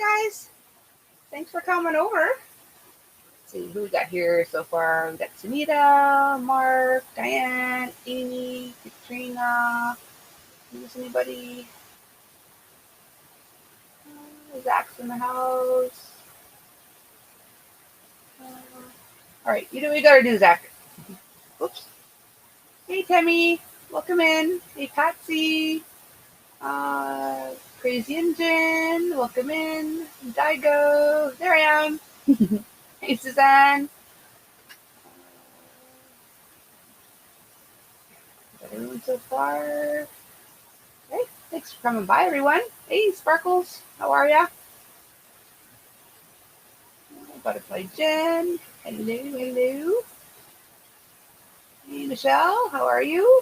guys. Thanks for coming over. Let's see who we got here so far. We got Sunita, Mark, Diane, Amy, Katrina. Is anybody? Zach's in the house. All right, you know what you gotta do, Zach. Oops. Hey, Tammy. Welcome in. Hey, Patsy. Crazy Engine. Welcome in. Daigo. There I am. Hey, Suzanne. Everyone so far. Hey, thanks for coming by, everyone. Hey, Sparkles. How are ya? Butterfly Jen. Hello, hello. Hey, Michelle. How are you?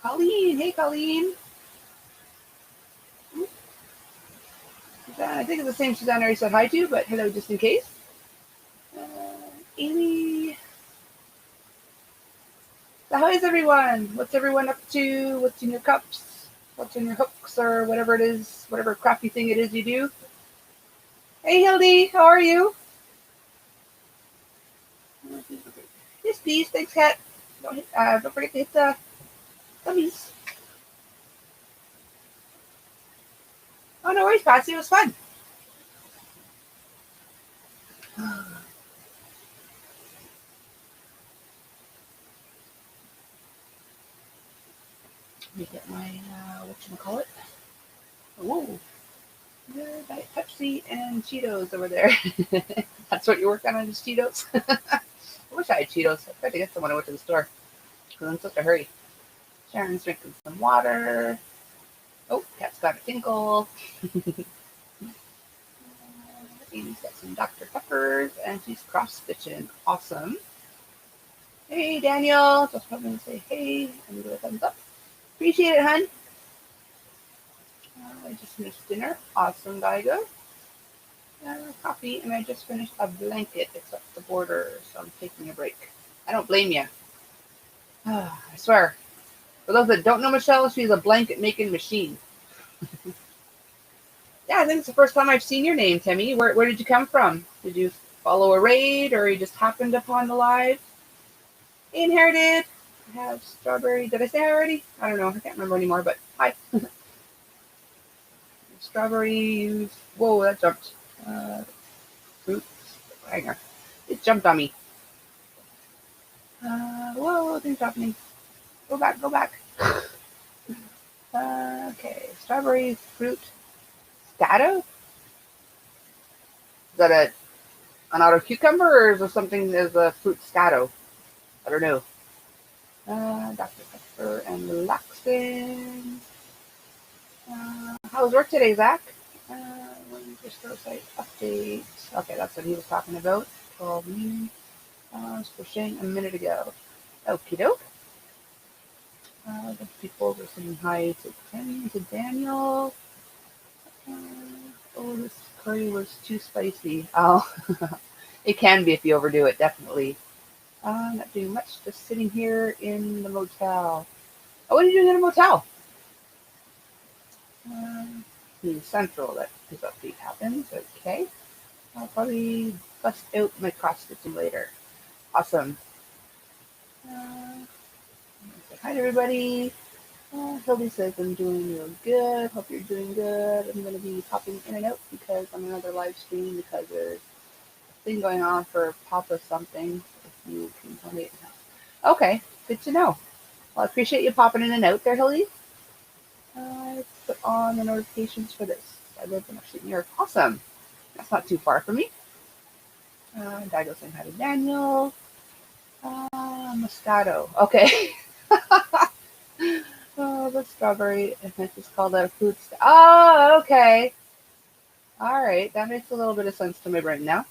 Colleen. Hey, Colleen. Suzanne. I think it's the same Suzanne I already said hi to, but hello just in case. Amy. So how is everyone? What's everyone up to? What's in your cups? What's in your hooks or whatever it is, whatever crappy thing it is you do? Hey, Hildy. How are you? Yes, please. Thanks, Kat. Don't forget to hit the gummies. Oh, no worries, Patsy. It was fun. Let me get my, whatchamacallit. Whoa. Diet Pepsi and Cheetos over there. That's what you're working on is Cheetos? I wish I had Cheetos. I tried to get some when I went to the store because I'm in such a hurry. Sharon's drinking some water. Oh, Cat's got a tinkle. Amy's got some Dr. Peppers and she's cross stitching. Awesome. Hey, Daniel. Just coming to say hey and give it a thumbs up. Appreciate it, hun. I just finished dinner. Awesome, Daigo. Coffee, and I just finished a blanket except the border, so I'm taking a break. I don't blame you. I swear. For those that don't know Michelle, she's a blanket making machine. Yeah, I think it's the first time I've seen your name, Timmy. Where did you come from? Did you follow a raid, or you just happened upon the live? Inherited. I have strawberry. Did I say hi already? I don't know. I can't remember anymore, but hi. Strawberry. Whoa, that jumped. Oops. Hang on. It jumped on me. Whoa, things happening. Go back, go back. Okay, strawberry fruit stato? Is that an auto cucumber or is there something as a fruit stato? I don't know. Dr. Pepper and relaxing. How was work today, Zach? Just site update. Okay, that's what he was talking about. 12 noon. Crocheting a minute ago. Okie doke. The people were saying hi to Kenny, to Daniel. Oh, this curry was too spicy. Oh, it can be if you overdo it, definitely. Not doing much, just sitting here in the motel. Oh, what are you doing in a motel? In Central, that his update happens. Okay. I'll probably bust out my cross stitching later. Awesome. Say hi to everybody. Hildy says I'm doing real good. Hope you're doing good. I'm going to be popping in and out because I'm on another live stream because there's a thing going on for Papa something. If you can tell me. Okay, good to know. Well, I appreciate you popping in and out there, Hildy. Put on the notifications for this. I live in actually near. Awesome. That's not too far from me. Daigo saying hi to Daniel. Moscato. Okay. Oh, the strawberry. It's called a fruit. Oh, okay. All right. That makes a little bit of sense to my brain now.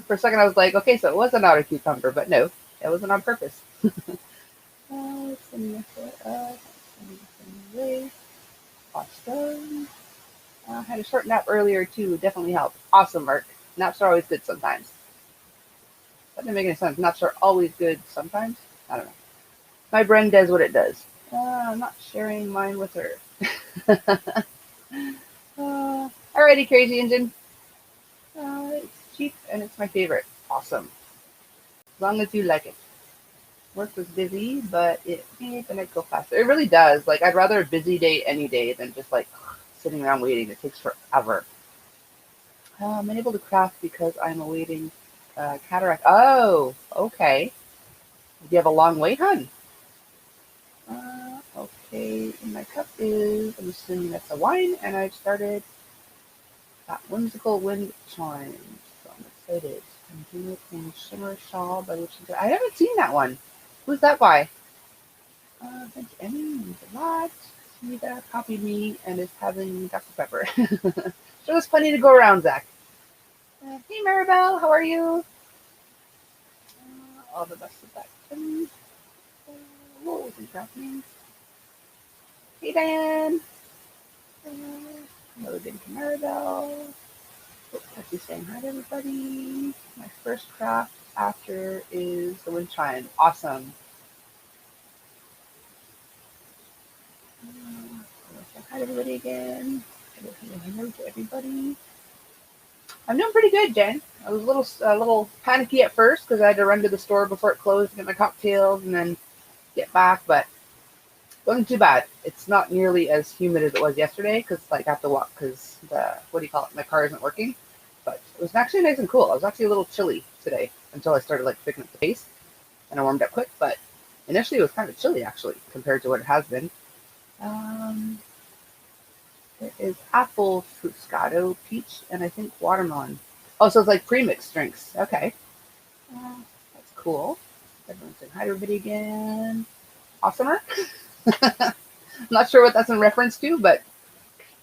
For a second, I was like, okay, so it was an auto cucumber, but no, it wasn't on purpose. Awesome. I had a short nap earlier too. Definitely helped. Awesome, Mark. Naps are always good sometimes. That didn't make any sense. Naps are always good sometimes. I don't know. My brain does what it does. I'm not sharing mine with her. Alrighty, Crazy Engine. It's cheap and it's my favorite. Awesome. As long as you like it. Work was busy, but it made the night go faster. It really does. Like, I'd rather a busy day any day than just like sitting around waiting. It takes forever. I'm unable to craft because I'm awaiting cataract. Oh, okay. Do you have a long wait, hun? Okay. And my cup is, I'm assuming that's a wine, and I've started that whimsical wind chime. So I'm excited. I'm doing it in Shimmer Shawl by which I haven't seen that one. Who's that by? Thank you, Emmy. Means a lot. Smita copied me and is having Dr. Pepper. So there's plenty to go around, Zach. Hey, Maribel, how are you? All the best with that. Whoa, things happening. Hey, Diane. Another big to Maribel. She's saying hi to everybody. My first craft after is the wind chime. Awesome. Hi to everybody again. Hello to everybody. I'm doing pretty good, Jen. I was a little panicky at first because I had to run to the store before it closed to get my cocktails and then get back, but it wasn't too bad. It's not nearly as humid as it was yesterday because like I have to walk because my car isn't working. But it was actually nice and cool. I was actually a little chilly today until I started like picking up the pace and I warmed up quick. But initially it was kind of chilly actually compared to what it has been. There is apple fruscato, peach, and I think watermelon. Oh, so it's like pre-mixed drinks. Okay. That's cool. Everyone's saying hi to everybody again. Awesomer. I'm not sure what that's in reference to, but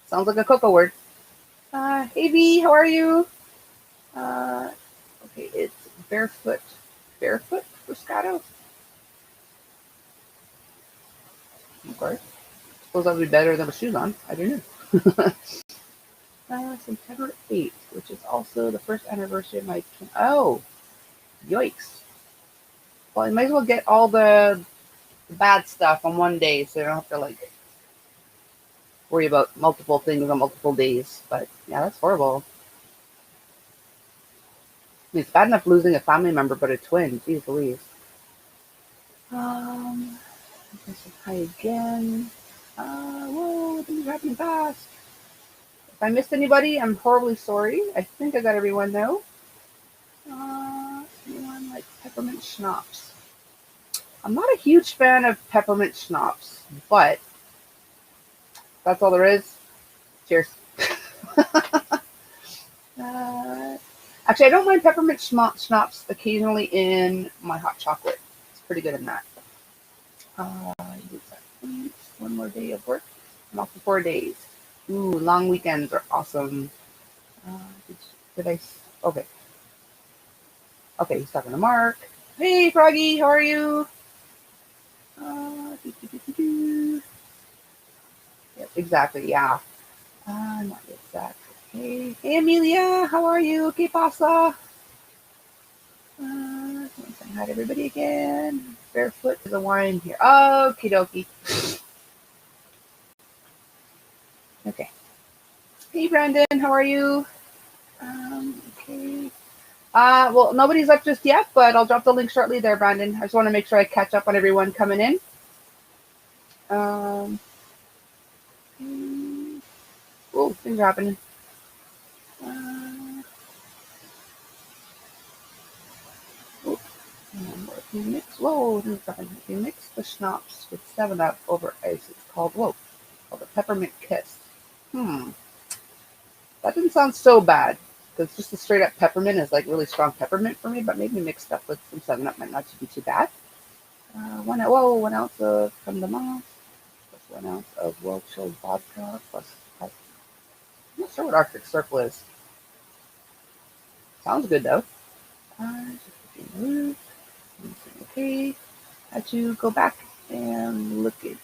sounds like a Coco word. Hey B, how are you? Okay, it's barefoot fruscato. Of course. Suppose that would be better than with shoes on. I don't know. September 8th, which is also the first anniversary of my... Oh, yikes. Well, I might as well get all the bad stuff on one day so I don't have to, like, worry about multiple things on multiple days. But, yeah, that's horrible. I mean, it's bad enough losing a family member, but a twin. Jeez Louise. Hi again. Whoa, things are happening fast. If I missed anybody, I'm horribly sorry. I think I got everyone, though. Anyone like peppermint schnapps? I'm not a huge fan of peppermint schnapps, but that's all there is. Cheers. Actually, I don't mind peppermint schnapps occasionally in my hot chocolate. It's pretty good in that. One more day of work. I'm off for 4 days. Ooh, long weekends are awesome. Did I? Okay. Okay, he's talking to Mark. Hey, Froggy, how are you? Yep, exactly, yeah. Not yet, Zach. Hey, Amelia, how are you? ¿Qué pasa? Saying hi to everybody again. Barefoot is a wine here. Okie dokie. Okay. Hey, Brandon, how are you? Okay. Well, nobody's up just yet, but I'll drop the link shortly there, Brandon. I just want to make sure I catch up on everyone coming in. Oh, things are happening. Whoa, things are happening. You mix the schnapps with 7-Up over ice. It's called a peppermint kiss. That didn't sound so bad. Because just the straight up peppermint is like really strong peppermint for me, but maybe mixed up with some 7-Up might not be too bad. 1 ounce of Condiment, plus 1 ounce of well-chilled vodka, plus... I'm not sure what Arctic Circle is. Sounds good, though. Okay. Had to go back and look at...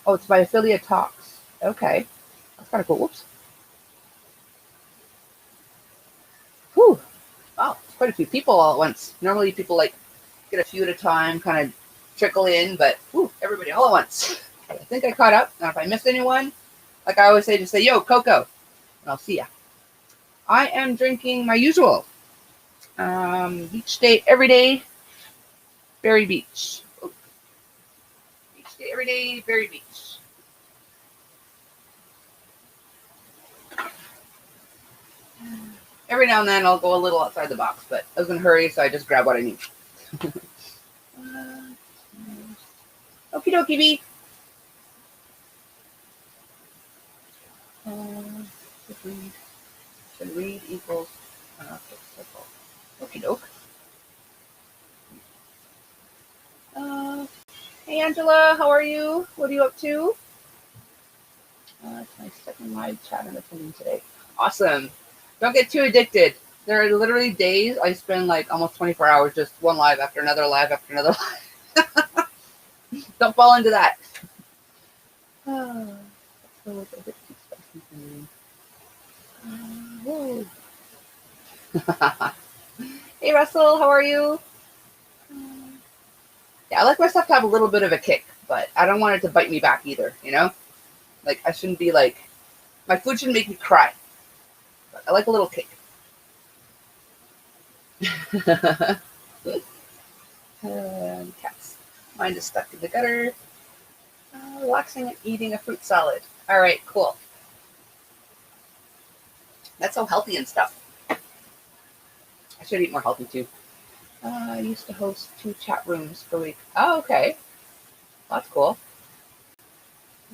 it's by Affiliate Talks. Okay. That's kind of cool. Whoops. Whew. Wow, it's quite a few people all at once. Normally people get a few at a time, kind of trickle in, but everybody all at once. think I caught up. Now, if I missed anyone, like I always say, just say, yo, Coco, and I'll see ya. I am drinking my usual beach day, every day, berry beach. Oh, beach day, every day, berry beach. Every now and then I'll go a little outside the box, but I was in a hurry, so I just grab what I need. Okie dokie, bee. Should read equals circle. Okie doke. Hey Angela, how are you? What are you up to? It's my second live chat I'm attending today. Awesome. Don't get too addicted. There are literally days I spend like almost 24 hours just one live after another live after another live. Don't fall into that. Hey Russell, how are you? Yeah, I like my stuff to have a little bit of a kick, but I don't want it to bite me back either, you know? Like, I shouldn't be like, my food shouldn't make me cry. But I like a little kick. Cats. Mine is stuck in the gutter. Relaxing and eating a fruit salad. All right, cool. That's so healthy and stuff. I should eat more healthy too. I used to host 2 chat rooms per week. Oh, okay. That's cool.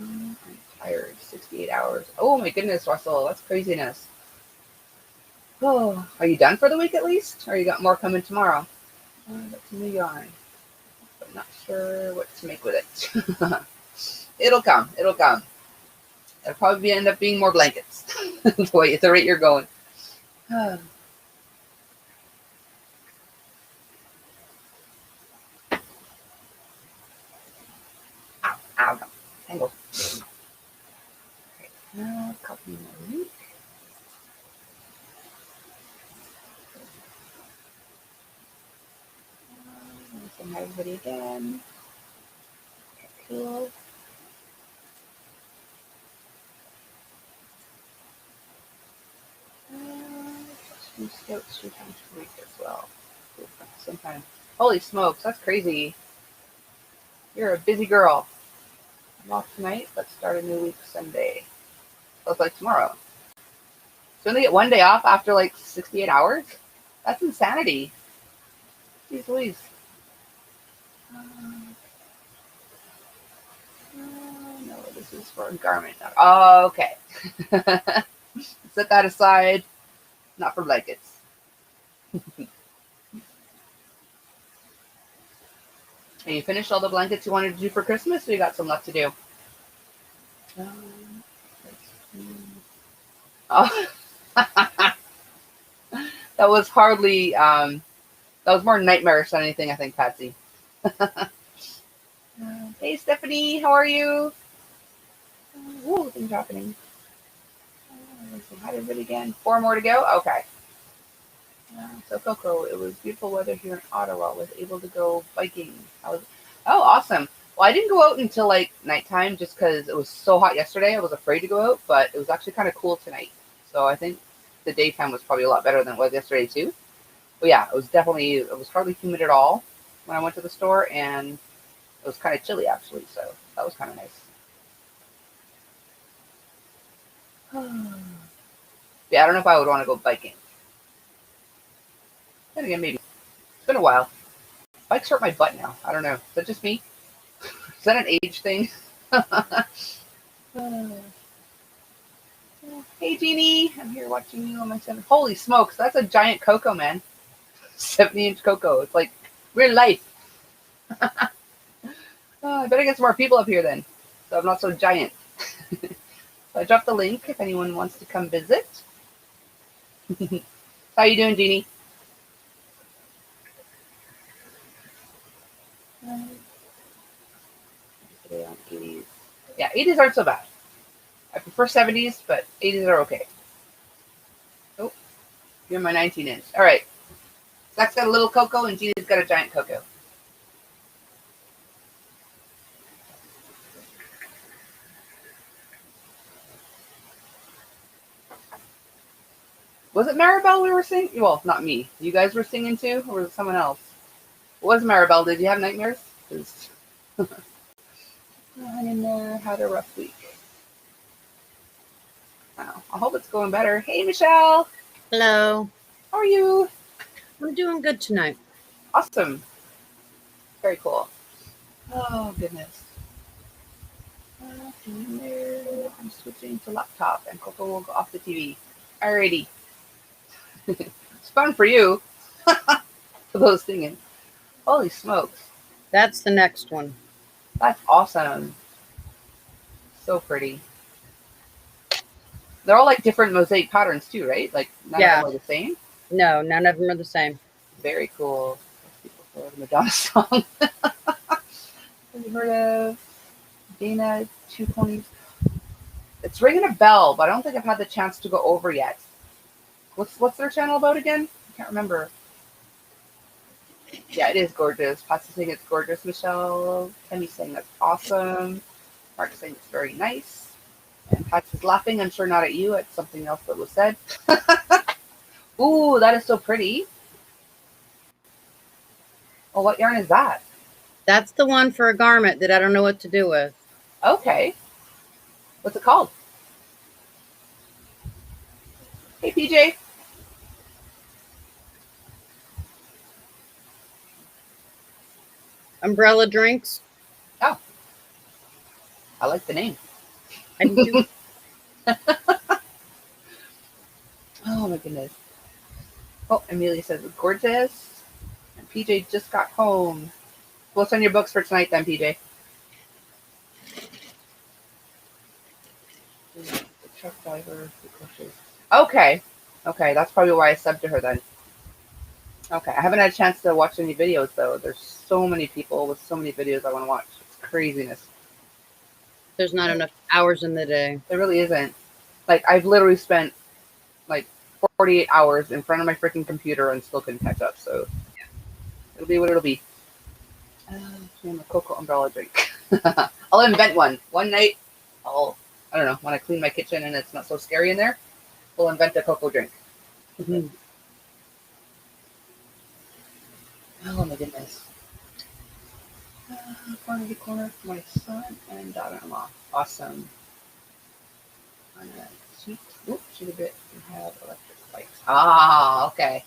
I'm tired. 68 hours. Oh my goodness, Russell. That's craziness. Oh, are you done for the week at least? Or you got more coming tomorrow? That's a new yarn. But not sure what to make with it. It'll come. It'll come. It'll probably end up being more blankets. At the rate you're going. Ow, ow, no. Tangled. Okay, now copy my link. Say hi everybody again. Okay, cool. Do scouts 3 times per week as well. Sometimes. Holy smokes, that's crazy. You're a busy girl. I'm off tonight. Let's start a new week Sunday. So it's like tomorrow. So only get 1 day off after like 68 hours? That's insanity. Jeez Louise. No, this is for a garment. Oh, okay. Set that aside. Not for blankets. And you finished all the blankets you wanted to do for Christmas, or you got some left to do? Oh. That was hardly, that was more nightmarish than anything, I think, Patsy. Hey, Stephanie, how are you? Whoa, things happening. Hi, everybody again. 4 more to go? Okay. So, Coco, it was beautiful weather here in Ottawa. I was able to go biking. Oh, awesome. Well, I didn't go out until like nighttime just because it was so hot yesterday. I was afraid to go out, but it was actually kind of cool tonight. So I think the daytime was probably a lot better than it was yesterday too. But yeah, it was hardly humid at all when I went to the store, and it was kind of chilly actually. So that was kind of nice. Yeah, I don't know if I would want to go biking. Then again, maybe. It's been a while. Bikes hurt my butt now. I don't know. Is that just me? Is that an age thing? Hey, Jeannie. I'm here watching you on my 7. Holy smokes. That's a giant Coco, man. 70-inch Coco. It's like real life. I better get some more people up here then. So I'm not so giant. So I dropped the link if anyone wants to come visit. How you doing, Jeannie? Today on 80s. Yeah, 80s aren't so bad. I prefer 70s, but 80s are okay. Oh, you're my 19-inch. All right. Zach's got a little Coco, and Jeannie's got a giant Coco. Was it Maribel we were singing? Well, not me. You guys were singing too, or was it someone else? It was Maribel. Did you have nightmares? 'Cause hung in there, had a rough week. Wow. I hope it's going better. Hey, Michelle. Hello. How are you? I'm doing good tonight. Awesome. Very cool. Oh, goodness. I'm switching to laptop, and Coco will go off the TV. Alrighty. It's fun for you. For those singing. Holy smokes. That's the next one. That's awesome. So pretty. They're all like different mosaic patterns too, right? Like none of them are the same. No, none of them are the same. Very cool. The Madonna song. Have you heard of Dana Two Ponies? It's ringing a bell, but I don't think I've had the chance to go over yet. What's their channel about again? I can't remember. Yeah, it is gorgeous. Pat's saying it's gorgeous, Michelle. Tammy's saying that's awesome. Mark's saying it's very nice. And Pat's is laughing, I'm sure not at you, at something else that was said. Ooh, that is so pretty. Well, what yarn is that? That's the one for a garment that I don't know what to do with. Okay. What's it called? Hey, PJ. Umbrella Drinks. Oh. I like the name. I do too. Oh, my goodness. Oh, Amelia says it's gorgeous. And PJ just got home. What's on your books for tonight then, PJ? The truck driver who crushes. Okay. Okay, that's probably why I subbed to her then. Okay, I haven't had a chance to watch any videos though. There's so many people with so many videos I want to watch. It's craziness. There's not enough hours in the day. There really isn't. Like, I've literally spent like 48 hours in front of my freaking computer and still couldn't catch up. So it'll be what it'll be. I'm a Coco umbrella drink. I'll invent one. One night, I don't know, when I clean my kitchen and it's not so scary in there, we'll invent a Coco drink. Mm-hmm. Oh my goodness. Corner to corner for my son and daughter-in-law. Awesome. Sheet. Oop, sheet a bit and have electric spikes. Ah, okay.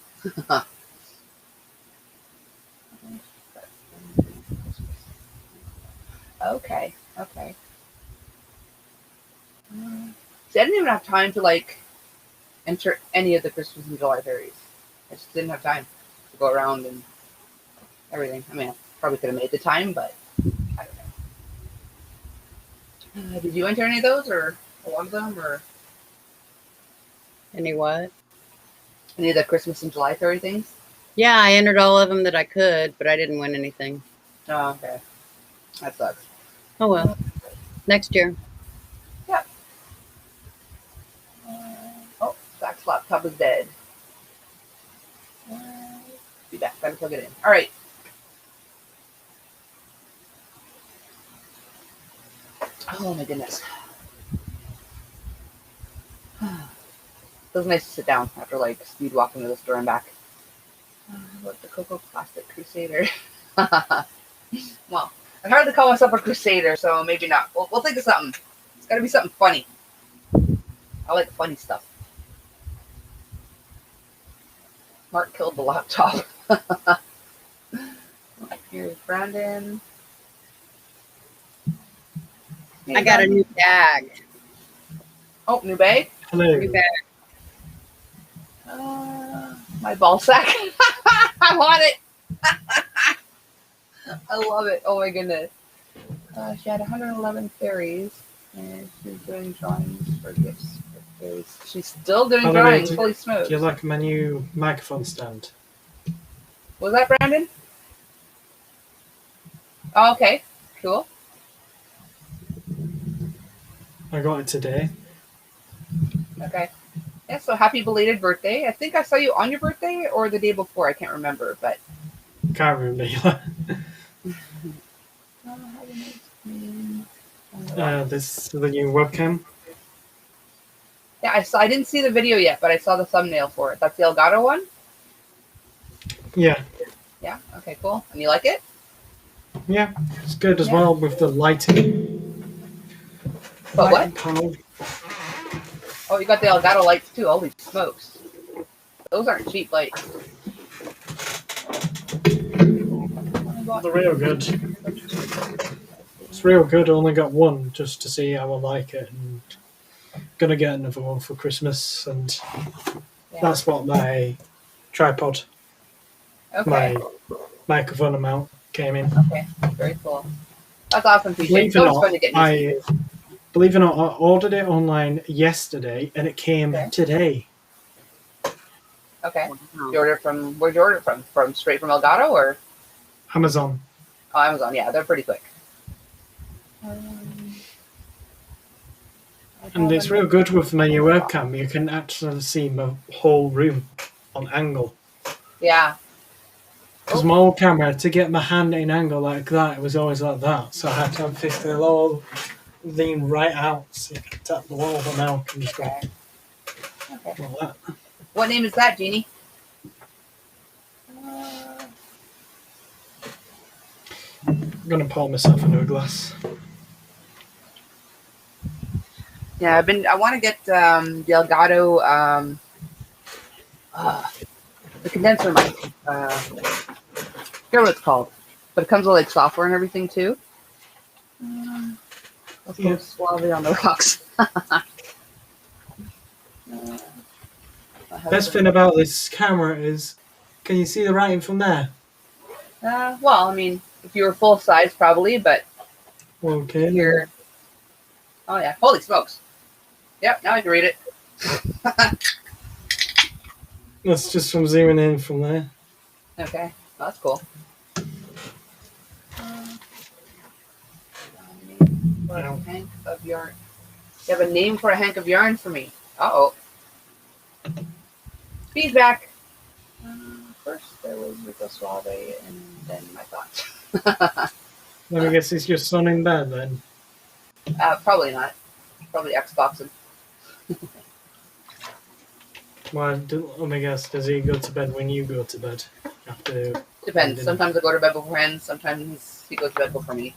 Okay, okay. See, I didn't even have time to like enter any of the Christmas and July fairies. I just didn't have time to go around and everything. I mean, I probably could have made the time, but I don't know. Did you enter any of those, or a lot of them, or Any what? any of the Christmas and July fairy things? Yeah, I entered all of them that I could, but I didn't win anything. Oh, okay. That sucks. Oh well. Next year. Yeah. Oh, Zach's laptop is dead. Be back. Gotta plug it in. All right. Oh my goodness. It was nice to sit down after like speed walking to the store and back. What the Coco Plastic Crusader? Well, I've hardly call myself a crusader, so maybe not. We'll think of something. It's got to be something funny. I like funny stuff. Mark killed the laptop. Here's Brandon. I got a new bag. Oh, new bag? Hello. New bag. My ball sack. I want it. I love it. Oh my goodness. She had 111 fairies, and she's doing drawings for gifts for fairies. She's still doing drawings. Holy smokes. Do you like my new microphone stand? Was that Brandon? Oh, okay. Cool. I got it today. Okay. Yeah, so happy belated birthday. I think I saw you on your birthday or the day before. I can't remember, but. Can't remember. This is the new webcam. Yeah, I didn't see the video yet, but I saw the thumbnail for it. That's the Elgato one? Yeah, Yeah? Okay, cool. And you like it? yeah, it's good as Yeah. well with the lighting, But what? panel. Oh, you got the Elgato lights too. Holy smokes. Those aren't cheap lights. They're real good. It's real good. I only got one just to see how I like it, and gonna get another one for Christmas, and Yeah. that's what my tripod, Okay. my microphone mount came in. Okay. Very cool. That's awesome, PJ. Believe It's it or always not, fun to get new speakers. believe it or not, I ordered it online yesterday, and it came Okay. today. Okay. Wow. You ordered from, where'd you order it from? From straight from Elgato or Amazon. Amazon? Yeah, they're pretty quick. And it's real good with my new webcam. You can actually see my whole room on angle. Yeah. Because my old camera, to get my hand in angle like that, it was always like that. So I had to have it all lean right out so you can tap the wall, but now I can just go Okay. Okay. like that. What name is that, Jeannie? I'm going to pour myself into a glass. Yeah, I want to get the Elgato, the condenser mic. I forget what it's called, but it comes with like software and everything too. Let's go Yeah. suave on the rocks. Best thing about this camera is, can you see the writing from there? Well, I mean, if you were full size, probably, but Okay. here. Oh yeah! Holy smokes! Yep, now I can read it. That's just from zooming in from there. Okay, well, that's cool. Wow. Hank of yarn. You have a name for a hank of yarn for me? Uh-oh. Feedback. First there was Rico Suave, and then my thoughts. Let me guess, is your son in bed then? Probably not. Probably Xboxing. Let me guess, does he go to bed when you go to bed? After Depends. Sometimes I go to bed before him. Sometimes he goes to bed before me.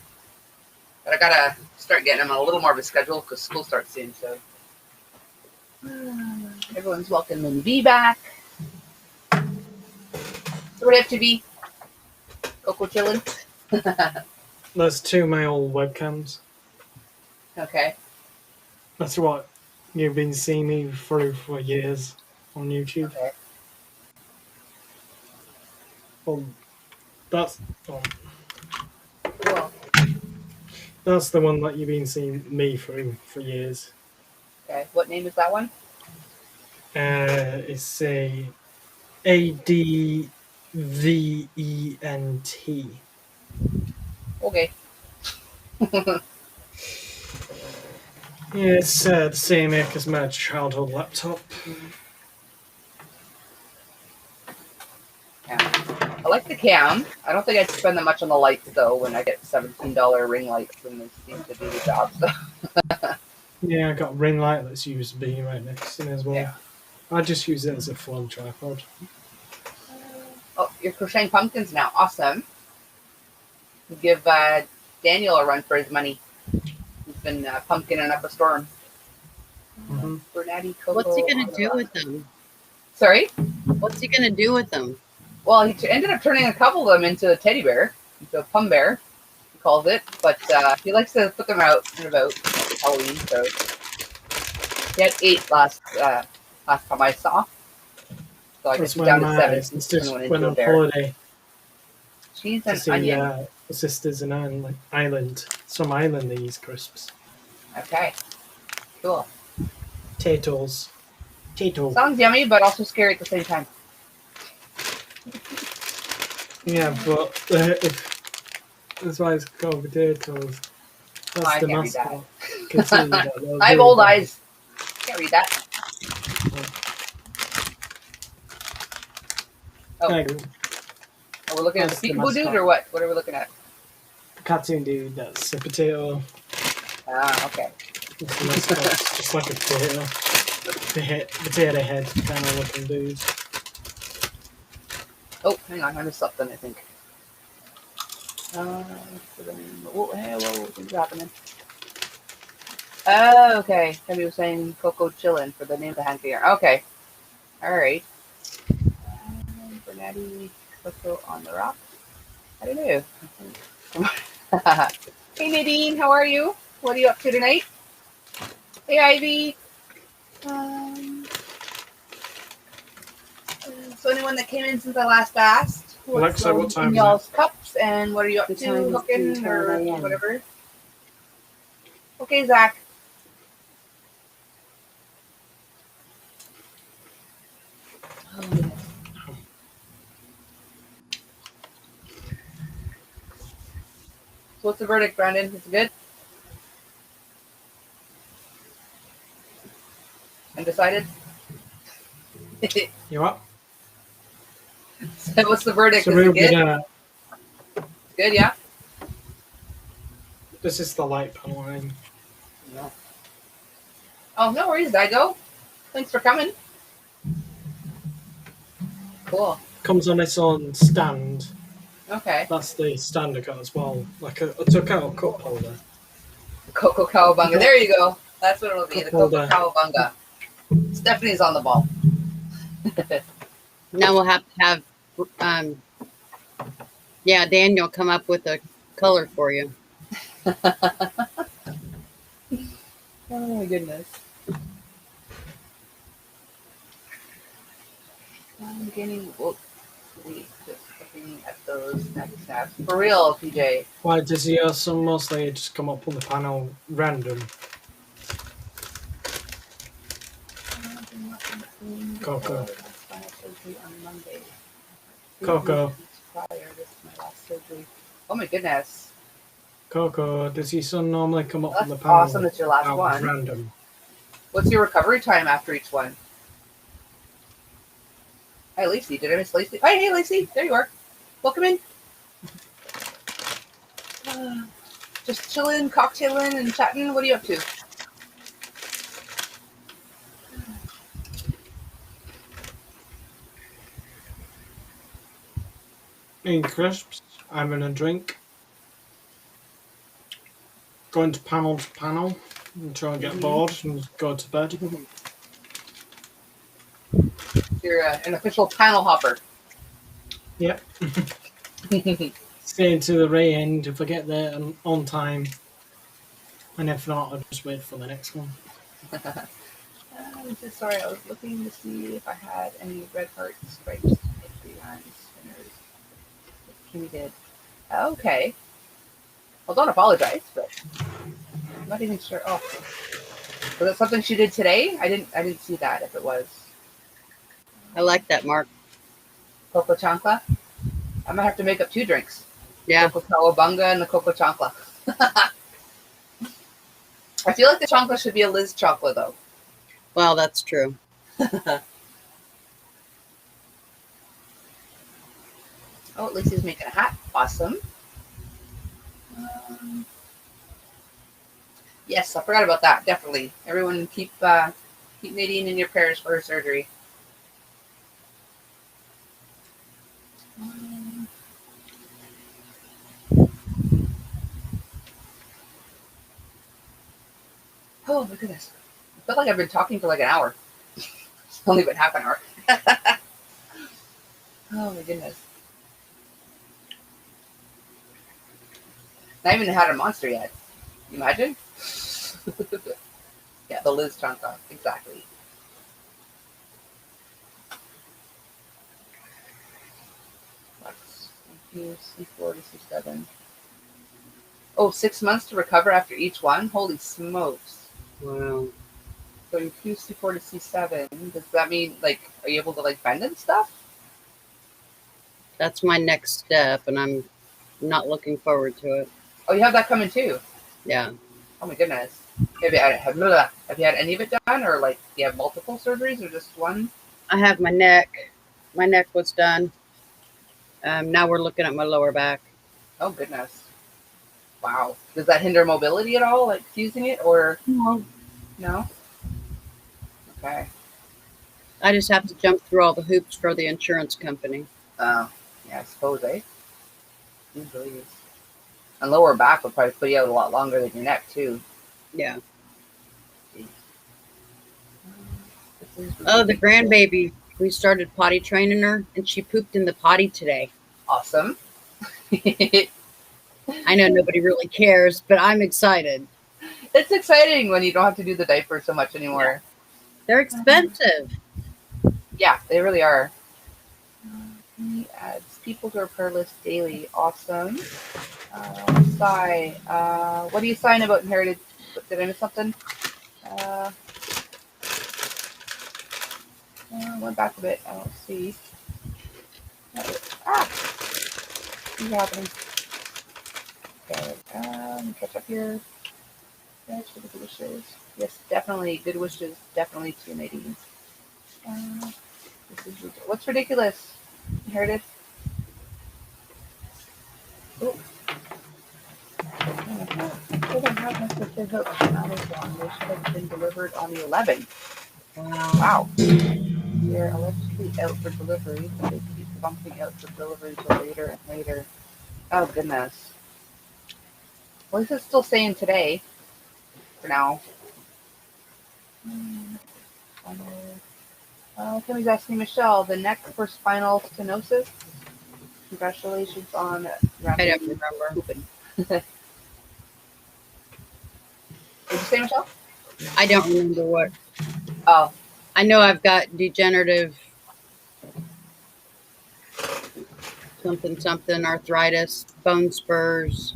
But I gotta start getting him on a little more of a schedule because school starts soon. So everyone's welcoming V back. So what do you have to be? Coco chilling. That's two of my old webcams. Okay. That's what you've been seeing me through for years on YouTube. Okay. Well, that's Cool. that's the one that you've been seeing me through for years. Okay. What name is that one? It's a ADVENT. Okay. Yeah, it's the same make as my childhood laptop. Yeah. I like the cam. I don't think I'd spend that much on the lights though. When I get $17 ring lights, and they seem to do the job. So. Yeah, I got a ring light that's USB right next to me as well. Yeah. I just use it as a phone tripod. Oh, you're crocheting pumpkins now. Awesome. Give Daniel a run for his money. He's been pumpkining up a storm. Mm-hmm. Bernardi, Coco. What's he gonna do with them? Sorry? What's he gonna do with them? Well, he ended up turning a couple of them into a teddy bear, into a pum bear, he calls it. But he likes to put them out and about Halloween. So he had 8 last time I saw. So I guess That's he's when down to my 7. sisters Turning one went into a on bear. holiday Cheese to and see onion. the sisters in Ireland. Some Islandese crisps. Okay. Cool. Potatoes. Potato. Sounds yummy, but also scary at the same time. Yeah, but that's why it's called potatoes. That's I the can't read mascot. Can see that. That was I have really old bad. eyes. Can't read that. Oh, Thank you. are we looking at That's the the peekaboo dude mascot. or what? What are we looking at? Cartoon dude, that's a potato. Ah, okay. It's the mascot. It's just like a potato. potato head kind of looking dude. Oh, hang on, I missed something, I think. Whoa, hey, whoa, what's happening? Oh, okay. Somebody was saying Coco chillin' for the name of the hand figure. Okay. Alright. Bernardi, Coco on the rock. How do you do? Hey Nadine, how are you? What are you up to tonight? Hey Ivy. Um, so anyone that came in since I last asked, Alexa, what time in is y'all's cups and what are you up The to? time is Hooking 10:12 or a.m. whatever. Okay, Zach. Oh, goodness. So what's the verdict, Brandon? Is it good? Undecided? You what? So what's the verdict? It's a Is real it good? good. Good, yeah? This is the light panel. No. Oh, no worries, Digo. Thanks for coming. Cool. Comes on its own stand. Okay. That's the stand I got as well. Like a took out cup holder. Coco Cowabunga. There you go. That's what it'll be. The Coco Holder. Cowabunga. Stephanie's on the ball. Now we'll have to have, Daniel come up with a color for you. Oh my goodness. I'm getting whoop. Sweet. Just looking at those next snaps. For real, PJ. Why does your son mostly just come up on the panel random? Coco. Coco. This is my last surgery. Oh my goodness. Coco, does your son normally come up on the That's panel? awesome. It's your last out one. Random. What's your recovery time after each one? Hi, Lacey. Did I miss Lacey? Hi, hey, Lacey. There you are. Welcome in. Just chilling, cocktailing, and chatting. What are you up to? Eating crisps, having a drink, going to panel until I get bored and go to bed. You're an official panel hopper. Yep. Stay to the very end if I get there on time. And if not, I'll just wait for the next one. I'm just sorry. I was looking to see if I had any red heart stripes with behind spinners. Kimmy did. Okay. Well, don't apologize, but I'm not even sure. Oh, was that something she did today? I didn't see that. If it was I like that, Mark. Coco Chancla, I might have to make up 2 drinks. Yeah. Coco Cowabunga and the Coco Chancla. I feel like the chancla should be a Liz Chancla, though. Well, that's true. Oh, at least he's making a hat. Awesome. Yes, I forgot about that. Definitely. Everyone keep Nadine in your prayers for her surgery. Oh my goodness. I feel like I've been talking for like an hour. It's only been half an hour. Oh my goodness. I haven't had a monster yet. You imagine? Yeah, the Liz Chanka. Exactly. C4 to C7. Oh, 6 months to recover after each one? Holy smokes. Wow. So in C4 to C7, does that mean, like, are you able to, like, bend and stuff? That's my next step, and I'm not looking forward to it. Oh, you have that coming too? Yeah. Oh my goodness. Have you had any of it done, or, like, do you have multiple surgeries, or just one? I have my neck. My neck was done. Now we're looking at my lower back. Oh goodness. Wow. Does that hinder mobility at all, like fusing it, or No. no? Okay. I just have to jump through all the hoops for the insurance company. Yeah, I suppose, eh? Jeez. And lower back would probably put you out a lot longer than your neck, too. Yeah. Jeez. Oh, the grandbaby. We started potty training her, and she pooped in the potty today. Awesome. I know nobody really cares, but I'm excited. It's exciting when you don't have to do the diaper so much anymore. They're expensive. Yeah, they really are. He adds people to our prayer list daily. Awesome. Sigh. What do you sign about inherited? Did I miss something? Went back a bit. I don't see. What's happening? Okay. Catch up here. Yes, for the good wishes. Yes, definitely. Good wishes. Definitely to Nadine. This is what's ridiculous? Inherited. Oh. Should have my sister hooks on Amazon. They should have been delivered on the 11th. Wow. They're allegedly out for delivery, but they keep bumping out for delivery till later and later. Oh, goodness. At least it's still saying today. For now. Timmy's asking Michelle, the neck for spinal stenosis? Congratulations on I don't remember. pooping. Did you say, Michelle? I don't remember what. Oh. I know I've got degenerative something, arthritis, bone spurs,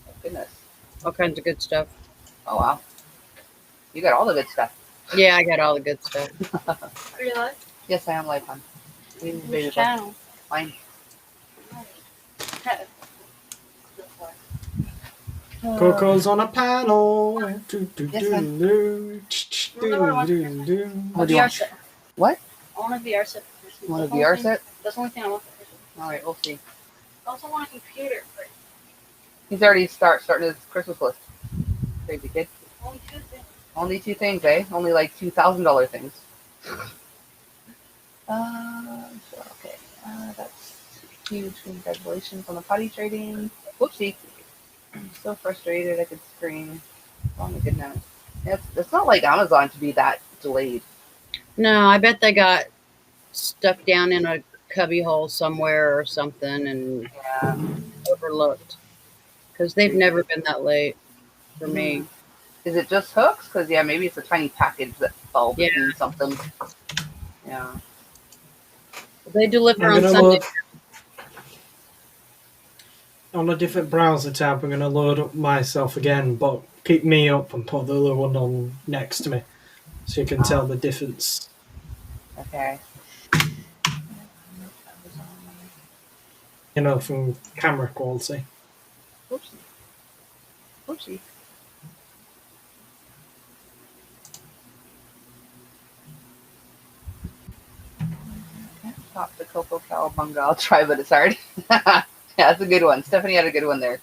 Oh, goodness. all kinds of good stuff. Oh, wow. You got all the good stuff. Yeah, I got all the good stuff. Are you live? Yes, I am live, hon. Which channel? Fine. Coco's on a panel. Do, do, Yes, do, ma'am. do, do, do, do. What do you want? What? I want a VR set for Christmas. You want a That's the VR only thing- set? That's the only thing I want for Christmas. All right, we'll see. I also want a computer. But He's already starting his Christmas list. Crazy kid. only two things. Only 2 things, eh? Only like $2,000 things. Okay. That's huge. Congratulations on the potty trading. Whoopsie. I'm so frustrated I could scream. Oh my goodness. It's not like Amazon to be that delayed. No, I bet they got stuck down in a cubby hole somewhere or something and Yeah. overlooked. Because they've never been that late for me. Is it just hooks? Because, yeah, maybe it's a tiny package that fell between Yeah. something. Yeah. They deliver I'm on gonna Sunday. load on a different browser tab. I'm gonna load up myself again, but pick me up and put the other one on next to me, so you can tell the difference. Okay. You know, from camera quality. Oopsie. Oopsie. Top the Coco Cowabunga. I'll try, but it's hard. Yeah, that's a good one. Stephanie had a good one there.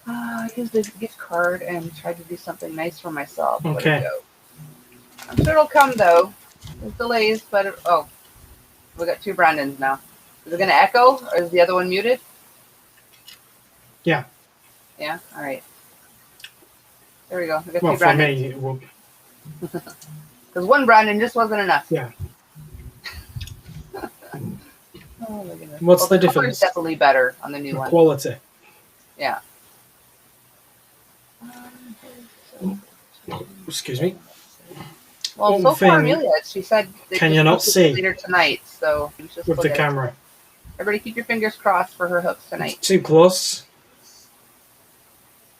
I used the gift card and tried to do something nice for myself. Let Okay. it go. I'm sure it'll come though. There's delays, but we got 2 Brandons now. Is it gonna echo, or is the other one muted? Yeah. Yeah. All right. There we go. We got Well, 2 for Brandons. me, it will. Because 1 Brandon just wasn't enough. Yeah. Oh my goodness. What's the color difference? is definitely better on the new The one. quality. Yeah. Excuse me. Well, One so far, thing- Amelia, she said they Can just you not posted see? later tonight, so you should With look the at it. camera. Everybody, keep your fingers crossed for her hooks tonight. It's too close.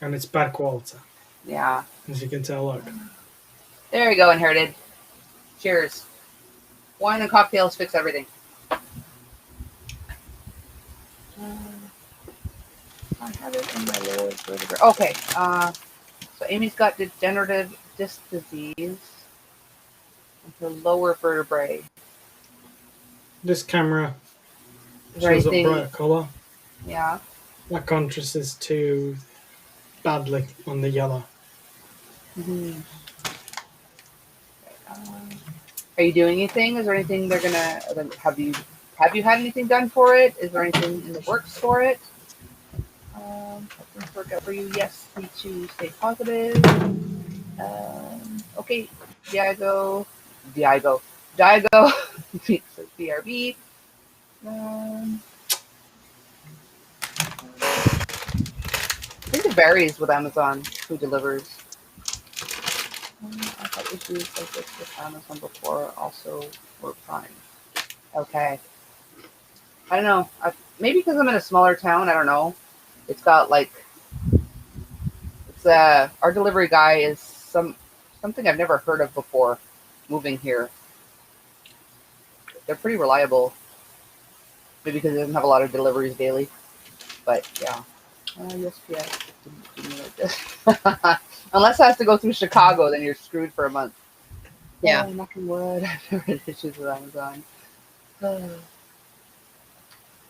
And it's bad quality, Yeah. as you can tell. Look. There you go, Inherited. Cheers. Wine and cocktails fix everything. I have it in my lower vertebrae. Okay. So Amy's got degenerative disc disease in her lower vertebrae. This camera Is there shows a anything? bright colour. Yeah. That contrasts too badly on the yellow. Mm-hmm. Are you doing anything? Is there anything they're gonna have you had anything done for it? Is there anything in the works for it? Things work out for you. Yes, me too. Stay positive. Okay, Diago, Diago, Diago. BRB. I think it varies with Amazon who delivers. I've had issues like this with Amazon before. Also, were fine. Okay. I don't know. Maybe because I'm in a smaller town. I don't know. It's got like it's our delivery guy is something I've never heard of before. Moving here, they're pretty reliable. Maybe because it doesn't have a lot of deliveries daily. But yeah. Yes, yes. Do me like this. Unless I have to go through Chicago, then you're screwed for a month. Yeah. Oh, knocking wood. I've never had issues with Amazon.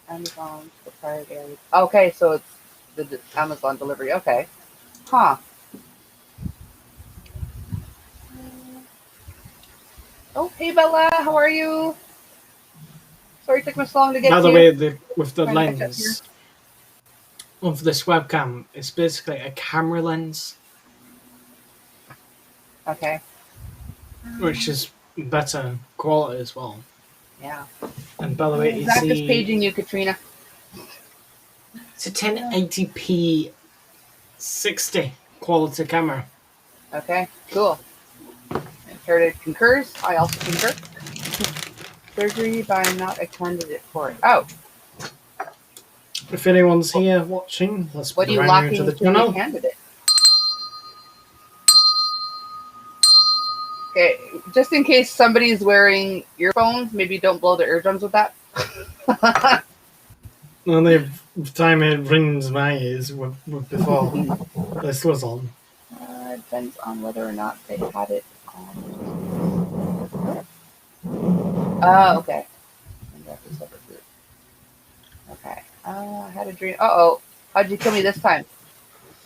Amazon proprietary. Okay, so it's the Amazon delivery. Okay. Huh. Oh, hey Bella, how are you? Sorry it took me so long to get By to the you. way, with the Trying to catch up here. lens of this webcam, it's basically a camera lens, Okay. which is better quality as well. Yeah. And by the way, you Zach is see, paging you, Katrina. it's a 1080p 60 quality camera. Okay, cool. And Heritage concurs. I also concur. Surgery, but I'm not a candidate for it. Oh, If anyone's here watching, let's what be are you brand new to lacking the to be a channel. candidate? Okay, just in case somebody's wearing earphones, maybe don't blow their eardrums with that. Only time it rings my ears before this was on. Depends on whether or not they had it on. Okay. Okay. I had a dream. Uh-oh. How'd you kill me this time?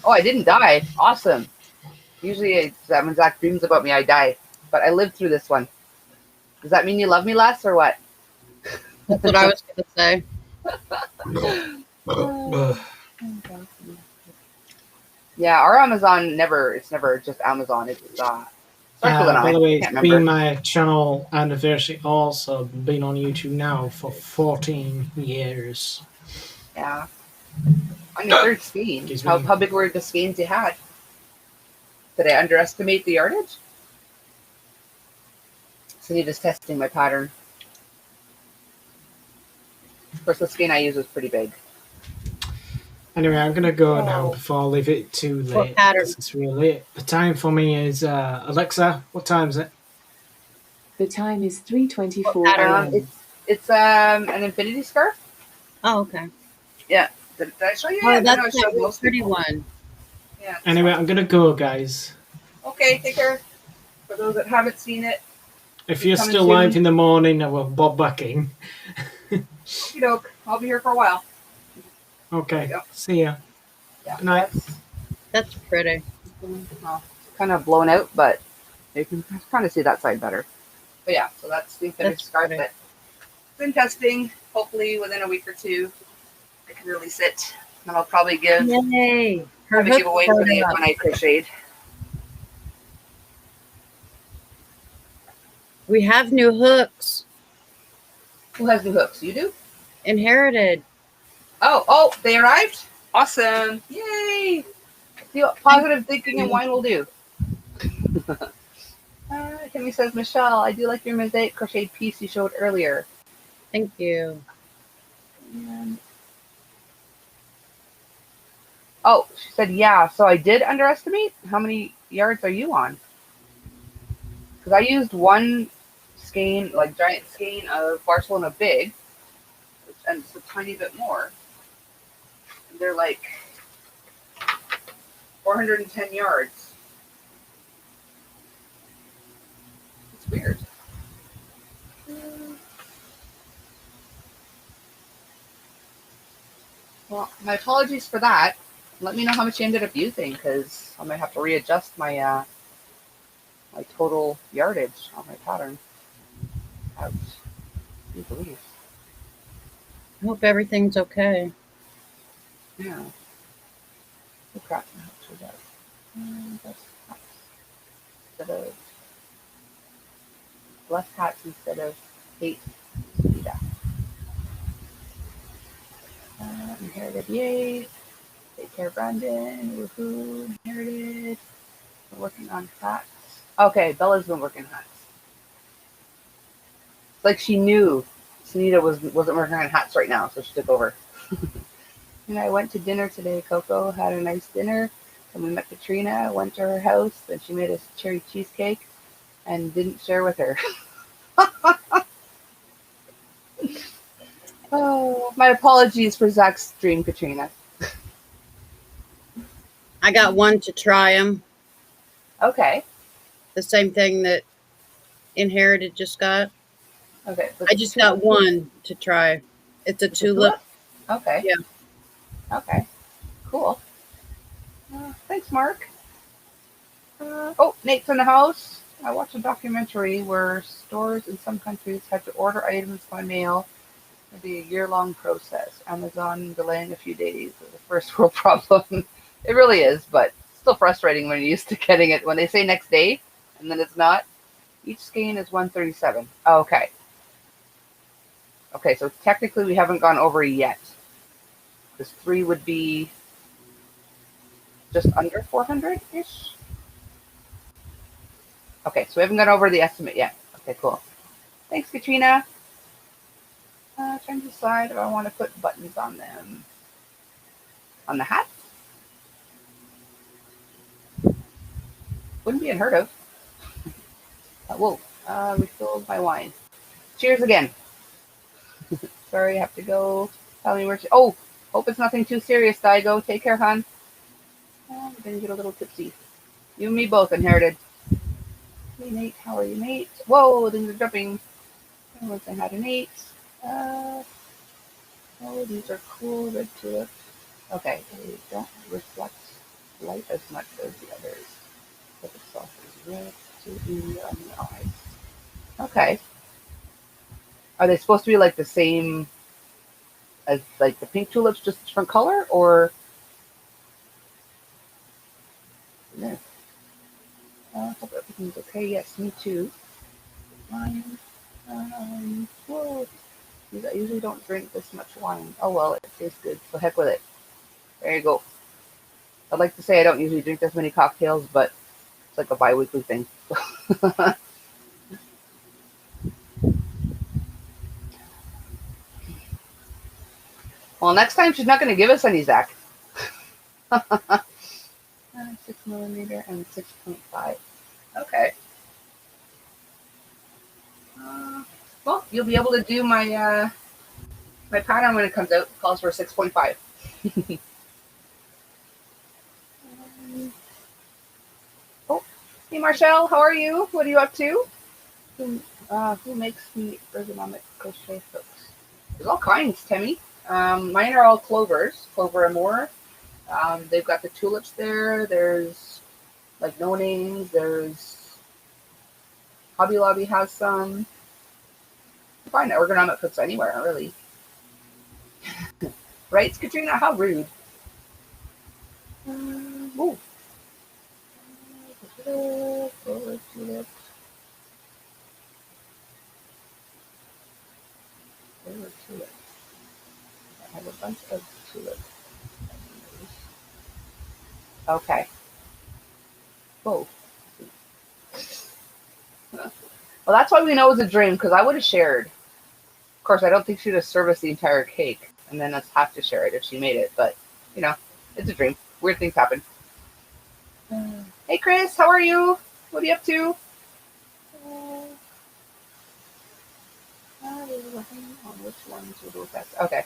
Oh, I didn't die. Awesome. Usually when Zach dreams about me, I die. But I lived through this one. Does that mean you love me less or what? That's what I was going to say. Yeah, our Amazon it's never just Amazon. It's starts with an I. By the way, Can't it's been remember. my channel anniversary also. Been on YouTube now for 14 years. Yeah. On your third skein. Excuse How me. big were the skeins you had? Did I underestimate the yardage? So you're just testing my pattern. Of course, the skein I use was pretty big. Anyway, I'm gonna go now before I leave it too What late. pattern? 'Cause it's really late. The time for me is Alexa. What time is it? The time is 3:24 What pattern? a.m. It's an infinity scarf. Oh, okay. Yeah. Did I show you? Oh, yet? I know I that's showed that most pretty people. one. Yeah. Anyway, I'm gonna go, guys. Okay, take care. For those that haven't seen it, If It's you're coming still soon. live in the morning, I will bob back in. okie doke. I'll be here for a while. Okay. There you See ya. Yeah. Good night. That's pretty. Well, it's kind of blown out, but you can kind of see that side better. But yeah, so that's the infinity That's scarf pretty. that's been testing. Hopefully within a week or two, I can release it. And I'll probably give Yay! Her have a hook giveaway for the started up. when I crocheted. We have new hooks. Who has new hooks? You do? Inherited. Oh, they arrived? Awesome. Yay! See what positive thinking and wine will do. Kimmy says, Michelle, I do like your mosaic crocheted piece you showed earlier. Thank you. And oh, she said, yeah, so I did underestimate. How many yards are you on? Because I used one skein, like giant skein of Barcelona Big, and it's a tiny bit more. And they're like 410 yards. It's weird. Well, my apologies for that. Let me know how much you ended up using, because I might have to readjust my my total yardage on my pattern. Ouch. Can you believe? I hope everything's okay. Yeah. Who cracked my house with that? That's hats. Instead of less hats instead of hate. Yeah. Inherited, yay. Take care, Brandon. Woohoo. Inherited. We're working on hats. Okay, Bella's been working hats. It's like she knew Sunita wasn't working on hats right now, so she took over. And I went to dinner today. Coco had a nice dinner. And we met Katrina, went to her house, and she made us cherry cheesecake and didn't share with her. Oh, my apologies for Zach's dream, Katrina. I got one to try them. Okay. The same thing that Inherited just got. Okay. I just got one to try. It's a tulip. Okay. Yeah. Okay. Cool. Thanks, Mark. Oh, Nate's in the house. I watched a documentary where stores in some countries had to order items by mail. It'd be a year-long process. Amazon delaying a few days is a first world problem. It really is, but still frustrating when you're used to getting it. When they say next day and then it's not. Each skein is 137. Oh, okay. Okay, so technically we haven't gone over yet. This 3 would be just under 400-ish. Okay, so we haven't gone over the estimate yet. Okay, cool. Thanks, Katrina. Trying to decide if I want to put buttons on them. On the hats? Wouldn't be unheard of. Whoa, refilled my wine. Cheers again. Sorry, I have to go. Tell me where to. Oh, hope it's nothing too serious, Daigo. Take care, hon. I'm gonna get a little tipsy. You and me both, Inherited. Hey, Nate. How are you, Nate? Whoa, things are jumping. Once I had an 8. Oh, these are cool. Red tulips. Okay, they don't reflect light as much as the others. But the sauce is red to be on the eyes. Okay. Are they supposed to be like the same as like the pink tulips, just different color, or? No. Hope everything's okay. Yes, me too. Wine. Whoa. I usually don't drink this much wine. Oh well, it tastes good, so heck with it. There you go. I'd like to say I don't usually drink this many cocktails, but it's like a bi-weekly thing. Well, next time she's not going to give us any, Zach. 6mm and 6.5. Okay. Well, you'll be able to do my my pattern when it comes out. It calls for 6.5. Oh, hey Marshall, how are you? What are you up to? Who makes the ergonomic crochet hooks? There's all kinds, Timmy. Mine are all Clover and more. They've got the tulips there. There's like no names. There's Hobby Lobby has some. You can find ergonomic hooks anywhere, really. Right, Katrina? How rude. Ooh. Tulips. Tulips. I have a bunch of tulips. Okay. Whoa. Well, that's why we know it's a dream, because I would have shared. Of course, I don't think she'd have serviced the entire cake, and then us have to share it if she made it, but, you know, it's a dream. Weird things happen. Hey, Chris, how are you? What are you up to? On which ones will do best? Okay.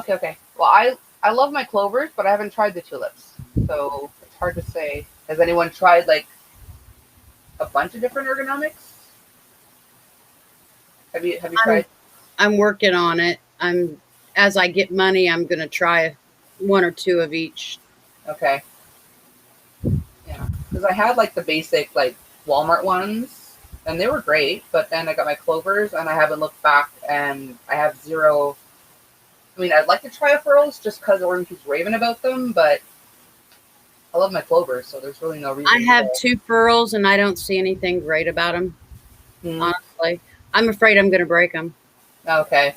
Okay. Well, I love my clovers, but I haven't tried the tulips, so it's hard to say. Has anyone tried, like, a bunch of different ergonomics? Have you tried? I'm working on it. As I get money, I'm gonna try 1 or 2 of each. Okay. Yeah, because I had like the basic like Walmart ones, and they were great. But then I got my clovers, and I haven't looked back, and I have zero. I mean, I'd like to try furls just because everyone keeps raving about them, but I love my clovers, so there's really no reason I have to. 2 furls, and I don't see anything great about them. Hmm. Honestly, I'm afraid I'm going to break them. Okay.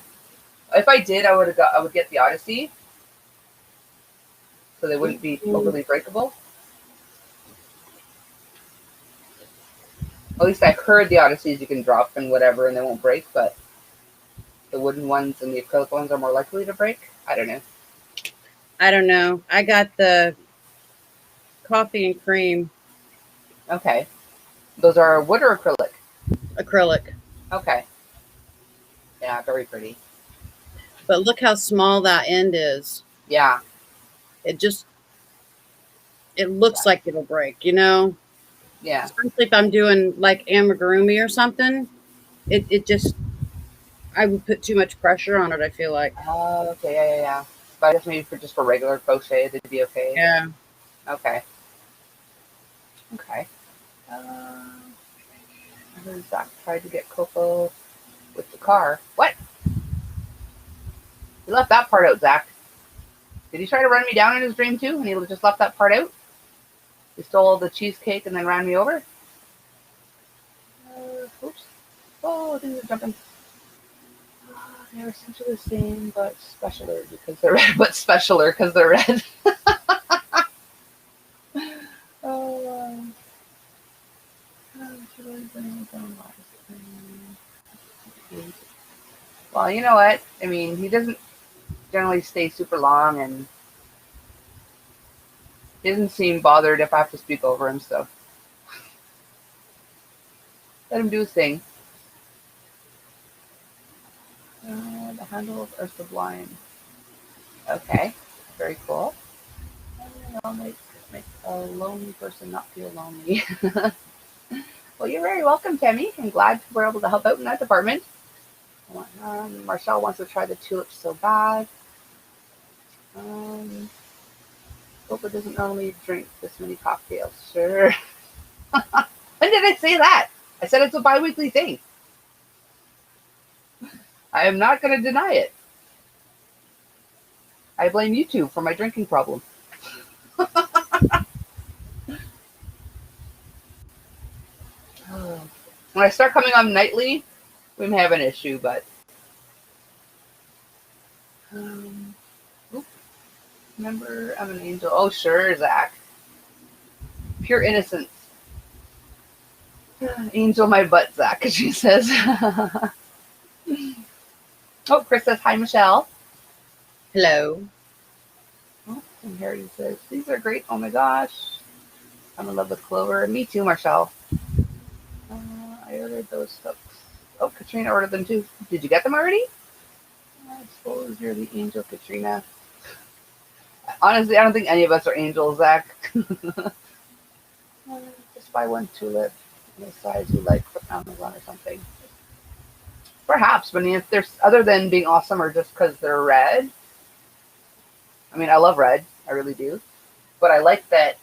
If I did, I would get the Odyssey, so they wouldn't be overly breakable. At least I heard the Odysseys you can drop and whatever, and they won't break, but the wooden ones and the acrylic ones are more likely to break. I don't know. I don't know. I got the coffee and cream Okay. Those are wood or acrylic? acrylic, Okay. Yeah, very pretty. but look how small that end is. Yeah. It just it looks like it'll break, you know? Yeah. Especially if I'm doing like amigurumi or something. It just I would put too much pressure on it, I feel like. Okay. Yeah, yeah, yeah. But I guess maybe for regular crochet, they'd be okay. Yeah. Okay. Okay. I heard Zach tried to get Coco with the car. What? He left that part out, Zach. Did he try to run me down in his dream too? And he just left that part out? He stole the cheesecake and then ran me over? Oops. Oh, things are jumping. They're essentially the same, but specialer because they're red. But specialer because they're red. Oh, well, you know what? I mean, he doesn't generally stay super long, and he doesn't seem bothered if I have to speak over him. So let him do his thing. The handles are sublime. Okay, very cool. I'll make a lonely person not feel lonely. Well, you're very welcome, Tammy. I'm glad we're able to help out in that department. Marcel wants to try the tulips so bad. Coco doesn't normally drink this many cocktails. Sure. When did I say that? I said it's a bi-weekly thing. I am not going to deny it. I blame you two for my drinking problem. When I start coming on nightly, we may have an issue, but remember, I'm an angel. Oh, sure, Zach. Pure innocence. Angel my butt, Zach, she says. Oh, Chris says, hi, Michelle. Hello. Oh, and Harry says, these are great. Oh my gosh. I'm in love with Clover. Me too, Marshall. I ordered those hooks. Oh, Katrina ordered them too. Did you get them already? I suppose you're the angel, Katrina. Honestly, I don't think any of us are angels, Zach. Just buy one tulip in the size you like from Amazon or something. Perhaps, but I mean, if there's other than being awesome or just because they're red. I mean, I love red. I really do. But I like that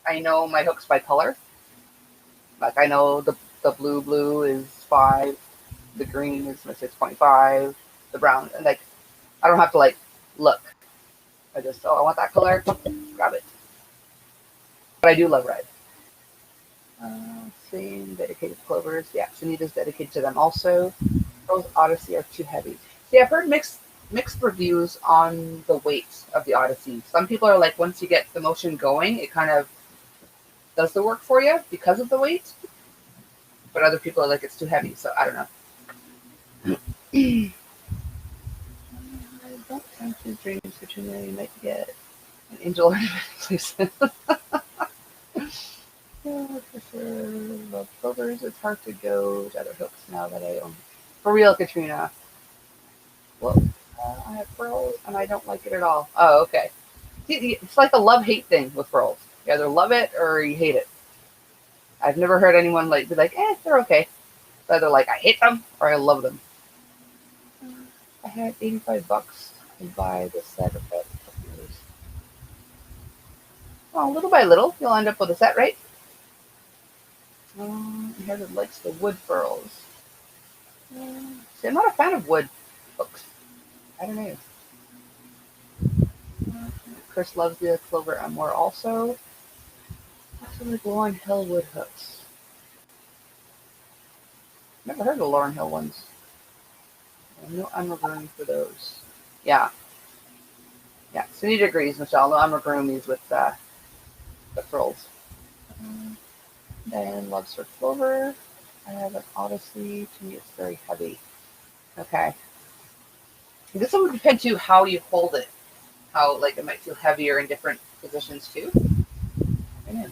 I know my hooks by color. Like I know the blue is 5, the green is my 6.5, the brown, and like I don't have to like look. I just I want that color, grab it. But I do love red. Same dedicated clovers. Yeah, Sunita's dedicated to them also. Those Odyssey are too heavy. See, I've heard mixed reviews on the weight of the Odyssey. Some people are like, once you get the motion going, it kind of does the work for you because of the weight. But other people are like, it's too heavy. So I don't know. I don't tend to dream Katrina. You might get an angel or please. Love clovers. It's hard to go to other hooks now that I own. For real, Katrina. Well, I have pearls and I don't like it at all. Oh, okay. See, it's like a love-hate thing with pearls. You either love it or you hate it. I've never heard anyone like be like, they're okay. It's either like I hate them or I love them. I had $85 to buy the set of that. Well, little by little, you'll end up with a set, right? Heather likes the wood furls. See, I'm not a fan of wood hooks. I don't know. Chris loves the Clover Amour also. What's some of the Lauryn Hill wood hooks? Never heard of the Lauryn Hill ones. No amigurumis for those. Yeah. Yeah. Cindy agrees, Michelle. No amigurumis with the frills. Diane loves her Clover. I have an Odyssey. To me, it's very heavy. Okay. This one would depend too how you hold it. How like it might feel heavier in different positions too. I know.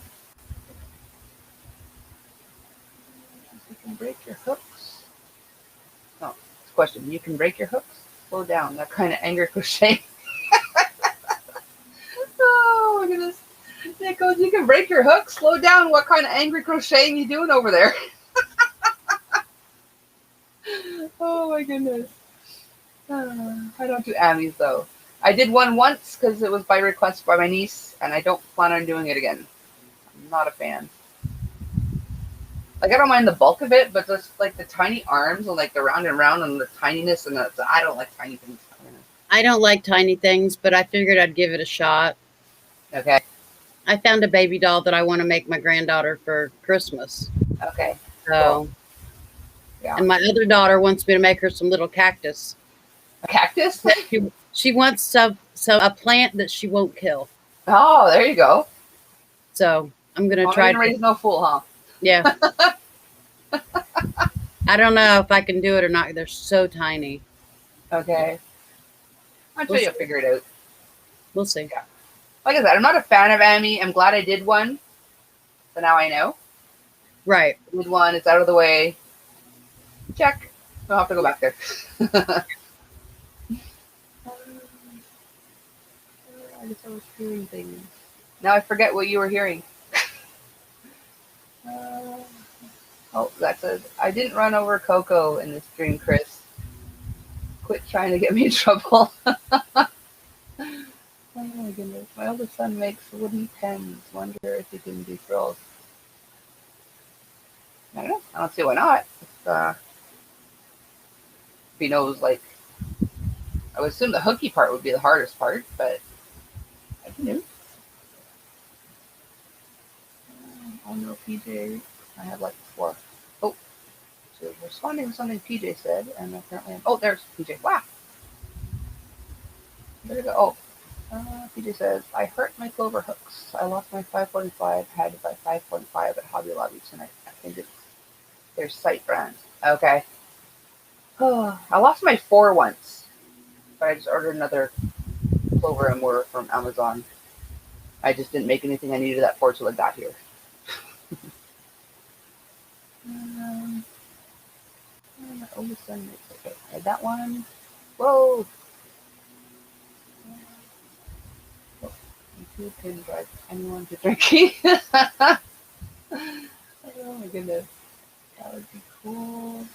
You can break your hooks. Oh, question. You can break your hooks? Slow down. That kind of anger crochet. Oh my goodness. Nick goes, you can break your hook? Slow down. What kind of angry crocheting you doing over there? Oh my goodness. I don't do Amis though. I did one once because it was by request by my niece, and I don't plan on doing it again. I'm not a fan. Like I don't mind the bulk of it, but just like the tiny arms and like the round and round and the tininess and I don't like tiny things. I don't like tiny things, but I figured I'd give it a shot. Okay. I found a baby doll that I want to make my granddaughter for Christmas. Okay. So, Cool. Yeah. and my other daughter wants me to make her some little cactus. A cactus? She wants a plant that she won't kill. Oh, there you go. So I'm gonna Well, try to raise no fool, huh? Yeah. I don't know if I can do it or not. They're so tiny. Okay. I'm sure We'll you'll see. figure it out. We'll see. Yeah. Like I said, I'm not a fan of Amy. I'm glad I did one. So now I know. Right. I did one. It's out of the way. Check. I'll have to go back there. I guess I was hearing things. Now I forget what you were hearing. Oh, that says, I didn't run over Coco in this dream, Chris. Quit trying to get me in trouble. Oh my goodness. My oldest son makes wooden pens. Wonder if he can do frills. I don't know. I don't see why not. If he knows, like, I would assume the hooky part would be the hardest part, but I don't know. Oh no, PJ. I have like 4. Oh, so responding to something PJ said, and apparently oh, there's PJ. Wow. There we go. Oh, PJ says, I hurt my Clover hooks. I lost my 545, had to buy 5.5 at Hobby Lobby tonight. I think it's their site brand. Okay. I lost my 4 once, but I just ordered another Clover Amour from Amazon. I just didn't make anything I needed that for till it got here. My oldest son makes okay. I had that one. Whoa! You can drive anyone to drinking. Oh my goodness. That would be cool.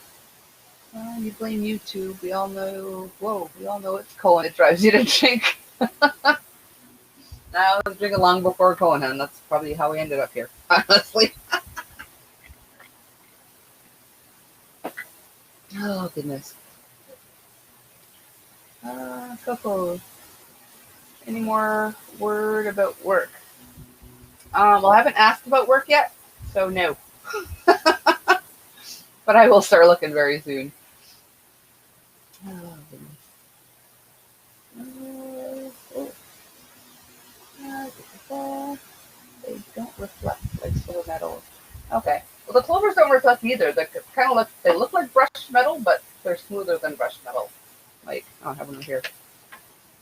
You blame YouTube. We all know. Whoa, we all know it's Cohen that drives you to drink. I was drinking long before Cohen, and that's probably how we ended up here, honestly. Oh, goodness. Coco, any more word about work? Well, I haven't asked about work yet, so no. But I will start looking very soon. Oh, goodness. They don't reflect like silver metal. Okay. Well, the clovers don't reflect either. They look like brushed metal, but they're smoother than brushed metal. Like, I don't have one here.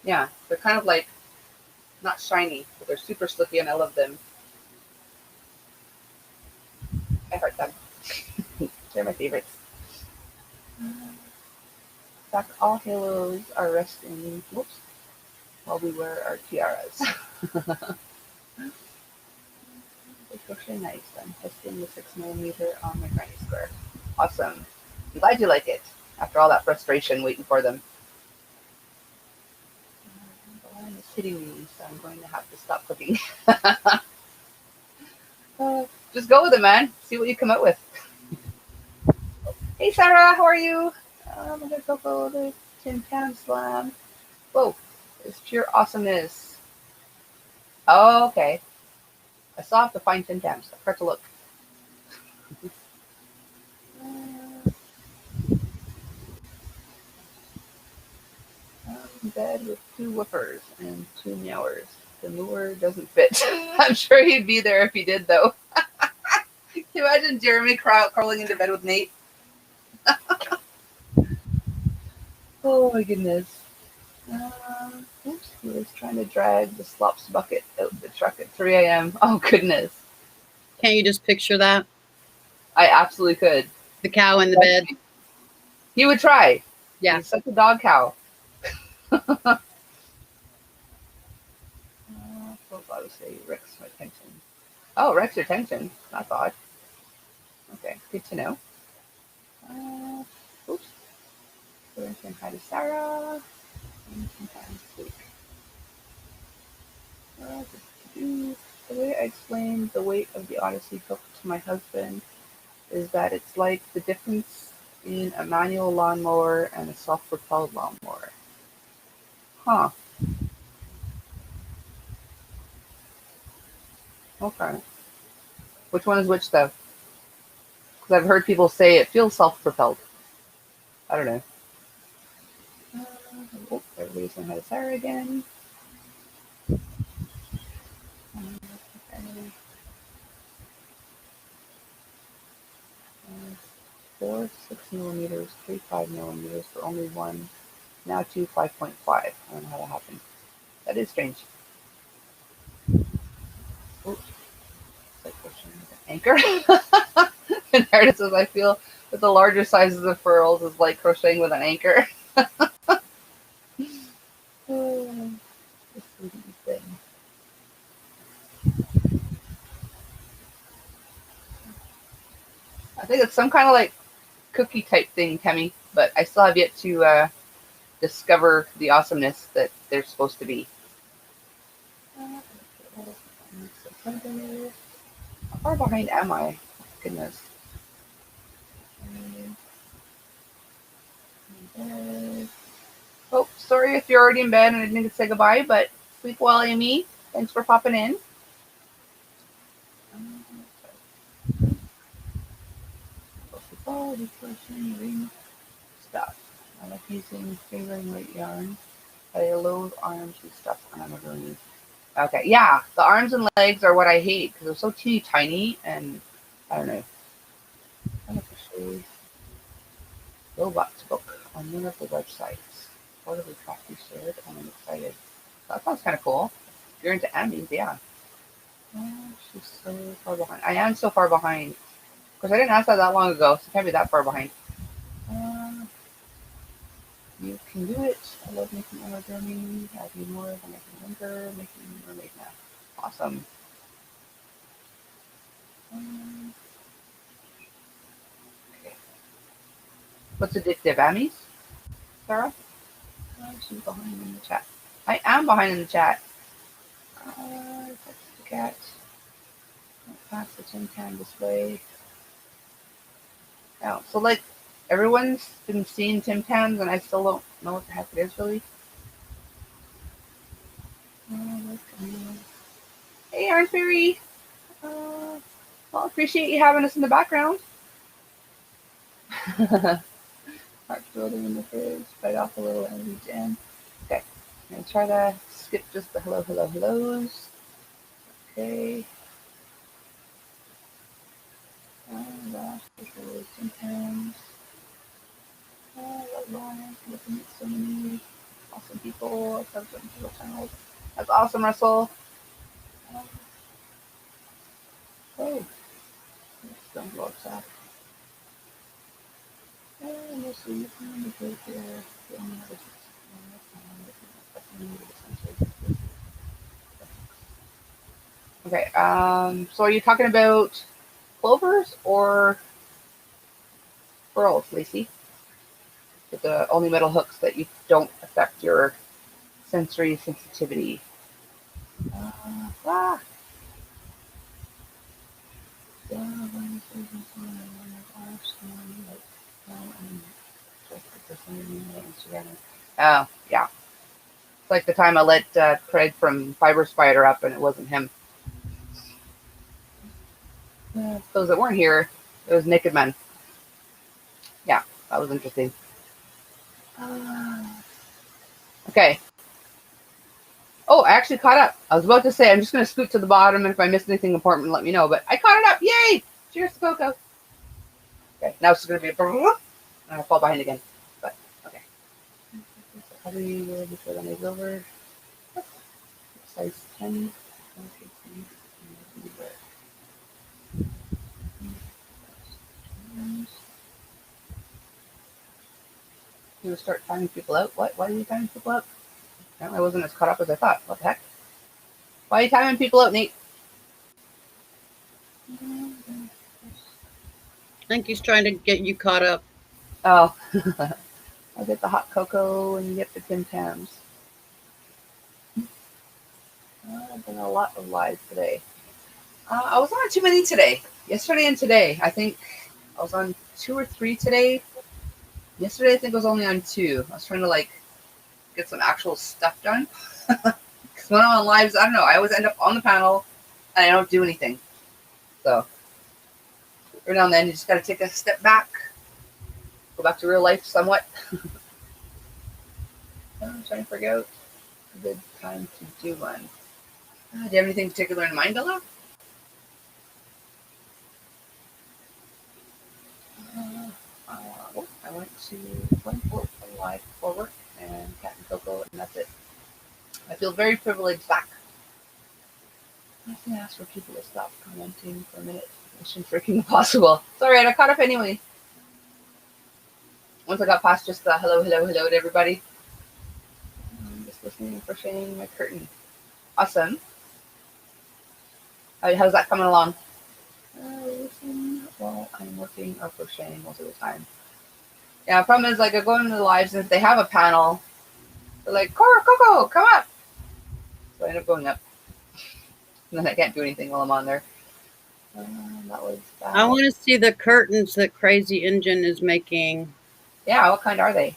Yeah, they're kind of like not shiny, but they're super slicky, and I love them. I heart them. They're my favorites. Back, all halos are resting. Whoops. While we wear our tiaras. They crochet nice. I'm testing the 6mm on my granny square. Awesome. I'm glad you like it. After all that frustration waiting for them. The line is hitting me, so I'm going to have to stop cooking. Just go with it, man. See what you come up with. Hey, Sarah, how are you? I got Coco, the Tin Can Slam. Whoa, it's pure awesomeness. Oh, okay. I still have to find Tin Tams. I forgot to look. In bed with two woofers and two meowers. The mower doesn't fit. I'm sure he'd be there if he did, though. Can you imagine Jeremy crawling into bed with Nate? Oh my goodness. Oops, he was trying to drag the slops bucket out the truck at 3 a.m. Oh goodness. Can't you just picture that? I absolutely could. The cow in the bed. He would try. Yeah. He's such a dog cow. What I would say, Rex retention. Oh, Rex retention. That's odd. Okay, good to know. Oops. We're going to say hi to Sarah. And sometimes sleep. The way I explained the weight of the Odyssey book to my husband is that it's like the difference in a manual lawnmower and a self-propelled lawnmower. Huh. Okay. Which one is which, though? Because I've heard people say it feels self-propelled. I don't know. Oh, everybody's saying hi to Sarah again. Okay. 4 6 millimeters, 3 5 millimeters for only one. Now 2 5.5. I don't know how that happened. That is strange. Oops. Like pushing with an anchor. And artist says, I feel that the larger sizes of furls is like crocheting with an anchor. This thing. I think it's some kind of like cookie type thing, Kemi, but I still have yet to discover the awesomeness that they're supposed to be. How far behind am I? Goodness. Oh, sorry if you're already in bed and I didn't get to say goodbye, but sleep well, Amy. Thanks for popping in. Stuff. I like using fingering weight yarn. I load arms and stuff on amigurumi. Okay, yeah, the arms and legs are what I hate because they're so teeny tiny, and I don't know. I'm officially robots book on one of the websites. Quarterly copy shared, and I'm excited. That sounds kind of cool. If you're into Emmys, yeah. Oh, she's so far behind. I am so far behind. Of course, I didn't ask that long ago, so I can't be that far behind. You can do it. I love making amigurumi. I do more than I can remember. Making mermaid now. Awesome. Okay. What's addictive? Emmys? Sarah? Oh, she's behind in the chat. I am behind in the chat. That's the cat. Don't pass the tin can this way. Oh, so like everyone's been seeing Tim Tams and I still don't know what the heck it is really. Hey, Orange Fairy. Well, appreciate you having us in the background. Heart building in the fridge. Bite off a little and reach in. Okay. I'm going to try to skip just the hellos. Okay. Oh gosh, there's really sometimes. Oh, I love life. Looking at so many awesome people. I've done some channels. That's awesome, Russell. Oh, don't go outside. Okay, so are you talking about clovers or pearls, Lacey? With the only metal hooks that you don't affect your sensory sensitivity. Oh, yeah. It's like the time I let Craig from Fiber Spider up and it wasn't him. Those that weren't here, it was Naked Men. Yeah, that was interesting. Okay. Oh, I actually caught up. I was about to say I'm just going to scoot to the bottom, and if I missed anything important, let me know. But I caught it up. Yay! Cheers to Coco. Okay, now it's going to be a and I fall behind again. But okay. How do you before that is over? Size 10. You start timing people out. What? Why are you timing people out? Apparently I wasn't as caught up as I thought. What the heck? Why are you timing people out, Nate? I think he's trying to get you caught up. Oh. I'll get the hot cocoa and you get the Tim Tams. I've been a lot of lives today. I was on too many today. Yesterday and today. I think I was on 2 or 3 today. Yesterday I think I was only on 2. I was trying to get some actual stuff done. Because when I'm on lives, I don't know, I always end up on the panel and I don't do anything. So every now and then you just gotta take a step back, go back to real life somewhat. I'm trying to figure out a good time to do one. Do you have anything particular in mind, Bella? I went to live for work and Cat and Coco, and that's it. I feel very privileged back. I have to ask for people to stop commenting for a minute. Mission freaking impossible. It's alright, I caught up anyway. Once I got past just the hello to everybody. I'm just listening and crocheting my curtain. Awesome. How's that coming along? Listen while I'm working or crocheting most of the time. Yeah, the problem is I go into the lives and if they have a panel, they're like, Coco, come up. So I end up going up. And then I can't do anything while I'm on there. That was bad. I want to see the curtains that Crazy Engine is making. Yeah, what kind are they?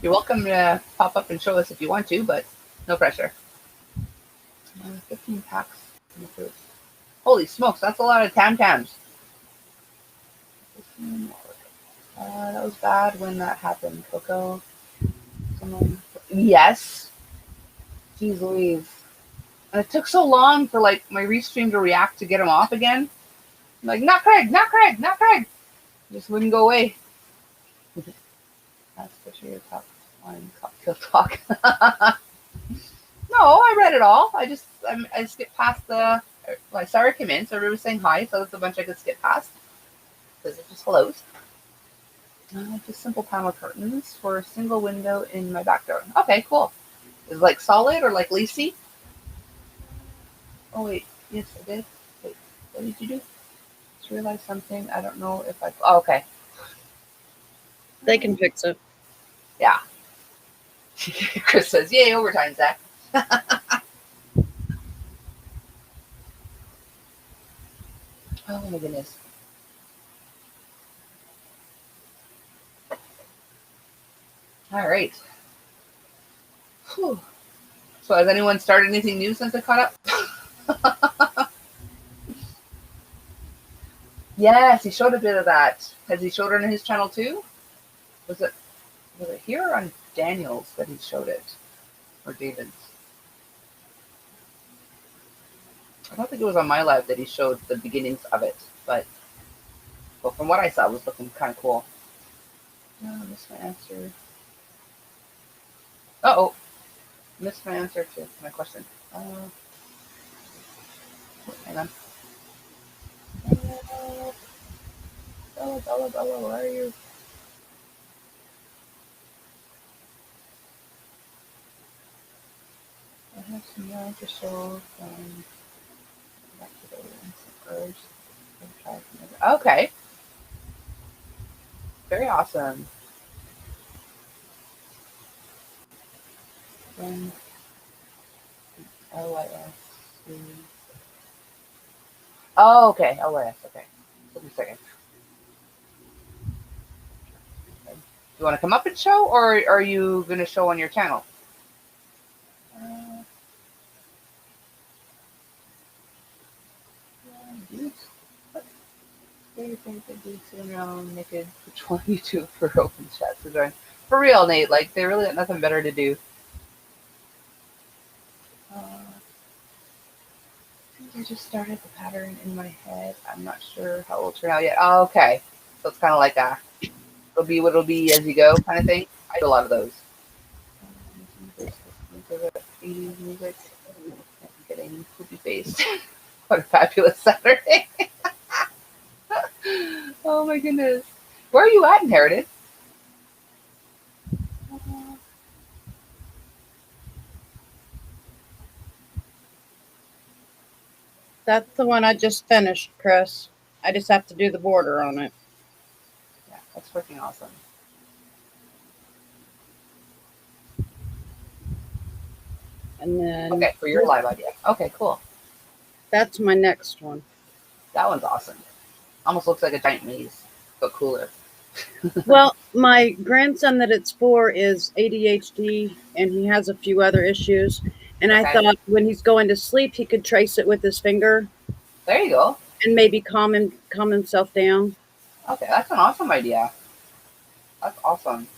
You're welcome to pop up and show us if you want to, but no pressure. 15 packs. Holy smokes, that's a lot of Tam Tams. That was bad when that happened. Coco. Someone. Yes. Jeez Louise. And it took so long for my restream to react to get him off again. I'm like, not Craig. Just wouldn't go away. That's for your top line cocktail talk. No, I read it all. I skipped past the. Well, I saw her come in, so everybody was saying hi, so that's a bunch I could skip past. Because it just hellos. Just simple panel curtains for a single window in my back door. Okay, cool. Is it solid or lacy? Oh, wait. Yes, I did. Wait, what did you do? Just realized something. I don't know if I. Oh, okay. They can fix it. Yeah. Chris says, yay, overtime, Zach. Oh, my goodness. All right. Whew. So has anyone started anything new since I caught up? Yes, he showed a bit of that. Has he showed it on his channel too? Was it here or on Daniel's that he showed it? Or David's? I don't think it was on my live that he showed the beginnings of it, but well, from what I saw, it was looking kind of cool. No, I missed my answer. Uh-oh. Missed my answer to my question. Hang on. Bella, where are you? I have some yarn to show from back to the urge. Okay. Very awesome. Then LYS Oh, okay. Oh, yes. Okay. Give me a second. Do you want to come up and show, or are you going to show on your channel? Dudes. What do you think they do sitting around naked on YouTube for open chats to join? For real, Nate. Like, they really got nothing better to do. I just started the pattern in my head. I'm not sure how it will turn out yet. Oh, okay. So it's kind of like it'll be what it'll be as you go kind of thing. I do a lot of those. Music. I'm getting poopy faced. What a fabulous Saturday. Oh my goodness. Where are you at, Inherited? That's the one I just finished, Chris. I just have to do the border on it. Yeah, that's freaking awesome. And then Okay, for your live idea. Okay, cool. that's my next one. That one's awesome. Almost looks like a giant maze, but cooler. Well, my grandson that it's for is ADHD, and he has a few other issues. And I Okay. thought when he's going to sleep, he could trace it with his finger There you go. and maybe calm himself down. Okay, that's an awesome idea. That's awesome.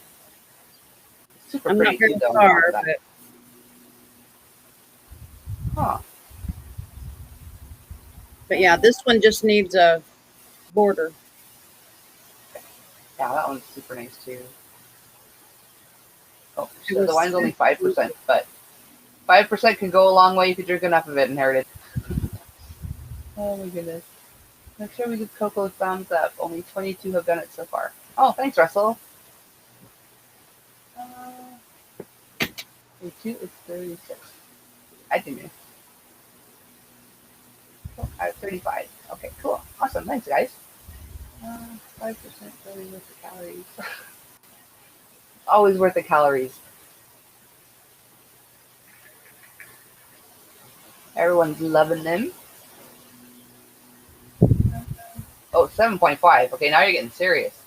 Super I'm pretty not very too, though, on top far, of that. but Huh. yeah, this one just needs a border. Yeah, that one's super nice too. Oh, It so the was wine's only 5%, but 5% can go a long way if you drink enough of it, Inherited. Oh my goodness. Make sure we give Coco a thumbs up. Only 22 have done it so far. Oh, thanks, Russell. 22 is 36. I didn't know. Oh, I have 35. Okay, cool. Awesome. Thanks, guys. 5% really worth the calories. Always worth the calories. Everyone's loving them. Oh, 7.5. Okay, now you're getting serious.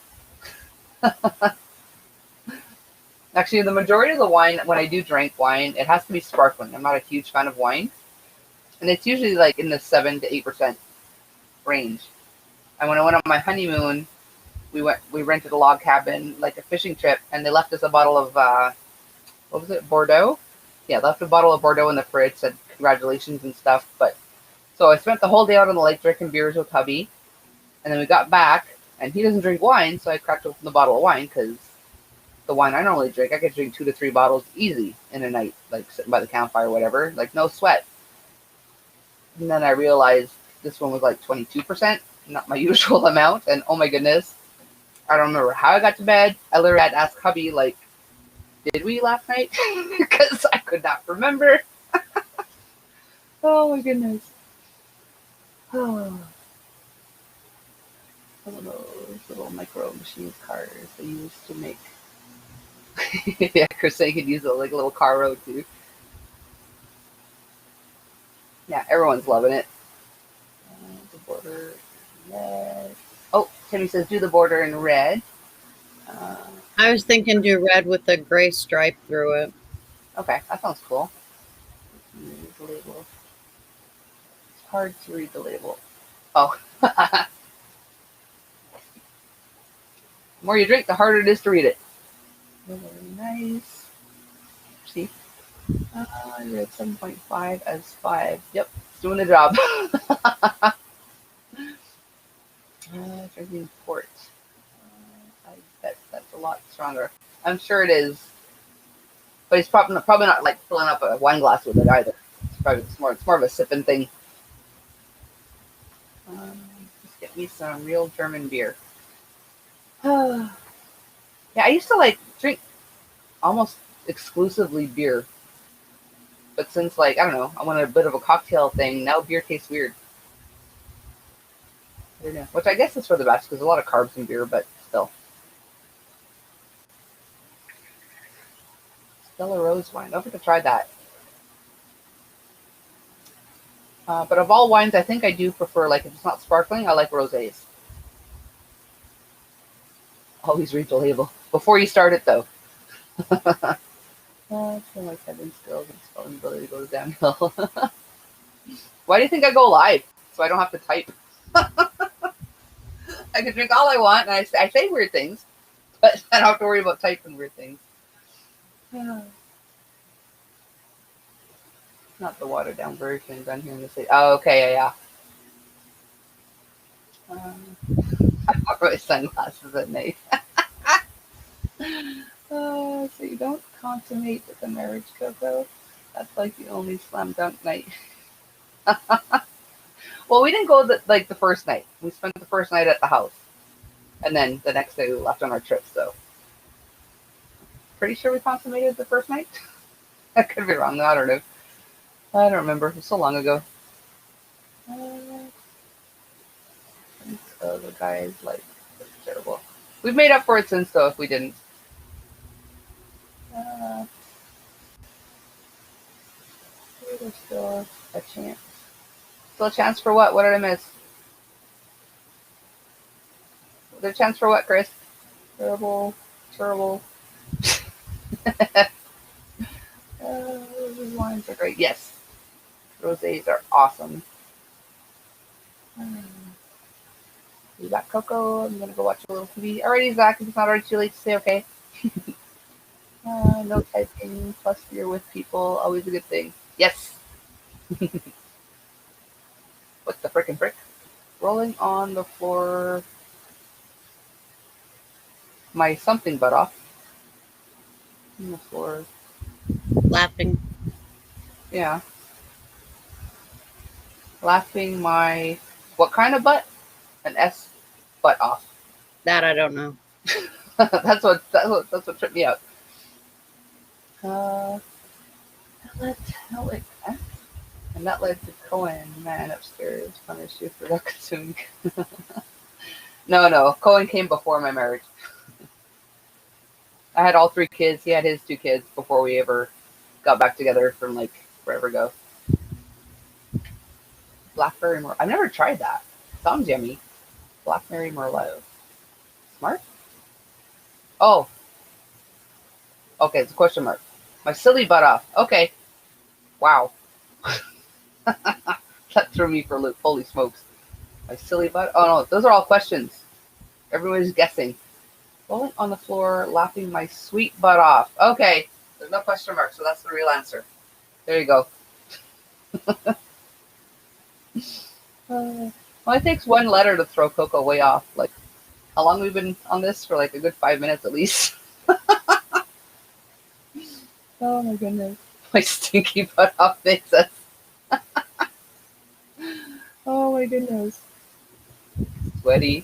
Actually, the majority of the wine, when I do drink wine, it has to be sparkling. I'm not a huge fan of wine. And it's usually like in the 7 to 8% range. And when I went on my honeymoon, we rented a log cabin, like a fishing trip, and they left us a bottle of, what was it, Bordeaux? Yeah, left a bottle of Bordeaux in the fridge, said congratulations and stuff. But so I spent the whole day out on the lake drinking beers with hubby. And then we got back, and he doesn't drink wine, so I cracked open the bottle of wine because the wine I normally drink, I could drink 2 to 3 bottles easy in a night, like sitting by the campfire or whatever, like no sweat. And then I realized this one was like 22%, not my usual amount. And oh my goodness, I don't remember how I got to bed. I literally had to ask hubby, like, did we last night? Because I could not remember. Oh my goodness. Oh. Those little micro machine cars they used to make. Yeah, Chris said you could use it like a little car road too. Yeah, everyone's loving it. The border red. Oh, Timmy says do the border in red. I was thinking do red with a gray stripe through it. Okay, that sounds cool. Read the label. It's hard to read the label. Oh. The more you drink, the harder it is to read it. Very nice. See? I read 7.5 as 5. Yep, it's doing the job. Drinking port. I bet that's a lot stronger. I'm sure it is. But he's probably not like filling up a wine glass with it either. It's more of a sipping thing. Just get me some real German beer. Yeah, I used to like drink almost exclusively beer. But since like, I don't know, I wanted a bit of a cocktail thing, now beer tastes weird. I don't know. Which I guess is for the best because there's a lot of carbs in beer, but still. Stella Rose wine. Don't forget to try that. But of all wines, I think I do prefer, like, if it's not sparkling, I like rosés. Always read the label before you start it, though. I feel like having skills and spelling ability goes downhill. Why do you think I go live? So I don't have to type. I can drink all I want, and I say weird things, but I don't have to worry about typing weird things. Not the watered down version down here in the city. Oh, okay, yeah. I bought my sunglasses at night. So you don't consummate with the marriage, Coco? That's like the only slam dunk night. Well, we didn't go the first night. We spent the first night at the house, and then the next day we left on our trip. So, pretty sure we consummated the first night. I could be wrong. I don't know. I don't remember. It was so long ago. So the guy's like, it's terrible. We've made up for it since, though. If we didn't. There's still a chance. Still a chance for what? What did I miss? There's a chance for what, Chris? Terrible. These wines are great. Yes. Rosés are awesome. You got Coco. I'm going to go watch a little TV. Alrighty, Zach. If it's not already too late to say okay. No typing plus you're with people. Always a good thing. Yes. What the frickin' frick? Rolling on the floor. My something butt off. On the floor. Laughing. Yeah. Laughing my what kind of butt? An S butt off. That I don't know. that's what tripped me out. And that led to Cohen, man upstairs, punish you for that consuming. No. Cohen came before my marriage. I had all 3 kids. He had his 2 kids before we ever got back together from like forever ago. Blackberry Merlot. I've never tried that. Sounds yummy. Blackberry Merlot. Smart? Oh. Okay, it's a question mark. My silly butt off. Okay. Wow. That threw me for a loop. Holy smokes. My silly butt. Oh no, those are all questions. Everyone's guessing. Rolling on the floor, laughing my sweet butt off. Okay. There's no question mark, so that's the real answer. There you go. Well, it takes one letter to throw Coco way off. Like, how long we've been on this? For like a good 5 minutes at least. Oh my goodness. My stinky butt off makes us. Oh my goodness. Sweaty.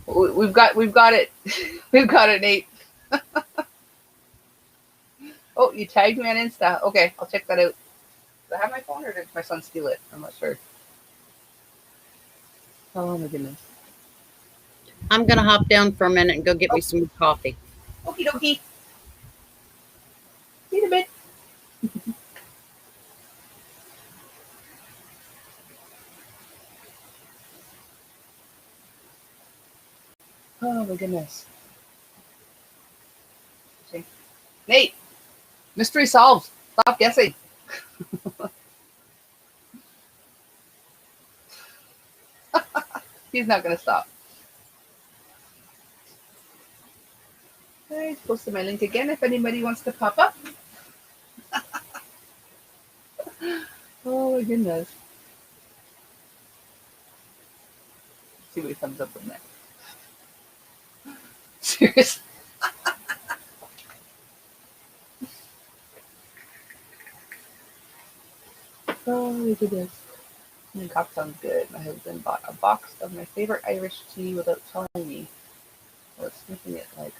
We've got it. We've got it, Nate. Oh, you tagged me on Insta. Okay, I'll check that out. Did I have my phone or did my son steal it? I'm not sure. Oh my goodness. I'm gonna hop down for a minute and go get me some coffee. Okie dokie. See you in a bit. Oh my goodness. Okay. Nate, mystery solved. Stop guessing. He's not going to stop. I posted my link again if anybody wants to pop up. Oh my goodness. Let's see what he comes up with next. Seriously. Oh my goodness. The coffee sounds good. My husband bought a box of my favorite Irish tea without telling me. I was sniffing it like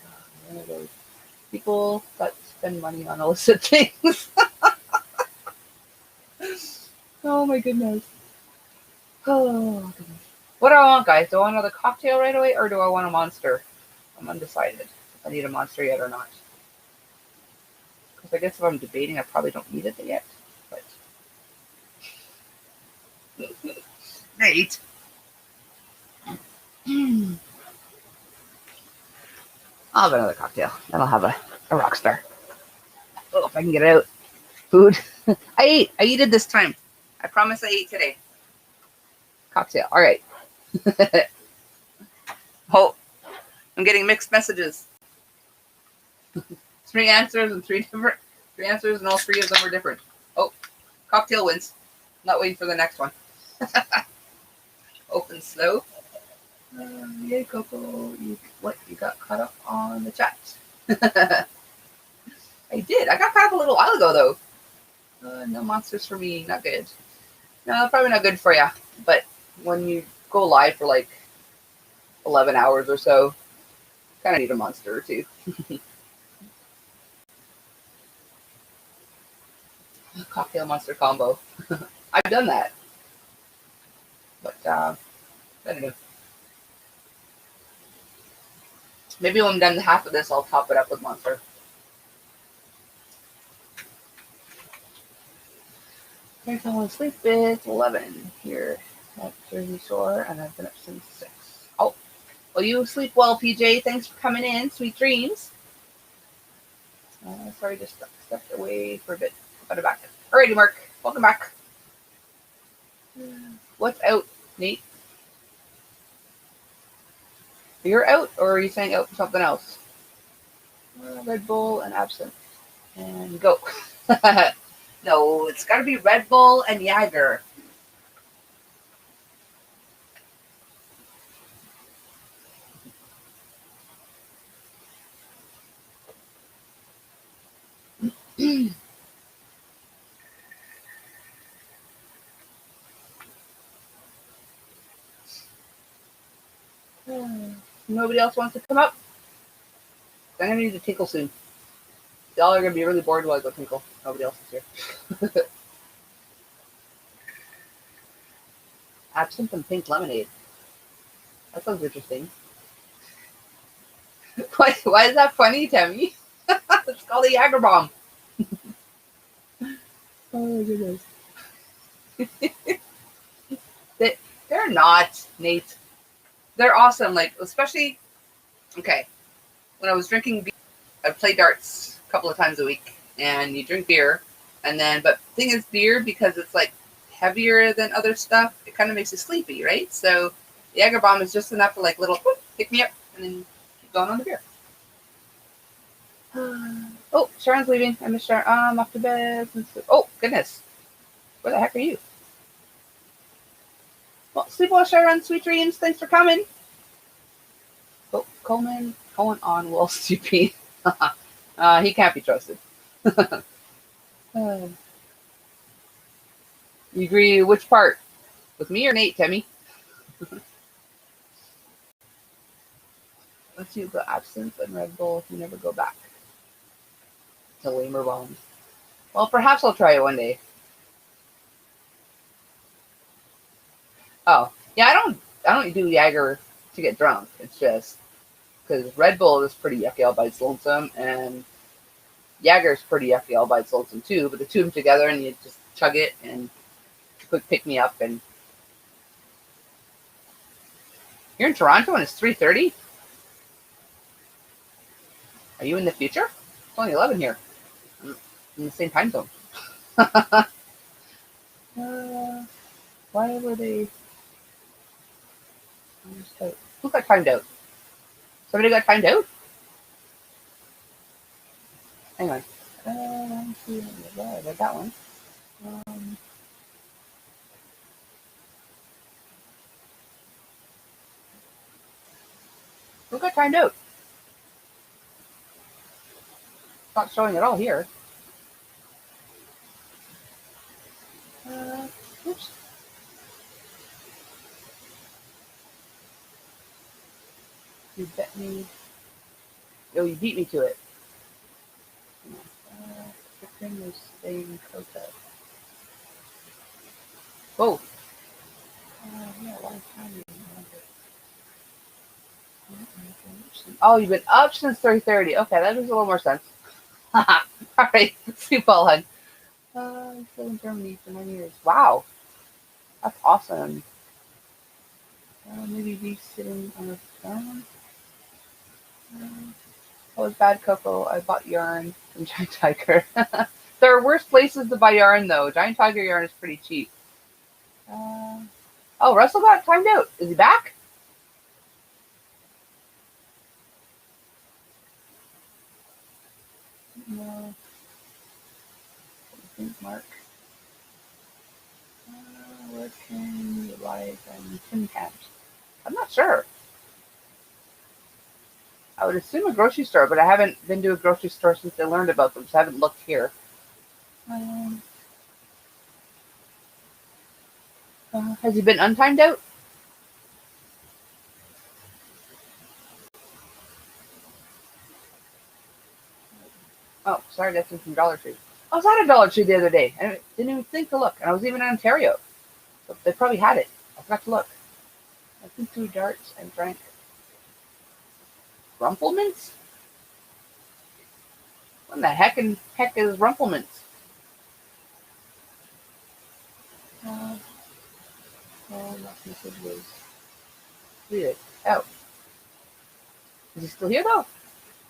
one of those people that spend money on illicit things. Oh my goodness. Oh goodness. What do I want, guys? Do I want another cocktail right away or do I want a monster? I'm undecided if I need a monster yet or not. Because I guess if I'm debating, I probably don't need it yet. But Nate. I'll have another cocktail. Then I'll have a rock star. Oh, if I can get it out. Food. I ate. I ate it this time. I promise I ate today. Cocktail. All right. Oh, I'm getting mixed messages. Three answers and three answers, and all three of them are different. Oh, cocktail wins. Not waiting for the next one. Open slow. Yay, Coco. You got caught up on the chat. I did. I got caught up a little while ago, though. No monsters for me. Not good. No, probably not good for you. But when you go live for like 11 hours or so, kind of need a monster or two. Cocktail monster combo. I've done that. But, I don't know. Maybe when I'm done half of this, I'll top it up with monster. Here's how I sleep. It's 11 here at Jersey Shore, and I've been up since 6. Oh, well, you sleep well, PJ. Thanks for coming in. Sweet dreams. Sorry, just stepped away for a bit. Got it back. Alrighty, Mark. Welcome back. What's out, Nate? You're out, or are you saying out for something else? Red Bull and absinthe. And go. No, it's got to be Red Bull and Jaeger. Nobody else wants to come up? I'm going to need to tinkle soon. Y'all are going to be really bored while I go tinkle. Nobody else is here. Absinthe and pink lemonade. That sounds interesting. Why is that funny, Tammy? It's called a Jaeger bomb. Oh my goodness. They're not, Nate. They're awesome. Like, especially, okay, when I was drinking beer, I'd play darts a couple of times a week, and you drink beer, and then, but the thing is, beer, because it's like heavier than other stuff, it kind of makes you sleepy, right? So the Jaeger bomb is just enough to like little whoop, pick me up, and then keep going on the beer. Oh, Sharon's leaving. I miss Sharon. I'm off to bed. Oh, goodness. Where the heck are you? Well, sleep well, Sharon. Sweet dreams. Thanks for coming. Oh, Coleman on Wall Street. He can't be trusted. You agree which part? With me or Nate, Timmy? Let's use the absinthe and Red Bull if you never go back. The lamer bombs. Well, perhaps I'll try it one day. Oh, yeah, I don't do Jaeger to get drunk. It's just because Red Bull is pretty yucky all by its lonesome, and Jaeger is pretty yucky all by its lonesome too. But the two of them together, and you just chug it and quick pick me up. And you're in Toronto, and it's 3:30. Are you in the future? It's only 11 here. I'm in the same time zone. Why were they? Who got timed out? Somebody got timed out? Hang on. Let's see. I got that one. Who got timed out? It's not showing at all here. Oops. You bet me. Oh, you beat me to it. Chicken was staying Coco. Whoa. Yeah, a long time. Oh, you've been up since 3:30. Okay, that makes a little more sense. All right, sleep well, hon. I'm still in Germany for 9 years. Wow. That's awesome. Maybe be sitting on a phone. That was bad, Coco. I bought yarn from Giant Tiger. There are worse places to buy yarn, though. Giant Tiger yarn is pretty cheap. Oh, Russell got timed out. Is he back? No. I think Mark. Working live and tin cans. I'm not sure. I would assume a grocery store, but I haven't been to a grocery store since I learned about them, so I haven't looked here. Has he been untimed out? Oh, sorry, that's from Dollar Tree. I was at a Dollar Tree the other day, and I didn't even think to look. And I was even in Ontario. So they probably had it. I forgot to look. I threw 2 darts and drank Rumplemint's? What in the heck is Rumplemint's? Last message was deleted. Oh. Is he still here, though?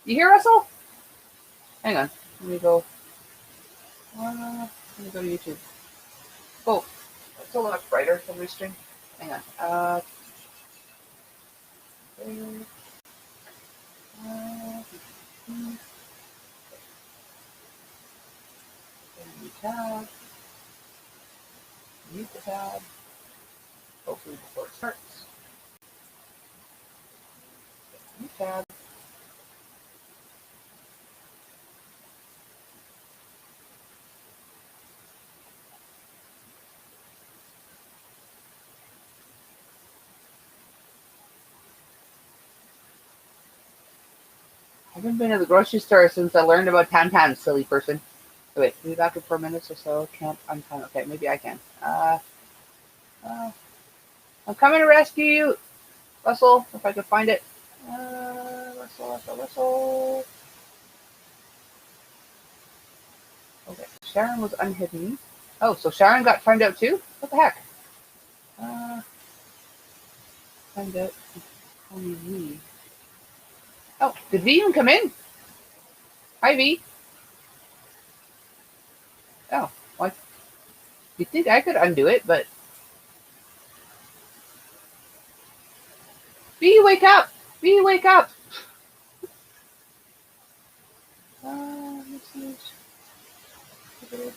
You hear, Russell? Hang on. Let me go. Let me go to YouTube. Oh, it's a lot brighter for the stream. Hang on. Tab. Mute the tab. Hopefully before it starts. Mute tab. I haven't been to the grocery store since I learned about Tan, silly person. Oh, wait, be back in 4 minutes or so. Can't untime. Okay, maybe I can. I'm coming to rescue you, Russell, if I can find it. Russell. Okay, Sharon was unhidden. Oh, so Sharon got timed out too? What the heck? Timed out. Only V. Oh, did V even come in? Hi, V. Oh, what? You'd think I could undo it, but... V, wake up! V, wake up! Message. Okay,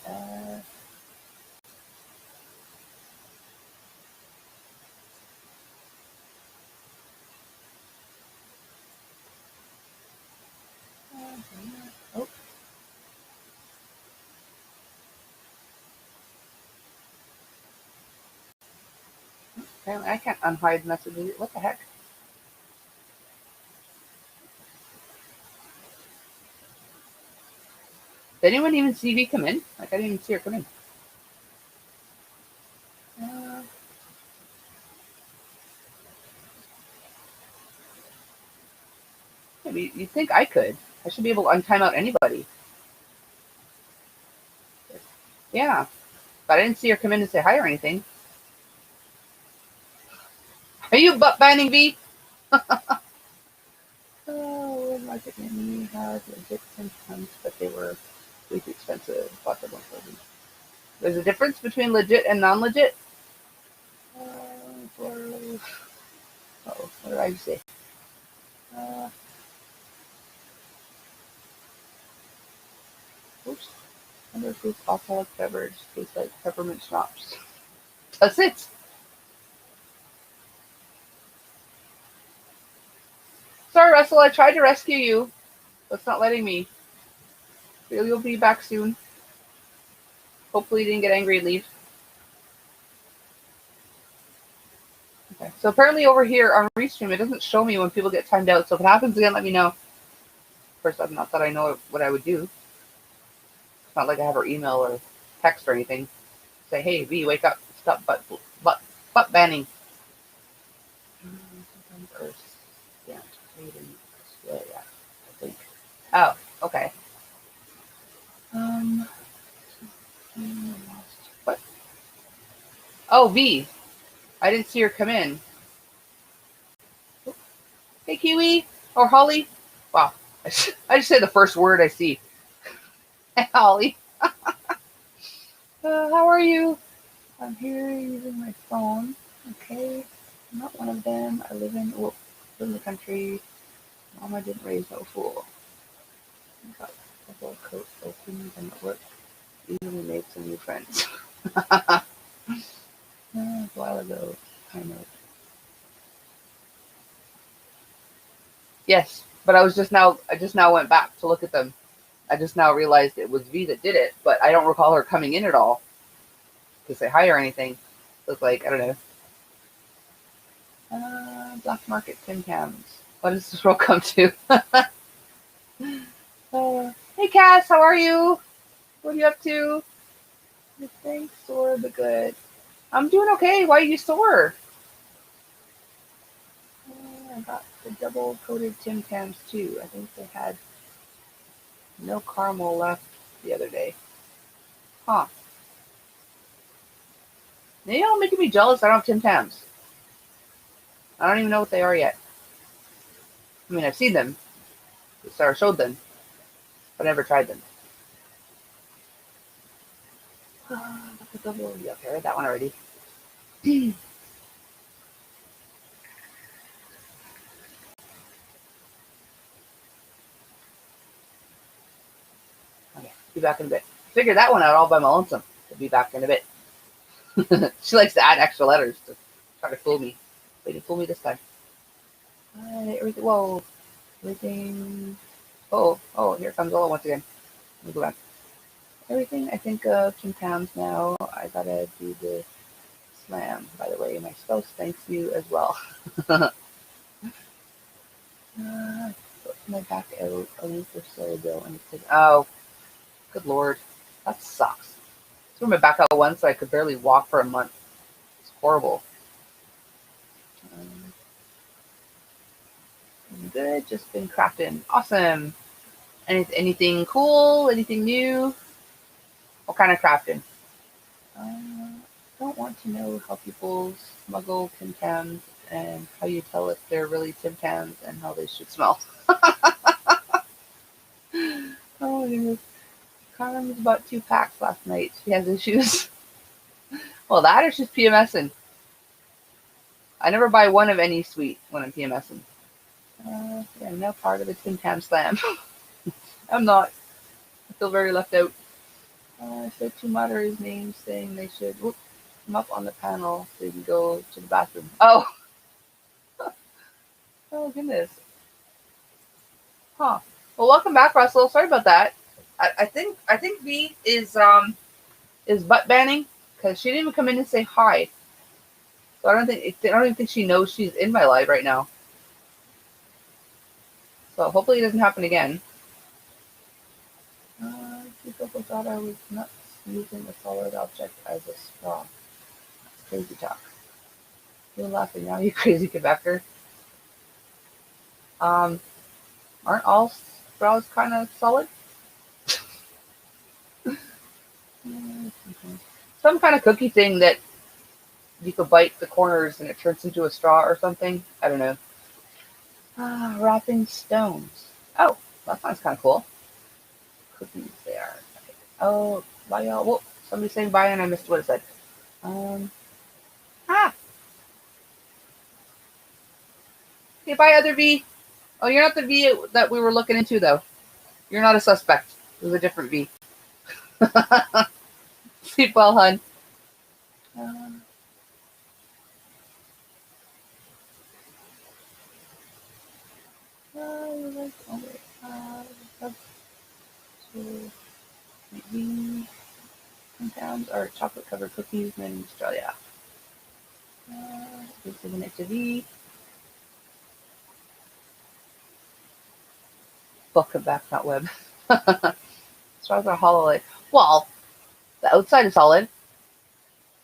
oh. Apparently I can't unhide messages. What the heck? Did anyone even see V come in? Like, I didn't even see her come in. Maybe you'd think I could. I should be able to untime out anybody. Yeah. But I didn't see her come in and say hi or anything. Are you butt banning V? Oh, market menu had legit 10 tons, but they were way too expensive. Bought them 1,000. There's a difference between legit and non-legit. Oh, what did I say? Oops. Underproof alcoholic beverage tastes like peppermint schnapps. That's it. Sorry, Russell. I tried to rescue you, but it's not letting me. You'll be back soon. Hopefully you didn't get angry and leave. Okay. So apparently over here on Restream, it doesn't show me when people get timed out. So if it happens again, let me know. Of course, not that I know what I would do. It's not like I have her email or text or anything. Say, hey, V, wake up. Stop butt banning. Sometimes yeah, I think. Oh, okay. What? Oh, V. I didn't see her come in. Hey, Kiwi or Holly. Wow, I just say the first word I see. Hey, Holly. How are you? I'm here using my phone. Okay, I'm not one of them. I live in the country. Mama didn't raise no fool. I got a couple of coats open and at work. Easily made some new friends. A while ago, I know. Yes, but I just now went back to look at them. I just now realized it was V that did it, but I don't recall her coming in at all to say hi or anything. So it's like, I don't know. Black market Tim Tams. What does this world come to? Hey Cass, how are you? What are you up to? Thanks, sore but good. I'm doing okay. Why are you sore? I got the double coated Tim Tams too. I think they had no caramel left the other day. Huh. Maybe y'all making me jealous. I don't have Tim Tams. I don't even know what they are yet. I mean, I've seen them. Sarah showed them, but I never tried them. Yeah, okay, I read that one already. Okay, be back in a bit. Figured that one out all by my lonesome. To be back in a bit. She likes to add extra letters to try to fool me. But you fool me this time. Everything. Whoa. Everything. Oh, here comes Ola once again. Let me go back. Everything I think of Tim Tams now. I gotta do the slam. By the way, my spouse thanks you as well. Put my back out a week or so ago and said, oh, good lord. That sucks. I threw my back out once so I could barely walk for a month. It's horrible. Good, just been crafting. Awesome. Anything cool? Anything new? What kind of crafting? Don't want to know how people smuggle Tim Tams and how you tell if they're really Tim Tams and how they should smell. Oh my goodness. Carmen's bought 2 packs last night. She has issues. Well, that or she's PMSing. I never buy one of any sweet when I'm PMSing. Yeah, I'm now part of the Tim Tam Slam. I'm not. I feel very left out. I said to moderators' names saying they should come up on the panel so you can go to the bathroom. Oh! Oh, goodness. Huh. Well, welcome back, Russell. Sorry about that. I think V is butt banning because she didn't even come in and say hi. So I don't even think she knows she's in my live right now. So hopefully it doesn't happen again. People thought I was nuts using a solid object as a straw. That's crazy talk. You're laughing now, you crazy Quebecer. Aren't all straws kind of solid? Some kind of cookie thing that you could bite the corners and it turns into a straw or something. I don't know. Wrapping stones. Oh, that sounds kind of cool. Cookies there. Oh, bye y'all. Whoa, somebody's saying bye and I missed what it said. Okay, bye, other V. Oh, you're not the V that we were looking into, though. You're not a suspect. It was a different V. Sleep well, hun. Pounds or chocolate covered cookies made in Australia. Just giving it to V. Book of back, not web. Straws are hollow. Well, the outside is solid.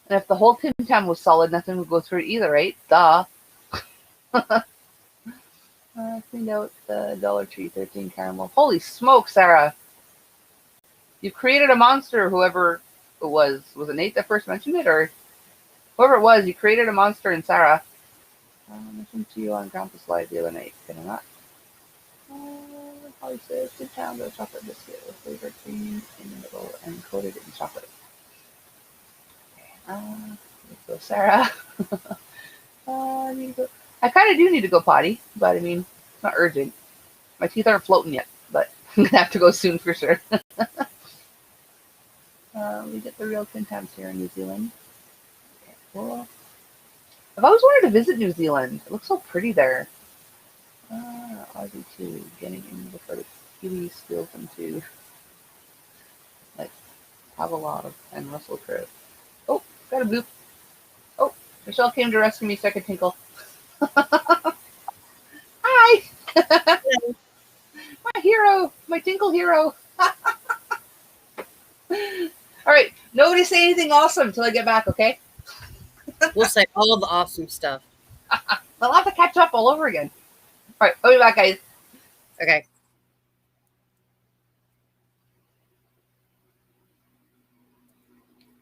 And if the whole Tim Tam was solid, nothing would go through it either, right? Duh. Cleaned out the Dollar Tree 13 caramel. Holy smoke, Sarah! You created a monster. Whoever it was it Nate that first mentioned it, or whoever it was? You created a monster in Sarah. I mentioned to you on Grandpa's Live the other night. Did I not? Holly says, good time with a chocolate biscuit with flavored cream in the middle and coated in chocolate. Okay, let's go, Sarah. I need to go. I kind of do need to go potty, but I mean, it's not urgent. My teeth aren't floating yet, but I'm gonna have to go soon for sure. We get the real Tin Tams here in New Zealand. Okay, cool. I've always wanted to visit New Zealand. It looks so pretty there. Aussie too, getting in before the Kiwi steals them too. Like, have a lot of and Russell Crowe. Oh, got a boop. Oh, Michelle came to rescue me so I could tinkle. Hi! My hero! My tinkle hero! Alright, nobody say anything awesome until I get back, okay? We'll say all the awesome stuff. I'll have to catch up all over again. Alright, I'll be back, guys. Okay.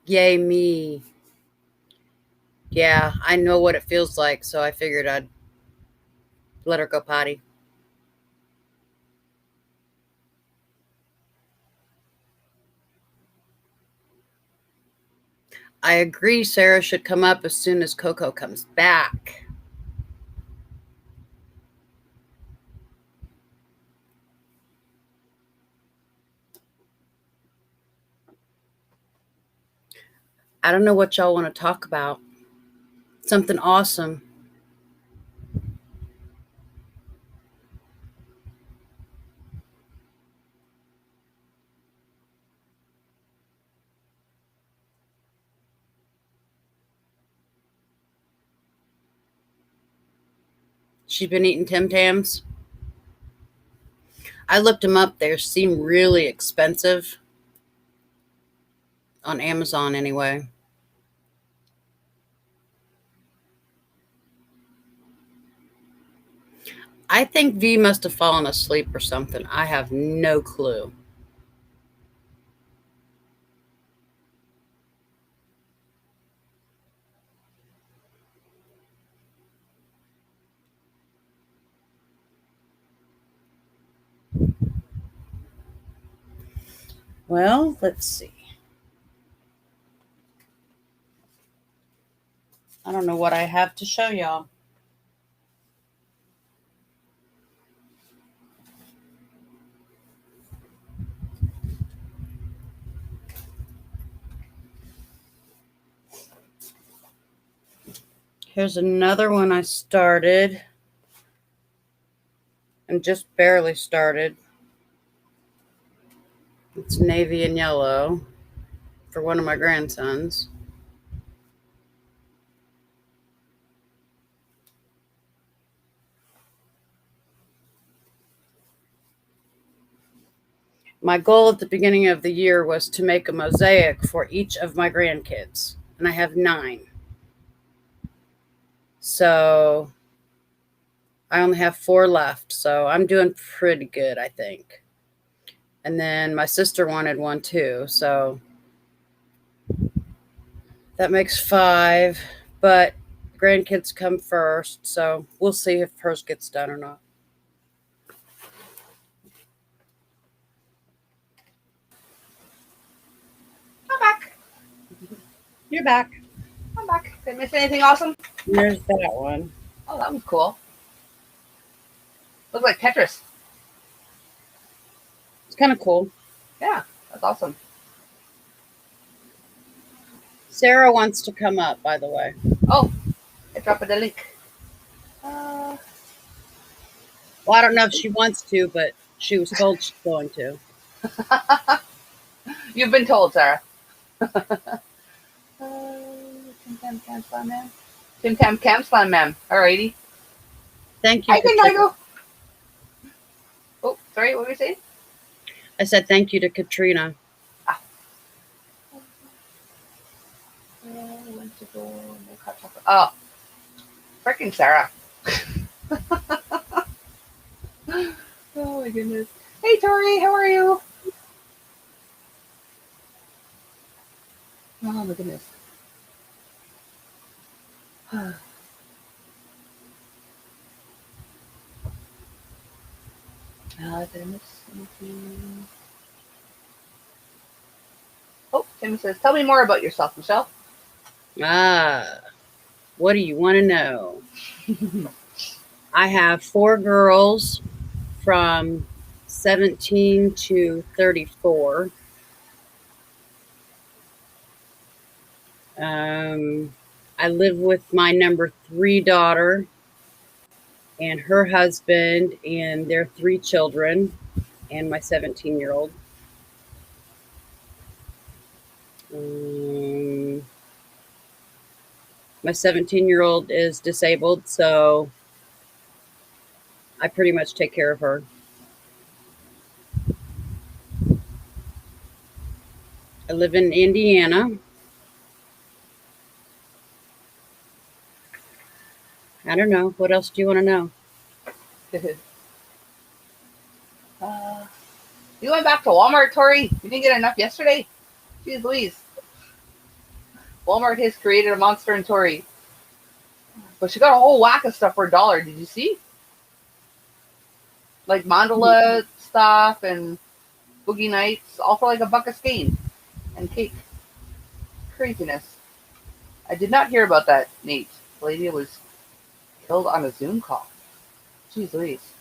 Yay, me. Yeah, I know what it feels like, so I figured I'd let her go potty. I agree Sarah should come up as soon as Coco comes back. I don't know what y'all want to talk about. Something awesome. She's been eating Tim Tams. I looked them up. They seem really expensive. On Amazon, anyway. I think V must have fallen asleep or something. I have no clue. Well, let's see. I don't know what I have to show y'all. Here's another one I started. And just barely started. It's navy and yellow for one of my grandsons. My goal at the beginning of the year was to make a mosaic for each of my grandkids, and I have 9. So I only have 4 left, so I'm doing pretty good, I think. And then my sister wanted one too, so that makes 5, but grandkids come first, so we'll see if hers gets done or not. I'm back. You're back. I'm back. Did I miss anything awesome? There's that one. Oh, that was cool. Looks like Tetris. It's kind of cool. Yeah, that's awesome. Sarah wants to come up, by the way. Oh, I dropped the link. Well, I don't know if she wants to, but she was told she's going to. You've been told, Sarah. Tim Tam Camp Slam Man. Tim Tam Camp Slam Man. Alrighty. Thank you. I can go. Oh, sorry, what were you saying? I said thank you to Katrina. Oh, freaking Sarah. my goodness. Hey, Tori, how are you? Oh my goodness. Did I miss anything? Oh, Timmy says, tell me more about yourself, Michelle. What do you want to know? I have 4 girls from 17 to 34. I live with my number 3 daughter and her husband and their 3 children and my 17-year-old. My 17-year-old is disabled, so I pretty much take care of her. I live in Indiana. I don't know. What else do you want to know? You went back to Walmart, Tori? You didn't get enough yesterday? Jeez Louise. Walmart has created a monster in Tori. But she got a whole whack of stuff for $1. Did you see? Like mandala stuff and boogie nights, all for like $1 a skein. And cake. Craziness. I did not hear about that, Nate. The lady was killed on a Zoom call. Jeez Louise.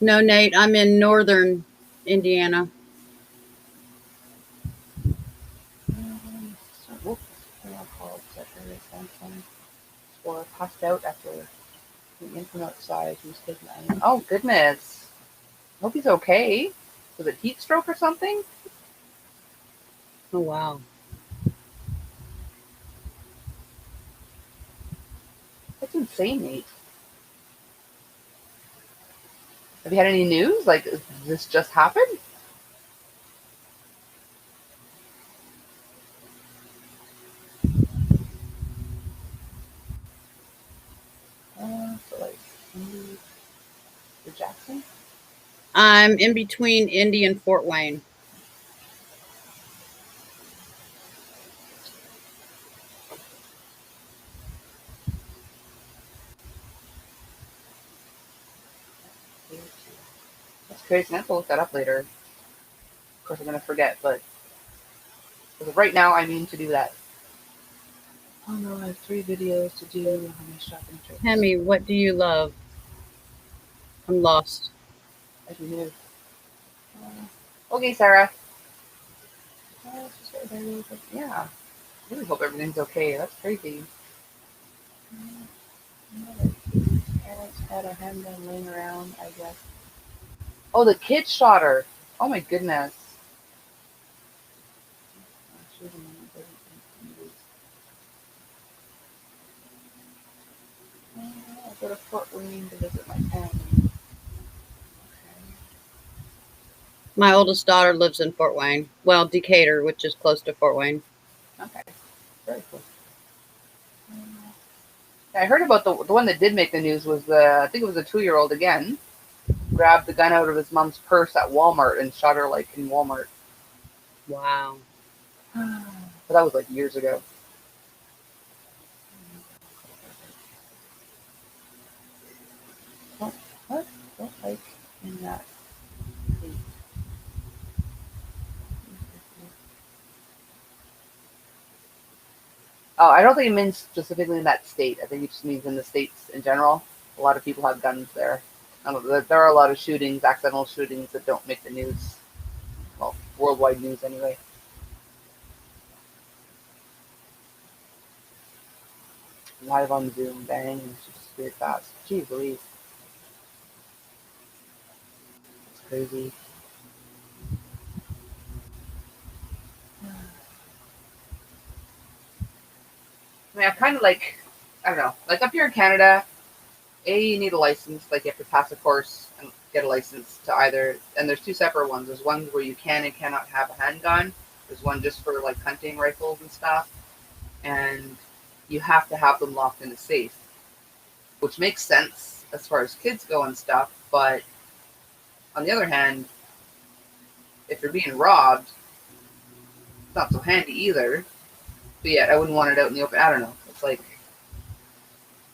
No, Nate, I'm in northern Indiana. Or passed out after the infant outside. He was taking iron. Oh goodness. Hope he's okay. Was it heat stroke or something? Oh, wow. That's insane, Nate. Have you had any news? Like, did this just happen? So like, the Jackson? I'm in between Indy and Fort Wayne. That's crazy. I have to look that up later. Of course, I'm going to forget, but right now, I mean to do that. Oh no, I have 3 videos to do on my shopping trips. Tammy, what do you love? I'm lost. As you knew. Okay, Sarah. Yeah. I really hope everything's okay. That's crazy. Parents had a handgun laying around, I guess. Oh, the kid shot her. Oh my goodness. I'll go to Fort Wayne to visit my family. My oldest daughter lives in Fort Wayne. Well, Decatur, which is close to Fort Wayne. Okay. Very cool. I heard about the one that did make the news was I think it was a 2-year-old again, grabbed the gun out of his mom's purse at Walmart and shot her like in Walmart. Wow. But that was like years ago. What? What like in that? Oh, I don't think it means specifically in that state. I think it just means in the states in general. A lot of people have guns there. There are a lot of shootings, accidental shootings that don't make the news. Well, worldwide news anyway. Live on Zoom, bang, it's just very fast. Jeez Louise. It's crazy. I mean, I kind of like, I don't know, like up here in Canada, you need a license. Like you have to pass a course and get a license to either, and there's 2 separate ones. There's one where you can and cannot have a handgun. There's one just for like hunting rifles and stuff. And you have to have them locked in a safe, which makes sense as far as kids go and stuff. But On the other hand, if you're being robbed, it's not so handy either. But yet, I wouldn't want it out in the open. I don't know. It's like,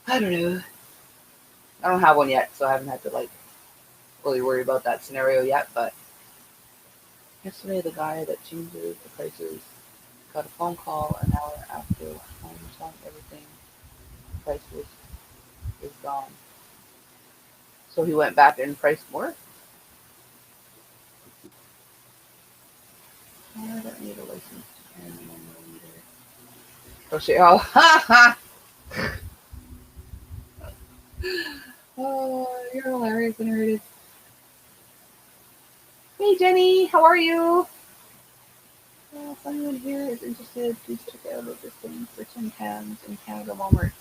I don't know. I don't have one yet, so I haven't had to like really worry about that scenario yet. But yesterday, the guy that changes the prices got a phone call an hour after home telling everything the price was gone. So he went back and priced more. I don't need a license to carry one either. Crochet. Oh, ha ha! Oh, you're hilarious, Meredith. Hey, Jenny, how are you? If anyone here is interested, please check out this thing for tin cans in Canada Walmart.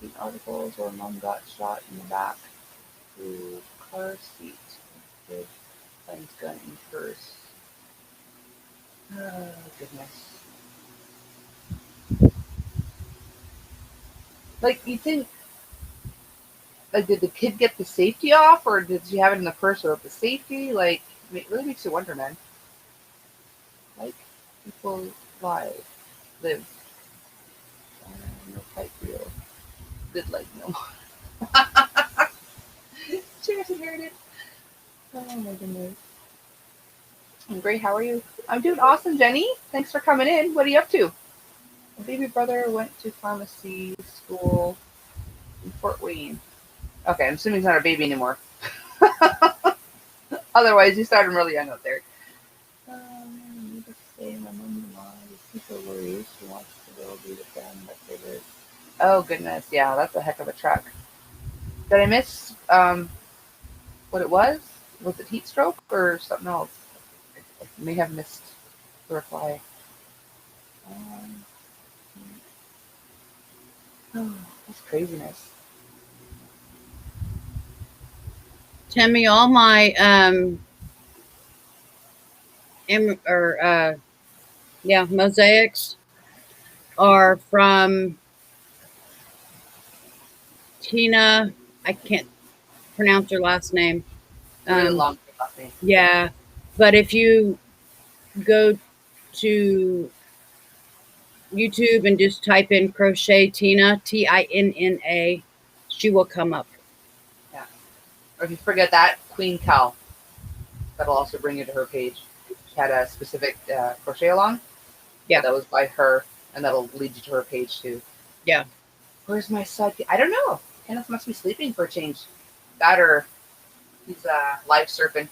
These articles where mom got shot in the back through car seat. Kid finds gun in purse. Oh, goodness. Like, you think, like, did the kid get the safety off, or did she have it in the purse without the safety? Like, it really makes you wonder, man. Like, people live. No fight real. Good like no more. Cheers, inherited. Oh my goodness. I'm great. How are you? I'm doing awesome, Jenny. Thanks for coming in. What are you up to? My baby brother went to pharmacy school in Fort Wayne. Okay, I'm assuming he's not a baby anymore. Otherwise, you started really young up there. I need to say my mom-in-law is super worried. She wants to go be with them, but they live. Oh goodness, yeah, that's a heck of a truck. Did I miss what it was? Was it heat stroke or something else? I may have missed the reply. Oh, that's craziness. Timmy, all my mosaics are from Tina. I can't pronounce her last name. Really long last name. Yeah, but if you go to YouTube and just type in crochet Tina, Tinna, she will come up. Yeah. Or if you forget that, Queen Cal. That'll also bring you to her page. She had a specific crochet along. Yeah. That was by her, and that'll lead you to her page too. Yeah. Where's my side? I don't know. Kenneth must be sleeping for a change. That or he's live surfing.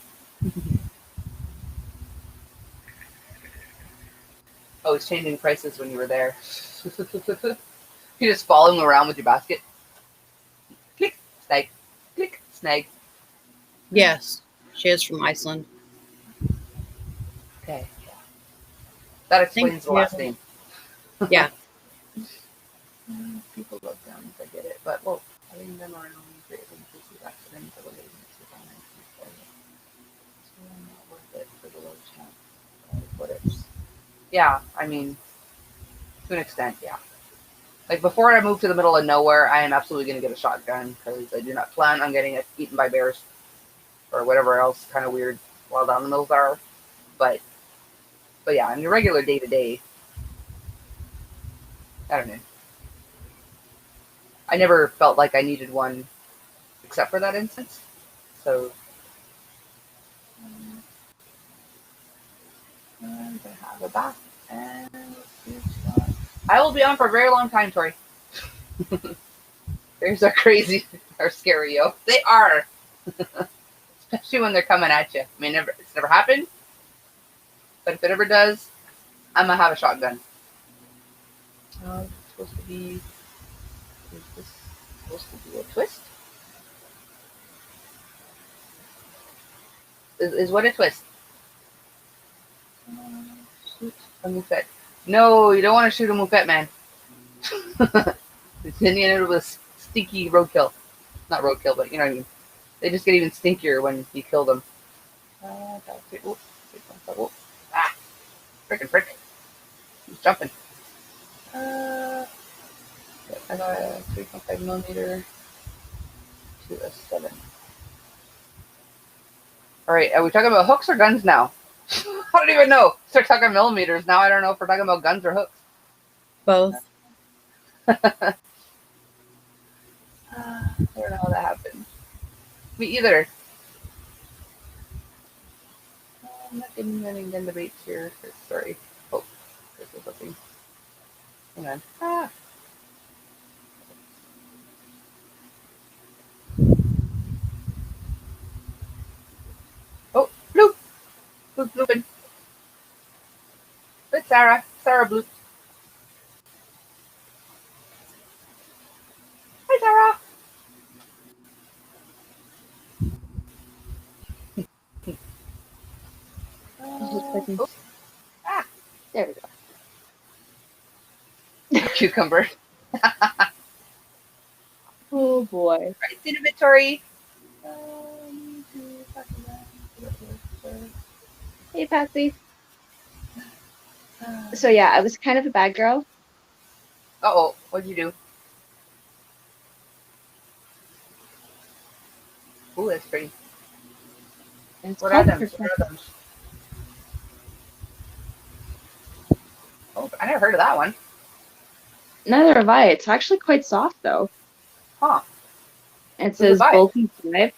Oh, he's changing prices when you were there. You just follow him around with your basket. Click, snag. Click, snag. Yes, she is from Iceland. Okay. Yeah. That explains the last name. Yeah. People love them, I get it. But, well, I think them are only great in case of accidents or related to finance. So not worth it for the low chance. But it's, yeah, I mean, to an extent, yeah. Like, before I move to the middle of nowhere, I am absolutely going to get a shotgun because I do not plan on getting eaten by bears or whatever else kind of weird wild animals are. But yeah, in your regular day to day, I don't know. I never felt like I needed one except for that instance. So I'm gonna have a bath and I will be on for a very long time, Tori. Bears are crazy, are scary, yo. They are, especially when they're coming at you. I mean, it's never happened, but if it ever does, I'm gonna have a shotgun. It's supposed to be. Is this supposed to be a twist? Is what a twist? Shoot a moufette. No, you don't want to shoot a moufette, man. Then you end up with stinky roadkill. Not roadkill, but you know what I mean. They just get even stinkier when you kill them. Ah, frick. He's jumping. I got a 3.5 millimeter to a 7. Alright, are we talking about hooks or guns now? I don't even know. Start talking millimeters. Now I don't know if we're talking about guns or hooks. Both. I don't know how that happened. Me either. I'm not getting any gun debates here. Sorry. Oh, this is something. Hang on. Ah. Oh, bloop. Bloop, blooping. It's Sarah. Sarah bloop. Hi, Sarah. Oh, ah, There we go. cucumber. Oh boy. Right, inventory. Hey, Patsy. So yeah, I was kind of a bad girl. Uh-oh, what'd you do? Ooh, that's pretty. It's What are called them? What perfect. are them? Oh, I never heard of that one. Neither have I. It's actually quite soft though. Huh. It Who's it says by? bulky 5.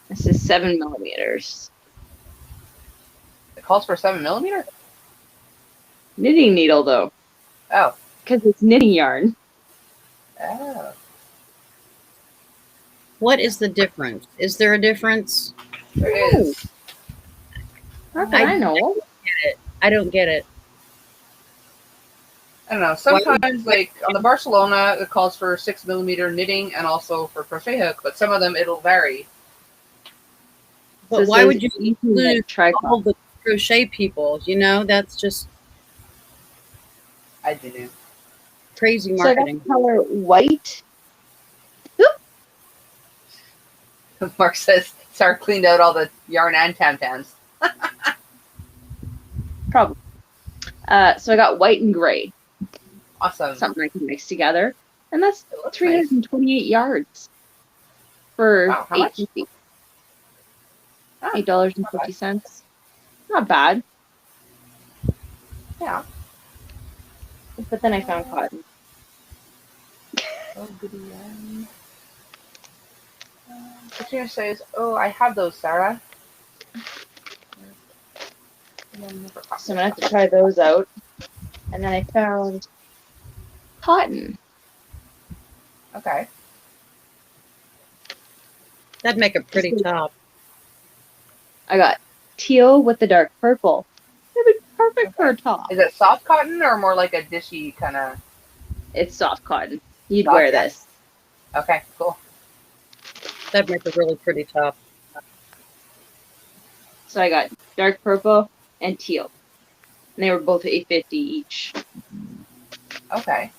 This is 7 millimeters. It calls for 7 millimeter? Knitting needle though, Oh. because it's knitting yarn. Oh. What is the difference? Is there a difference? There No, is. not that I know. I don't get it. I don't know. Why? Sometimes, like on the Barcelona, it calls for 6 millimeter knitting and also for crochet hook, but some of them it'll vary. So But it why says would you easy include knit tricot. all the crochet people? You know, that's just I didn't. crazy So I got marketing. the color white. Mark says Sarah cleaned out all the yarn and tam-tams. Probably. So I got white and gray. Awesome. Something I can mix together. And that's It looks nice. 328 yards for Wow, how much? $8.50. Ah, $8.50. Not bad. yeah. But then I found cotton. Oh, goody. Katrina says, "Oh, I have those, Sarah." And then never got So I'm them. gonna have to try those out. And then I found cotton. Okay. That'd make a pretty top. I got teal with the dark purple. It would be perfect for a top. Is it soft cotton or more like a dishy kind of? It's soft cotton. You'd Soft, wear yeah. this. Okay, cool. That'd make a really pretty top. So I got dark purple and teal. And they were both $8.50 each. Okay.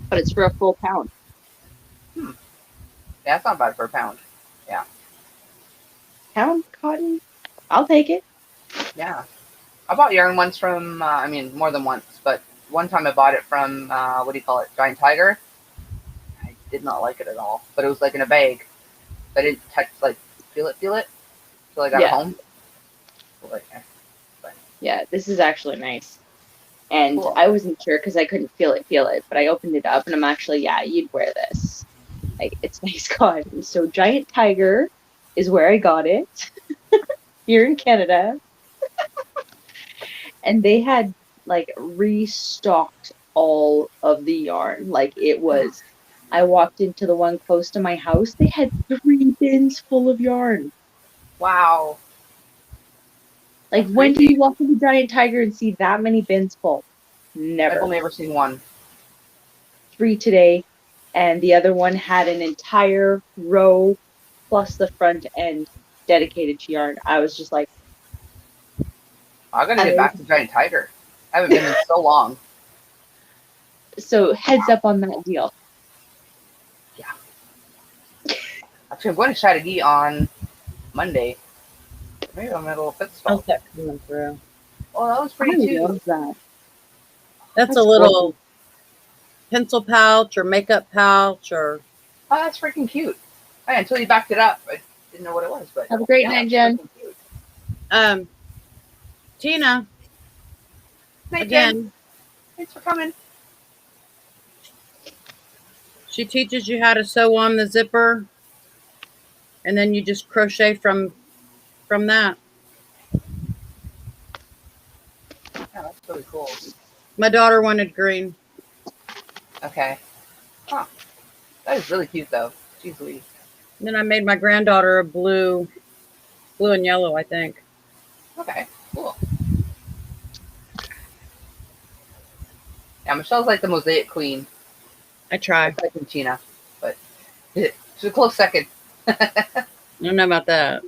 But it's for a full pound. Yeah, that's not bad for a pound. Pound cotton? I'll take it. Yeah. I bought yarn once from, I mean, more than once, but one time I bought it from, what do you call it, Giant Tiger. I did not like it at all, but it was like in a bag. I didn't touch, like, feel it, till I got it Yeah. home. So, like, Yeah, this is actually nice. And Cool. I wasn't sure because I couldn't feel it, but I opened it up and I'm actually, yeah, you'd wear this. Like, it's nice cotton. So Giant Tiger is where I got it. Here in Canada. And they had, like, restocked all of the yarn. Like, it was, I walked into the one close to my house, they had 3 bins full of yarn. wow. Like, That's when do crazy. you walk into Giant Tiger and see that many bins full? I've Never. only ever seen one. 3 today, and the other one had an entire row plus the front end dedicated to yarn. I was just like, I gotta get back to Giant Tiger. I haven't been in so long. so heads up on that deal. Actually, I'm going to Chattagee on Monday. Maybe I'm at a little fit How's stop. that coming through? Oh, that was I pretty too. love that. That's a That's little pencil pouch or makeup pouch or. Oh, that's freaking cute. Oh, yeah, until you backed it up, I didn't know what it was, but Have a great yeah, night, that's Jen. freaking cute. Tina, Night, Jen. again, Thanks for coming. she teaches you how to sew on the zipper, and then you just crochet from that. Yeah, that's really cool. My daughter wanted green. Okay. Huh. That is really cute, though. Jeez Louise. Then I made my granddaughter a blue and yellow, I think. Okay, cool. Yeah, Michelle's like the mosaic queen. I try. Like in Tina, but she's a close second. I don't know about that.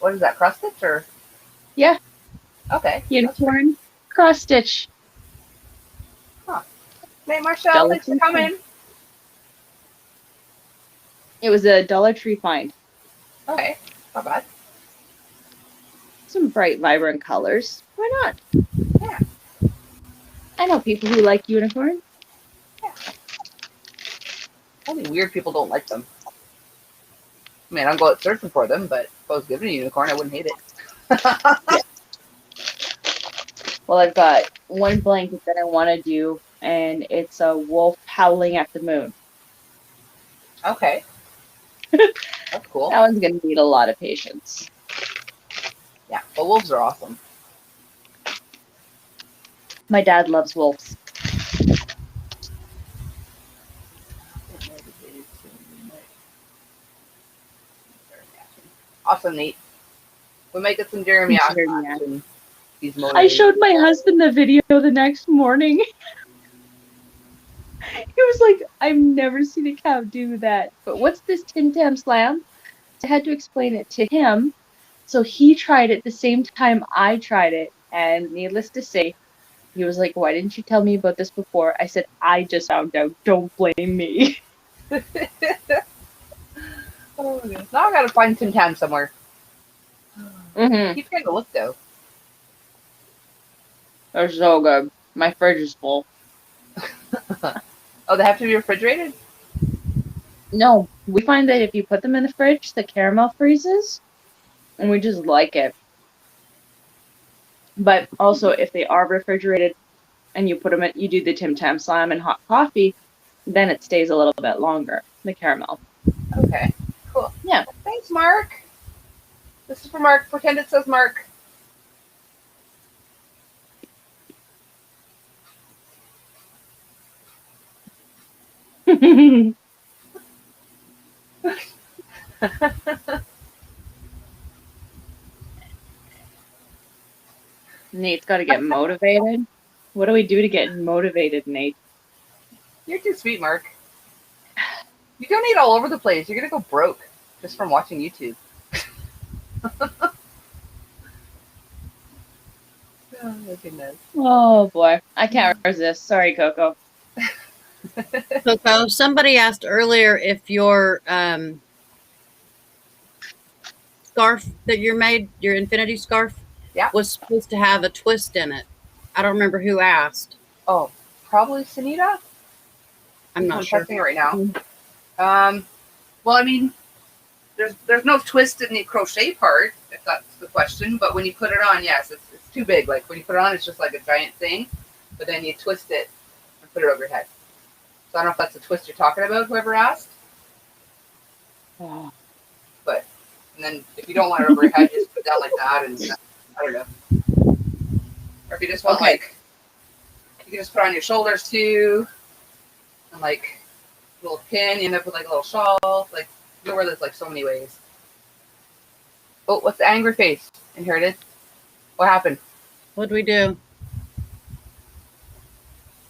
What is that, cross stitch or? Yeah, Okay. unicorn cross stitch. Hey, Marshall, Dollar thanks for Tree find. coming. It was a Dollar Tree find. Okay, not bad. Some bright, vibrant colors. Why not? Yeah. I know people who like unicorn. Only weird people don't like them. I mean, I don't go out searching for them, but if I was given a unicorn, I wouldn't hate it. Well, I've got one blanket that I want to do, and it's a wolf howling at the moon. Okay. That's cool. That one's going to need a lot of patience. Yeah, but wolves are awesome. My dad loves wolves. Awesome, Nate. We might get some Jeremy Jeremy action. He's I motivated. showed my husband the video the next morning. He was like, I've never seen a cow do that. But what's this Tim Tam Slam? I had to explain it to him. So he tried it the same time I tried it. And needless to say, he was like, why didn't you tell me about this before? I said, I just found out. Don't blame me. Oh, now I gotta find Tim Tam somewhere. Mm-hmm. Keep trying to look though. They're so good. My fridge is full. Oh, they have to be refrigerated? No, we find that if you put them in the fridge, the caramel freezes, and we just like it. But also, if they are refrigerated and you put them in, you do the Tim Tam Slam and hot coffee, then it stays a little bit longer, the caramel. Okay, cool. Yeah. Thanks, Mark. This is for Mark. Pretend it says Mark. Nate's got to get motivated. What do we do to get motivated, Nate? You're too sweet, Mark. You donate all over the place. You're gonna go broke just from watching YouTube. Oh my goodness. Oh boy, I can't resist. Sorry, Coco. Coco, somebody asked earlier if your scarf that you made, your infinity scarf, Yeah. was supposed to have a twist in it. I don't remember who asked. Oh, probably Sunita. I'm not sure. Testing it right now. Well, I mean, there's no twist in the crochet part, if that's the question. But when you put it on, yes, it's too big. Like when you put it on, it's just like a giant thing. But then you twist it and put it over your head. So I don't know if that's the twist you're talking about. Whoever asked. Oh. But and then if you don't want it over your head, you just put it down like that, and I don't know. Or if you just want like, you can just put it on your shoulders too, and like a little pin. You end up with like a little shawl. Like you can wear this like so many ways. Oh, what's the angry face? And here it is. What happened? What'd we do?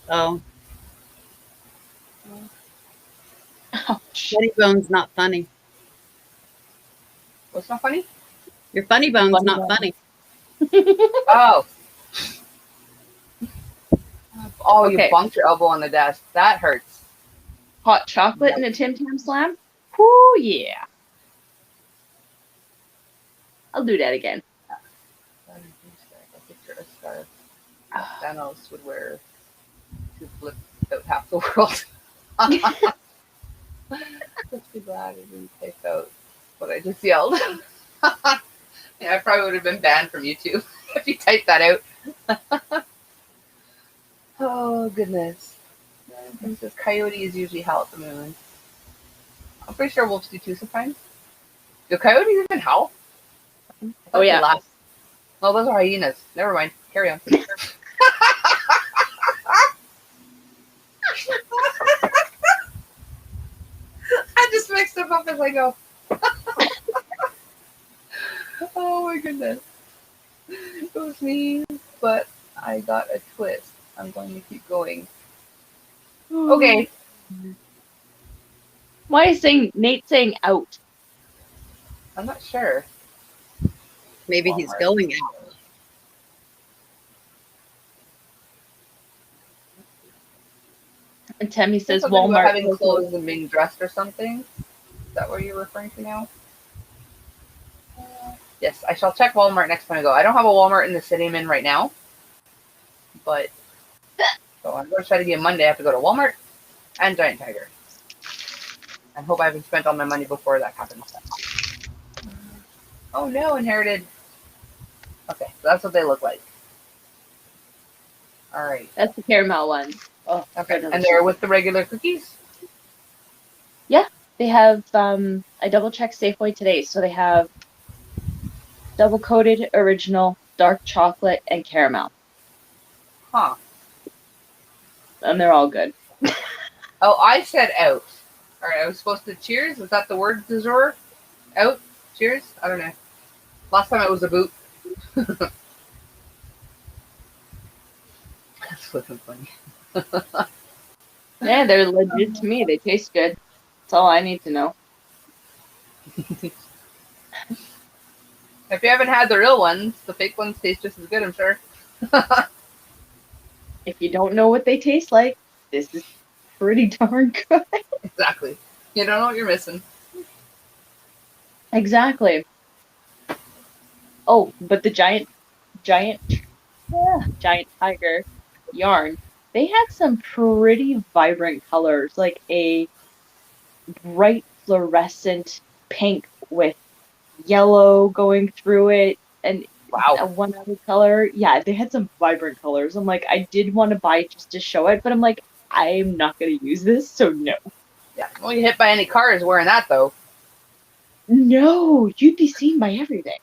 Oh, Ouch. funny bone's not funny. What's not funny? Your funny bone's Funny not bone. funny. Oh. Oh, Okay. you bumped your elbow on the desk. That hurts. Hot chocolate and a Tim Tam Slam? Whoo, yeah. I'll do that again. A picture of a scarf that Thanos would wear to flip out half the world. Just be glad I didn't type out what I just yelled. Yeah, I probably would have been banned from YouTube if you typed that out. Oh, goodness. It says coyotes usually howl at the moon. I'm pretty sure wolves do too sometimes. Do coyotes even howl? I Oh thought they yeah. laugh. No, those are hyenas. Never mind. Carry on. I just mixed them up as I go. Oh my goodness. It was me, but I got a twist. I'm going to keep going. Okay. Why is Nate saying out? I'm not sure. Maybe he's Walmart. going out. And Tammy says Something about Walmart having Coco. clothes and being dressed or something. Is that what you're referring to now? Yes, I shall check Walmart next time I go. I don't have a Walmart in the city I'm in right now, but so I'm going to try to get Monday. I have to go to Walmart and Giant Tiger. I hope I haven't spent all my money before that happens. Oh no, inherited. Okay, so that's what they look like. All right. That's the caramel one. Oh, Okay, they're and delicious. they're with the regular cookies. Yeah, they have. I double checked Safeway today, so they have double coated, original, dark chocolate, and caramel, Huh. and they're all good. Oh, I said out. All right, I was supposed to cheers. Was that the word du jour? Out? Cheers? I don't know. Last time it was a boot. That's flipping funny. Yeah, they're legit to me. They taste good. That's all I need to know. If you haven't had the real ones, the fake ones taste just as good, I'm sure. If you don't know what they taste like, this is pretty darn good. Exactly. You don't know what you're missing. Exactly. Oh, but the giant tiger yarn, they had some pretty vibrant colors, like a bright fluorescent pink with yellow going through it, and Wow. one other color. Yeah, they had some vibrant colors. I'm like, I did want to buy it just to show it, but I'm like, I'm not gonna use this, so no. Yeah. Well, you hit by any cars wearing that, though. No, you'd be seen by everything.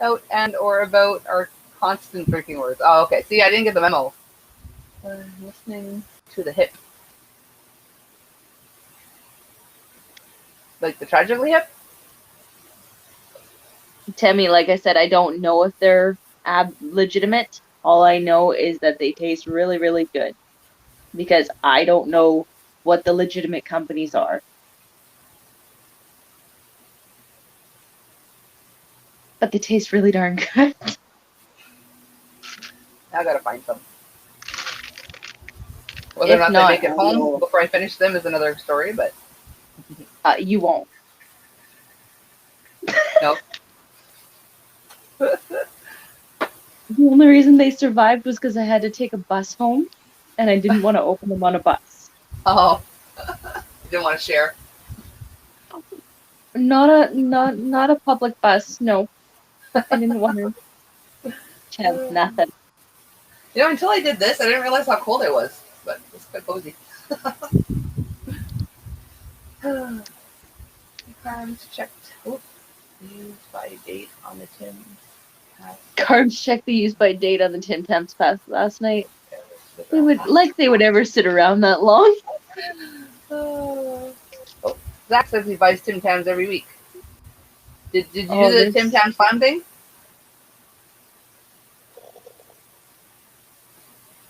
Out and or about are constant drinking words. Oh, okay. See, I didn't get the memo. Listening to the hip. Like the tragically hip? Tammy, like I said, I don't know if they're legitimate. All I know is that they taste really, really good. Because I don't know what the legitimate companies are. But they taste really darn good. Now I gotta find some. Whether or If not not, they make it I home will. before I finish them is another story, but You won't. no. The only reason they survived was because I had to take a bus home, and I didn't want to open them on a bus. Oh. You didn't want to share. Not a public bus. No, I didn't want to chance nothing. You know, until I did this, I didn't realize how cold it was. But it's quite cozy. Carbs checked. Oops. Used by date on the Tim. Carbs checked the use by date on the Tim Tams pass last night. They would ever sit around that long. Oh, Zach says he buys Tim Tams every week. Did you Oh, do the Tim Tam Slam thing?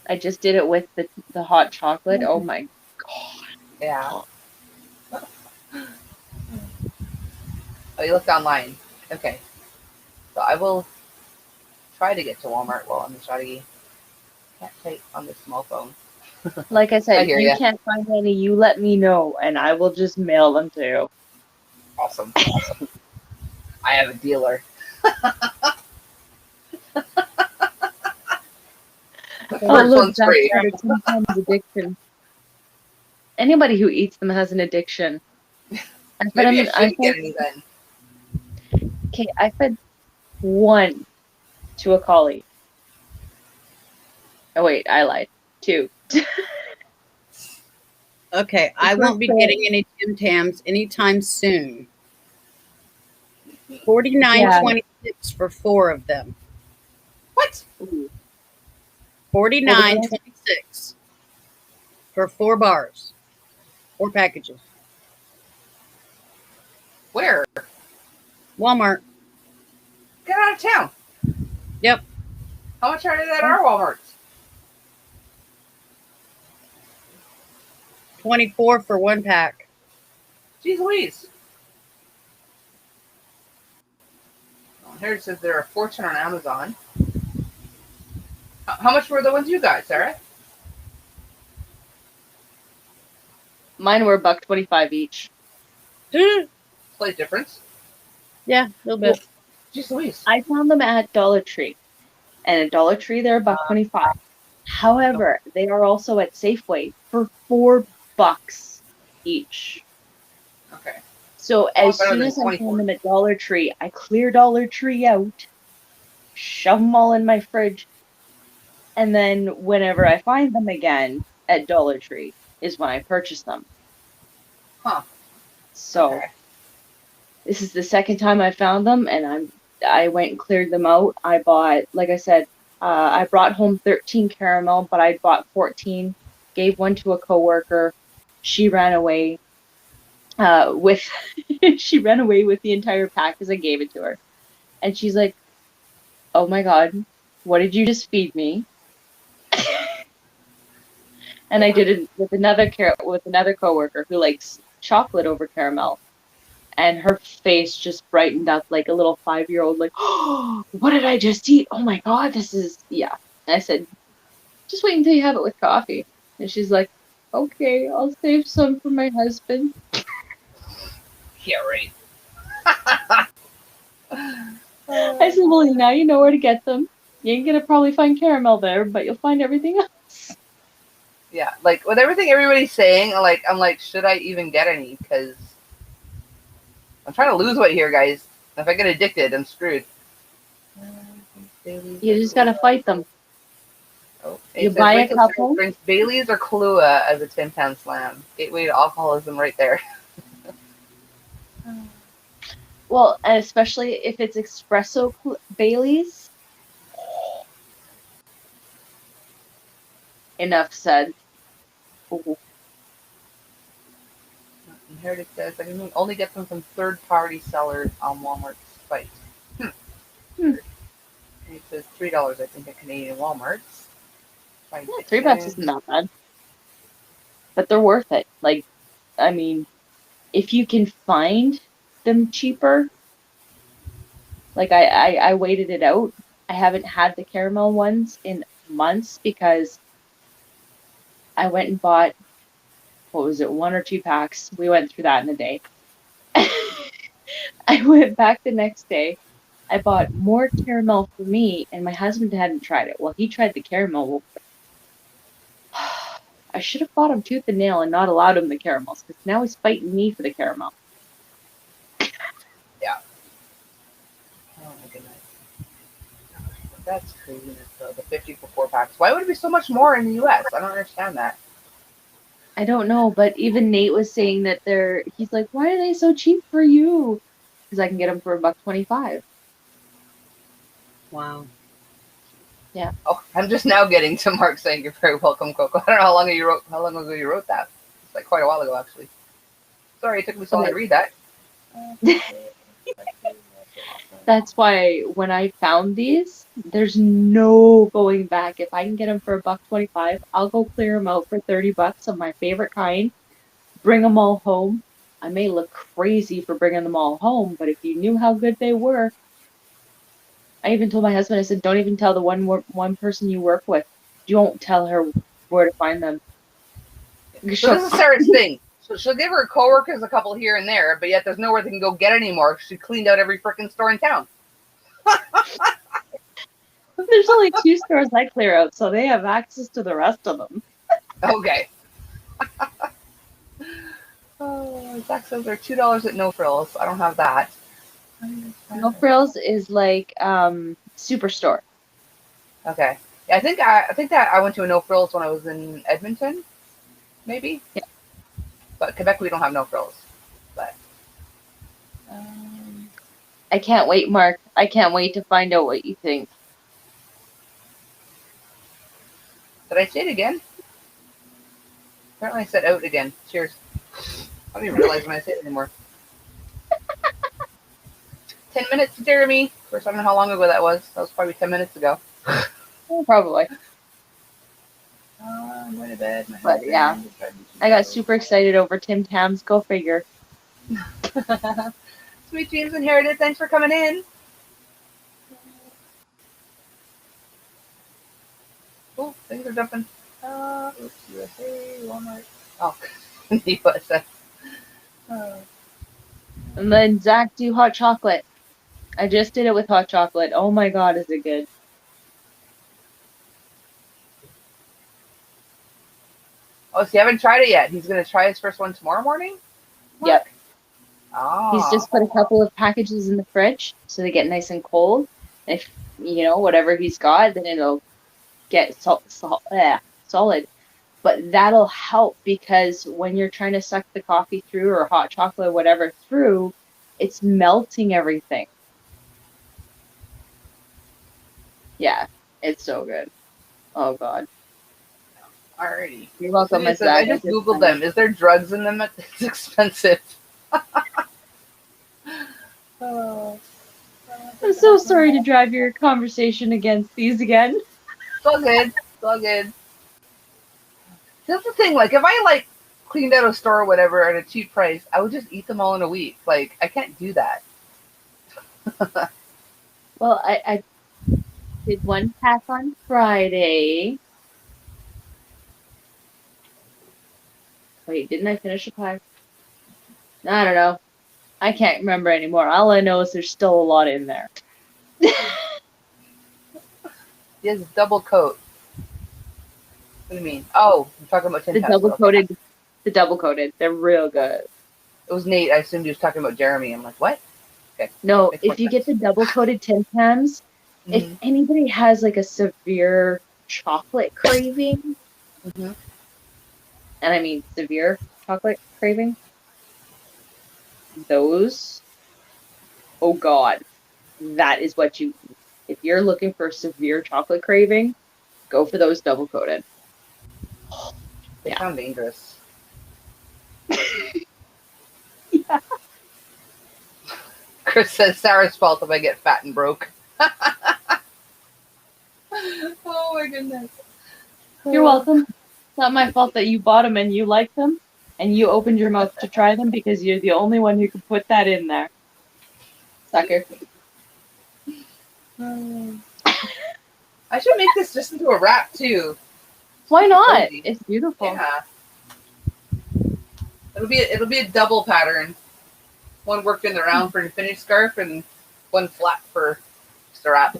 I just did it with the hot chocolate. Oh my god. Yeah. Oh, you looked online. Okay. So I will try to get to Walmart while I'm in strategy. Can't type on this small phone. Like I I said, hear if you ya. can't find any, you let me know, and I will just mail them to you. Awesome. I have a dealer. The Oh, first look, one's Zach free. said a Tim Tams addiction. Anybody who eats them has an addiction. Maybe I shouldn't get any then. Okay, I fed one to a collie. Oh wait, I lied. Two. Okay, I won't be First, getting any Tim Tams anytime soon. yeah. $49.26 for 4 of them. What? Ooh. $49.26 for 4 bars, 4 packages. Where? Walmart. Get out of town. Yep. How much are they at our Walmarts? 24 for 1 pack. Jeez Louise. Well, here it says they're a fortune on Amazon. How much were the ones you got, Sarah? Mine were $1.25 each. Slight difference. Yeah, a little bit. Jeez Louise. I found them at Dollar Tree. And at Dollar Tree they're $1.25. However, they are also at Safeway for $4 each. Okay. So A lot as better soon than as I 24. found them at Dollar Tree, I clear Dollar Tree out, shove them all in my fridge, and then whenever I find them again at Dollar Tree is when I purchase them. Huh. So Okay. this is the second time I found them, and I went and cleared them out. I bought, like I said, I brought home 13 caramel, but I bought 14. Gave one to a coworker. She ran away with she ran away with the entire pack as I gave it to her, and she's like, "Oh my God, what did you just feed me?" And I did it with another coworker who likes chocolate over caramel. And her face just brightened up like a little 5-year-old, like, "Oh, what did I just eat? Oh my God, this is," yeah. And I said, "Just wait until you have it with coffee." And she's like, "Okay, I'll save some for my husband." Yeah, right. I said, "Well, now you know where to get them. You ain't gonna probably find caramel there, but you'll find everything else." Yeah, like with everything everybody's saying, I'm like, should I even get any? Because I'm trying to lose weight here, guys. If I get addicted, I'm screwed. You just gotta fight them. Oh, You it says, buy wait a till Sarah couple. drinks Bailey's or Kahlua as a Tim Tam Slam. Gateway to alcoholism right there. Well, and especially if it's espresso Bailey's. Enough said. Ooh. And here it says, I can only get them from third-party sellers on Walmart's site. Hmm. And it says $3, I think, at Canadian Walmarts. Yeah, $3 isn't that bad. But they're worth it. Like, I mean, if you can find them cheaper, like I waited it out. I haven't had the caramel ones in months because I went and bought, what was it, 1 or 2 packs. We went through that in a day. I went back the next day. I bought more caramel for me, and my husband hadn't tried it. Well, he tried the caramel. I should have bought him tooth and nail and not allowed him the caramels, because now he's fighting me for the caramel. Yeah. Oh my goodness. That's craziness, though. The 50 for 4 packs. Why would it be so much more in the U.S.? I don't understand that. I don't know, but even Nate was saying that he's like, "Why are they so cheap for you?" Because I can get them for $1.25. Wow. Yeah. Oh, I'm just now getting to Mark saying you're very welcome, Coco. I don't know how long ago you wrote that. It's like quite a while ago, actually. Sorry, it took me so long to read that. That's why when I found these, there's no going back. If I can get them for $1.25, I'll go clear them out for $30 of my favorite kind, bring them all home. I may look crazy for bringing them all home, but if you knew how good they were, I even told my husband, I said, "Don't even tell the one person you work with. Don't tell her where to find them." So this is Sarah's thing. So she'll give her coworkers a couple here and there, but yet there's nowhere they can go get anymore. She cleaned out every freaking store in town. There's only 2 stores I clear out, so they have access to the rest of them. Okay. Zach says they're $2 at No Frills. I don't have that. No Frills is like Superstore. Okay. Yeah, I think that I went to a No Frills when I was in Edmonton, maybe. Yeah. But Quebec we don't have No Frills. But I can't wait, Mark. I can't wait to find out what you think. did I say it again? Apparently I said out again. Cheers. I don't even realize when I say it anymore. 10 minutes, Jeremy. Of course, I don't know how long ago that was. That was probably 10 minutes ago. Oh, probably. I'm going to bed. My But yeah, husband is driving me I got super excited over Tim Tams. Go figure. Sweet Dreams Inherited. Thanks for coming in. Oh, things are jumping. Oops, USA, Walmart. Oh, the USA. And then Zach do hot chocolate. I just did it with hot chocolate. Oh my god, is it good? Oh, so you haven't tried it yet. He's going to try his first one tomorrow morning? Yep. Oh. He's just put a couple of packages in the fridge so they get nice and cold. If whatever he's got, then it'll get solid. But that'll help because when you're trying to suck the coffee through or hot chocolate, whatever through, it's melting everything. Yeah, it's so good. Oh god. Alrighty. You're welcome, Miss I Zach. just Googled them. Is there drugs in them? It's expensive. Oh. I'm so sorry to drive your conversation against these again. It's all good. It's all good. That's the thing. Like, if I cleaned out a store or whatever at a cheap price, I would just eat them all in a week. Like, I can't do that. Well, I did one pack on Friday. Wait, didn't I finish a pack? I don't know. I can't remember anymore. All I know is there's still a lot in there. He has a double coat. What do you mean? Oh, I'm talking about Tin The Tams. double coated. They're real good. It was Nate. I assumed he was talking about Jeremy. I'm like, what? Okay. No, Makes more if you get the sense. double coated Tim Tams, if Mhm. anybody has like a severe chocolate craving, Mhm. and I mean severe chocolate craving, those, oh god, that is what you eat. If you're looking for a severe chocolate craving, go for those double coated. They Yeah. sound dangerous. Yeah. Chris says Sarah's fault if I get fat and broke. Oh my goodness. You're welcome. It's not my fault that you bought them and you like them, and you opened your mouth to try them because you're the only one who could put that in there. Sucker. I should make this just into a wrap too. Why not? Cozy. It's beautiful. Yeah. It'll be a double pattern. One worked in the round for the finished scarf and one flat for just a wrap.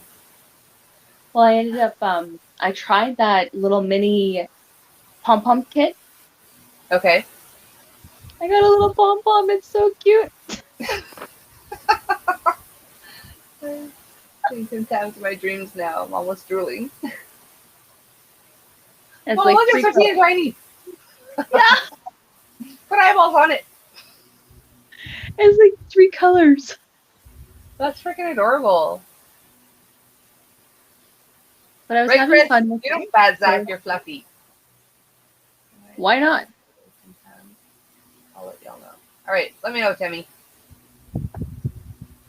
Well, I ended up, I tried that little mini pom-pom kit. Okay. I got a little pom-pom. It's so cute. Tin Tams my dreams now. I'm almost drooling. It's Oh, like look, 3 it's so teeny tiny. Yeah, Put eyeballs on it. it's like 3 colors. That's freaking adorable. But I was Right, having Chris? fun with You it. don't bad Zach, you're fluffy. Why not? I'll let y'all know. Alright, let me know, Timmy.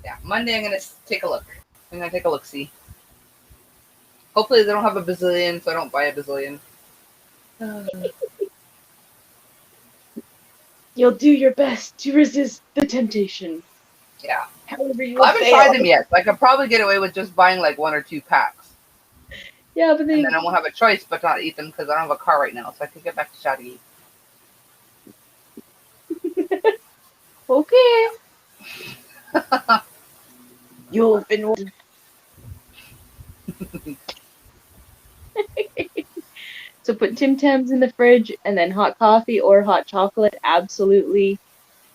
Yeah, Monday I'm going to take a look. I'm going to take a look-see. Hopefully they don't have a bazillion, so I don't buy a bazillion. You'll do your best to resist the temptation. Yeah. However, you Well, I will haven't fail. tried them yet, so I could probably get away with just buying like 1 or 2 packs. Yeah, but And then I won't have a choice but not eat them because I don't have a car right now, so I could get back to Shadi. Okay. You've been. So put Tim Tams in the fridge and then hot coffee or hot chocolate. Absolutely.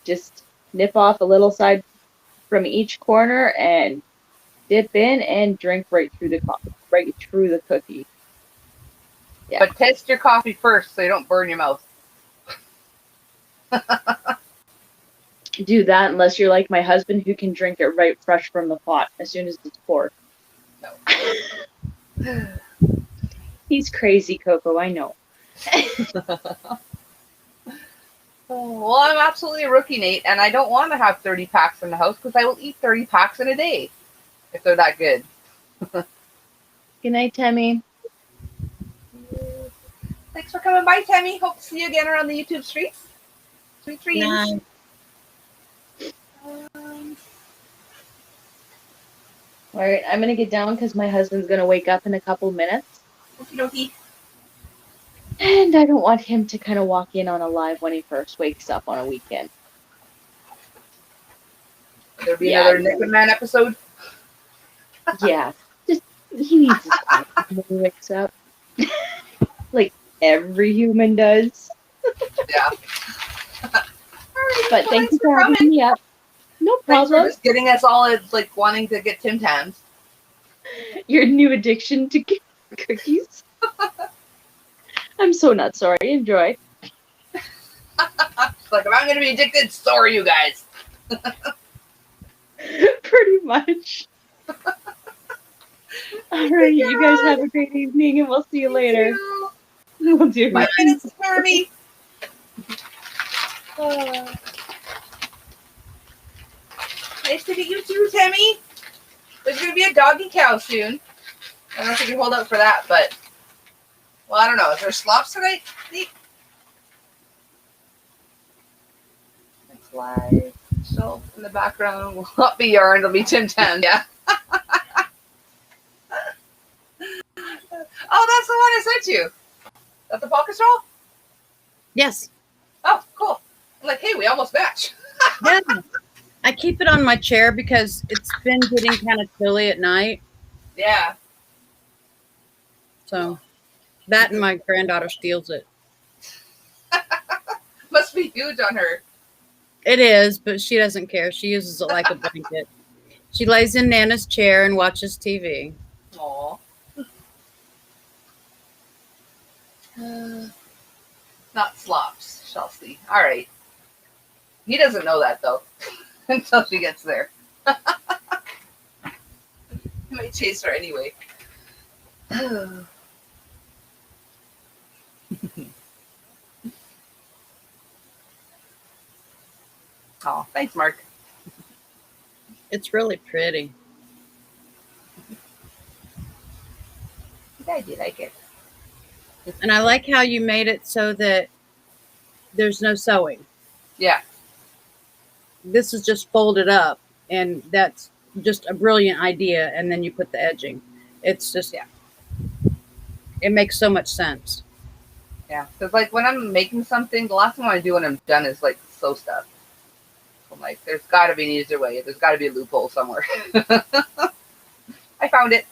Just nip off a little side from each corner and dip in and drink right through right through the cookie. Yeah. But test your coffee first so you don't burn your mouth. Do that unless you're like my husband who can drink it right fresh from the pot as soon as it's poured. No. He's crazy, Coco, I know. Well, I'm absolutely a rookie, Nate, and I don't want to have 30 packs in the house because I will eat 30 packs in a day if they're that good. Good night, Tammy. Thanks for coming by, Tammy. Hope to see you again around the YouTube streets. Sweet dreams. Nice. All right, I'm gonna get down because my husband's gonna wake up in a couple minutes, Okie dokie. and I don't want him to kind of walk in on a live when he first wakes up on a weekend. There'll be Yeah, another Nick and Man episode. Yeah, just he needs his time when he wakes up, like every human does. Yeah. But thank you for having coming. me up. No Thanks for problem. just getting us all like wanting to get Tim Tams. Your new addiction to cookies. I'm so not sorry. Enjoy. It's like, if I'm going to be addicted, so are you guys. Pretty much. All right, you guys have a great evening, and we'll see you later. We'll do. 5 minutes for me. Nice to meet you too, Tammy. There's going to be a doggy cow soon. I don't know if you can hold out for that, but well, I don't know. Is there slops tonight? Neat. Next live shelf in the background will not be yarn. It'll be Tim Tam. Yeah. Oh, that's the one I sent you. Is that the pocket roll? Yes. Oh, cool. I'm like, hey, we almost match. Yeah. I keep it on my chair because it's been getting kind of chilly at night. Yeah. So that and my granddaughter steals it. Must be huge on her. It is, but she doesn't care. She uses it like a blanket. She lays in Nana's chair and watches TV. Aw. Not slops, Chelsea. All right. He doesn't know that, though, until she gets there. He might chase her anyway. Oh, thanks, Mark. It's really pretty. I do like it. And I like how you made it so that there's no sewing. Yeah. This is just folded up, and that's just a brilliant idea. And then you put the edging. It's just, Yeah. It makes so much sense. Yeah. Because, like, when I'm making something, the last thing I do when I'm done is, like, sew stuff. I'm like, there's got to be an easier way. There's got to be a loophole somewhere. I found it.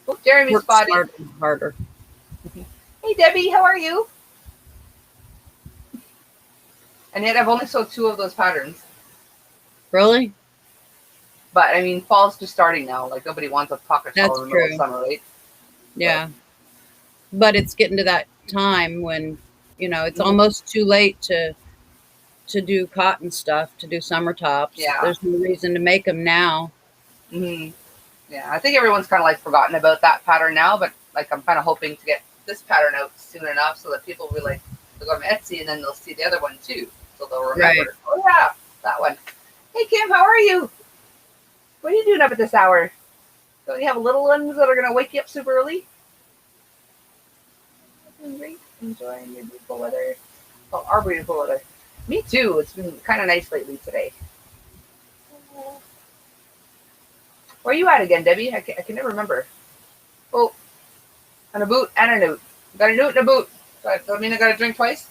Oh, Jeremy's Work spotted. smarter and harder. Hey, Debbie, how are you? And yet I've only sewed 2 of those patterns. Really? But, I mean, fall's just starting now. Like, nobody wants a pocket shawl That's in the middle true. of summer, right? Yeah. But it's getting to that time when, it's almost too late to do cotton stuff, to do summer tops. Yeah. There's no reason to make them now. Mm-hmm. Yeah, I think everyone's kind of, like, forgotten about that pattern now. But, like, I'm kind of hoping to get this pattern out soon enough so that people will be like, they'll go to Etsy and then they'll see the other one, too. So they'll remember. Right. Oh, yeah, that one. Hey, Kim, how are you? What are you doing up at this hour? Don't you have little ones that are going to wake you up super early? Doing great. Enjoying your beautiful weather. Oh, our beautiful weather. Me too. It's been kind of nice lately today. Where are you at again, Debbie? I can never remember. Oh, and a boot and a newt. Got a newt and a boot. Does that mean I got to drink twice?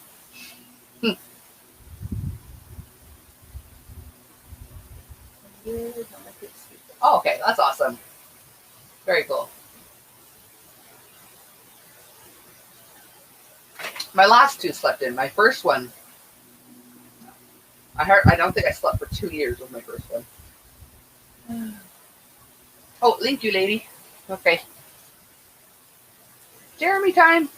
Oh, okay. That's awesome. Very cool. My last two slept in. My first one, I don't think I slept for 2 years with my first one. Oh, thank you, lady. Okay. Jeremy time.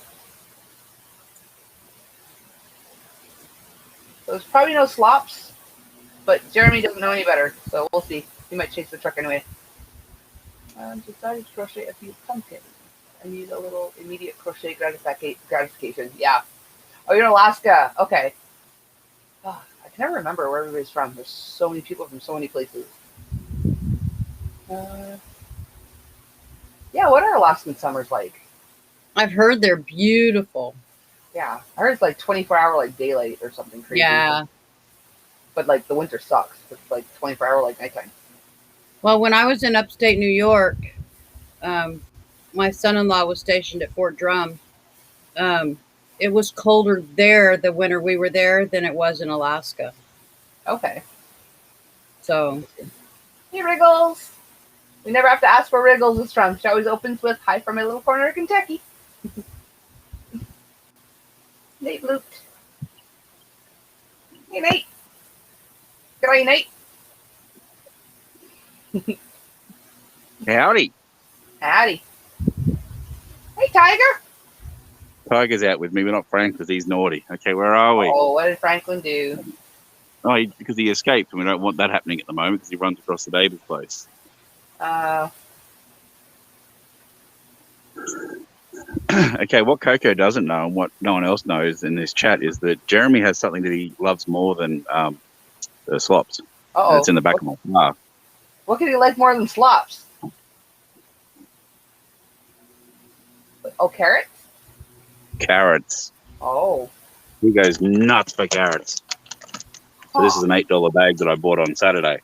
So there's probably no slops, but Jeremy doesn't know any better, so we'll see. He might chase the truck anyway. Decided to crochet a few pumpkins. I need a little immediate crochet gratification. Yeah. Oh, you're in Alaska. Okay. Oh, I can never remember where everybody's from. There's so many people from so many places. Yeah, what are Alaskan summers like? I've heard they're beautiful. Yeah, I heard it's like 24-hour like daylight or something crazy. Yeah. But like the winter sucks. It's like 24-hour like nighttime. Well, when I was in upstate New York, my son-in-law was stationed at Fort Drum. It was colder there the winter we were there than it was in Alaska. Okay. So, Hey, Wriggles. We never have to ask where Wriggles is from. She always opens with, "Hi from my little corner of Kentucky." Nate looped. Hey, Nate. Good on you, Nate. Howdy. Howdy. Hey, Tiger. Tiger's out with me, but not Frank because he's naughty. Okay, where are we? Oh, what did Franklin do? Oh, because he escaped, and we don't want that happening at the moment because he runs across the neighbour's place. Okay, what Coco doesn't know and what no one else knows in this chat is that Jeremy has something that he loves more than the slops. Uh-oh. It's in the back of my car. What could he like more than slops? Oh, carrots? Carrots. Oh. He goes nuts for carrots. So this is an $8 bag that I bought on Saturday.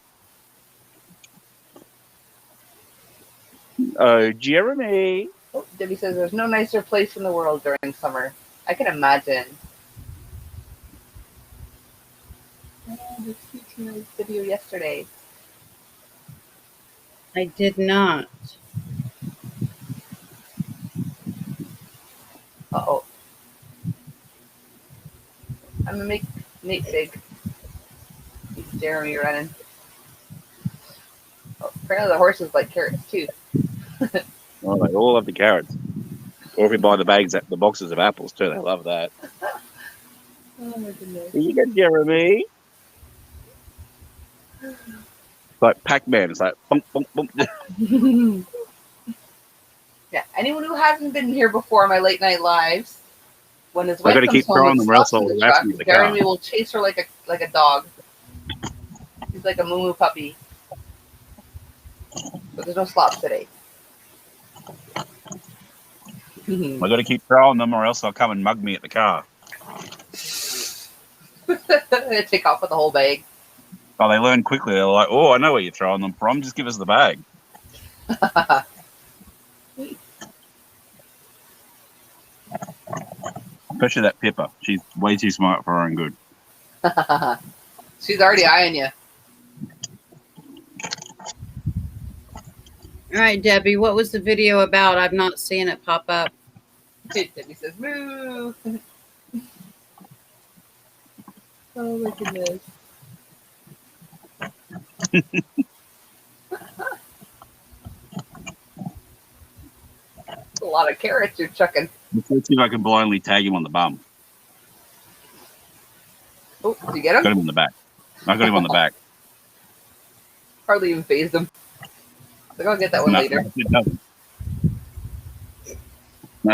Oh, Jeremy. Oh, Debbie says there's no nicer place in the world during summer. I can imagine. This video yesterday. I did not. Uh-oh. I'm going to make Nate big. Jeremy running. Oh, apparently the horses like carrots too. Oh, they all love the carrots. Or if you buy the bags, the boxes of apples too, they love that. Oh my goodness. Here you go, Jeremy. It's like Pac-Man. It's like bump, bump, bump. Yeah, anyone who hasn't been here before my late night lives, when his I wife gotta comes keep home throwing and them or else stops in I'll the laugh truck, into the Jeremy car. will chase her like a dog. He's like a moo puppy. But there's no slops today. I gotta keep throwing them or else they'll come and mug me at the car. Take off with the whole bag. Oh, they learn quickly. They're like, oh, I know where you're throwing them from. Just give us the bag. Especially that Pippa. She's way too smart for her own good. She's already eyeing you. All right, Debbie, what was the video about? I've not seen it pop up. Debbie says, moo. Oh my goodness. A lot of carrots you're chucking. Let's see if I can blindly tag him on the bum. Oh, did you get him? Got him in the back. I got him on the back. Hardly even phased him. Like, I'll get that one No, later. it doesn't. No.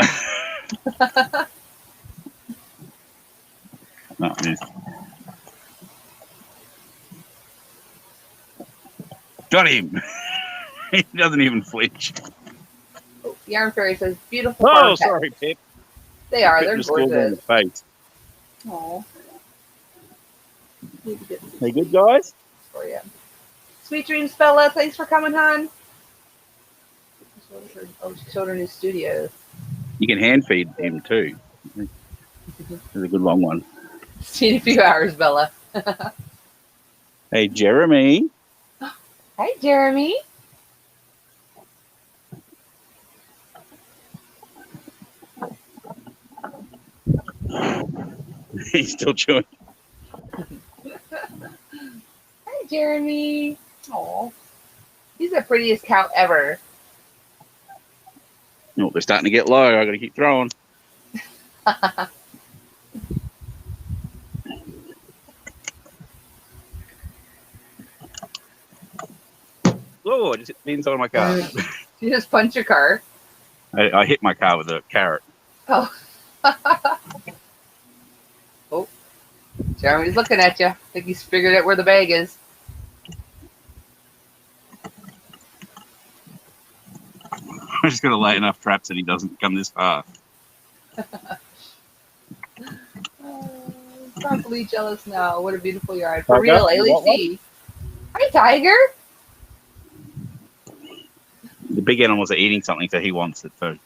No, it is. Got him. He doesn't even flinch. Oh, Yarn Fairy says, beautiful Oh, farm pets. sorry, Pip. They are. Pip They're just scored on the gorgeous. face. Aww. Need to get Hey, good guys? for you. Sweet dreams, Bella. Thanks for coming, hon. Oh, she showed her new studio. You can hand feed him too. There's a good long one. See in a few hours, Bella. Hey, Jeremy. Hi, Jeremy. He's still chewing. Hi, Jeremy. Oh, he's the prettiest cow ever. Oh, they're starting to get low. I got to keep throwing. Oh, I just hit the inside of my car. You just punch your car. I hit my car with a carrot. Oh. Oh, Jeremy's looking at you. I think he's figured out where the bag is. I'm just going to lay enough traps that he doesn't come this far. Probably jealous now. What a beautiful yard. For Tiger, real, you want LAC. Hi, Tiger. The big animals are eating something, so he wants it too.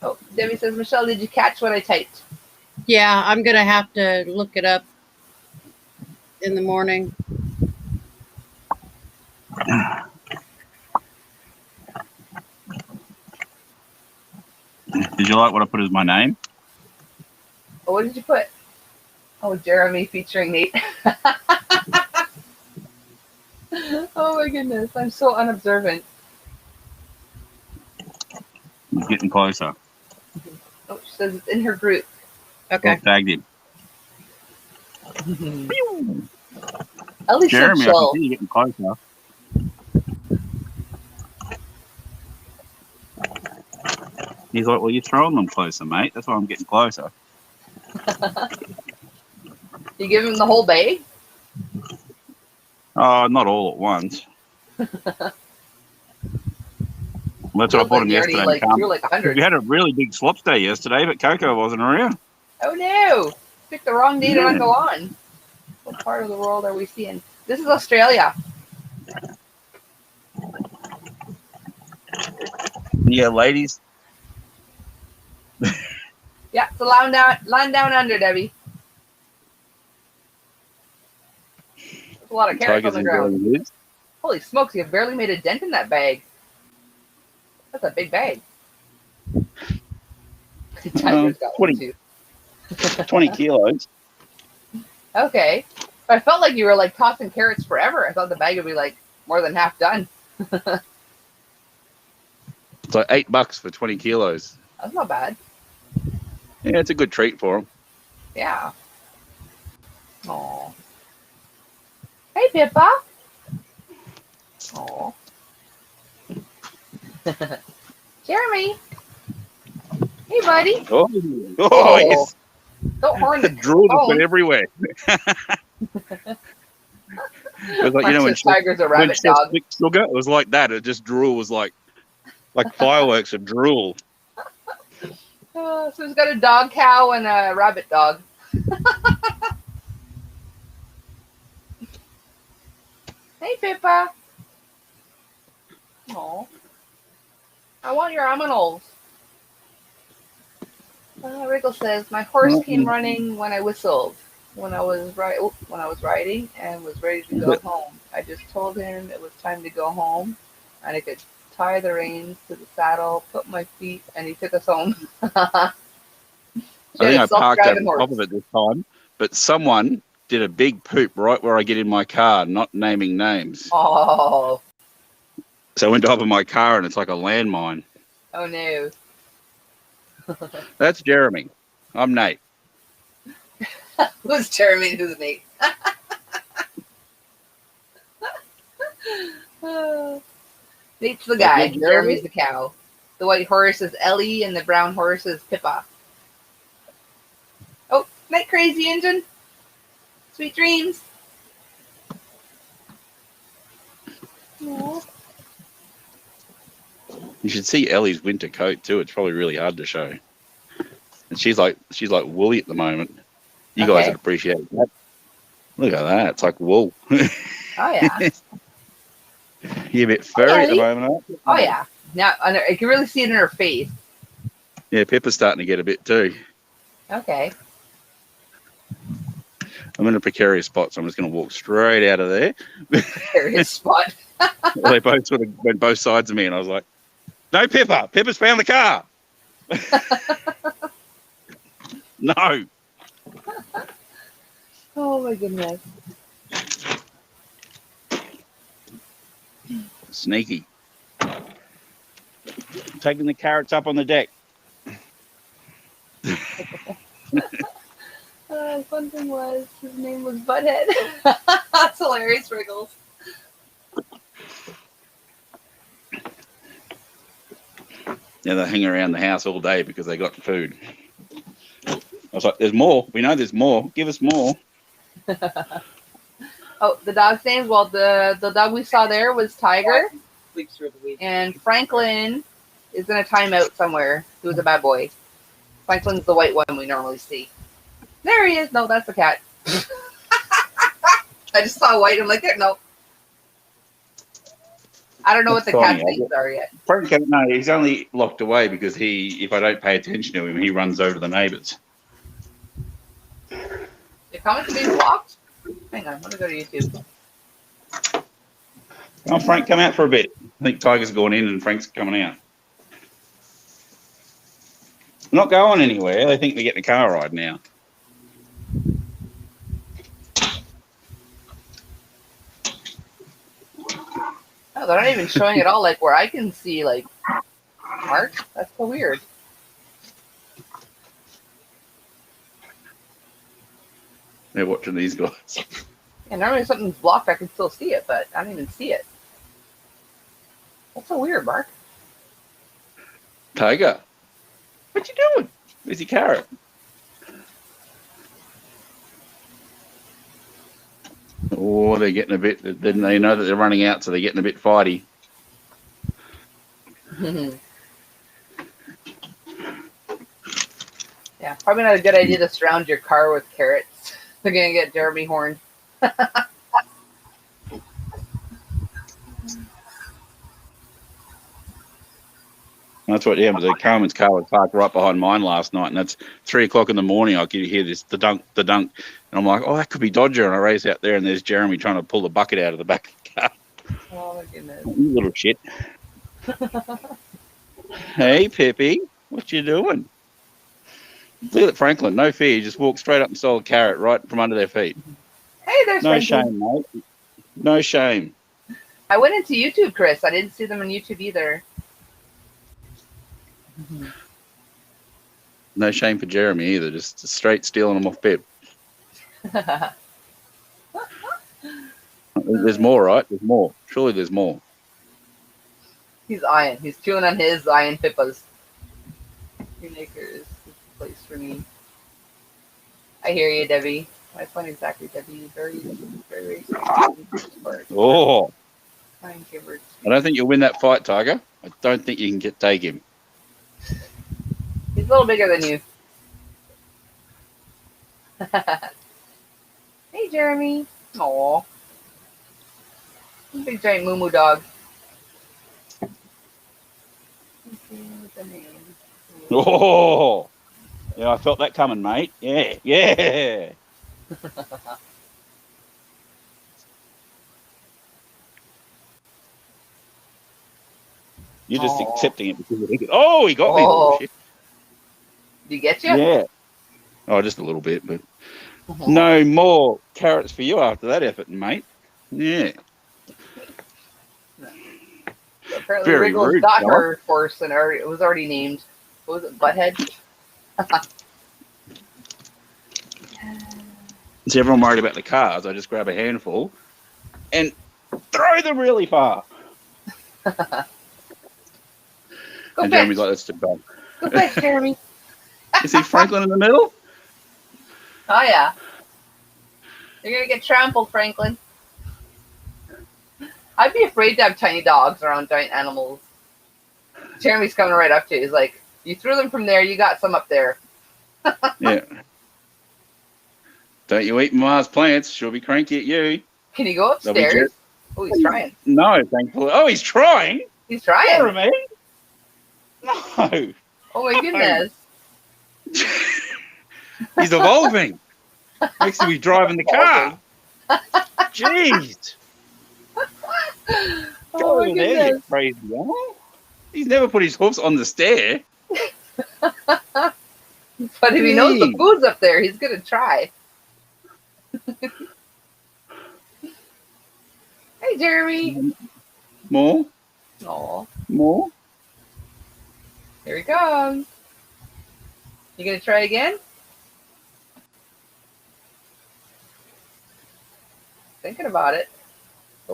Oh, Debbie says, Michelle, did you catch what I typed? Yeah, I'm gonna have to look it up in the morning. Did you like what I put as my name? Oh, what did you put? Oh, Jeremy featuring Nate. Oh my goodness, I'm so unobservant. He's getting closer. Oh, she says it's in her group. Okay. I tagged him. At least Jeremy, I can chill. see you getting closer. He's like, well, you're throwing them closer, mate. That's why I'm getting closer. You give him the whole bag? Oh, not all at once. Well, that's what I bought him yesterday. Like, you're like 100. We had a really big slops day yesterday, but Coco wasn't around. Oh no! Picked the wrong day to not go on. What part of the world are we seeing? This is Australia. Yeah, ladies. Yeah, so line down under, Debbie. There's a lot of carrots on the ground. Holy smokes, you barely made a dent in that bag. That's a big bag. Tiger's got 20 kilos. Okay. But I felt like you were like tossing carrots forever. I thought the bag would be like more than half done. It's like $8 for 20 kilos. That's not bad. Yeah, it's a good treat for them. Yeah. Oh. Hey, Pippa. Oh. Jeremy. Hey, buddy. Oh, yes. Don't horn the Drool just phone. went everywhere. It was like, you know, when Tiger's a rabbit dog. sugar, it was like that. It just drool was like fireworks of drool. So he's got a dog cow and a rabbit dog. Hey, Pippa. Oh, I want your aminals. Wriggle says my horse came running when I whistled. When I was riding and was ready to go home. I just told him it was time to go home, and I could tie the reins to the saddle, put my feet, and he took us home. I think I parked over top of it this time, but someone did a big poop right where I get in my car, not naming names. Oh. So I went to open my car, and it's like a landmine. Oh, no. That's Jeremy. I'm Nate. Who's Jeremy and who's Nate? Nate's the guy. Jeremy's the cow. The white horse is Ellie, and the brown horse is Pippa. Oh, night crazy engine. Sweet dreams. Aww. You should see Ellie's winter coat too. It's probably really hard to show. And she's like woolly at the moment. You guys would appreciate that. Look at that. It's like wool. Oh, yeah. You're a bit furry at the moment, aren't you? Oh, yeah. Now, I can really see it in her face. Yeah, Pippa's starting to get a bit too. Okay. I'm in a precarious spot, so I'm just going to walk straight out of there. Precarious spot. They both sort of went both sides of me, and I was like, no, Pippa. Pippa's found the car. No. Oh my goodness. Sneaky. Taking the carrots up on the deck. Fun thing was, his name was Butthead. That's hilarious, Wriggles. Yeah, they hang around the house all day because they got food. I was like, there's more. We know there's more. Give us more. Oh, the dog's name? Well, the dog we saw there was Tiger. And Franklin is in a timeout somewhere. He was a bad boy. Franklin's the white one we normally see. There he is. No, that's the cat. I just saw white. I'm like, there. No. I don't know what the cat's names are yet. Frank, no, he's only locked away because if I don't pay attention to him, he runs over to the neighbours. Your comments are being blocked? Hang on, let me go to YouTube. Oh, Frank, come out for a bit. I think Tiger's gone in and Frank's coming out. Not going anywhere. They think they're getting a car ride now. Oh, they're not even showing it all, like where I can see, like, Mark. That's so weird. They're watching these guys. Yeah, normally if something's blocked, I can still see it, but I don't even see it. That's so weird, Mark. Tiger, what you doing? Where's your carrot? Oh, they're getting a bit. Then they know that they're running out, so they're getting a bit fighty. Yeah, probably not a good idea to surround your car with carrots. They're gonna get Jeremy horned. That's what happened. The Carmen's car was parked right behind mine last night, and that's 3 o'clock in the morning. I could hear this, the dunk, and I'm like, oh, that could be Dodger. And I race out there, and there's Jeremy trying to pull the bucket out of the back of the car. Oh my goodness. You little shit. Hey, Pippi, what you doing? Look at Franklin, no fear. Just walk straight up and stole a carrot right from under their feet. Hey, there's No Franklin. shame, mate. No shame. I went into YouTube, Chris. I didn't see them on YouTube either. No shame for Jeremy either. Just straight stealing them off Pip. There's more, right? There's more. Surely there's more. He's eyeing. He's chewing on his eyeing Pippas. Maker is the place for me. I hear you, Debbie. My point exactly, Debbie. Very, very, very. Oh. Fine, Gibbard. I don't think you'll win that fight, Tiger. I don't think you can take him. He's a little bigger than you. Hey, Jeremy. Aw. Big giant moo dog. Oh. Yeah, I felt that coming, mate. Yeah, yeah. You're just accepting it because he got me. Oh. Shit. Did he get you? Yeah. Oh, just a little bit, but no more carrots for you after that effort, mate. Yeah. Apparently, Very Wriggles rude, got dog. her horse, and it was already named. What was it, Butthead? See, everyone worried about the cars. I just grab a handful and throw them really far. Go And fetch. Jeremy's like, that's too bad. Go fetch, Jeremy. You see Franklin in the middle? Oh, yeah. You're going to get trampled, Franklin. I'd be afraid to have tiny dogs around giant animals. Jeremy's coming right up to you. He's like, you threw them from there, you got some up there. Yeah. Don't you eat Mama's plants. She'll be cranky at you. Can you go upstairs? Oh, he's trying. No, thankfully. Oh, he's trying? He's trying. Jeremy? No. Oh, my goodness. He's evolving. Makes him be driving the car. Jeez. Oh, Go my in there, you goodness. crazy animal. He's never put his hoofs on the stair. But if he knows the food's up there, he's going to try. Hey, Jeremy. More, Oh, more. here he comes. You gonna try again? Thinking about it.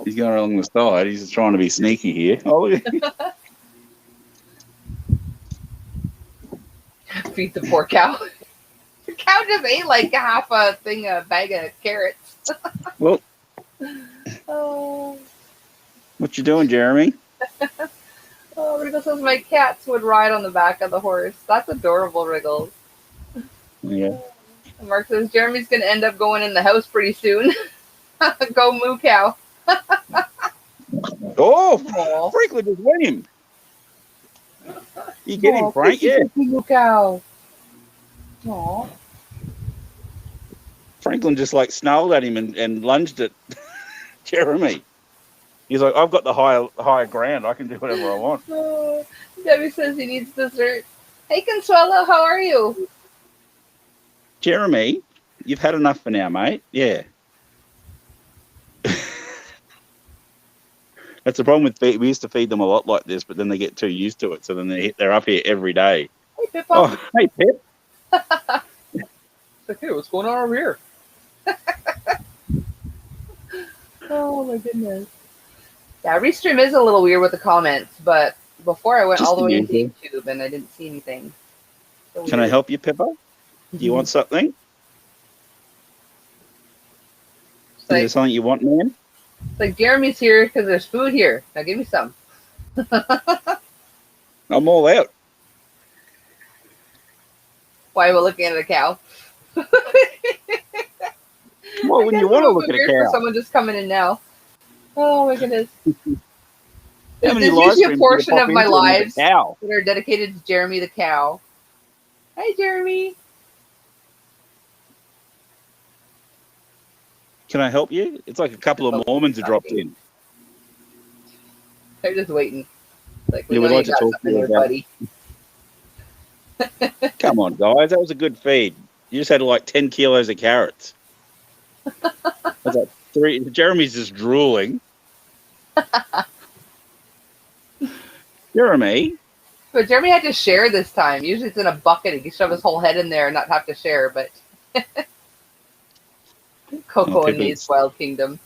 He's going along the side. He's just trying to be sneaky here. Oh, look at Feed the poor cow. The cow just ate like half a bag of carrots. well, Oh, what you doing, Jeremy? Wriggles says my cats would ride on the back of the horse. That's adorable, Wriggles. Yeah. And Mark says Jeremy's gonna end up going in the house pretty soon. Go moo cow. Oh, Aw. Franklin just went him. You get him, Frank? Yeah. Moo cow. Aw. Franklin just like snarled at him and lunged at Jeremy. He's like, I've got the higher ground. I can do whatever I want. Oh, Debbie says he needs dessert. Hey, Consuelo, how are you? Jeremy, you've had enough for now, mate. Yeah. That's the problem with feed. We used to feed them a lot like this, but then they get too used to it. So then they're up here every day. Hey, Pippa. Oh, hey, Pip. Like, hey, what's going on over here? Oh, my goodness. Yeah, Restream is a little weird with the comments, but before I went Just all the way the into usual. YouTube and I didn't see anything. So Can I weird. help you, Pippa? Do you want something? It's Is there like, something you want, man? it's like Jeremy's here because there's food here. Now give me some. I'm all out. Why am I looking at a cow? Well, when you want to look at a For cow. someone just coming in now. Oh my goodness. How many There's live usually a streams do you portion pop of my into and look at lives a cow? that are dedicated to Jeremy the cow. Hey, Jeremy. Can I help you? It's like a couple of Mormons have dropped in. They're just waiting. Like, Yeah, we we'd know like you to got talk to something you there, about- buddy. Come on, guys. That was a good feed. You just had like 10 kilos of carrots. That's like 3. Jeremy's just drooling. Jeremy, But Jeremy had to share this time. Usually it's in a bucket. He can shove his whole head in there and not have to share, but Coco and Pippa's- Me's Wild Kingdom.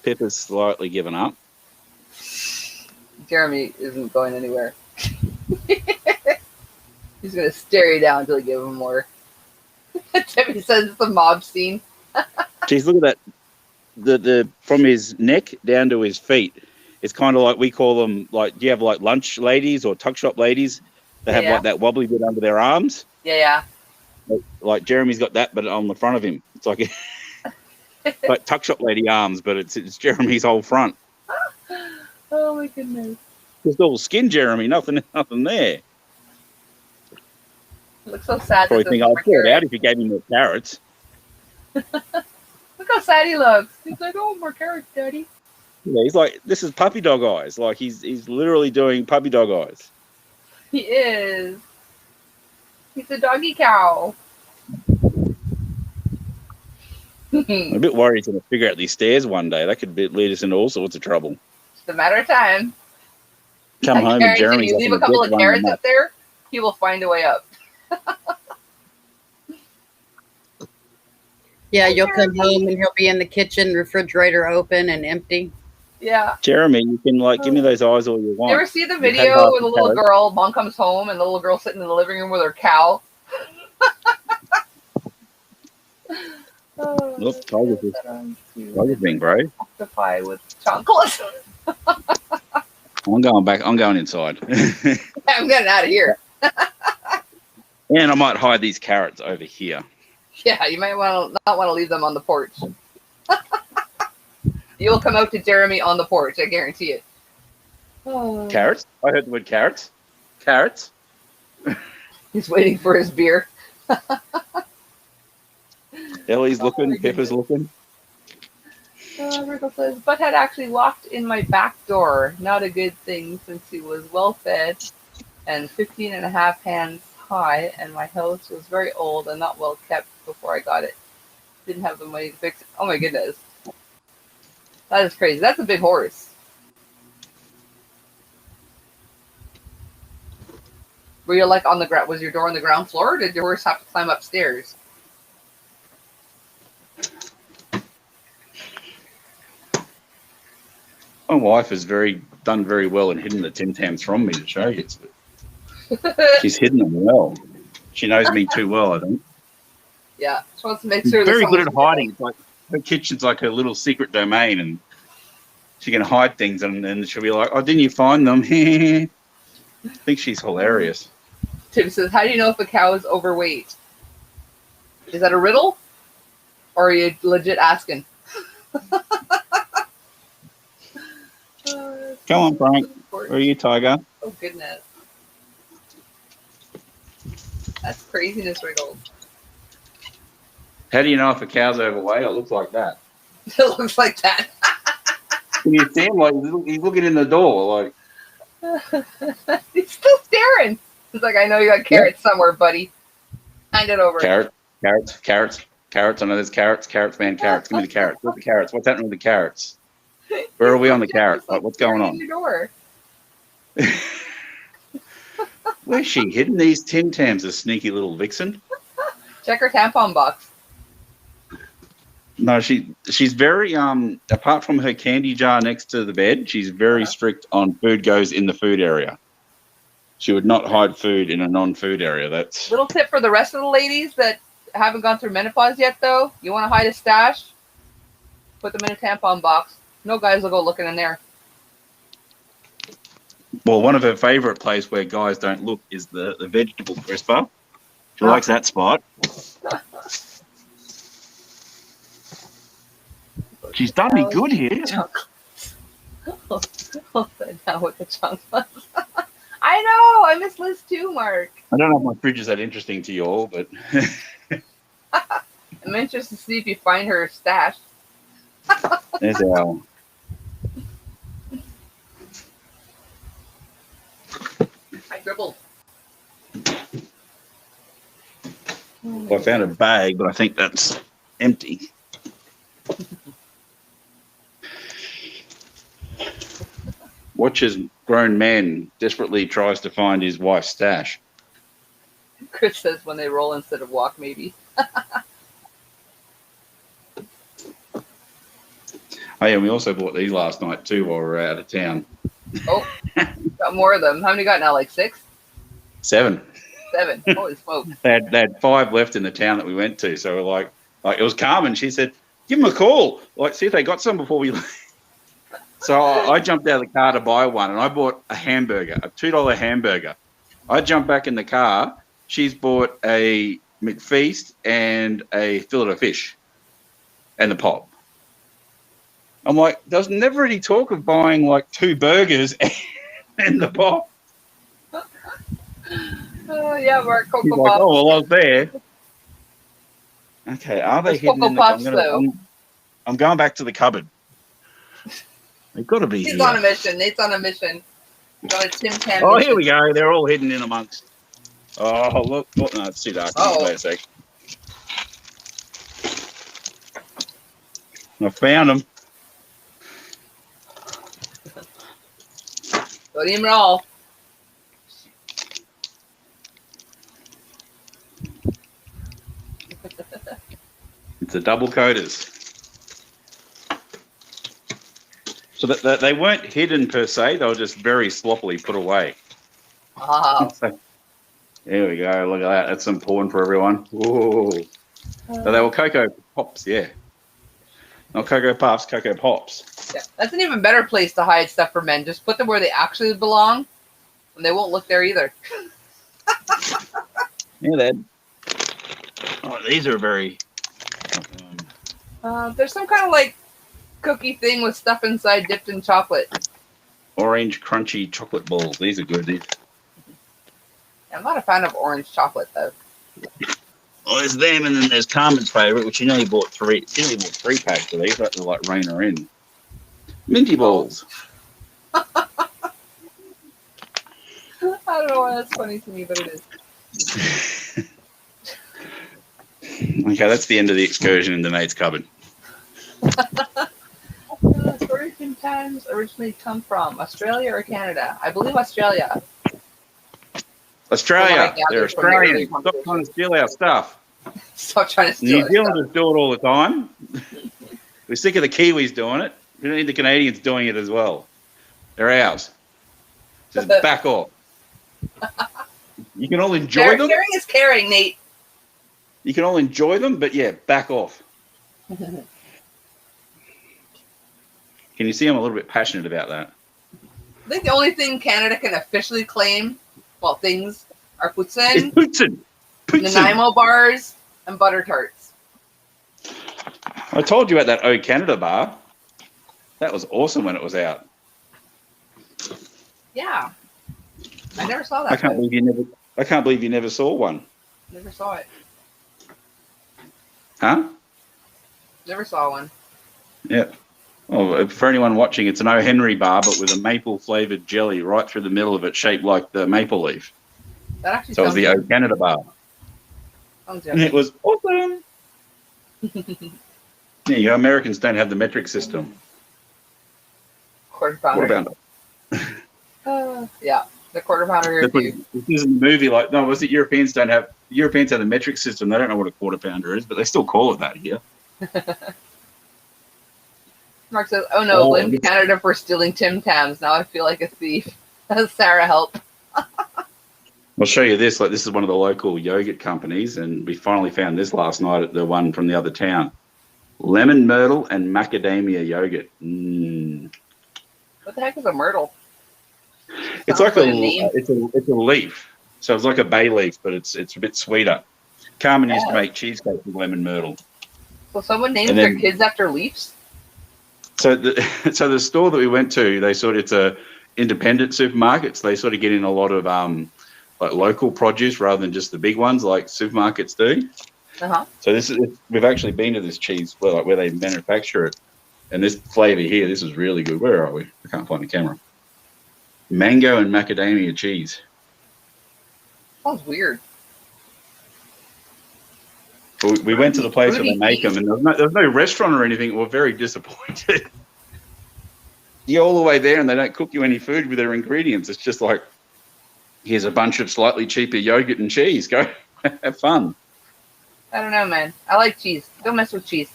Pippa's slightly given up. Jeremy isn't going anywhere. He's going to stare you down until you give him more. Debbie says it's a mob scene. Jeez, look at that. The from his neck down to his feet. It's kind of like we call them, like, do you have like lunch ladies or tuck shop ladies? They have Yeah. like that wobbly bit under their arms. Yeah. Like Jeremy's got that, but on the front of him. It's like like tuck shop lady arms, but it's Jeremy's whole front. Oh my goodness. Just all skin, Jeremy. Nothing there. It looks so sad. Probably that think there's I'll more throw it out carrots. if you gave me more carrots. Look how sad he looks. He's like, oh, more carrots, Daddy. Yeah, he's like, this is puppy dog eyes. Like he's literally doing puppy dog eyes. He is. He's a doggy cow. I'm a bit worried he's going to figure out these stairs one day. That could lead us into all sorts of trouble. It's a matter of time. Come I home and guarantee Jeremy's you up leave in a the couple deck of running carrots them up there, he will find a way up. Yeah, you'll come home and he'll be in the kitchen, refrigerator open and empty. Yeah. Jeremy, you can like give me those eyes all you want. You ever see the You've had video half with a the little carrots. girl, mom comes home, and the little girl sitting in the living room with her cow? Oh, Look, Tiger's being brave. Octopi with chocolate. I'm going back. I'm going inside. I'm getting out of here. And I might hide these carrots over here. Yeah, you might not want to leave them on the porch. You'll come out to Jeremy on the porch, I guarantee it. Oh, Carrots? I heard the word carrots. Carrots? he's waiting for his beer. Ellie's Oh, looking. my Pepper's looking. Rickle says, Bud had actually walked in my back door. Not a good thing since he was well fed and 15 and a half hands high, and my house was very old and not well kept before I got it. Didn't have the money to fix it. Oh my goodness. That is crazy. That's a big horse. Were you like on the ground? Was your door on the ground floor, or did your horse have to climb upstairs? My wife has done very well in hiding the Tim Tams from me to show you. She's hidden them well. She knows me too well, I think. Yeah, just wants to make She's sure. very good at hiding. It's like her kitchen's like her little secret domain, and she can hide things, and she'll be like, "Oh, didn't you find them?" I think she's hilarious. Tim says, "How do you know if a cow is overweight? Is that a riddle, or are you legit asking?" Come on, Frank. Where are you, Tiger? Oh goodness, that's craziness, Wriggle. How do you know if a cow's overweight? It looks like that. It looks like that. Can you see him? Like he's looking in the door, like He's still staring. He's like, "I know you got carrots somewhere, buddy. Hand it over." carrots. I know there's carrots, man, carrots. Give me the carrots. Where's the carrots? What's happening with the carrots? Where are we on the carrots? Like, what's going on? Your door. Where's she hidden these Tim Tams, a sneaky little vixen? Check her tampon box. No, she's very apart from her candy jar next to the bed, she's very strict on food goes in the food area. She would not hide food in a non-food area. That's Little tip for the rest of the ladies that haven't gone through menopause yet, though. You want to hide a stash? Put them in a tampon box. No guys will go looking in there. well, one of her favorite places where guys don't look is the vegetable crisper. She likes that spot. She's done me good here. Now with the chocolates. I know. I miss Liz too, Mark. I don't know if my fridge is that interesting to you all, but I'm interested to see if you find her stash. there's our. I dribbled. Well, I found a bag, but I think that's empty. Watches grown man desperately tries to find his wife's stash. Chris says when they roll instead of walk, maybe. Oh yeah, we also bought these last night too while we were out of town. Oh, got more of them. How many got now? Like 6? 7. 7. Holy smoke. They had 5 left in the town that we went to, so we're like it was Carmen. She said, "Give them a call, like see if they got some before we leave." So I jumped out of the car to buy one, and I bought a hamburger, a $2 hamburger. I jumped back in the car. She's bought a McFeast and a fillet of fish and the pop. I'm like, there's never any talk of buying like 2 burgers and the pop. Yeah, Mark, Coco She's like, Pops. oh, well, I was there. Okay, are they There's hidden Coco in Pops, though. I'm going back to the cupboard. They've got to be He's here. on a mission. Nate's on a mission. Got a Tim Tam Oh, mission. here we go. They're all hidden in amongst. Oh, look. Oh, no, it's too dark. Uh-oh. Wait a sec. I found them. Don't even roll. It's the double coders. So that they weren't hidden per se. They were just very sloppily put away. Wow. So, there we go. Look at that. That's some porn for everyone. Whoa. So they were Coco Pops, yeah. Not Coco Puffs, Coco Pops. Yeah, that's an even better place to hide stuff for men. Just put them where they actually belong, and they won't look there either. Yeah, Dad. Oh, these are very. There's some kind of like cookie thing with stuff inside dipped in chocolate. Orange crunchy chocolate balls. These are good. I'm not a fan of orange chocolate though. Well, there's them, and then there's Carmen's favourite, which you know he bought 3. She only bought 3 packs of these. That to like rein her in. Minty balls. I don't know why that's funny to me, but it is. Okay, that's the end of the excursion into Nate's cupboard. Where did Tim Tams originally come from? Australia or Canada? I believe Australia. Australia. gathered They're from the earlier Australians. Stop trying to steal our stuff. Stop trying to steal New our Zealanders do it all the time. We're sick of the Kiwis doing it. We don't need the Canadians doing it as well. They're ours. Just back off. You can all enjoy them. Sharing is caring, Nate. You can all enjoy them, but yeah, back off. Can you see I'm a little bit passionate about that? I think the only thing Canada can officially claim, well, things are It's poutine, Putin. Nanaimo bars, and butter tarts. I told you about that O Canada bar. That was awesome when it was out. Yeah. I never saw that. I can't believe you never saw one. Never saw it. Huh? Never saw one. Yeah. Well, for anyone watching, it's an O Henry bar, but with a maple flavored jelly right through the middle of it, shaped like the maple leaf. That actually So it was the O Canada bar. sounds And it was awesome. There you go. Americans don't have the metric system. quarter pounder. Quarter pounder. Yeah, the quarter pounder That's what- review. This isn't the movie like, no, was it Europeans have the metric system. They don't know what a quarter pounder is, but they still call it that here. Mark says, "Oh no, Oh, blame this- Canada for stealing Tim Tams. Now I feel like a thief." Sarah, help. I'll show you this. Like, this is one of the local yogurt companies, and we finally found this last night at the one from the other town. Lemon myrtle and macadamia yogurt. What the heck is a myrtle? It's Sounds like a name. it's a leaf. So it's like a bay leaf, but it's a bit sweeter. Carmen used to Yeah. make cheesecake with lemon myrtle. So someone names And their then- kids after leaves? So the store that we went to, it's a independent supermarkets. They sort of get in a lot of like local produce rather than just the big ones like supermarkets do. Uh-huh. So we've actually been to this cheese where they manufacture it, and this flavor here, this is really good. Where are we? I can't find the camera. Mango and macadamia cheese. Sounds weird. We went to the place where they Fruity make them, and there was no restaurant or anything. We're very disappointed. You go all the way there, and they don't cook you any food with their ingredients. It's just like, here's a bunch of slightly cheaper yogurt and cheese. Go have fun. I don't know, man. I like cheese. Don't mess with cheese.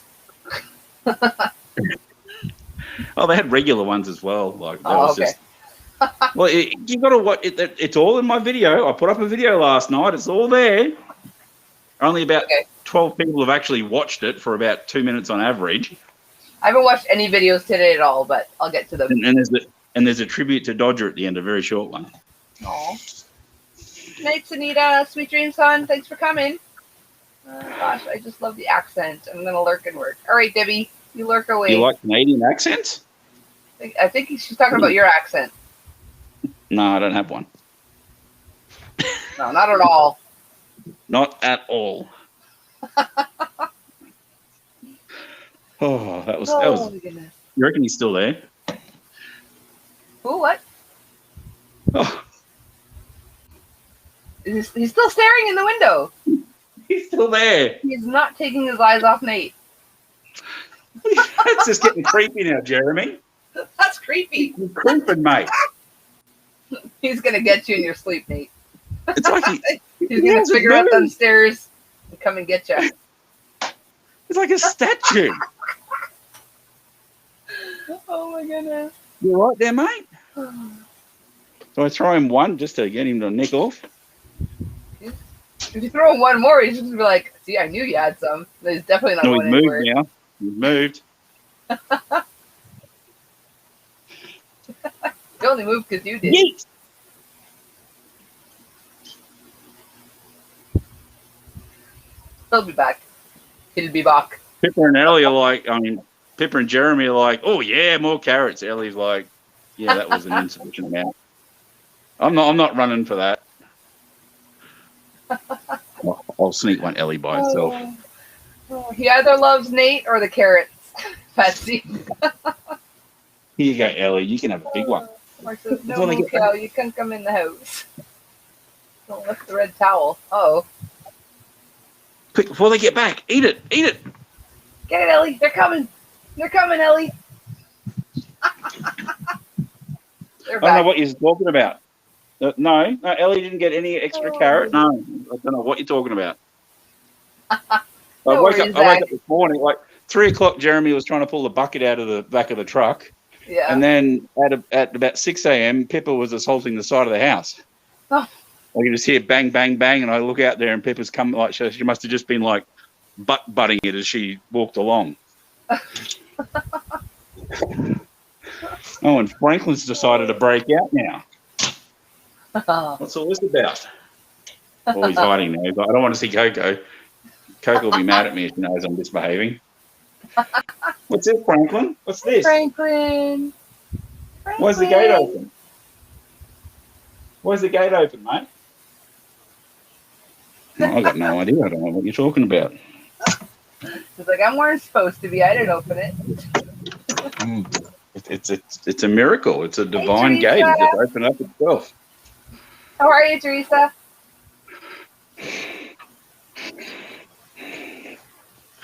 Oh, they had regular ones as well. Like that Oh, was okay. just. Well, you got to watch it. It's all in my video. I put up a video last night. It's all there. Only about 12 people have actually watched it for about 2 minutes on average. I haven't watched any videos today at all, but I'll get to them. And there's a tribute to Dodger at the end, a very short one. Aw. Nights, Anita. Sweet dreams, son. Thanks for coming. Gosh, I just love the accent. I'm going to lurk and work. All right, Debbie. You lurk away. You like Canadian accents? I think she's talking about your accent. No, I don't have one. No, not at all. Not at all. Oh, that was. Oh, my goodness. You reckon he's still there? Who, what? Oh, He's still staring in the window. he's still there. He's not taking his eyes off Nate. It's just getting creepy now, Jeremy. That's creepy. You're creeping, mate. He's going to get you in your sleep, Nate. It's like He's going to figure out them stairs and come and get you. It's like a statue. Oh, my goodness. You right there, mate? So I throw him one just to get him to nick off. If you throw him one more, he's just going to be like, see, I knew you had some. But he's definitely not No, he's going moved anywhere. now. He's moved. He only moved because you did. Yeet. He'll be back. He'll be back. Pippa and Ellie are like, Pippa and Jeremy are like, oh yeah, more carrots. Ellie's like, yeah, that was an insufficient amount. I'm not running for that. I'll sneak one Ellie by itself. Oh, he either loves Nate or the carrots. Patsy. Here you go, Ellie. You can have a big one. Mark says, no, Don't they Moo get cow, you can't come in the house. Don't lift the red towel. Oh. Quick, before they get back. Eat it. Eat it. Get it, Ellie. They're coming. They're coming, Ellie. They're I don't know back. what you're talking about. No, Ellie didn't get any extra carrot. No, I don't know what you're talking about. No I worries, woke Zach. up this morning, like 3 o'clock, Jeremy was trying to pull the bucket out of the back of the truck. Yeah. And then at about 6 a.m., Pippa was assaulting the side of the house. Oh. I could just hear bang, bang, bang, and I look out there and Pippa's come, like she must have just been like butting it as she walked along. Oh, and Franklin's decided to break out now. What's all this about? Oh, he's hiding now. He's like, I don't want to see Coco. Coco will be mad at me if she knows I'm misbehaving. What's this, Franklin? What's this? Franklin. Why's the gate open? Why's the gate open, mate? Oh, I've got no idea. I don't know what you're talking about. He's like, I'm where it's supposed to be. I didn't open it. It's a miracle. It's a divine gate. It just opened up itself. How are you, Teresa?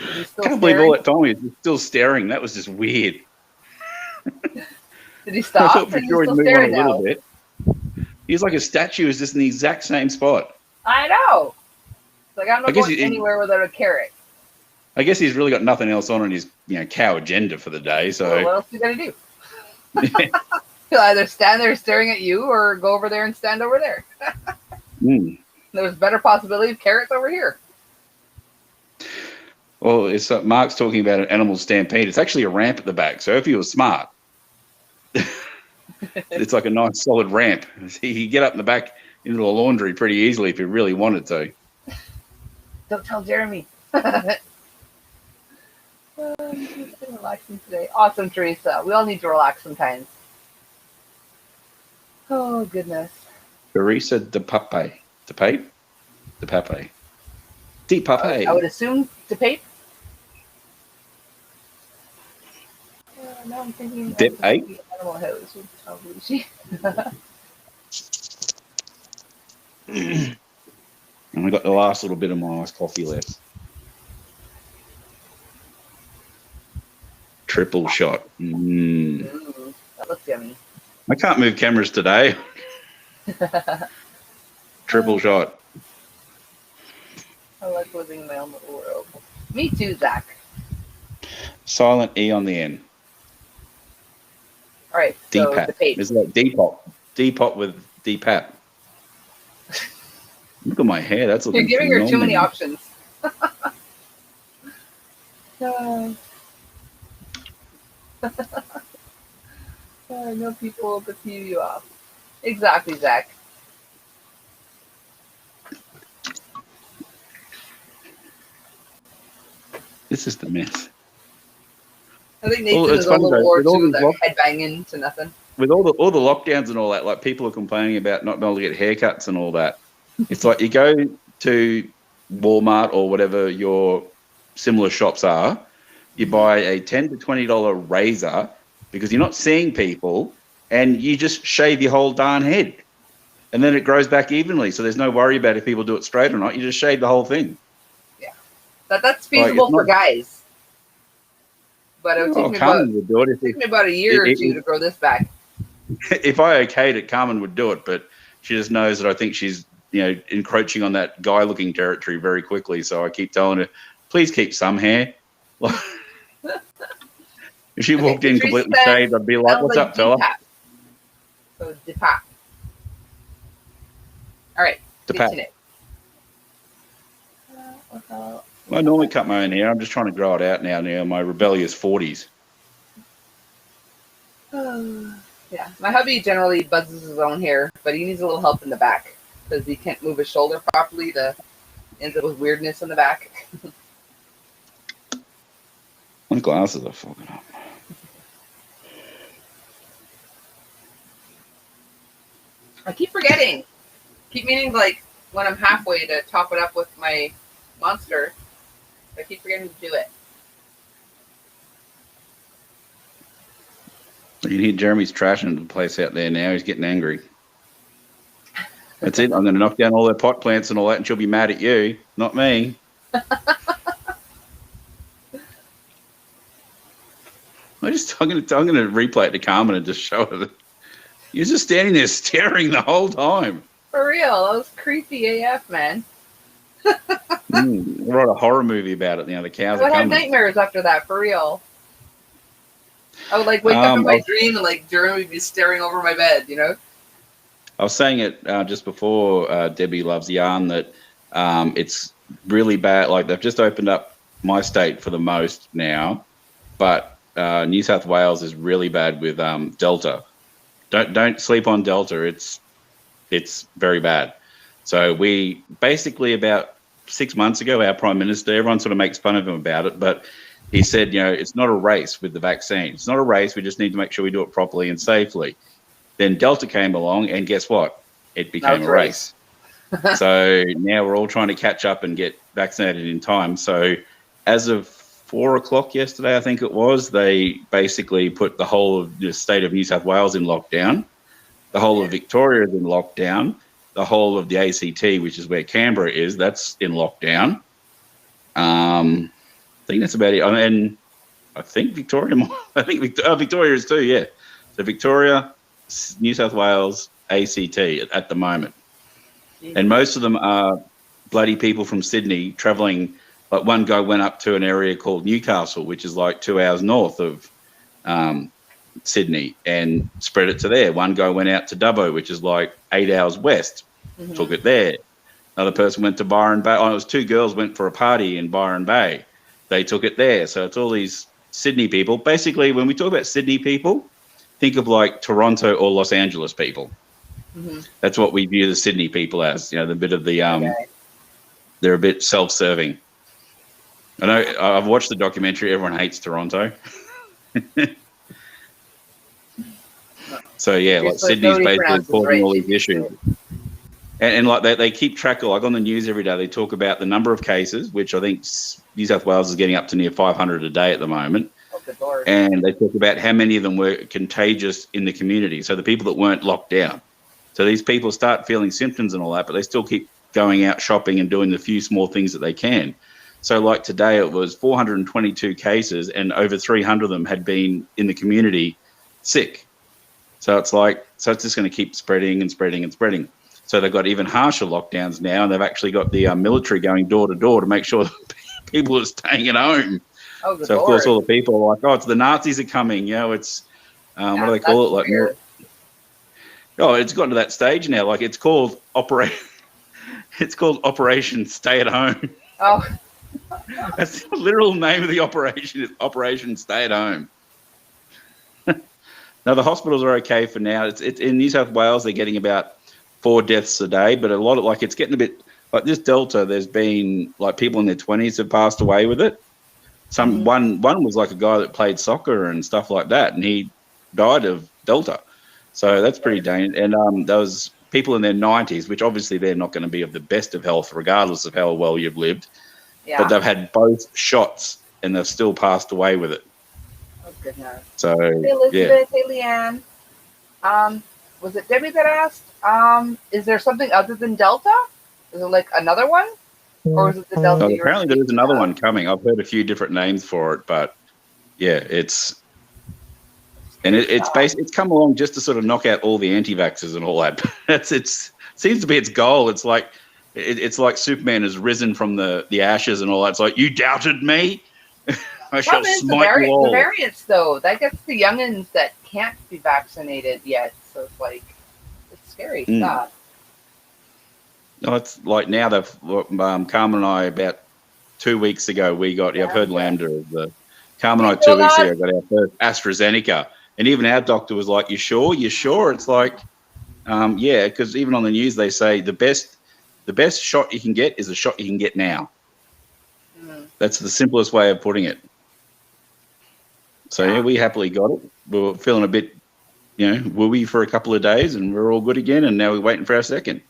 I can't believe all that time he's still staring. That was just weird. Did he stop? I thought for sure he'd move on a now? little bit. He's like a statue. He's just in the exact same spot. I know. It's like I'm not going he- anywhere without a carrot. I guess he's really got nothing else on his cow agenda for the day. Well, So what else are you gonna do? He'll either stand there staring at you or go over there and stand over there. There's better possibility of carrots over here. Well, it's Mark's talking about an animal stampede. It's actually a ramp at the back. So if he was smart, it's like a nice solid ramp. He could get up in the back into the laundry pretty easily if he really wanted to. Don't tell Jeremy. Just been relaxing today. Awesome, Teresa. We all need to relax sometimes. Oh, goodness. Teresa de Pape. De Pape? De Pape. De Pape. I would assume to pape. Now I'm thinking Dip of eight? the Animal House with probably she. And I got the last little bit of my iced coffee left. Triple shot. Ooh, that looks yummy. I can't move cameras today. Triple shot. I like living in my own little world. Me too, Zach. Silent E on the end. All right, so the D-Pap. pape. It's like D-Pop. D-Pop with D-Pap. Look at my hair. That's You're looking giving her too many phenomenal. options. I know people will deceive you off. Exactly, Zach. This is the mess. I think Nathan Well, it's is on funny the though, war with all too, these like headbanging to nothing. With all the lockdowns and all that, like people are complaining about not being able to get haircuts and all that. It's like you go to Walmart or whatever your similar shops are, you buy a $10 to $20 razor because you're not seeing people, and you just shave your whole darn head, and then it grows back evenly. So there's no worry about if people do it straight or not. You just shave the whole thing. That's feasible it's for not- guys. But it would take me Carmen would do it take me about a year or two to grow this back. if I okayed it, Carmen would do it, but she just knows that I think she's, encroaching on that guy-looking territory very quickly. So I keep telling her, please keep some hair. If she walked in completely shaved, I'd be like, what's up, fella? So depap. All right. Depap. Continue. I normally cut my own hair. I'm just trying to grow it out now in my rebellious 40s. Yeah, my hubby generally buzzes his own hair, but he needs a little help in the back because he can't move his shoulder properly. Ends up with weirdness in the back. My glasses are fucking up. I keep forgetting. Keep meaning like when I'm halfway to top it up with my monster. I keep forgetting to do it. You can hear Jeremy's trashing the place out there now. He's getting angry. That's it. I'm going to knock down all their pot plants and all that, and she'll be mad at you, not me. I'm going to replay it to Carmen and just show her that you're just standing there staring the whole time. For real, that was creepy AF, man. Wrote a horror movie about it. The cows I are would have coming. nightmares after that, for real. I would like wake up in my dream and like Jeremy would be staring over my bed, you know? I was saying it just before Debbie Loves Yarn that it's really bad. Like they've just opened up my state for the most now, but New South Wales is really bad with Delta. Don't sleep on Delta. It's very bad. So we basically about 6 months ago, our Prime Minister, everyone sort of makes fun of him about it, but he said, it's not a race with the vaccine. It's not a race. We just need to make sure we do it properly and safely. Then Delta came along, and guess what? It became a race. So now we're all trying to catch up and get vaccinated in time. So as of 4 o'clock yesterday, I think it was, they basically put the whole of the state of New South Wales in lockdown. The whole of Victoria is in lockdown. The whole of the ACT, which is where Canberra is, that's in lockdown. I think that's about it. And I think Victoria, Victoria is too, yeah. So Victoria, New South Wales, ACT at the moment. And most of them are bloody people from Sydney travelling. Like one guy went up to an area called Newcastle, which is like 2 hours north of Sydney, and spread it to there. One guy went out to Dubbo, which is like 8 hours west, took it there. Another person went to Byron Bay. Oh, it was two girls went for a party in Byron Bay. They took it there. So it's all these Sydney people. Basically, when we talk about Sydney people, think of like Toronto or Los Angeles people. That's what we view the Sydney people as. The bit of the they're a bit self-serving. I know I've watched the documentary. Everyone hates Toronto. So yeah, like Sydney's basically causing all these issues. And like they keep track of, like on the news every day, they talk about the number of cases, which I think New South Wales is getting up to near 500 a day at the moment. And they talk about how many of them were contagious in the community. So the people that weren't locked down. So these people start feeling symptoms and all that, but they still keep going out shopping and doing the few small things that they can. So like today it was 422 cases and over 300 of them had been in the community sick. So it's just going to keep spreading and spreading and spreading. So they've got even harsher lockdowns now, and they've actually got the military going door to door to make sure that people are staying at home. Oh, so, of course, all the people are like, it's the Nazis are coming. It's, what do they call it? Like, it's gotten to that stage now. Like, it's called Operation Stay at Home. Oh. That's the literal name of the operation, is Operation Stay at Home. Now, the hospitals are okay for now. It's in New South Wales, they're getting about 4 deaths a day, but a lot of, it's getting a bit, like this Delta, there's been, people in their 20s have passed away with it. One was like a guy that played soccer and stuff like that, and he died of Delta. So that's pretty dangerous. And there was people in their 90s, which obviously they're not going to be of the best of health, regardless of how well you've lived. Yeah. But they've had both shots, and they've still passed away with it. Oh, goodness. So, hey, Elizabeth, hey, Leanne. Was it Debbie that asked, is there something other than Delta? Is it like another one? Or is it the Delta? So apparently there is another one coming. I've heard a few different names for it, but yeah, it's come along just to sort of knock out all the anti-vaxxers and all that. It seems to be its goal. It's like Superman has risen from the ashes and all that. It's like, you doubted me? I shall smite you all. The variants, though, that gets the youngins that can't be vaccinated yet. So it's it's scary stuff. No, it's like now Carmen and I about 2 weeks ago I've heard Lambda. Carmen and I 2 weeks ago got our first AstraZeneca, and even our doctor was like, "You sure? You sure?" It's like, yeah, because even on the news they say the best shot you can get is the shot you can get now. That's the simplest way of putting it. So yeah, we happily got it. We were feeling a bit, wooey for a couple of days, and we're all good again. And now we're waiting for our second.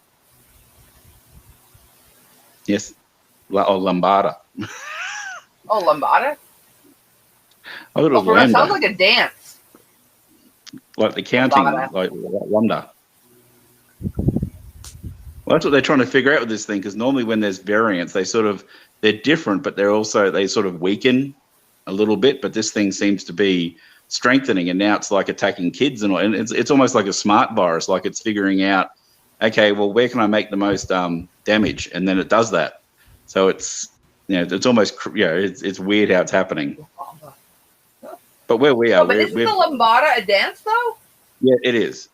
Yes, Lambada. Oh, Lambada. I thought it was Lambda. It sounds like a dance. Like the counting, Lambada. like Lambda. Well, That's what they're trying to figure out with this thing, because normally when there's variants, they're different, but they sort of weaken a little bit. But this thing seems to be strengthening, and now it's like attacking kids, and it's almost like a smart virus, like it's figuring out, okay, well, where can I make the most damage, and then it does that. So it's it's almost it's weird how it's happening. But where we are, but isn't the lambada a dance though? Yeah, it is.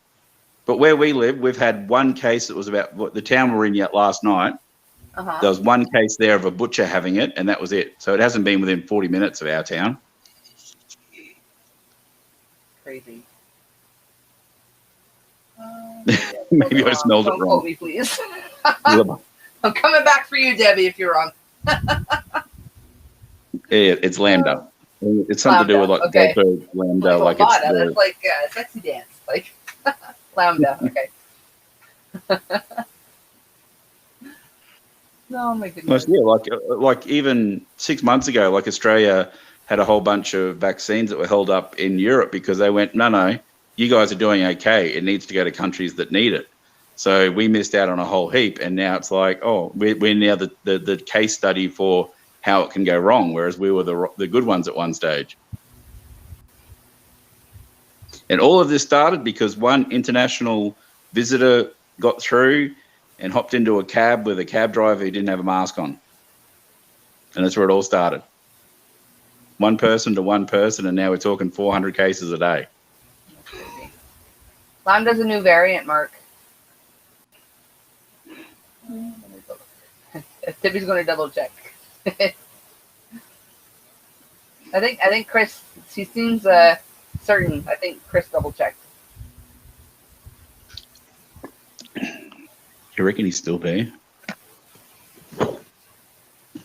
But where we live, we've had one case that was about the town we're in yet last night. There was one case there of a butcher having it, and that was it. So it hasn't been within 40 minutes of our town. Crazy. Maybe I smelled it Don't wrong. quote me, please. I'm coming back for you, Debbie, if you're wrong. It's lambda. It's something to do with like okay. Delta lambda, like it's that's like a sexy dance, like lambda. Okay. No, my goodness. Yeah, like even 6 months ago, like Australia had a whole bunch of vaccines that were held up in Europe because they went, no, you guys are doing okay. It needs to go to countries that need it. So we missed out on a whole heap, and now it's like, oh, we're now the case study for how it can go wrong, whereas we were the good ones at one stage. And all of this started because one international visitor got through and hopped into a cab with a cab driver who didn't have a mask on. And that's where it all started. One person to one person, and now we're talking 400 cases a day. Lambda's a new variant, Mark. Tippy's going to double check. I think Chris, he seems certain. I think Chris double checked. You reckon he's still there?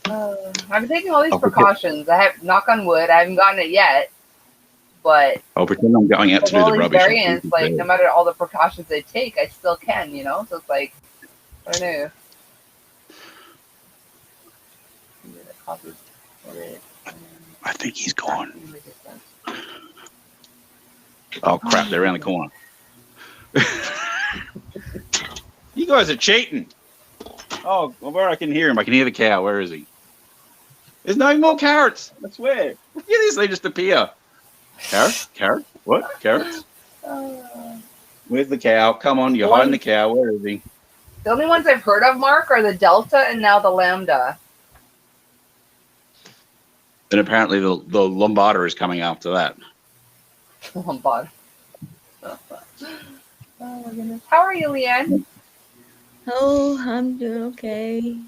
I've been taking all these precautions. I have, knock on wood, I haven't gotten it yet, but I'll pretend I'm going out to do all the these rubbish. variants, like no matter all the precautions they take, I still can, So it's like, I don't know. I think he's gone. Oh crap! They're around the corner. You guys are cheating. Oh, well, where I can hear him, I can hear the cow. Where is he? There's no more carrots. I swear. Look at this. They just appear. Carrots? Carrots? What? Carrots? Where's the cow? Come on, you're hiding the cow. Where is he? The only ones I've heard of, Mark, are the Delta and now the Lambda. And apparently the Lombarda is coming after that. Lombard. Oh my goodness. How are you, Leanne? Oh, I'm doing okay.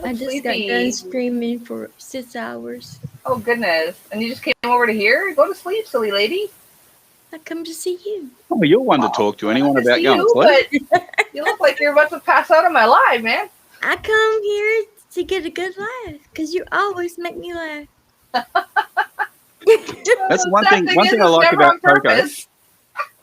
I just Sleepy. got done streaming for 6 hours. Oh goodness. And you just came over to here? Go to sleep, silly lady. I come to see you. Oh, you're one to talk to anyone I about see going to you, sleep. but you look like you're about to pass out on my live, man. I come here to get a good laugh because you always make me laugh. That's one thing I like about Coco.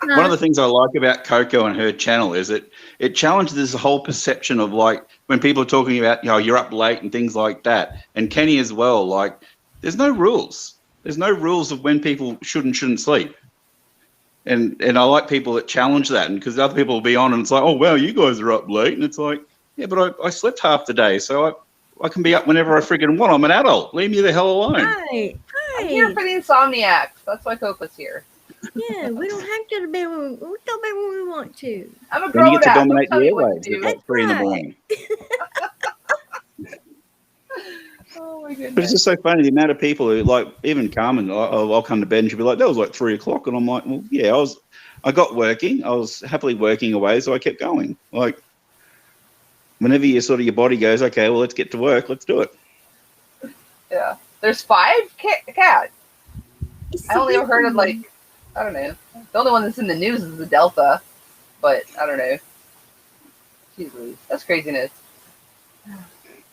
One of the things I like about Coco and her channel is it challenges this whole perception of like when people are talking about, you're up late and things like that. And Kenny as well, like there's no rules. There's no rules of when people should and shouldn't sleep. And I like people that challenge that, and because other people will be on and it's like, oh, wow, you guys are up late. And it's like, yeah, but I slept half the day, so I can be up whenever I freaking want. I'm an adult. Leave me the hell alone. Right. I'm here for the insomniacs. That's why Coco's here. Yeah, we don't have to go to bed when we go to bed when we want to. I'm a Then grown you get to up. dominate the Don't tell me what airwaves to do. at like 3 in the morning. Oh my But it's goodness. just so funny, the amount of people who, like, even Carmen, I'll come to bed and she'll be like, that was like 3 o'clock. And I'm like, well, yeah, I got working. I was happily working away, so I kept going. Like, whenever your body goes, okay, well, let's get to work. Let's do it. Yeah. There's 5 cats. I only ever heard of, like, I don't know. The only one that's in the news is the Delta. But, I don't know. Jeez Louise. That's craziness.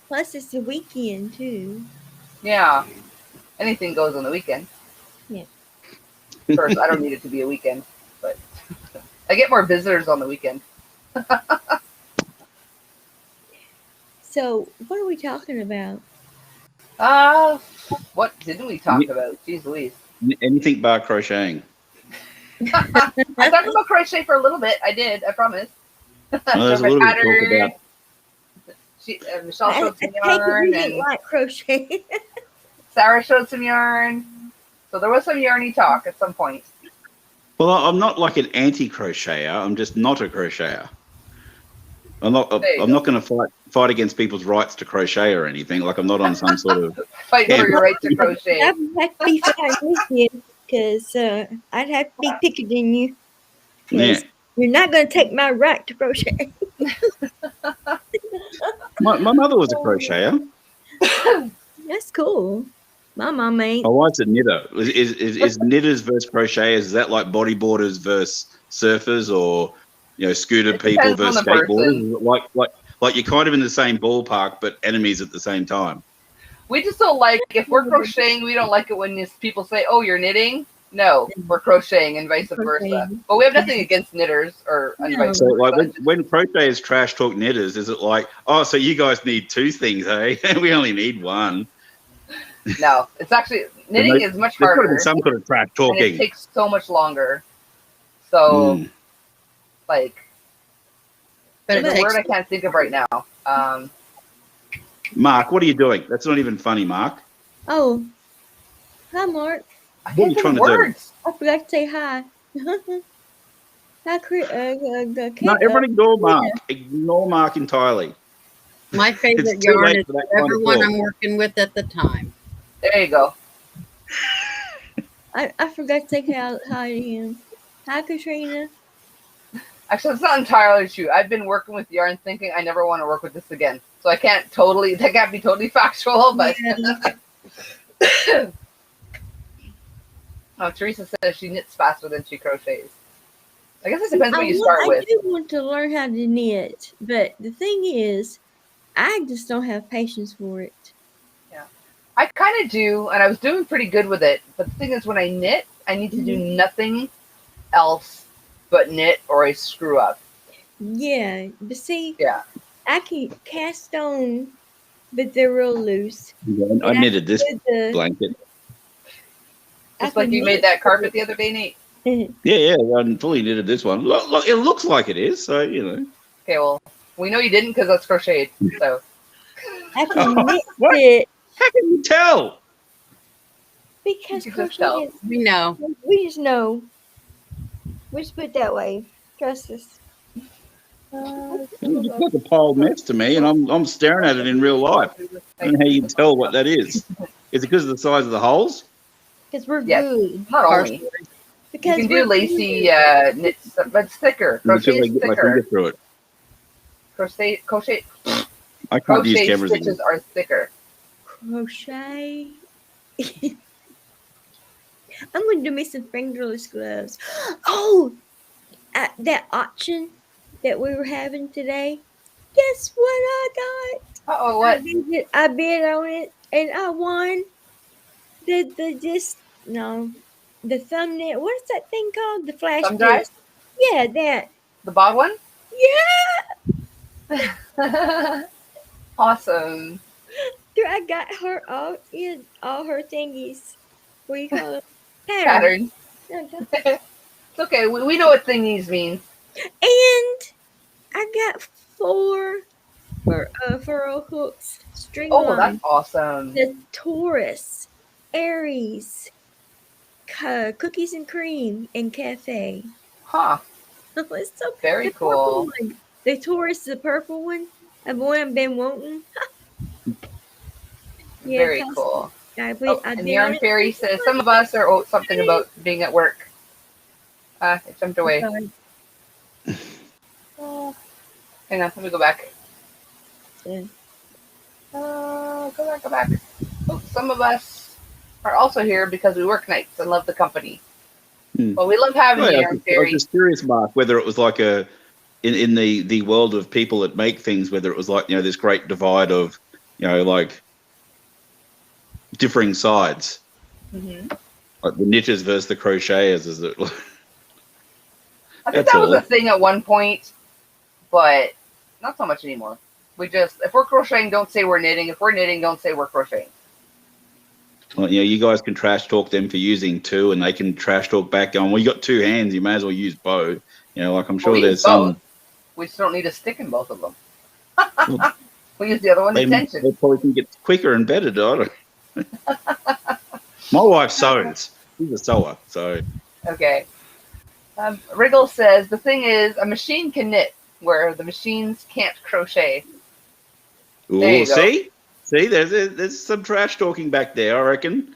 Plus, it's the weekend, too. Yeah. Anything goes on the weekend. Yeah. First, I don't need it to be a weekend. But I get more visitors on the weekend. So, what are we talking about? What didn't we talk about? Jeez Louise. Anything bar crocheting. I talked about crochet for a little bit. I did, I promise. Well, there's a little bit to talk about. Michelle I showed some take it yarn, you didn't and like crochet. Sarah showed some yarn. So there was some yarny talk at some point. Well, I'm not like an anti-crocheter. I'm just not a crocheter. I'm not. There you I'm go. not going to fight against people's rights to crochet or anything. Like I'm not on some sort of. Fighting for your right to I crochet. would have to be fighting with you because I'd have to be picketing you Yeah. because you're not going to take my right to crochet. My mother was a crocheter. That's cool. My mom ain't. My wife's a knitter. Is knitters versus crocheters? Is that like bodyboarders versus surfers, or scooter It people depends on versus the skateboarders? person. Is it like you're kind of in the same ballpark, but enemies at the same time? We just don't like, if we're crocheting, we don't like it when people say, oh, you're knitting. No, we're crocheting and vice versa. Crocheting. But we have nothing against knitters or and vice So, versa. like, when crocheters trash talk knitters, is it like, oh, so you guys need two things, hey? We only need one. No, it's actually, knitting is much There's got to harder, be some sort of trash and it talking. takes so much longer. So, like, But there's it a takes word I can't think of right now. Mark, what are you doing? That's not even funny, Mark. Oh, hi, Mark. I What are can't you think trying of to do? words. I forgot to say hi. Hi, No, everyone ignore Mark. Ignore Mark entirely. my favorite It's too yarn late is for that kind of whatever one talk. I'm working with at the time. There you go. I forgot to say hi to him. Hi, Katrina. Actually, it's not entirely true. I've been working with yarn thinking I never want to work with this again. So that can't be totally factual, but Yeah. oh, Teresa says she knits faster than she crochets. I guess it depends what you I start with. do want to learn how to knit, but the thing is, I just don't have patience for it. I kind of do, and I was doing pretty good with it. But the thing is, when I knit, I need to do nothing else but knit, or I screw up. Yeah, but see, Yeah. I can cast on, but they're real loose. I knitted this do the- blanket. Just like you made that carpet the other day, Nate. Yeah, I fully knitted this one. Look, it looks like it is, so Okay, well, we know you didn't because that's crocheted. So I can knit What? it How can you tell? because You can just crochet tell. is. We know. We just know. We just put it that way. Trust us. It looks like a pile mess to me, and I'm staring at it in real life. I don't know how you can tell what that is. Is it because of the size of the holes? Because we're Yes. good. not only you Because can we're do lacy good. knits, but it's thicker. Until Crochet I is get my finger thicker. through it. Crochet I can't use cameras stitches again. are thicker. Crochet. I'm going to do me some fingerless gloves. Oh, at that auction that we were having today, guess what I got? Oh, what? I bid on it and I won the thumbnail. What is that thing called? The flash Thumb drive? disc. Yeah, that. The bog one? Yeah. Awesome. Dude, I got her all her thingies. What do you call it? Pattern. Patterns. It's okay. We know what thingies means. And I got 4 furrow hooks, string Oh, line, that's awesome. the Taurus, Aries, cookies and cream, and cafe. Huh. It's so Very the purple cool. one. The Taurus, the purple one. The one I've been wanting. Yeah, Very cause cool. I Oh, been and on Yarn it. Fairy says some of us are something about being at work. It jumped away. Sorry. Hang on, let me go back. Yeah. Go back. Oh, some of us are also here because we work nights and love the company. Well, we love having the Yarn I was Fairy. just curious, Mark, whether it was like in the world of people that make things, whether it was like this great divide of like differing sides, like the knitters versus the crocheters. Is it? I think That's that was all. a thing at one point, but not so much anymore. We just, if we're crocheting, don't say we're knitting. If we're knitting, don't say we're crocheting. Well, you guys can trash talk them for using two, and they can trash talk back. Going, well, you got 2 hands, you may as well use both. Like I'm sure We there's use some. both. We just don't need a stick in both of them. We'll use the other one, the tension. They probably can get quicker and better, daughter. My wife sews. She's a sewer, so Okay. Wriggle says, the thing is, a machine can knit, where the machines can't crochet. There you go. see, there's some trash talking back there. I reckon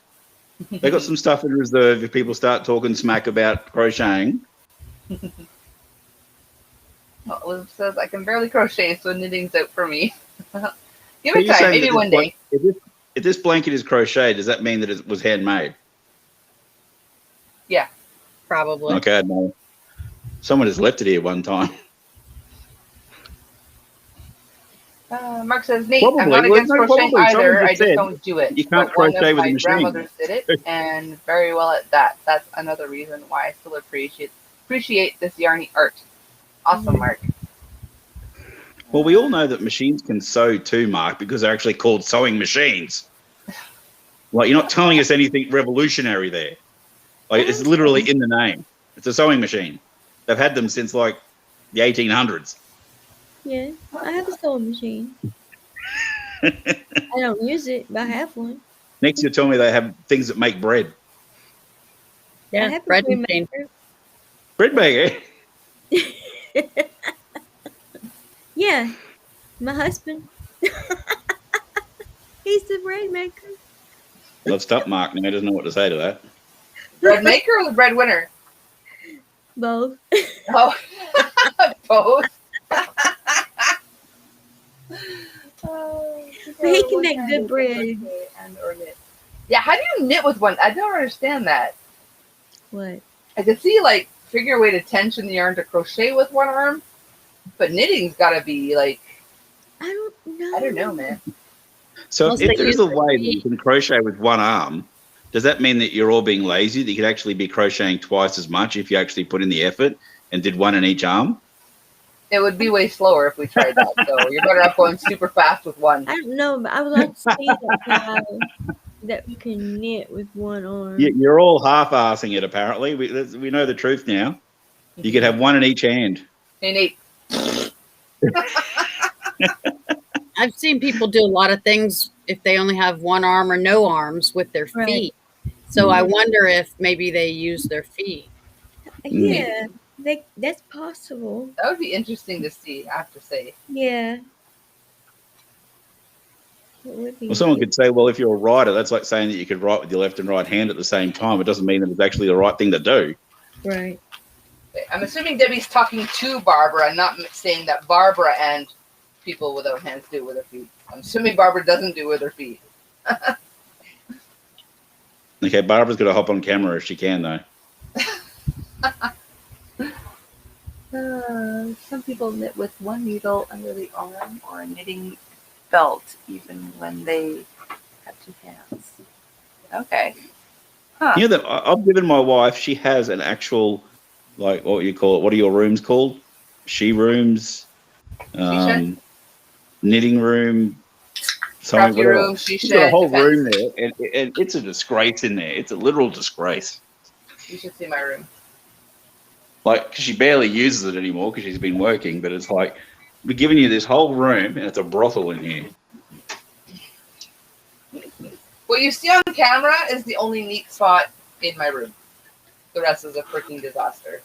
they got some stuff in reserve if people start talking smack about crocheting. Well, Elizabeth says, I can barely crochet, so knitting's out for me. Give So it you're time, saying maybe that one day. if this blanket is crocheted, does that mean that it was handmade? Yeah. Probably. Okay, no. Someone has left it here one time. Mark says, Nate, Probably. I'm not Well, against no, crocheting probably. Someone either. just I just said don't do it. you can't But one crochet of with a my machine. grandmothers did it, and very well at that. That's another reason why I still appreciate this yarny art. Awesome, Mark. Well, we all know that machines can sew too, Mark, because they're actually called sewing machines. Like, you're not telling us anything revolutionary there. Like, it's literally in the name. It's a sewing machine. They've had them since, like, the 1800s. Yeah, I have a sewing machine. I don't use it, but I have one. Next, you tell me they have things that make bread. I Yeah, have a bread bread machine. maker. Bread maker? Yeah, my husband. He's the bread maker. Let's stop Mark now. He doesn't know what to say to that. Bread maker or the breadwinner? Both. Oh, both. But he can make good bread. Yeah, how do you knit with one? I don't understand that. What? I could see, like, figure a way to tension the yarn to crochet with one arm, but knitting's got to be, like, I don't know, man. So Unless if they there's use a their way that you feet. can crochet with one arm, does that mean that you're all being lazy, that you could actually be crocheting twice as much if you actually put in the effort and did one in each arm? It would be way slower if we tried that, so you're better off going super fast with one. I don't know, but I would like to see that guy that can knit with one arm. You're all half-assing it, apparently. We know the truth now. You could have one in each hand. Hey, Nate. I've seen people do a lot of things if they only have one arm or no arms with their Right. feet. So I wonder if maybe they use their feet. Yeah, that's possible. That would be interesting to see, I have to say. Yeah. It would be Well, someone nice. could say, well, if you're a writer, that's like saying that you could write with your left and right hand at the same time. It doesn't mean that it's actually the right thing to do. Right. Okay, I'm assuming Debbie's talking to Barbara, not saying that Barbara and people without hands do it with their feet. I'm assuming Barbara doesn't do it with her feet. Okay, Barbara's got to hop on camera if she can, though. Some people knit with one needle under the arm or a knitting belt, even when they have two hands. Okay. Huh. You know that I've given my wife, she has an actual, like, what you call it, what are your rooms called? She rooms, knitting room, something. Crafty room, she She's got a whole depends. room there, and it's a disgrace in there. It's a literal disgrace. You should see my room. Like, 'cause she barely uses it anymore because she's been working, but it's like, we're giving you this whole room, and it's a brothel in here. What you see on camera is the only neat spot in my room. The rest is a freaking disaster.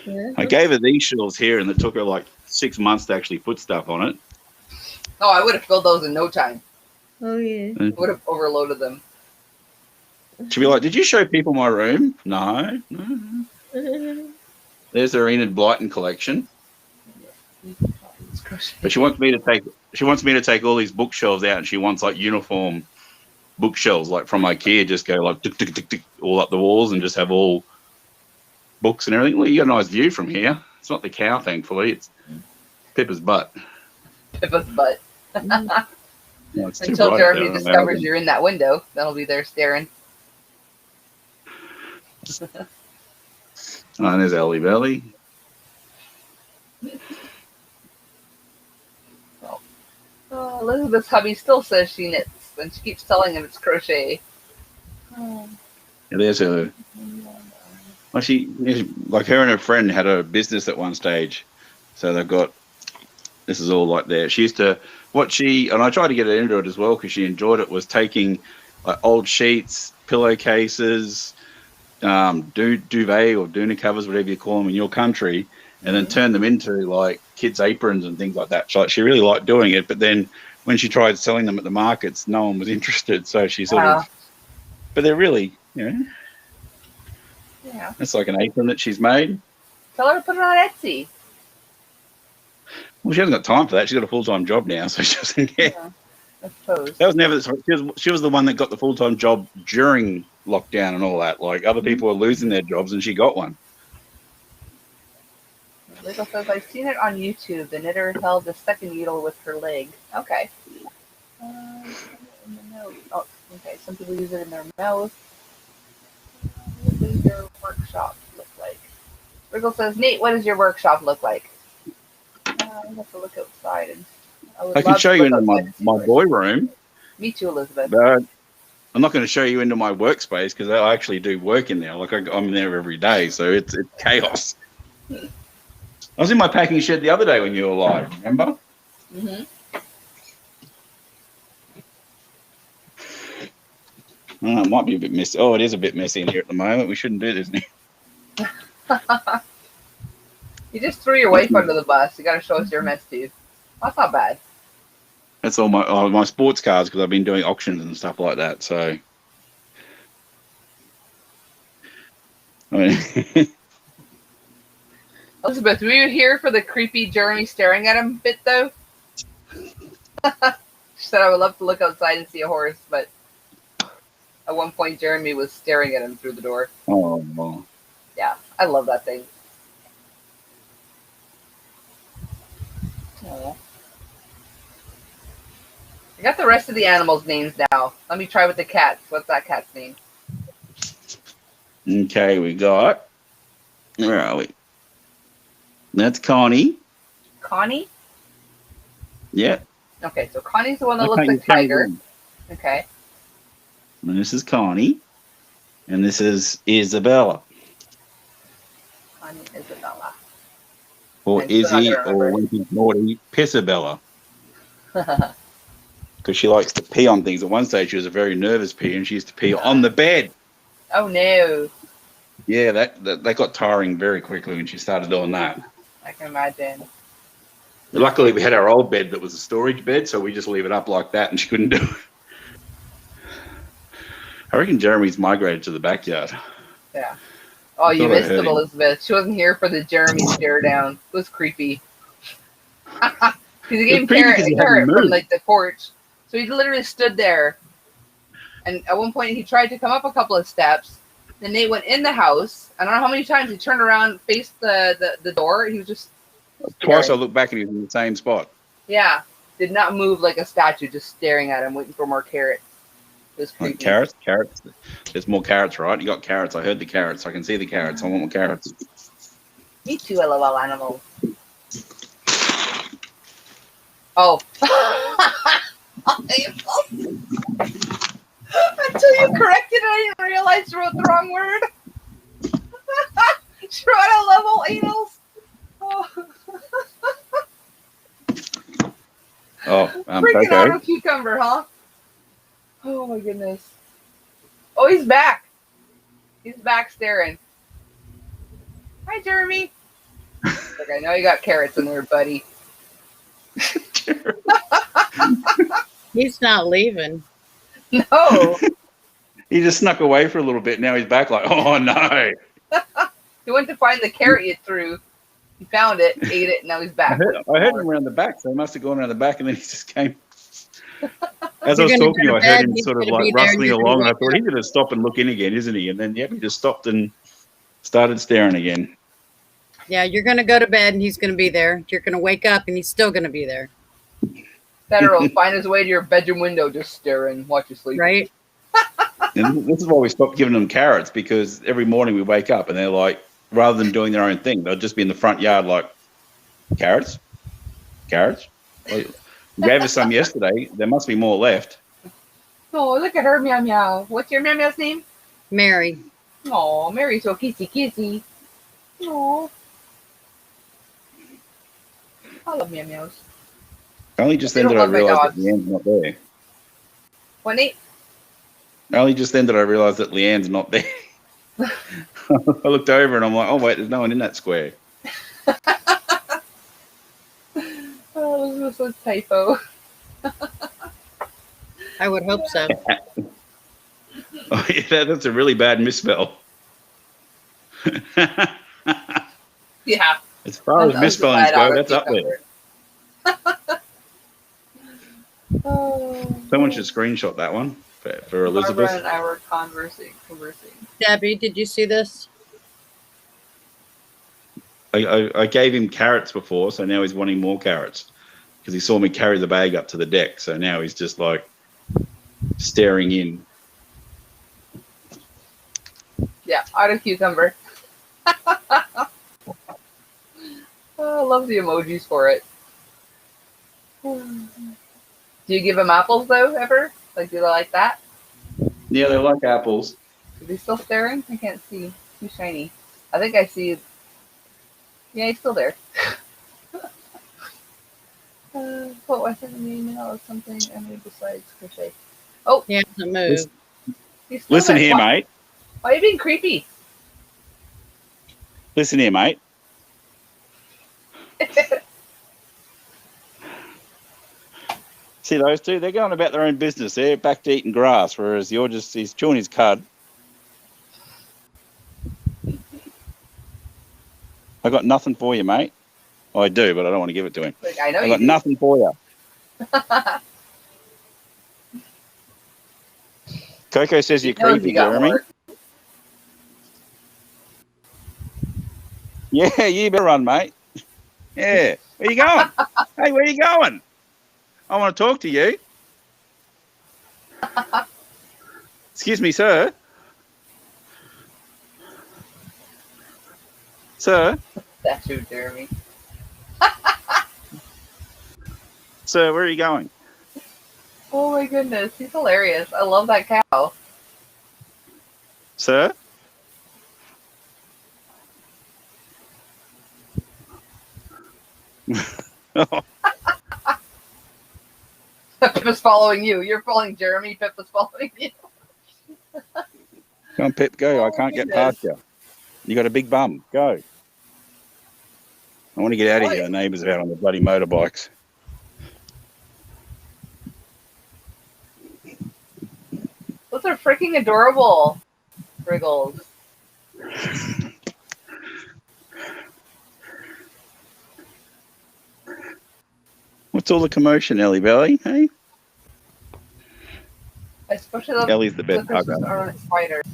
Yeah. I gave her these shelves here, and it took her like 6 months to actually put stuff on it. Oh, I would have filled those in no time. Oh yeah. I would have overloaded them. She'd be like, did you show people my room? No. There's her Enid Blyton collection. But she wants me to take all these bookshelves out, and she wants like uniform bookshelves, like from IKEA, just go like tick, tick, tick, tick, all up the walls and just have all books and everything. Well, you got a nice view from here. It's not the cow, thankfully. It's Pippa's butt. Pippa's butt. No, it's too Until bright Jeremy out there. discovers you're in that window, then he'll be there staring. Oh, and there's Ellie Belly. Elizabeth's hubby still says she knits, and she keeps telling him it's crochet. Yeah, there's her. Well, she, like her and her friend had a business at one stage. So they've got This is all like there. She used to, and I tried to get her into it as well because she enjoyed it, was taking like old sheets, pillowcases, duvet or doona covers, whatever you call them in your country, and then turn them into like kids' aprons and things like that. So she really liked doing it, but then when she tried selling them at the markets, no one was interested. So she sort of, but they're really, Yeah. it's like an apron that she's made. Tell her to put it on Etsy. Well, she hasn't got time for that. She's got a full-time job now, so she doesn't care. Yeah, I suppose. That was never. She was the one that got the full-time job during lockdown and all that. Like other people were losing their jobs, and she got one. Little says, I've seen it on YouTube. The knitter held the second needle with her leg. Okay. In the nose. Oh, okay. Some people use it in their mouth. What does your workshop look like? Wriggle says, Nate, what does your workshop look like? I have to look outside. And I can show you into my boy room. Me too, Elizabeth. But I'm not going to show you into my workspace because I actually do work in there. Like I'm there every day, so it's chaos. I was in my packing shed the other day when you were live, remember? Mm-hmm. Oh, it might be a bit messy. Oh, it is a bit messy in here at the moment. We shouldn't do this now. You just threw your wife under the bus. You got to show us your mess too. That's not bad. That's all my sports cars because I've been doing auctions and stuff like that. So, I mean, Elizabeth, were you here for the creepy Jeremy staring at him bit though? She said I would love to look outside and see a horse, but at one point Jeremy was staring at him through the door. oh, well. Yeah, I love that thing. Aww. I got the rest of the animals' names now. Let me try with the cats. What's that cat's name? Okay, we got. Where are we? That's Connie. Connie? Yeah. Okay, so Connie's the one that looks like Tiger. Okay. And this is Connie. And this is Isabella. Connie Isabella. Or I'm still not Izzy, gonna remember. or when she's naughty, Pissabella. Because she likes to pee on things. At one stage, she was a very nervous pee, and she used to pee on the bed. Oh no. Yeah, that got tiring very quickly when she started doing that. I can imagine. Luckily, we had our old bed that was a storage bed, so we just leave it up like that, and she couldn't do it. I reckon Jeremy's migrated to the backyard. Yeah. Oh, you thought I missed heard it, him. Elizabeth. She wasn't here for the Jeremy stare down. It was creepy. Because he gave creepy Carrot 'cause a he hadn't carrot from moved. like the porch. So he literally stood there. And at one point he tried to come up a couple of steps. Then Nate went in the house. I don't know how many times he turned around, faced the door. He was just Twice I staring. looked back and he was in the same spot. Yeah. Did not move like a statue, just staring at him, waiting for more carrots. It was creepy. Like carrots. There's more carrots, right? You got carrots. I heard the carrots. I can see the carrots. I want more carrots. Me too, I love all animals. Oh. Until you corrected it, I didn't realize you wrote the wrong word. She wrote I love all anals. Oh. Oh, Freaking Coco. auto cucumber, huh? Oh my goodness. Oh, he's back. He's back staring. Hi, Jeremy. Like, I know you got carrots in there, buddy. He's not leaving. No. He just snuck away for a little bit. Now he's back like, oh, no. He went to find the carrot you threw. He found it, ate it, and now he's I back. heard him around the back, so he must have gone around the back, and then he just came. As I You're was gonna talking to go you, I to heard bed, him he's sort of gonna be like there, and rustling you're gonna along, and I wake thought he's going to stop and look in again, isn't he? And then, yep, he just stopped and started staring again. Yeah, you're going to go to bed and he's going to be there. You're going to wake up and he's still going to be there. Better will find his way to your bedroom window just staring, watch you sleep. Right? And this is why we stopped giving them carrots, because every morning we wake up and they're like, rather than doing their own thing, they'll just be in the front yard like, carrots? Carrots? Well, we gave us some yesterday. There must be more left. Oh, look at her, meow meow. What's your meow meow's name? Mary. Oh, Mary's so kissy kissy. Oh. I love meow meows. Only just You then don't did I love my realise that dogs. Leanne's not there. What, Nate? Only just then did I realise that Leanne's not there. I looked over and I'm like, oh wait, there's no one in that square. Oh, this was a typo. I would hope so. Oh, yeah, that's a really bad misspell. Yeah. As far as That was a misspellings bad go, that's up there. autocucumber. Oh, Someone should screenshot that one for Elizabeth. Barbara and I were conversing. Debbie, did you see this? I gave him carrots before, so now he's wanting more carrots because he saw me carry the bag up to the deck. So now he's just like staring in. Yeah, autocucumber. Oh, I love the emojis for it. Do you give them apples though, ever? Like, do they like that? Yeah, they like apples. Is he still staring? I can't see. Too shiny. I think I see. Yeah, he's still there. What was it? An email or something? I made besides crochet. Oh, He hasn't moved. he's still Listen there. here, Why mate. are you being creepy? Listen here, mate. See those two? They're going about their own business. They're back to eating grass, whereas he's chewing his cud. I got nothing for you, mate. Oh, I do, but I don't want to give it to him. Like, I know I you got do. nothing for you. Coco says you're He knows creepy, you got Jeremy. more. Yeah, you better run, mate. Yeah. Where you going? Hey, where you going? I want to talk to you. Excuse me, sir. Sir? That's you, Jeremy. Sir, where are you going? Oh my goodness, he's hilarious. I love that cow. Sir? Pip is following you. You're following Jeremy. Pip is following you. Come on, Pip, go. Oh, I can't get goodness. past you. You got a big bum. Go. I want to get out of What? here. The neighbours are out on the bloody motorbikes. Those are freaking adorable. Wriggles. What's all the commotion, Ellie Belly? Hey? I especially love Ellie's the best the Christmas hugger. ornament spiders.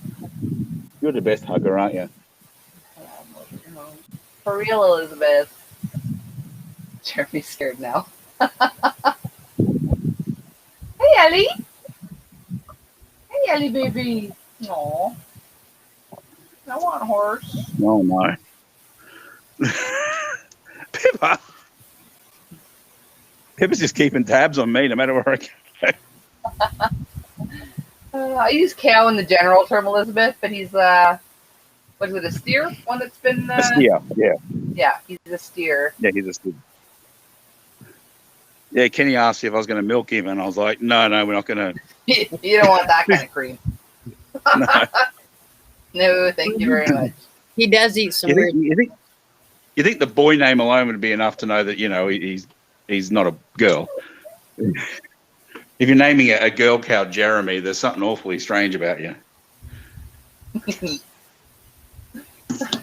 You're the best hugger, aren't you? For real, Elizabeth. Jeremy's scared now. Hey, Ellie. Hey, Ellie, baby. Aw. I want a horse. Oh, no. Pippa. Pippa's just keeping tabs on me no matter where I go. I use cow in the general term, Elizabeth, but he's, what is it, a steer? One that's been, A steer, yeah. Yeah, he's a steer. Yeah, he's a steer. Yeah, Kenny asked if I was going to milk him, and I was like, no, we're not going to. You don't want that kind of cream. No. No, thank you very much. He does eat some You weird. think the boy name alone would be enough to know that, you know, he's not a girl? If you're naming a girl cow Jeremy, there's something awfully strange about you.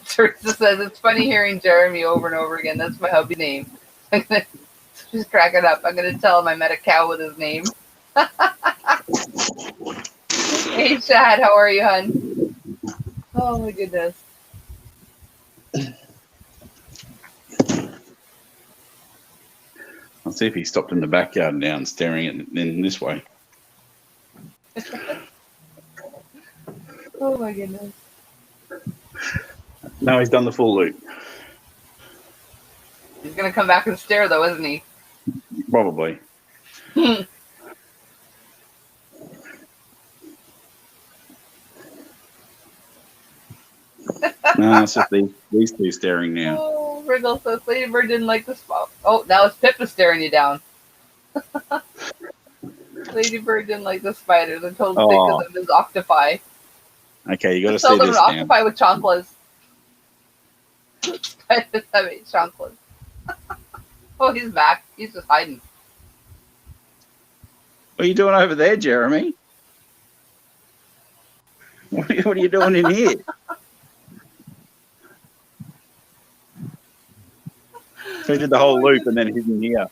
Teresa says, it's funny hearing Jeremy over and over again. That's my hubby name. She's cracking up. I'm going to tell him I met a cow with his name. Hey, Chad, how are you, hon? Oh, my goodness. I'll see if he stopped in the backyard now and staring in this way. Oh, my goodness. No, he's done the full loop. He's going to come back and stare, though, isn't he? Probably. No, it's just these two staring now. Oh, Wriggle says Ladybird didn't like the spot. Oh, now it's Pippa staring you down. Ladybird didn't like the spiders. I told him think of Oh, them as octopi. okay, you got to Just tell see them an this now. octopi with chocolates. Spiders have 8 chocolates. Oh, he's back. He's just hiding. What are you doing over there, Jeremy? What are you doing in here? So he did the whole loop and then he's in here.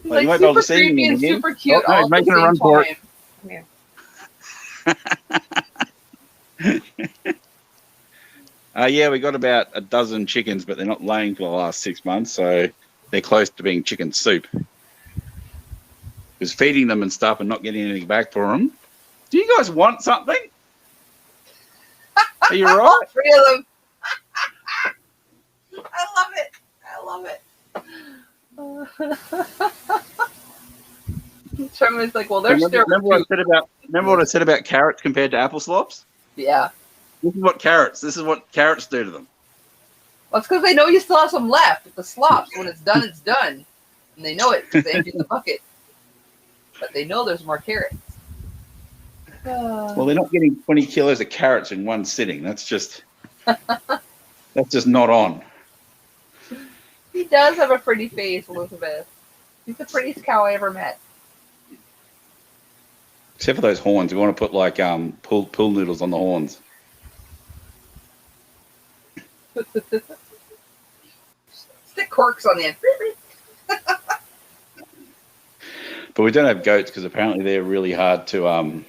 He's Like, you like might be able super to see me creepy in and here. super cute Oh, no, all he's at the making a same run for it. time. Yeah, we got about a dozen chickens, but they're not laying for the last 6 months, so they're close to being chicken soup. Because feeding them and stuff and not getting anything back for them. Do you guys want something? Are you All right? 3 of them. I love it. I love it. Sherman's like, well, they're Remember what I said about carrots compared to apple slops? Yeah. This is what carrots do to them. Well, it's because they know you still have some left at the slops. When it's done, it's done. And they know it because they emptied the bucket. But they know there's more carrots. Well, they're not getting 20 kilos of carrots in one sitting. That's just not on. He does have a pretty face, Elizabeth. He's the prettiest cow I ever met. Except for those horns. We want to put like pool noodles on the horns. Stick corks on the end. But we don't have goats because apparently they're really hard to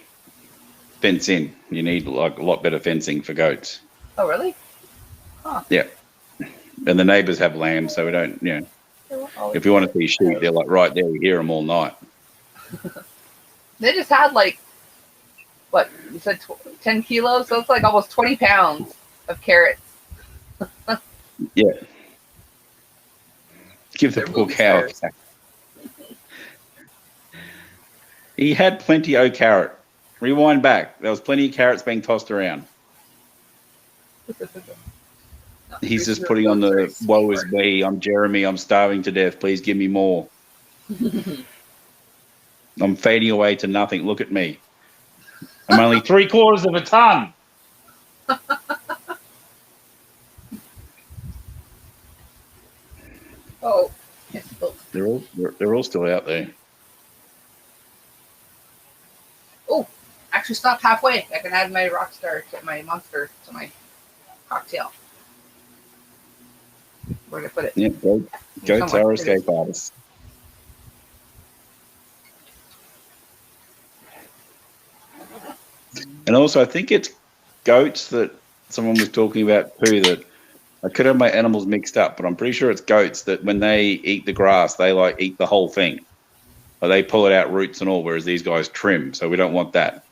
fence in. You need like a lot better fencing for goats. Oh, really? Yeah. And the neighbours have lambs, so we don't, if we want to see sheep, they're like right there. We hear them all night. They just had like, what, you said 10 kilos? So it's like almost 20 pounds of carrots. Yeah. Give the They're poor movie cow. stars. He had plenty of carrot. Rewind back. There was plenty of carrots being tossed around. He's just putting on the woe is me. I'm Jeremy. I'm starving to death. Please give me more. I'm fading away to nothing. Look at me. I'm only 3/4 of a ton. Oh, They're all still out there. oh, actually stopped halfway. I can add my Rockstar to my Monster to my cocktail. Where did I put it? Yeah, goats are escape artists. And also, I think it's goats that someone was talking about too. That I could have my animals mixed up, but I'm pretty sure it's goats that when they eat the grass, they like eat the whole thing. Or they pull it out roots and all, whereas these guys trim. So we don't want that.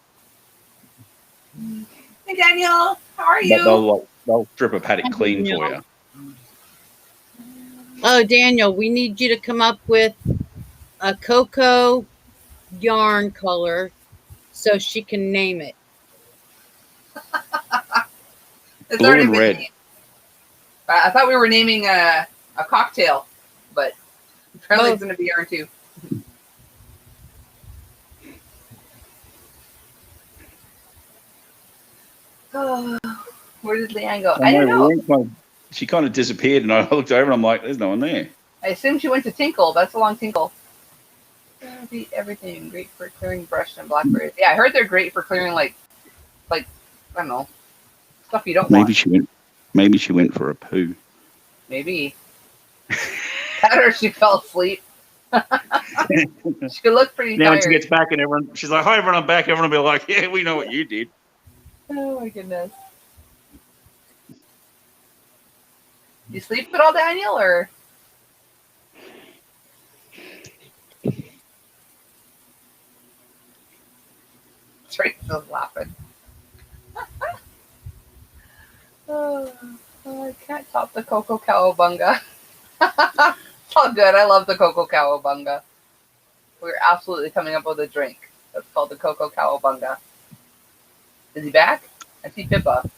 Hey, Daniel, how are you? But they'll strip a paddock clean for you. Oh, Daniel, we need you to come up with a Coco yarn color so she can name it. It's Blue already and been red. named. I thought we were naming a cocktail, but apparently it's going to be yarn too. Where did Leanne go? I don't know. She kind of disappeared, and I looked over and I'm like, there's no one there. I assume she went to Tinkle. That's a long Tinkle. Beat everything. Great for clearing brush and blackberries. Yeah, I heard they're great for clearing like I don't know, stuff you don't want. Maybe she went for a poo. Maybe. That or she fell asleep. She could look pretty Now tired. when she gets back and she's like, hi everyone, I'm back. Everyone will be like, yeah, we know what you did. Oh my goodness. You sleep at all, Daniel, or? Rachel's laughing. Oh, I can't top the Coco Cowabunga. It's all good. I love the Coco Cowabunga. We're absolutely coming up with a drink that's called the Coco Cowabunga. Is he back? I see Pippa.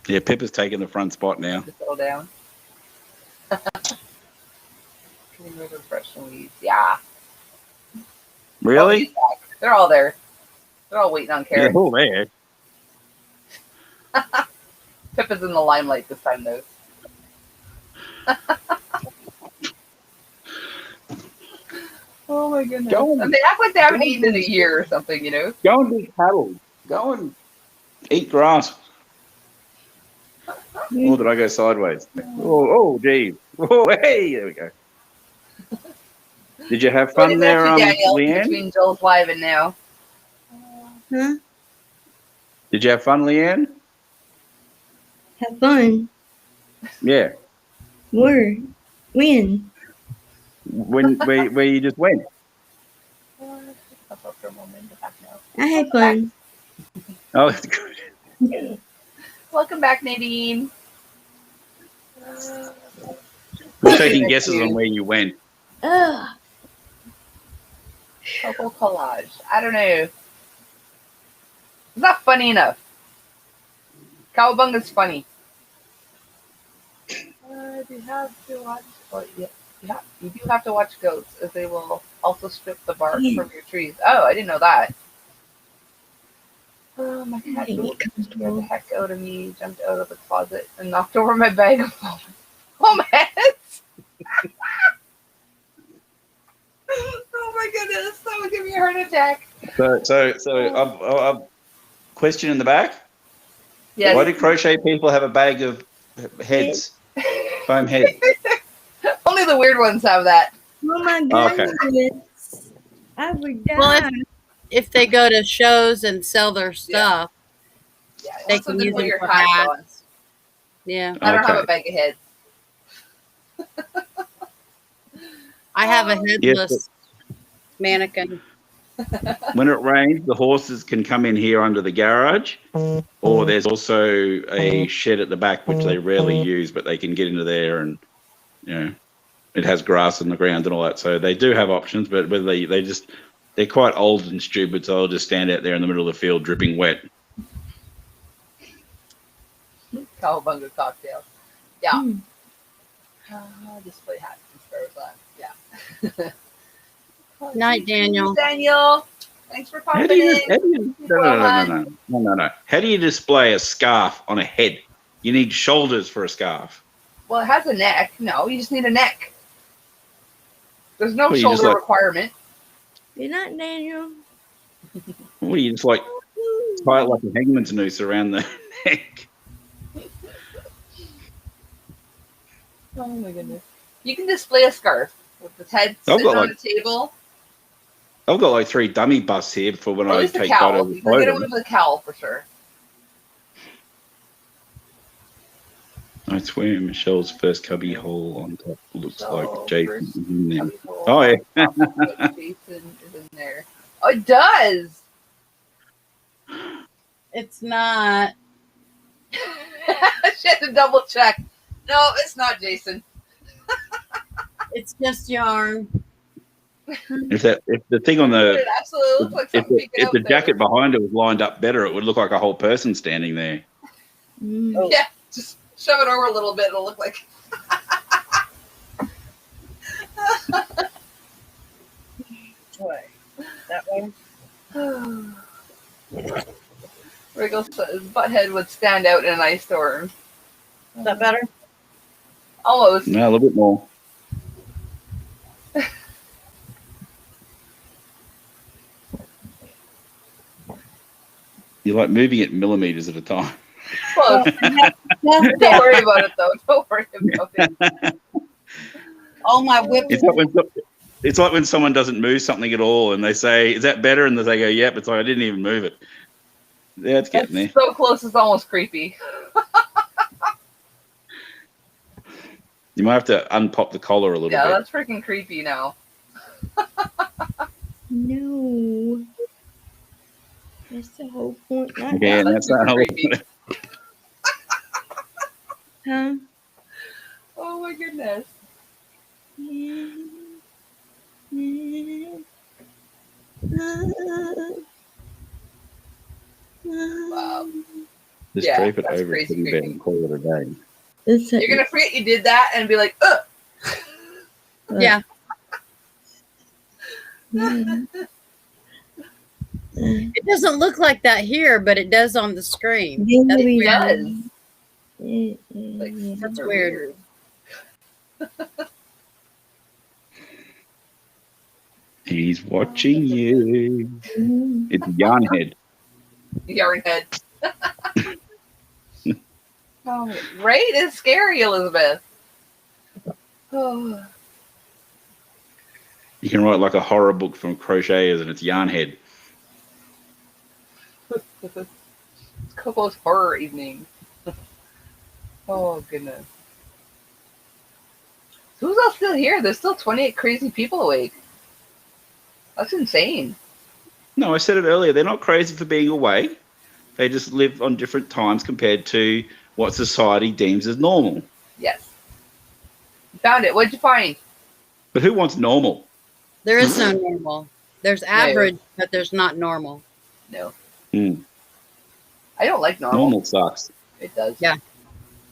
Yeah, Pippa's taking the front spot now. Just settle down. Getting rid of fresh weeds. Yeah. Really? he's back. They're all there. They're all waiting on Yeah, Carrot. all there. Pip is in the limelight this time, though. Oh my goodness. Go And and, they act like they haven't go eaten in a and, year or something, you know? go and be cattle. Go and eat grass. Or did I go sideways? Oh, geez. Oh, hey, there we go. Did you have What fun is there, after Daniel Leanne? between Joel's live and now? Huh? Did you have fun, Leanne? Have fun. Yeah. Where? When? Where you just went? Up for a moment, but back now. I had fun. Oh, that's good. Welcome back, Nadine. We're taking guesses on where you went. Ugh. Coco collage. I don't know. It's not funny enough. Cowabunga's funny. You have to watch. Well, yeah, you do have to watch goats, as they will also strip the bark from your trees. Oh, I didn't know that. Oh, my cat Make it scared the comfortable. heck out of me. Jumped out of the closet and knocked over my bag of pomades. Oh my goodness, that would give me a heart attack. So, I'm question in the back. Yes. Why do crochet people have a bag of heads, foam heads? Only the weird ones have that. Oh my Okay. goodness. I would die. Well, if they go to shows and sell their stuff, Yeah, they that's can what use put them your for hats hats. on. Yeah, I don't have Okay. a bag of heads. I have a Yes, headless mannequin. when it rains, the horses can come in here under the garage, or there's also a shed at the back which they rarely use, but they can get into there, and it has grass on the ground and all that. So they do have options, but whether they're quite old and stupid, so they'll just stand out there in the middle of the field dripping wet. Cowabunga cocktail. Yeah. Hmm. Display hats and stuff like that. Yeah. Night, Daniel. Daniel, thanks for How popping do you, in. how do you no. How do you display a scarf on a head? You need shoulders for a scarf. Well, it has a neck. No, you just need a neck. There's no Well, you shoulder just like- requirement. You're not Daniel. Well, you just like tie it like a hangman's noose around the neck. Oh my goodness. You can display a scarf with the head I've sitting got, on like, a table. I've got like 3 dummy busts here for when Or at I least a take cowl. photos You of can get away clothing. with a cowl for sure. I swear Michelle's first cubby hole on top looks So, like Jason first is in there. cubby hole. Oh, yeah. Jason is in there. Oh, it does. It's not. She had to double check. No, it's not Jason. It's just yarn. If the thing on It the absolutely looks like something peeking if out the there. jacket behind it was lined up better, it would look like a whole person standing there. Mm. Yeah, just shove it over a little bit. It'll look like. Way. That way. Wriggle's butt head would stand out in an ice storm. Is that better? Almost. No, a little bit more. You're like moving it millimeters at a time. Close. Don't worry about it, though. Don't worry about it. All my whip. It's like when someone doesn't move something at all, and they say, "Is that better?" And they go, "Yep." It's like I didn't even move it. Yeah, it's getting there. It's so close, it's almost creepy. You might have to unpop the collar a little Yeah, bit. that's freaking creepy now. No. That's the whole point. Not Okay, and that's that's not super how creepy. Huh? Oh my goodness. Wow. Just Yeah, drape it that's over a crazy teddy bear creepy. and call it a day. You're gonna forget you did that and be like, ugh. Yeah. It doesn't look like that here, but it does on the screen. That's Really It does. Like yeah. That's super weird. He's watching you. It's Yarnhead. Yarn head. Oh, right? It's scary, Elizabeth. Oh. You can write like a horror book from crocheters, and it's Yarnhead. It's Coco's horror evening. Oh, goodness. Who's all still here? There's still 28 crazy people awake. That's insane. No, I said it earlier. They're not crazy for being away. They just live on different times compared to what society deems as normal. Yes. You found it. What'd you find? But who wants normal? There is no normal. There's average, but there's not normal. No. Mm. I don't like normal. Normal sucks. It does. Yeah.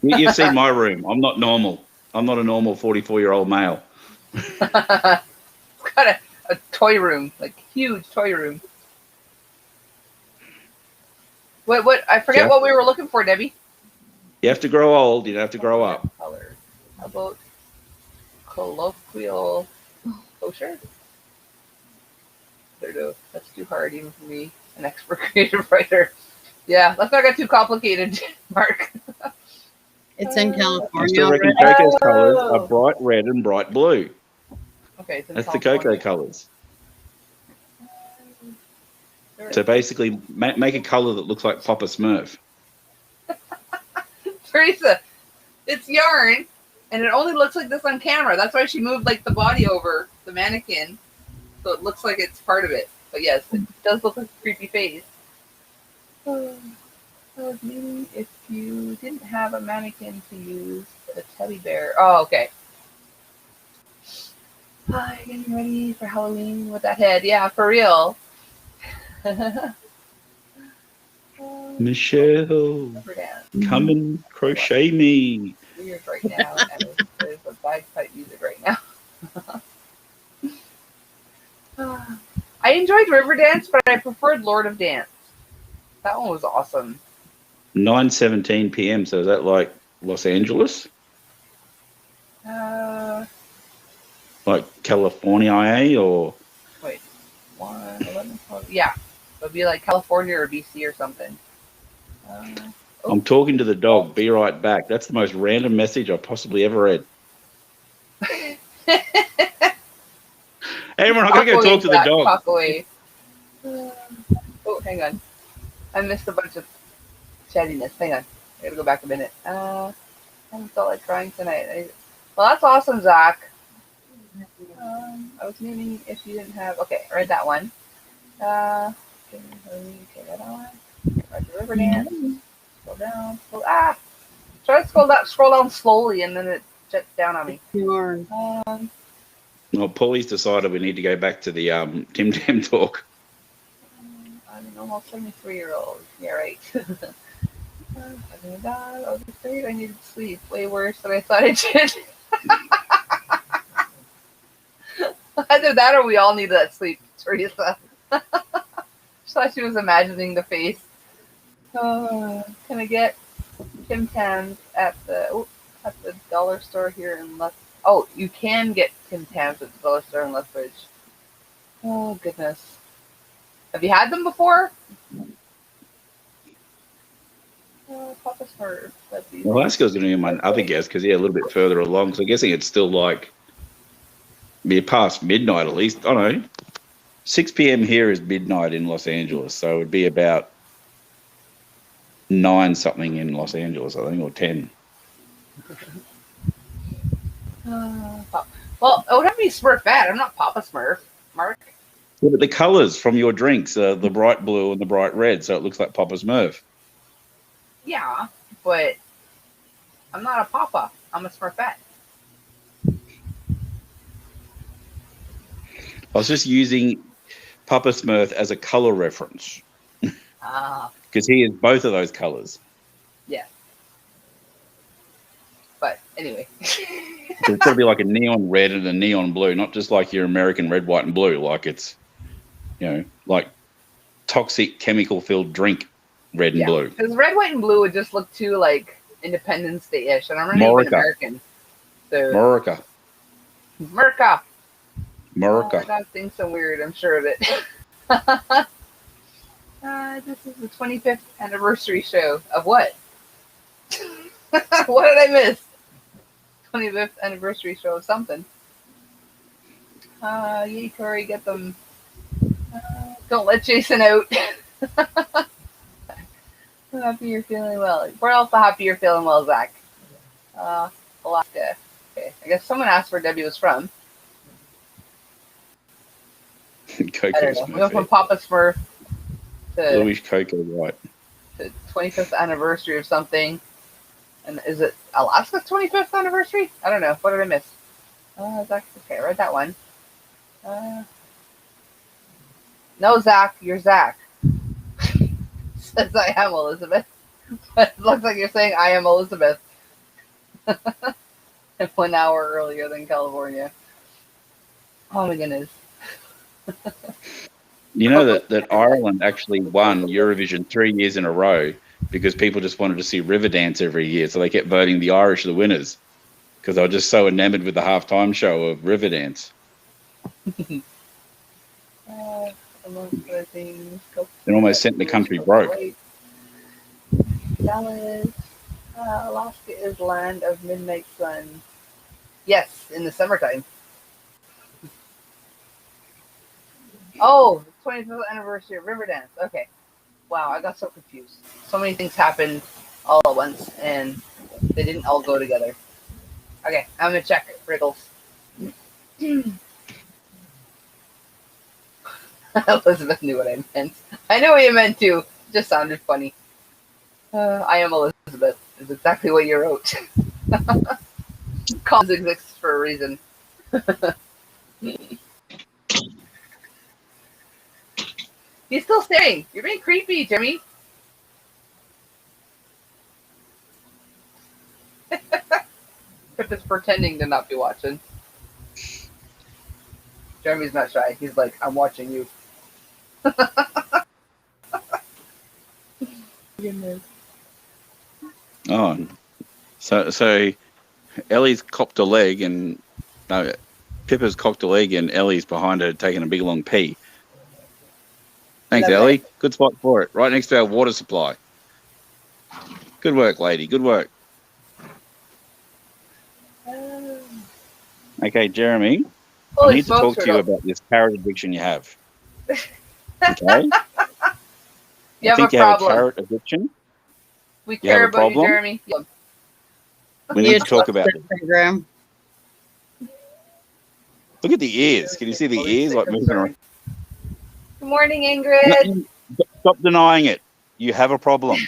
You've seen my room. I'm not normal. I'm not a normal 44-year-old male. It's got a toy room, like huge toy room. What? I forget what we were looking for, Debbie. You have to grow old. You don't have to grow up. Color. How about colloquial kosher? No, that's too hard even for me, an expert creative writer. Yeah, let's not get too complicated, Mark. It's in I California still reckon already. Coco's colours are bright red and bright blue. Okay, it's in That's the California. Coco colours. So basically, make a colour that looks like Papa Smurf. Teresa, it's yarn, and it only looks like this on camera. That's why she moved like the body over the mannequin, so it looks like it's part of it. But yes, it does look like a creepy face. Maybe if you didn't have a mannequin to use, a teddy bear. Oh, okay. Getting ready for Halloween with that head. Yeah, for real. Michelle, come and crochet me. Weird right now. And there's a bagpipe music right now. I enjoyed Riverdance, but I preferred Lord of Dance. That one was awesome. 9:17 p.m. So is that like Los Angeles? Like California, or? Wait, 1, 11, 12. Yeah, it would be like California or BC or something. I'm talking to the dog. Be right back. That's the most random message I've possibly ever read. Hey, everyone, I'm going to go talk to the dog. Talk away. Oh, hang on. I missed a bunch of chattiness. Hang on. I gotta go back a minute. I haven't felt like crying tonight. Well, that's awesome, Zach. I was meaning if you didn't have. Okay, I read that one. Okay, that one. Read the Riverdance. Scroll down. Try to scroll down slowly, and then it jets down on me. Yarn. Well, Paulie's decided we need to go back to the Tim Tam talk. I'm an almost 73-year-old. Yeah, right. I was afraid I needed sleep. Way worse than I thought I did. Either that or we all need that sleep, Teresa. Just thought she was imagining the face. Can I get Tim Tams at the dollar store here in Lethbridge? Oh, you can get Tim Tams at the dollar store in Lethbridge. Oh, goodness. Have you had them before? Papa Smurf. Well, Alaska's going to be my other guess because, yeah, a little bit further along. So I'm guessing it's still like past midnight at least. I don't know. 6 p.m. here is midnight in Los Angeles. So it would be about 9 something in Los Angeles, I think, or 10. Well, it would have to be Smurfette. I'm not Papa Smurf, Mark. Yeah, but the colours from your drinks are the bright blue and the bright red, so it looks like Papa Smurf. Yeah, but I'm not a Papa. I'm a Smurfette. I was just using Papa Smurf as a colour reference because he is both of those colours. Yeah. But anyway. So it's got to be like a neon red and a neon blue, not just like your American red, white, and blue. Like it's, like toxic chemical-filled drink, red and blue. Because red, white, and blue would just look too like Independence Day-ish, and I'm not even Morica. American. So Morica. Merca. Oh my Morica. God, things so weird. I'm sure of it. This is the 25th anniversary show of what? What did I miss? 25th anniversary show of something. Yay, Corey, get them. Don't let Jason out. I'm happy you're feeling well. We're also happy you're feeling well, Zach. Alaska. Okay, I guess someone asked where Debbie was from. I don't know. We went from Papa Smurf to Louis Coco, right? to 25th anniversary of something. And is it Alaska's 25th anniversary? I don't know. What did I miss? Zach. Okay, I read that one. No, Zach. You're Zach. Says I am Elizabeth. It looks like you're saying I am Elizabeth. 1 hour earlier than California. Oh my goodness. You know that Ireland actually won Eurovision 3 years in a row because people just wanted to see Riverdance every year, so they kept voting the Irish the winners because they were just so enamored with the halftime show of Riverdance. Amongst other things, It almost sent the country broke. Dallas. Alaska is land of midnight sun. Yes, in the summertime. Oh, 25th anniversary of Riverdance. Okay. Wow, I got so confused. So many things happened all at once, and they didn't all go together. Okay, I'm gonna check Wriggles. Elizabeth knew what I meant. I know what you meant too. It just sounded funny. I am Elizabeth is exactly what you wrote. Cons exists for a reason. He's still staying. You're being creepy, Jimmy. Pip is pretending to not be watching. Jeremy's not shy. He's like, I'm watching you. Goodness. Oh, so Ellie's copped a leg and Pippa's cocked a leg and Ellie's behind her taking a big long pee. Thanks, Love Ellie. it. Good spot for it. Right next to our water supply. Good work, lady. Good work. Okay, Jeremy. I need to talk to you about this carrot addiction you have. Okay? You I have a think you have a problem. carrot addiction. We You have care a about you, problem? Jeremy. We need to talk about it. Program. Look at the ears. Can you see the ears like moving around? Good morning, Ingrid. No, stop denying it. You have a problem.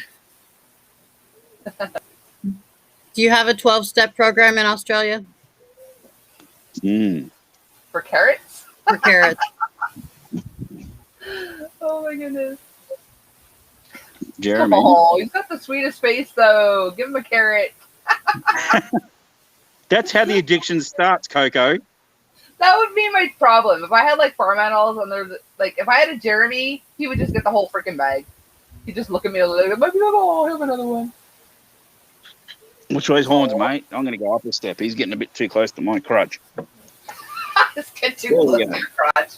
Do you have a 12-step program in Australia Mm. For carrots? for carrots? Oh my goodness. Jeremy. Oh, he's got the sweetest face though. Give him a carrot. That's how the addiction starts, Coco. That would be my problem. If I had like farm animals and there's like if I had a Jeremy, he would just get the whole freaking bag. He'd just look at me like, oh, here's another one. Which way's horns, mate? I'm going to go up a step. He's getting a bit too close to my crutch. Just get too There we close go. to your crotch.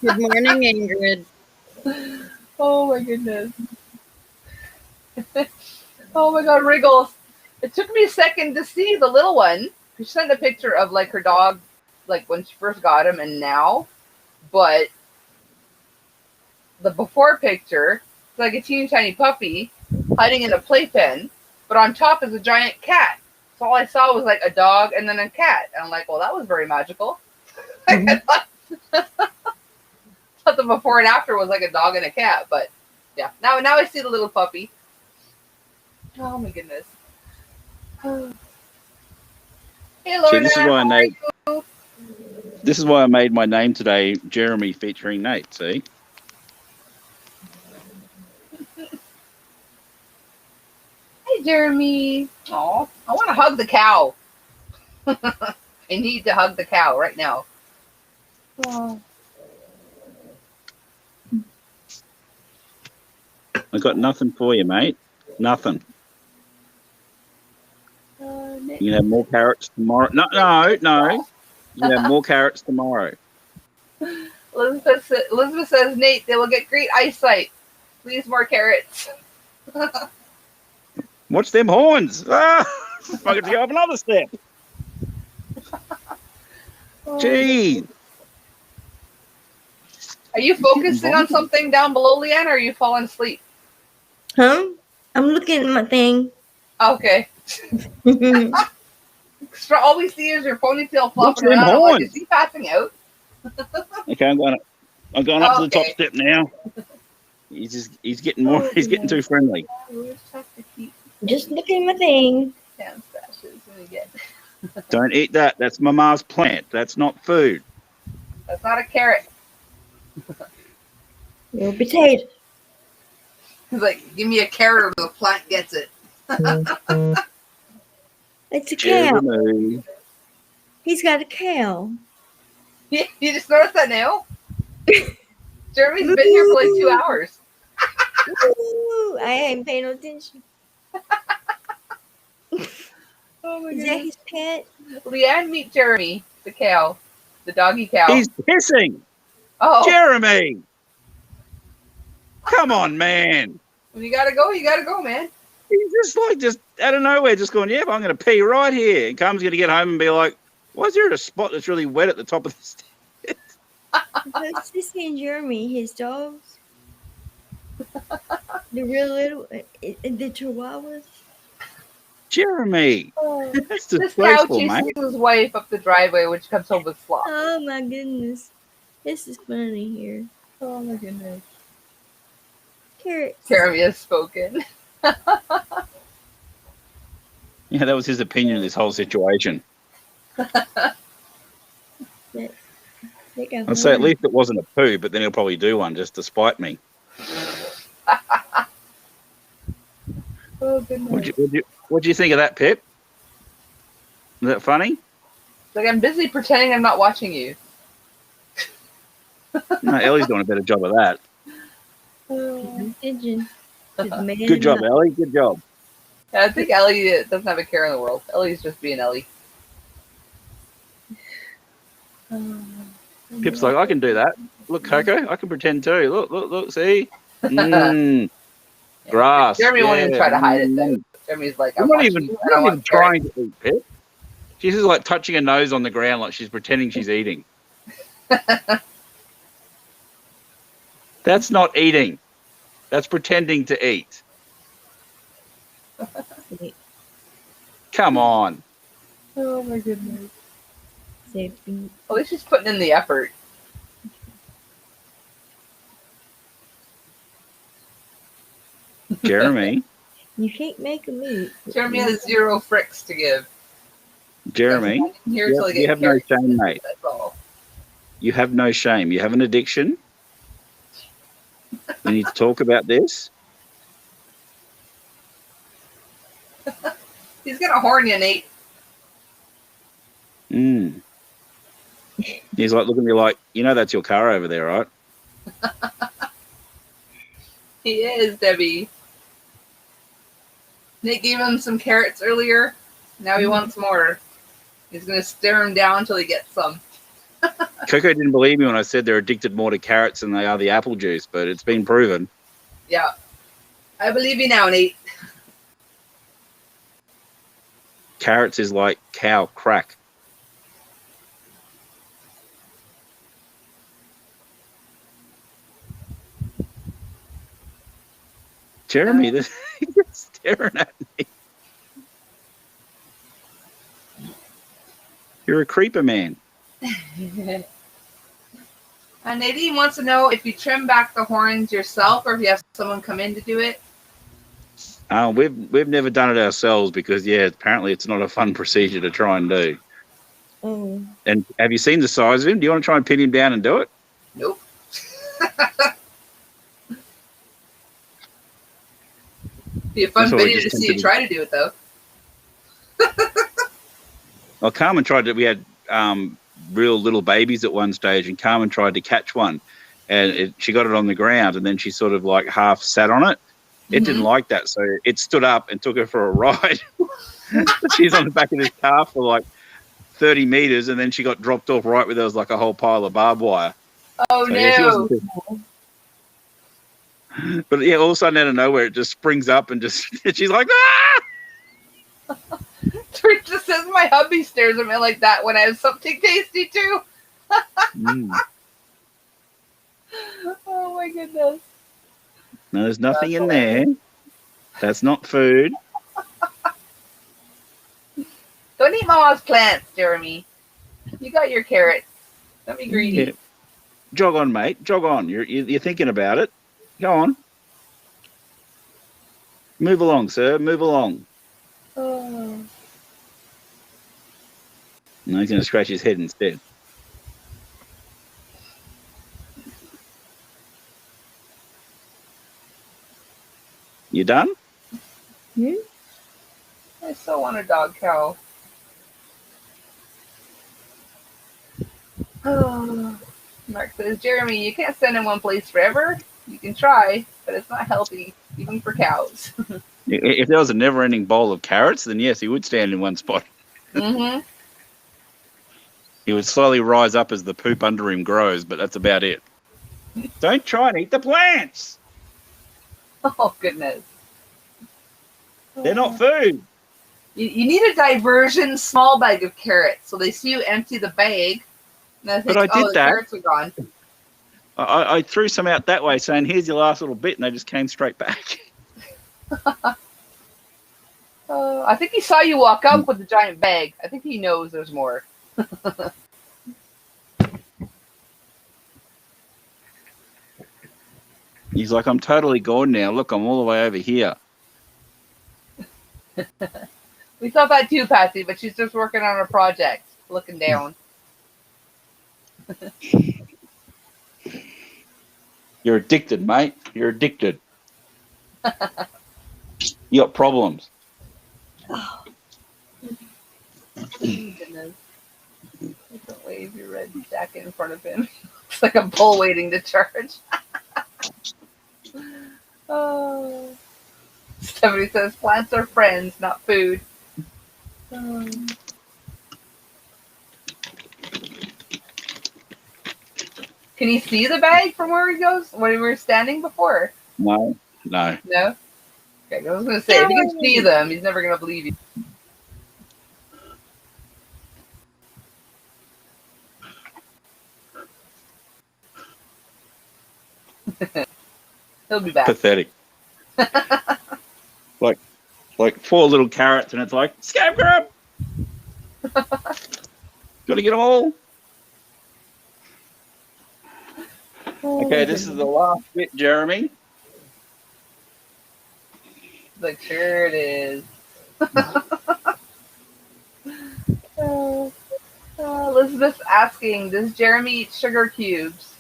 Good morning, Ingrid. Oh my goodness. Oh my God, Wriggles. It took me a second to see the little one. She sent a picture of like her dog, like when she first got him and now. But the before picture, it's like a teeny tiny puppy hiding in a playpen, but on top is a giant cat. So all I saw was like a dog and then a cat. And I'm like, well, that was very magical. I thought the before and after was like a dog and a cat, but yeah. Now I see the little puppy. Oh my goodness. Hey, Lorna. See, this is why how are you? This is why I made my name today, Jeremy featuring Nate. See? Hey, Jeremy. Oh, I want to hug the cow. I need to hug the cow right now. Oh. I got nothing for you, mate. Nothing. Nick. You can have more carrots tomorrow. No. You can have more carrots tomorrow. Elizabeth says, Nate, they will get great eyesight. Please, more carrots. Watch them horns. Ah, I get to go up another step. Gee. Are you focusing on something down below, Leanne, or are you falling asleep? Huh? I'm looking at my thing. Okay. For all we see is your ponytail Watch flopping them around. I'm like, horns. is he passing out? Okay, I'm going up to the top Okay. step now. He's getting more. He's getting too friendly. We just have to keep Just looking at my thing. down stashes when we get. Don't eat that. That's Mama's plant. That's not food. That's not a carrot. Your potato. He's like, give me a carrot or the plant gets it. It's a cow. Jeremy. He's got a cow. You just noticed that now? Jeremy's been here for like 2 hours. Ooh, I ain't paying no attention. Oh my Is that goodness. his pet? Leanne, meet Jeremy, the cow, the doggy cow. He's pissing. Oh, Jeremy. Come on, man. when you gotta go, man. He's just out of nowhere, just going, yeah, but I'm going to pee right here. And Carmen's going to get home and be like, why is there a spot that's really wet at the top of the stairs? That's Sissy and Jeremy, his dogs. The real little, the chihuahuas. Jeremy. That's This cow disgraceful, chases mate. his wife up the driveway when she comes home with slop. Oh my goodness. This is funny here. Oh my goodness. Carrots. Jeremy has spoken. Yeah, that was his opinion of this whole situation. I'd say at least it wasn't a poo, but then he'll probably do one just to spite me. Oh goodness. What'd you think of that, Pip? Is that funny? Like, I'm busy pretending I'm not watching you. No, Ellie's doing a better job of that. Pigeon. Good job, Ellie. Good job. Yeah, I think Ellie doesn't have a care in the world. Ellie's just being Ellie. Pip's like, I can do that. Look, Coco, I can pretend too. Look, see? Grass. Jeremy won't even yeah. try to hide it, though. Jeremy's like, I'm I'm not watching even, you, I'm and I not want even carrots. trying to eat, Pip. She's just like touching her nose on the ground like she's pretending she's eating. That's not eating. That's pretending to eat. Come on. Oh my goodness. Safety. At least she's putting in the effort. Jeremy. You can't make them eat. Jeremy has 0 fricks to give. Jeremy. Here till You have no carrots. shame, mate. That's all. You have no shame. You have an addiction. We need to talk about this. He's gonna horn you, Nate. He's like looking at me like, you know that's your car over there, right? He is, Debbie. Nate gave him some carrots earlier. Now he wants more. He's gonna stare him down until he gets some. Coco didn't believe me when I said they're addicted more to carrots than they are the apple juice, but it's been proven. Yeah. I believe you now, Nate. Carrots is like cow crack. Jeremy, he's staring at me. You're a creeper, man. Nadine wants to know if you trim back the horns yourself or if you have someone come in to do it. We've never done it ourselves because, yeah, apparently it's not a fun procedure to try and do. Oh. And have you seen the size of him? Do you want to try and pin him down and do it? Nope. Be a fun That's what we video to just see you did. try to do it, though. Well, Carmen tried to. We had real little babies at one stage, and Carmen tried to catch one, and she got it on the ground, and then she sort of like half sat on it, It didn't like that, so it stood up and took her for a ride. She's on the back of this car for like 30 meters, and then she got dropped off right where there was like a whole pile of barbed wire. Oh So yeah, she no! wasn't. But yeah, all of a sudden out of nowhere, it just springs up and just she's like, ah! Trick just says my hubby stares at me like that when I have something tasty too. Oh my goodness! No, there's nothing That's in there. That's not food. Don't eat Mama's plants, Jeremy. You got your carrots. Don't be greedy. Yeah. Jog on, mate. Jog on. You're thinking about it. Go on. Move along, sir. Move along. Oh. No, he's going to scratch his head instead. You done? I still want a dog cow. Oh. Mark says, Jeremy, you can't stand in one place forever. You can try, but it's not healthy, even for cows. If there was a never-ending bowl of carrots, then yes, he would stand in one spot. Mm-hmm. He would slowly rise up as the poop under him grows, but that's about it. Don't try and eat the plants. Oh, goodness. They're not food. You need a diversion small bag of carrots. So they see you empty the bag. And they think, But I did the that. carrots are gone. I threw some out that way saying, here's your last little bit, and they just came straight back. I think he saw you walk up with the giant bag. I think he knows there's more. He's like, I'm totally gone now. Look, I'm all the way over here. We thought that too, Patsy, but she's just working on a project, looking down. You're addicted, mate. You're addicted. You got problems. Oh, goodness. Don't wave your red jacket in front of him. It's like a bull waiting to charge. Oh. Stephanie says plants are friends, not food. Can he see the bag from where he goes when we were standing before? No. No? Okay, I was going to say, if you can see them, he's never going to believe you. He'll be back. Pathetic. like 4 little carrots, and it's like, scab grab! Gotta get them all. Okay, this is the last bit, Jeremy. Like, sure it is. Elizabeth's asking, does Jeremy eat sugar cubes?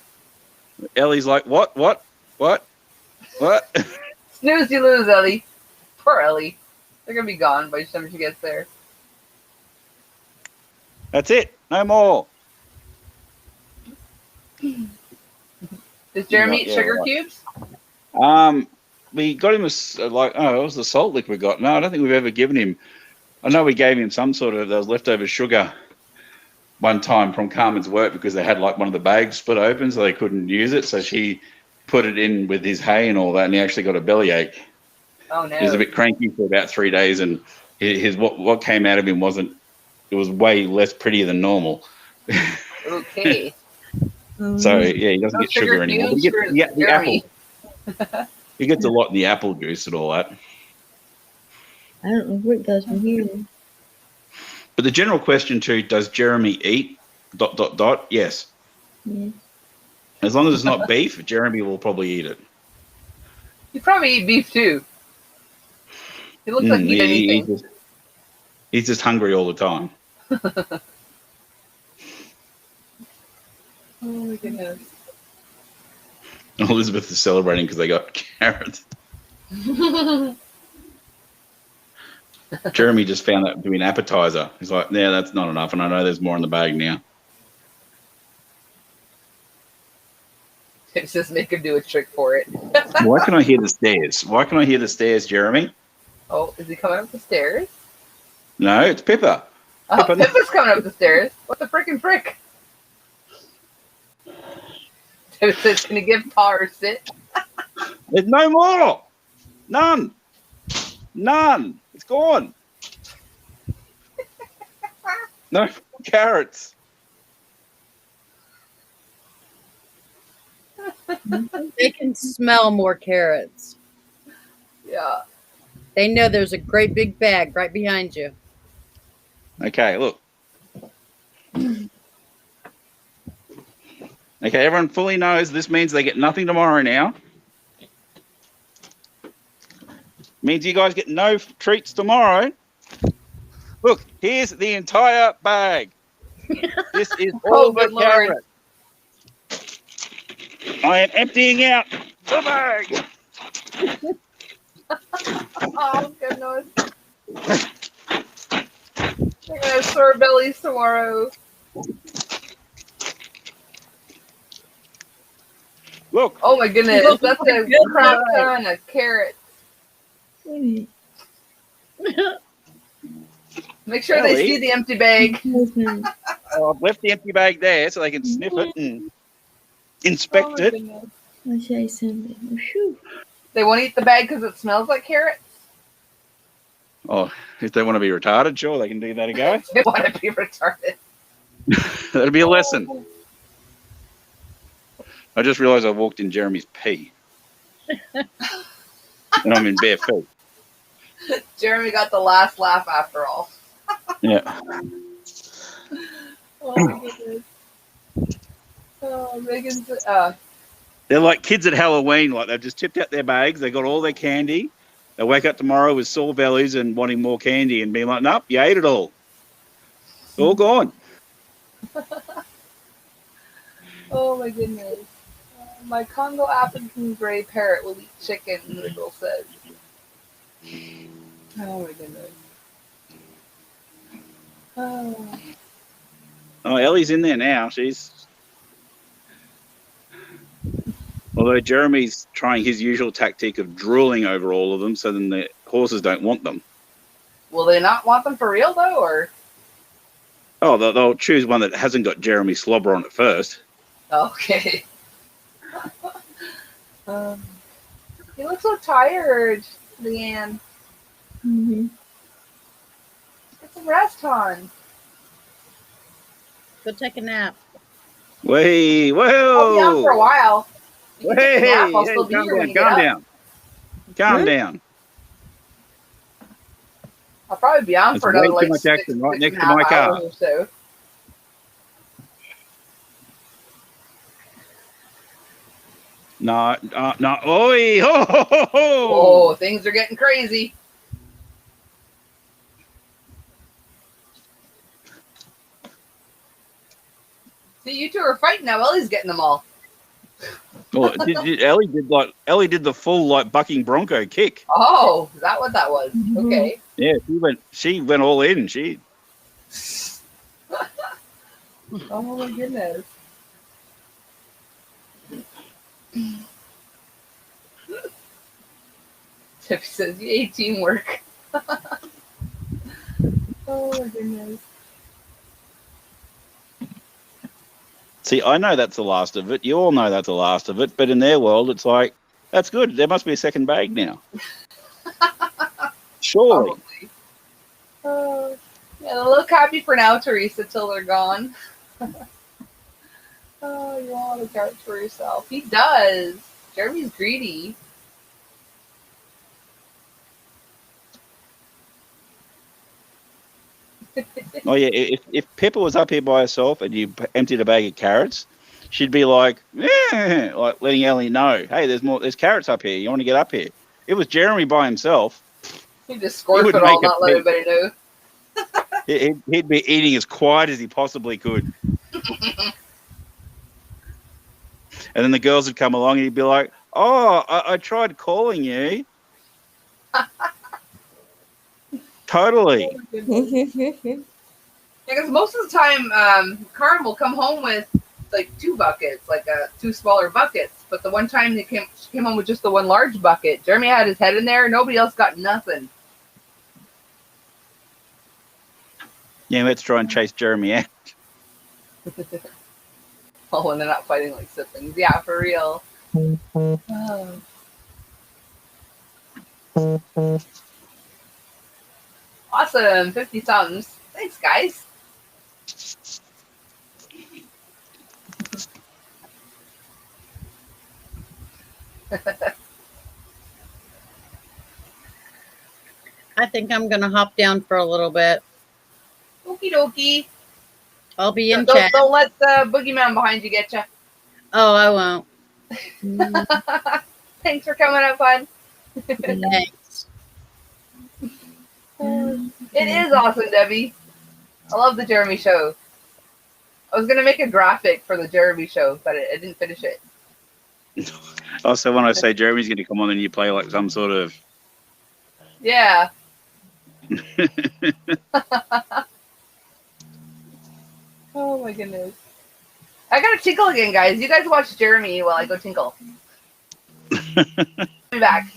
Ellie's like, what? Snooze, you lose, Ellie. Poor Ellie. They're going to be gone by the time she gets there. That's it. No more. Does Jeremy eat sugar cubes? We got him it was the salt lick we got. No, I don't think we've ever given him. I know we gave him some sort of those leftover sugar one time from Carmen's work because they had like one of the bags split open so they couldn't use it. So she put it in with his hay and all that, and he actually got a bellyache. Oh no! He was a bit cranky for about 3 days, and his what came out of him wasn't. It was way less pretty than normal. Okay. So yeah, he doesn't get sugar anymore. But he gets the apple. He gets a lot in the apple juice and all that. I don't know where it goes from here. But the general question too: does Jeremy eat? ... Yes. Yeah. As long as it's not beef, Jeremy will probably eat it. You probably eat beef too. He looks like he'd eat anything. He's just hungry all the time. Oh my goodness. Elizabeth is celebrating because they got carrots. Jeremy just found that to be an appetizer. He's like, yeah, that's not enough, and I know there's more in the bag now. It says make him do a trick for it. Why can I hear the stairs? Why can I hear the stairs, Jeremy? Oh, is he coming up the stairs? No, it's Pippa. Oh, Pippa. Pippa's coming up the stairs. What the frickin' frick? It says, can you give power a sit? There's no more. None. None. It's gone. No carrots. They can smell more carrots. Yeah. They know there's a great big bag right behind you. Okay, look. Okay, everyone fully knows this means they get nothing tomorrow now. Means you guys get no treats tomorrow. Look, here's the entire bag. This is all the good Lord. carrots. I am emptying out the bag. Oh, goodness. They're going to have sore bellies tomorrow. Look, Oh, my goodness. Oh, That's my a goodness. crap ton of carrots. Make sure they Ellie? see the empty bag. I've left the empty bag there so they can sniff it and inspect Oh, my it. goodness. I'll say something. Whew. They won't eat the bag because it smells like carrots. Oh, if they want to be retarded, sure, they can do that a go. They want to be retarded. That'll be a lesson. I just realised I walked in Jeremy's pee. And I'm in bare feet. Jeremy got the last laugh after all. Yeah. Oh, my goodness. Oh, Megan's. They're like kids at Halloween. Like they've just tipped out their bags. They got all their candy. They wake up tomorrow with sore bellies and wanting more candy and being like, nope, you ate it all. It's all gone. Oh, my goodness. My Congo African gray parrot will eat chicken, the girl says. Oh, my goodness. Oh. Oh, Ellie's in there now. Although Jeremy's trying his usual tactic of drooling over all of them so then the horses don't want them. Will they not want them for real, though, or? Oh, they'll choose one that hasn't got Jeremy slobber on it first. Okay. You look so tired, Leanne. Mm-hmm. Get some rest, hon. Go take a nap. Way, I'll be out for a whoa! while. You can take a Hey, nap. I'll hey, still be calm here when down, you get calm up. down. Calm down. I'll probably be on That's for way another too like much six, action right six next and to a half my car. hours or so. No. Oi! Ho, ho, ho, ho. Oh, things are getting crazy. See, you two are fighting now. Ellie's getting them all. Well, Ellie did the full like bucking bronco kick. Oh, is that what that was? Mhm. Okay. Yeah, she went all in. Oh my goodness. Tiffy says, yay, teamwork. Oh my goodness. See, I know that's the last of it. You all know that's the last of it. But in their world, it's like, that's good. There must be a second bag now. Surely. Probably. Yeah, they look happy for now, Teresa, till they're gone. Oh, you want all the carrots for yourself. He does. Jeremy's greedy. Oh, yeah. If Pepper was up here by herself and you emptied a bag of carrots, she'd be like, yeah, like letting Ellie know, hey, there's carrots up here. You want to get up here? It was Jeremy by himself. He just scorched would it all, make a not let big- anybody know. He'd be eating as quiet as he possibly could. And then the girls would come along and he'd be like, oh, I tried calling you. Totally. Because most of the time, Carmen will come home with like 2 buckets, like 2 smaller buckets. But the one time she came home with just the one large bucket. Jeremy had his head in there. Nobody else got nothing. Yeah, let's try and chase Jeremy out. Oh, when they're not fighting like siblings. Yeah, for real. Oh. Awesome. 50 thumbs. Thanks, guys. I think I'm gonna hop down for a little bit. Okie dokie. I'll be in Don't, chat. don't let the boogeyman behind you get you. Oh, I won't. Thanks for coming up, fun. Thanks. It is awesome, Debbie. I love the Jeremy show. I was gonna make a graphic for the Jeremy show, but I didn't finish it. Also, when I say Jeremy's going to come on, then you play like some sort of. Yeah. Oh my goodness. I gotta tinkle again, guys. You guys watch Jeremy while I go tinkle. Be back.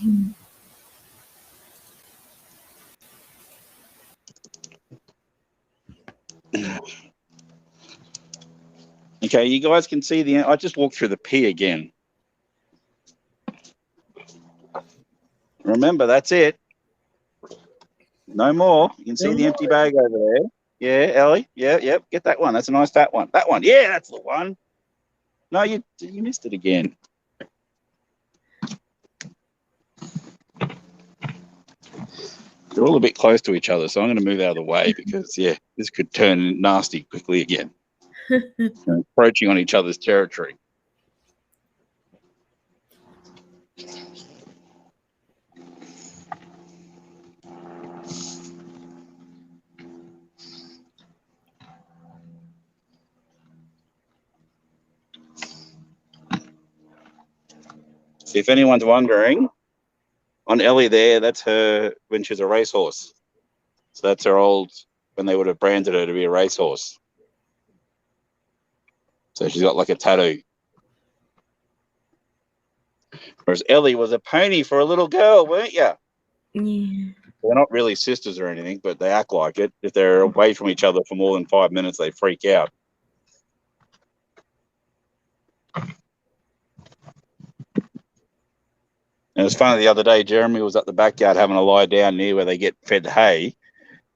Okay, you guys can see the. I just walked through the P again. Remember, that's it. No more. You can see the empty bag over there. Yeah, Ellie. Yeah, yep. Get that one. That's a nice fat one. That one. Yeah, that's the one. No, you missed it again. They're all a bit close to each other, so I'm going to move out of the way because, yeah, this could turn nasty quickly again. Encroaching on each other's territory. So if anyone's wondering, on Ellie there, that's her when she was a racehorse. So that's her old, when they would have branded her to be a racehorse. So she's got like a tattoo. Whereas Ellie was a pony for a little girl, weren't you? Yeah. They're not really sisters or anything, but they act like it. If they're away from each other for more than 5 minutes, they freak out. And it was funny the other day, Jeremy was at the backyard having a lie down near where they get fed hay,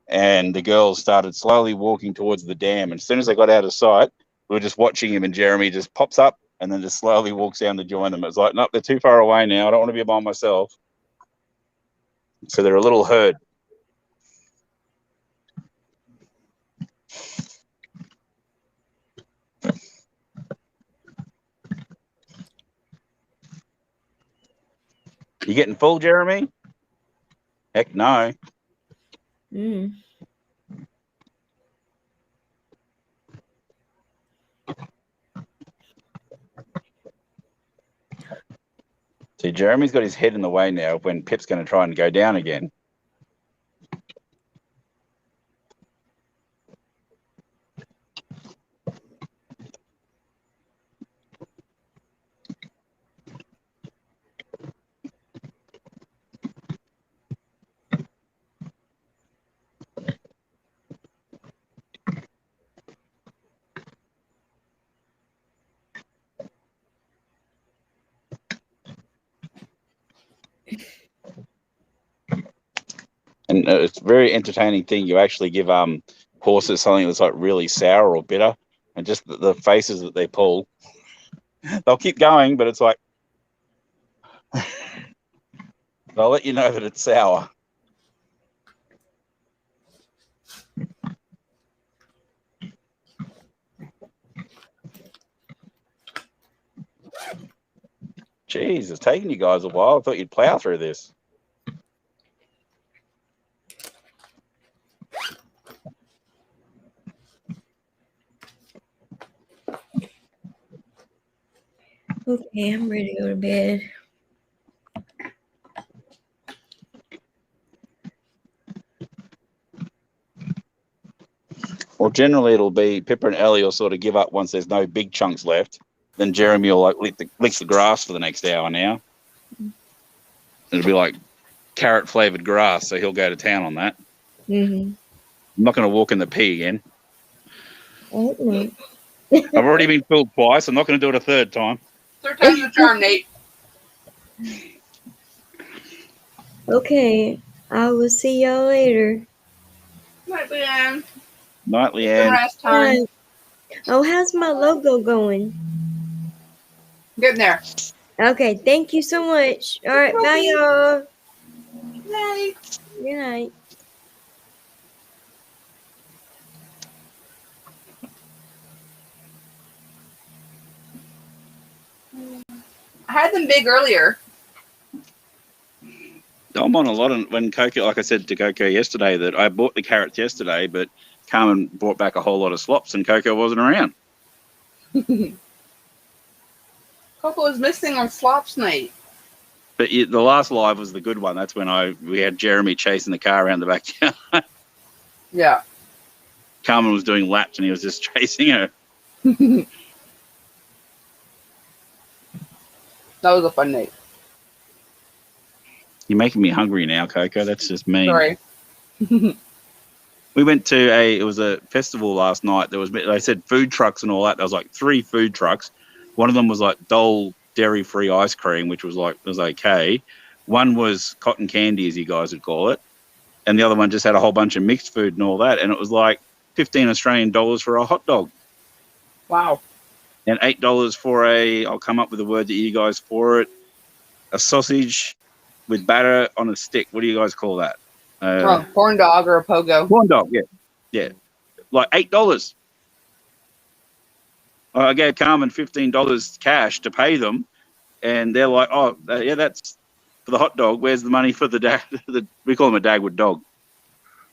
and the girls started slowly walking towards the dam. And as soon as they got out of sight, we were just watching him, and Jeremy just pops up and then just slowly walks down to join them. It's like, nope, they're too far away now. I don't want to be by myself. So they're a little herd. You getting full, Jeremy? Heck no. Mm. See, Jeremy's got his head in the way now when Pip's going to try and go down again. And it's a very entertaining thing. You actually give horses something that's like really sour or bitter, and just the faces that they pull. They'll keep going, but it's like they'll let you know that it's sour. Jeez, it's taking you guys a while. I thought you'd plow through this. Okay, I'm ready to go to bed. Or generally it'll be Pippa and Ellie will sort of give up once there's no big chunks left. Then Jeremy will like licks the grass for the next hour now. It'll be like carrot flavoured grass, so he'll go to town on that. Mm-hmm. I'm not going to walk in the pee again. I hope not. I've already been fooled twice. I'm not going to do it a third time. Third time's the charm, Nate. Okay, I will see y'all later. Night, Leanne. Night, Some Leanne. rest time. Bye. Oh, how's my logo going? Getting there. Okay, thank you so much. All right, bye, y'all. Night. Good night. I had them big earlier. I'm on a lot of when Coco, like I said to Coco yesterday, that I bought the carrots yesterday, but Carmen brought back a whole lot of slops and Coco wasn't around. Coco was missing on Slops night. But the last live was the good one. That's when we had Jeremy chasing the car around the backyard. Yeah. Carmen was doing laps and he was just chasing her. That was a fun night. You're making me hungry now, Coco. That's just mean. Sorry. We went to it was a festival last night. They said food trucks and all that. There was like 3 food trucks. One of them was like Dole dairy-free ice cream, which was okay. One was cotton candy, as you guys would call it. And the other one just had a whole bunch of mixed food and all that. And it was like 15 Australian dollars for a hot dog. Wow. And $8 for I'll come up with a word that you guys for it, a sausage with batter on a stick. What do you guys call that? Corn dog or a pogo. Corn dog, yeah. Like $8. I gave Carmen $15 cash to pay them, and they're like, "Oh, yeah, that's for the hot dog. Where's the money for the dag? We call him a Dagwood dog."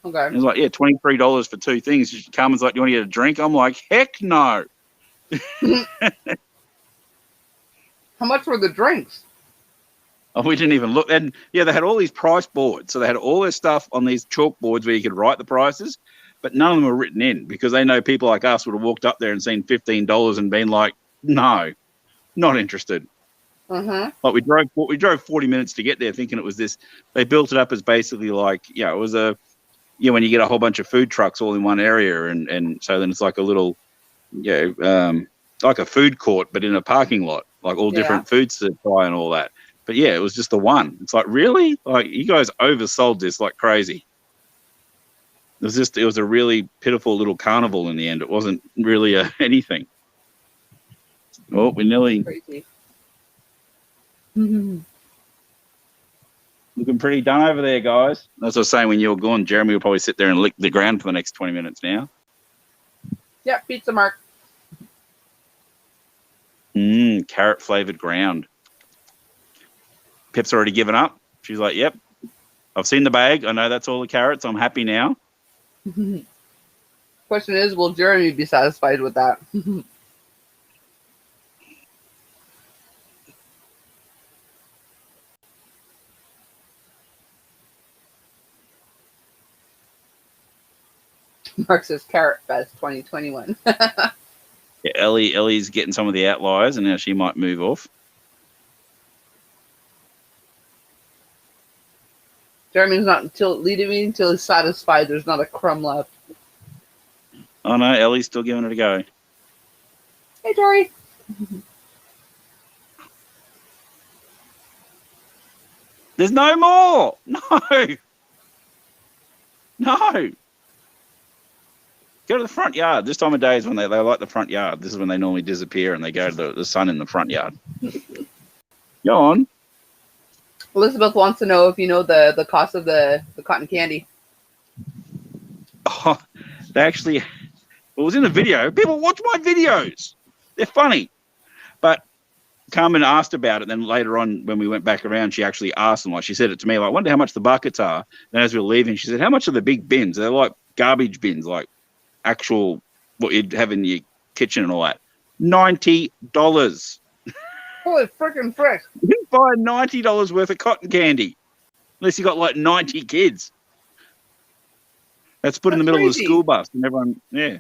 Okay. And it's like, "Yeah, $23 for 2 things." Carmen's like, "Do you want to get a drink?" I'm like, "Heck no." How much were the drinks? Oh, we didn't even look. And yeah, they had all these price boards. So they had all their stuff on these chalkboards where you could write the prices, but none of them were written in because they know people like us would have walked up there and seen $15 and been like, no, not interested. Mm-hmm. Like we drove 40 minutes to get there thinking it was this. They built it up as basically like, it was when you get a whole bunch of food trucks all in one area. And so then it's like a little, like a food court, but in a parking lot, like all different foods to try and all that. But yeah, it was just the one. It's like, really? Like, you guys oversold this like crazy. It was a really pitiful little carnival in the end. It wasn't really anything. Oh, we're nearly Crazy. looking pretty done over there, guys. As I was saying, when you were gone, Jeremy will probably sit there and lick the ground for the next 20 minutes now. Yep, pizza mark. Carrot flavored ground. Pip's already given up. She's like, yep, I've seen the bag. I know that's all the carrots. I'm happy now. Question is, will Jeremy be satisfied with that? Mark says Carrot Fest 2021. Yeah, Ellie's getting some of the outliers, and now she might move off. Jeremy's not leading me until he's satisfied. There's not a crumb left. Oh no, Ellie's still giving it a go. Hey, Tori. There's no more. No. Go to the front yard. This time of day is when they like the front yard. This is when they normally disappear and they go to the sun in the front yard. Go on. Elizabeth wants to know if you know the cost of the cotton candy. Oh, they actually, it was in the video. People watch my videos. They're funny. But Carmen asked about it. Then later on, when we went back around, she actually asked them. Like, she said it to me, like, I wonder how much the buckets are. Then as we were leaving, she said, how much are the big bins? They're like garbage bins, like actual what you'd have in your kitchen and all that. $90. Holy freaking frick. You can buy $90 worth of cotton candy. Unless you got like 90 kids. That's put in the That's middle of the crazy. school bus, and everyone, yeah.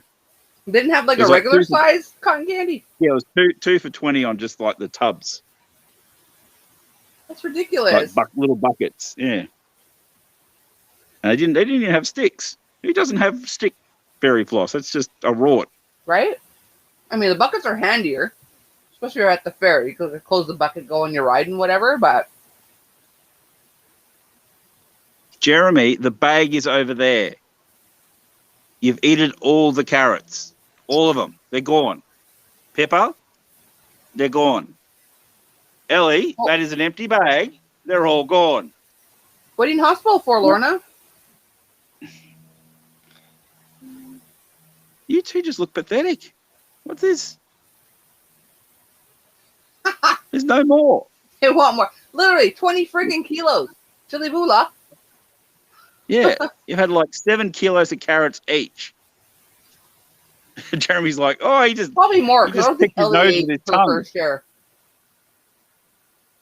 Didn't have like It a was like regular two for- size cotton candy. Yeah, it was two for 20 on just like the tubs, That's like ridiculous, little buckets. Yeah, and they didn't even have sticks. Who doesn't have stick fairy floss? That's just a rort. right? I mean, the buckets are handier, especially if you're at the fair. You can close the bucket, go on your ride and whatever. But Jeremy, the bag is over there. You've eaten all the carrots, all of them. They're gone. Pepper, they're gone. Ellie, Oh. that is an empty bag. They're all gone. what are you in hospital for, Lorna? You two just look pathetic. What's this? There's no more. You want more? Literally 20 friggin' kilos. Chili bula. Yeah, you've had like 7 kilos of carrots each. Jeremy's like, oh, he just Probably more, He because I just don't think picked his Ellie nose ate with his her tongue. first share.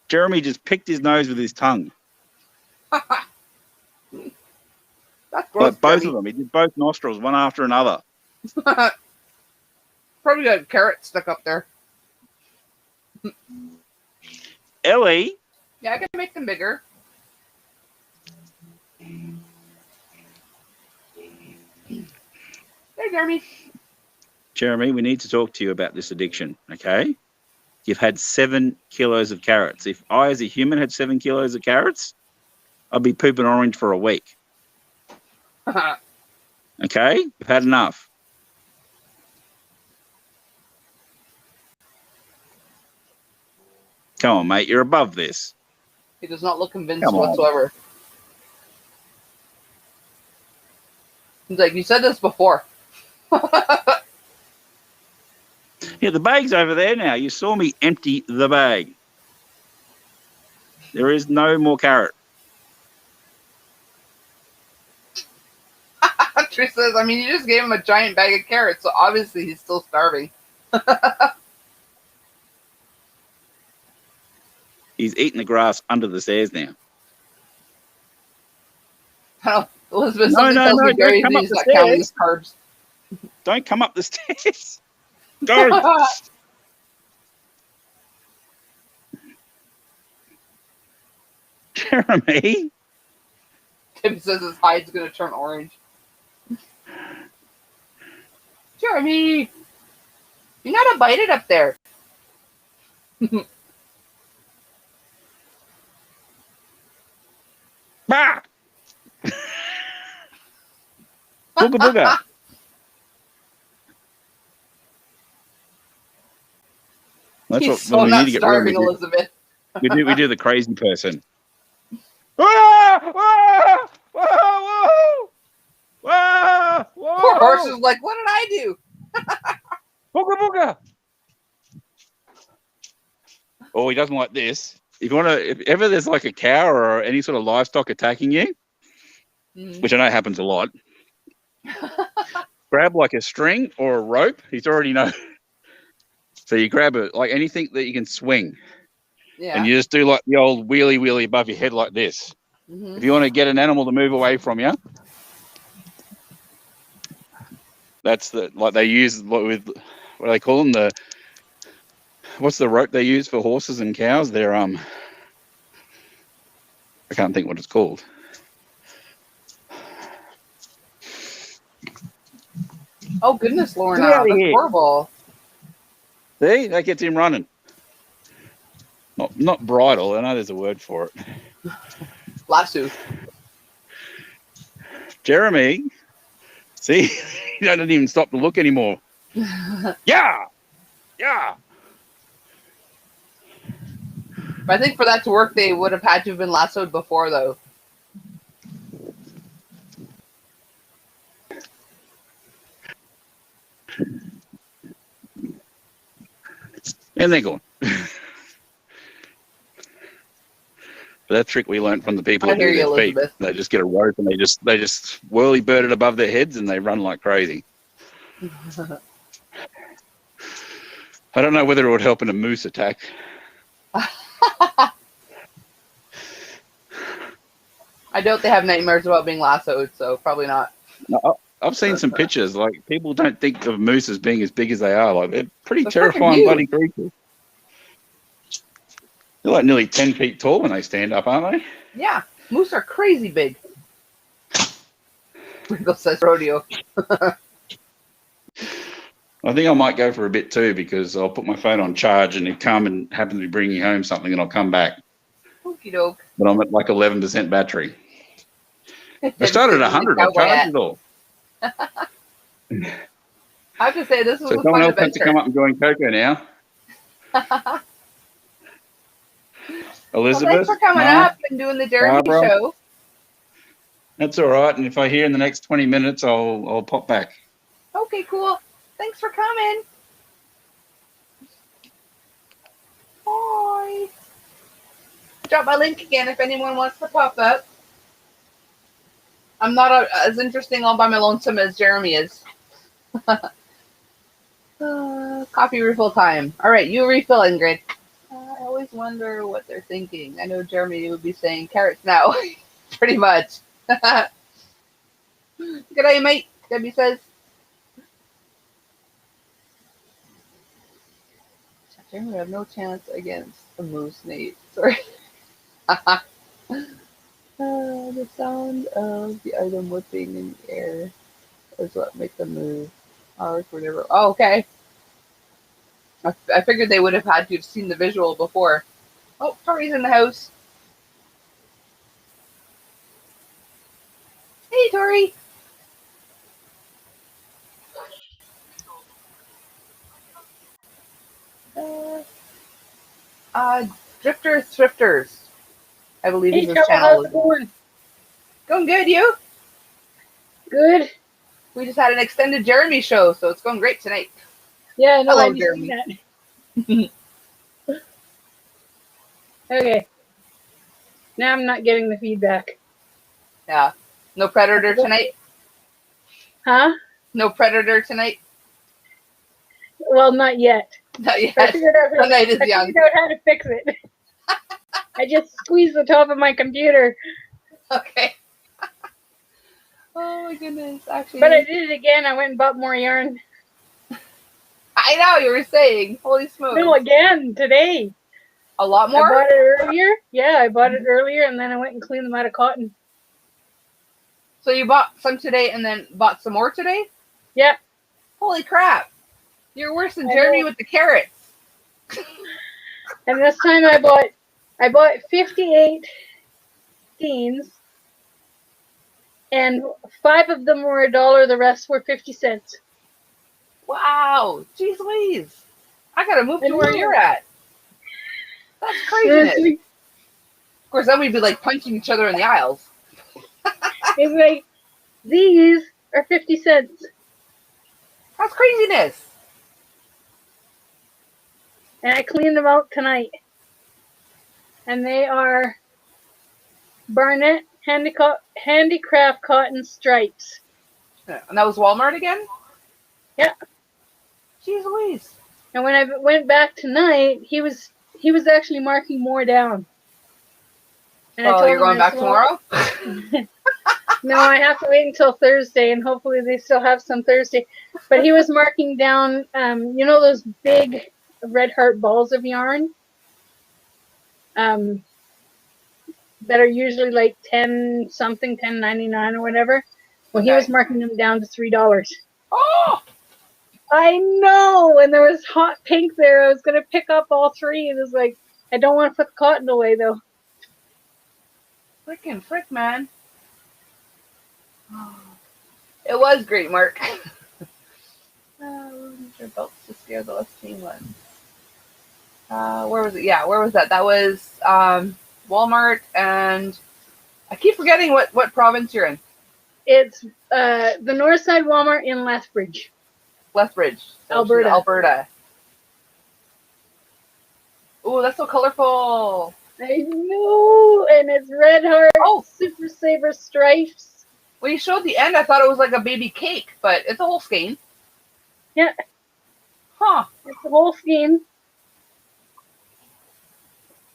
Jeremy just picked his nose with his tongue. That's gross, Like both Jeremy. of them. He did both nostrils, one after another. Probably got a carrot stuck up there. Ellie, Yeah, I can make them bigger. There, Jeremy. Jeremy, we need to talk to you about this addiction, okay? You've had 7 kilos of carrots. If I, as a human, had 7 kilos of carrots, I'd be pooping orange for a week. Okay? You've had enough. Come on, mate. You're above this. He does not look convinced Come on. whatsoever. He's like, you said this before. Yeah, the bag's over there now. You saw me empty the bag. There is no more carrot. Trish says, I mean, you just gave him a giant bag of carrots, so obviously he's still starving. He's eating the grass under the stairs now. Elizabeth, No, something no, tells no, me don't Gary's come up not the counting his stairs. carbs. Don't come up the stairs. Don't. Jeremy. Tim says his hide's going to turn orange. Jeremy! You're not a bite it up there. Bah! Booga booga. That's He's what so when we not need to get real. starving, Elizabeth. We do the crazy person. Whoa! Whoa! Whoa! Whoa! Whoa! Poor horse is like, what did I do? Booga booga. Oh, he doesn't like this. If you want to, if ever there's like a cow or any sort of livestock attacking you, which I know happens a lot, grab like a string or a rope. He's already know. So you grab it like anything that you can swing, Yeah. and you just do like the old wheelie above your head like this. If you want to get an animal to move away from you, that's the like they use with what do they call them? What's the rope they use for horses and cows? They're I can't think what it's called. Oh goodness, Lorna, Get outta that's here. horrible. See, that gets him running. Not bridle. I know there's a word for it. Lasso. Jeremy, see, he doesn't even stop to look anymore. Yeah. But I think for that to work, they would have had to have been lassoed before, though. And they're gone. But that trick we learned from the people I that do hear you, their feet. Elizabeth. They just get a rope and they just whirly bird it above their heads and they run like crazy. I don't know whether it would help in a moose attack. I doubt they have nightmares about being lassoed, so probably not. I've seen some pictures. Like, people don't think of moose as being as big as they are. Like, they're pretty They're freaking terrifying huge. bloody creatures. They're like nearly 10 feet tall when they stand up, aren't they? Yeah, moose are crazy big. Rico says rodeo. I think I might go for a bit too, because I'll put my phone on charge and it come and happen to be bringing home something, and I'll come back. Okie doke. But I'm at like 11% battery. I Debbie started says at he's a 100. I cowboy charged hat. it all. I have to say, this was So a someone fun else has to come adventure. up and join Coco now. Well, Elizabeth, thanks for coming Mark, up and doing the Jeremy Barbara. show. That's all right. And if I hear in the next 20 minutes, I'll pop back. Okay, cool. Thanks for coming. Bye. Drop my link again if anyone wants to pop up. I'm not as interesting all by my lonesome as Jeremy is. Coffee refill time. All right, you refill, Ingrid. I always wonder what they're thinking. I know Jeremy would be saying carrots now. Pretty much. G'day, mate, Debbie says. Jeremy would have no chance against a moose, Nate. Sorry. The sound of the item whipping in the air is what makes them move. Oh, okay. I figured they would have had to have seen the visual before. Oh, Tori's in the house. Hey, Tori. Drifter Thrifters, I believe Hey, is his Trevor, how's channel. it going? Going good, you? Good. We just had an extended Jeremy show, so it's going great tonight. Yeah, no, Hello, I just seen Jeremy. that. Okay. Now I'm not getting the feedback. Yeah. No Predator tonight? Huh? No Predator tonight? Well, not yet. Not yet. I figured out, The night is young. figured out how to fix it. I just squeezed the top of my computer. Okay. Oh my goodness, actually. But I did it again. I went and bought more yarn. I know, you were saying. Holy smokes. No, again, today. A lot I more? bought it earlier. Yeah, I bought it earlier, and then I went and cleaned them out of cotton. So you bought some today and then bought some more today? Yeah. Holy crap. You're worse than I Jeremy know. with the carrots. And this time I bought 58 skeins, and 5 of them were $1. The rest were 50 cents. Wow. Jeez Louise. I gotta move I to where know. you're at. That's craziness. It's Of course, then we'd be like punching each other in the aisles. like, these are 50 cents. That's craziness. And I cleaned them out tonight. And they are Barnett Handicraft Cotton Stripes. Yeah, and that was Walmart again? Yeah. Jeez Louise. And when I went back tonight, he was actually marking more down. And I Oh, told you're him, going I back said, tomorrow? no, I have to wait until Thursday, and hopefully they still have some Thursday. But he was marking down, you know, those big Red Heart balls of yarn, that are usually like 10 something, 10.99 or whatever. Well, he Okay. was marking them down to $3. Oh! I know, and there was hot pink there. I was gonna pick up all 3, and it was like, I don't want to put the cotton away though. Frickin' frick, man. It was great, Mark. Your belts to scare the less tame ones. Where was it? Yeah, where was that? That was Walmart, and I keep forgetting what province you're in. It's the Northside Walmart in Lethbridge. Lethbridge. So Alberta. Alberta. Ooh, that's so colorful. I know, and it's Red Heart Oh. Super Saver Stripes. When you showed the end, I thought it was like a baby cake, but it's a whole skein. Yeah. Huh. It's the whole skein.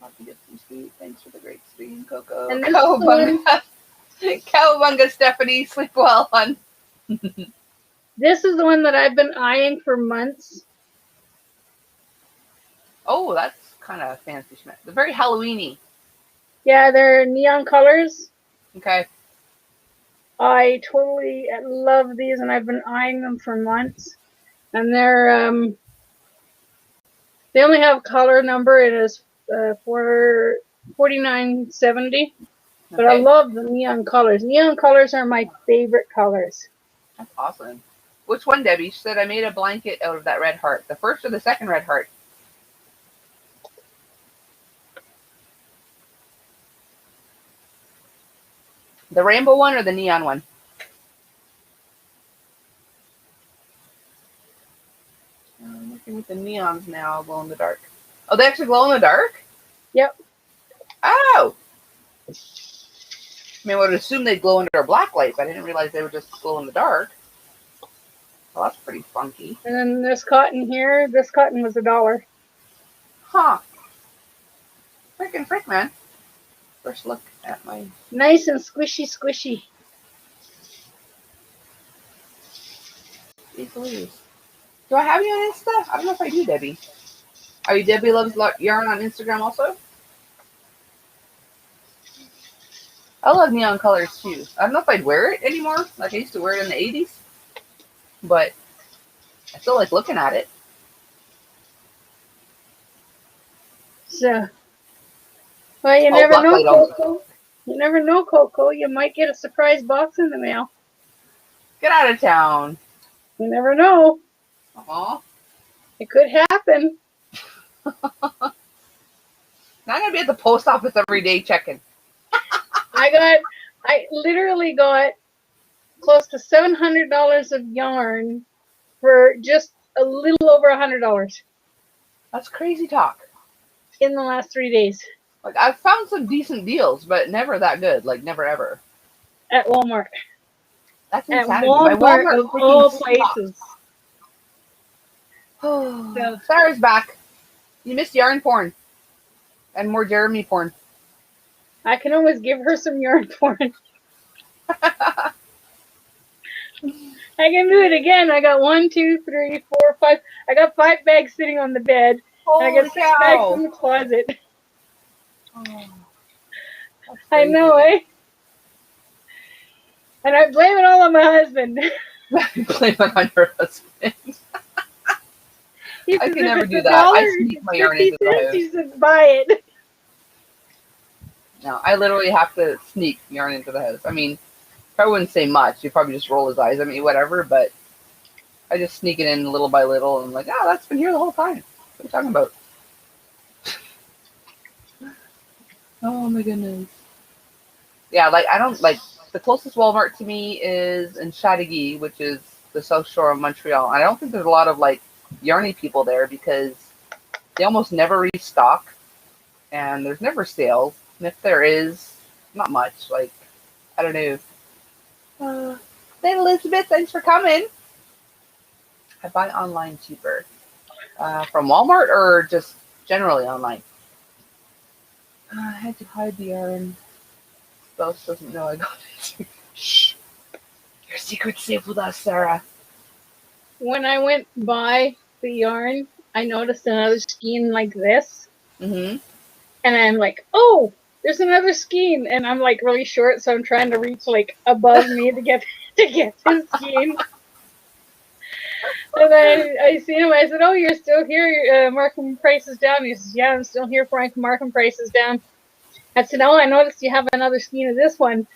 Have to get some sweet. Thanks for the great stream, Coco. And this Cowabunga. Cowabunga, Stephanie. Sleep well, hon. This is the one that I've been eyeing for months. Oh, that's kind of fancy schmancy. They're very Halloweeny. Yeah, they're neon colors. Okay. I totally love these, and I've been eyeing them for months. And they only have color number. It is for 49.70. But I Okay. love the neon colors. Neon colors are my favorite colors. That's awesome. Which one, Debbie? She said I made a blanket out of that red heart. The first or the second red heart? The rainbow one or the neon one? I'm looking at the neons now, glow in the dark. Oh, they actually glow in the dark? Yep. Oh! I mean, I would assume they'd glow under a black light, but I didn't realize they would just glow in the dark. Well, that's pretty funky. And then this cotton here, this cotton was $1. Huh. Freaking frick, man. First look at my... Nice and squishy, squishy. Please. Do I have you on Insta? I don't know if I do, Debbie. Are you Debbie Loves Yarn on Instagram also? I love neon colors too. I don't know if I'd wear it anymore. Like I used to wear it in the 80s. But I still like looking at it. So, well, you never black know, light also. Coco. You never know, Coco. You might get a surprise box in the mail. Get out of town. You never know. Aw. It could happen. Now I'm going to be at the post office every day checking. I literally got close to $700 of yarn for just a little over $100 That's crazy talk. in the last 3 days Like, I've found some decent deals, but never that good. Like, never ever. at Walmart. That's At insanity. Walmart, My Walmart of all freaking places. sucks. Sarah's back. You missed yarn porn. And more Jeremy porn. I can always give her some yarn porn. I can do it again. I got 1, 2, 3, 4, 5. I got 5 bags sitting on the bed. Holy and I got 6 bags in the closet. I know, eh? And I blame it all on my husband. Blame it on your husband. He I says, can if never it's do $1, that. I if sneak it's my yarn 50 into the cents, house. he says, buy it. No, I literally have to sneak yarn into the house. I mean, I wouldn't say much. You'd probably just roll his eyes at me, whatever, but I just sneak it in little by little, and I'm like, oh, that's been here the whole time. What are you talking about? Oh my goodness. Yeah, like, I don't, like, the closest Walmart to me is in Chateauguay, which is the South Shore of Montreal. And I don't think there's a lot of, like, yarny people there because they almost never restock, and there's never sales. And if there is, not much. Like, I don't know. Hey, Elizabeth, thanks for coming. I buy online cheaper. From Walmart or just generally online? I had to hide the yarn. Spouse doesn't know I got it. Shh. Your secret's safe with us, Sarah. When I went by the yarn, I noticed another skein like this. Mm-hmm. And I'm like, oh, there's another skein. And I'm like really short, so I'm trying to reach like above me to get this skein. And then I see him, I said, oh, you're still here, marking prices down. He says, yeah, I'm still here for marking prices down. I said, oh, I noticed you have another skein of this one.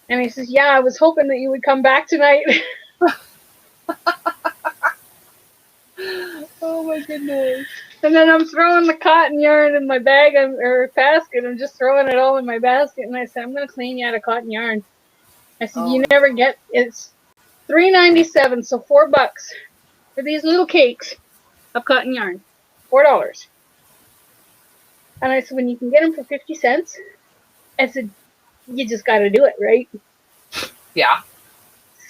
And he says, yeah, I was hoping that you would come back tonight. Oh my goodness. And then I'm throwing the cotton yarn in my bag or basket. I'm just throwing it all in my basket. And I said, I'm going to clean you out of cotton yarn. I said, you never get, it's $3.97, so $4 for these little cakes of cotton yarn. $4. And I said, when you can get them for 50 cents, I said, you just got to do it, right? Yeah.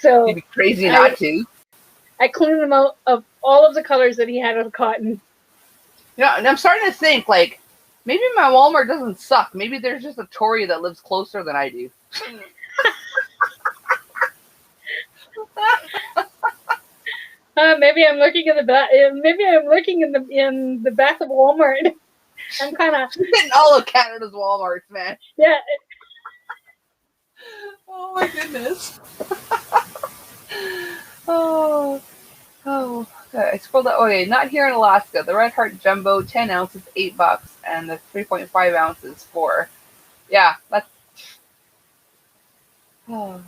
So You'd be crazy not to. I cleaned them out of all of the colors that he had of cotton. Yeah, and I'm starting to think, like, maybe my Walmart doesn't suck. Maybe there's just a Tory that lives closer than I do. Maybe I'm looking in the back. Maybe I'm looking in the back of Walmart. I'm kind of In all of Canada's Walmarts, man. yeah. Oh my goodness. Oh. Okay, I scrolled up. Okay, not here in Alaska. The Red Heart Jumbo, 10 ounces, $8, and the 3.5 ounces, $4. Yeah, that's. Oh.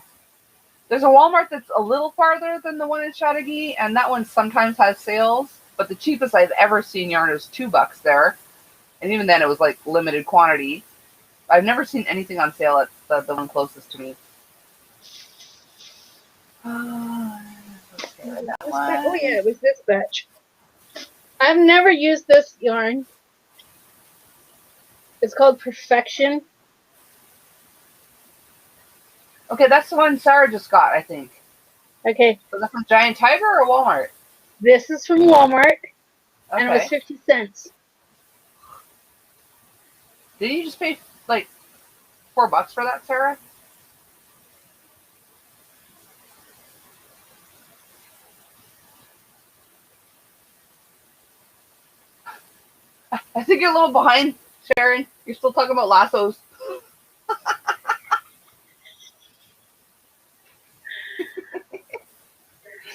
There's a Walmart that's a little farther than the one in Chattagee, and that one sometimes has sales. But the cheapest I've ever seen yarn is $2 there, and even then it was like limited quantity. I've never seen anything on sale at the one closest to me. Okay, that one. Oh yeah, it was this batch. I've never used this yarn. It's called Perfection. Okay, that's the one Sarah just got, I think. Okay. Was that from Giant Tiger or Walmart? This is from Walmart, and it was Okay. 50 cents. Did you just pay like $4 for that, Sarah? I think you're a little behind, Sharon. You're still talking about lassos.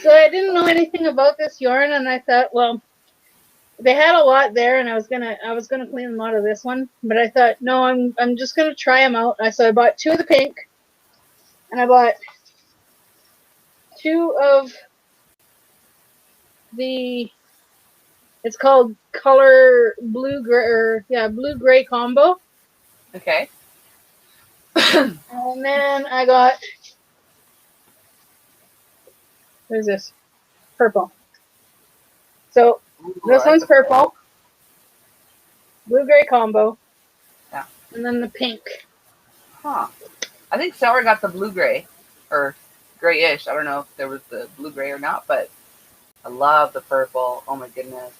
So I didn't know anything about this yarn, and I thought, well, they had a lot there, and I was gonna clean them out of this one, but I thought, no, I'm just gonna try them out. So I bought 2 of the pink, and I bought 2 of the. It's called color blue gray combo. Okay. And then I got, what is this? Purple. So this one's purple, blue gray combo. Yeah. And then the pink. Huh. I think Sarah got the blue gray, or grayish. I don't know if there was the blue gray or not, but I love the purple. Oh my goodness.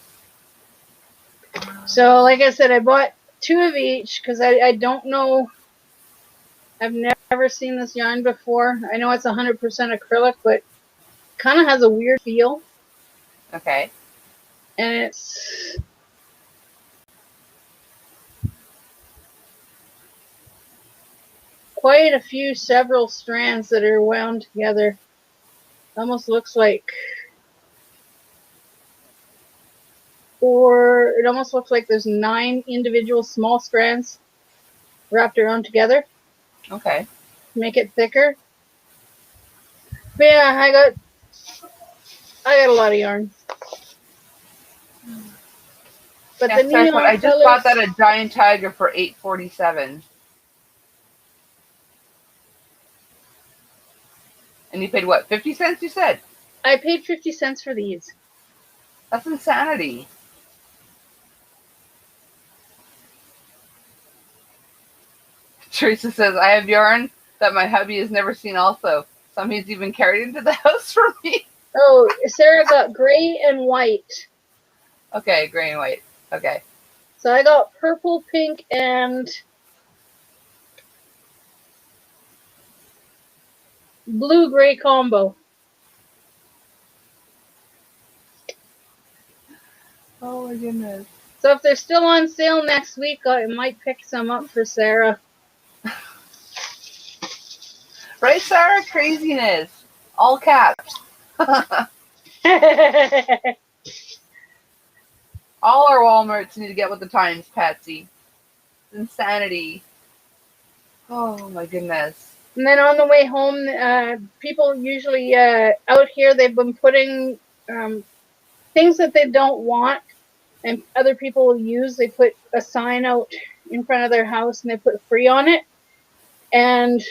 So like I said, I bought 2 of each because I don't know. I've never seen this yarn before. I know it's 100% acrylic, but kind of has a weird feel. Okay. And it's quite a few, several strands that are wound together. Almost looks like, it almost looks like there's 9 individual small strands wrapped around together. Okay. To make it thicker. But yeah, I got a lot of yarn. But yeah, the Sarah, neon I just colors, bought that at Giant Tiger for $8.47. And you paid what, 50 cents, you said? I paid 50 cents for these. That's insanity. Teresa says, I have yarn that my hubby has never seen also. Some he's even carried into the house for me. Oh, Sarah got gray and white. Okay, gray and white. Okay. So I got purple, pink, and blue-gray combo. Oh my goodness. So if they're still on sale next week, I might pick some up for Sarah. Right, Sarah? Craziness. All caps. All our Walmarts need to get with the times, Patsy. Insanity. Oh my goodness. And then on the way home, people usually out here, they've been putting things that they don't want and other people will use. They put a sign out in front of their house and they put free on it. And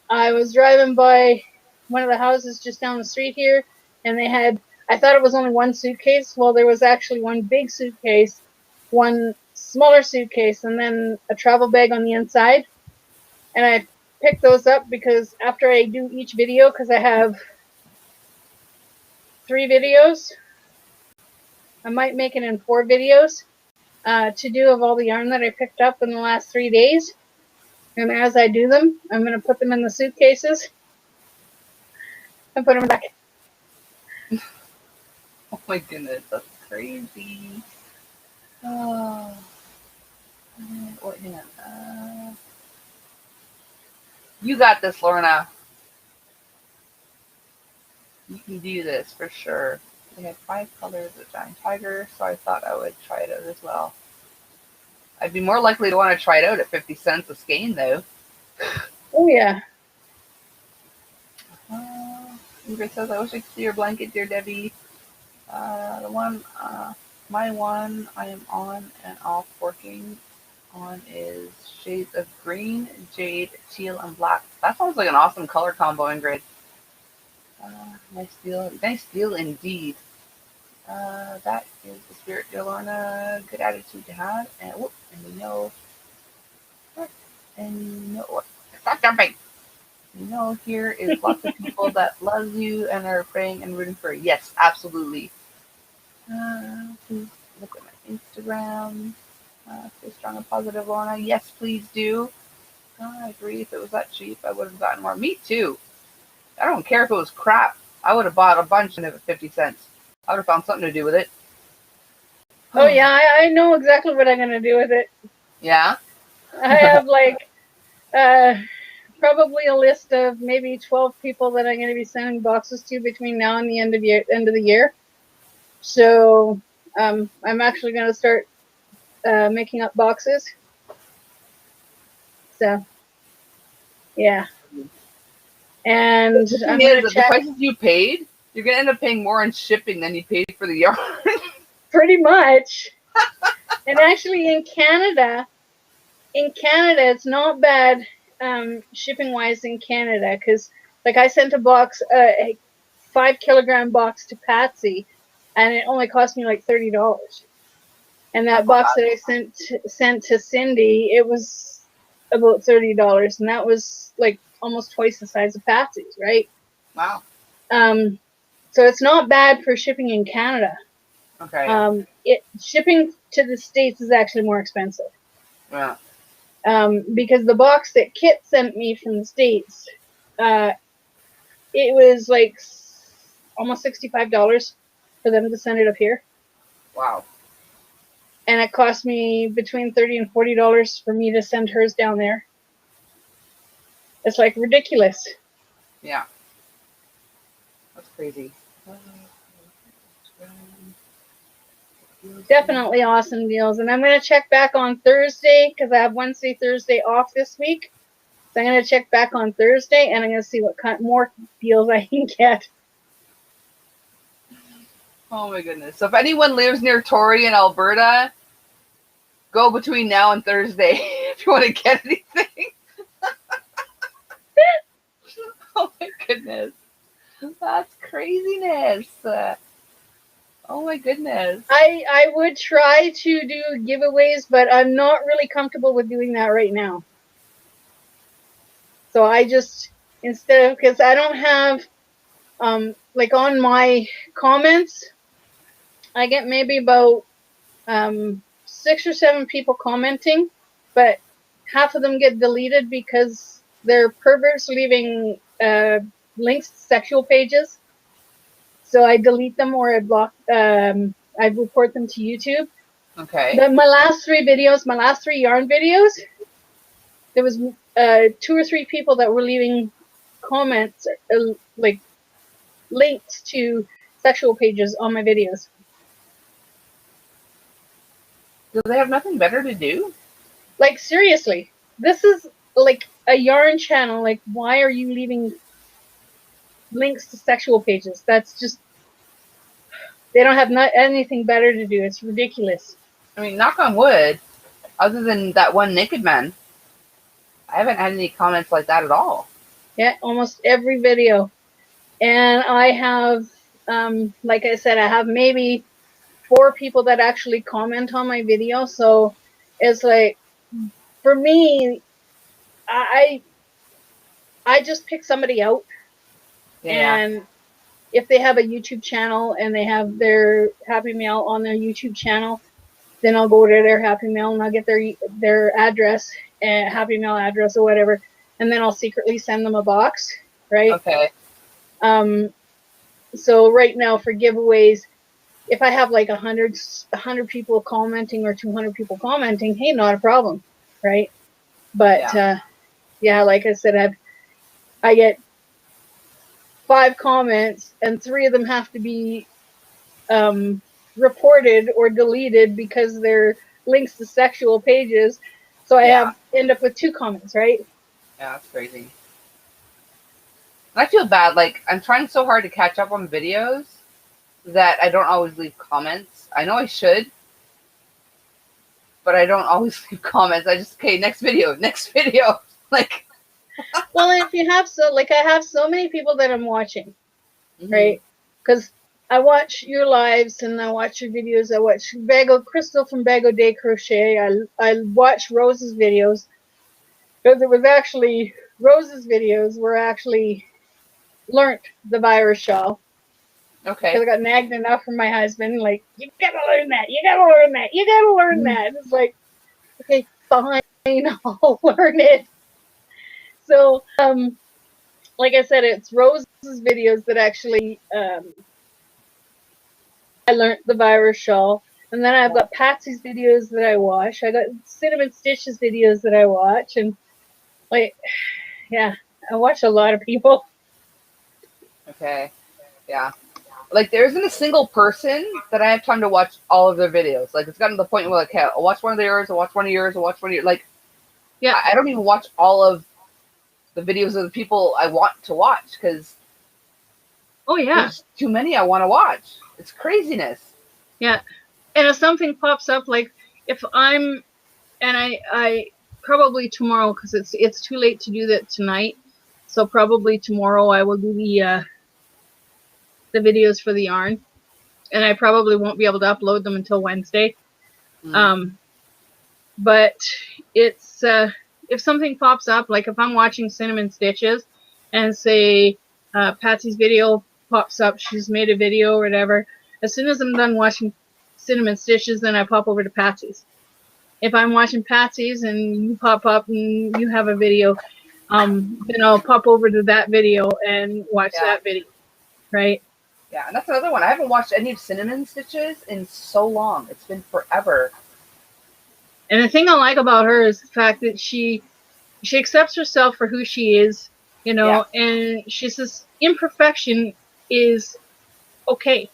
I was driving by one of the houses just down the street here, and they had, I thought it was only one suitcase. Well, there was actually one big suitcase, one smaller suitcase, and then a travel bag on the inside. And I picked those up because after I do each video, because I have 3 videos, I might make it in 4 videos to do of all the yarn that I picked up in the last 3 days. And as I do them, I'm going to put them in the suitcases and put them back. Oh my goodness, that's crazy. Oh, wait, hang on. You got this, Lorna. You can do this for sure. They had 5 colors of giant tiger, so I thought I would try it out as well. I'd be more likely to want to try it out at 50 cents a skein, though. Oh yeah. Ingrid says, I wish I could see your blanket, dear Debbie. My one I am on and off working on is shades of green, jade, teal, and black. That sounds like an awesome color combo, Ingrid. Nice deal indeed. That is the spirit, dear Lorna. Good attitude to have, and you know what? And you know what? Stop jumping. You know, here is lots of people that love you and are praying and rooting for you. Yes, absolutely. Please look at my Instagram. Stay strong and positive, Lorna. Yes, please do. I agree. If it was that cheap, I would have gotten more. Me too. I don't care if it was crap. I would have bought a bunch of it at 50 cents. I would have found something to do with it. Oh yeah, I know exactly what I'm gonna do with it. Yeah? I have probably a list of maybe 12 people that I'm gonna be sending boxes to between now and the end of the year. So I'm actually gonna start making up boxes. So yeah. And The I'm thing gonna is, the check prices you paid, you're going to end up paying more on shipping than you paid for the yarn. pretty much. And actually in Canada, it's not bad shipping wise in Canada, because like I sent a 5 kilogram box to Patsy, and it only cost me like $30. And that box that I sent to Cindy, it was about $30, and that was like almost twice the size of Patsy's, right? Wow. So it's not bad for shipping in Canada. Okay. Yeah. Shipping to the States is actually more expensive. Yeah. Because the box that Kit sent me from the States, it was like almost $65 for them to send it up here. Wow. And it cost me between $30 and $40 for me to send hers down there. It's like ridiculous. Yeah. That's crazy. Definitely awesome deals. And I'm going to check back on Thursday, because I have Wednesday, Thursday off this week. So I'm going to check back on Thursday, and I'm going to see what more deals I can get. Oh my goodness. So if anyone lives near Tory in Alberta, go between now and Thursday if you want to get anything. Oh my goodness. That's craziness. Oh my goodness. I would try to do giveaways, but I'm not really comfortable with doing that right now. So I just, because I don't have, like on my comments, I get maybe about 6 or 7 people commenting, but half of them get deleted because they're perverts leaving links to sexual pages. So I delete them, or I report them to YouTube. Okay. But my last 3 yarn videos, there was 2 or 3 people that were leaving comments, like links to sexual pages on my videos. Do they have nothing better to do? Like, seriously, this is like a yarn channel. Like, why are you leaving links to sexual pages? That's just, they don't have anything better to do. It's ridiculous. I mean, knock on wood, other than that one naked man, I haven't had any comments like that at all. Yeah, almost every video. And I have, like I said, I have maybe 4 people that actually comment on my video. So it's like, for me, I just pick somebody out. Yeah. And if they have a YouTube channel and they have their Happy Mail on their YouTube channel, then I'll go to their Happy Mail and I'll get their address, Happy Mail address or whatever, and then I'll secretly send them a box, right? Okay. So right now for giveaways, if I have like 100 people commenting or 200 people commenting, hey, not a problem, right? But yeah, like I said, I get 5 comments, and 3 of them have to be reported or deleted because they're links to sexual pages. So I end up with 2 comments, right? Yeah, that's crazy. I feel bad. Like, I'm trying so hard to catch up on videos that I don't always leave comments. I know I should, but I don't always leave comments. I just, okay, next video. Like, well, if you have I have so many people that I'm watching, right? Because I watch your lives and I watch your videos. I watch Crystal from Bago Day Crochet. I watch Rose's videos because it was actually Rose's videos were actually learnt the virus shawl. Okay. Because I got nagged enough from my husband, like, you gotta learn that, you gotta learn that, you gotta learn that. It's like, okay, fine, I'll learn it. So, like I said, it's Rose's videos that actually I learned the virus shawl. And then I've got Patsy's videos that I watch. I got Cinnamon Stitch's videos that I watch. And, like, yeah, I watch a lot of people. Okay. Yeah. Like, there isn't a single person that I have time to watch all of their videos. Like, it's gotten to the point where, like, okay, I'll watch one of theirs, I'll watch one of yours, I'll watch one of yours. Like, yeah, I don't even watch all of the videos of the people I want to watch because there's too many I want to watch. It's craziness. Yeah. And if something pops up, like if I'm, and I probably tomorrow, because it's too late to do that tonight, so probably tomorrow I will do the videos for the yarn, and I probably won't be able to upload them until Wednesday. But it's if something pops up, like if I'm watching Cinnamon Stitches, and say Patsy's video pops up, she's made a video or whatever. As soon as I'm done watching Cinnamon Stitches, then I pop over to Patsy's. If I'm watching Patsy's and you pop up and you have a video, then I'll pop over to that video and watch that video, right? Yeah, and that's another one. I haven't watched any of Cinnamon Stitches in so long. It's been forever. And the thing I like about her is the fact that she accepts herself for who she is, you know, and she says imperfection is okay.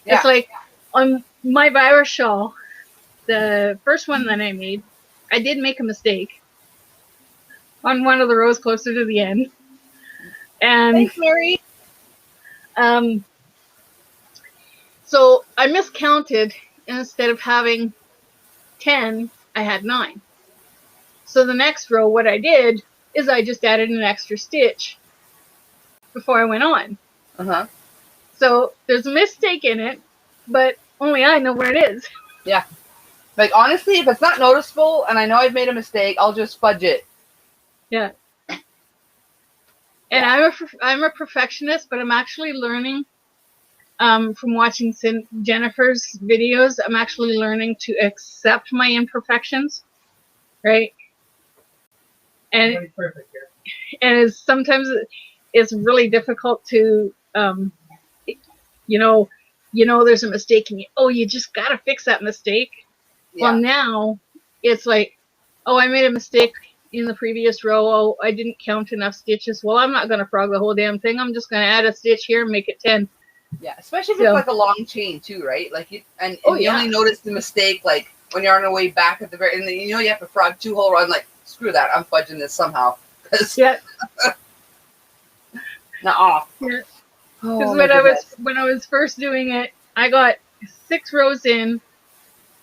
Yeah. It's like on my virus shawl, the first one that I made, I did make a mistake on one of the rows closer to the end. And thanks, Mary. So I miscounted. Instead of having 10, I had 9. So the next row, what I did is I just added an extra stitch before I went on. So there's a mistake in it, but only I know where it is. Yeah. Like, honestly, if it's not noticeable and I know I've made a mistake, I'll just fudge it. Yeah. And I'm a perfectionist, but I'm actually learning from watching Jennifer's videos. I'm actually learning to accept my imperfections, right? And sometimes it's really difficult to, you know, there's a mistake and you just gotta fix that mistake. Yeah. Well, now it's like, I made a mistake in the previous row. Oh, I didn't count enough stitches. Well, I'm not gonna frog the whole damn thing. I'm just gonna add a stitch here and make it 10. Yeah, especially if it's like a long chain too, right? Like, you only notice the mistake like when you're on the way back at the very, and you have to frog 2 whole rows. Like, screw that, I'm fudging this somehow. Yeah. Nuh-uh. Yeah. Because when I was first doing it, I got 6 rows in,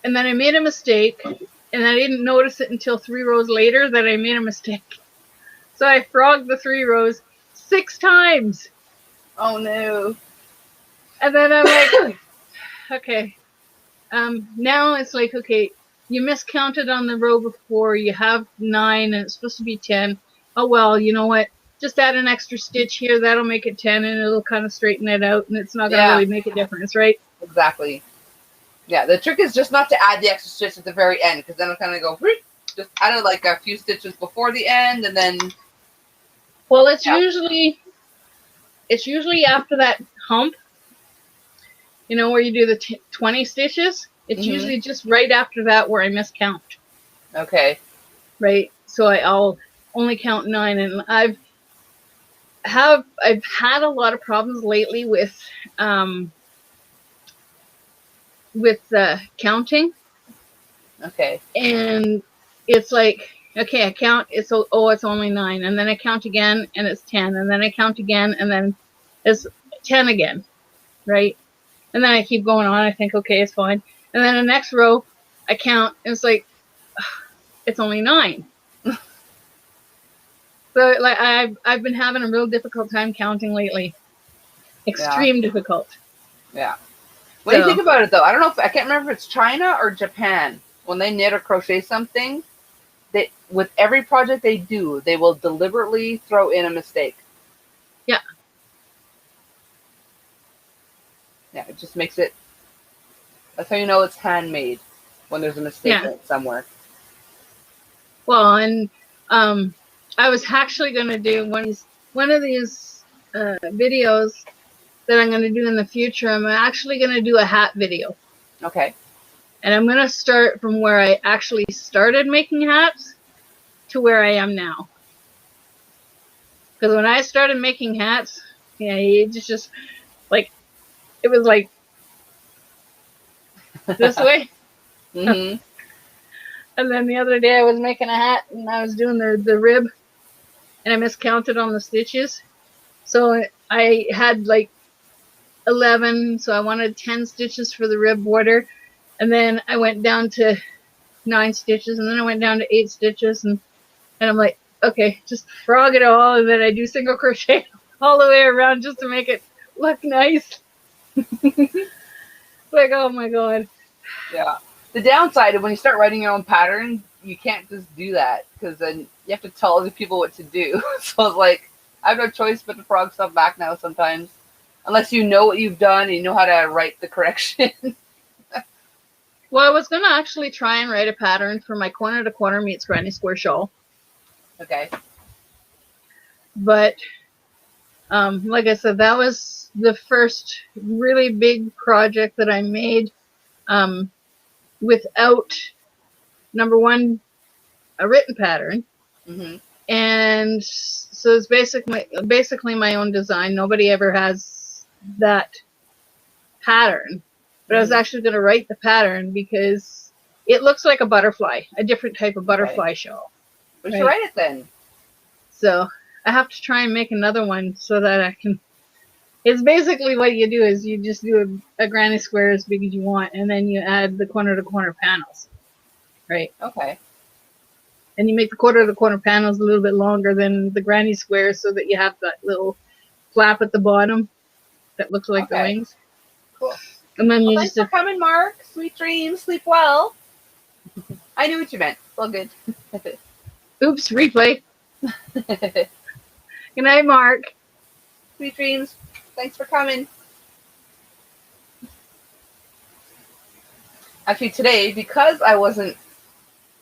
and then I made a mistake, and I didn't notice it until 3 rows later that I made a mistake. So I frogged the 3 rows 6 times. Oh no. And then I'm like, okay. Now it's like, okay, you miscounted on the row before. You have 9, and it's supposed to be 10. Oh well, you know what? Just add an extra stitch here. That'll make it 10, and it'll kind of straighten it out, and it's not going to really make a difference, right? Exactly. Yeah, the trick is just not to add the extra stitch at the very end, because then it'll kind of go, just add like a few stitches before the end, and then... Well, it's usually after that hump you know, where you do the 20 stitches, it's Mhm. usually just right after that where I miscount, Okay. right? So I'll only count 9, and I've had a lot of problems lately with counting, Okay. and it's like, okay, I count, it's only 9, and then I count again and it's 10, and then I count again and then it's 10 again, right? And then I keep going on. I think, okay, it's fine. And then the next row, I count, and it's like, it's only 9. So like I've been having a real difficult time counting lately. Yeah. Extreme difficult. Yeah. When you So think about it, though, I don't know if I can't remember if it's China or Japan. When they knit or crochet something, they with every project they do, they will deliberately throw in a mistake. yeah, Yeah, it just makes it. That's how you know it's handmade when there's a mistake yeah. in it somewhere. Well, and I was actually going to do one of these videos that I'm going to do in the future. I'm actually going to do a hat video, Okay. and I'm going to start from where I actually started making hats to where I am now. Because when I started making hats, yeah, it just like it was like this way. Mhm. And then the other day I was making a hat and I was doing the rib and I miscounted on the stitches. So I had like 11, so I wanted 10 stitches for the rib border. And then I went down to 9 stitches, and then I went down to 8 stitches, and I'm like, okay, just frog it all, and then I do single crochet all the way around just to make it look nice. Like, oh my god. Yeah. The downside of when you start writing your own pattern, you can't just do that because then you have to tell other people what to do. So it's like I have no choice but to frog stuff back now sometimes, unless you know what you've done and you know how to write the correction. Well, I was gonna actually try and write a pattern for my corner to corner meets granny square shawl, Okay. but like I said, that was the first really big project that I made without, number one, a written pattern, Mhm. and so it's basically my own design. Nobody ever has that pattern, but I was Mhm. actually going to write the pattern because it looks like a butterfly, a different type of Okay. butterfly shawl. We should Right. write it then. So I have to try and make another one so that I can. It's basically what you do is you just do a granny square as big as you want, and then you add the corner to corner panels, right? Okay. And you make the corner to corner panels a little bit longer than the granny square so that you have that little flap at the bottom that looks like the Okay. wings. Cool. And then Well, you thanks just for coming, Mark. Sweet dreams. Sleep well. I knew what you meant. It's all good. oops, replay. Good night, Mark. Sweet dreams. Thanks for coming. Actually, today, because I wasn't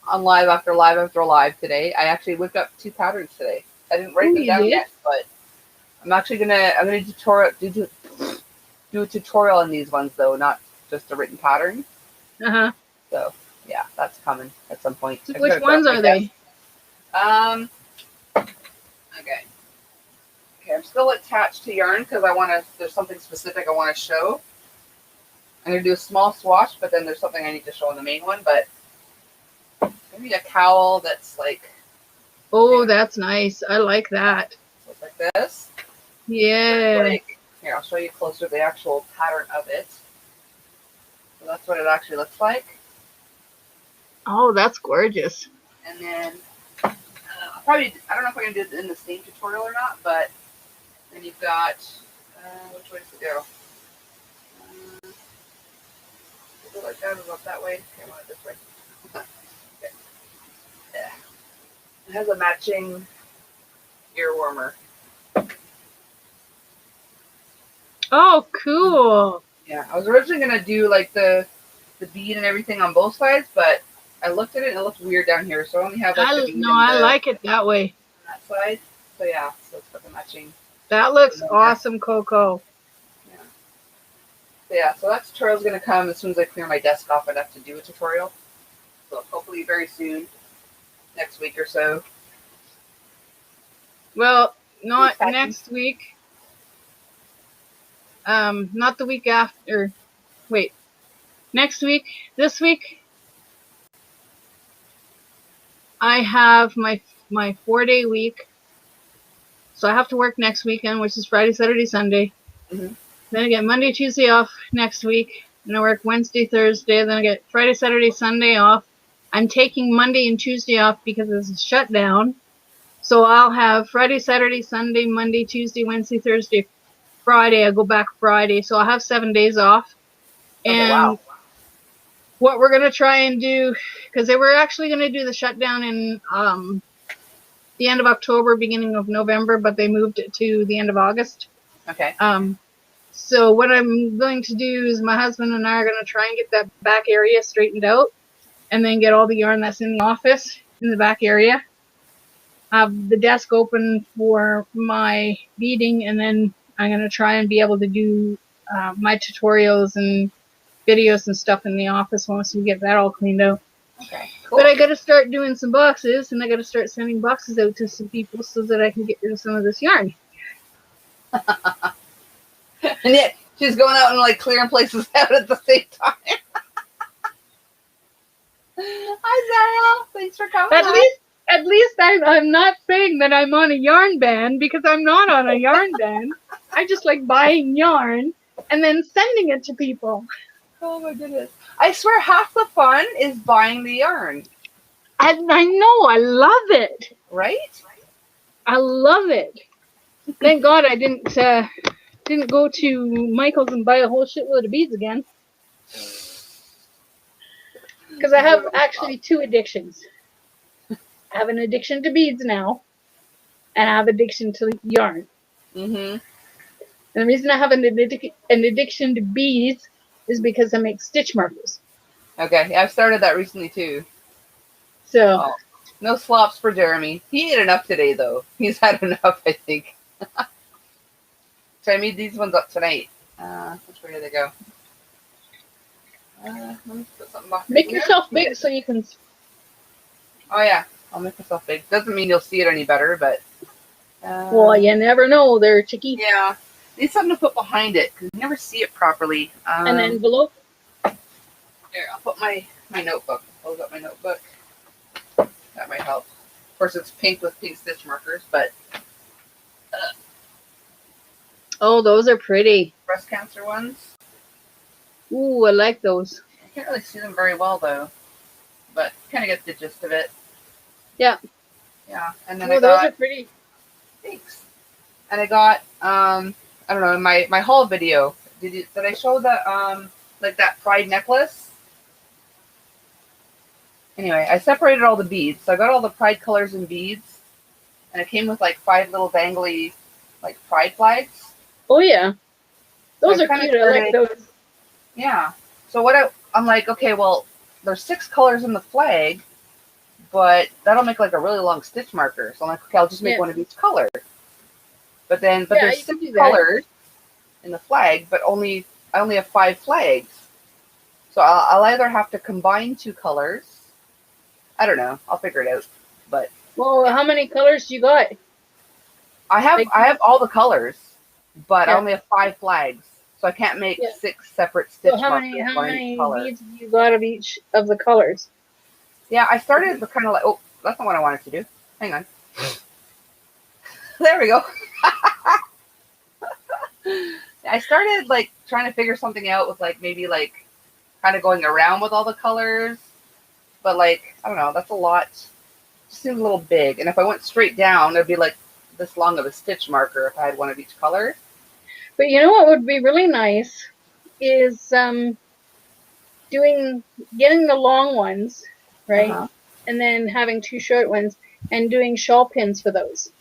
on live after live today, I actually whipped up 2 patterns today. I didn't write Oh, them you down did? yet, but I'm gonna do a tutorial on these ones though, not just a written pattern. Uh-huh. So yeah, that's coming at some point. So I which gotta grab ones my are desk. they? Okay. Okay, I'm still attached to yarn because there's something specific I want to show. I'm gonna do a small swatch, but then there's something I need to show in the main one. But maybe a cowl that's like, Oh, that's nice. I like that. so it's like this. Yeah. Like, here, I'll show you closer the actual pattern of it. So that's what it actually looks like. Oh, that's gorgeous. And then I don't know if I'm gonna do it in the same tutorial or not, but then you've got which way does it go? Is it like that or up that way? Okay, I want it this way. Okay. Yeah. It has a matching ear warmer. Oh, cool. Yeah, I was originally gonna do like the bead and everything on both sides, but I looked at it and it looked weird down here, so I only have like the bead I like it that way. on that side. So yeah, so it's got the matching. That looks awesome, Coco. Yeah. Yeah, so that tutorial's gonna come as soon as I clear my desk off enough to do a tutorial. So hopefully very soon, next week or so. Well, not Exciting. next week. Not the week after. Wait, next week. This week, I have my 4-day week. So I have to work next weekend, which is Friday, Saturday, Sunday. Mhm. Then I get Monday, Tuesday off next week. And I work Wednesday, Thursday. Then I get Friday, Saturday, Sunday off. I'm taking Monday and Tuesday off because it's a shutdown. So I'll have Friday, Saturday, Sunday, Monday, Tuesday, Wednesday, Thursday, Friday. I go back Friday. So I'll have 7 days off. Okay, And wow. what we're going to try and do, because they were actually going to do the shutdown in the end of October, beginning of November, but they moved it to the end of August. Okay. So what I'm going to do is my husband and I are going to try and get that back area straightened out and then get all the yarn that's in the office in the back area. Have the desk open for my beading, and then I'm going to try and be able to do my tutorials and videos and stuff in the office once we get that all cleaned out. Okay, cool. But I got to start doing some boxes, and I got to start sending boxes out to some people so that I can get rid of some of this yarn. And yet she's going out and like clearing places out at the same time. Hi, Zara. Thanks for coming. At least I'm not saying that I'm on a yarn ban, because I'm not on a yarn ban. I just like buying yarn and then sending it to people. Oh my goodness. I swear half the fun is buying the yarn. And I know, I love it. Right? I love it. Thank God I didn't go to Michael's and buy a whole shitload of beads again. Because I have actually 2 addictions. I have an addiction to beads now, and I have addiction to yarn. Mm-hmm. And the reason I have an addiction to beads is because I make stitch markers. Okay, yeah, I've started that recently too. So, Oh, no slops for Jeremy. He ate enough today, though. He's had enough, I think. So I made these ones up tonight. Which way do they go? Let me put something back make in here. yourself big so you can... Oh, yeah. I'll make myself big. Doesn't mean you'll see it any better, but... well, you never know there, chickie. Yeah. Need something to put behind it, because you never see it properly. An envelope. Here, I'll put my notebook. I'll close up my notebook. That might help. Of course, it's pink with pink stitch markers, but... Oh, those are pretty. breast cancer ones. Ooh, I like those. I can't really see them very well, though. But kind of get the gist of it. Yeah. Yeah. And then Oh, those are pretty. Thanks. And I got, I don't know, in my haul video, did I show the, like that pride necklace? Anyway, I separated all the beads. So I got all the pride colors and beads. And it came with like 5 little dangly, like pride flags. Oh, yeah. Those So are cute. I like those. Yeah. So what I'm like, okay, well, there's 6 colors in the flag, but that'll make like a really long stitch marker. So I'm like, okay, I'll just make one of each color. But there's 6 colors in the flag, but I only have 5 flags. So I'll either have to combine 2 colors. I don't know. I'll figure it out. But well, how many colors you got? I have all the colors, but I only have 5 flags. So I can't make 6 separate stitch markers. How many beads have you got of each of the colors? Yeah, I started with kind of like, oh, that's not what I wanted to do. Hang on. There we go. I started like trying to figure something out with like maybe like kind of going around with all the colors. But like, I don't know, that's a lot. It seems a little big. And if I went straight down, it'd be like this long of a stitch marker if I had one of each color. But you know what would be really nice is getting the long ones, right? Uh-huh. And then having 2 short ones and doing shawl pins for those.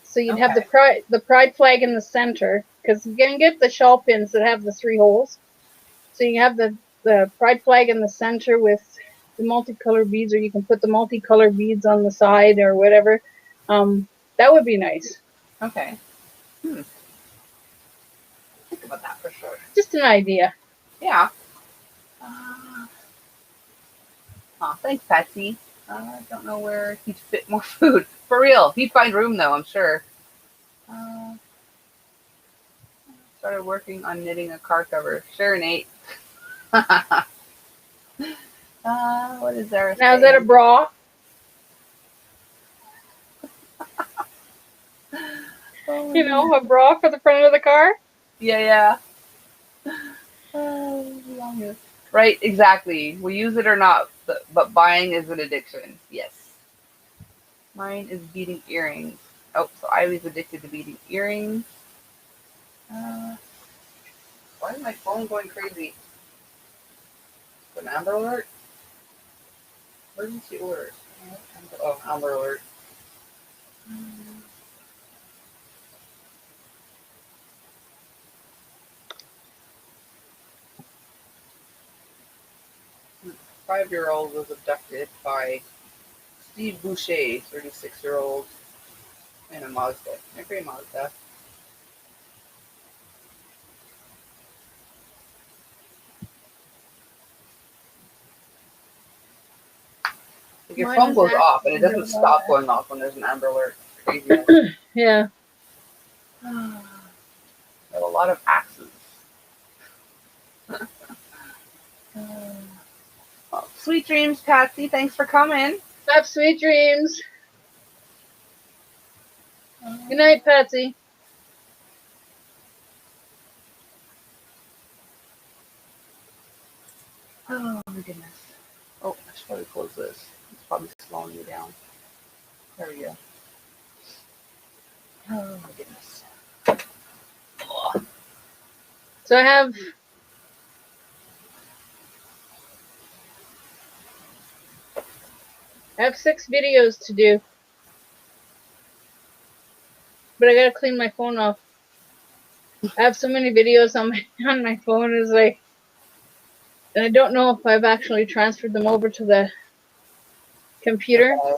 So you'd have the pride flag in the center, because you can get the shawl pins that have the 3 holes. So you have the pride flag in the center with the multicolored beads, or you can put the multicolored beads on the side or whatever. That would be nice. Okay. about that for sure. Just an idea. Yeah. Thanks, Patsy. I don't know where he'd fit more food. For real, he'd find room though, I'm sure. Started working on knitting a car cover. Sure, Nate. What is there? Now, is that a bra? Oh, You know, a bra for the front of the car? yeah. Right, exactly. We use it or not, but buying is an addiction. Yes. Mine is beading earrings. Oh, so I was addicted to beading earrings. Why is my phone going crazy? An Amber Alert? Emergency orders. Oh, Amber Alert. Five-year-old was abducted by Steve Boucher, 36-year-old, in a Mazda. A gray Mazda. Like your phone goes off, and it doesn't stop going off when there's an Amber Alert. Crazy. Yeah. I have a lot of axes. Well, sweet dreams, Patsy. Thanks for coming. Have sweet dreams. Good night, Patsy. Oh my goodness. Oh, I should probably close this. It's probably slowing you down. There we go. Oh my goodness. So I have 6 videos to do. But I gotta clean my phone off. I have so many videos on my phone, is like, and I don't know if I've actually transferred them over to the computer. Okay.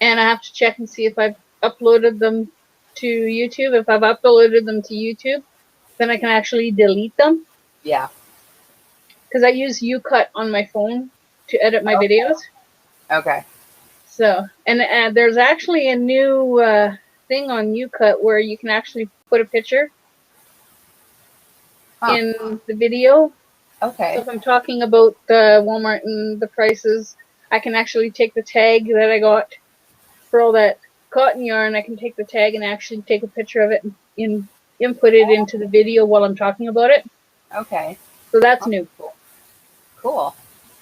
And I have to check and see if I've uploaded them to YouTube. If I've uploaded them to YouTube, then I can actually delete them. Yeah. Because I use UCut on my phone to edit my videos. Okay. So, and there's actually a new thing on UCut where you can actually put a picture in the video. Okay. So if I'm talking about Walmart and the prices, I can actually take the tag that I got for all that cotton yarn. I can take the tag and actually take a picture of it and input it into the video while I'm talking about it. Okay. So that's new. Cool.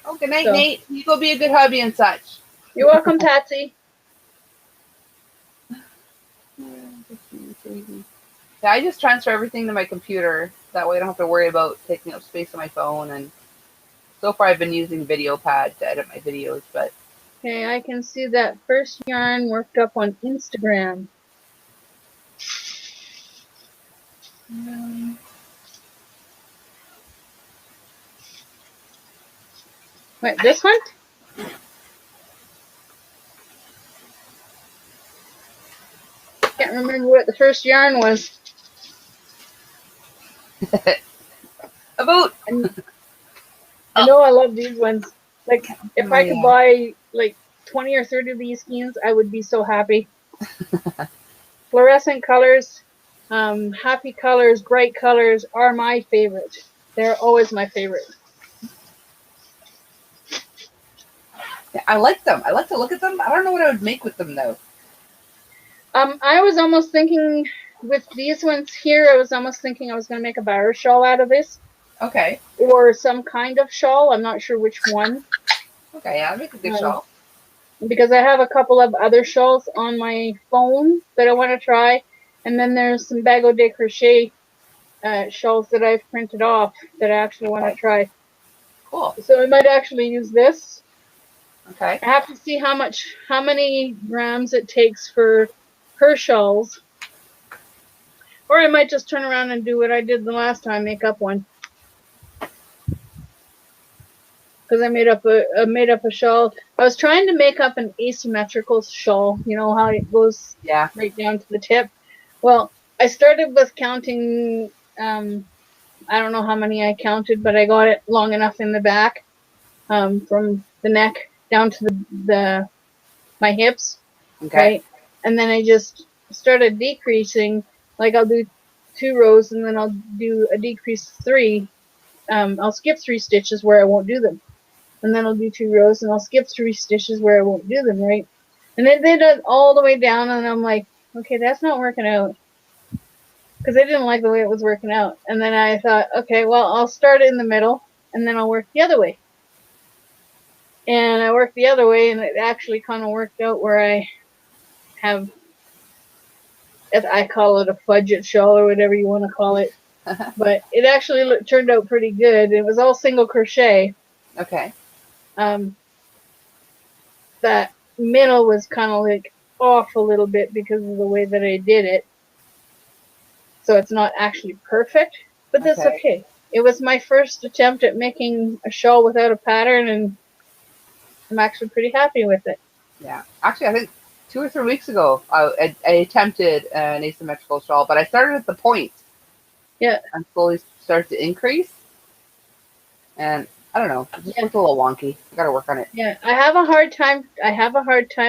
Oh, good night, Nate. You go be a good hubby and such. You're welcome, Patsy. Yeah, I just transfer everything to my computer. That way I don't have to worry about taking up space on my phone. And so far I've been using VideoPad to edit my videos, but... Okay, I can see that first yarn worked up on Instagram. Wait, this one? Can't remember what the first yarn was. A boot! I know I love these ones. Like, if I could buy, like, 20 or 30 of these skeins, I would be so happy. Fluorescent colors, happy colors, bright colors are my favorite. They're always my favorite. Yeah, I like them. I like to look at them. I don't know what I would make with them, though. I was almost thinking, with these ones here, I was almost thinking I was going to make a barrow shawl out of this. Okay. Or some kind of shawl. I'm not sure which one. Okay, yeah, make a good shawl. Because I have a couple of other shawls on my phone that I want to try. And then there's some Bagot de Crochet shawls that I've printed off that I actually want to try. Cool. So I might actually use this. Okay. I have to see how many grams it takes for her shawls. Or I might just turn around and do what I did the last time, make up one. Because I made up a shawl. I was trying to make up an asymmetrical shawl. You know how it goes right down to the tip. Well, I started with counting I don't know how many I counted, but I got it long enough in the back, from the neck down to my hips, Okay. right? And then I just started decreasing. Like I'll do 2 rows, and then I'll do a decrease 3. I'll skip 3 stitches where I won't do them, and then I'll do 2 rows, and I'll skip 3 stitches where I won't do them, right? And then they did it all the way down, and I'm like, okay, that's not working out, because I didn't like the way it was working out. And then I thought, okay, well, I'll start in the middle, and then I'll work the other way. And I worked the other way, and it actually kind of worked out where I have, I call it a fudget shawl or whatever you want to call it. But it actually turned out pretty good. It was all single crochet. Okay. That middle was kind of like off a little bit because of the way that I did it. So it's not actually perfect, but that's okay. It was my first attempt at making a shawl without a pattern, and I'm actually pretty happy with it. Yeah. Actually, I think 2 or 3 weeks ago, I attempted an asymmetrical shawl, but I started at the point. Yeah. And slowly started to increase. And I don't know, it just looked a little wonky. I gotta work on it. Yeah, I have a hard time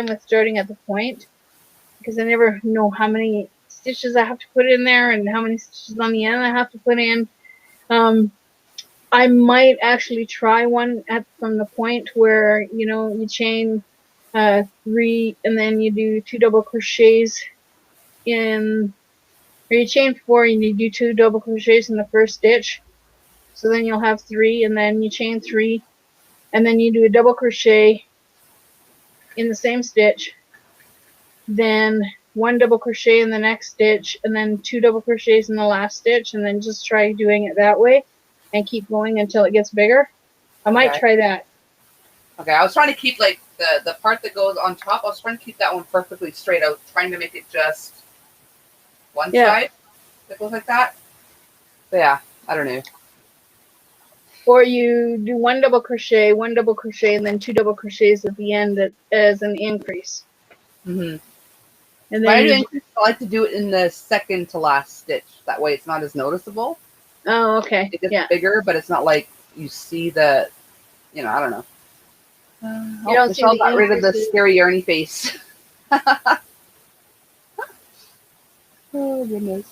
with starting at the point, because I never know how many stitches I have to put in there and how many stitches on the end I have to put in. I might actually try one from the point where, you chain 3 and then you do 2 double crochets or you chain 4 and you do 2 double crochets in the first stitch. So then you'll have 3, and then you chain 3, and then you do a double crochet in the same stitch, then 1 double crochet in the next stitch, and then 2 double crochets in the last stitch, and then just try doing it that way and keep going until it gets bigger. I might try that. Okay, I was trying to keep like the part that goes on top, I was trying to keep that one perfectly straight. I was trying to make it just one side that goes like that. But yeah, I don't know. Or you do 1 double crochet, 1 double crochet, and then 2 double crochets at the end as an increase. Mm-hmm. And then I like to do it in the second to last stitch. That way it's not as noticeable. Oh, okay. It gets bigger, but it's not like you see the, I don't know. Michelle got rid of the scary yarny face. Oh, goodness.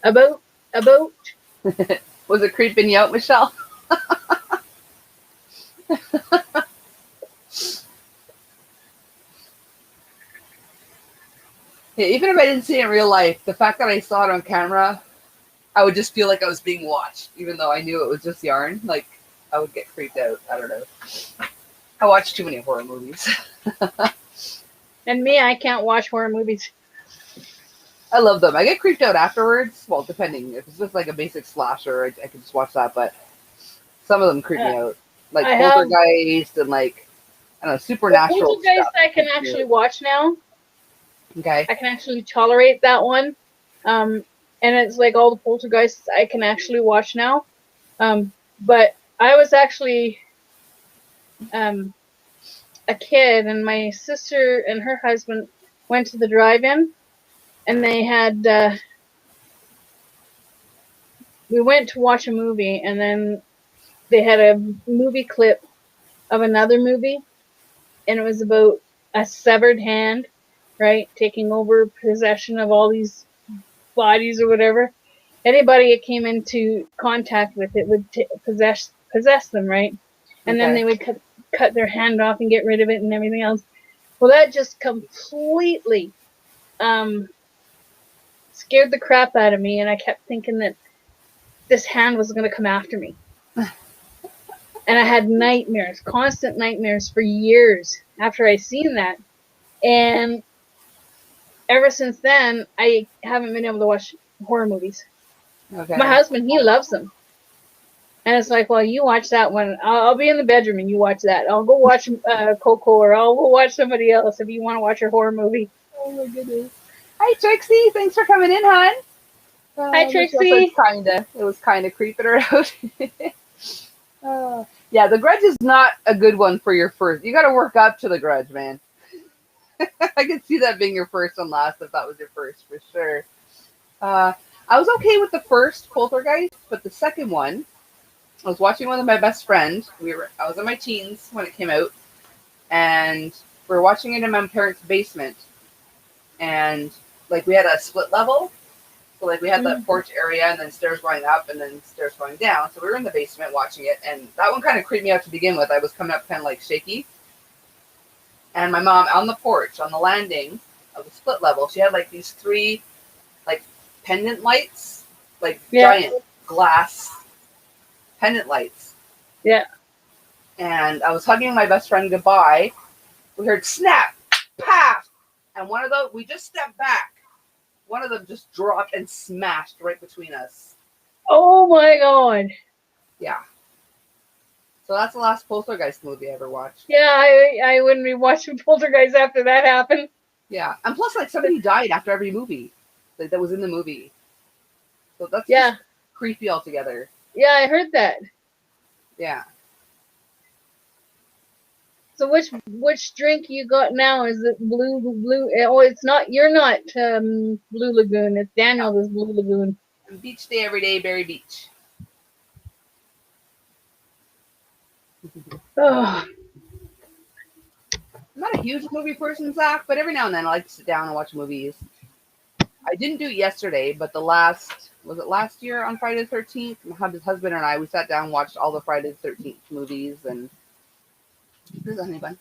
A boat? Was it creeping you out, Michelle? Yeah, even if I didn't see it in real life, the fact that I saw it on camera, I would just feel like I was being watched, even though I knew it was just yarn. Like, I would get creeped out. I don't know. I watch too many horror movies. And me, I can't watch horror movies. I love them. I get creeped out afterwards. Well, depending. If it's just like a basic slasher, I can just watch that. But some of them creep me out. Like Poltergeist and like, I don't know, supernatural Poltergeist stuff. I can actually watch now. Okay. I can actually tolerate that one. And it's like all the Poltergeists I can actually watch now. But I was actually a kid, and my sister and her husband went to the drive-in, and they had we went to watch a movie, and then they had a movie clip of another movie, and it was about a severed hand, right, taking over possession of all these bodies or whatever. Anybody that came into contact with it would possess them, right? And then they would cut their hand off and get rid of it and everything else. Well, that just completely scared the crap out of me, and I kept thinking that this hand was going to come after me. And I had nightmares, constant nightmares for years after I seen that. And ever since then, I haven't been able to watch horror movies. Okay. My husband, he loves them. And it's like, well, you watch that one. I'll be in the bedroom and you watch that. I'll go watch Coco, or I'll go watch somebody else if you want to watch a horror movie. Oh, my goodness. Hi, Trixie. Thanks for coming in, hon. Hi, Trixie. It was kind of creeping her out. Yeah, the Grudge is not a good one for your first. You got to work up to the Grudge, man. I could see that being your first and last if that was your first, for sure. I was okay with the first Poltergeist, but the second one, I was watching one with my best friend. I was in my teens when it came out, and we were watching it in my parents' basement, and like we had a split level, so like we had the porch area and then stairs going up and then stairs going down. So we were in the basement watching it, and that one kind of creeped me out to begin with. I was coming up kind of like shaky, and my mom on the porch on the landing of the split level, she had like these three like pendant lights, like Yeah. giant glass pendant lights. Yeah. And I was hugging my best friend goodbye. We heard snap, paf, and one of those, we just stepped back. One of them just dropped and smashed right between us. Oh my god. Yeah. So that's the last Poltergeist movie I ever watched. Yeah, I wouldn't be watching Poltergeist after that happened. Yeah. And plus, like, somebody died after every movie that was in the movie. So that's Yeah. just creepy altogether. Yeah, I heard that. Yeah. So which drink you got now? Is it blue? Oh, it's not. You're not Blue Lagoon. It's Daniel. Is Blue Lagoon. Beach day every day, Berry Beach. Oh, I'm not a huge movie person, Zach, but every now and then I like to sit down and watch movies. I didn't do it yesterday, but was it last year on Friday the 13th? My husband and I, we sat down and watched all the Friday the 13th movies, and this is fun.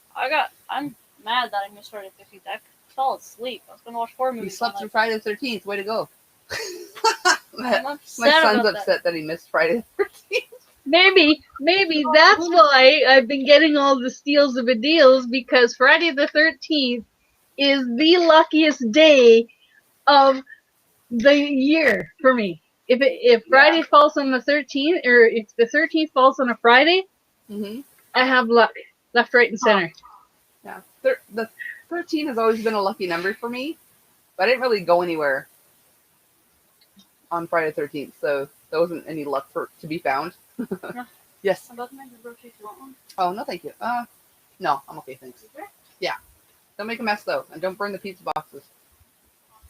I'm mad that I missed Friday the 13th. I fell asleep. I was gonna watch 4 You movies. slept through Friday the 13th. Way to go. I'm My upset son's about upset that he missed Friday the 13th. maybe that's why I've been getting all the steals of a deals, because Friday the 13th is the luckiest day of the year for me. If Friday falls on the 13th, or if the 13th falls on a Friday, Mm-hmm. I have luck left, right, and center. Yeah. The 13 has always been a lucky number for me, but I didn't really go anywhere on Friday the 13th, so there wasn't any luck to be found. Yes. I'm about to make a rotate. You want one? Oh, no, thank you. No, I'm okay, thanks. Yeah. Don't make a mess, though, and don't burn the pizza boxes.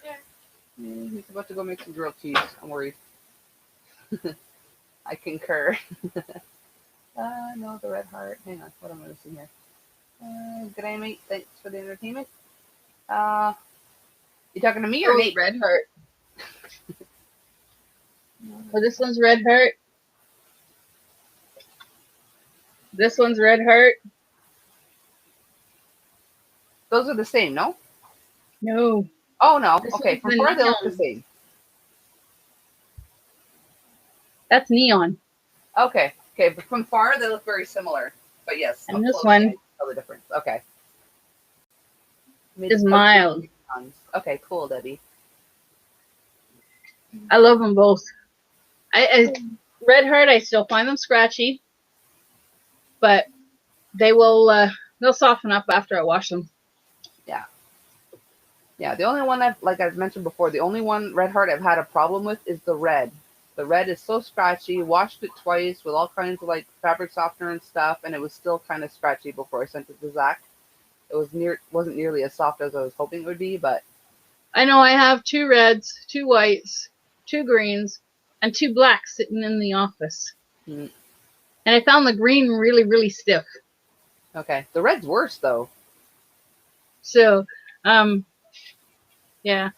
Okay. He's about to go make some grilled cheese. I'm worried. I concur. No, the red heart. Hang on, what am I missing here? Good day, mate. Thanks for the entertainment. You talking to me or Nate? Red Heart. Oh, this one's Red Heart. This one's Red Heart. Those are the same, no? No. Oh, no. This Okay, one's from the far they look the neon. same. That's neon. Okay, but from far they look very similar. But yes, And up this close, one I can tell the difference. Okay. is mild. Okay, cool, Debbie. I love them both. I Red Heart, I still find them scratchy, but they will they'll soften up after I wash them. Yeah, the only one I've mentioned before, the only one Red Heart I've had a problem with is the red. The red is so scratchy. Washed it twice with all kinds of like fabric softener and stuff, and it was still kind of scratchy before I sent it to Zach. It wasn't nearly as soft as I was hoping it would be, but I know I have 2 reds, 2 whites, 2 greens, and 2 blacks sitting in the office. Mm. And I found the green really, really stiff. okay. The red's worse though. So, yeah,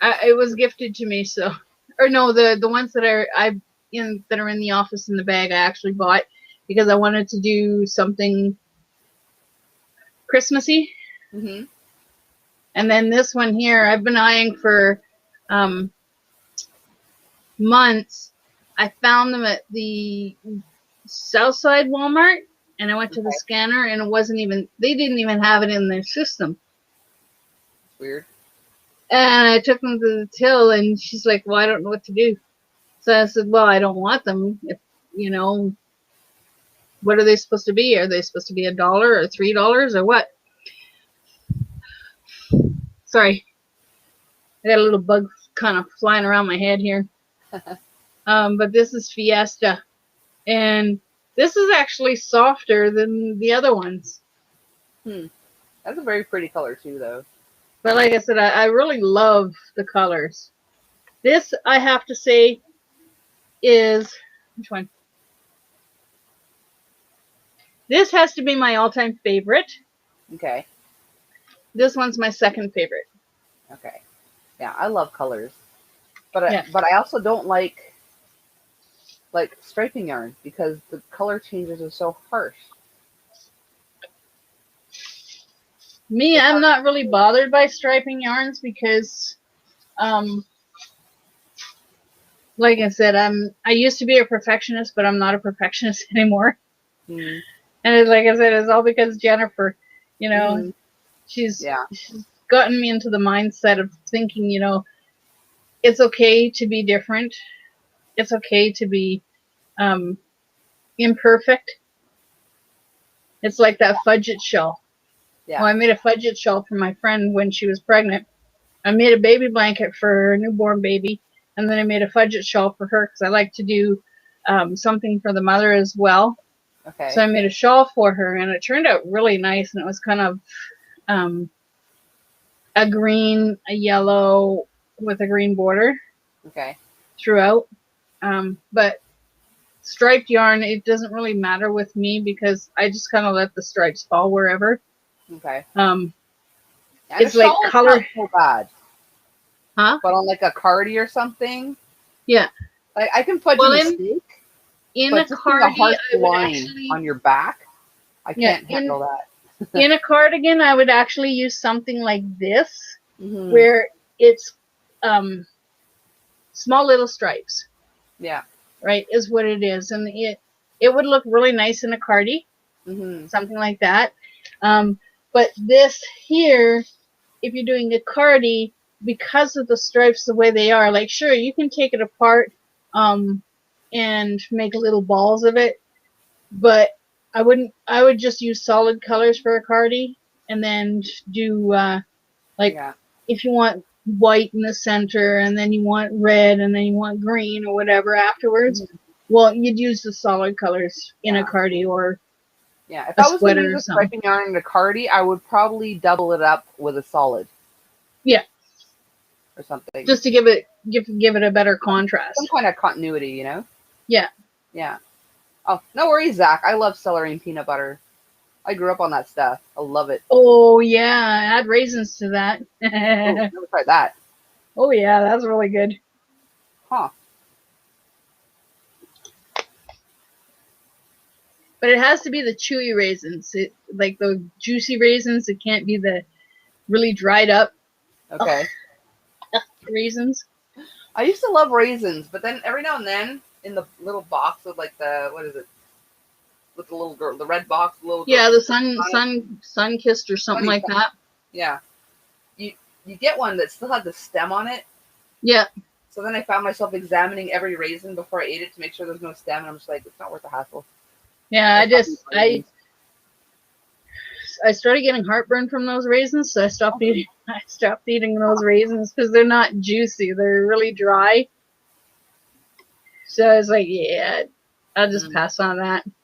it was gifted to me. So, or no, the ones that are in the office in the bag I actually bought because I wanted to do something Christmassy. Mm-hmm. And then this one here, I've been eyeing for months. I found them at the Southside Walmart, and I went to the scanner, and they didn't even have it in their system. It's weird. And I took them to the till, and she's like, well, I don't know what to do. So I said, well, I don't want them. If, what are they supposed to be? Are they supposed to be $1 or $3 or what? Sorry. I got a little bug kind of flying around my head here. But this is Fiesta. And this is actually softer than the other ones. That's a very pretty color too, though. But like I said, I really love the colors. This, I have to say, is, which one? This has to be my all-time favorite. Okay. This one's my second favorite. Okay. Yeah, I love colors, but Yeah. I also don't like striping yarn because the color changes are so harsh. Me, It's I'm hard. not really bothered by striping yarns because, like I said, I used to be a perfectionist, but I'm not a perfectionist anymore. Mm. And like I said, it's all because Jennifer, Mm-hmm. she's Yeah. gotten me into the mindset of thinking, it's okay to be different. It's okay to be imperfect. It's like that fudget shell. Yeah. Well, I made a fudget shell for my friend when she was pregnant. I made a baby blanket for her newborn baby, and then I made a fudget shawl for her because I like to do something for the mother as well. Okay. So I made a shawl for her, and it turned out really nice, and it was kind of a green, a yellow with a green border Okay. throughout. But striped yarn, it doesn't really matter with me because I just kind of let the stripes fall wherever. Okay. Um, And it's a like shawl is color, not so bad, huh? but on like a cardi or something, Yeah. like I can fudge a Well, mistake, in but a just being a cardi, harsh I would line actually, on your back, I yeah, can't handle that. in a cardigan, I would actually use something like this, Mm-hmm. where it's small little stripes, Yeah. right? Is what it is, and it would look really nice in a cardi, Mm-hmm. something like that. But this here, if you're doing a cardi, because of the stripes the way they are, like sure you can take it apart, and make little balls of it, but I wouldn't. I would just use solid colors for a cardi, and then do like Yeah. if you want white in the center, and then you want red, and then you want green or whatever afterwards. Mhm. Well, you'd use the solid colors in a Yeah. cardi or Yeah. If a I was going to sweater use or a something. striping yarn in a cardi, I would probably double it up with a solid Yeah, or something. just to give it a better Some contrast. kind of continuity, you know? Yeah. Yeah. Oh, no worries, Zach. I love celery and peanut butter. I grew up on that stuff. I love it. Oh yeah, add raisins to that. Ooh, never tried that. Oh yeah, that's really good. Huh. But it has to be the chewy raisins, like the juicy raisins. It can't be the really dried up Okay. raisins. I used to love raisins, but then every now and then in the little box with like the, what is it? With the little girl, the red box, the little girl. Yeah, the sun kissed or something like that. Yeah. You get one that still had the stem on it. Yeah. So then I found myself examining every raisin before I ate it to make sure there's no stem, and I'm just like, it's not worth the hassle. Yeah, I started getting heartburn from those raisins, so I stopped eating those raisins because they're not juicy. They're really dry. So I was like, yeah, I'll just pass on that. It's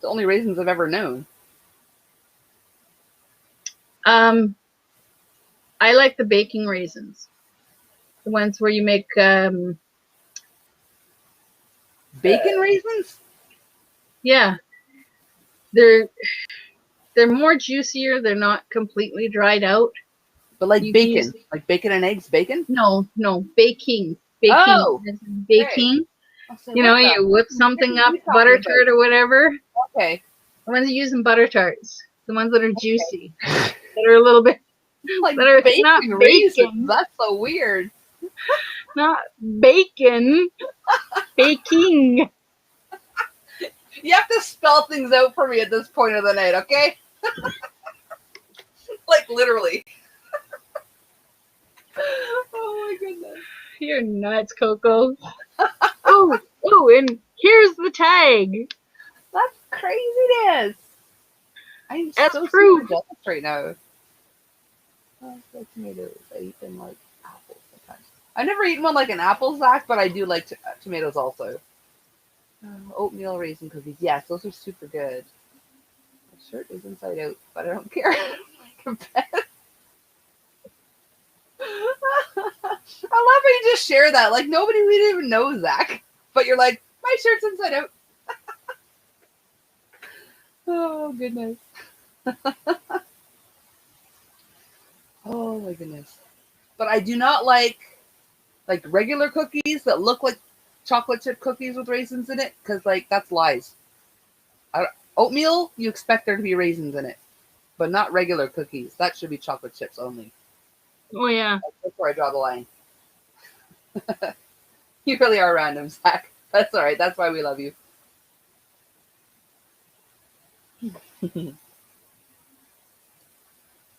the only raisins I've ever known. I like the baking raisins. The ones where you make Bacon raisins? Yeah. They're more juicier. They're not completely dried out. But like You bacon. Like bacon and eggs bacon? No, baking. Oh, baking. Okay. You whip something up, butter tart or whatever. Okay. The ones you use in butter tarts. The ones that are juicy. That are a little bit like that are bacon not raisins. bacon. That's so weird. Not bacon. Baking. You have to spell things out for me at this point of the night, okay? Like literally. Oh my goodness. You're nuts, Coco. And here's the tag. That's craziness. I'm That's so proof. super jealous right now. Oh, like tomatoes. I eat them like apples sometimes. I've never eaten one like an apple, Zach, but I do like tomatoes also. Oatmeal raisin cookies. Yes, those are super good. My shirt is inside out, but I don't care. Like a pet. love how you just share that. Like nobody would even know, Zach. But you're like, my shirt's inside out. Oh goodness. Oh my goodness. But I do not like regular cookies that look like chocolate chip cookies with raisins in it, because like that's lies. Oatmeal, you expect there to be raisins in it, but not regular cookies. That should be chocolate chips only. Oh yeah. That's where I draw the line. You really are random, Zach. That's all right. That's why we love you.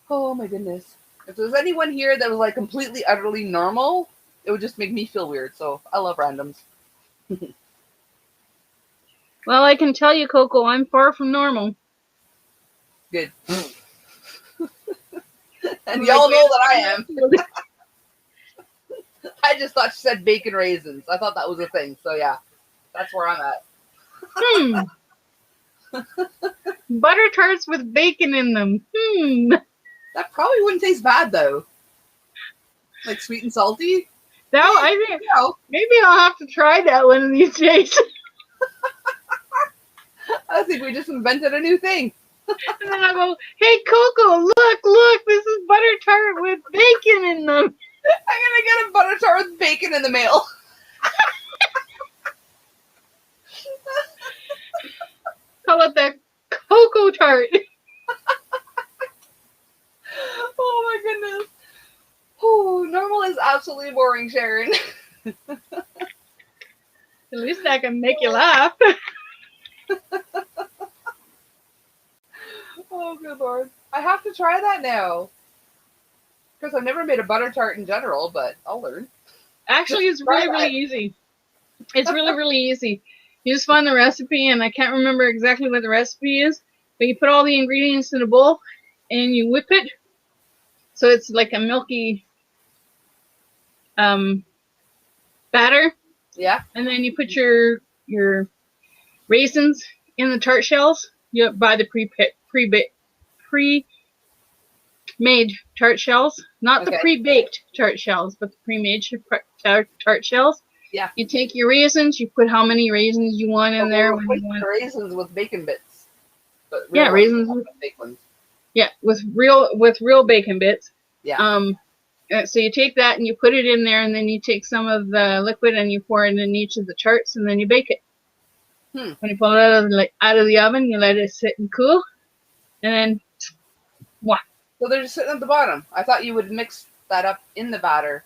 Oh my goodness. If there's anyone here that was like completely, utterly normal, it would just make me feel weird. So I love randoms. Well, I can tell you, Coco, I'm far from normal. Good. And y'all know that I am. I just thought she said bacon raisins. I thought that was a thing. So yeah, that's where I'm at. Butter tarts with bacon in them. That probably wouldn't taste bad though. Like sweet and salty. Now I think maybe I'll have to try that one of these days. I think we just invented a new thing. And then I'll go, hey Coco, look, this is butter tart with bacon in them. I'm gonna get a butter tart with bacon in the mail. How about that Coco tart? Oh my goodness. Oh, normal is absolutely boring, Sharon. At least I can make you laugh. Oh, good Lord. I have to try that now. Because I've never made a butter tart in general, but I'll learn. Actually, it's really easy. It's really easy. You just find the recipe, and I can't remember exactly what the recipe is, but you put all the ingredients in a bowl, and you whip it, so it's like a milky batter. Yeah. And then you put your raisins in the tart shells. You buy the pre-made tart shells, not the pre-baked tart shells, but the pre-made tart shells. Yeah. You take your raisins. You put how many raisins you want in there. Raisins with bacon bits. But yeah, raisins with bacon ones. Yeah, with real bacon bits. Yeah. So you take that and you put it in there, and then you take some of the liquid and you pour it in each of the tarts, and then you bake it. When you pull it out of the oven, you let it sit and cool, and then, wow. So they're just sitting at the bottom. I thought you would mix that up in the batter.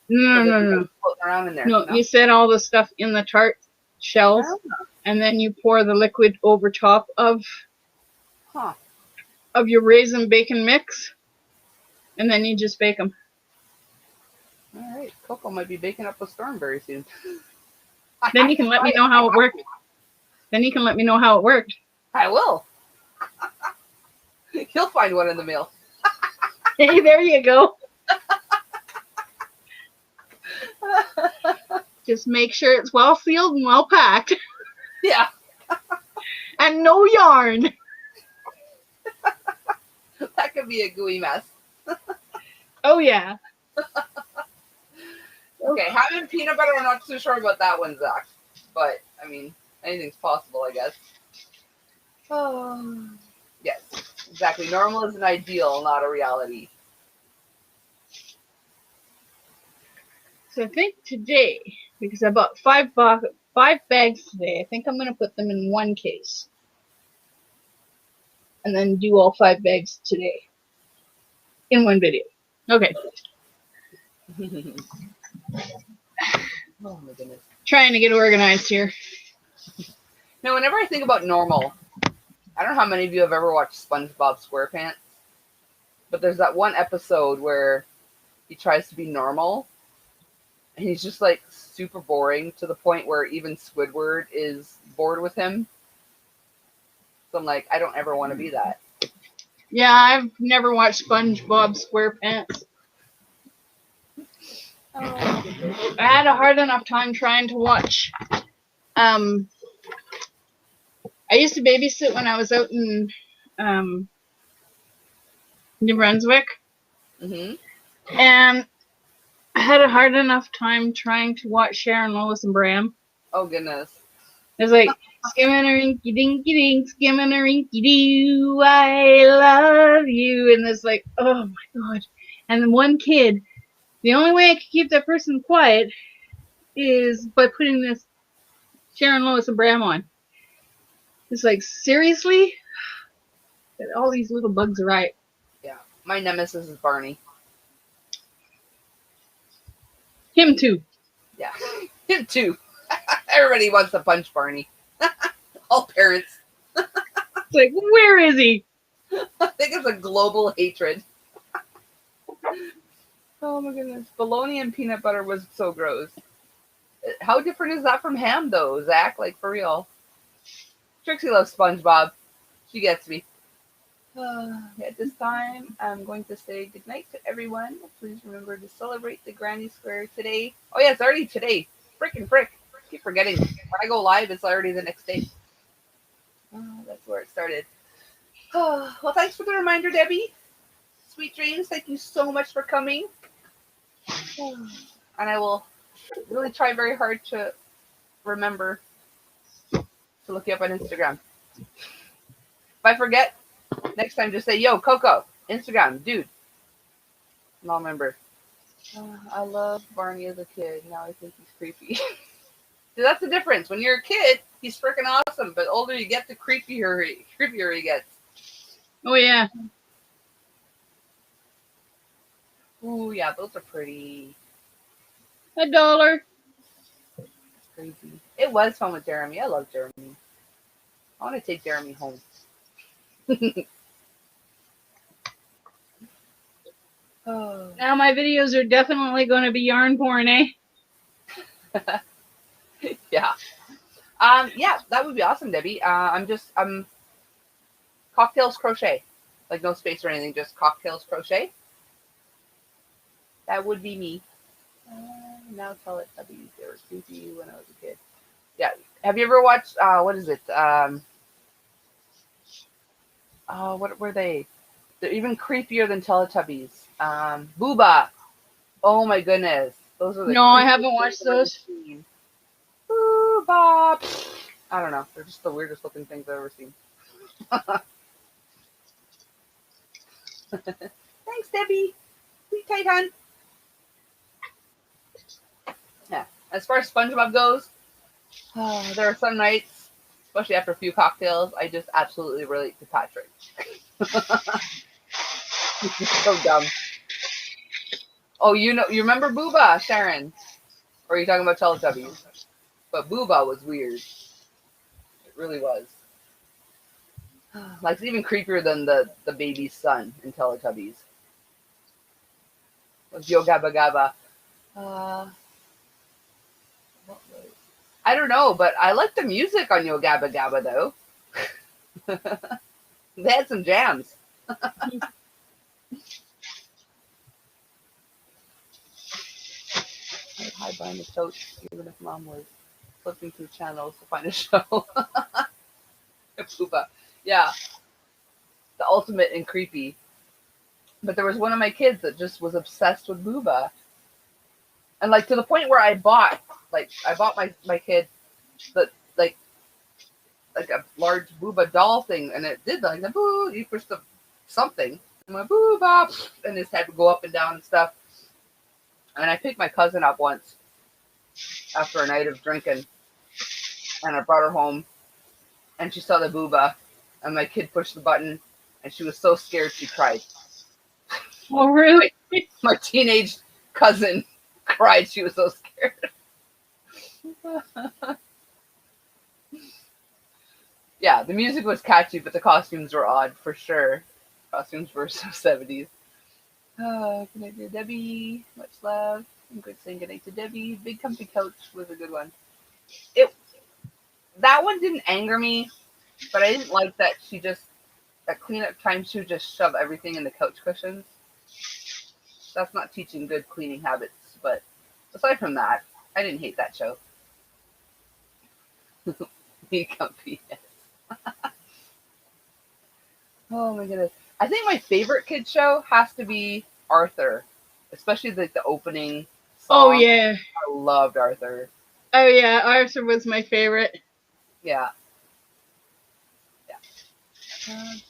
No. Floating around in there. No, you set all the stuff in the tart shells, and then you pour the liquid over top of your raisin bacon mix, and then you just bake them. All right, Coco might be baking up a storm very soon. Then you can let me know how it worked. I will. He'll find one in the mail. Hey, there you go. Just make sure it's well sealed and well packed. Yeah. And no yarn. That could be a gooey mess. Oh, yeah. Okay, having peanut butter, I'm not too sure about that one, Zach. But, I mean, anything's possible, I guess. Yes, exactly. Normal is an ideal, not a reality. So I think today, because I bought 5 bags today, I think I'm going to put them in one case. And then do all 5 bags today. In one video. Okay. Oh my goodness. Trying to get organized here. Now, whenever I think about normal, I don't know how many of you have ever watched SpongeBob SquarePants, but there's that one episode where he tries to be normal, and he's just like super boring to the point where even Squidward is bored with him. So I'm like, I don't ever want to be that. Yeah, I've never watched SpongeBob SquarePants. I had a hard enough time trying to watch. I used to babysit when I was out in New Brunswick. Mm-hmm. And I had a hard enough time trying to watch Sharon, Lois, and Bram. Oh goodness. It's like skimming-a-rinky dinky dink, skimming-a-rinky doo, I love you, and it's like, oh my god. And then one kid, the only way I could keep that person quiet is by putting this Sharon, Lois, and Bram on. It's like, seriously? All these little bugs are right. Yeah. My nemesis is Barney. Him too. Yeah. Him too. Everybody wants to punch Barney. All parents. It's like, where is he? I think it's a global hatred. Oh my goodness. Bologna and peanut butter was so gross. How different is that from ham though, Zach? Like for real. Trixie loves SpongeBob. She gets me. At this time, I'm going to say goodnight to everyone. Please remember to celebrate the Granny Square today. Oh yeah, it's already today. Frickin' frick. Keep forgetting. When I go live, it's already the next day. That's where it started. Well, thanks for the reminder, Debbie. Sweet dreams. Thank you so much for coming. And I will really try very hard to remember to look you up on Instagram. If I forget, next time just say, yo, Coco, Instagram, dude. And I'll remember. I loved Barney as a kid. Now I think he's creepy. See, that's the difference. When you're a kid, he's freaking awesome. But older you get, the creepier he gets. Oh yeah. Ooh, yeah, those are pretty. $1. Crazy. It was fun with Jeremy. I love Jeremy. I want to take Jeremy home. Oh. Now my videos are definitely going to be yarn porn, eh? Yeah. Yeah, that would be awesome, Debbie. I'm cocktails crochet. Like no space or anything, just cocktails crochet. That would be me. Now tell it, Debbie. They were creepy when I was a kid. Yeah. Have you ever watched, what is it? What were they? They're even creepier than Teletubbies. Booba. Oh my goodness. Those are the No, I creepiest haven't watched things I've ever those. seen. Booba. I don't know. They're just the weirdest looking things I've ever seen. Thanks, Debbie. Be tight, hon. Yeah. As far as SpongeBob goes, there are some nights, especially after a few cocktails, I just absolutely relate to Patrick. He's so dumb. Oh, you remember Booba, Sharon? Or are you talking about Teletubbies? But Booba was weird. It really was. Like, it's even creepier than the baby's son in Teletubbies. It was Yo Gabba Gabba. What was? I don't know, but I like the music on Yo Gabba Gabba, though. They had some jams. I'd hide behind the couch, even if Mom was flipping through channels to find a show. Poopa. Yeah, the ultimate in creepy. But there was one of my kids that just was obsessed with Booba. And like to the point where I bought my kid the like a large Booba doll thing, and it did like the boo. You push the something, and went Booba, and his head would go up and down and stuff. And I picked my cousin up once after a night of drinking, and I brought her home, and she saw the Booba, and my kid pushed the button, and she was so scared she cried. Oh, really? My teenage cousin cried. She was so scared. Yeah, the music was catchy, but the costumes were odd for sure. Costumes were so 70s. Good night to Debbie. Much love. I'm good saying good night to Debbie. Big Comfy Couch was a good one. That one didn't anger me, but I didn't like that at cleanup time, she would just shove everything in the couch cushions. That's not teaching good cleaning habits, but aside from that, I didn't hate that show. Be comfy, yes. Oh my goodness. I think my favorite kid show has to be Arthur, especially the opening Oh song. yeah. I loved Arthur. Oh yeah. Arthur was my favorite. Yeah.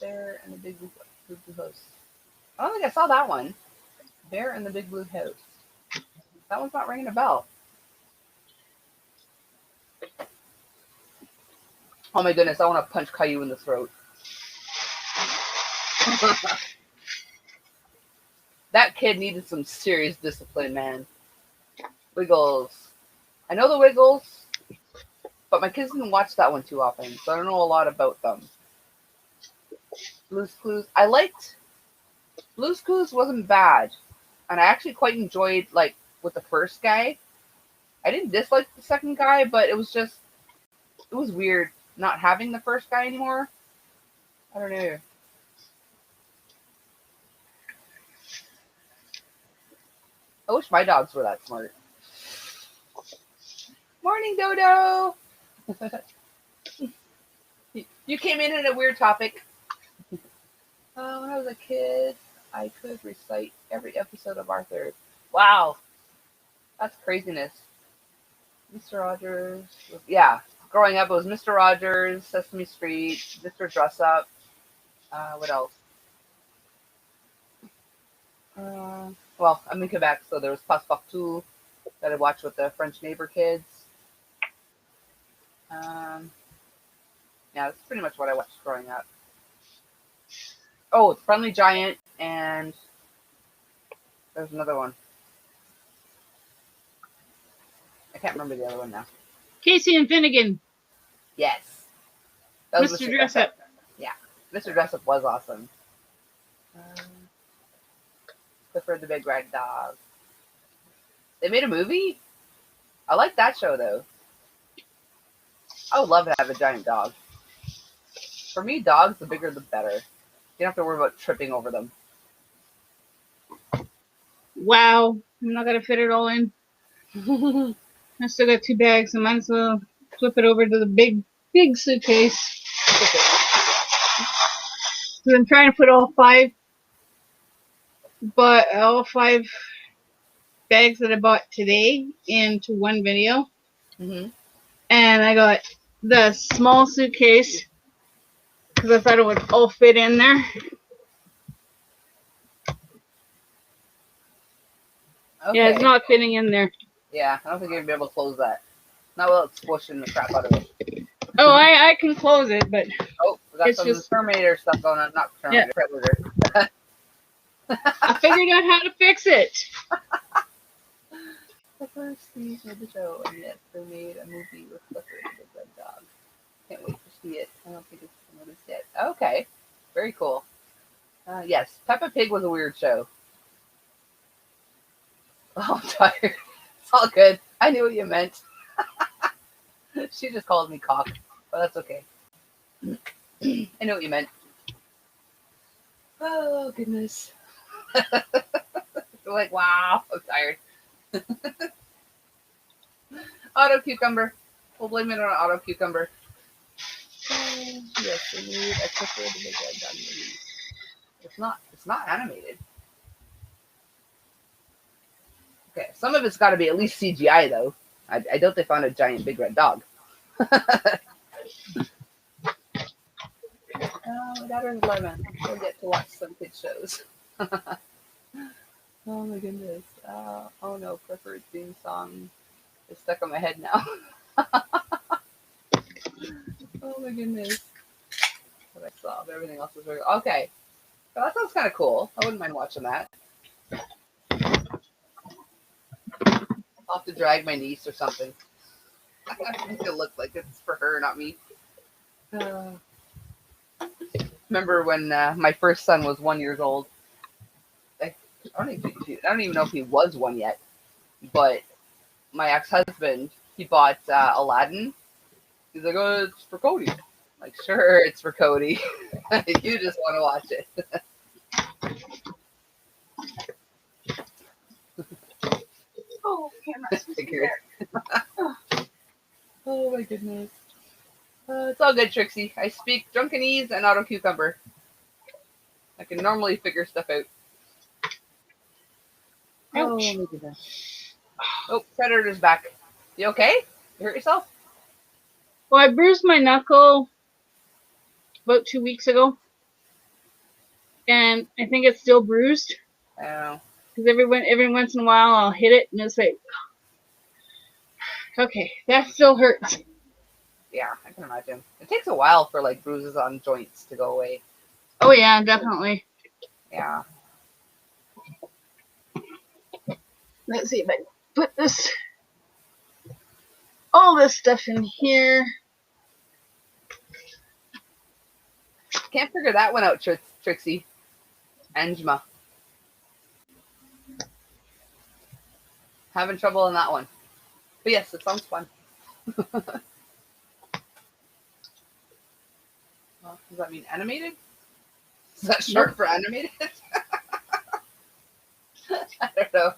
Bear and the Big Blue House. I don't think I saw that one. Bear and the Big Blue House. That one's not ringing a bell. Oh my goodness, I want to punch Caillou in the throat. That kid needed some serious discipline, man. Wiggles. I know the Wiggles, but my kids didn't watch that one too often, so I don't know a lot about them. Blue's Clues. I liked Blue's Clues wasn't bad, and I actually quite enjoyed with the first guy. I didn't dislike the second guy, but it was weird not having the first guy anymore. I don't know. I wish my dogs were that smart. Morning, Dodo. You came in at a weird topic. When I was a kid, I could recite every episode of Arthur. Wow, that's craziness. Mr. Rogers. Yeah, growing up, it was Mr. Rogers, Sesame Street, Mr. Dress Up. What else? Well, I'm in Quebec, so there was Passepartout that I watched with the French neighbor kids. Yeah, that's pretty much what I watched growing up. Oh, it's Friendly Giant, and there's another one. I can't remember the other one now. Casey and Finnegan. Yes. That was Mr. Dressup. Yeah. Mr. Dressup was awesome. Clifford the Big Red Dog. They made a movie? I like that show, though. I would love to have a giant dog. For me, dogs, the bigger the better. You don't have to worry about tripping over them. Wow. I'm not going to fit it all in. I still got 2 bags, so I might as well flip it over to the big suitcase. So I'm trying to put all 5 bags that I bought today into one video. Mm-hmm. And I got the small suitcase because I thought it would all fit in there. Okay. Yeah, it's not fitting in there. Yeah, I don't think you're going to be able to close that. Not without squishing the crap out of it. Oh, I can close it, but Oh, we got it's some just Terminator stuff going on. Not Terminator, Predator. I figured out how to fix it. The first Steve made the show, and yet they made a movie with Clifford the Big Red Dog. Can't wait to see it. I don't think it's noticed yet. Okay, very cool. Yes, Peppa Pig was a weird show. Oh, I'm tired. It's all good. I knew what you meant. She just called me cock, but that's okay. I know what you meant. Oh, goodness. Like, wow, I'm tired. Auto cucumber. We'll blame it on auto cucumber. Yes, they need a Clifford the Big Red Dog movie. It's not animated. Okay, some of it's got to be at least CGI though. I doubt they found a giant big red dog. My daughter's 11. We'll get to watch some kid shows. Oh my goodness. Oh no, Clifford's theme song is stuck in my head now. Oh my goodness. What I saw, but everything else was very okay. Well, that sounds kind of cool. I wouldn't mind watching that. I'll have to drag my niece or something. I think it looks like it's for her, not me. Remember when my first son was 1 year old? I don't even know if he was one yet. But my ex-husband, he bought Aladdin. He's like, "Oh, it's for Cody." I'm like, sure, it's for Cody. You just want to watch it. Oh, camera. Figured. Oh my goodness. It's all good, Trixie. I speak Drunkenese and Auto Cucumber. I can normally figure stuff out. Oh my goodness. Oh, Predator's back. You okay? You hurt yourself? Well, I bruised my knuckle about 2 weeks ago, and I think it's still bruised. Oh. Because every once in a while I'll hit it, and it's like, okay, that still hurts. Yeah, I can imagine. It takes a while for like bruises on joints to go away. Oh yeah, definitely. Yeah. Let's see if I can put all this stuff in here. Can't figure that one out, Trixie. Angema. Having trouble in that one. But yes, it sounds fun. Well, does that mean animated? Is that short for animated? I don't know.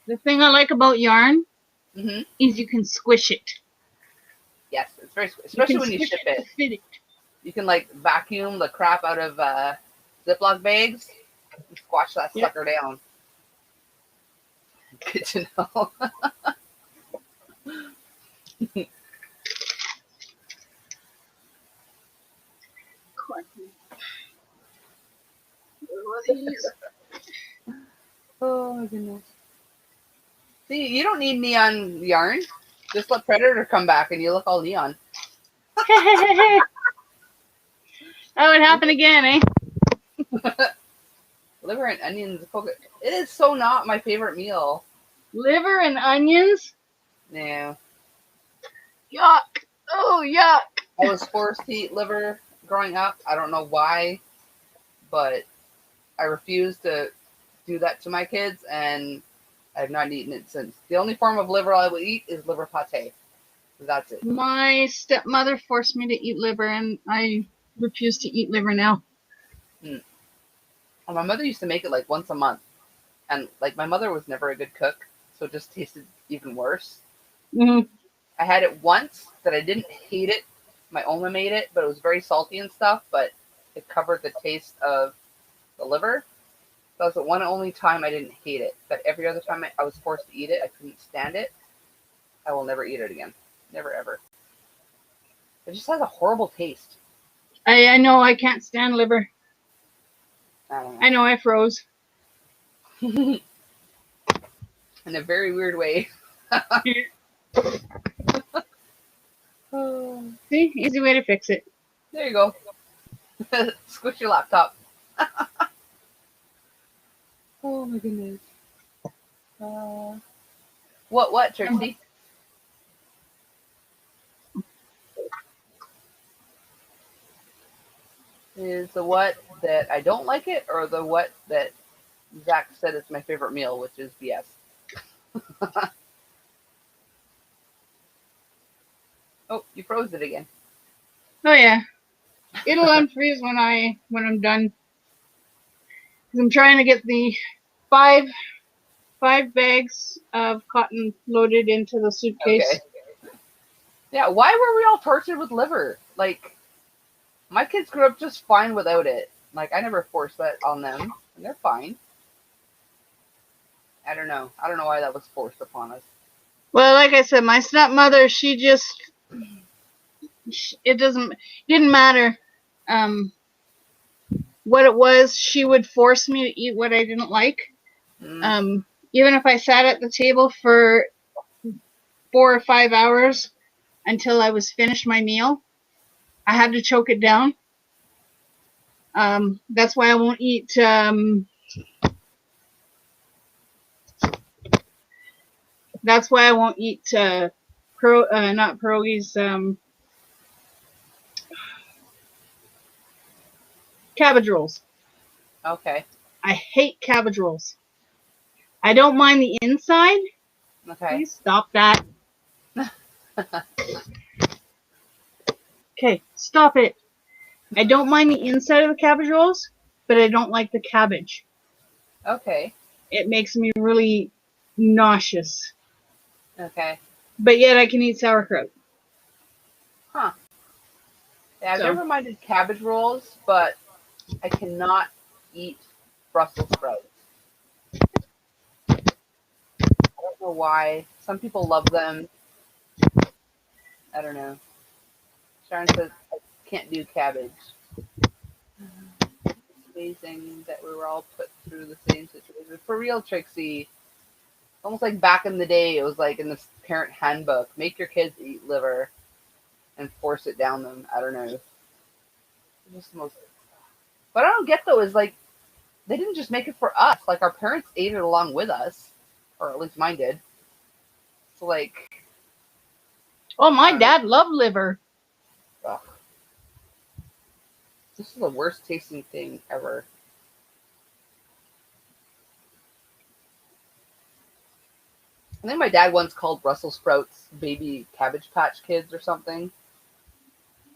The thing I like about yarn Mm-hmm. is you can squish it. Yes, it's very, especially when you ship it. To fit it. You can like vacuum the crap out of Ziploc bags and squash that sucker down. Good to know. Oh my goodness. See, you don't need neon yarn. Just let Predator come back and you look all neon. That would happen again, eh? Liver and onions, Coco. It is so not my favorite meal. Liver and onions? No. Yuck. Oh, yuck. I was forced to eat liver growing up. I don't know why, but I refused to do that to my kids, and I've not eaten it since. The only form of liver I will eat is liver pate. That's it. My stepmother forced me to eat liver, and I refuse to eat liver now. And my mother used to make it like once a month, and like my mother was never a good cook, so it just tasted even worse. Mm-hmm. I had it once that I didn't hate it. My Oma made it, but it was very salty and stuff, but it covered the taste of the liver. That was the one and only time I didn't hate it. But every other time I was forced to eat it, I couldn't stand it. I will never eat it again. Never, ever. It just has a horrible taste. I know I can't stand liver. I don't know. I know I froze. In a very weird way. See? Easy way to fix it. There you go. Squish your laptop. Oh my goodness. What, Trixie? Is the what that I don't like it, or the what that Zach said is my favorite meal, which is BS? Oh, you froze it again. Oh yeah. It'll unfreeze when I'm done. 'Cause I'm trying to get the five bags of cotton loaded into the suitcase. Okay. Yeah, why were we all tortured with liver? Like, my kids grew up just fine without it. Like, I never forced that on them, and they're fine. I don't know. I don't know why that was forced upon us. Well, like I said, my stepmother, it didn't matter what it was. She would force me to eat what I didn't like. Even if I sat at the table for 4 or 5 hours until I was finished my meal, I had to choke it down. That's why I won't eat not pierogies, cabbage rolls. Okay. I hate cabbage rolls. I don't mind the inside. Okay. Please stop that. Okay, stop it. I don't mind the inside of the cabbage rolls, but I don't like the cabbage. Okay. It makes me really nauseous. Okay. But yet I can eat sauerkraut. Huh. Yeah, I've never minded cabbage rolls, but I cannot eat Brussels sprouts. I don't know why. Some people love them. I don't know. Sharon says I can't do cabbage. It's amazing that we were all put through the same situation. For real, Trixie. Almost like back in the day, it was like in this parent handbook: make your kids eat liver and force it down them. I don't know. It's just the most. What I don't get though is like they didn't just make it for us. Like our parents ate it along with us, or at least mine did. So like, Oh, my dad loved liver. ugh, this is the worst tasting thing ever. I think my dad once called Brussels sprouts baby Cabbage Patch Kids or something.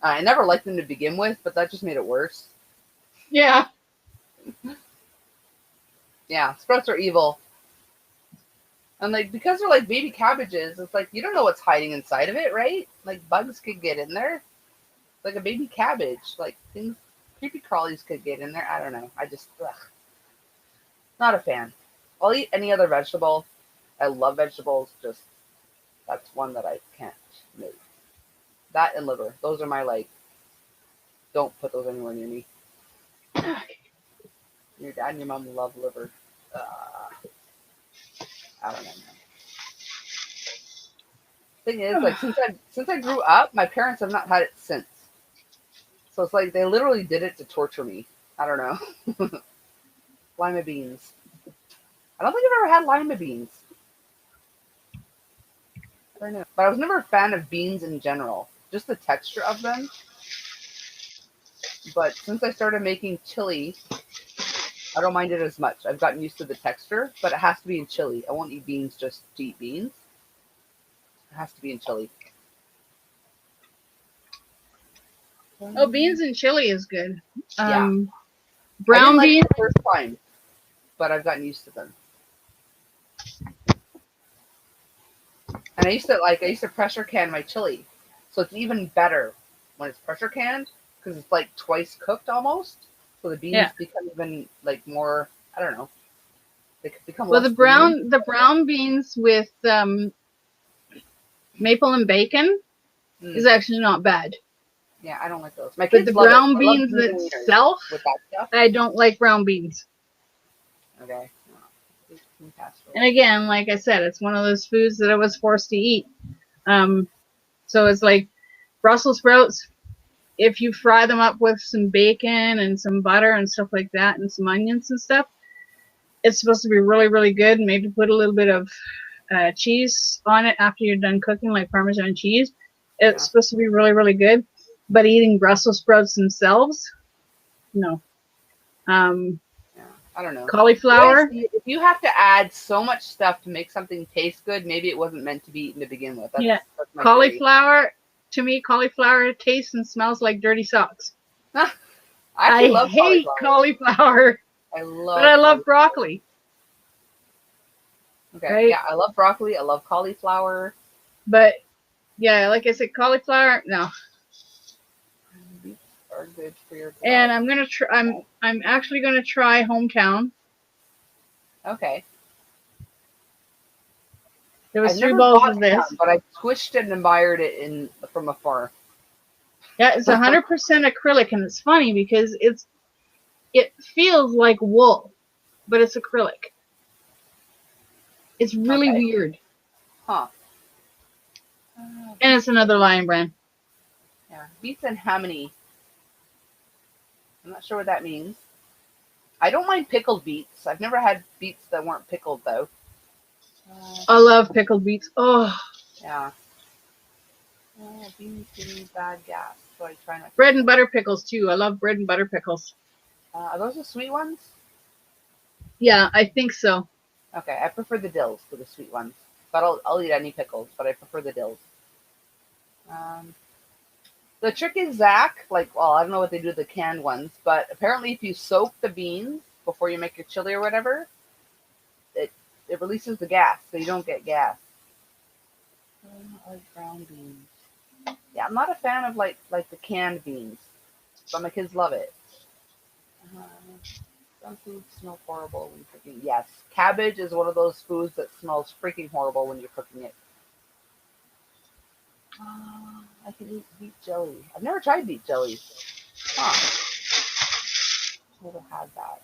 I never liked them to begin with, but that just made it worse. Yeah. Yeah, sprouts are evil. And like because they're like baby cabbages, it's like you don't know what's hiding inside of it, right? Like bugs could get in there. Like a baby cabbage, like things, creepy crawlies could get in there. I don't know. I just not a fan. I'll eat any other vegetable. I love vegetables. Just that's one that I can't make. That and liver. Those are my like. Don't put those anywhere near me. Your dad and your mom love liver. I don't know. Thing is, like since I grew up, my parents have not had it since. So it's like they literally did it to torture me. I don't know. Lima beans. I don't think I've ever had lima beans. I don't know. But I was never a fan of beans in general. Just the texture of them. But since I started making chili, I don't mind it as much. I've gotten used to the texture, but it has to be in chili. I won't eat beans just to eat beans. It has to be in chili. Oh, beans and chili is good. Yeah. I didn't Brown like it beans. the first time, but I've gotten used to them. And I used to pressure can my chili. So it's even better when it's pressure canned because it's like twice cooked almost. So the beans become even like more, I don't know. They could become Well, less the brown beans with maple and bacon is actually not bad. Yeah, I don't like those. My But kids the love brown it. I love beans beans and wieners itself, with that stuff. I don't like brown beans. Okay. And again, like I said, it's one of those foods that I was forced to eat. So it's like Brussels sprouts. If you fry them up with some bacon and some butter and stuff like that and some onions and stuff, it's supposed to be really, really good. Maybe put a little bit of cheese on it after you're done cooking, like Parmesan cheese. It's supposed to be really, really good. But eating Brussels sprouts themselves, no. I don't know. Cauliflower. If you have to add so much stuff to make something taste good, maybe it wasn't meant to be eaten to begin with. That's my Cauliflower, theory. To me, cauliflower tastes and smells like dirty socks. I love hate cauliflower. I love but I love broccoli. Okay, right? Yeah, I love broccoli. I love cauliflower. But, yeah, like I said, cauliflower, no. Beets are good for your blood. And I'm gonna try. I'm actually gonna try Hometown. Okay. There was 3 bowls of this, but I squished it and admired it from afar. Yeah, it's 100% acrylic, and it's funny because it feels like wool, but it's acrylic. It's really weird. Huh. And it's another Lion brand. Yeah, beets and hamony. I'm not sure what that means. I don't mind pickled beets. I've never had beets that weren't pickled though. I love pickled beets. Oh. Yeah. Beans give me bad gas, so I try not. Bread and butter pickles too. I love bread and butter pickles. Are those the sweet ones? Yeah, I think so. Okay, I prefer the dills to the sweet ones, but I'll eat any pickles, but I prefer the dills. The trick is, Zach, I don't know what they do with the canned ones, but apparently if you soak the beans before you make your chili or whatever, it releases the gas, so you don't get gas. I like brown beans. Yeah, I'm not a fan of like the canned beans, but my kids love it. Some foods smell horrible when cooking. Yes, cabbage is one of those foods that smells freaking horrible when you're cooking it. I can eat beet jelly. I've never tried beet jelly. Huh. Never had that.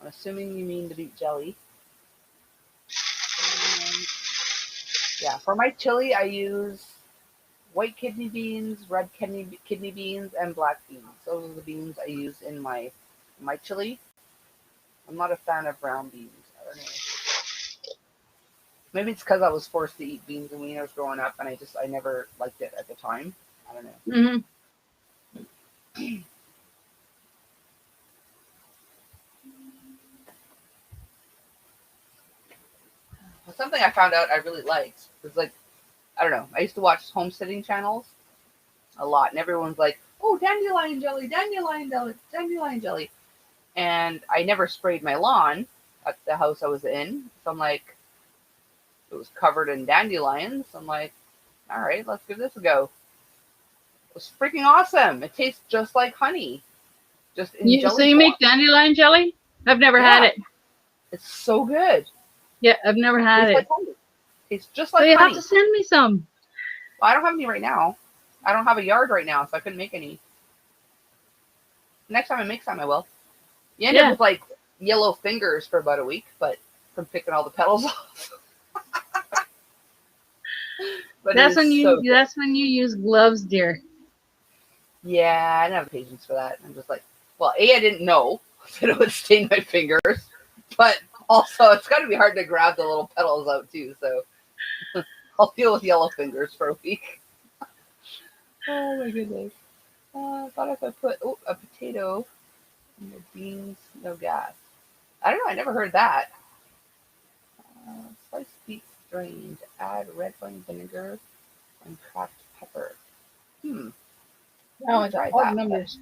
I'm assuming you mean the beet jelly. Yeah, for my chili, I use white kidney beans, red kidney beans, and black beans. Those are the beans I use in my chili. I'm not a fan of brown beans. I don't know. Maybe it's because I was forced to eat beans and wieners growing up, and I never liked it at the time. I don't know. Mm-hmm. But something I found out I really liked was like, I don't know. I used to watch homesteading channels a lot, and everyone's like, "Oh, dandelion jelly, dandelion jelly, dandelion jelly," and I never sprayed my lawn at the house I was in. So I'm like, it was covered in dandelions. I'm like, all right, let's give this a go. It was freaking awesome. It tastes just like honey, just in So jelly you form. make dandelion jelly? I've never had Yeah, it. it's so good. Yeah, I've never had Tastes it. like honey. Tastes just So like you have honey. to send me some. Well, I don't have any right now. I don't have a yard right now, so I couldn't make any. Next time I make some, I will. You end up Yeah. with like yellow fingers for about a week, but from picking all the petals off. But That's when so good. that's when you use gloves, dear. Yeah, I didn't have patience for that. I'm just like, well, I didn't know that it would stain my fingers, but also it's got to be hard to grab the little petals out too. So I'll deal with yellow fingers for a week. Oh my goodness. I thought if I put a potato in the beans, no gas. I don't know. I never heard that. Sliced beets drained. Add red wine vinegar and cracked pepper. Oh, I've it's tried odd that. numbers.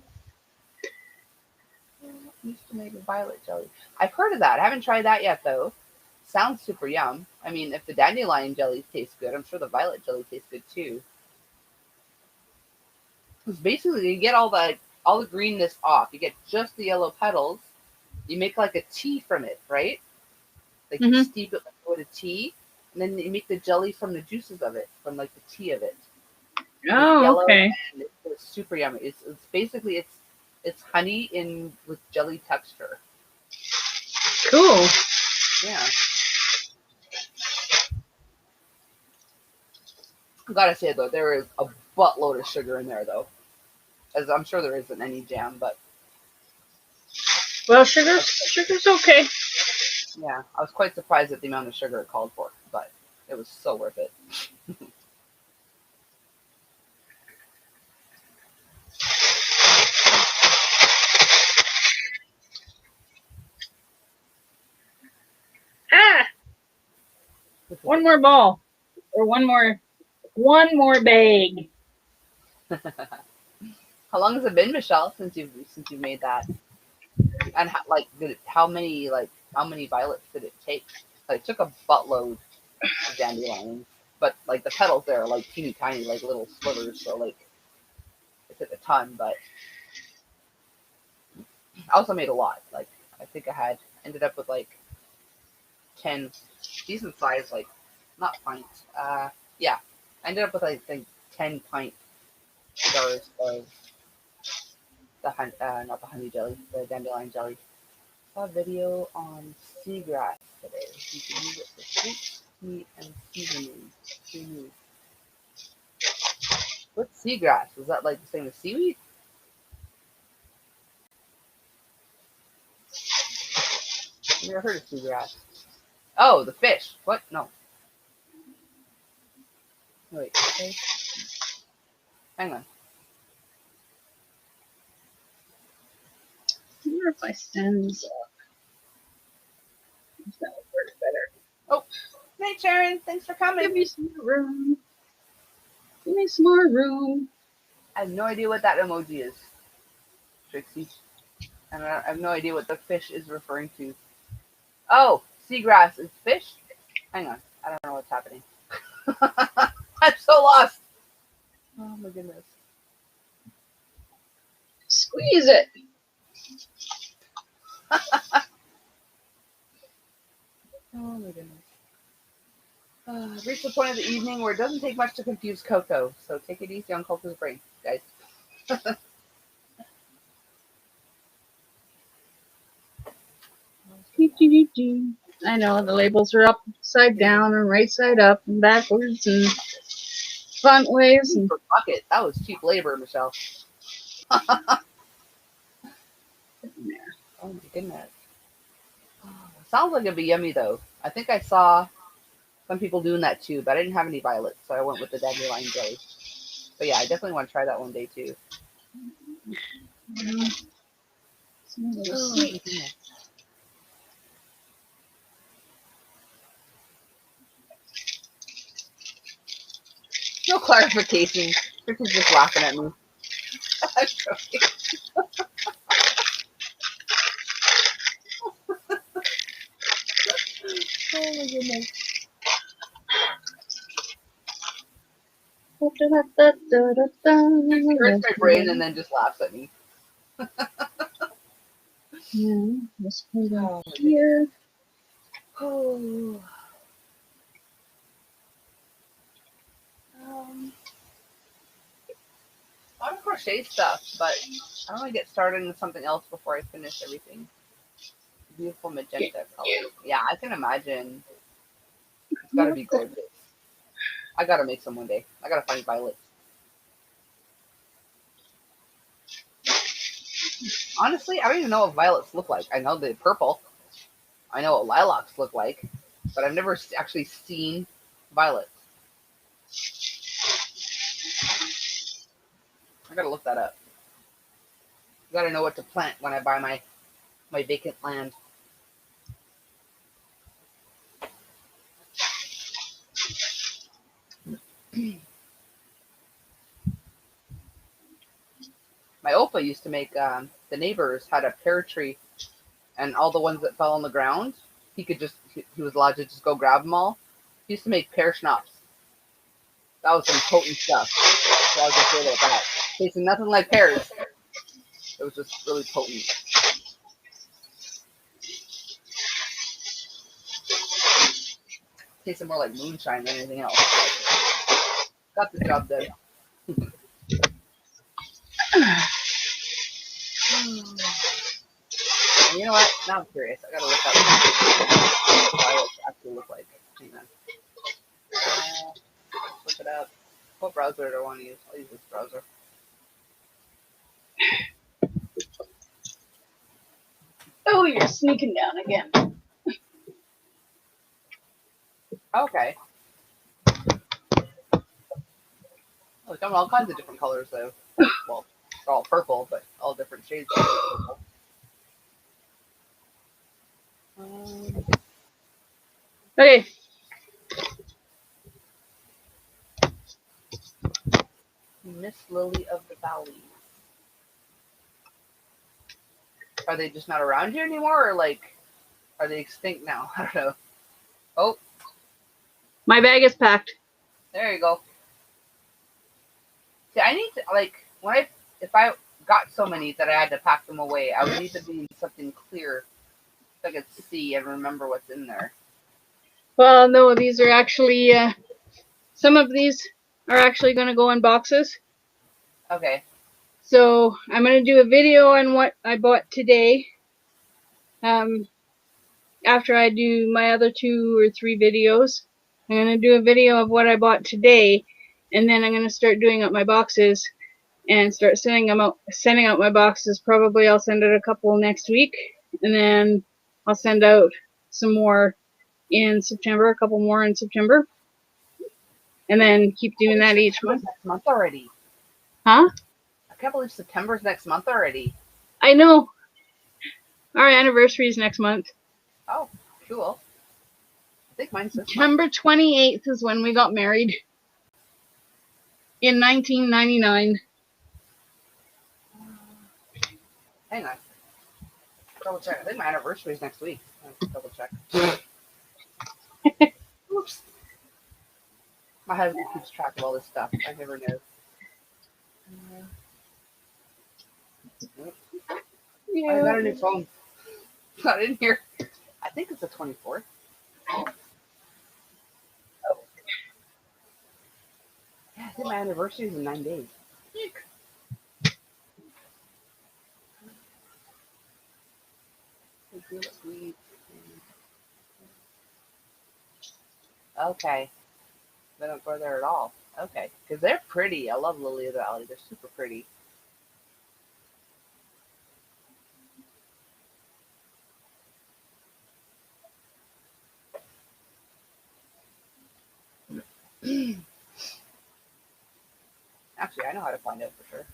Used to make a violet jelly. I've heard of that. I haven't tried that yet though. Sounds super yum. I mean, if the dandelion jelly tastes good, I'm sure the violet jelly tastes good too. Because basically, you get all the greenness off. You get just the yellow petals. You make like a tea from it, right? Like you Mm-hmm. steep it with a tea, and then you make the jelly from the juices of it, from like the tea of it. It's Oh, yellow okay. and it's super yummy. It's basically it's honey in with jelly texture. Cool. Yeah. Gotta say though, there is a buttload of sugar in there though, as I'm sure there isn't any jam, but Well, sugar's okay. yeah, I was quite surprised at the amount of sugar it called for, but it was so worth it. Ah, one more ball, or one more bag. How long has it been, Michelle, since you've made that? And how many violets did it take? Like, it took a buttload of dandelions, but like the petals there are like teeny tiny, like little slivers, so like it took a ton. But I also made a lot. Like I think ended up with like 10 decent size, like not pints. Yeah, I ended up with I think 10 pint jars of not the honey jelly, the dandelion jelly. I saw a video on seagrass today. You can use it for sweet, sweet, and seasoning. What's seagrass? Is that like the same as seaweed? I've never heard of seagrass. Oh, the fish. What? No. Wait. Okay. Hang on. I wonder if I stand this up. If that would work better. Oh, hey Sharon. Thanks for coming. Give me some more room. Give me some more room. I have no idea what that emoji is, Trixie. And I have no idea what the fish is referring to. Oh, seagrass is fish? Hang on. I don't know what's happening. I'm so lost. Oh my goodness. Squeeze it. Oh my goodness. I've reached the point of the evening where it doesn't take much to confuse Coco, so take it easy on Coco's brain, guys. I know the labels are upside down and right side up and backwards and front ways. And For bucket, that was cheap labor, Michelle. Oh my goodness. Sounds like it'd be yummy though. I think I saw some people doing that too, but I didn't have any violets, so I went with the dandelion jelly. But yeah, I definitely want to try that one day too. Oh, my goodness. No clarification. Ricky's just laughing at me. I'm joking. Oh my goodness. He hurts my brain and then just laughs at me. Let's put it Oh, here. Oh. I want to crochet stuff, but I want to get started on something else before I finish everything. Beautiful magenta color. Yeah, I can imagine. It's got to be gorgeous. I got to make some one day. I got to find violets. Honestly, I don't even know what violets look like. I know they're purple. I know what lilacs look like, but I've never actually seen violets. I gotta look that up. I gotta know what to plant when I buy my vacant land. My Opa used to make, the neighbors had a pear tree, and all the ones that fell on the ground, he was allowed to just go grab them all. He used to make pear schnapps. That was some potent stuff. So I'll just say that. Tasting nothing like pears. It was just really potent. Tasted more like moonshine than anything else. Got the job done. You know what? Now I'm curious. I gotta look up what violets actually look like. Hang on. Look it up. What browser do I want to use? I'll use this browser. Oh, you're sneaking down again. Okay. Oh, come all kinds of different colors though. Well, they're all purple, but all different shades of purple. Okay. Miss Lily of the Valley. Are they just not around here anymore, or like, are they extinct now? I don't know. Oh, My bag is packed. there you go. See, I need to if I got so many that I had to pack them away, I would need to be in something clear so I could see and remember what's in there. Well, no, these are actually, some of these are actually going to go in boxes. Okay. So I'm going to do a video on what I bought today. After I do my other 2 or 3 videos, I'm going to do a video of what I bought today, and then I'm going to start doing up my boxes and start sending out my boxes. Probably I'll send out a couple next week, and then I'll send out some more in September, a couple more in September, and then keep doing that each month. Next month already. Huh? I can't believe September's next month already. I know. Our anniversary is next month. Oh, cool. I think mine's this September 28th is when we got married. In 1999. Hang on. Double check. I think my anniversary is next week. Double check. Oops. My husband keeps track of all this stuff. I never know. I got a new phone. Not in here. I think it's the 24th. Yeah, I think my anniversary is in 9 days. Eek. Okay. They don't go there at all. Okay. Because they're pretty. I love Lily of the Valley. They're super pretty. Actually, I know how to find out for sure.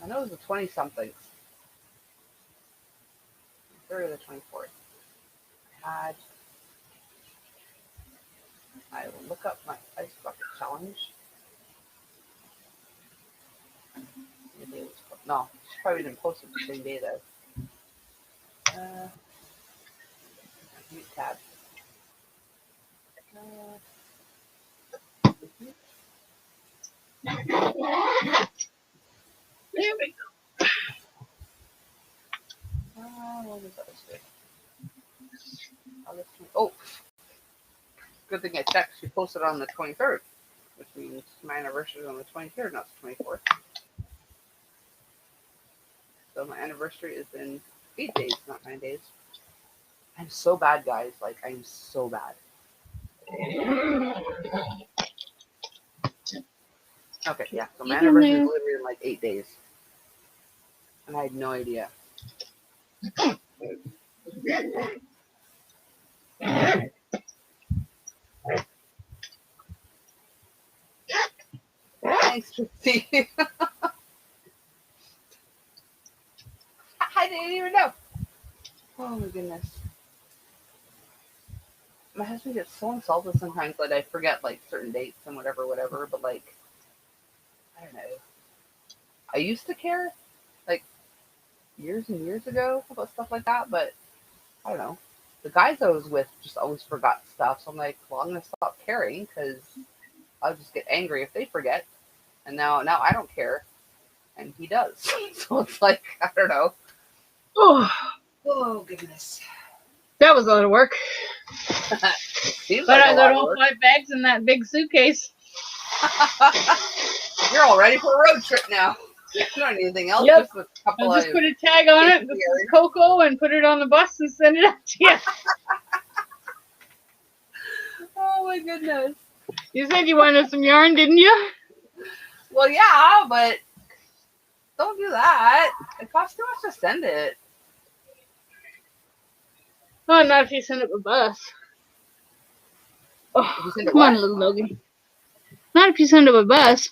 I know it was the 20-somethings. 3rd or the 24th. I will look up my ice bucket challenge. Maybe it was, no, she probably didn't post it the same day though. Mute tab. There we go. What was that? Oh, good thing I checked. She posted on the 23rd, which means my anniversary is on the 23rd, not the 24th. So my anniversary is in 8 days, not 9 days. I'm so bad, guys. Like, I'm so bad. Okay, yeah. So my anniversary is literally in like 8 days. And I had no idea. Thanks, Trixie. I didn't even know. Oh my goodness. My husband gets so insulted sometimes that I forget like certain dates and whatever. But like, I don't know. I used to care, like years and years ago about stuff like that, but I don't know. The guys I was with just always forgot stuff, so I'm like, well, I'm gonna stop caring because I'll just get angry if they forget. And now I don't care, and he does. So it's like, I don't know. Oh goodness. That was a lot of work. Seems But like I a got lot of all work. 5 bags in that big suitcase. You're all ready for a road trip now. You don't need anything else. Yep. Just a couple I'll just of put a tag on it. This is Coco, and put it on the bus and send it out to you. Oh my goodness. You said you wanted some yarn, didn't you? Well, yeah, but don't do that. It costs too much to send it. Oh, not if you send it with bus. Oh, If you send it come on, what? little doggy. Not if you send it with bus.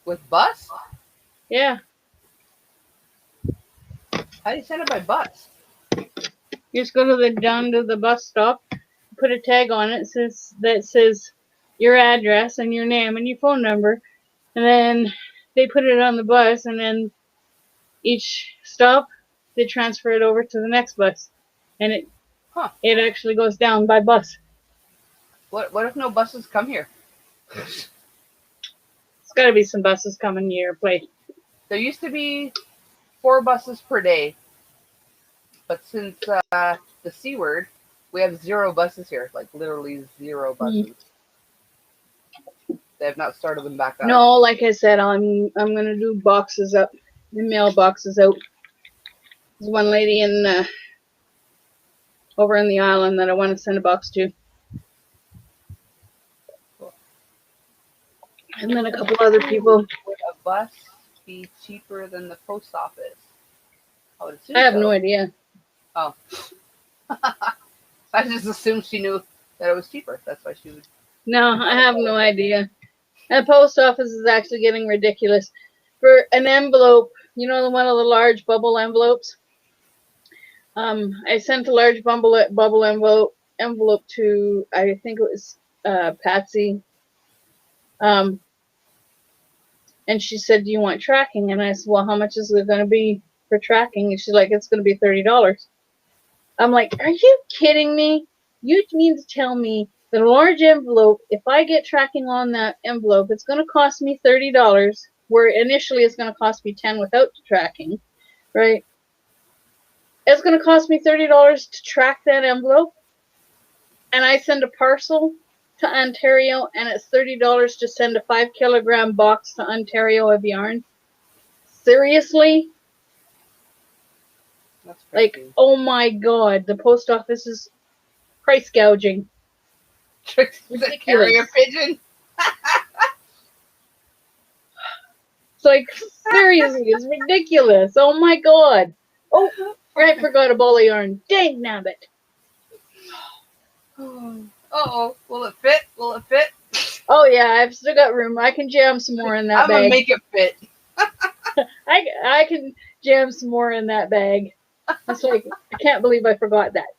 With bus? Yeah. How do you send it by bus? You just go down to the bus stop, put a tag on it that says your address and your name and your phone number, and then they put it on the bus, and then each stop they transfer it over to the next bus, and it actually goes down by bus. What if no buses come here? It's got to be some buses coming to your place. There used to be 4 buses per day, but since the C word, we have 0 buses here. Like literally 0 buses. They have not started them back up. No, like I said, I'm gonna do boxes up, the mail boxes out. There's one lady over in the island that I want to send a box to. And then a couple other people. Would a bus be cheaper than the post office? I would assume I have so. no idea. Oh. I just assumed she knew that it was cheaper. That's why she would. No, I have no idea. The post office is actually getting ridiculous. For an envelope, you know, one of the large bubble envelopes. I sent a large bubble envelope to, I think it was Patsy. And she said, "Do you want tracking?" And I said, "Well, how much is it going to be for tracking?" And she's like, "It's going to be $30." I'm like, "Are you kidding me? You mean to tell me that a large envelope, if I get tracking on that envelope, it's going to cost me $30, where initially it's going to cost me $10 without the tracking, right?" It's going to cost me $30 to track that envelope, and I send a parcel to Ontario, and it's $30 to send a 5-kilogram box to Ontario of yarn. Seriously? That's Like, crazy. oh my god, the post office is price gouging. Tricks the Ridiculous. carrier pigeon. It's like, seriously, it's ridiculous. Oh my god. Oh, I forgot a ball of yarn. Dang nabbit. Uh-oh. Will it fit? Will it fit? Oh yeah, I've still got room. I can jam some more in that I'm gonna bag. make it fit. I can jam some more in that bag. It's like, I can't believe I forgot that.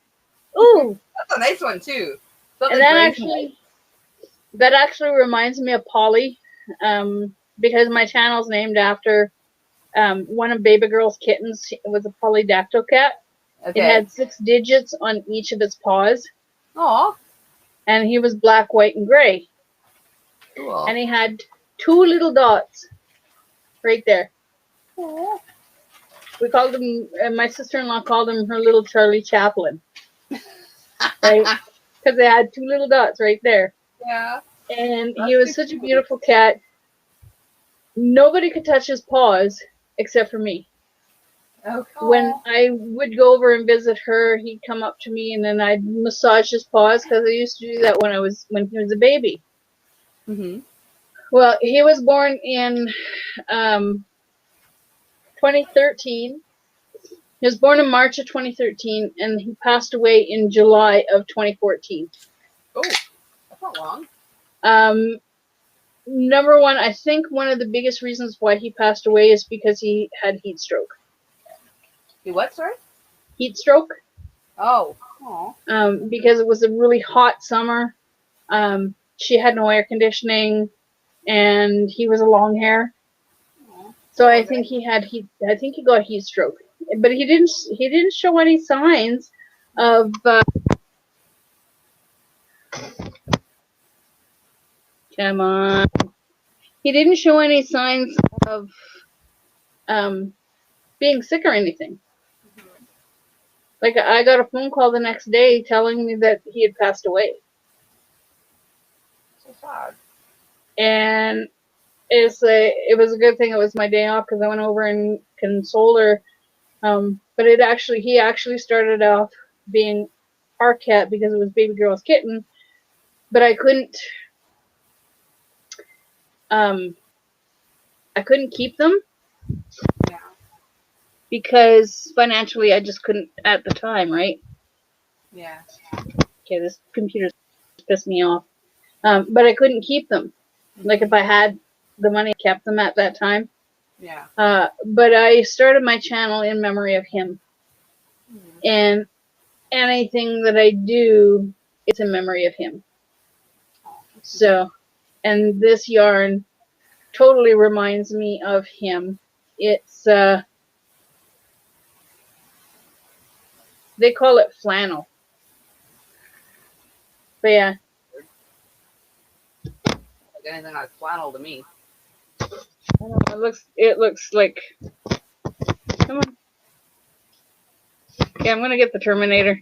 Ooh, That's a nice one too. and that actually reminds me of Polly, because my channel's named after one of Baby Girl's kittens. It was a polydactyl cat. Okay. It had 6 digits on each of its paws, Aw. and he was black, white, and gray. Cool. And he had 2 little dots right there. Aw. We called him, my sister-in-law called him her little Charlie Chaplin. Right? Because they had 2 little dots right there. Yeah. And That's he was too such a cute. beautiful cat. Nobody could touch his paws except for me. Okay. When I would go over and visit her, he'd come up to me and then I'd massage his paws, because I used to do that when he was a baby. Mm-hmm. Well, he was born in 2013. He was born in March of 2013, and he passed away in July of 2014. Oh, that's not long. Number one, I think one of the biggest reasons why he passed away is because he had heat stroke. You what, sorry? Heat stroke. Oh. Aw. Because it was a really hot summer. She had no air conditioning, and he was a long hair. Aw. So I think he got heat stroke, but he didn't show any signs of. Come on. He didn't show any signs of being sick or anything. Like, I got a phone call the next day telling me that he had passed away. So sad. And it was a good thing it was my day off, because I went over and consoled her. But he actually started off being our cat because it was Baby Girl's kitten, but I couldn't keep them. Yeah. Because financially I just couldn't at the time, right? Yeah. Okay, this computer's pissed me off. But I couldn't keep them. Like, if I had the money, I kept them at that time. Yeah. But I started my channel in memory of him. Mm-hmm. And anything that I do, it's in memory of him. So, and this yarn totally reminds me of him. It's, they call it flannel. But yeah. Like anything like flannel to me. I don't know, it looks like, come on. Yeah, I'm gonna get the Terminator.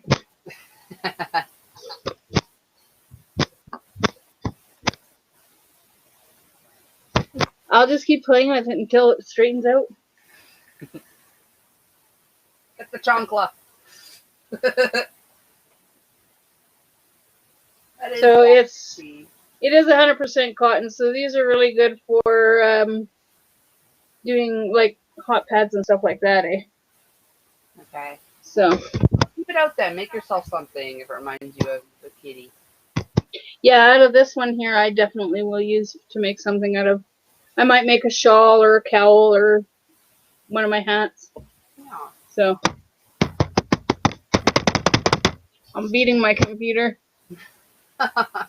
I'll just keep playing with it until it straightens out. Get the chancla. So it is 100% cotton. So these are really good for doing like hot pads and stuff like that, eh? Okay. So Keep it out then. Make yourself something if it reminds you of the kitty. yeah, out of this one here, I definitely will use to make something out of. I might make a shawl or a cowl or one of my hats. Yeah. So I'm beating my computer. I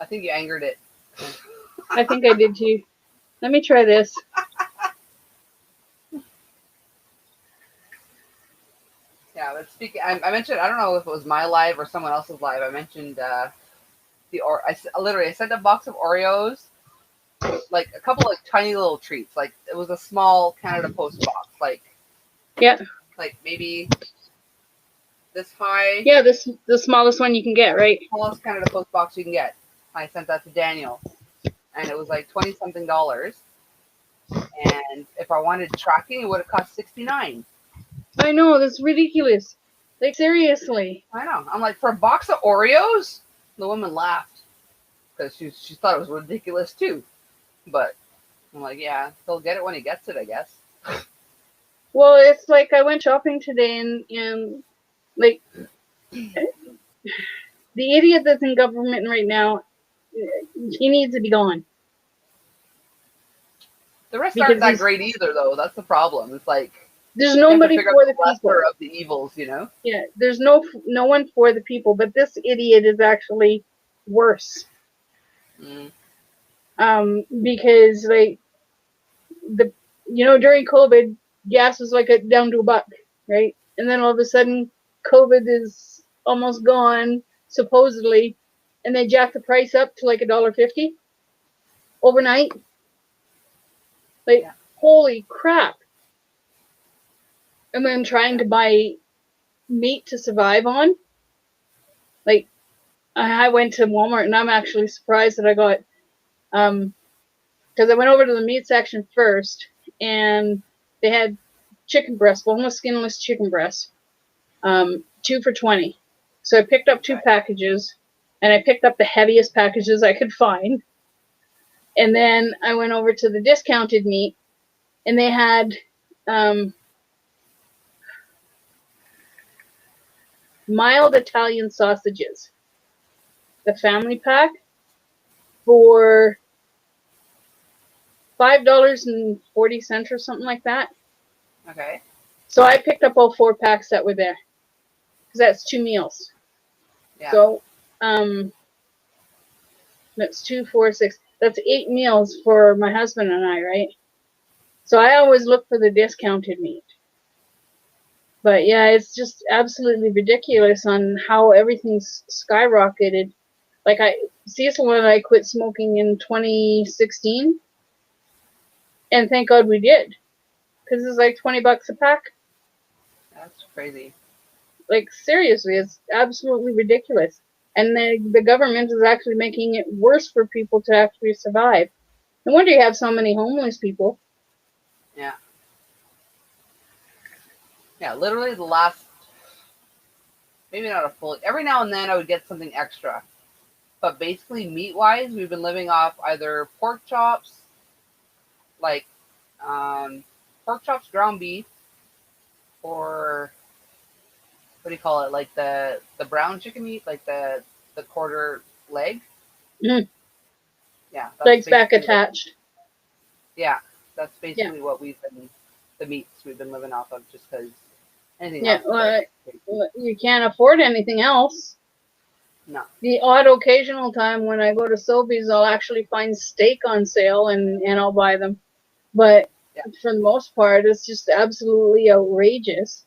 think you angered it. I think I did too. Let me try this. Yeah, but speaking, I mentioned, I don't know if it was my live or someone else's live. I mentioned I sent a box of Oreos, like a couple like tiny little treats. Like, it was a small Canada Post box, like Yeah. Like maybe this high. Yeah, the smallest one you can get, right? Smallest Canada Post box you can get. I sent that to Daniel, and it was like $20-something. And if I wanted tracking, it would have cost $69. I know, that's ridiculous. Like, seriously. I know. I'm like, for a box of Oreos? The woman laughed because she thought it was ridiculous too. But I'm like, yeah, he'll get it when he gets it, I guess. Well, it's like I went shopping today and like, the idiot that's in government right now, he needs to be gone. The rest Because aren't that he's- great either, though. That's the problem. It's like There's you have to nobody figure out for the the people. lesser of the evils, you know? Yeah, there's no one for the people, but this idiot is actually worse. Mm. Because like during COVID, gas was like down to $1, right? And then all of a sudden, COVID is almost gone, supposedly, and they jacked the price up to like $1.50 overnight. Like, Yeah. Holy crap! And then trying to buy meat to survive on. Like, I went to Walmart, and I'm actually surprised that I got, because I went over to the meat section first, and they had chicken breast, boneless, skinless chicken breast, 2 for $20. So I picked up 2 packages, and I picked up the heaviest packages I could find. And then I went over to the discounted meat, and they had mild Italian sausages, the family pack, for $5.40 or something like that. Okay. So I picked up all 4 packs that were there, because that's 2 meals. Yeah. So that's 2, 4, 6. That's 8 meals for my husband and I, right? So I always look for the discounted meat. But yeah, it's just absolutely ridiculous on how everything's skyrocketed. Like Cecil and I quit smoking in 2016, and thank God we did, because it's like $20 a pack. That's crazy. Like, seriously, it's absolutely ridiculous. And the government is actually making it worse for people to actually survive. No wonder you have so many homeless people. Yeah. Yeah, literally the last, maybe not a full, every now and then I would get something extra. But basically, meat-wise, we've been living off either pork chops, like pork chops, ground beef, or what do you call it? Like the brown chicken meat, like the quarter leg. Mm. Yeah, that's Legs back basically attached. Yeah, that's basically what the meats we've been living off of, just because anything Yeah, else. well, you can't afford anything else. No. The odd occasional time when I go to Sobeys, I'll actually find steak on sale and I'll buy them. But for the most part, it's just absolutely outrageous.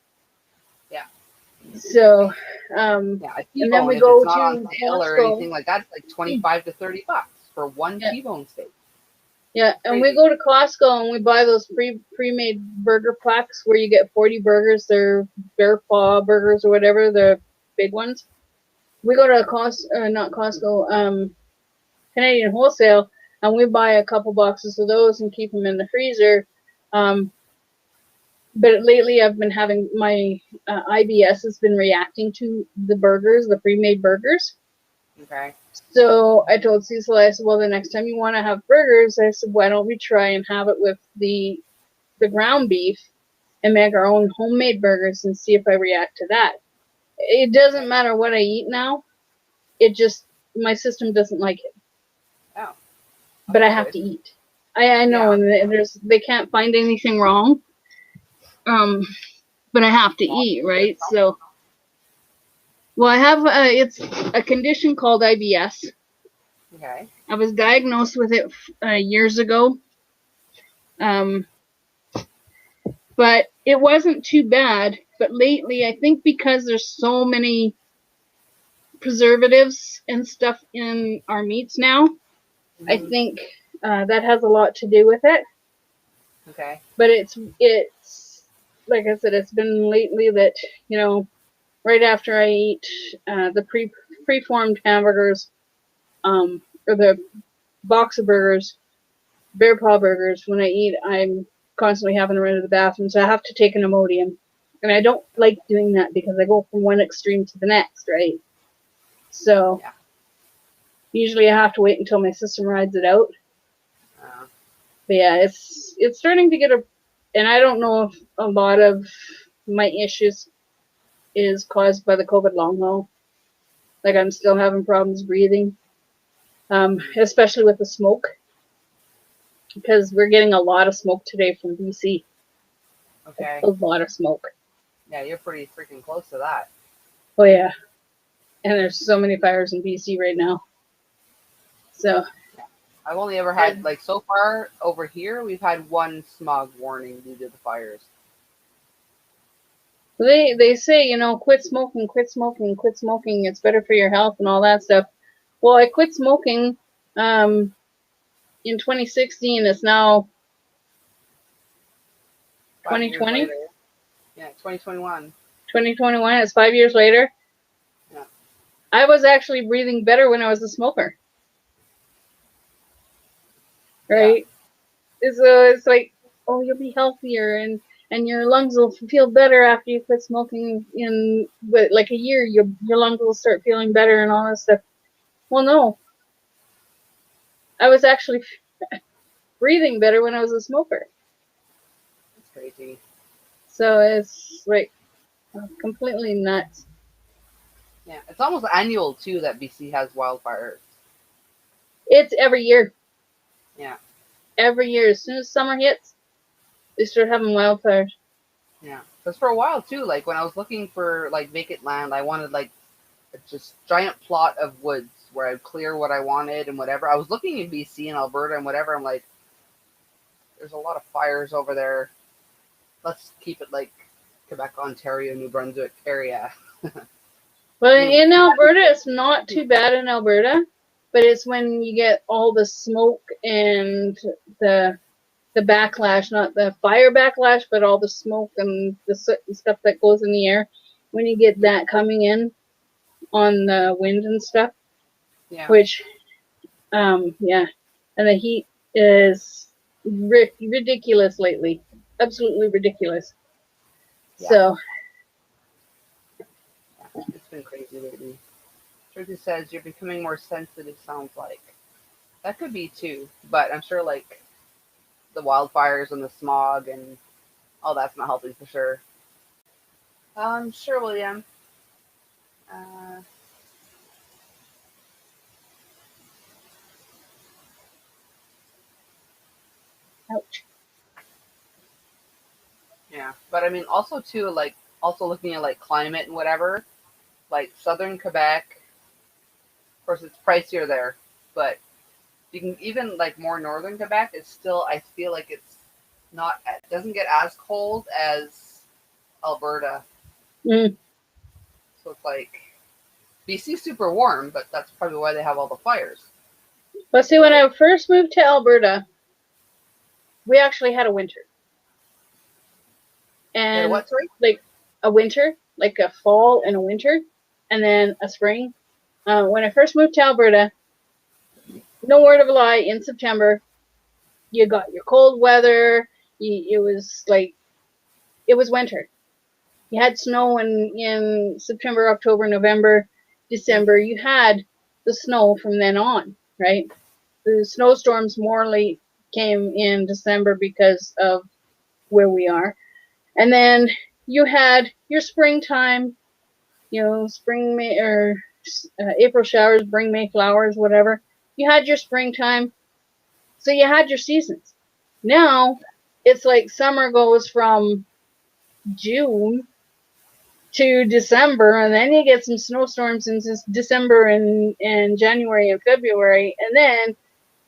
Yeah. So, Yeah, a and then T-bone, we if go it's not to on sale or Costco. anything like that, it's like $25 to $30 for one T-bone steak. Yeah, and we go to Costco and we buy those pre-made burger packs where you get 40 burgers. They're bear paw burgers or whatever, the big ones. We go to not Costco, Canadian Wholesale, and we buy a couple boxes of those and keep them in the freezer. But lately I've been having my IBS has been reacting to the burgers, the pre-made burgers. Okay. So I told Cecil, I said, well, the next time you want to have burgers, I said, why don't we try and have it with the ground beef and make our own homemade burgers and see if I react to that. It doesn't matter what I eat now. It just, my system doesn't like it. Oh. But I have to eat. I know, and they can't find anything wrong. But I have to eat, right? So, well, I have, it's a condition called IBS. Okay. I was diagnosed with it years ago. But it wasn't too bad. But lately, I think because there's so many preservatives and stuff in our meats now, I think that has a lot to do with it. Okay. But it's like I said, it's been lately that, you know, right after I eat the preformed hamburgers, or the box of burgers, bear paw burgers, when I eat, I'm constantly having to run to the bathroom, so I have to take an Imodium. And I don't like doing that because I go from one extreme to the next, right? So Yeah. usually I have to wait until my system rides it out. But yeah, it's starting to get and I don't know if a lot of my issues is caused by the COVID long haul. Like I'm still having problems breathing, especially with the smoke, because we're getting a lot of smoke today from BC. Okay. A lot of smoke. Yeah, you're pretty freaking close to that. Oh yeah, and there's so many fires in BC right now. So I've only ever had, like, so far over here, we've had one smog warning due to the fires. they say, you know, quit smoking, quit smoking, quit smoking. It's better for your health and all that stuff. Well, I quit smoking in 2016. It's now 5 years 2020. later. Yeah, 2021. 2021. It's 5 years later. Yeah. I was actually breathing better when I was a smoker. Right? Yeah. So it's like, oh, you'll be healthier and your lungs will feel better after you quit smoking. But like a year, your lungs will start feeling better and all that stuff. Well, no. I was actually breathing better when I was a smoker. That's crazy. So it's like completely nuts. Yeah, it's almost annual too that BC has wildfires. It's every year. Yeah. Every year, as soon as summer hits, they start having wildfires. Yeah, because for a while too, like when I was looking for like vacant land, I wanted like a just giant plot of woods where I'd clear what I wanted and whatever. I was looking in BC and Alberta and whatever. I'm like, there's a lot of fires over there. Let's keep it like Quebec, Ontario, New Brunswick area. Well, in Alberta, it's not too bad in Alberta, but it's when you get all the smoke and the backlash, not the fire backlash, but all the smoke and the soot and stuff that goes in the air. When you get that coming in on the wind and stuff, Yeah. which, yeah, and the heat is ridiculous lately, absolutely ridiculous. Yeah. So. Yeah, it's been crazy lately. Tracy says you're becoming more sensitive, sounds like. That could be too, but I'm sure like the wildfires and the smog and all that's not helping for sure. Sure, William. Uh, Ouch. yeah, but I mean, also too, like also looking at like climate and whatever, like southern Quebec. Of course, it's pricier there, but you can even like more northern Quebec. It's still, I feel like it's not, it doesn't get as cold as Alberta. Mm. So it's like BC's super warm, but that's probably why they have all the fires. Well, see, when I first moved to Alberta, we actually had a winter. And what, sorry? like a winter, like a fall and a winter, and then a spring. When I first moved to Alberta, no word of a lie, in September, you got your cold weather. It was like, it was winter. You had snow in September, October, November, December. You had the snow from then on, right? The snowstorms morely came in December because of where we are. And then you had your springtime, you know, spring, May, or April showers, bring May flowers, whatever. You had your springtime. So you had your seasons. Now it's like summer goes from June to December, and then you get some snowstorms in December and January and February, and then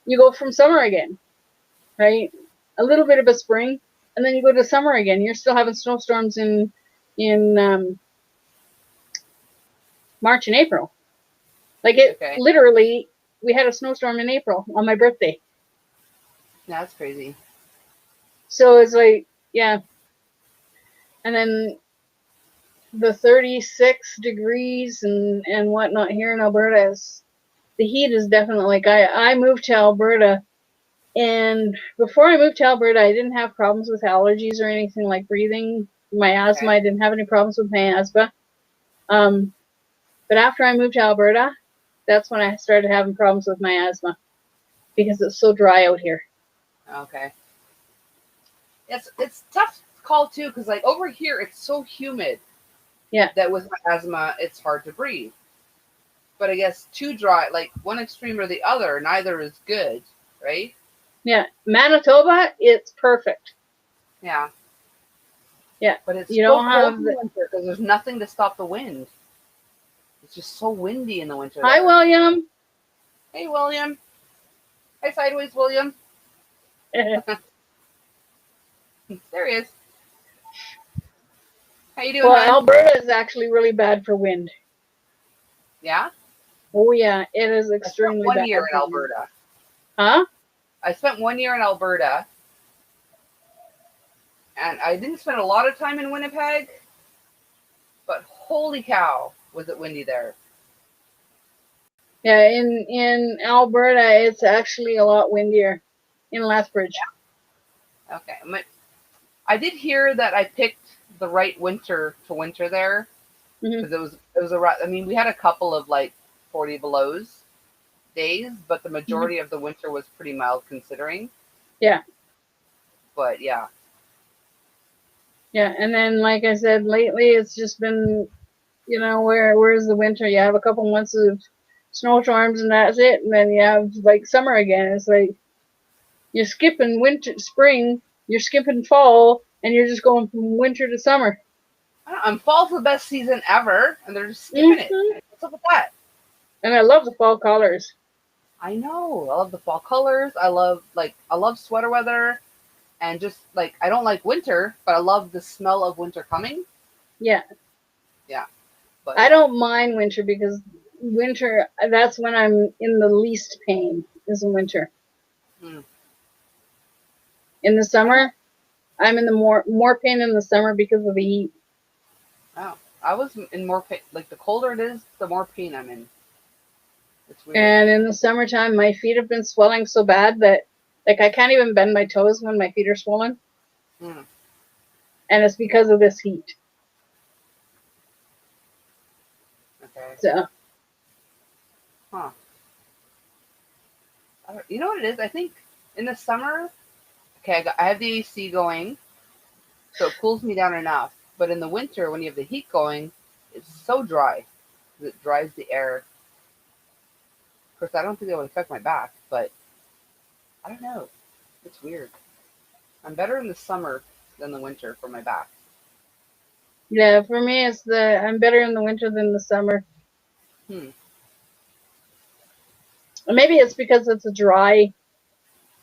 you go from summer again, right? A little bit of a spring, and then you go to summer again. You're still having snowstorms in March and April. Like it literally, we had a snowstorm in April on my birthday. Yeah, that's crazy. So it's like, yeah. And then the 36 degrees and whatnot here in Alberta is, the heat is definitely, like, I moved to Alberta, and before I moved to Alberta, I didn't have problems with allergies or anything like breathing. My asthma, I didn't have any problems with my asthma. But after I moved to Alberta, that's when I started having problems with my asthma because it's so dry out here. Okay. It's tough call too, because like over here it's so humid. Yeah. That with my asthma it's hard to breathe. But I guess too dry, like one extreme or the other, neither is good, right? Yeah. Manitoba, it's perfect. Yeah. Yeah. But it's You so don't cold have in the winter because there's nothing to stop the wind. It's just so windy in the winter. Hi, there. William. Hey, William. Hi, Sideways William. There he is. How you doing, Well, hon? Alberta is actually really bad for wind. Yeah? Oh, yeah. It is I spent extremely 1 bad year in for wind. Alberta. Huh? I spent 1 year in Alberta. And I didn't spend a lot of time in Winnipeg. But holy cow, was it windy there. Yeah, in Alberta, it's actually a lot windier in Lethbridge. Yeah. Okay. I did hear that I picked the right winter to winter there. Because it was I mean, we had a couple of like 40 belows days, but the majority of the winter was pretty mild considering. Yeah. But yeah. Yeah, and then like I said, lately it's just been, where's the winter? You have a couple months of snowstorms and that's it, and then you have like summer again. It's like you're skipping spring, you're skipping fall, and you're just going from winter to summer. Fall's the best season ever, and they're just skipping it. What's up with that? And I love the fall colors. I know. I love the fall colors. I love sweater weather, and just like I don't like winter, but I love the smell of winter coming. Yeah. Yeah. But I don't mind winter because winter, that's when I'm in the least pain, is in winter. In the summer, I'm in the more pain in the summer because of the heat. Oh, I was in more pain. Like the colder it is, the more pain I'm in. It's weird. And in the summertime, my feet have been swelling so bad that, like, I can't even bend my toes when my feet are swollen. And it's because of this heat. Okay. So. Huh. You know what it is? I think in the summer, okay, I have the AC going, so it cools me down enough. But in the winter, when you have the heat going, it's so dry. It dries the air. Of course, I don't think it would affect my back, but I don't know. It's weird. I'm better in the summer than the winter for my back. Yeah, for me, I'm better in the winter than the summer. Maybe it's because it's a dry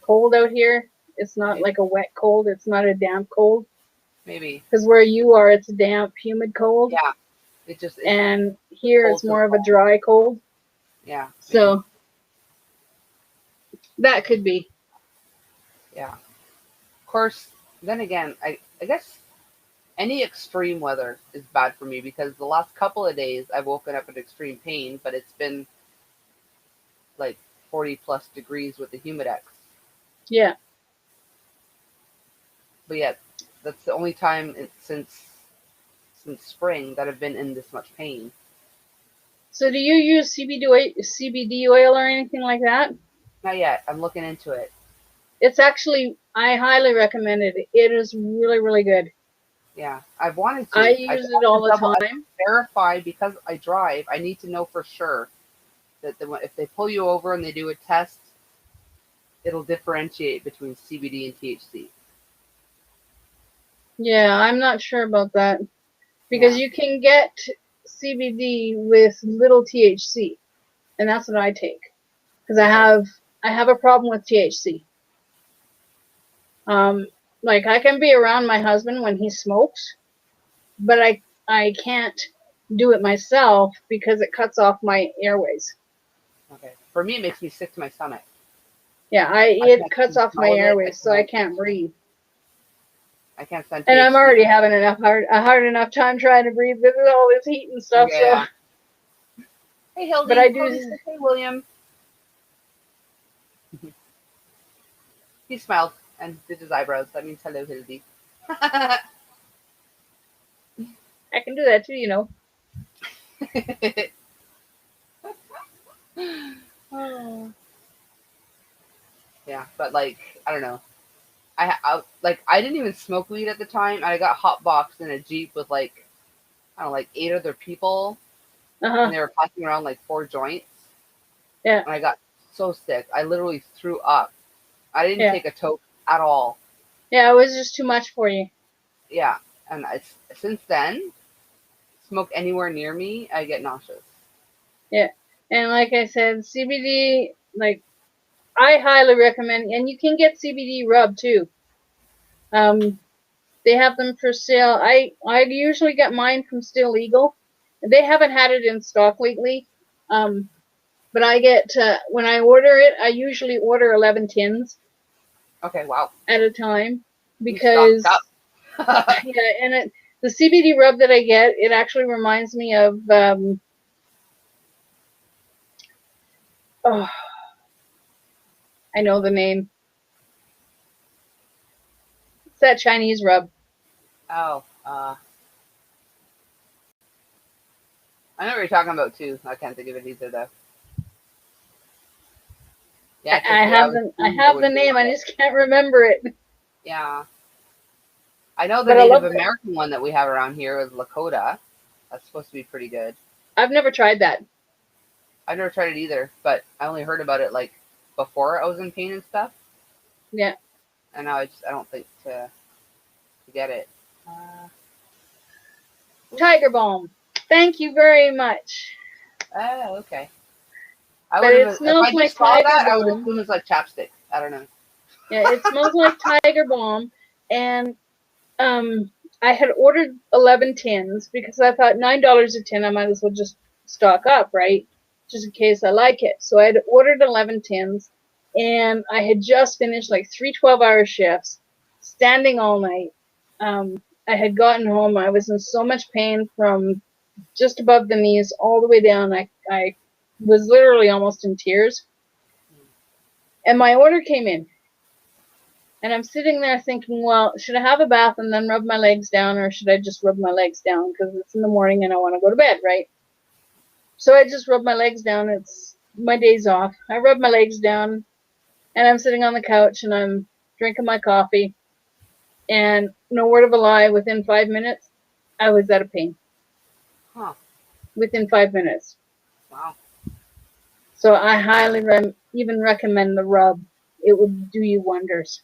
cold out here. It's not like a wet cold. It's not a damp cold. Maybe. Because where you are, it's a damp, humid cold. Yeah. And here it's more of a dry cold. Yeah. So that could be. Yeah. Of course, then again, I guess any extreme weather is bad for me because the last couple of days I've woken up in extreme pain, but it's been like 40 plus degrees with the humidex. Yeah. But yet, that's the only time since spring that I've been in this much pain. So do you use CBD oil or anything like that? Not yet. I'm looking into it. It's actually, I highly recommend it. It is really, really good. Yeah, I've wanted to. I use it all the time. Verify because I drive. I need to know for sure that if they pull you over and they do a test, it'll differentiate between CBD and THC. Yeah, I'm not sure about that because you can get CBD with little THC, and that's what I take because I have a problem with THC. Like I can be around my husband when he smokes, but I can't do it myself because it cuts off my airways. Okay. For me, it makes me sick to my stomach. Yeah, it cuts off my airways, so I can't breathe. I can't stand And I'm THC. already having a hard enough time trying to breathe with all this heat and stuff. Yeah. So, Hey, Hildy. but I do. Hildy said, hey, William. He smiled and did his eyebrows. That means hello, Hildy. I can do that too, you know. Oh. Yeah, but like, I don't know. I didn't even smoke weed at the time. I got hotboxed in a Jeep with like, I don't know, like 8 other people, and they were passing around like 4 joints. Yeah. And I got so sick. I literally threw up. I didn't Yeah. take a toke at all. Yeah, it was just too much for you. Yeah, and since then, smoke anywhere near me, I get nauseous. Yeah. And like I said, CBD, like, I highly recommend, and you can get CBD rub too. They have them for sale. I usually get mine from Still Eagle. They haven't had it in stock lately. But I get, when I order it, I usually order 11 tins. Okay, wow. At a time. You Because, stocked up. yeah, and the CBD rub that I get, it actually reminds me of, oh, I know the name. It's that Chinese rub. Oh, I know what you're talking about too. I can't think of it either though. Yeah, I have the name. I just can't remember it. Yeah, I know the But I Native love it. American one that we have around here is Lakota. That's supposed to be pretty good. I've never tried that. I've never tried it either, but I only heard about it like before I was in pain and stuff. Yeah. And now I don't think to get it. Tiger Balm. Thank you very much. Oh, okay. I But would it have, if smells I like just saw Tiger that, I would Balm. assume it's like chapstick. I don't know. Yeah, it smells like Tiger Balm. And I had ordered 11 tins because I thought $9 a tin, I might as well just stock up, right? Just in case I like it. So I had ordered 11 tins, and I had just finished like 3 12-hour shifts, standing all night. I had gotten home. I was in so much pain from just above the knees all the way down. I was literally almost in tears. And my order came in. And I'm sitting there thinking, well, should I have a bath and then rub my legs down, or should I just rub my legs down because it's in the morning and I want to go to bed, right? So I just rub my legs down. It's my days off. I rub my legs down, and I'm sitting on the couch and I'm drinking my coffee. And no word of a lie, within 5 minutes, I was out of pain. Huh. Within 5 minutes. Wow. So I highly even recommend the rub. It would do you wonders.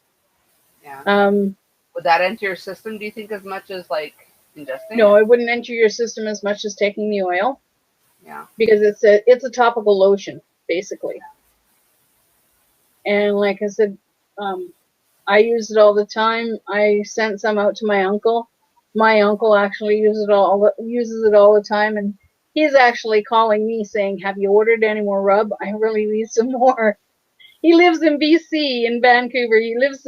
Yeah. Would that enter your system, do you think, as much as like ingesting? No, it wouldn't enter your system as much as taking the oil. Yeah. Because it's a topical lotion, basically. And like I said, I use it all the time. I sent some out to my uncle. My uncle actually uses it all the time, and he's actually calling me saying, "Have you ordered any more rub? I really need some more." He lives in BC, in Vancouver. He lives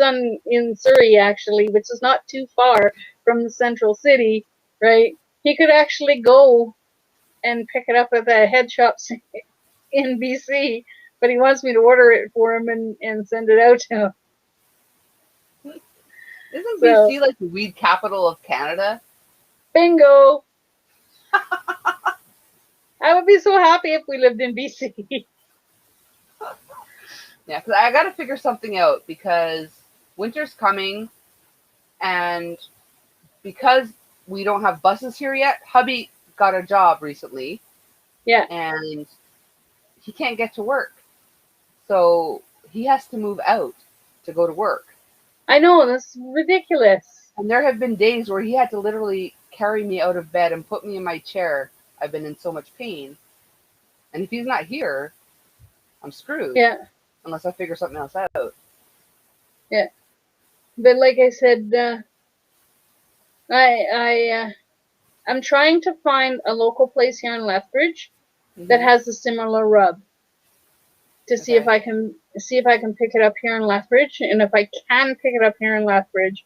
in Surrey, actually, which is not too far from the central city, right? He could actually go and pick it up at the head shops in BC, but he wants me to order it for him and send it out to him. Isn't BC like the weed capital of Canada? Bingo! I would be so happy if we lived in BC. Yeah, because I got to figure something out because winter's coming, and because we don't have buses here yet, hubby got a job recently. Yeah. And he can't get to work. So he has to move out to go to work. I know, that's ridiculous. And there have been days where he had to literally carry me out of bed and put me in my chair. I've been in so much pain. And if he's not here, I'm screwed. Yeah. Unless I figure something else out. Yeah. But like I said, I'm trying to find a local place here in Lethbridge that has a similar rub to see if I can pick it up here in Lethbridge. And if I can pick it up here in Lethbridge,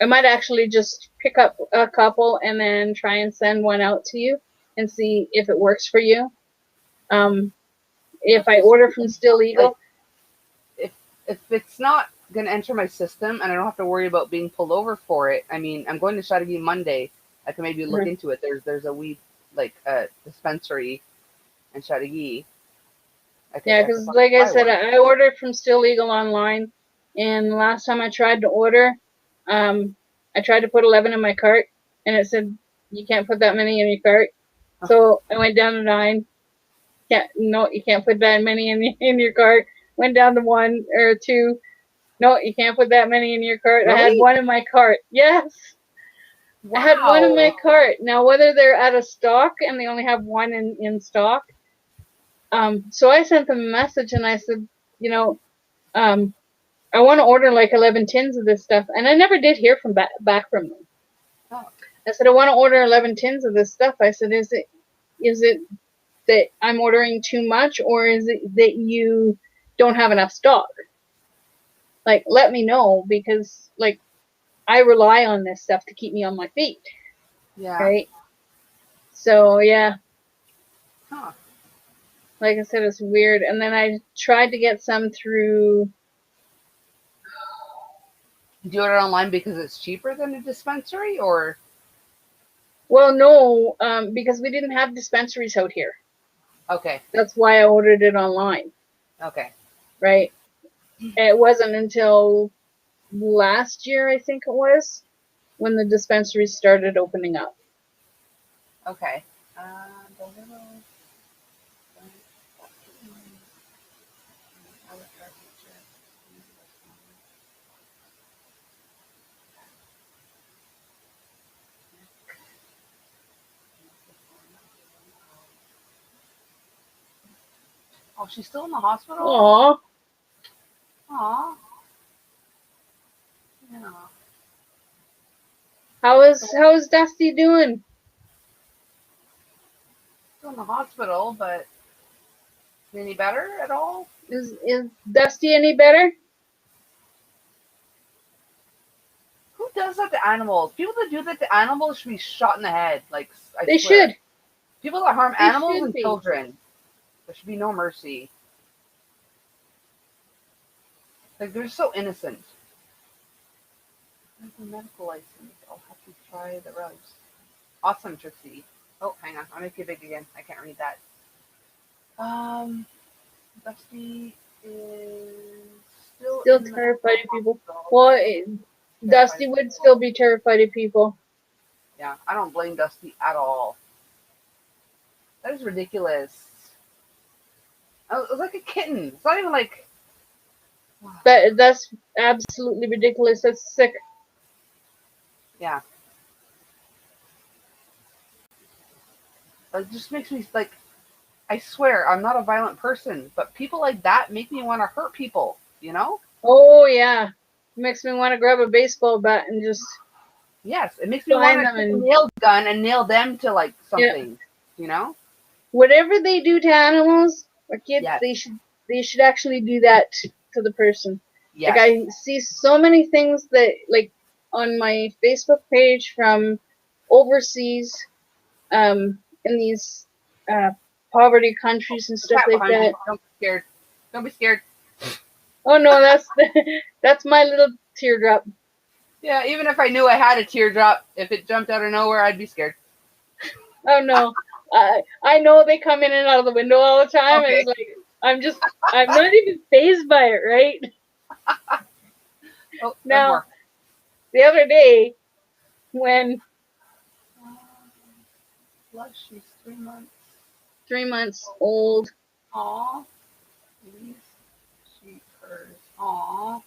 I might actually just pick up a couple and then try and send one out to you and see if it works for you. If I order from Still Like, Eagle, if it's not gonna enter my system and I don't have to worry about being pulled over for it, I mean, I'm going to Chateauguay Monday. I can maybe look into it. There's a weed dispensary in Chateauguay. yeah, I could because probably like I try said, one. I ordered from Still Eagle online, and last time I tried to order, I tried to put 11 in my cart, and it said you can't put that many in your cart. So I went down to 9. You can't put that many in your cart. Went down to 1 or 2. No, you can't put that many in your cart. I had Really? 1 in my cart. Yes. I had 1 in my Wow. cart. Now, whether they're out of stock and they only have 1 in stock, so I sent them a message and I said, you know, I want to order like 11 tins of this stuff, and I never did hear from back from them. Oh. I said I want to order 11 tins of this stuff. I said, is it that I'm ordering too much, or is it that you don't have enough stock? Like, let me know, because like I rely on this stuff to keep me on my feet, Yeah. right? So yeah, Huh. like I said, it's weird. And then I tried to get some through. Do you order online because it's cheaper than a dispensary, or? Well, no, because we didn't have dispensaries out here. Okay. That's why I ordered it online, Okay. right? It wasn't until last year, I think it was, when the dispensaries started opening up. Okay. Oh, she's still in the hospital? Aw, Aw. Yeah. how's Dusty doing? Still in the hospital, but any better at all? Is Dusty any better? Who does that to animals? People that do that to animals should be shot in the head. Like, I They swear. should. People that harm They animals should and be. children, there should be no mercy. Like, they're so innocent. Where's the medical license? I'll have to try the routes. Awesome, Trixie. Oh, hang on. I'll make it big again. I can't read that. Dusty is still Still in the terrified of people. hospital. Well, Dusty Terrified. would still be terrified of people. Yeah, I don't blame Dusty at all. That is ridiculous. It was like a kitten. It's not even like. That's absolutely ridiculous. That's sick. Yeah. It just makes me like. I swear, I'm not a violent person, but people like that make me want to hurt people. You know? Oh yeah, makes me want to grab a baseball bat and just Yes, it makes me find want them to take a and nail gun and nail them to like yeah. something. You know? Whatever they do to animals or kids, Yes. they should actually do that to the person. Like Yes. I see so many things that like on my Facebook page from overseas, in these poverty countries and stuff Cat like behind that. you. Don't be scared. Don't be scared. Oh no, that's my little teardrop. Yeah, even if I knew I had a teardrop, if it jumped out of nowhere, I'd be scared. Oh no, I know they come in and out of the window all the time, and Okay. it's like I'm not even fazed by it, right? Oh, Now, more. the other day when Blush, she's 3 months. 3 months old, Aw. Please. She purrs. Aw.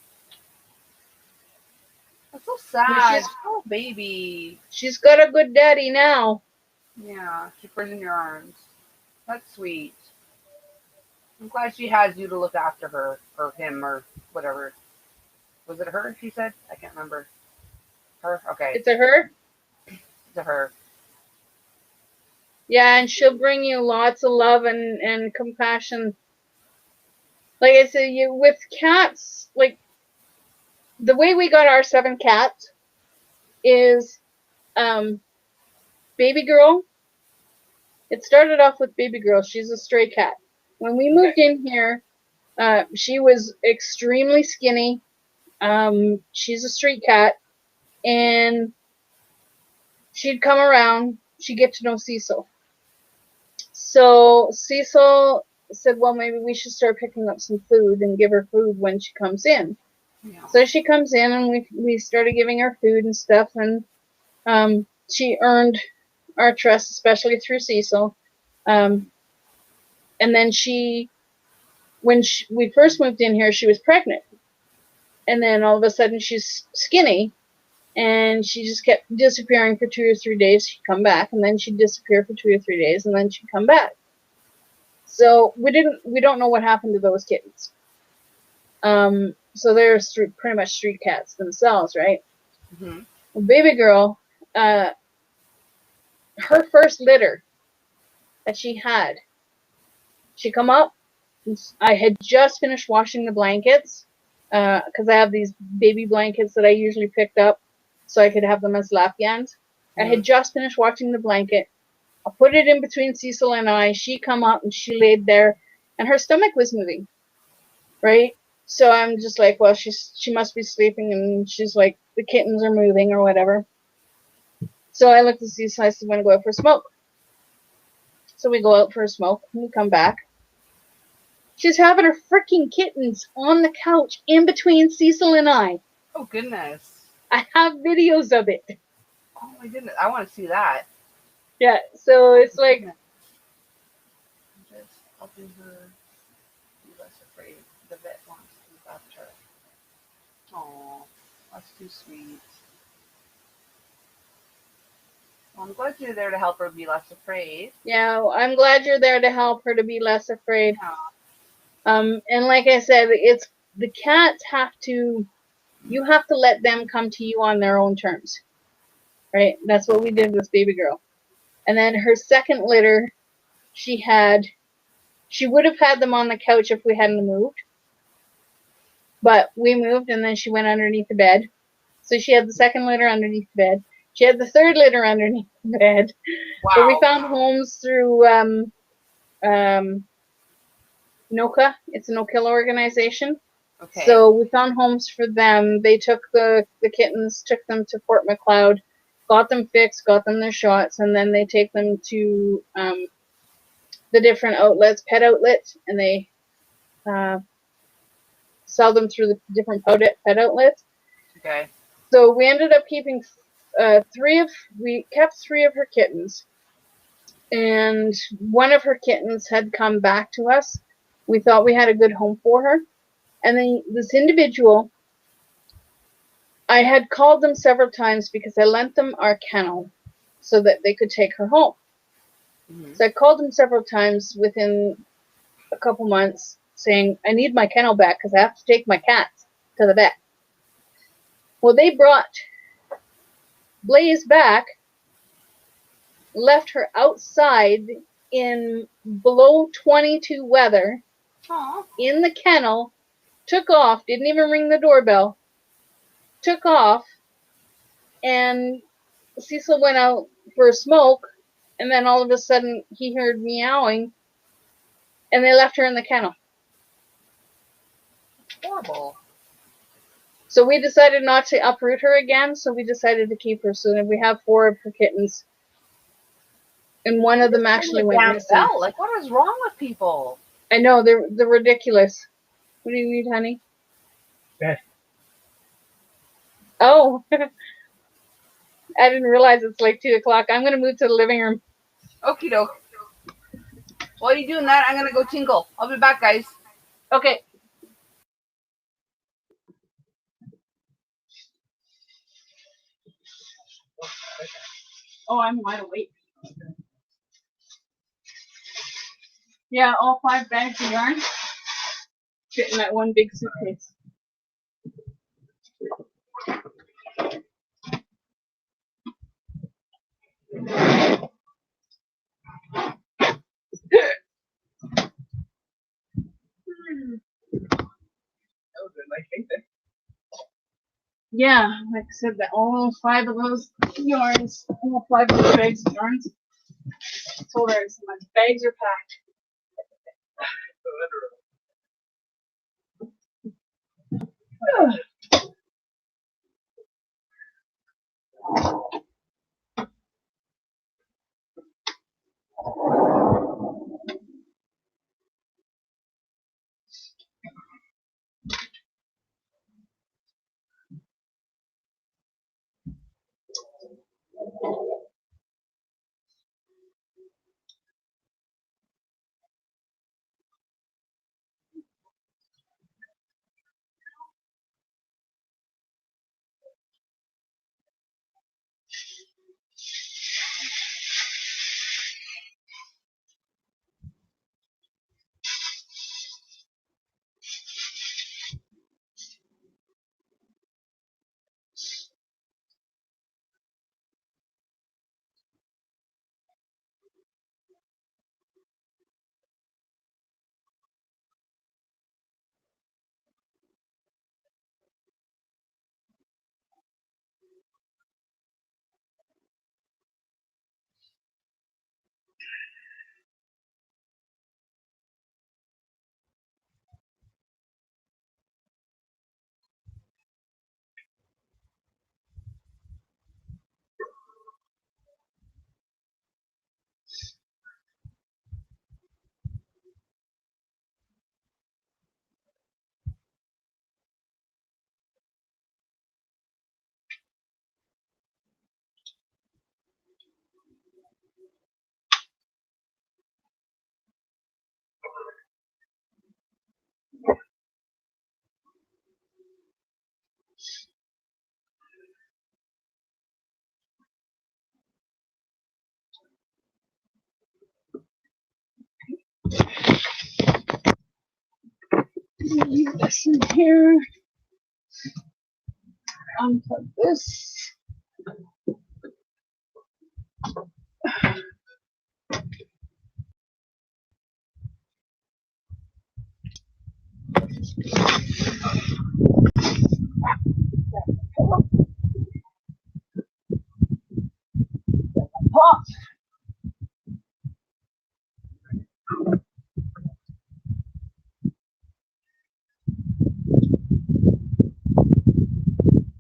That's so sad. Oh, baby. she's got a good daddy now. Yeah, she purrs in your arms. That's sweet. I'm glad she has you to look after her, or him, or whatever. Was it her, she said? I can't remember. Her? Okay. It's a her. It's her. Yeah, and she'll bring you lots of love and compassion. Like I said, with cats, like the way we got our 7 cats, is Baby Girl. It started off with Baby Girl. She's a stray cat. When we moved in here, she was extremely skinny. She's a street cat, and she'd come around. She'd get to know Cecil. So Cecil said, well, maybe we should start picking up some food and give her food when she comes in. Yeah. So she comes in, and we started giving her food and stuff, and she earned our trust, especially through Cecil. And then when we first moved in here, she was pregnant. And then all of a sudden she's skinny, and she just kept disappearing for 2 or 3 days. She'd come back, and then she'd disappear for 2 or 3 days, and then she'd come back. So we don't know what happened to those kittens. So they're pretty much street cats themselves, right? Mm-hmm. Well, Baby Girl, her first litter that she had, she come up. I had just finished washing the blankets, because I have these baby blankets that I usually picked up so I could have them as lafghans. I had just finished washing the blanket. I put it in between Cecil and I. She come up and she laid there, and her stomach was moving, right? So I'm just like, well, she must be sleeping, and she's like, the kittens are moving or whatever. So I looked at Cecil. I said, want to go out for a smoke? So we go out for a smoke, and we come back. She's having her freaking kittens on the couch in between Cecil and I. Oh, goodness. I have videos of it. Oh, my goodness. I want to see that. Yeah, so it's like... I'm just helping her be less afraid. The vet wants to adopt her. Oh, that's too sweet. Well, I'm glad you're there to help her be less afraid. Yeah, I'm glad you're there to help her to be less afraid. Yeah. And like I said, it's the cats you have to let them come to you on their own terms, right? That's what we did with Baby Girl. And then her second litter, she would have had them on the couch if we hadn't moved, but we moved, and then she went underneath the bed. So she had the second litter underneath the bed. She had the third litter underneath the bed. Wow. But we found homes through NOCA. It's a no-kill organization. Okay. So we found homes for them. They took the kittens, took them to Fort McLeod, got them fixed, got them their shots, and then they take them to the different outlets, pet outlets, and they sell them through the different pet outlets. Okay. So we ended up keeping we kept 3 of her kittens, and one of her kittens had come back to us. We thought we had a good home for her. And then this individual, I had called them several times because I lent them our kennel so that they could take her home. Mm-hmm. So I called them several times within a couple months saying, I need my kennel back because I have to take my cats to the vet. Well, they brought Blaze back, left her outside in below 22 weather. Aww. In the kennel, took off, didn't even ring the doorbell, took off, and Cecil went out for a smoke, and then all of a sudden he heard meowing, and they left her in the kennel. Horrible. So we decided not to uproot her again, so we decided to keep her. So we have 4 of her kittens, and one of them actually went missing. Like, what is wrong with people? I know, they're ridiculous. What do you need, honey? Bed. Oh, I didn't realize it's like 2 o'clock. I'm going to move to the living room. Okie doke. While you're doing that, I'm going to go tinkle. I'll be back, guys. Okay. Oh, I'm wide awake. Yeah, all 5 bags of yarn fit in that one big suitcase. Yeah, like I said, that all 5 of those yarns, all 5 of those bags of yarns. I told her, I said, my bags are packed. Leave this in here. Unplug this. Pop.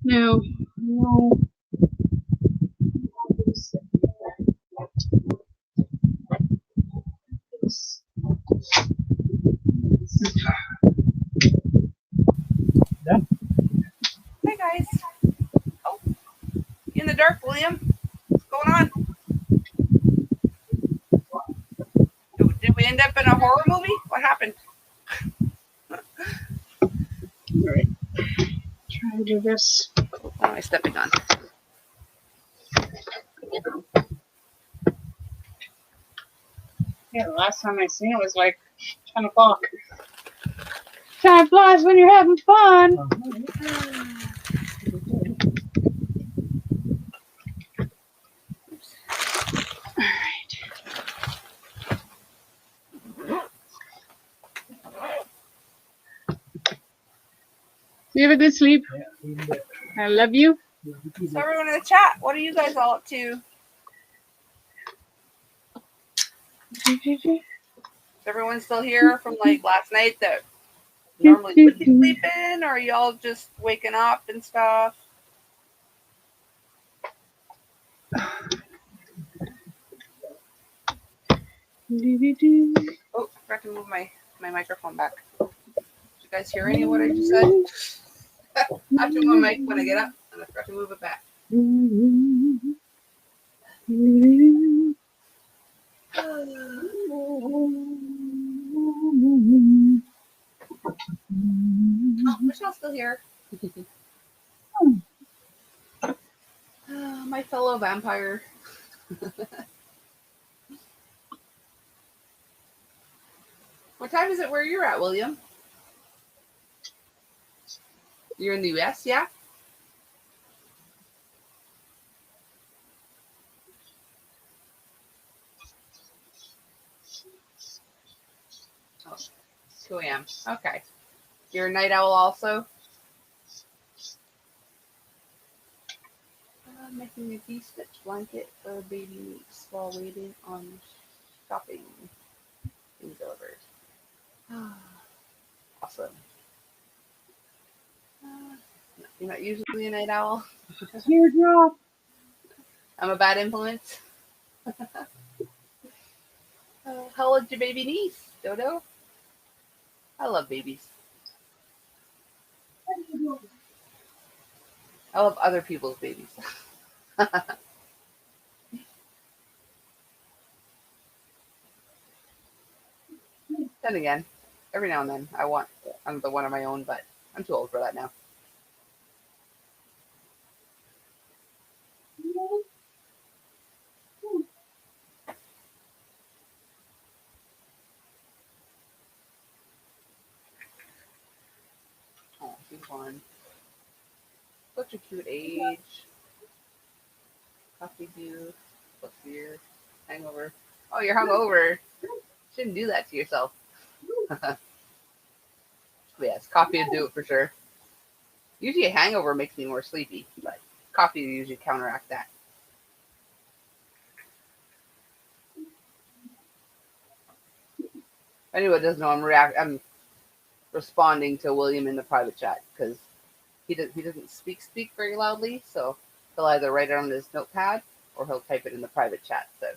No, no. Hey guys. Oh, you in the dark, William? What's going on? Did we end up in a horror movie? What happened? Alright. Try to do this. What am I stepping on? Yeah, the last time I seen it was like 10 o'clock. Time flies when you're having fun. You have a good sleep. I love you. So everyone in the chat, what are you guys all up to? Is everyone still here from like last night that normally would be sleeping, or are y'all just waking up and stuff? Oh, I forgot to move my microphone back. Did you guys hear any of what I just said? I have to move my mic when I get up, and I forgot to move it back. Oh, Michelle's still here. My fellow vampire. What time is it where you're at, William? You're in the US, yeah? Oh, 2 a.m. Okay. You're a night owl also? Making a de-stitch blanket for baby niece while waiting on shopping being delivered. Awesome. You're not usually a night owl. Teardrop. I'm a bad influence. How old's your baby niece, Dodo? I love babies. I love other people's babies. Then again, every now and then I want another one of my own, but I'm too old for that now. Oh, she's one. Such a cute age. Coffee dew. What's beer? Hangover. Oh, you're hungover. Shouldn't do that to yourself. Yes, coffee would do it for sure. Usually a hangover makes me more sleepy, but coffee will usually counteract that. If anyone doesn't know, I'm responding to William in the private chat because he doesn't speak very loudly, so he'll either write it on his notepad or he'll type it in the private chat. So.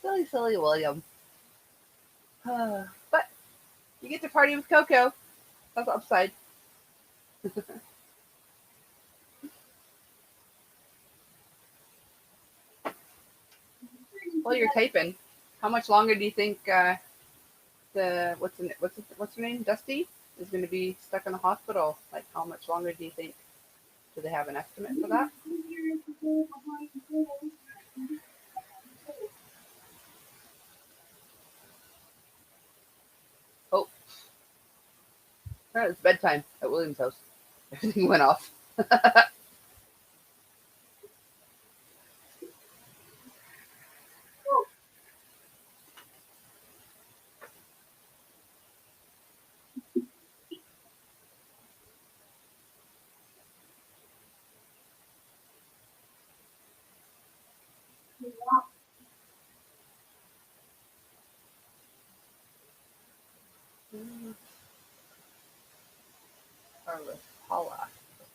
Really, silly William. But you get to party with Coco. That's the upside. While you're typing, how much longer do you think what's her name, Dusty, is going to be stuck in the hospital? Like, how much longer do you think? Do they have an estimate for that? Oh, it's bedtime at William's house. Everything went off. Carlos, Paula,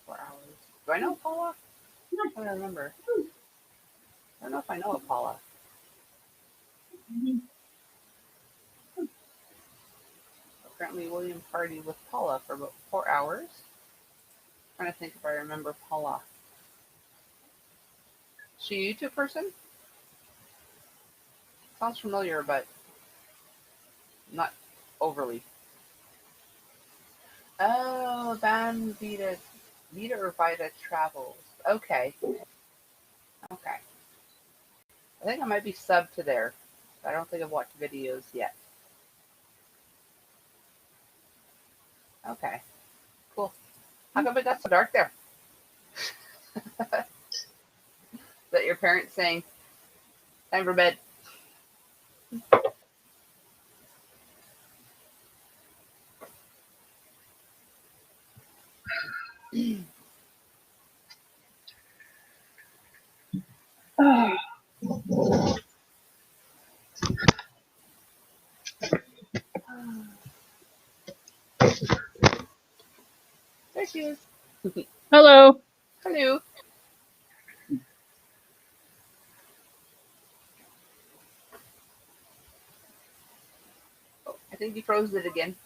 for 4 hours. Do I know Paula? I don't remember. I don't know if I know a Paula. Apparently, William partied with Paula for about 4 hours. I'm trying to think if I remember Paula. Is she a YouTube person? Sounds familiar, but not overly. Oh, Van Vita or Vita Travels. Okay. Okay. I think I might be subbed to there. I don't think I've watched videos yet. Okay. Cool. How come it got so dark there? Is that your parents saying, time for bed? There she is. Hello. Hello. Oh, I think you froze it again.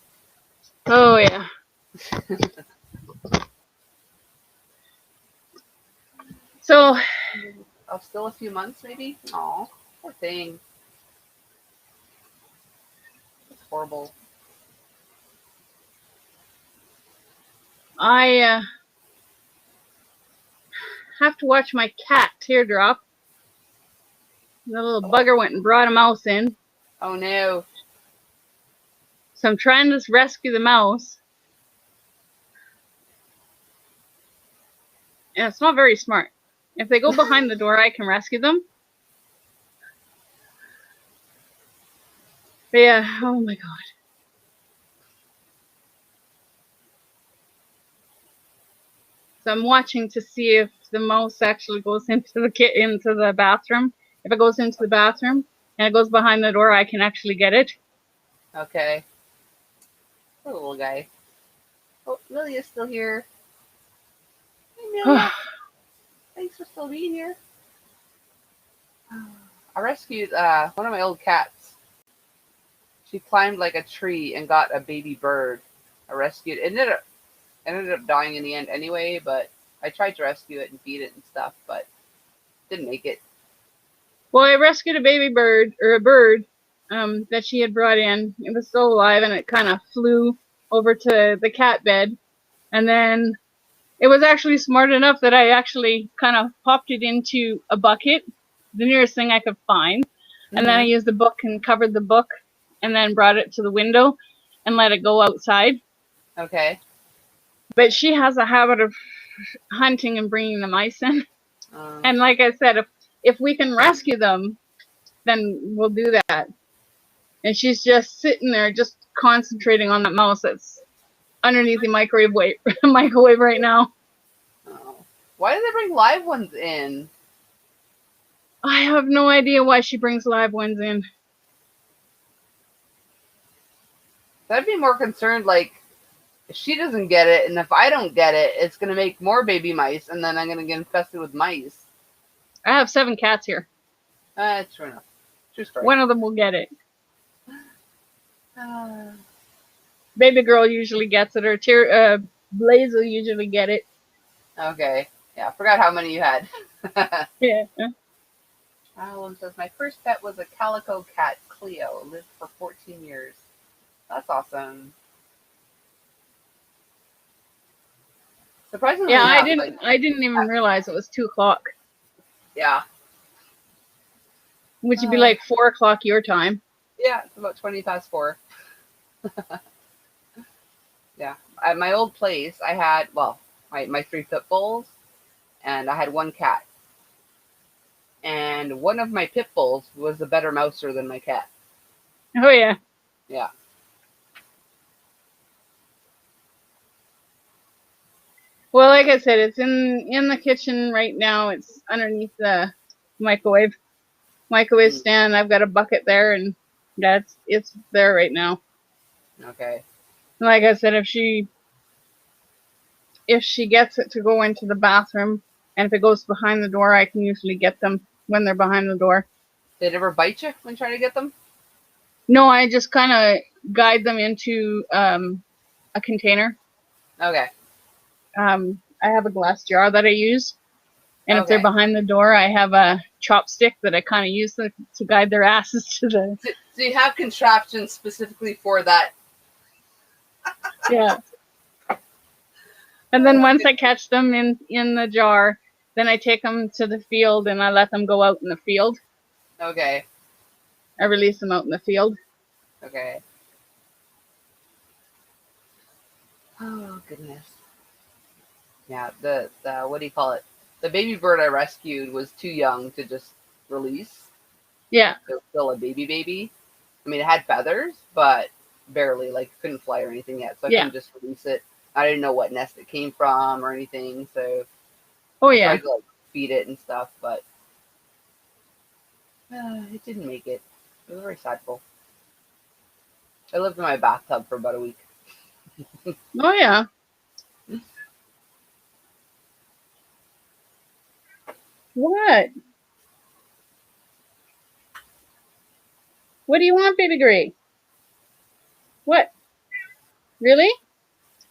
Oh, yeah. So, Oh, still a few months, maybe? Aw, poor thing. It's horrible. I have to watch my cat Teardrop. The little bugger went and brought a mouse in. Oh, no. So I'm trying to rescue the mouse. And it's not very smart. If they go behind the door, I can rescue them. But yeah, oh my god. So I'm watching to see if the mouse actually goes into the bathroom. If it goes into the bathroom and it goes behind the door, I can actually get it. Okay. Poor little guy. Oh, Lily is still here. Hey, Amelia. Thanks for still being here. I rescued one of my old cats. She climbed like a tree and got a baby bird. I rescued. It ended up dying in the end anyway, but I tried to rescue it and feed it and stuff, but didn't make it. Well, I rescued a baby bird, or a bird, that she had brought in. It was still alive, and it kind of flew over to the cat bed. And then it was actually smart enough that I actually kind of popped it into a bucket, the nearest thing I could find. And then I used the book and covered the book, and then brought it to the window and let it go outside. Okay. But she has a habit of hunting and bringing the mice in. And like I said, if we can rescue them, then we'll do that. And she's just sitting there, just concentrating on that mouse that's underneath the microwave right now. Oh. Why do they bring live ones in? I have no idea why she brings live ones in. I'd be more concerned, like, if she doesn't get it, and if I don't get it, it's going to make more baby mice, and then I'm going to get infested with mice. I have 7 cats here. True enough. True story. One of them will get it. Baby girl usually gets it, or Blaze will usually get it. Okay. Yeah, I forgot how many you had. Yeah. Alan says, my first pet was a calico cat, Cleo. Lived for 14 years. That's awesome. Surprisingly Yeah, enough, I didn't even realize it was 2 o'clock. Yeah. Which would be like 4 o'clock your time. Yeah, it's about 20 past 4. Yeah. At my old place, I had, my 3 pit bulls, and I had 1 cat. And one of my pit bulls was a better mouser than my cat. Oh, yeah. Yeah. Well, like I said, it's in the kitchen right now. It's underneath the microwave stand. I've got a bucket there, and it's there right now. Okay. Like I said, if she gets it to go into the bathroom, and if it goes behind the door, I can usually get them when they're behind the door. Did it ever bite you when trying to get them? No, I just kind of guide them into a container. Okay. I have a glass jar that I use, and if they're Okay. behind the door, I have a chopstick that I kind of use to guide their asses to the. So you have contraptions specifically for that? Yeah. And then once I catch them in the jar, then I take them to the field and I let them go out in the field. Okay. I release them out in the field. Okay. Oh, goodness. Yeah, the what do you call it? The baby bird I rescued was too young to just release. Yeah. It was still a baby. I mean, it had feathers, but barely, like, couldn't fly or anything yet, so I couldn't just release it. I didn't know what nest it came from or anything, so I tried to, like, feed it and stuff, but it didn't make it. It was very sadful. I lived in my bathtub for about a week. Oh, yeah. What? What do you want, baby Gray? What? Really?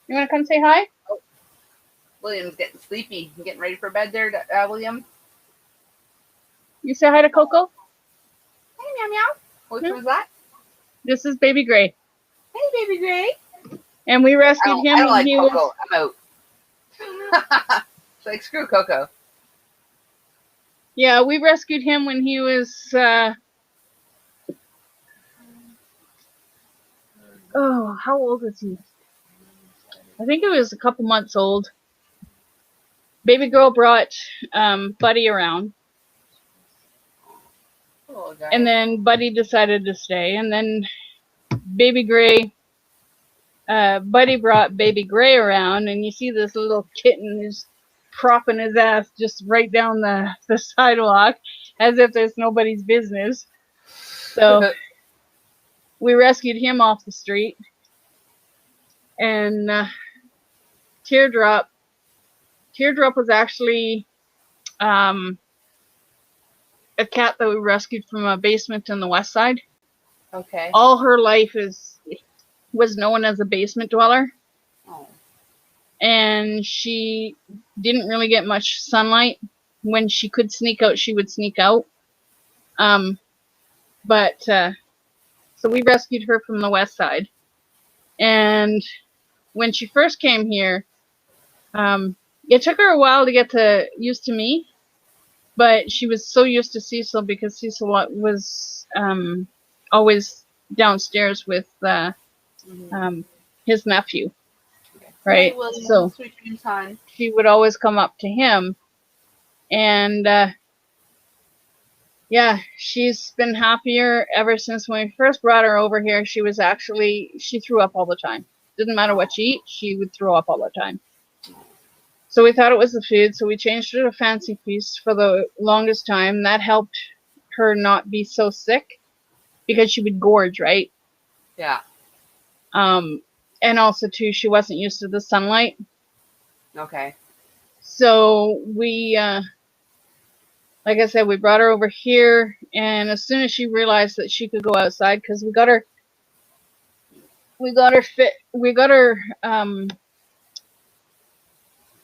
You want to come say hi? Oh, William's getting sleepy. You getting ready for bed there, William? You say hi to Coco? Hey, meow meow. Which was that? This is baby Gray. Hey, baby Gray. And we rescued him. I don't when like he Coco. was... I'm out. It's like, screw Coco. Yeah, we rescued him when he was... Oh, how old is he? I think he was a couple months old. baby girl brought Buddy around, Little guy. and then Buddy decided to stay, and then baby Gray, Buddy brought baby Gray around, and you see this little kitten is propping his ass just right down the sidewalk as if there's nobody's business. So we rescued him off the street, and Teardrop was actually a cat that we rescued from a basement in the west side. Okay. All her life was known as a basement dweller. Oh. And she didn't really get much sunlight. When she could sneak out, she would sneak out. So we rescued her from the west side. And when she first came here, it took her a while to get used to me, but she was so used to Cecil because Cecil was always downstairs with his nephew. Right, Hey, William, so sweet dreams, hon. she would always come up to him, and yeah, she's been happier ever since when we first brought her over here. She threw up all the time. Didn't matter what she ate, she would throw up all the time. So we thought it was the food, so we changed her to Fancy Feast for the longest time. That helped her not be so sick because she would gorge, right? Yeah. And also too, she wasn't used to the sunlight. Okay. So we, like I said, we brought her over here, and as soon as she realized that she could go outside, because we got her, what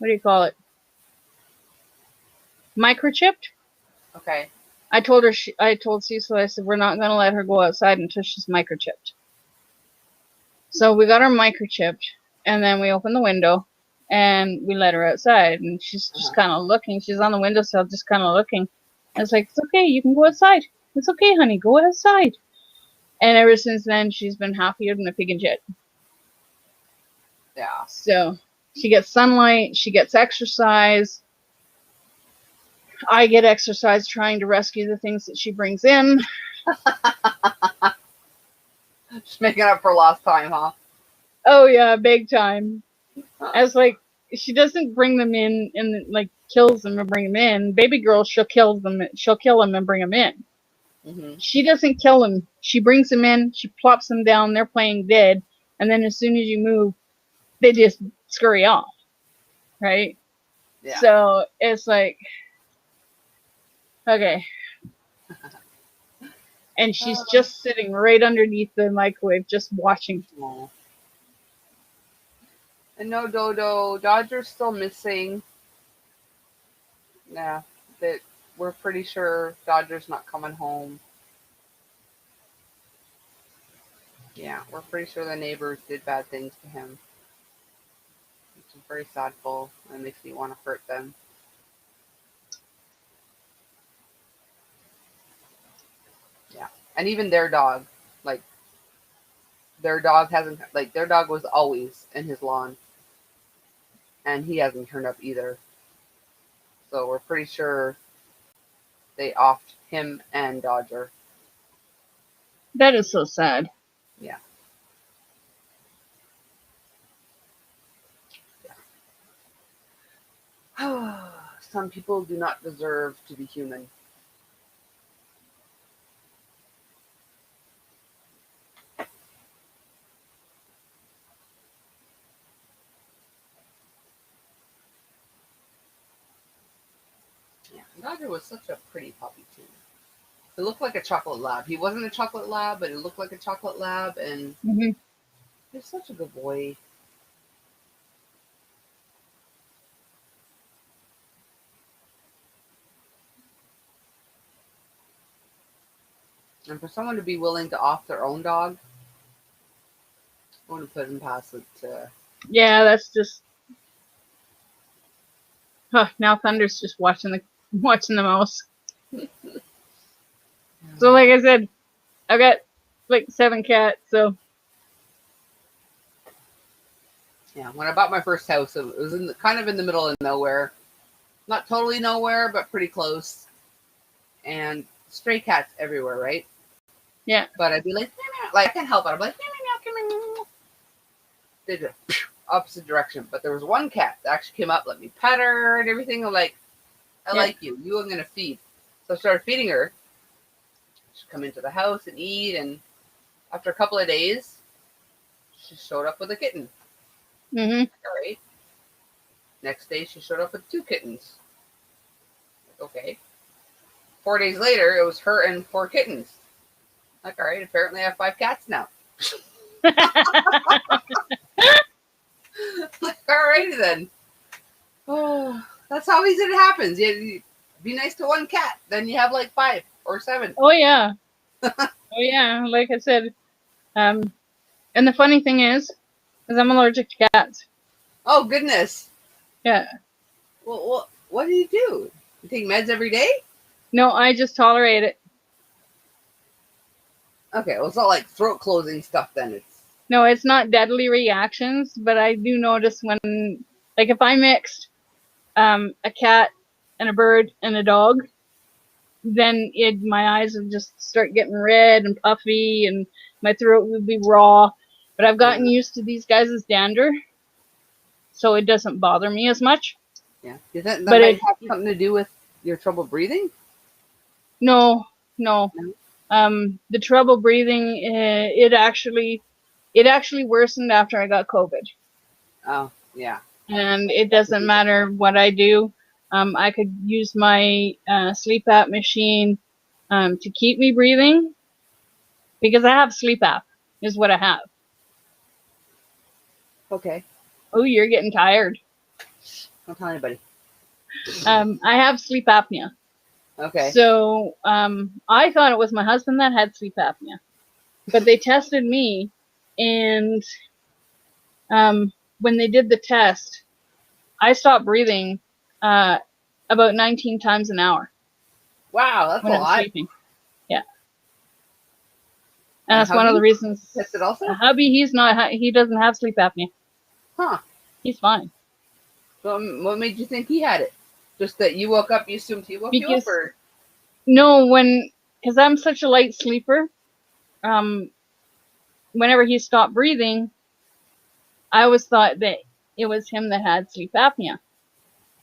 do you call it? Microchipped. Okay. I told Cecil, I said, we're not going to let her go outside until she's microchipped. So we got her microchipped, and then we opened the window, and we let her outside, and she's just kind of looking. She's on the windowsill, just kind of looking. And it's like, it's okay, you can go outside. It's okay, honey, go outside. And ever since then, she's been happier than a pig in shit. Yeah. So she gets sunlight, she gets exercise. I get exercise trying to rescue the things that she brings in. Just making up for lost time, huh? Oh yeah, big time. As like, she doesn't bring them in and like kills them and bring them in. Baby girl, she'll kill them and bring them in. Mm-hmm. She doesn't kill them. She brings them in. She plops them down. They're playing dead, and then as soon as you move, they just scurry off. Right? Yeah. So it's like, okay. And she's just sitting right underneath the microwave, just watching. Aww. And no Dodo. Dodger's still missing. Yeah, that we're pretty sure Dodger's not coming home. Yeah, we're pretty sure the neighbors did bad things to him. Which is very sadful and makes me want to hurt them. Yeah. And even their dog, like, their dog was always in his lawn. And he hasn't turned up either. So we're pretty sure they offed him and Dodger. That is so sad. Yeah. Some people do not deserve to be human. Yeah, Dodger was such a pretty puppy too. It looked like a chocolate lab. He wasn't a chocolate lab, but it looked like a chocolate lab, and he's such a good boy. And for someone to be willing to off their own dog, I want to put him past it. Yeah, that's just. Huh, now Thunder's just watching the mouse. So like I said, I've got like 7 cats, so. Yeah, when I bought my first house, it was kind of in the middle of nowhere, not totally nowhere, but pretty close. And stray cats everywhere, right? Yeah. But I'd be like, meow, meow. Like I can't help it. I'm like, meow, meow, meow, meow, meow. They did opposite direction. But there was one cat that actually came up, let me pet her and everything. I'm like, I like you. You I'm gonna feed. So I started feeding her. She'd come into the house and eat, and after a couple of days, she showed up with a kitten. Mm-hmm. All right. Next day, she showed up with 2 kittens. Okay. 4 days later, it was her and 4 kittens. Like, all right, apparently I have 5 cats now. Like, alrighty then. Oh, that's how easy it happens. You be nice to one cat, then you have like 5 or 7. Oh yeah. Oh yeah. Like I said, and the funny thing is I'm allergic to cats. Oh goodness. Yeah. Well, what do? You take meds every day? No, I just tolerate it. Okay, well it's not like throat closing stuff then. No, it's not deadly reactions, but I do notice when, like, if I mixed a cat and a bird and a dog, then my eyes would just start getting red and puffy, and my throat would be raw. But I've gotten used to these guys' dander, so it doesn't bother me as much. Yeah, does that might have something to do with your trouble breathing? No. The trouble breathing, it actually worsened after I got COVID. Oh, yeah. And it doesn't matter what I do. I could use my sleep app machine to keep me breathing, because I have sleep app, is what I have. Okay. Oh, you're getting tired. Don't tell anybody. I have sleep apnea. Okay. So I thought it was my husband that had sleep apnea. But they tested me, and when they did the test, I stopped breathing about 19 times an hour. Wow, that's when a I'm lot. sleeping. Yeah. And that's one of the reasons. Tested also? Hubby, he doesn't have sleep apnea. Huh. He's fine. So what made you think he had it? Just that you woke up, you assumed he woke you up, or? No, because I'm such a light sleeper, whenever he stopped breathing, I always thought that it was him that had sleep apnea,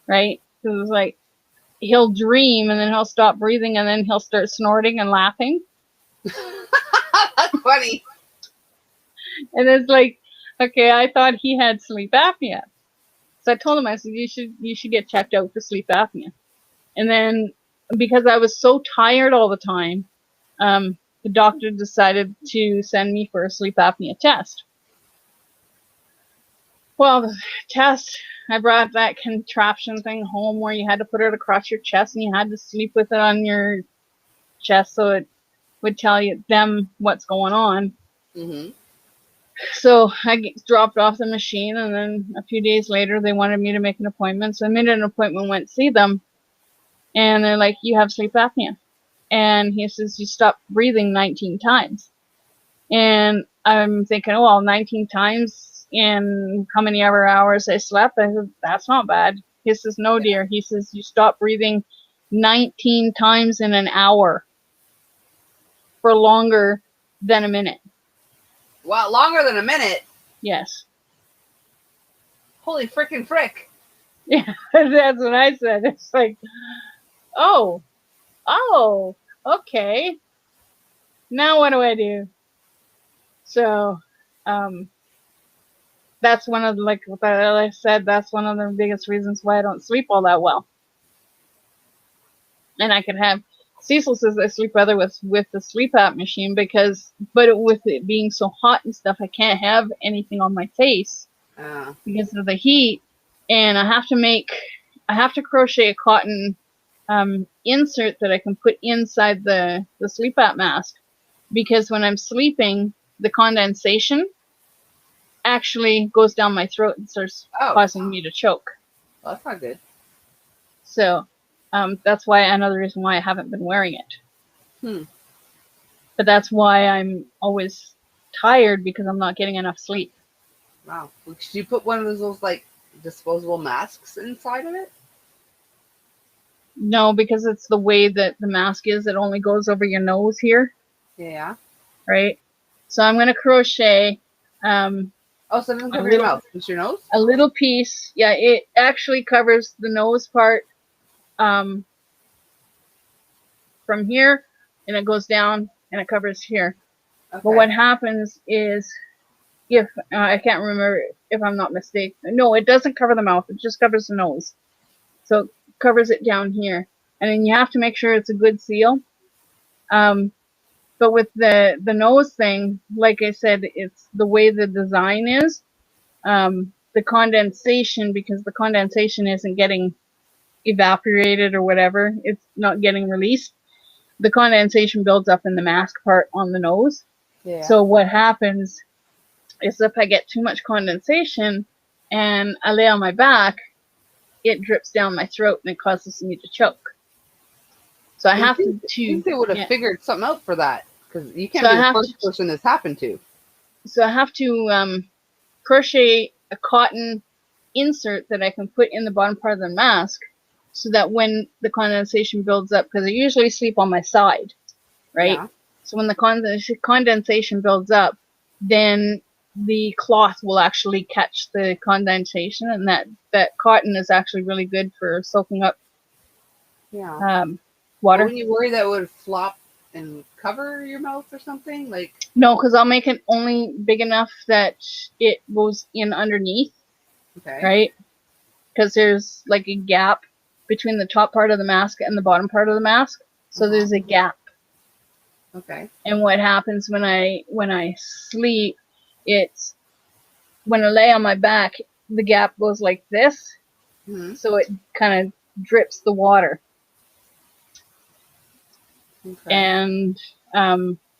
right? Because it was like, he'll dream and then he'll stop breathing and then he'll start snorting and laughing. That's funny. And it's like, okay, I thought he had sleep apnea. So I told him, I said, you should get checked out for sleep apnea. And then because I was so tired all the time, the doctor decided to send me for a sleep apnea test. Well, the test, I brought that contraption thing home where you had to put it across your chest and you had to sleep with it on your chest so it would tell them what's going on. Mm-hmm. So I dropped off the machine, and then a few days later they wanted me to make an appointment. So I made an appointment, went to see them, and they're like, you have sleep apnea. And he says, you stopped breathing 19 times. And I'm thinking, oh, well, 19 times in how many ever hours I slept? I said, that's not bad. He says, no, dear. He says, you stopped breathing 19 times in an hour for longer than a minute. Wow, longer than a minute? Yes. Holy frickin' frick. Yeah, that's what I said. It's like, oh, okay. Now what do I do? So, that's one of the, like I said, that's one of the biggest reasons why I don't sleep all that well. And I could have, Cecil says I sleep better with the sleep app machine but with it being so hot and stuff, I can't have anything on my face because of the heat. And I have to crochet a cotton insert that I can put inside the sleep app mask, because when I'm sleeping, the condensation actually goes down my throat and starts causing me to choke. Well, that's not good. So that's why another reason why I haven't been wearing it. But that's why I'm always tired, because I'm not getting enough sleep. Wow. Should you put one of those like disposable masks inside of it? No, because it's the way that the mask is. It only goes over your nose here, Yeah. right? So I'm going to crochet Oh, so it doesn't a cover your little mouth, just your nose? a little piece. Yeah, it actually covers the nose part from here, and it goes down and it covers here. Okay. But what happens is, if I can't remember if I'm not mistaken, no, it doesn't cover the mouth. It just covers the nose. So it covers it down here, and then you have to make sure it's a good seal. But with the nose thing, like I said, it's the way the design is. The condensation, because the condensation isn't getting evaporated or whatever, it's not getting released. The condensation builds up in the mask part on the nose. Yeah. So what happens is if I get too much condensation and I lay on my back, it drips down my throat and it causes me to choke. So I have I think they would have figured something out for that, because you can't So be I the have first person this happened to. So I have to crochet a cotton insert that I can put in the bottom part of the mask, so that when the condensation builds up, because I usually sleep on my side, right? Yeah. So when the condensation builds up, then the cloth will actually catch the condensation, and that cotton is actually really good for soaking up Yeah. water. But wouldn't you worry that it would flop and cover your mouth or something? Like, No, because I'll make it only big enough that it goes in underneath, okay. right? Because there's like a gap between the top part of the mask and the bottom part of the mask. So there's a gap. Okay. And what happens when I sleep, it's when I lay on my back, the gap goes like this, so it kind of drips the water. Okay. And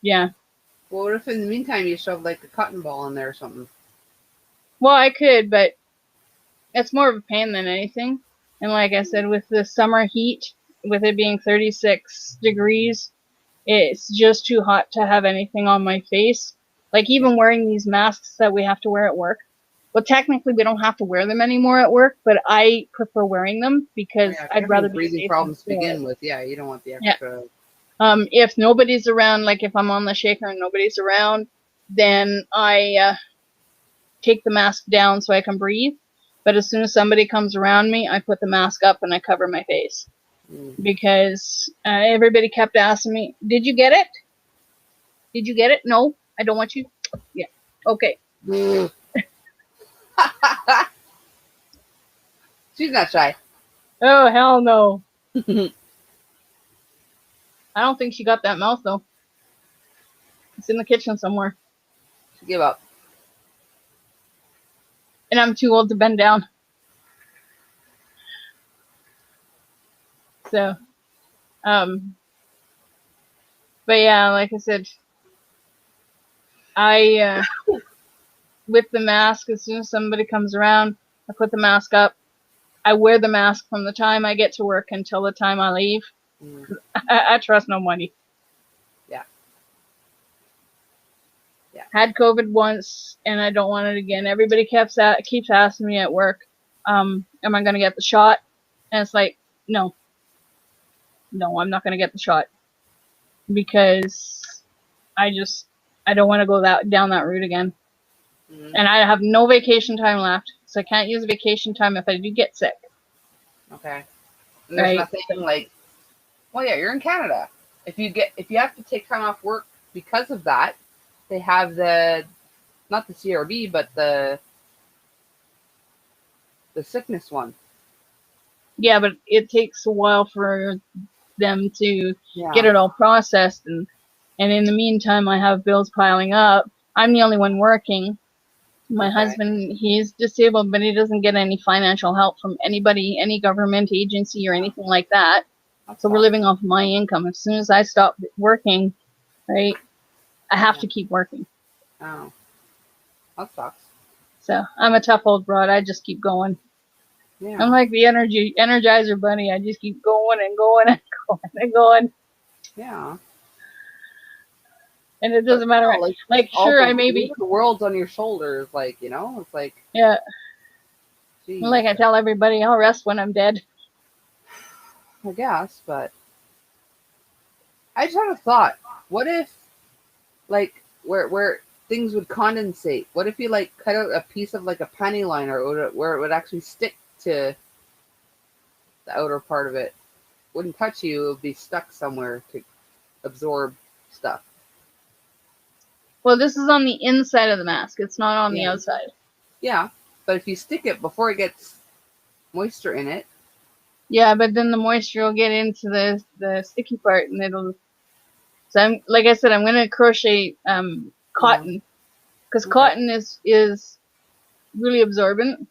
yeah. Well, what if in the meantime you shove like a cotton ball in there or something? Well, I could, but it's more of a pain than anything. And like I said, with the summer heat, with it being 36 degrees, it's just too hot to have anything on my face. Like even wearing these masks that we have to wear at work. Well, technically we don't have to wear them anymore at work, but I prefer wearing them because I'd rather be breathing safe problems to than begin sorry. with. Yeah, you don't want the extra. If nobody's around, like if I'm on the shaker and nobody's around, then I take the mask down so I can breathe. But as soon as somebody comes around me, I put the mask up and I cover my face. Because everybody kept asking me, did you get it? Did you get it? No, I don't want you. Yeah. Okay. She's not shy. Oh, hell no. I don't think she got that mouth, though. It's in the kitchen somewhere. She gave up. And I'm too old to bend down. So, but yeah, like I said, I, with the mask, as soon as somebody comes around, I put the mask up. I wear the mask from the time I get to work until the time I leave. I trust nobody. Yeah. Yeah. Had COVID once, and I don't want it again. Everybody keeps asking me at work, am I going to get the shot? And it's like, no, I'm not going to get the shot, because I don't want to go down that route again. And I have no vacation time left, so I can't use vacation time if I do get sick. Okay. And there's Right. nothing like, well, yeah, you're in Canada. If you have to take time off work because of that, they have not the CRB, but the sickness one. Yeah, but it takes a while for them to Yeah. get it all processed, and in the meantime, I have bills piling up. I'm the only one working. My husband, he's disabled, but he doesn't get any financial help from anybody, any government agency or anything like that. So we're living off my income. As soon as I stop working, right, I have to keep working. Oh. That sucks. So I'm a tough old broad. I just keep going. Yeah. I'm like the Energizer bunny. I just keep going and going and going and going. Yeah. And it doesn't matter. Like sure, I maybe the world's on your shoulders. Like, it's like, yeah. geez. Like I tell everybody, I'll rest when I'm dead. I guess, but I just had a thought. What if, like, where things would condensate? What if you like cut out a piece of like a panty liner where it would actually stick to the outer part of it? Wouldn't touch you. It would be stuck somewhere to absorb stuff. Well, this is on the inside of the mask. It's not on the Yeah. outside. Yeah, but if you stick it before it gets moisture in it, Yeah, but then the moisture will get into the sticky part, and it'll. So I'm like I said, I'm gonna crochet cotton because Okay. cotton is really absorbent,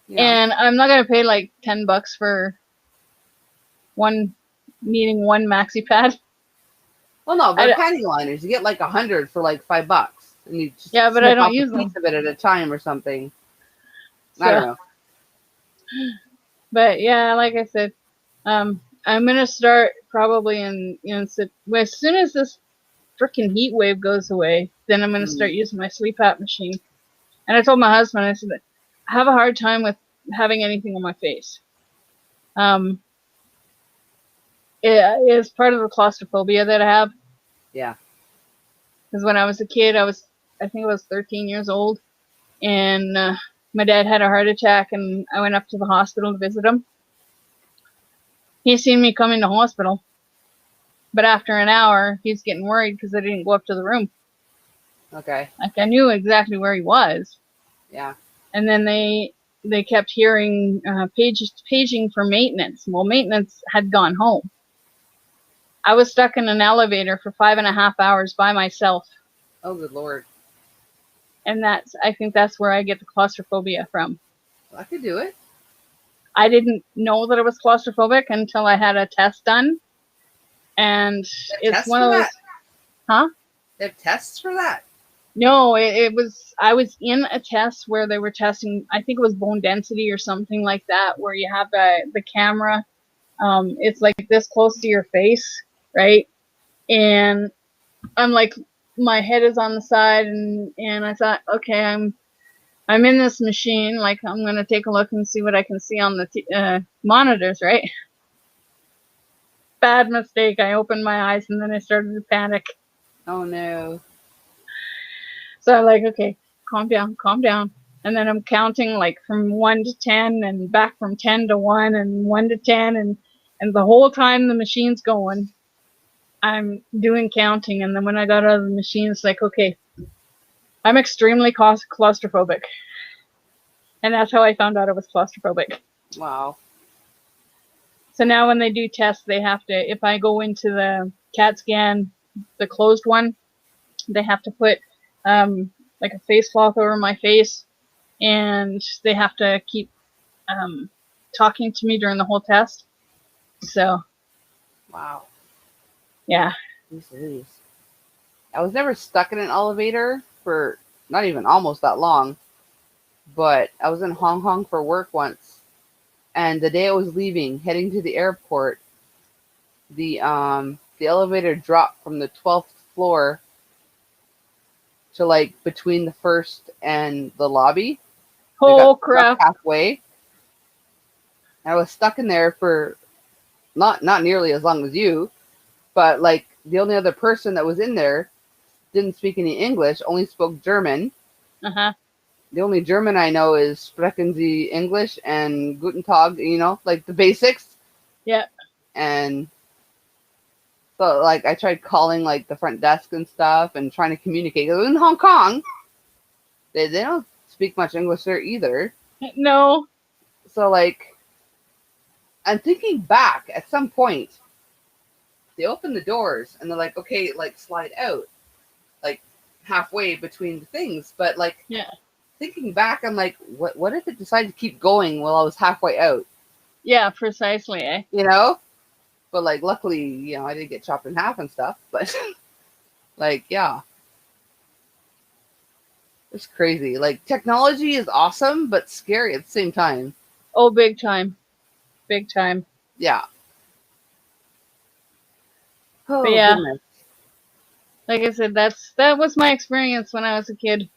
yeah. and I'm not gonna pay like $10 for one one maxi pad. Well, no, I but don't- panty liners you get like 100 for like $5, and you just yeah, but I snip don't off a use piece them. of it at a time or something. I So, don't know. but yeah, like I said, I'm gonna start probably as soon as this freaking heat wave goes away, then I'm gonna start using my sleep app machine. And I told my husband, I said, I have a hard time with having anything on my face. It is part of the claustrophobia that I have. Yeah. Because when I was a kid, I think I was 13 years old, and my dad had a heart attack, and I went up to the hospital to visit him. He seen me come into hospital, but after an hour, he's getting worried because I didn't go up to the room. Okay. Like I knew exactly where he was, Yeah. and then they kept hearing paging for maintenance. Well, maintenance had gone home. I was stuck in an elevator for 5.5 hours by myself, Oh, good Lord. and I think that's where I get the claustrophobia from. Well, I could do it. I didn't know that it was claustrophobic until I had a test done, and They have it's tests one for of those, that? huh? They have tests for that? No, it was, I was in a test where they were testing, I think it was bone density or something like that, where you have the camera, it's like this close to your face, right? And I'm like, my head is on the side, and I thought, okay, I'm in this machine, like I'm gonna take a look and see what I can see on the monitors, right? Bad mistake. I opened my eyes and then I started to panic. Oh, no. So I'm like, okay, calm down, calm down. And then I'm counting like from 1 to 10 and back from 10 to 1 and 1 to 10. And the whole time the machine's going, I'm doing counting. And then when I got out of the machine, it's like, okay, I'm extremely claustrophobic. And that's how I found out I was claustrophobic. Wow. So now when they do tests, they have to, if I go into the CAT scan, the closed one, they have to put like a face cloth over my face, and they have to keep talking to me during the whole test. So, Wow. yeah. Jeez. I was never stuck in an elevator for not even almost that long, but I was in Hong Kong for work once, and the day I was leaving, heading to the airport, the elevator dropped from the 12th floor to like between the first and the lobby. Oh, Stuck crap. halfway. I was stuck in there for not nearly as long as you, but like the only other person that was in there didn't speak any English, only spoke German. Uh-huh. The only German I know is Sprechen Sie English and Guten Tag, like the basics. Yeah. And so like I tried calling like the front desk and stuff and trying to communicate. 'Cause in Hong Kong, they don't speak much English there either. No. So like I'm thinking back at some point, they open the doors and they're like, okay, like slide out, like halfway between the things. But like, yeah, thinking back, I'm like, what if it decided to keep going while I was halfway out? Yeah, precisely, eh? But like, luckily, I didn't get chopped in half and stuff. But like, yeah, it's crazy. Like, technology is awesome, but scary at the same time. Oh, big time. Big time. Yeah. Oh, but yeah, goodness. like I said, that was my experience when I was a kid.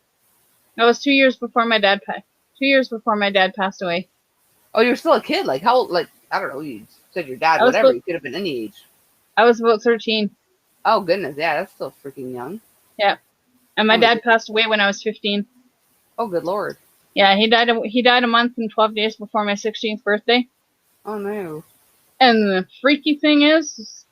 That was 2 years before my dad 2 years before my dad passed away. Oh, you're still a kid. Like, how old? Like, I don't know. Said your dad, I was whatever. about, He could have been any age. I was about 13. Oh goodness, yeah, that's still freaking young. Yeah. And my Oh my dad goodness. passed away when I was 15. Oh good lord. Yeah, he died a month and 12 days before my 16th birthday. Oh no. And the freaky thing is,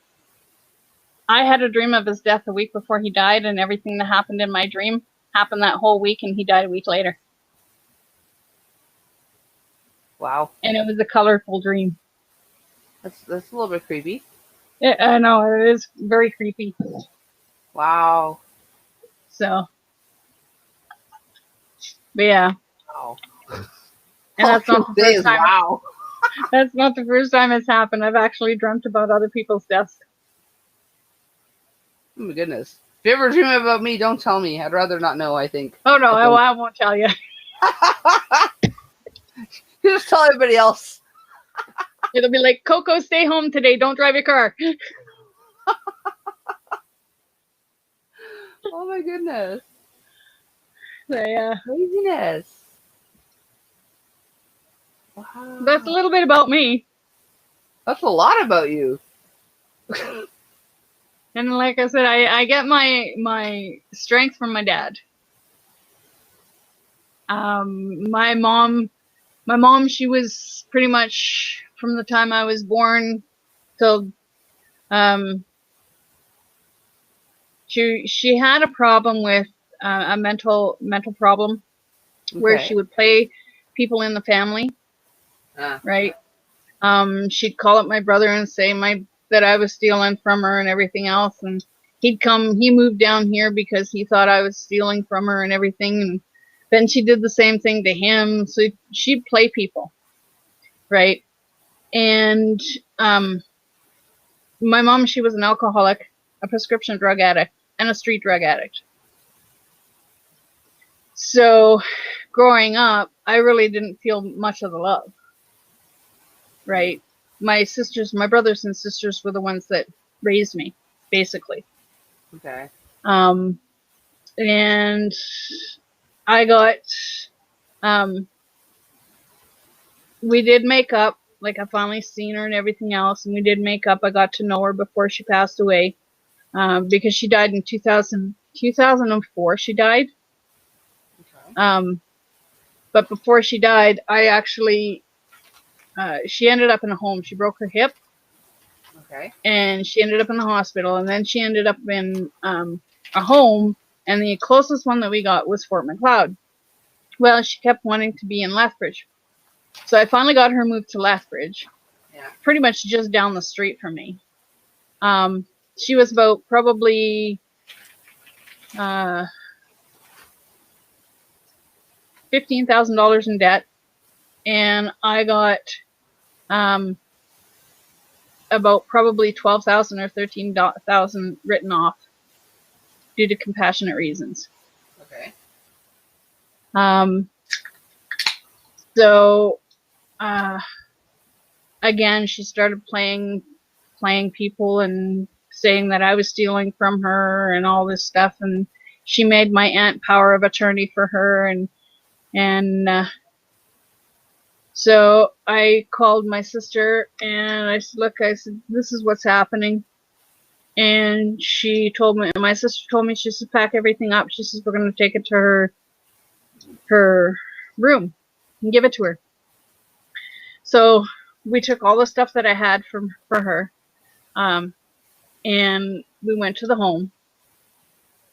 I had a dream of his death a week before he died, and everything that happened in my dream happened that whole week, and he died a week later. Wow. And it was a colorful dream. That's a little bit creepy. Yeah, I know, it is very creepy. Wow. So, but yeah. Wow. And that's not the first time. Wow. That's not the first time it's happened. I've actually dreamt about other people's deaths. Oh my goodness. If you ever dream about me, don't tell me. I'd rather not know, I think. Oh no, I won't tell you. You just tell everybody else. It'll be like, Coco, stay home today. Don't drive your car. Oh my goodness. So, yeah. Craziness. Wow. That's a little bit about me. That's a lot about you. And like I said, I get my strength from my dad. My mom, she was pretty much from the time I was born till she had a problem with a mental problem where Okay. she would play people in the family, right? She'd call up my brother and say that I was stealing from her and everything else, and he moved down here because he thought I was stealing from her and everything, and then she did the same thing to him. So she'd play people, right? And my mom, she was an alcoholic, a prescription drug addict, and a street drug addict. So growing up, I really didn't feel much of the love, right? My brothers and sisters were the ones that raised me, basically. Okay. And I got, we did make up, like I finally seen her and everything else, and we did make up. I got to know her before she passed away, because she died in 2004, she died. Okay. But before she died, I actually, she ended up in a home. She broke her hip. Okay. And she ended up in the hospital, and then she ended up in a home, and the closest one that we got was Fort McLeod. Well, she kept wanting to be in Lethbridge. So I finally got her moved to Lethbridge, pretty much just down the street from me. She was about probably $15,000 in debt, and I got about probably $12,000 or $13,000 written off due to compassionate reasons. Okay. So again, she started playing people and saying that I was stealing from her and all this stuff, and she made my aunt power of attorney for her, and so I called my sister and I said, look, I said, this is what's happening. And my sister told me, she said, pack everything up. She says, we're going to take it to her room and give it to her. So we took all the stuff that I had for her, and we went to the home,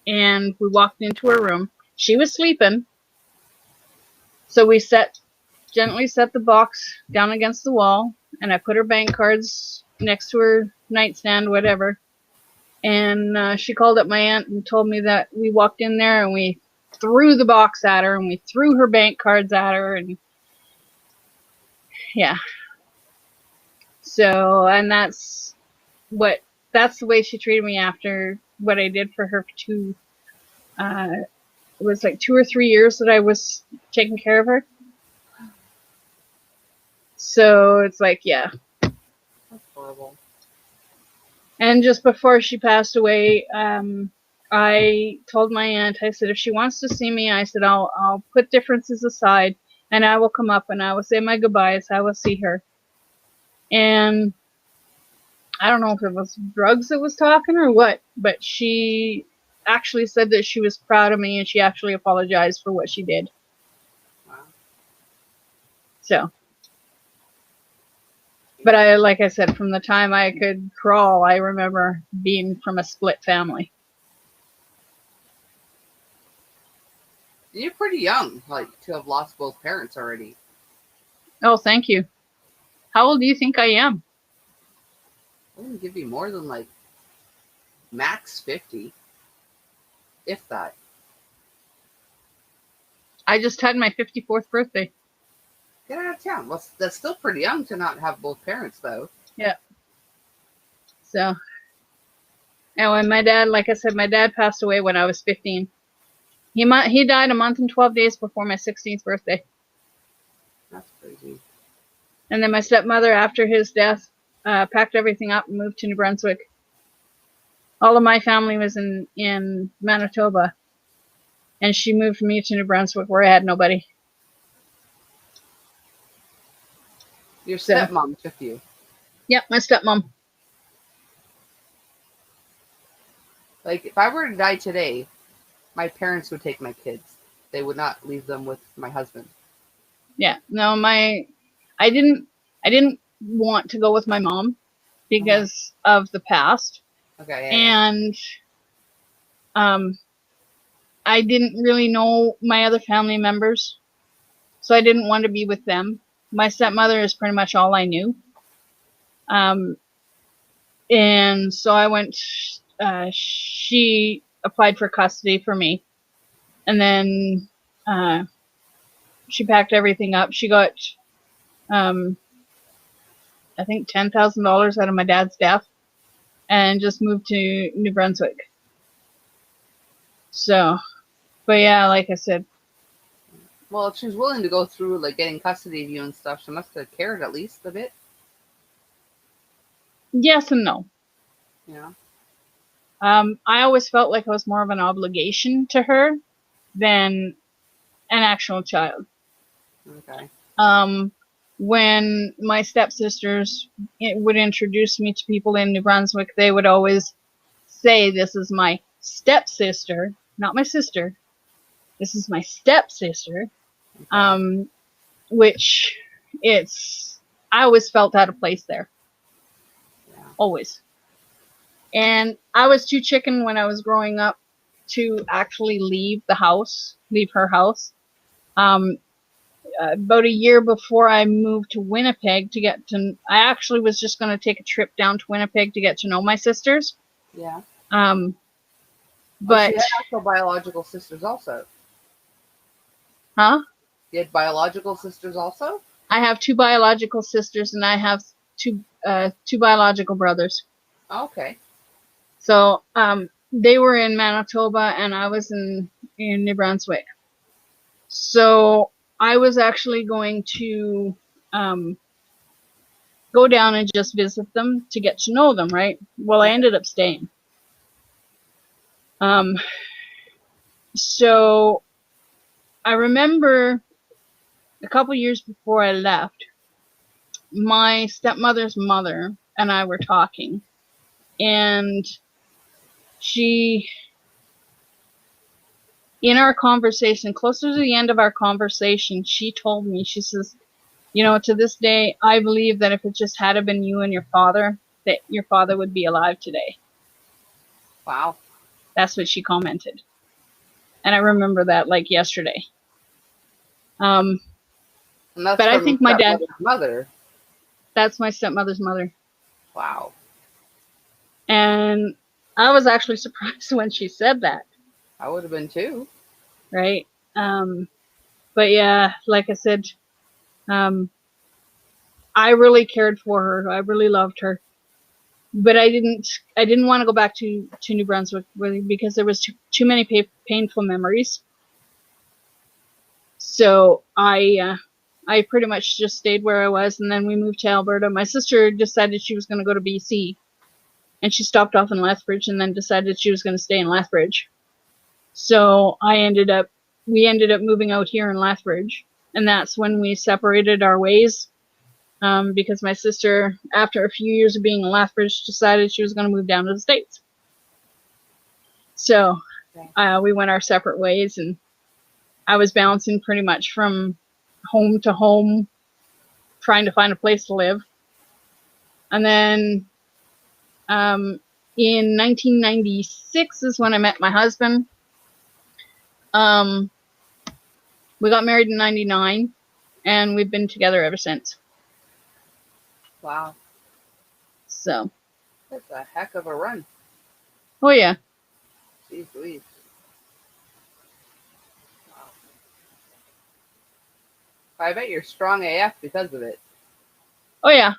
and we walked into her room. She was sleeping. So we gently set the box down against the wall, and I put her bank cards next to her nightstand, whatever. And she called up my aunt and told me that we walked in there and we threw the box at her and we threw her bank cards at her, and yeah. So, and that's the way she treated me after what I did for her for it was like 2 or 3 years that I was taking care of her. So it's like, yeah. That's horrible. And just before she passed away, I told my aunt, I said, if she wants to see me, I said, I'll put differences aside and I will come up and I will say my goodbyes. I will see her. And I don't know if it was drugs that was talking or what, but she actually said that she was proud of me and she actually apologized for what she did. Wow. So, but like I said, from the time I could crawl, I remember being from a split family. You're pretty young, like, to have lost both parents already. Oh, thank you. How old do you think I am? I wouldn't give you more than, like, max 50. If that. I just had my 54th birthday. Get out of town. Well, that's still pretty young to not have both parents, though. Yeah. So, and when my dad, like I said, my dad passed away when I was 15. He died a month and 12 days before my 16th birthday. That's crazy. And then my stepmother, after his death, packed everything up and moved to New Brunswick. All of my family was in Manitoba, and she moved me to New Brunswick where I had nobody. Your stepmom took you. Yep, my stepmom. Like, if I were to die today, my parents would take my kids. They would not leave them with my husband. Yeah, no, I didn't want to go with my mom because of the past. Okay. Yeah. And I didn't really know my other family members, so I didn't want to be with them. My stepmother is pretty much all I knew. And so I went, she applied for custody for me. And then she packed everything up. She got, I think, $10,000 out of my dad's death and just moved to New Brunswick. So, but yeah, like I said. Well, if she was willing to go through, like, getting custody of you and stuff, she must have cared at least a bit. Yes and no. Yeah. I always felt like I was more of an obligation to her than an actual child. Okay. When my stepsisters would introduce me to people in New Brunswick, they would always say, "This is my stepsister, not my sister. This is my stepsister." Okay. Which I always felt out of place there. Yeah. Always. And I was too chicken when I was growing up to actually leave her house. About a year before I moved to Winnipeg I actually was just going to take a trip down to Winnipeg to get to know my sisters. Yeah. But you had actual biological sisters also. Huh? You had biological sisters also? I have 2 biological sisters and I have two biological brothers. Okay. So they were in Manitoba and I was in New Brunswick. So I was actually going to go down and just visit them to get to know them, right? Well, I ended up staying. So I remember a couple years before I left, my stepmother's mother and I were talking, and in our conversation, closer to the end of our conversation, she told me, she says, to this day, I believe that if it just had been you and your father, that your father would be alive today. Wow. That's what she commented. And I remember that like yesterday. And that's but I think my dad, mother. That's my stepmother's mother. Wow. And I was actually surprised when she said that. I would have been too. Right. But yeah, like I said, I really cared for her. I really loved her. But I didn't want to go back to New Brunswick because there was too many painful memories. So I pretty much just stayed where I was, and then we moved to Alberta. My sister decided she was going to go to BC, and she stopped off in Lethbridge, and then decided she was going to stay in Lethbridge. So we ended up moving out here in Lethbridge, and that's when we separated our ways. because my sister, after a few years of being in Lethbridge, decided she was going to move down to the States. So we went our separate ways, and I was bouncing pretty much from home to home, trying to find a place to live. And then in 1996 is when I met my husband. We got married in 99, and we've been together ever since. Wow. So. That's a heck of a run. Oh, yeah. Jeez Louise. Wow. I bet you're strong AF because of it. Oh, yeah.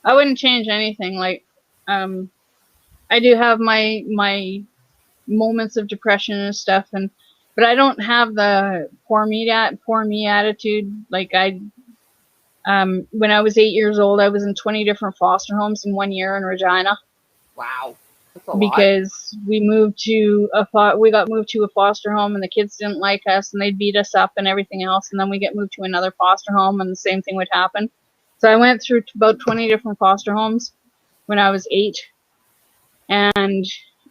I wouldn't change anything. Like, I do have my moments of depression and stuff, but I don't have the poor me attitude. Like when I was 8 years old, I was in 20 different foster homes in 1 year in Regina. Wow, that's a lot. Because we got moved to a foster home, and the kids didn't like us, and they'd beat us up and everything else. And then we get moved to another foster home, and the same thing would happen. So I went through about 20 different foster homes when I was 8. And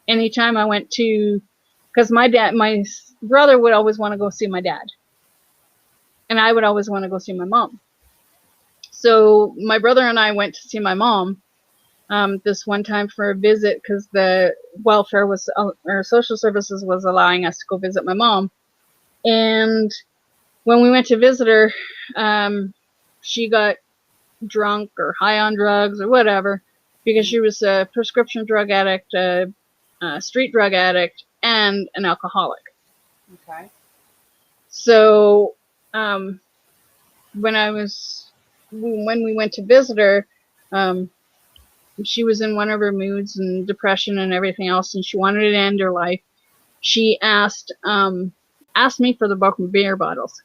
anytime I went to, because my brother would always want to go see my dad, and I would always want to go see my mom. So my brother and I went to see my mom this one time for a visit, because the welfare was, or social services was allowing us to go visit my mom. And when we went to visit her, she got drunk or high on drugs or whatever, because she was a prescription drug addict, a street drug addict, and an alcoholic. Okay. So when we went to visit her, she was in one of her moods and depression and everything else, and she wanted to end her life. She asked me for the broken beer bottles,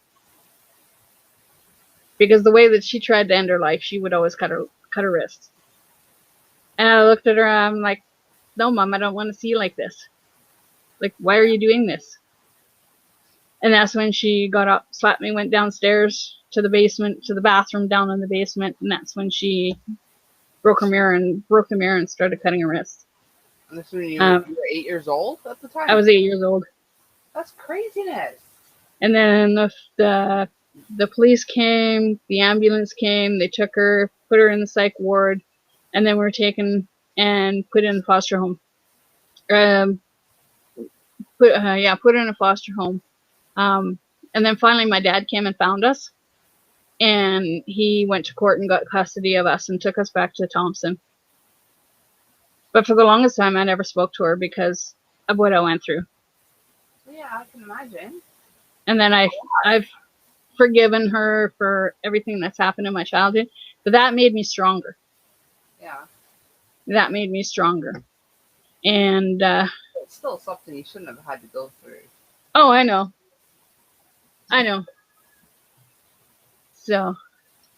because the way that she tried to end her life, she would always cut her wrists. And I looked at her, I'm like, no, Mom, I don't want to see you like this. Like, why are you doing this? And that's when she got up, slapped me, went downstairs to the basement, to the bathroom down in the basement, and that's when she broke the mirror and started cutting her wrists. And this when you were 8 years old at the time? I was 8 years old. That's craziness. And then the police came, the ambulance came, they took her, put her in the psych ward, and then we were taken and put in a foster home. Put her in a foster home. And then finally my dad came and found us, and he went to court and got custody of us and took us back to Thompson. But for the longest time, I never spoke to her because of what I went through. Yeah, I can imagine. And then I've forgiven her for everything that's happened in my childhood, but that made me stronger. Yeah. That made me stronger. And it's still something you shouldn't have had to go through. Oh, I know. So,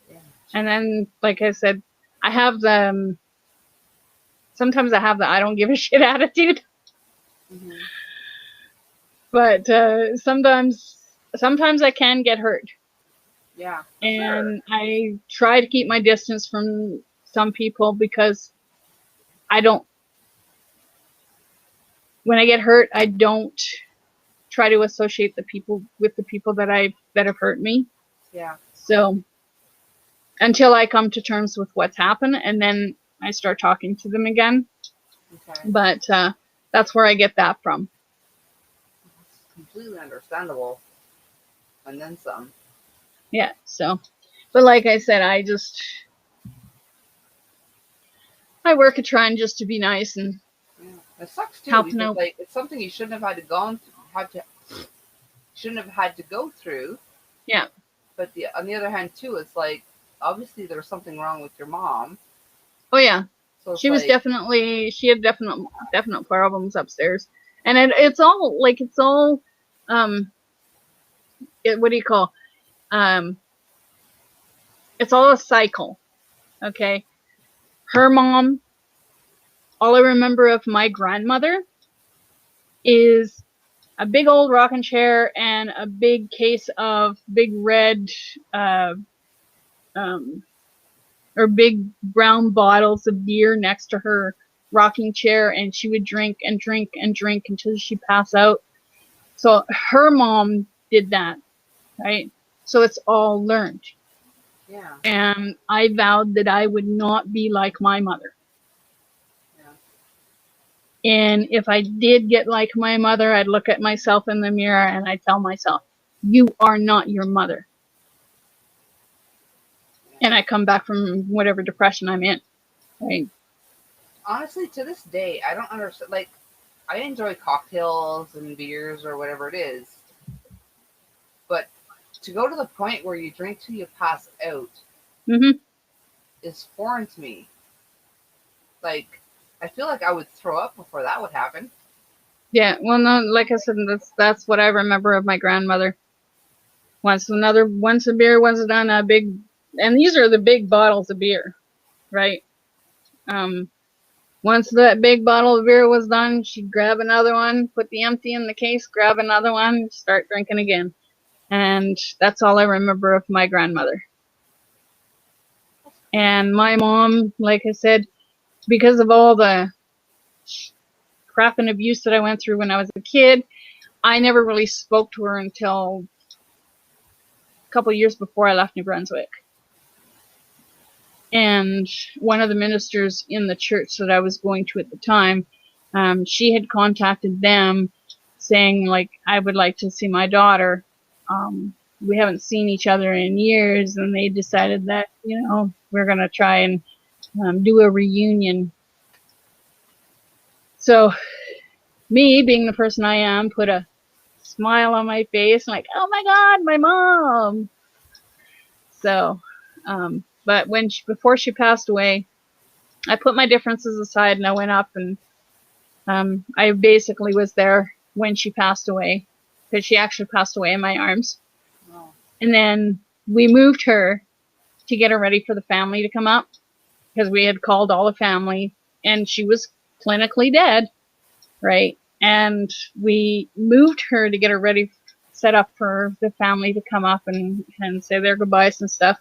yeah. And then, like I said, I have sometimes I have the I don't give a shit attitude. Mm-hmm. But sometimes I can get hurt. Yeah. And sure. I try to keep my distance from some people because when I get hurt, I don't try to associate the people that have hurt me. Yeah. So until I come to terms with what's happened, and then I start talking to them again. Okay. But that's where I get that from. It's completely understandable. And then some. Yeah, so. But like I said, I work at trying just to be nice and it sucks too, because like it's something you shouldn't have had to go through. Yeah. But on the other hand too, it's like obviously there was something wrong with your mom. Oh yeah. So she had definite problems upstairs. And it's all what do you call? It's all a cycle. Okay. Her mom, all I remember of my grandmother is a big old rocking chair and a big case of big red or big brown bottles of beer next to her rocking chair, and she would drink and drink and drink until she passed out. So her mom did that, right? So it's all learned. Yeah. And I vowed that I would not be like my mother. Yeah. And if I did get like my mother, I'd look at myself in the mirror and I'd tell myself, you are not your mother. And I come back from whatever depression I'm in, right? Honestly, to this day, I don't understand. Like, I enjoy cocktails and beers or whatever it is, but to go to the point where you drink till you pass out Mm-hmm. is foreign to me. Like, I feel like I would throw up before that would happen. Yeah, well, no, like I said, that's what I remember of my grandmother. Once a beer was done, a big, and these are the big bottles of beer, right? Once that big bottle of beer was done, she'd grab another one, put the empty in the case, grab another one, start drinking again. And that's all I remember of my grandmother. And my mom, like I said, because of all the crap and abuse that I went through when I was a kid, I never really spoke to her until a couple of years before I left New Brunswick. And one of the ministers in the church that I was going to at the time, she had contacted them saying, like, I would like to see my daughter. We haven't seen each other in years, and they decided that, we're going to try and do a reunion. So me, being the person I am, put a smile on my face, like, oh my God, my mom. So, but before she passed away, I put my differences aside and I went up, and I basically was there when she passed away, because she actually passed away in my arms. Oh. And then we moved her to get her ready for the family to come up, because we had called all the family and she was clinically dead, right? And we moved her to get her ready, set up for the family to come up and say their goodbyes and stuff.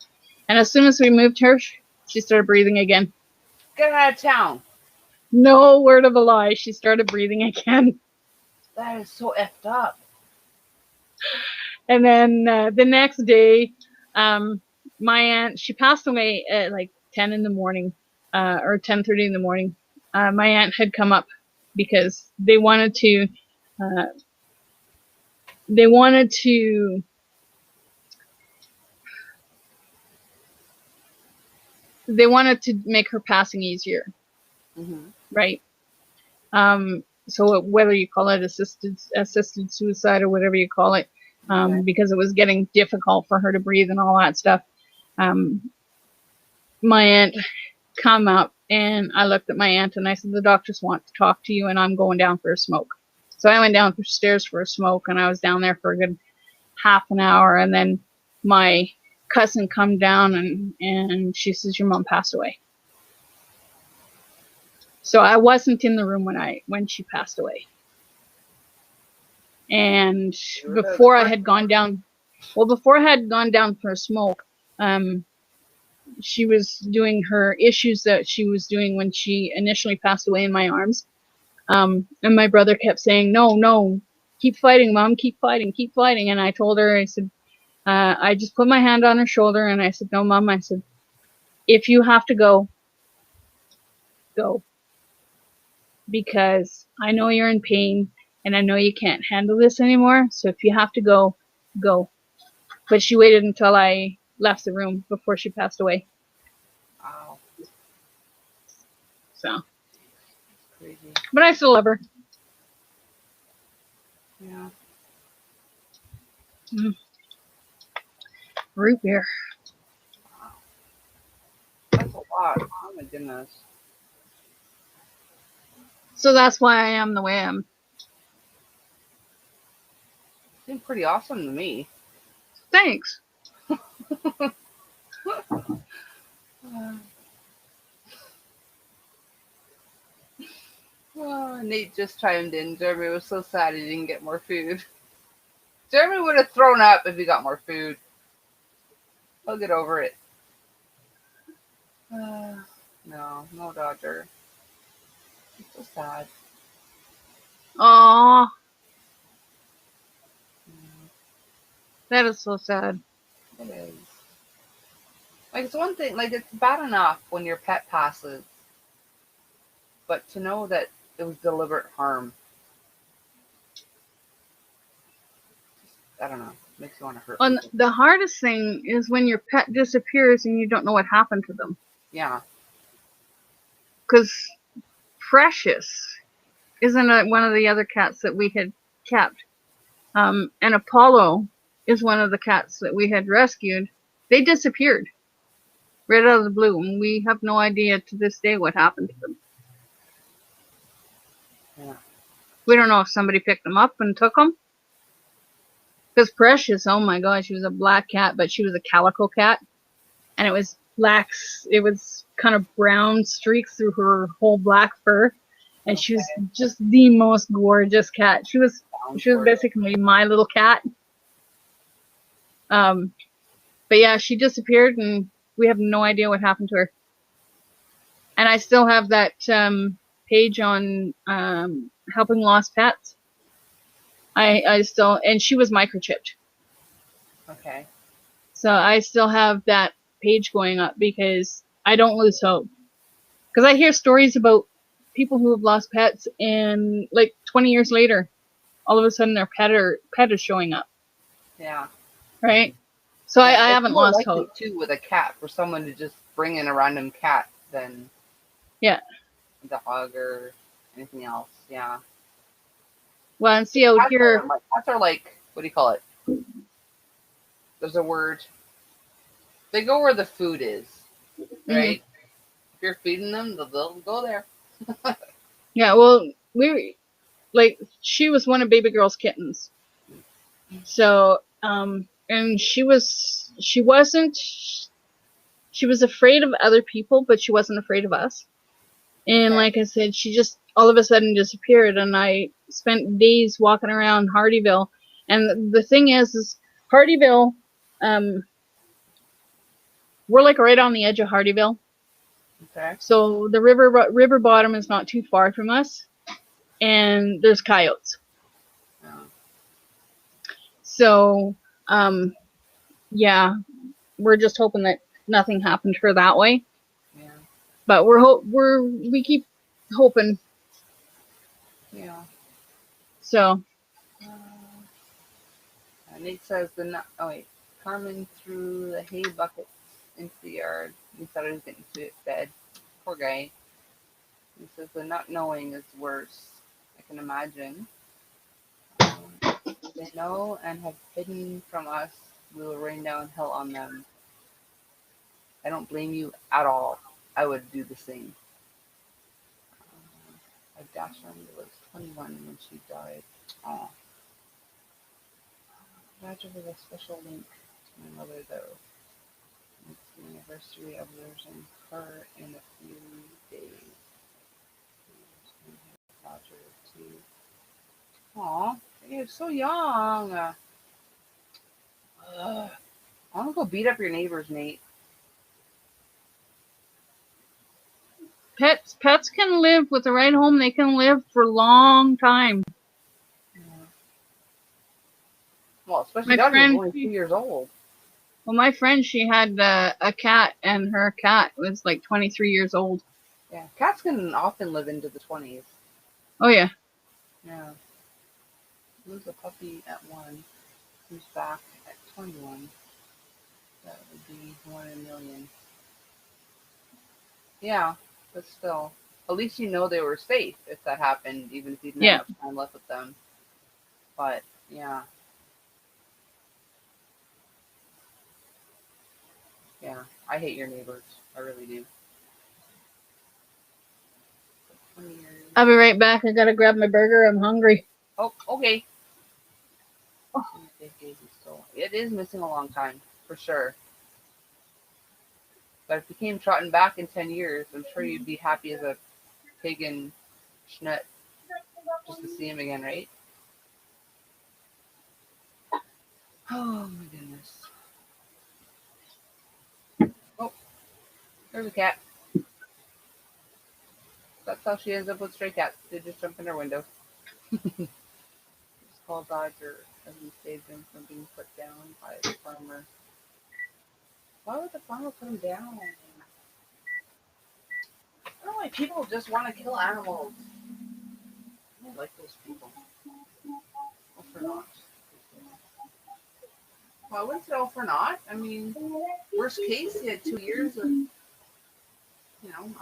And as soon as we moved her, she started breathing again. Get out of town. No word of a lie. She started breathing again. That is so effed up. And then the next day, my aunt, she passed away at like 10 in the morning, or 10:30 in the morning. My aunt had come up because they wanted to make her passing easier, right? So whether you call it assisted suicide or whatever you call it, because it was getting difficult for her to breathe and all that stuff. My aunt come up, and I looked at my aunt and I said, the doctors want to talk to you, and I'm going down for a smoke. So I went downstairs for a smoke, and I was down there for a good half an hour, and then my cousin come down and she says, your mom passed away. So I wasn't in the room when she passed away. And before I had gone down for a smoke, she was doing her issues that she was doing when she initially passed away in my arms. And my brother kept saying, no, keep fighting, Mom, keep fighting. And I told her, I said, I just put my hand on her shoulder and I said, no, Mom, I said, if you have to go, go. Because I know you're in pain and I know you can't handle this anymore. So if you have to go, go. But she waited until I left the room before she passed away. Wow. So. Crazy. But I still love her. Yeah. Root beer. Wow. That's a lot. Oh my goodness. So that's why I am the way I am. Seemed pretty awesome to me. Thanks. Nate just chimed in. Jeremy was so sad he didn't get more food. Jeremy would have thrown up if he got more food. He'll get over it. No, no Dodger. It's so sad. Aw, Mm, that is so sad. it is. Like, it's one thing, like, it's bad enough when your pet passes, but to know that it was deliberate harm, I don't know, makes you want to hurt And people. the hardest thing is when your pet disappears and you don't know what happened to them. Yeah, Because Precious isn't one of the other cats that we had kept. And Apollo is one of the cats that we had rescued. They disappeared right out of the blue, and we have no idea to this day what happened to them. yeah, We don't know if somebody picked them up and took them. Because Precious, oh my gosh, she was a black cat, but she was a calico cat. And it was black, it was kind of brown streaks through her whole black fur. And she was okay, just the most gorgeous cat. She was sounds gorgeous. basically my little cat. But yeah, she disappeared and we have no idea what happened to her. And I still have that page on helping lost pets. I still, and she was microchipped. Okay, So I still have that page going up because I don't lose hope. Because I hear stories about people who have lost pets and like 20 years later, all of a sudden their pet is showing up, yeah. right? So Yeah, I it's haven't more lost likely, hope. too, with a cat for someone to just bring in a random cat than Yeah. a dog or anything else. Yeah. Well, and see out here, Cats are like, what do you call it? There's a word. They go where the food is, mhm. right? If you're feeding them, they'll go there. Yeah, well, she was one of baby girl's kittens. So, and she was afraid of other people, but she wasn't afraid of us. And Okay. like I said, she just all of a sudden disappeared, and I spent days walking around Hardyville. And the thing is Hardyville, we're like right on the edge of Hardyville. Okay. So the river bottom is not too far from us, and there's coyotes. Yeah. So, yeah, we're just hoping that nothing happened to her that way. Yeah. But we keep hoping. Yeah. So, Nate says oh wait, Carmen threw the hay buckets into the yard. He thought he was getting fed. Poor guy. He says the not knowing is worse. I can imagine. If they know and have hidden from us, we will rain down hell on them. I don't blame you at all. I would do the same. A Dachshund was 21 when she died. Oh, imagine with a special link to my mother though. It's the anniversary of losing her in a few days. Roger too. Aw, you're so young. I want to go beat up your neighbors, Nate. pets can live with the right home. They can live for a long time. Yeah. Well, especially My Dodger was friend, only 2 years old. my friend, she had a cat, and her cat was like 23 years old. Yeah, cats can often live into the 20s. Oh yeah. Yeah. Lose a puppy at 1, who's back at 21. That would be 1 in a million. Yeah, but still. At least you know they were safe if that happened, even if you didn't have Yeah. much time left with them. But, yeah. Yeah, I hate your neighbors. I really do. 20 years. I'll be right back. I gotta grab my burger. I'm hungry. Oh, okay. It is missing a long time, for sure. But if he came trotting back in 10 years, I'm sure you'd be happy as a pig and schnut just to see him again, right? Oh, my goodness. Oh, there's a cat. That's how she ends up with stray cats. They just jump in her window. Just call Dodger as he saved him from being put down by the farmer. Why would the farmer put him down? I don't know why people just want to kill animals. I don't like those people. All for naught. Well, I wouldn't say all for naught. I mean, worst case, he had 2 years of,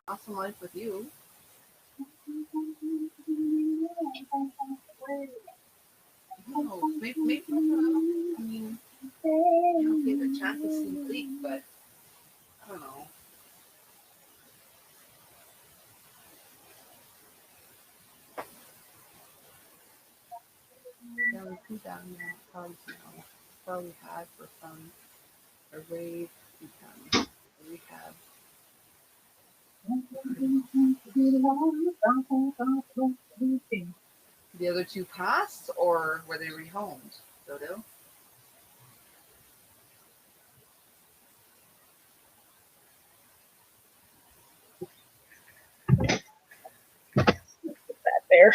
awesome life with you. Who knows? Maybe I mean, okay, the chances seem bleak, but I don't know. There were 2 down now. Probably had for some a rave become a rehab. The other 2 passed, or were they rehomed? Dodo? That there.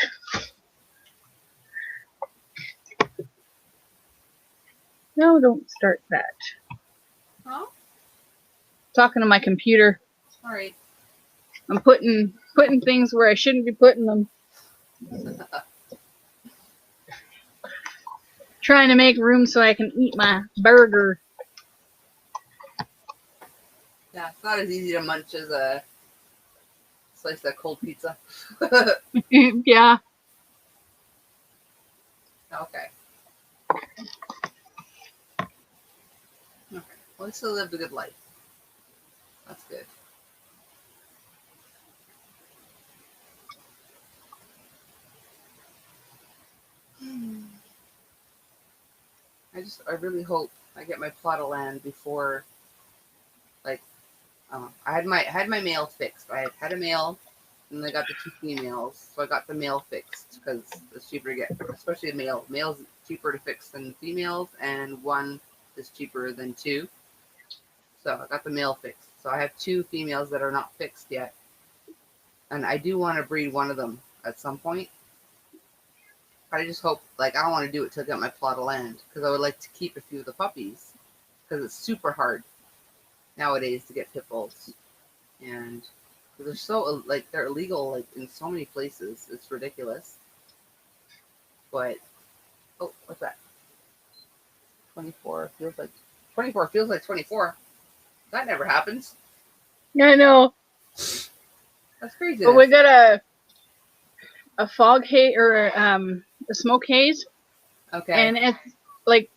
No, don't start that. Huh? Talking to my computer. All right. I'm putting things where I shouldn't be putting them. Trying to make room so I can eat my burger. Yeah, it's not as easy to munch as a slice of cold pizza. Yeah. Okay. Well, he still lived a good life. That's good. I really hope I get my plot of land before, like, I had my male fixed. I had a male, and I got the 2 females, so I got the male fixed because it's cheaper to get, especially a male. Male's cheaper to fix than females, and 1 is cheaper than 2. So I got the male fixed. So I have 2 females that are not fixed yet, and I do want to breed one of them at some point. But I just hope, like, I don't want to do it till I get my plot of land because I would like to keep a few of the puppies because it's super hard nowadays to get pit bulls, and they're so they're illegal like in so many places. It's ridiculous. But what's that? 24 feels like 24. That never happens. Yeah, I know. That's crazy. But we got a fog haze or a smoke haze. Okay. And it's like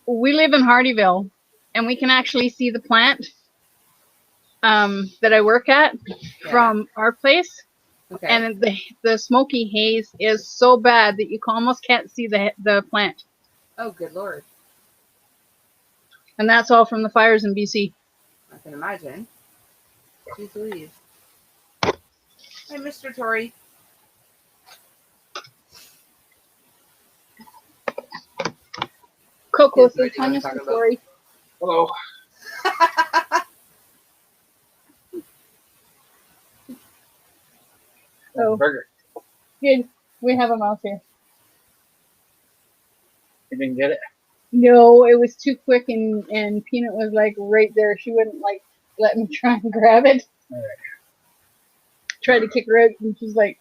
we live in Hardyville, and we can actually see the plant that I work at from our place. Okay. And the smoky haze is so bad that you almost can't see the plant. Oh, good Lord. And that's all from the fires in BC. I can imagine. Jeez Louise. Hi, Mr. Tori. Coco says, hi, Mr. Tori. Hello. Oh, Burger. good. We have a mouse here. You didn't get it? No, it was too quick, and Peanut was like right there. She wouldn't like let me try and grab it. All right. Tried to kick her out, and she's like,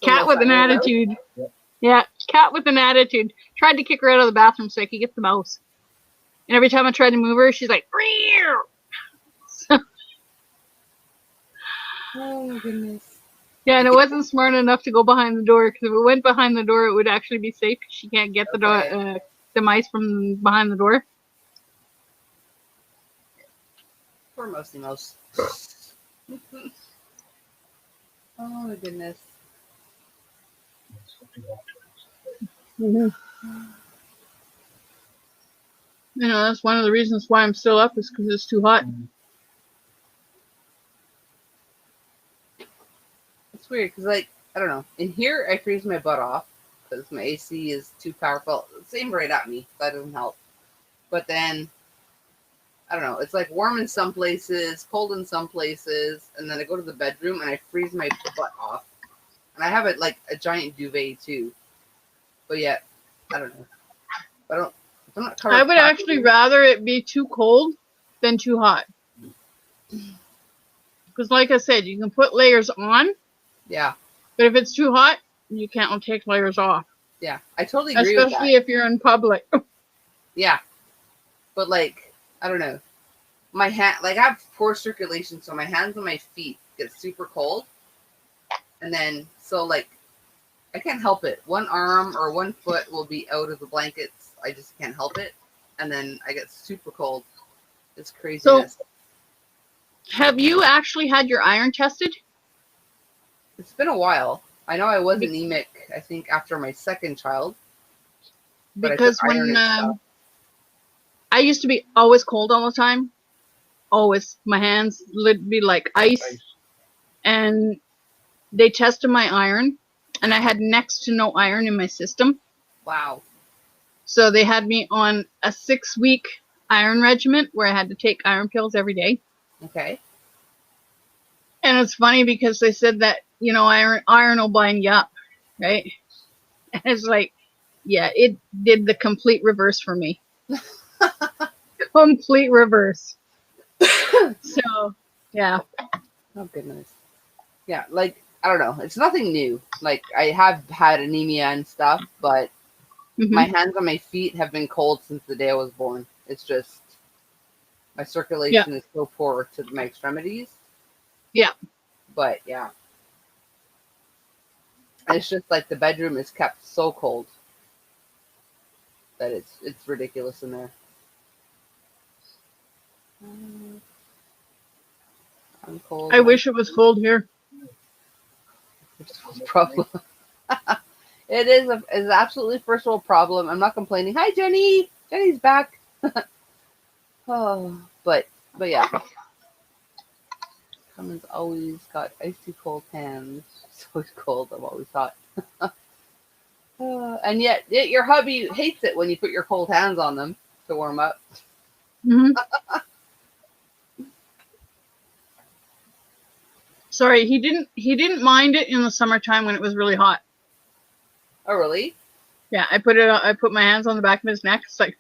cat with an attitude. Yep. Yeah, cat with an attitude. Tried to kick her out of the bathroom so I could get the mouse. And every time I tried to move her, she's like, so, oh my goodness. yeah, and it wasn't smart enough to go behind the door, because if it went behind the door, it would actually be safe. She can't get the mice from behind the door. Poor Mosey Mouse. Oh my goodness. Mm-hmm. You know, that's one of the reasons why I'm still up, is because it's too hot. It's weird because, like, I don't know. In here, I freeze my butt off because my AC is too powerful. It's aimed right at me. That doesn't help. But then I don't know. It's like warm in some places, cold in some places, and then I go to the bedroom and I freeze my butt off. And I have it like a giant duvet too. But yet, I don't know. I don't. I'm not covered. I would actually rather it be too cold than too hot. Because, like I said, you can put layers on, Yeah, but if it's too hot, you can't take layers off. yeah. I totally agree with that. Especially if you're in public. Yeah, but like, I don't know. My hand, like I have poor circulation, so my hands and my feet get super cold, and then so like I can't help it. One arm or one foot will be out of the blankets. I just can't help it, and then I get super cold. It's craziness. So, have you actually had your iron tested? It's been a while. I know I was anemic, I think, after my second child. But Because I took iron when and stuff. I used to be always cold all the time, always, my hands would be like ice, and they tested my iron, and I had next to no iron in my system. Wow. So they had me on a 6-week iron regimen where I had to take iron pills every day. Okay. And it's funny because they said that, you know, iron will bind you up, right? And it's like, yeah, it did the complete reverse for me. Complete reverse. So, yeah. Oh, goodness. Yeah, like, I don't know. It's nothing new. Like, I have had anemia and stuff, but my hands and my feet have been cold since the day I was born. It's just, my circulation is so poor to my extremities. Yeah. But, yeah. It's just like the bedroom is kept so cold that it's ridiculous in there. I'm cold. I wish it was cold here. Problem. It is is absolutely first world problem. I'm not complaining. Hi, Jenny. Jenny's back. Oh, but yeah. Cummins always got icy cold hands. It's always cold. I've always thought. And yet your hubby hates it when you put your cold hands on them to warm up. Mm-hmm. Sorry, he didn't mind it in the summertime when it was really hot. Oh, really? Yeah, I put my hands on the back of his neck. It's like,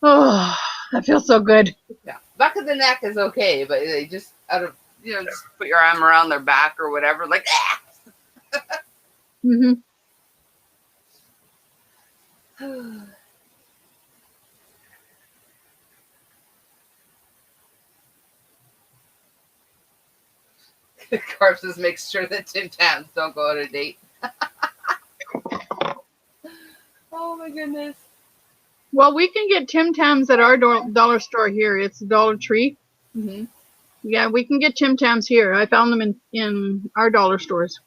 oh, that feels so good. Yeah, back of the neck is okay, but they just just put your arm around their back or whatever, like. Mm-hmm. Corpses make sure that Tim Tams don't go on a date. Oh my goodness. Well, we can get Tim Tams at our dollar store here. It's Dollar Tree. Mm-hmm. Yeah, we can get Tim Tams here. I found them in our dollar stores.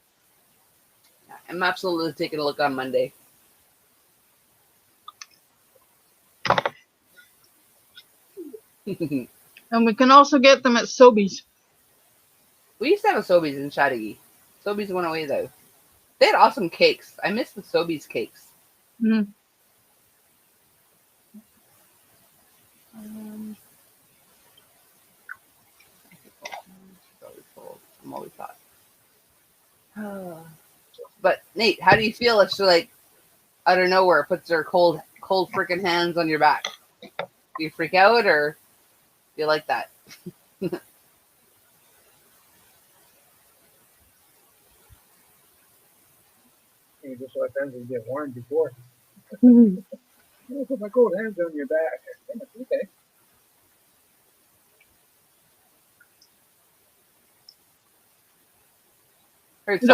I'm absolutely taking a look on Monday. And we can also get them at Sobeys. We used to have a Sobeys in Chattagee. Sobeys went away though. They had awesome cakes. I miss the Sobeys cakes. Mm-hmm. I'm always hot. But Nate, how do you feel if she like out of nowhere puts her cold freaking hands on your back? Do you freak out or do you like that? You just let them get warm before. You put my cold hands on your back. Okay. It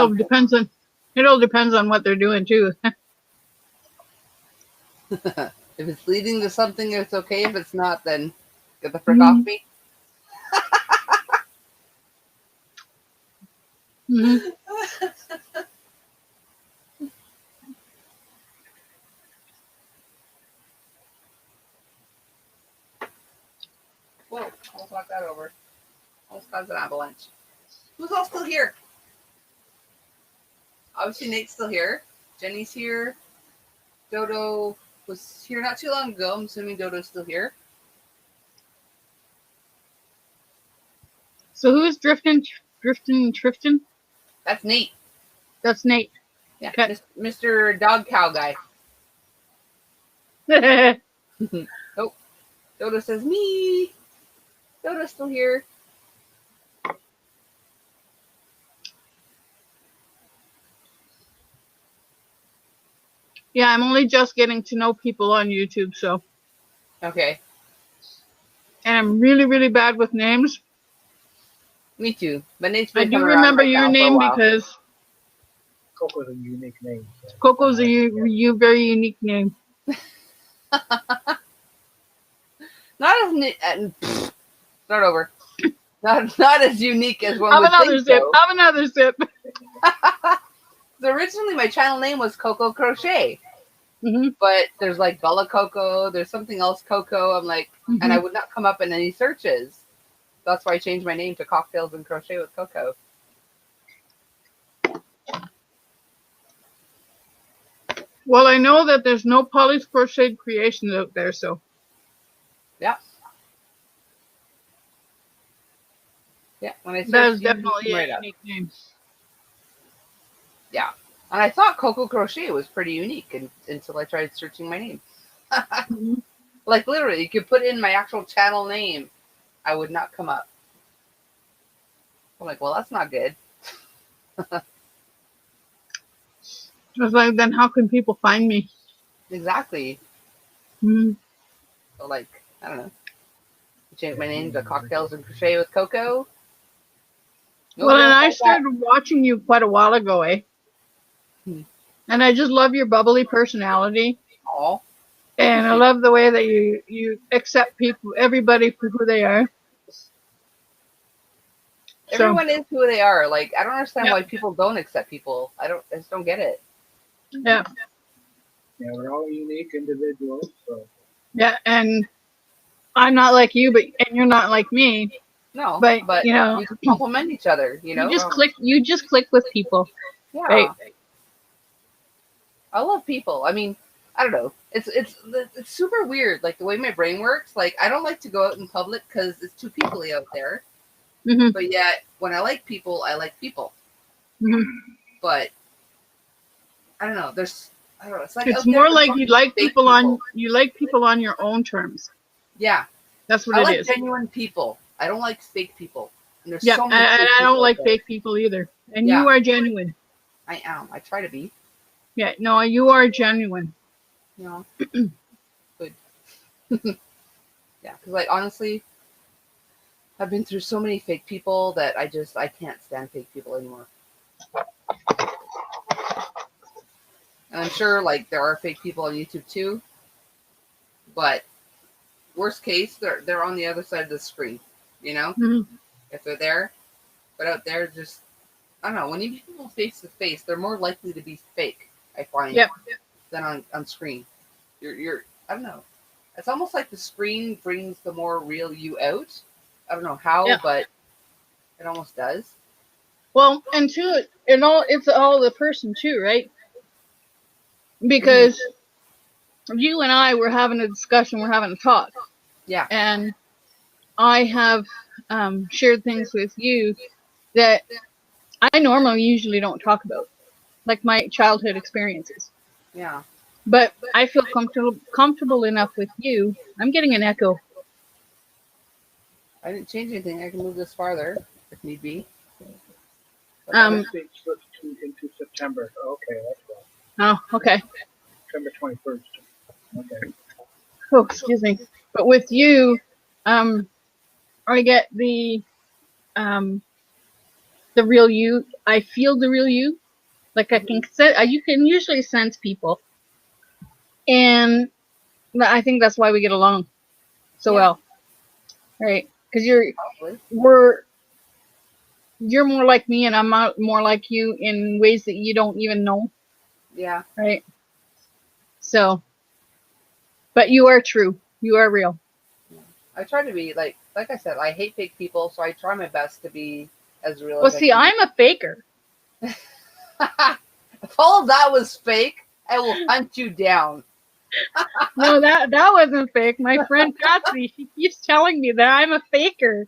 all depends on what they're doing too. If it's leading to something, it's okay. If it's not, then get the frick off me. Mm-hmm. Whoa, almost knocked that over. Almost caused an avalanche. Who's all still here? Obviously, Nate's still here. Jenny's here. Dodo was here not too long ago. I'm assuming Dodo's still here. So who's drifting? Trifton? That's Nate. That's Nate. Yeah, Okay. Mr. Dog Cow guy. Oh, Dodo says me. Dodo's still here. Yeah, I'm only just getting to know people on YouTube, so. Okay, And I'm really, really bad with names. me too. But Nate's I been do coming around remember my your channel for a name while. because Coco's a unique name. So. Coco's a very unique name. Not as start over. Not as unique as one Have would another think. sip. So. Have another sip. So originally my channel name was Coco Crochet, but there's like Bella Coco. There's something else Coco. I'm like, and I would not come up in any searches. That's why I changed my name to Cocktails and Crochet with Coco. Well, I know that there's no Polly's Crocheted Creations out there, so. Yeah. Yeah, when I That is searched, definitely right a up. unique name. Yeah, and I thought Coco Crochet was pretty unique until I tried searching my name. Like literally, you could put in my actual channel name, I would not come up. I'm like, well, that's not good. I was like, then how can people find me? Exactly. Mm. So like, I don't know. Change my name to Cocktails and Crochet with Coco. Well, and I started watching you quite a while ago, eh? And I just love your bubbly personality. Aw. And I love the way that you accept people, everybody for who they are. Everyone is who they are. Like, I don't understand Yeah. why people don't accept people. I just don't get it. Yeah. Yeah, we're all unique individuals. So. Yeah, and I'm not like you, and you're not like me. No, but you know, you just compliment each other. You know, You just click with people. Yeah. Right? I love people. I mean, I don't know. It's super weird. Like the way my brain works. Like I don't like to go out in public because it's too peoply out there. But yet, when I like people, I like people. But I don't know. I don't know. It's like it's more like you like people on your own terms. Yeah, that's what I it like is. Genuine people. I don't like fake people. And there's Yeah, so many and I don't like out there. fake people either. And you are genuine. I am. I try to be. Yeah, no, you are genuine. You know, good. Yeah, because like honestly, I've been through so many fake people that I can't stand fake people anymore. And I'm sure like there are fake people on YouTube too, but worst case, they're on the other side of the screen. You know, if they're there, but out there, just I don't know. When you meet people face to face, they're more likely to be fake. I find than on screen. You're I don't know. It's almost like the screen brings the more real you out. I don't know how, but it almost does. Well, and two, it's all the person too, right? Because you and I were having a discussion, we're having a talk. Yeah. And I have shared things with you that I usually don't talk about, like my childhood experiences. Yeah. But I feel comfortable enough with you. I'm getting an echo. I didn't change anything. I can move this farther if need be. This date slipped into September. Okay, that's right. Oh, okay. September 21st. Okay. Oh, excuse me. But with you, I get the real you. I feel the real you. Like you can usually sense people, and I think that's why we get along so well, right? Because you're more like me, and I'm more like you in ways that you don't even know. Yeah. Right. So, but you are true. You are real. I try to be like I said, I hate fake people, so I try my best to be as real Well, as see, I'm a faker. If all of that was fake, I will hunt you down. No, that wasn't fake. My friend Patsy, she keeps telling me that I'm a faker.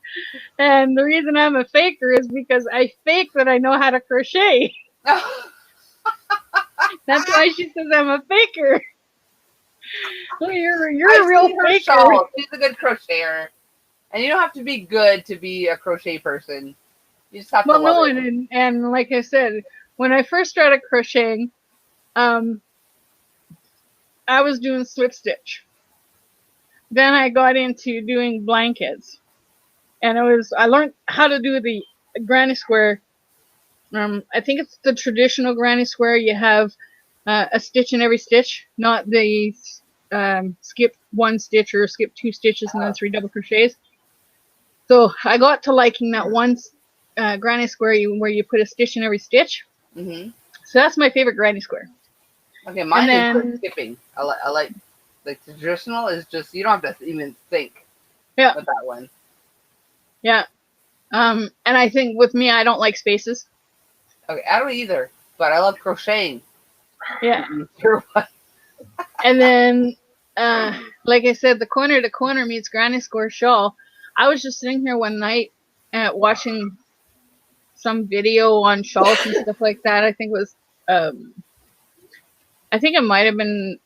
And the reason I'm a faker is because I fake that I know how to crochet. That's why she says I'm a faker. Oh, you're I've a real seen her faker. shawl. She's a good crocheter. And you don't have to be good to be a crochet person. You just have to Well, love no, it. and like I said, when I first started crocheting, I was doing slip stitch. Then I got into doing blankets, and I learned how to do the granny square. I think it's the traditional granny square. You have a stitch in every stitch, not the skip one stitch or skip two stitches and then 3 double crochets. So I got to liking that one granny square where you put a stitch in every stitch. Mm-hmm. So that's my favorite granny square. Okay, mine is then, just skipping. I like the traditional is just you don't have to even think yeah, with that one. yeah. And I think with me, I don't like spaces. Okay, I don't either, but I love crocheting. Yeah. Sure. And then, like I said, the corner to corner meets granny square shawl. I was just sitting here one night watching some video on shawls and stuff like that. I think it was, I think it might have been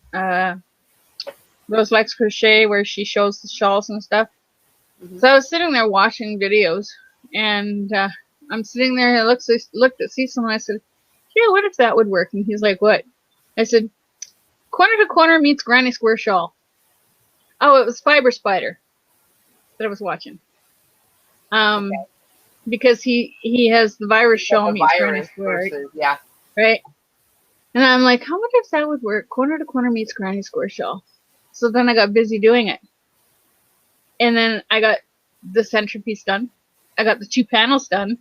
Rose Likes Crochet where she shows the shawls and stuff. Mm-hmm. So I was sitting there watching videos, and I'm sitting there and I looked at Cecil and I said, "Yeah, what if that would work?" And he's like, "What?" I said, "Corner to corner meets granny square shawl." Oh, it was Fiber Spider that I was watching. Okay. Because he has the virus shawl meets granny square, versus, yeah. right? And I'm like, how much if that would work? Corner to corner meets granny square shawl. So then I got busy doing it. And then I got the centerpiece done. I got the 2 panels done.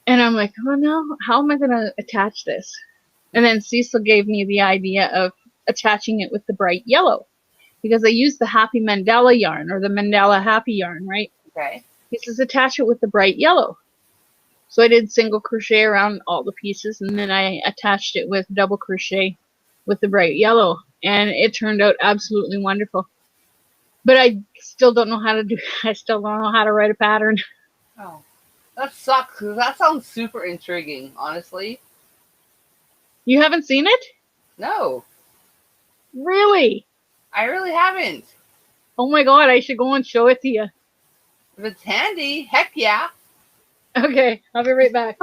And I'm like, oh no, how am I going to attach this? And then Cecil gave me the idea of attaching it with the bright yellow. Because I used the Happy Mandela yarn, or the Mandela Happy yarn, right? Okay. He says attach it with the bright yellow. So I did single crochet around all the pieces, and then I attached it with double crochet with the bright yellow. And it turned out absolutely wonderful. But I still don't know how to do. I still don't know how to write a pattern. Oh, that sucks. 'Cause that sounds super intriguing. Honestly. You haven't seen it? No. Really? I really haven't. Oh my god! I should go and show it to you. If it's handy, heck yeah. Okay, I'll be right back.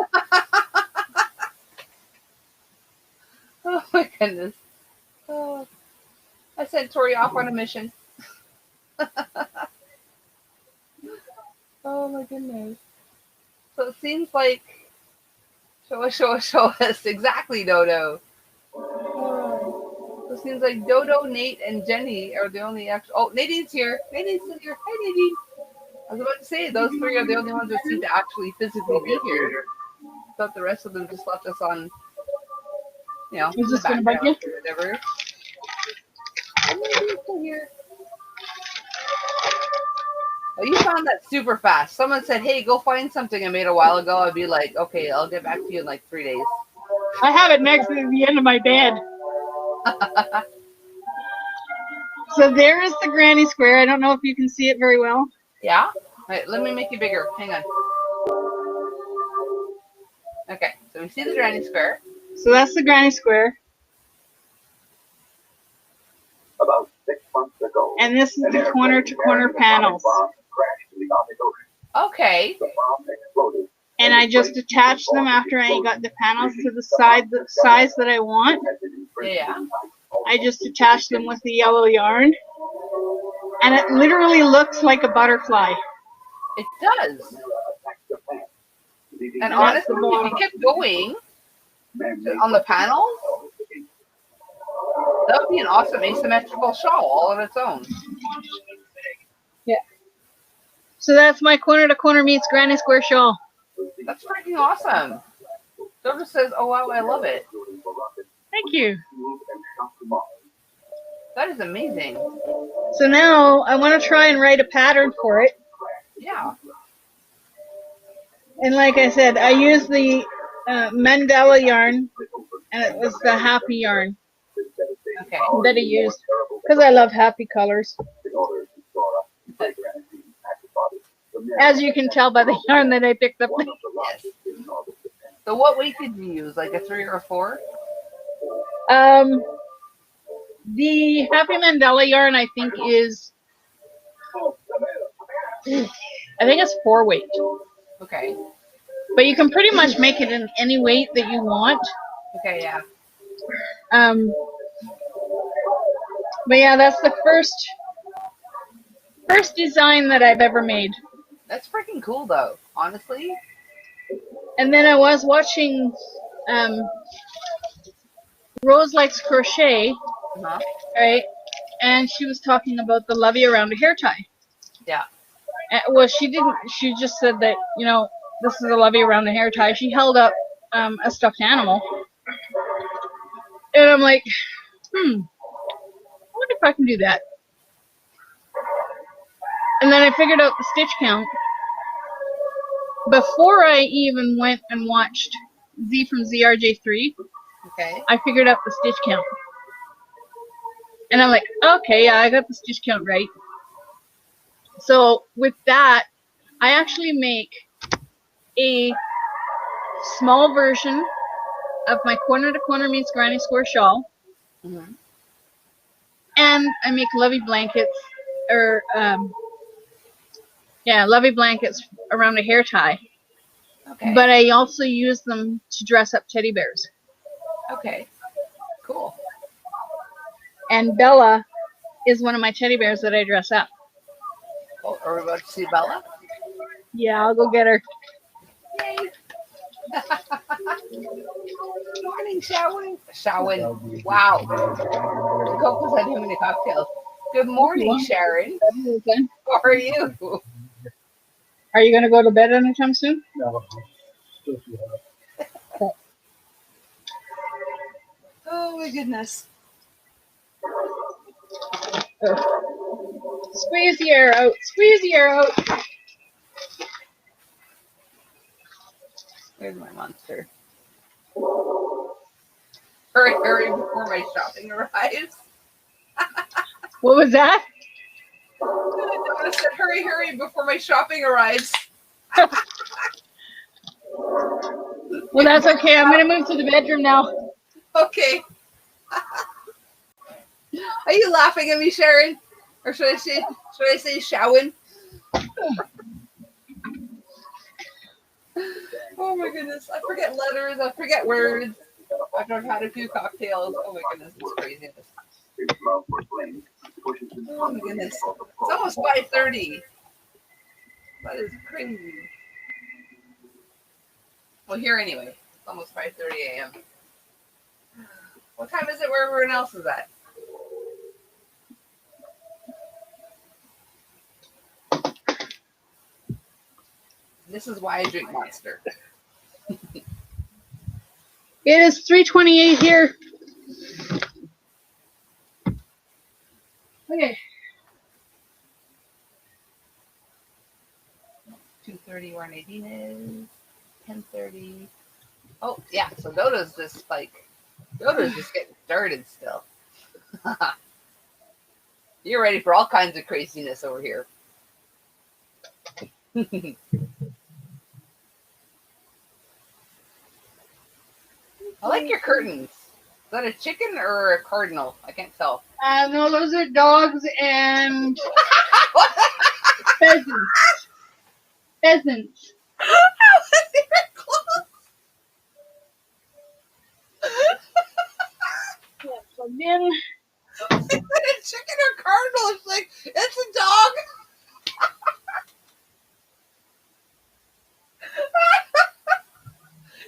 Oh my goodness. Oh, I sent Tori off on a mission. Oh my goodness. So it seems like show us exactly, Dodo. So it seems like Dodo, Nate, and Jenny are the only actual. Oh, Nadine's here. Nadine's still here. Hi, Nadine. I was about to say those 3 are the only ones that seem to actually physically be here. But the rest of them just left us on, in Is the this gonna bug you? background or whatever. And Nadine's still here. Oh, you found that super fast. Someone said, "Hey, go find something I made a while ago." I'd be like, "Okay, I'll get back to you in like 3 days." I have it next to the end of my bed. So there is the granny square. I don't know if you can see it very well. Yeah? Wait, let me make it bigger. Hang on. Okay, so we see the granny square. So that's the granny square. About 6 months ago. And this is the corner to corner panels. Okay. And I just attached them after I got the panels to the size that I want. Yeah. I just attached them with the yellow yarn. And it literally looks like a butterfly. It does. And honestly, if you kept going on the panels, that would be an awesome asymmetrical shawl all on its own. Yeah. So that's my corner to corner meets granny square shawl. That's freaking awesome. Dodo says, "Oh wow, I love it." Thank you. That is amazing. So now I want to try and write a pattern for it. Yeah. And like I said, I used the Mandela yarn, and it was the happy yarn. Okay. that I used because I love happy colors. As you can tell by the yarn that I picked up. Yes. So what weight did you use? Like a 3 or a 4? The Happy Mandela yarn I think is, I think it's 4 weight. Okay. But you can pretty much make it in any weight that you want. Okay, yeah. But yeah, that's the first design that I've ever made. That's freaking cool, though. Honestly. And then I was watching Rose Likes Crochet, Uh-huh. right? And she was talking about the lovey around a hair tie. Yeah. Well, she didn't. She just said that, you know, this is a lovey around the hair tie. She held up a stuffed animal. And I'm like, I wonder if I can do that. And then I figured out the stitch count. Before I even went and watched Z from ZRJ3, Okay. I figured out the stitch count. And I'm like, okay, yeah, I got the stitch count right. So with that, I actually make a small version of my corner to corner meets granny square shawl. Mm-hmm. And I make lovey blankets, or lovey blankets around a hair tie. Okay. But I also use them to dress up teddy bears. Okay. Cool. And Bella is one of my teddy bears that I dress up. Oh, are we about to see Bella? Yeah, I'll go get her. Yay. Morning, Sharon. Wow. Coco's had too many cocktails. Good morning, Sharon. How are you? Are you going to go to bed anytime soon? No. Oh, my goodness. Squeeze the air out. Squeeze the air out. Where's my monster? Hurry, hurry before my shopping arrives. What was that? I said, hurry, hurry before my shopping arrives. Well, that's okay. I'm going to move to the bedroom now. Okay. Are you laughing at me, Sharon? Or should I say Sharon? Oh my goodness. I forget letters, I forget words. After I've had a few cocktails. Oh my goodness, it's craziness. Oh my goodness. It's almost 5:30. That is crazy. Well, here anyway. It's almost 5:30 a.m. What time is it where everyone else is at? This is why I drink Monster. It is 3:28 here. Okay. 2:30 where Nadine is. 10:30. Oh, yeah. So Dodo's just getting started still. You're ready for all kinds of craziness over here. I like your curtains. Is that a chicken or a cardinal? I can't tell. No, those are dogs and pheasants. Pheasants. Yeah, plugged in. Is it a chicken or cardinal? It's like, it's a dog.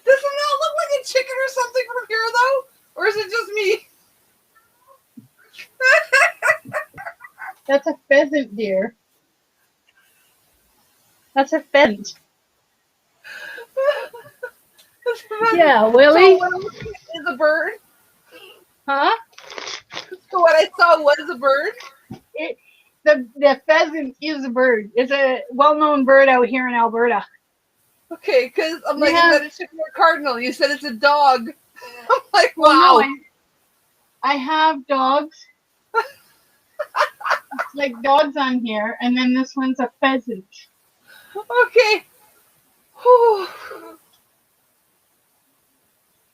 Does it not look like a chicken or something from here, though? Or is it just me? That's a pheasant, dear. That's a pheasant. Yeah, Willie. So what I'm looking at is a bird. Huh? So what I saw was a bird. The pheasant is a bird. It's a well-known bird out here in Alberta. Okay, because I'm like, Yeah. is that a chicken or cardinal? You said it's a dog. I'm like, Well, wow. no, I have dogs. It's like dogs on here, and then this one's a pheasant. Okay. Whew.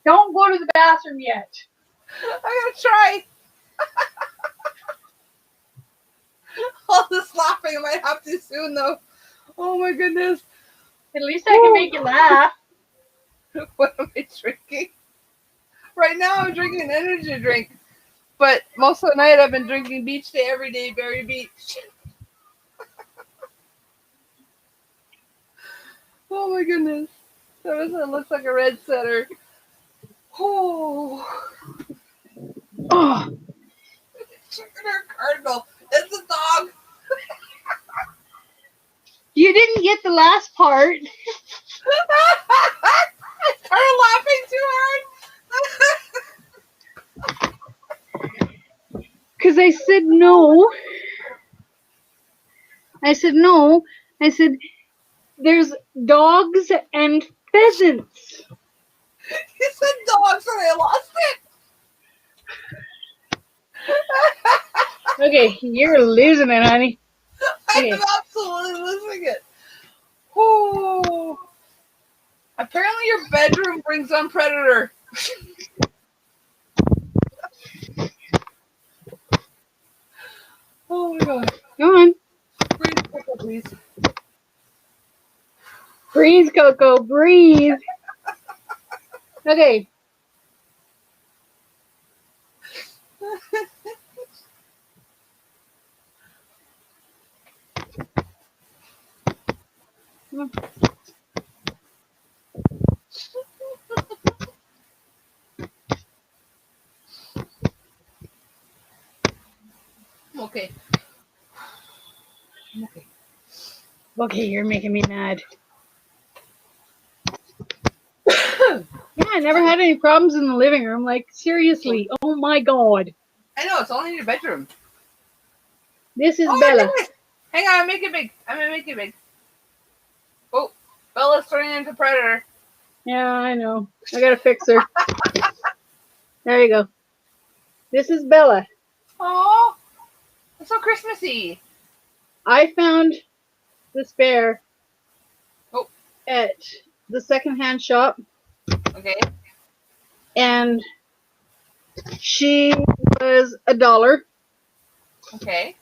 Don't go to the bathroom yet. I'm gonna try. All this laughing, I might have to soon though. Oh my goodness. At least I can make you laugh. What am I drinking? Right now I'm drinking an energy drink. But most of the night I've been drinking Beach Day every day, Berry Beach. Oh my goodness. That looks like a red setter. Oh. Oh, Chicken or cardinal. It's a dog. you didn't get the last part. I started laughing too hard. Because I said no. I said no. I said there's dogs and pheasants. You said dogs and I lost it. Okay, you're losing it, honey. Okay. I'm absolutely losing it. Oh. Apparently your bedroom brings on Predator. Oh my god. Come on. Breathe, Coco, please. Breathe, Coco, breathe. Okay. Okay. Okay. Okay, you're making me mad. Yeah, I never had any problems in the living room. Like, seriously. Oh my god. I know, it's only in your bedroom. This is Oh, Bella. I did it. Hang on, make it big. I'm gonna make it big. Oh, Bella's turning into Predator. Yeah, I know. I gotta fix her. There you go. This is Bella. Oh, it's so Christmassy. I found this bear Oh. at the secondhand shop, Okay. and she was $1. Okay.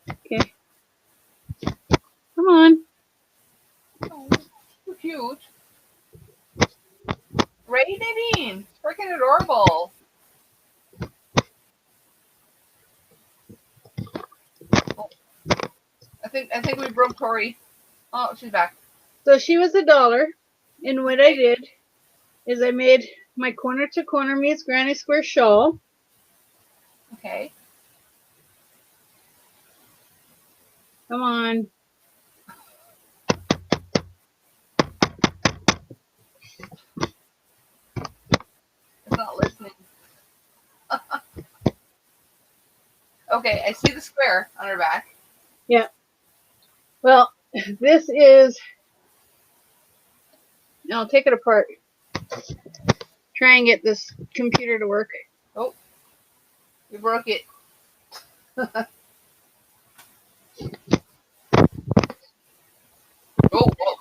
Okay. Come on. Oh, so cute. Right, Nadine? It's freaking adorable. Oh. I think we broke Tori. Oh, she's back. So she was $1, and what I did is I made my corner to corner meets Granny Square shawl. Okay. Come on. It's not listening. Okay, I see the square on her back. Yeah. Well, this is. I'll take it apart. Try and get this computer to work. Oh, you broke it. Oh, whoa.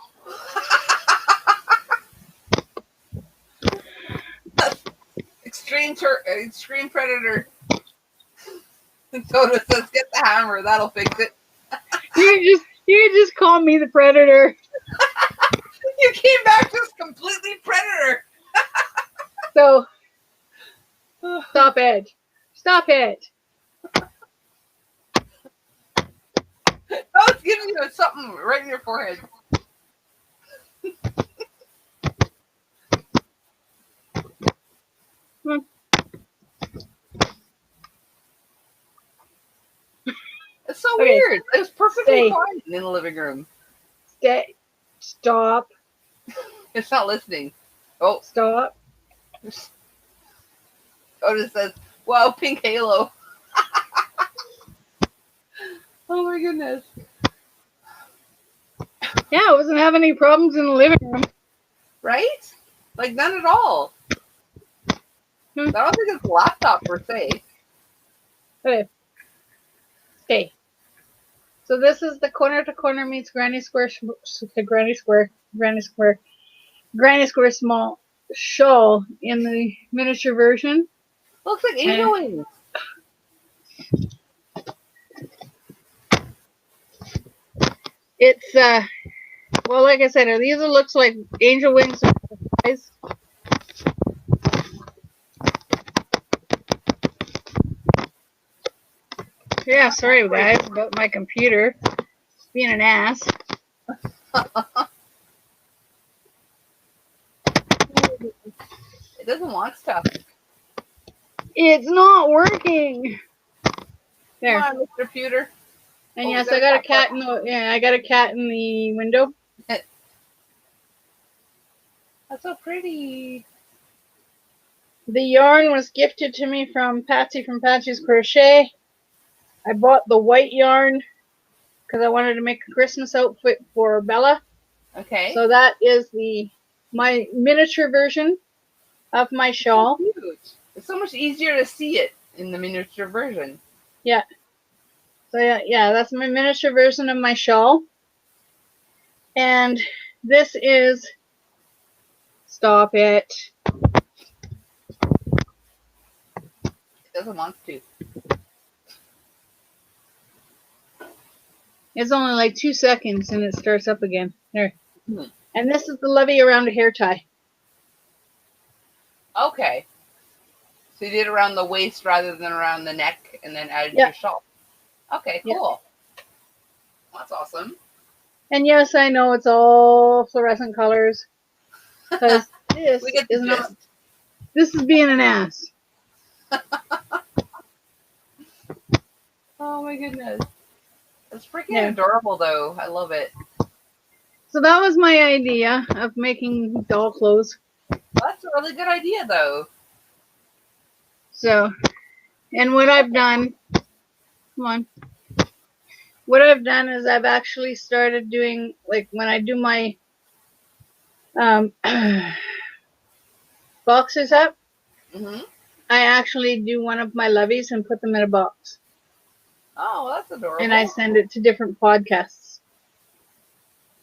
Extreme Predator. Soda says, "Get the hammer. That'll fix it." You just call me the Predator. You came back just completely Predator. So stop it. Stop it. Oh, it's giving you something right in your forehead. It's so Okay. weird. It was perfectly Stay. fine in the living room. Stop. It's not listening. Oh, Stop. Otis says, "Wow, pink halo." Oh my goodness. Yeah, I wasn't having any problems in the living room. Right? Like none at all. I don't think it's a laptop per se. Okay. Okay. So this is the corner to corner meets Granny Square, Granny Square small shawl in the miniature version. Looks like angel wings. It's well, like I said, these looks like angel wings. Yeah, sorry guys about my computer being an ass. It doesn't want stuff. It's not working. There. Come on, Mr. Computer. And yes, I got a cat in the I got a cat in the window. That's so pretty. The yarn was gifted to me from Patsy from Patsy's Crochet. I bought the white yarn because I wanted to make a Christmas outfit for Bella. Okay. So that is my miniature version of my shawl. So cute. It's so much easier to see it in the miniature version. Yeah. So yeah, that's my miniature version of my shawl. And this is, stop it. It doesn't want to. It's only like 2 seconds and it starts up again. There. And this is the levy around a hair tie. Okay. So you did it around the waist rather than around the neck and then added your shawl. Okay, cool. That's awesome. And yes, I know it's all fluorescent colors. Because this is not. This is being an ass. Oh my goodness. It's freaking adorable though. I love it. So that was my idea of making doll clothes. That's a really good idea though. So, and what I've done, come on. What I've done is I've actually started doing, like when I do my boxes up, I actually do one of my levies and put them in a box. Oh, that's adorable. And I send it to different podcasts.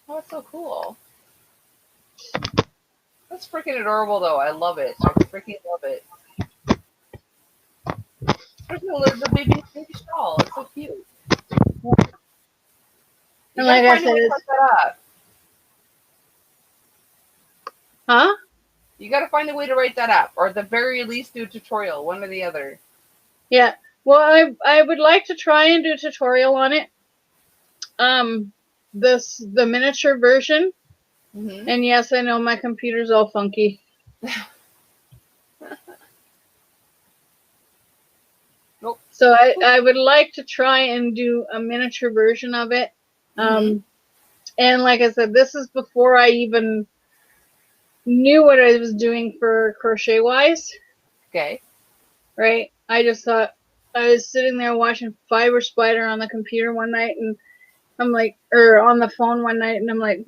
Oh, that's so cool. That's freaking adorable though. I love it. I freaking love it. The baby shawl. It's so cute. And like I said, huh? You gotta find a way to write that up, or at the very least do a tutorial, one or the other. Yeah. Well, I would like to try and do a tutorial on it. The miniature version. And yes, I know my computer's all funky. Nope. So I would like to try and do a miniature version of it. And like I said, this is before I even knew what I was doing for crochet wise. Okay. Right? I just thought, I was sitting there watching Fiber Spider on the computer one night and I'm like, or on the phone one night and I'm like,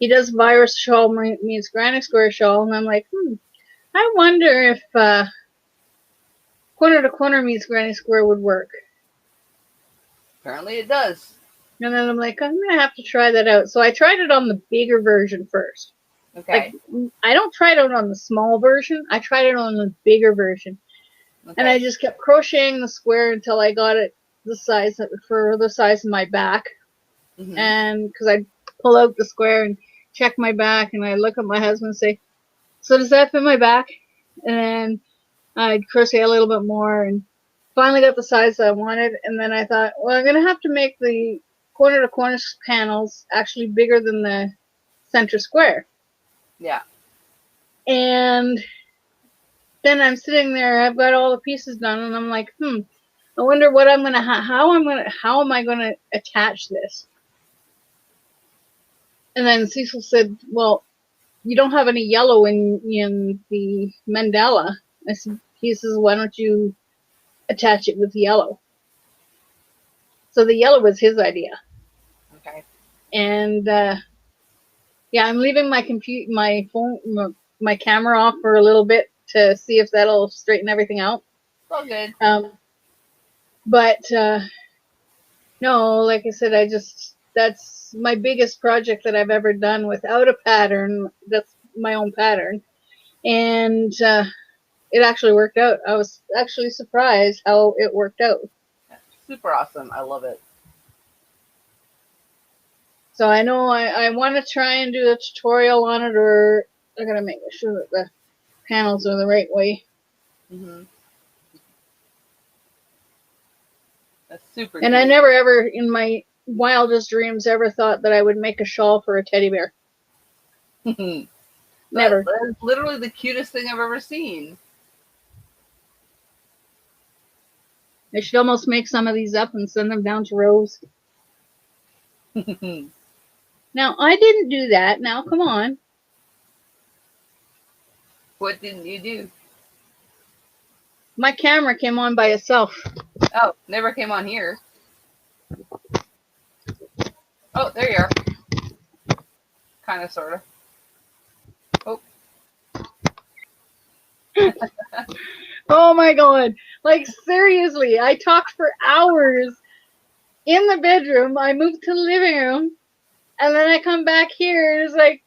he does Virus Shawl meets Granny Square Shawl. And I'm like, I wonder if Corner to Corner meets Granny Square would work. Apparently it does. And then I'm like, I'm going to have to try that out. So I tried it on the bigger version first. Okay. Like, I don't try it out on the small version. I tried it on the bigger version. Okay. And I just kept crocheting the square until I got it the size for the size of my back. And because I pull out the square and check my back and I look at my husband and say, so does that fit my back? And then I'd crochet a little bit more and finally got the size that I wanted. And then I thought, well, I'm going to have to make the corner to corner panels actually bigger than the center square. Yeah. And then I'm sitting there, I've got all the pieces done and I'm like, I wonder what I'm going to how am I going to attach this? And then Cecil said, well, you don't have any yellow in the mandala. He says, why don't you attach it with yellow? So the yellow was his idea. Okay. And yeah, I'm leaving my phone, my camera off for a little bit to see if that'll straighten everything out. It's all good. But no, like I said, that's my biggest project that I've ever done without a pattern. That's my own pattern. And it actually worked out. I was actually surprised how it worked out. Super awesome. I love it. So I know I want to try and do a tutorial on it, or I gotta make sure that the panels are the right way. That's super And cute. I never ever in my wildest dreams ever thought that I would make a shawl for a teddy bear. Never. That's literally the cutest thing I've ever seen. I should almost make some of these up and send them down to Rose. Now, I didn't do that. Now, come on. What didn't you do? My camera came on by itself. Oh, never came on here. Oh, there you are. Kind of, sort of. Oh. Oh my god. Like, seriously, I talked for hours in the bedroom. I moved to the living room. And then I come back here and it's like,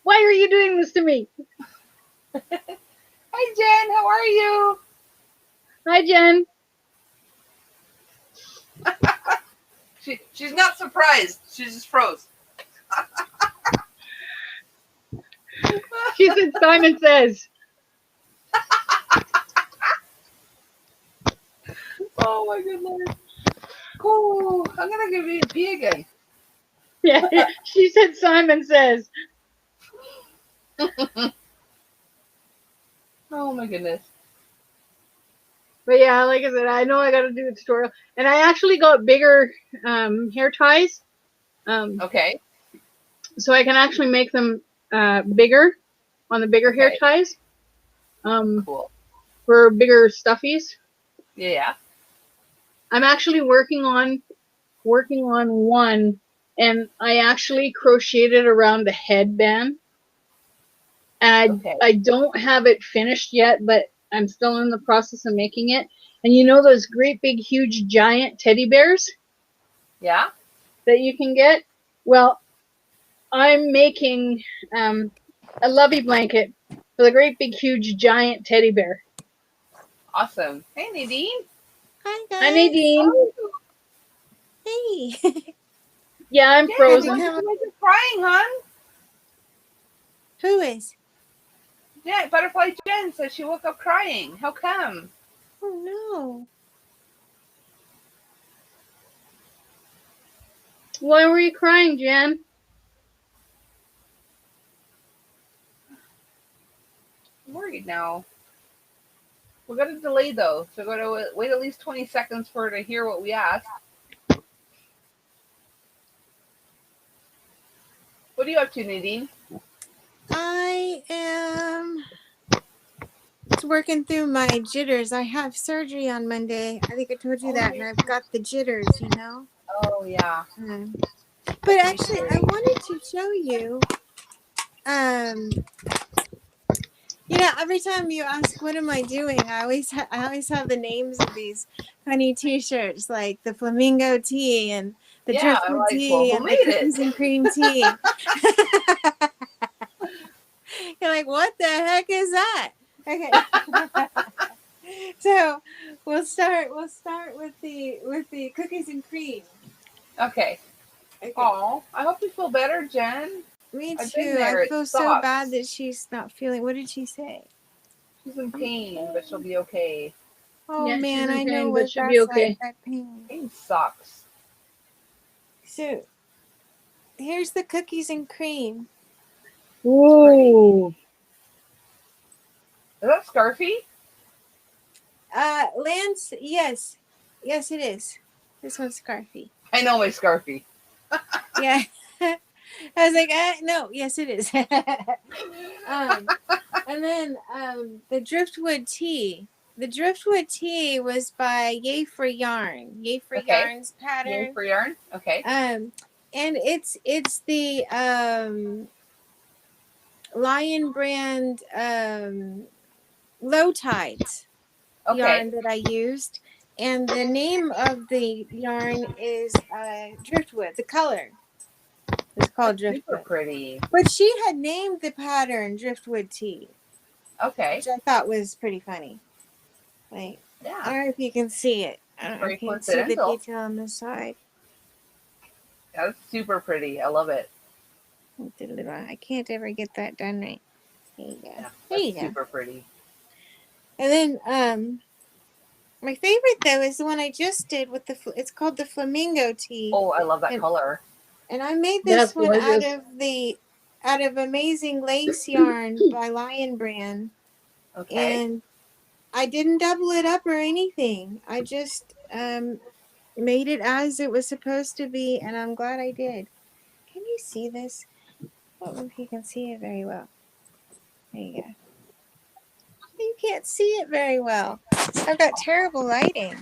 why are you doing this to me? Hi, Jen. How are you? Hi, Jen. She's not surprised. She just froze. She said Simon Says. Oh my goodness. Cool. I'm gonna give you a pee again. Yeah, she said Simon Says. Oh my goodness. But yeah, like I said, I know I gotta do a tutorial. And I actually got bigger hair ties. Okay. So I can actually make them bigger on the bigger hair ties. Cool. For bigger stuffies. Yeah. I'm actually working on one, and I actually crocheted around the headband. And I don't have it finished yet, but I'm still in the process of making it. And you know those great big huge giant teddy bears? Yeah. That you can get? Well, I'm making a lovey blanket for the great big huge giant teddy bear. Awesome. Hey, Nadine. Hi, guys. Hi, Nadine. Hey. Yeah, I'm frozen. Why are you crying, hon? Who is? Yeah, Butterfly Jen says she woke up crying. How come? Oh, no. Why were you crying, Jen? I'm worried now. We're going to delay, though. So we're going to wait at least 20 seconds for her to hear what we asked. What are you up to, Nadine? I am working through my jitters. I have surgery on Monday. I think I told you that, and I've got the jitters, you know? Oh, yeah. But actually, I wanted to show you, you know, every time you ask, what am I doing? I always have the names of these funny T-shirts, like the flamingo tea and the driftwood tea and the cookies and cream tea. You're like, what the heck is that? Okay. So we'll start with the cookies and cream. Okay. Oh, I hope you feel better, Jen. Me I've too. been there. I feel so bad that she's not feeling. What did she say? She's in pain, but she'll be okay. Oh Yeah, man, she's in I know pain, what but she'll that's be okay. like. That pain. Pain sucks. So here's the cookies and cream. Ooh. Is that Scarfy? Lance, yes. Yes, it is. This one's Scarfy. I know my Scarfy. Yeah. I was like, no, yes, it is. And then the driftwood tea. The driftwood tea was by Yay for Yarn. Yay for Yarn's pattern. Yay for Yarn. Okay. And it's the Lion brand low tides yarn that I used. And the name of the yarn is driftwood. The color is called Super driftwood. pretty. But she had named the pattern driftwood tea, Okay. which I thought was pretty funny. Like, Yeah. I don't know if you can see it. I don't know Very if you can see the coincidental. detail on the side. That's super pretty. I love it. I can't ever get that done right. There you go. Yeah, There you that's go. super pretty. And then my favorite though is the one I just did with it's called the flamingo tea. Oh, I love that color. And I made this one out of Amazing Lace yarn by Lion Brand. Okay. And I didn't double it up or anything. I just made it as it was supposed to be, and I'm glad I did. Can you see this? I don't know if you can see it very well. There you go. You can't see it very well. I've got terrible lighting.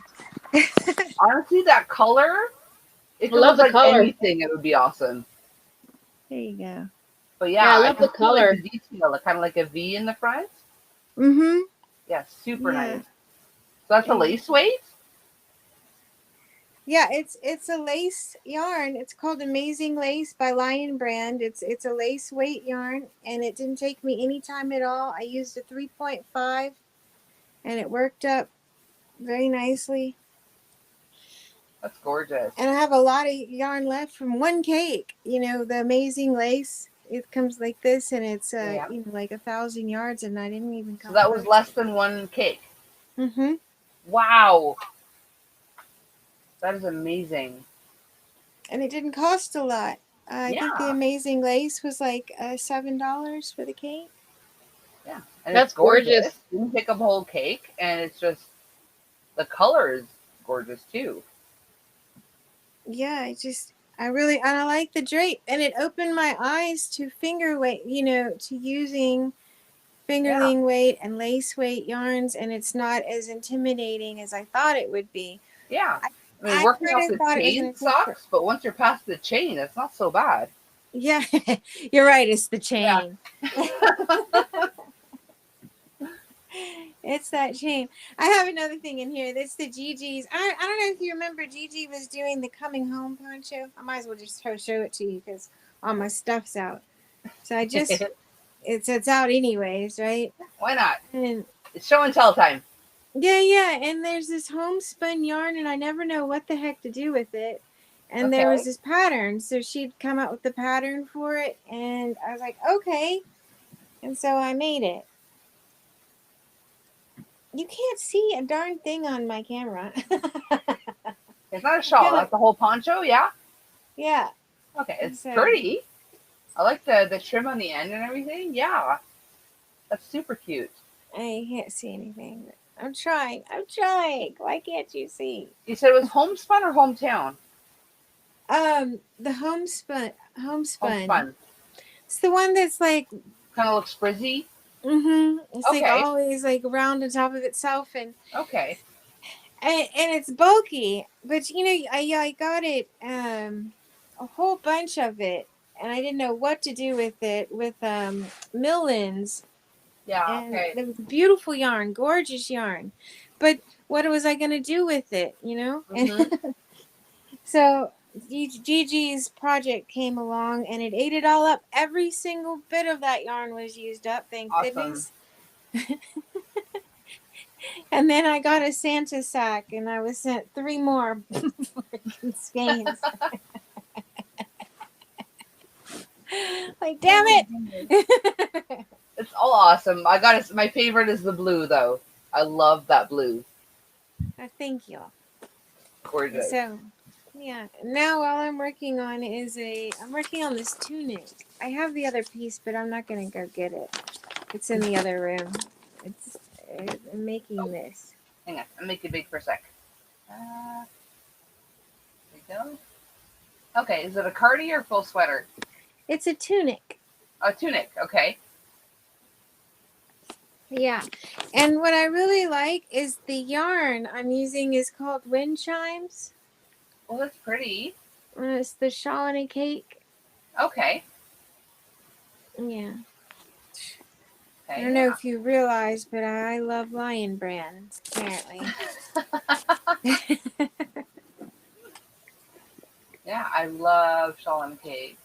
Honestly, that color, if it love was the like color. anything, it would be awesome. There you go. But yeah, I love can the color. see, like, the detail, kind of like a V in the front. Mm-hmm. Yeah, super Yeah. nice. So that's a lace weight? Yeah, it's a lace yarn. It's called Amazing Lace by Lion Brand. It's a lace weight yarn, and it didn't take me any time at all. I used a 3.5, and it worked up very nicely. That's gorgeous. And I have a lot of yarn left from one cake. You know, the Amazing Lace. It comes like this, and it's you know, like 1,000 yards, and I didn't even come. So that was less than one cake. Mm-hmm. Wow. That is amazing. And it didn't cost a lot. I think the Amazing Lace was like $7 for the cake. Yeah, and That's it's gorgeous. gorgeous. You can pick up a whole cake, and it's just the color is gorgeous too. Yeah, I like the drape, and it opened my eyes to finger weight, you know, to using fingerling weight and lace weight yarns, and it's not as intimidating as I thought it would be. Yeah. I mean, working off the chain sucks, but once you're past the chain, it's not so bad. Yeah, you're right. It's the chain. Yeah. It's that chain. I have another thing in here. That's the Gigi's. I don't know if you remember Gigi was doing the coming home poncho. I might as well just show it to you because all my stuff's out. So I just it's out anyways, right? Why not? And it's show and tell time. Yeah. And there's this homespun yarn, and I never know what the heck to do with it. And there was this pattern, so she'd come up with the pattern for it, and I was like, okay. And so I made it. You can't see a darn thing on my camera. It's not a shawl. That's the whole poncho, yeah? Yeah. Okay, it's pretty. I like the trim on the end and everything. Yeah. That's super cute. I can't see anything. But I'm trying. Why can't you see? You said it was homespun or hometown? The homespun. Homespun. It's the one that's like kind of looks frizzy. Mm-hmm. It's like always like round on top of itself, and and it's bulky. But you know, I got it a whole bunch of it, and I didn't know what to do with it with Millins. Yeah. And it was beautiful yarn, gorgeous yarn, but what was I going to do with it? You know. Mm-hmm. So Gigi's project came along, and it ate it all up. Every single bit of that yarn was used up, thank goodness. And then I got a Santa sack, and I was sent 3 more skeins. Like, damn it! It's all awesome. I got it. My favorite is the blue, though. I love that blue. Thank you. Gorgeous. So, yeah. Now all I'm working on is I'm working on this tunic. I have the other piece, but I'm not going to go get it. It's in the other room. I'm making this. Hang on. I'll make it big for a sec. There we go. Okay. Is it a cardi or full sweater? It's a tunic. A tunic. Okay. Yeah. And what I really like is the yarn I'm using is called Wind Chimes. Well, that's pretty. It's the shawl and a cake. Okay. Yeah. I don't know if you realize, but I love Lion brands, apparently. Yeah, I love Shalom cake.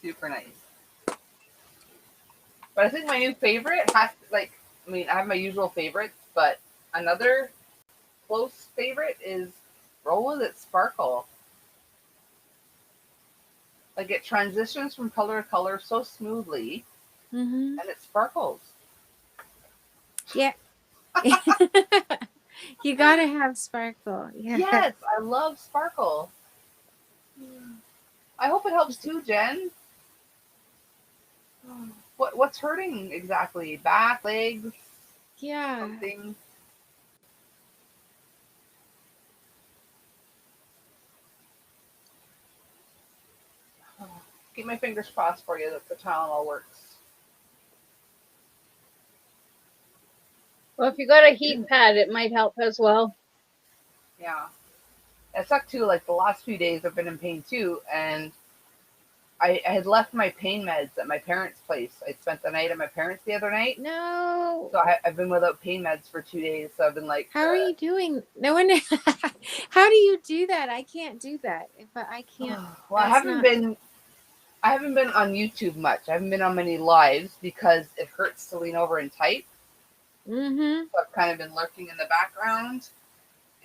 Super nice. But I think my new favorite has like, I mean, I have my usual favorites, but another close favorite is roll with it sparkle. Like it transitions from color to color so smoothly, Mm-hmm. and it sparkles. Yeah. You gotta have sparkle. Yeah. Yes, I love sparkle. I hope it helps too, Jen. What's hurting exactly? Back, legs, Yeah. something? Keep my fingers crossed for you that the Tylenol works. Well, if you got a heat pad, it might help as well. Yeah. It sucked too. Like the last few days, I've been in pain too, and I had left my pain meds at my parents' place. I spent the night at my parents' the other night. No. So I've been without pain meds for 2 days. So I've been like, How are you doing? No one. How do you do that? I can't do that. If I can't. well, I haven't been on YouTube much. I haven't been on many lives because it hurts to lean over and type. Mm-hmm. So I've kind of been lurking in the background.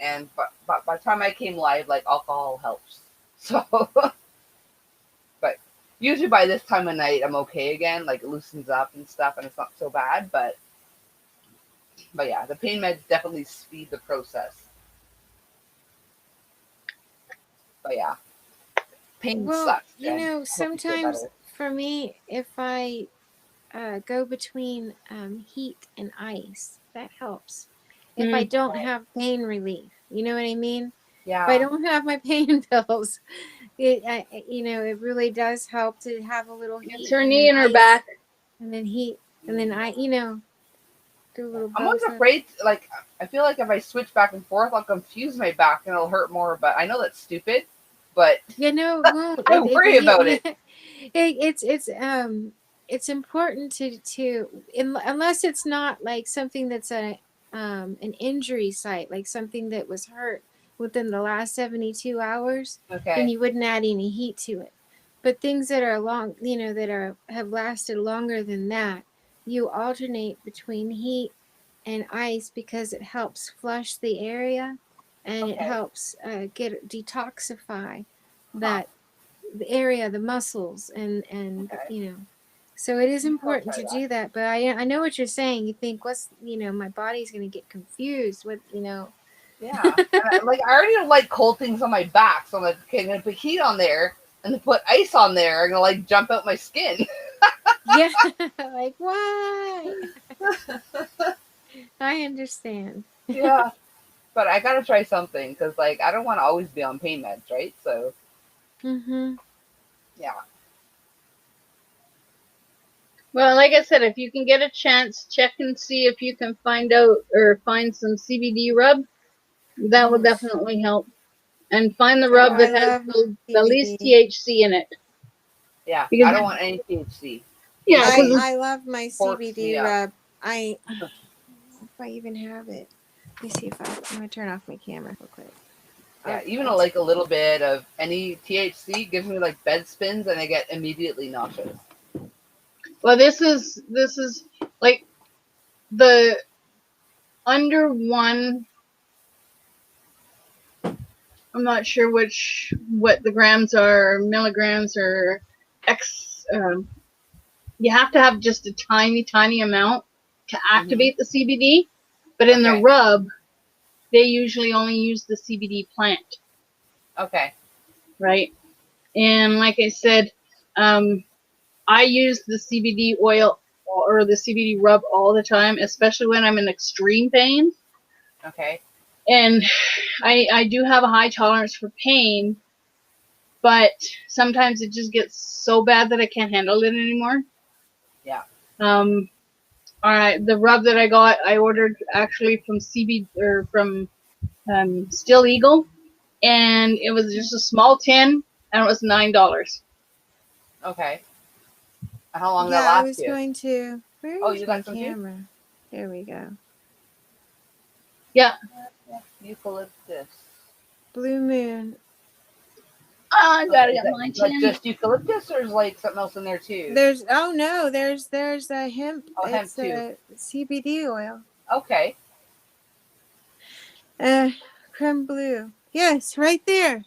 And but by the time I came live, like alcohol helps. So, but usually by this time of night, I'm okay again. Like it loosens up and stuff, and it's not so bad. But yeah, the pain meds definitely speed the process. But yeah, pain sucks. You Jen. know, I hope you feel sometimes better. for me, if I go between heat and ice, that helps. If I don't have pain relief, you know what I mean? Yeah. If I don't have my pain pills, it really does help to have a little heat. It's her knee and her back. And then heat, and then do a little. I'm always afraid. Like I feel like if I switch back and forth, I'll confuse my back and it'll hurt more. But I know that's stupid. But yeah, no, it won't. I worry about it. It's important to unless it's not like something that's an injury site, like something that was hurt within the last 72 hours, then you wouldn't add any heat to it. But things that are have lasted longer than that, you alternate between heat and ice because it helps flush the area and it helps detoxify that the area, the muscles, and so it is important to do that. But I know what you're saying. You think, my body's gonna get confused. Yeah, I already don't like cold things on my back, so I'm like, okay, I'm gonna put heat on there and then put ice on there. I'm gonna like jump out my skin. Yeah, like why? I understand. Yeah, but I gotta try something because like I don't want to always be on pain meds, right? So. Yeah. Well, like I said, if you can get a chance, check and see if you can find out or find some CBD rub. That will definitely help. And find the rub that has the least THC in it. Yeah, because I don't want any THC. Yeah, I love my CBD rub. If I even have it. Let me see if I'm gonna turn off my camera real quick. Yeah, even like a little bit of any THC gives me like bed spins and I get immediately nauseous. Well, this is like the under one. I'm not sure what the grams are, milligrams or X. You have to have just a tiny amount to activate the CBD, but in the rub, they usually only use the CBD plant. Okay. Right. And like I said, I use the CBD oil or the CBD rub all the time, especially when I'm in extreme pain. Okay. And I do have a high tolerance for pain, but sometimes it just gets so bad that I can't handle it anymore. Yeah. All right, the rub that I ordered actually from from Still Eagle, and it was just a small tin, and it was $9. Okay. And how long did Yeah, that I last was you? going to. Where Oh, is you my got some too? camera? There we go. Yeah. Eucalyptus. Blue Moon. I got it Is on that my like chin. just eucalyptus, or is like something else in there too? There's no, there's a hemp. Oh, hemp It's too. a CBD oil. Okay. Creme blue. Yes, right there.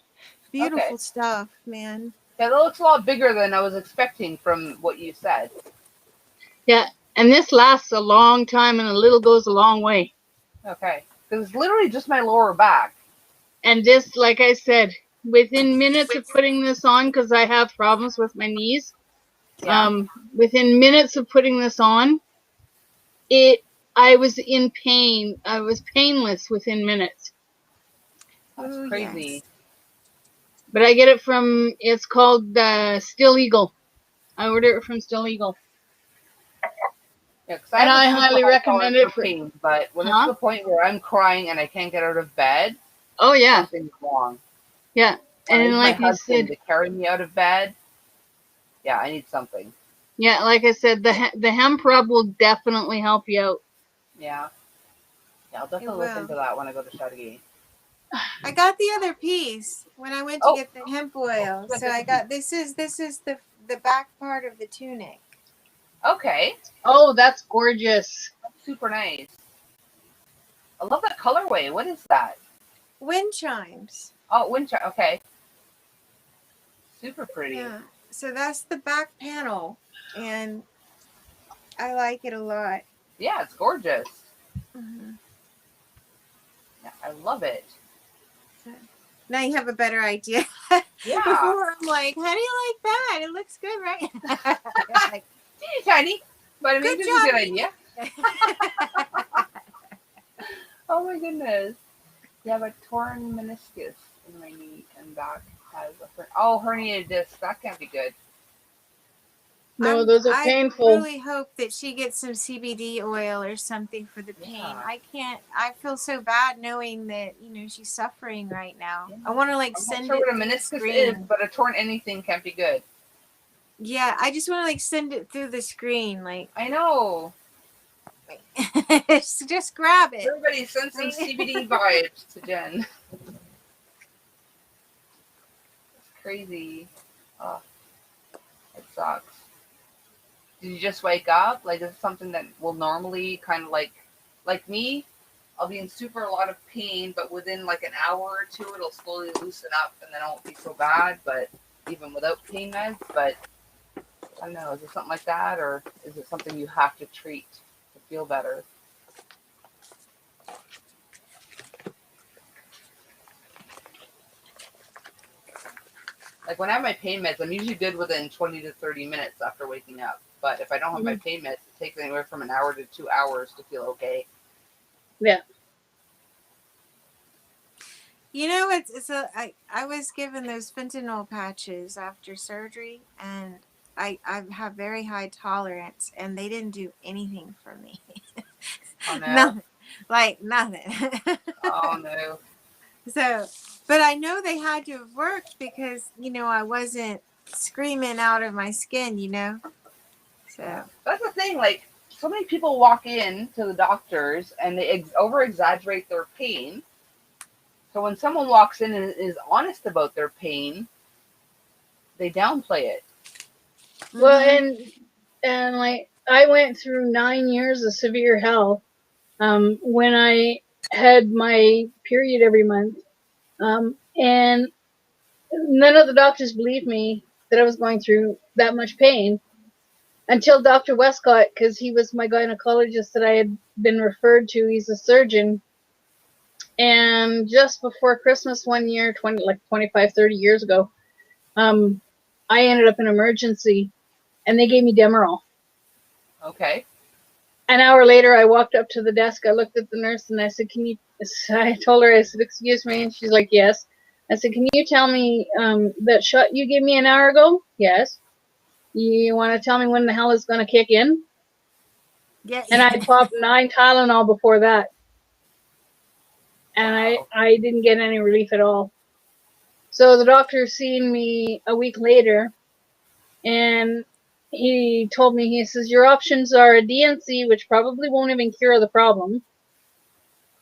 Beautiful Okay. stuff, man. Yeah, that looks a lot bigger than I was expecting from what you said. Yeah, and this lasts a long time, and a little goes a long way. Okay. Because it's literally just my lower back. And this, like I said, within minutes of putting this on, because I have problems with my knees, Yeah. within minutes of putting this on, I was in pain. I was painless within minutes. That's Ooh, crazy. yes. But I get it from, it's called Still Eagle. I order it from Still Eagle. Yeah, because And I I have a super highly high recommend tolerance it for for, pain, but when it's to the point where I'm crying and I can't get out of bed, oh yeah, something's wrong. yeah. When I And need my like I husband said, to carry me out of bed, yeah, I need something. yeah, like I said, the hemp rub will definitely help you out. Yeah. Yeah, I'll It definitely look will. into that when I go to Chateauguay. I got the other piece when I went to get the hemp oil. So I got this is the back part of the tunic. Okay. Oh, that's gorgeous. That's super nice. I love that colorway. What is that? Wind chimes. Oh, wind chime. Okay. Super pretty. Yeah. So that's the back panel, and I like it a lot. Yeah, it's gorgeous. Mm-hmm. Yeah, I love it. So now you have a better idea. Yeah. Before I'm like, how do you like that? It looks good, right? Like, teeny tiny, but I mean, Good it's a job, good idea. Oh my goodness. Yeah, but torn meniscus in my knee and back has a herniated disc. That can't be good. No, those are I painful. really hope that she gets some CBD oil or something for the pain. Yeah. I feel so bad knowing that, she's suffering right now. Yeah. I want to I'm send not sure it what a through the meniscus screen. is, but a torn anything can't be good. Yeah, I just want to send it through the screen. I know. Just grab it. Everybody send some CBD vibes to Jen. It's crazy. Oh, it sucks. Did you just wake up? Like, is it something that will normally kind of like me? I'll be in super a lot of pain, but within like an hour or two, it'll slowly loosen up, and then it won't be so bad. But even without pain meds, but I don't know. Is it something like that, or is it something you have to treat to feel better? Like when I have my pain meds, I'm usually good within 20 to 30 minutes after waking up. But if I don't have my pain meds, it takes anywhere from an hour to 2 hours to feel okay. Yeah. I was given those fentanyl patches after surgery, and I have very high tolerance, and they didn't do anything for me. Oh no. Nothing. Like nothing. Oh no. So, but I know they had to have worked because, I wasn't screaming out of my skin, So. Yeah. That's the thing. Like, so many people walk in to the doctors and they over exaggerate their pain. So when someone walks in and is honest about their pain, they downplay it. Well, and like I went through 9 years of severe health when I had my period every month, and none of the doctors believed me that I was going through that much pain until Dr. Westcott, because he was my gynecologist that I had been referred to. He's a surgeon. And just before Christmas one year, 25, 30 years ago, I ended up in emergency, and they gave me Demerol. Okay. An hour later, I walked up to the desk. I looked at the nurse, and I said, I told her, I said, excuse me. And she's like, yes. I said, can you tell me that shot you gave me an hour ago? Yes. You want to tell me when the hell it's going to kick in? Yeah. And I popped 9 Tylenol before that. And wow. I didn't get any relief at all. So the doctor seen me a week later, and he told me, he says, your options are a DNC, which probably won't even cure the problem,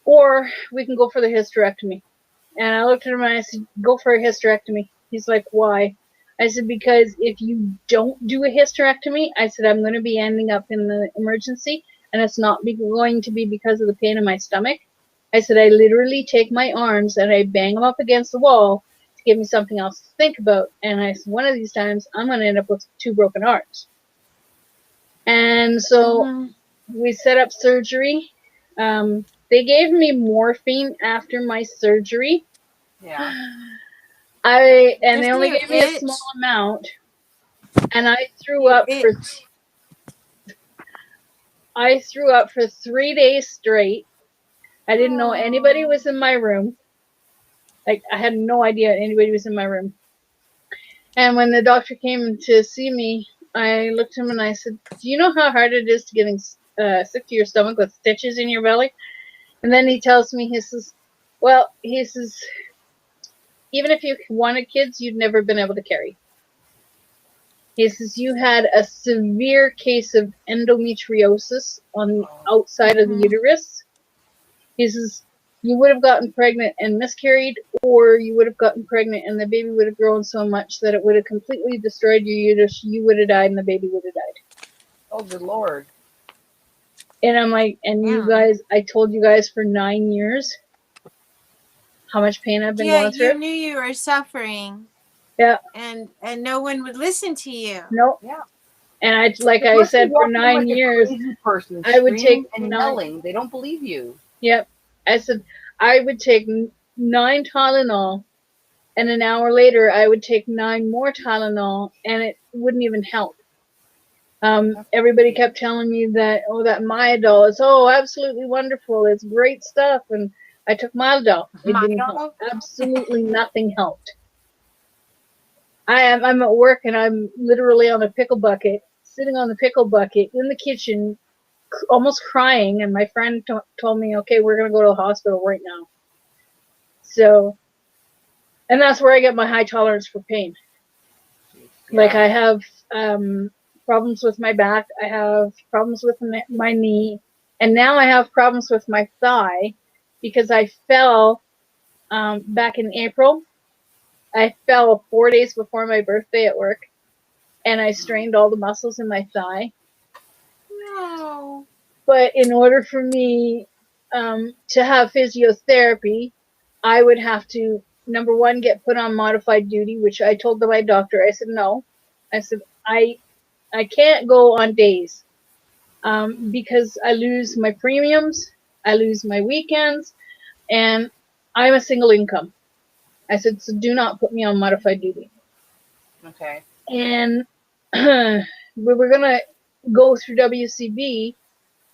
or we can go for the hysterectomy. And I looked at him and I said, go for a hysterectomy. He's like, why? I said, because if you don't do a hysterectomy, I said, I'm going to be ending up in the emergency, and it's not going to be because of the pain in my stomach. I said, I literally take my arms and I bang them up against the wall to give me something else to think about. And I said, one of these times, I'm going to end up with 2 broken arms. And so we set up surgery. They gave me morphine after my surgery. Yeah. They Doesn't only it gave me a itch? small amount, and I threw You up for itch. 3 days straight. I didn't know anybody was in my room. Like, I had no idea anybody was in my room. And when the doctor came to see me, I looked at him and I said, do you know how hard it is to getting sick to your stomach with stitches in your belly? And then he tells me, he says, well, he says, even if you wanted kids, you'd never been able to carry. He says, you had a severe case of endometriosis on the outside of the uterus. He says, you would have gotten pregnant and miscarried, or you would have gotten pregnant and the baby would have grown so much that it would have completely destroyed your uterus. You would have died and the baby would have died. Oh, good Lord. And I'm like, and you guys, I told you guys for 9 years how much pain I've been going through. You knew you were suffering. Yeah. And no one would listen to you. Nope. Yeah. And I said, for 9 years, person I would take and yelling. They don't believe you. Yep. I said I would take 9 Tylenol, and an hour later I would take 9 more Tylenol, and it wouldn't even help. Everybody kept telling me that, that Myadol is absolutely wonderful. It's great stuff, and I took Myadol. It didn't help. Absolutely nothing helped. I'm at work and I'm literally on a pickle bucket, sitting on the pickle bucket in the kitchen, almost crying, and my friend told me, okay, we're going to go to the hospital right now. So, and that's where I get my high tolerance for pain. Yeah. Like, I have problems with my back, I have problems with my knee, and now I have problems with my thigh because I fell back in April. I fell 4 days before my birthday at work, and I strained all the muscles in my thigh. No. But in order for me to have physiotherapy, I would have to, number one, get put on modified duty, which I told my doctor. I said, no. I said, I can't go on days because I lose my premiums, I lose my weekends, and I'm a single income. I said, so do not put me on modified duty. Okay. And we were going to go through WCB,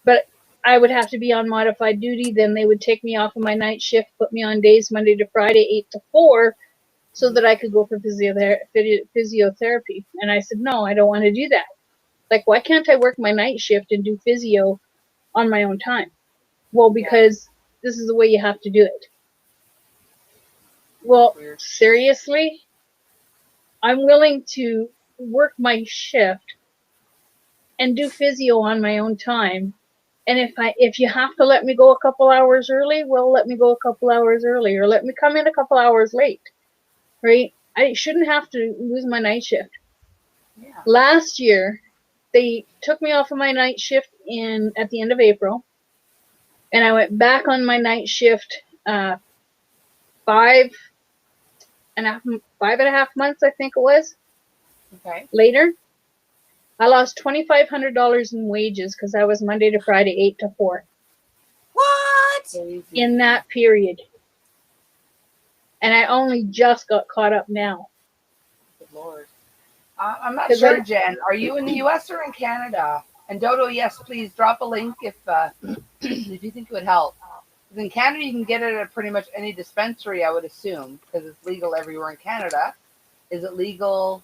but I would have to be on modified duty. Then they would take me off of my night shift, put me on days Monday to Friday, 8 to 4, so that I could go for physiotherapy. And I said, no, I don't want to do that. Like, why can't I work my night shift and do physio on my own time? Well, because this is the way you have to do it. Well, seriously, I'm willing to work my shift and do physio on my own time. And if you have to let me go a couple hours early, well, let me go a couple hours early, or let me come in a couple hours late, right? I shouldn't have to lose my night shift. Yeah. Last year, they took me off of my night shift at the end of April, and I went back on my night shift 5.5 months, I think it was. Okay. Later, I lost $2,500 in wages because I was Monday to Friday, 8 to 4. What? In that period. And I only just got caught up now. Good Lord. I'm not sure, Jen. Are you in the U.S. or in Canada? And Dodo, yes, please drop a link if if you think it would help. Because in Canada, you can get it at pretty much any dispensary, I would assume, because it's legal everywhere in Canada. Is it legal,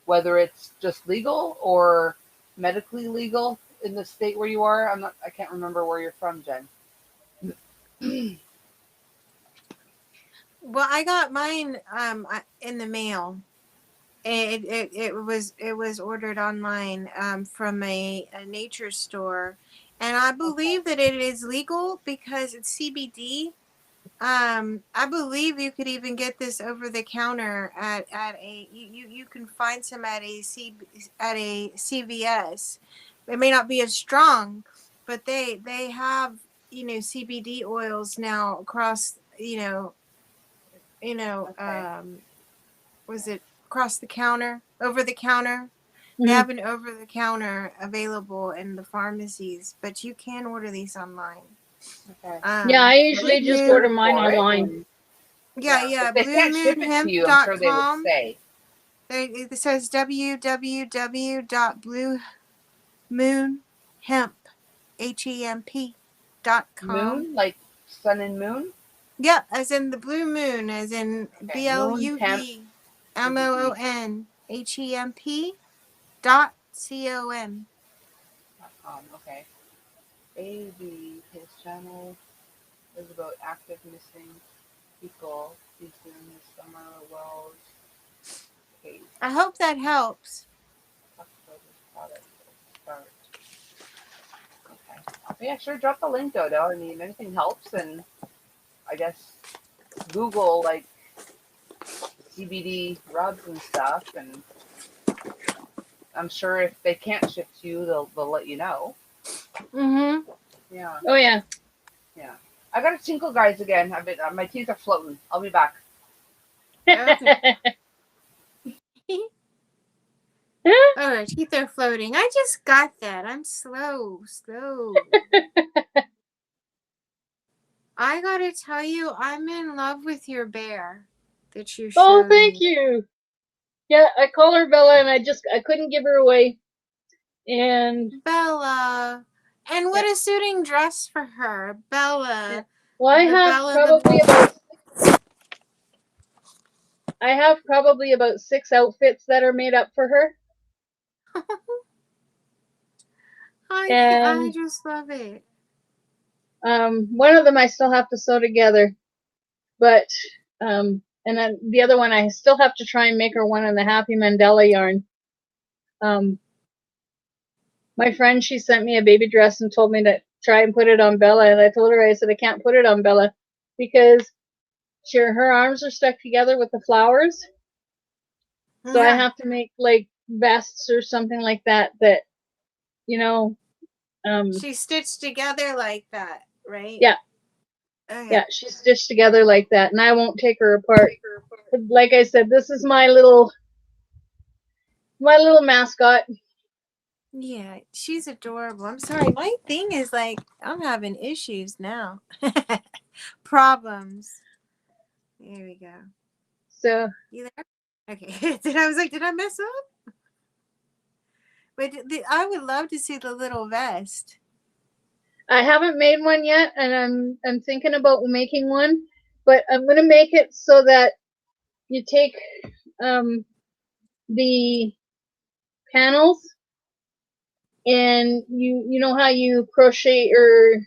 whether it's just legal or medically legal in the state where you are? I can't remember where you're from, Jen. Well, I got mine in the mail. It was ordered online from a nature store, and I believe that it is legal because it's CBD. I believe you could even get this over the counter at a you can find some at a CVS. It may not be as strong, but they have CBD oils now across was it across the counter, over the counter? They have an over the counter available in the pharmacies, but you can order these online. Okay. Yeah, I usually just order mine online. Yeah. If they can't ship it to you, I'm sure they would say. It says www.bluemoonhemp.com. Moon, like sun and moon? Yeah, as in the blue moon, as in Okay. BLUEMOONHEMP.com. Okay. Baby, his channel is about active missing people. He's doing his summer wells. Okay. I hope that helps. Okay. Yeah, sure. Drop the link, Dodo. I mean, if anything helps, and I guess Google like CBD rubs and stuff, and I'm sure if they can't ship to you, they'll let you know. Mm-hmm. Yeah. Oh yeah. Yeah. I gotta tinkle, guys. Again, my teeth are floating. I'll be back. Okay. Oh, our teeth are floating. I just got that. I'm slow. I gotta tell you, I'm in love with your bear that you showed Oh, thank me. you. Yeah, I call her Bella, and I couldn't give her away. And Bella. And what a suiting dress for her. Bella. Well, I have probably about 6 outfits that are made up for her. I just love it. One of them I still have to sew together, but and then the other one I still have to try and make her one in the Happy Mandela yarn. My friend, she sent me a baby dress and told me to try and put it on Bella, and I told her, I said, I can't put it on Bella because her arms are stuck together with the flowers. So I have to make like vests or something like that she's stitched together like that, right? Yeah. Okay. Yeah, she's stitched together like that, and I won't take her apart. Like I said, this is my little mascot. Yeah, she's adorable. I'm sorry, my thing is like I'm having issues now. Problems. There we go. So you there? Okay. Did I mess up? But I would love to see the little vest. I haven't made one yet, and I'm thinking about making one, but I'm gonna make it so that you take the panels and you know how you crochet your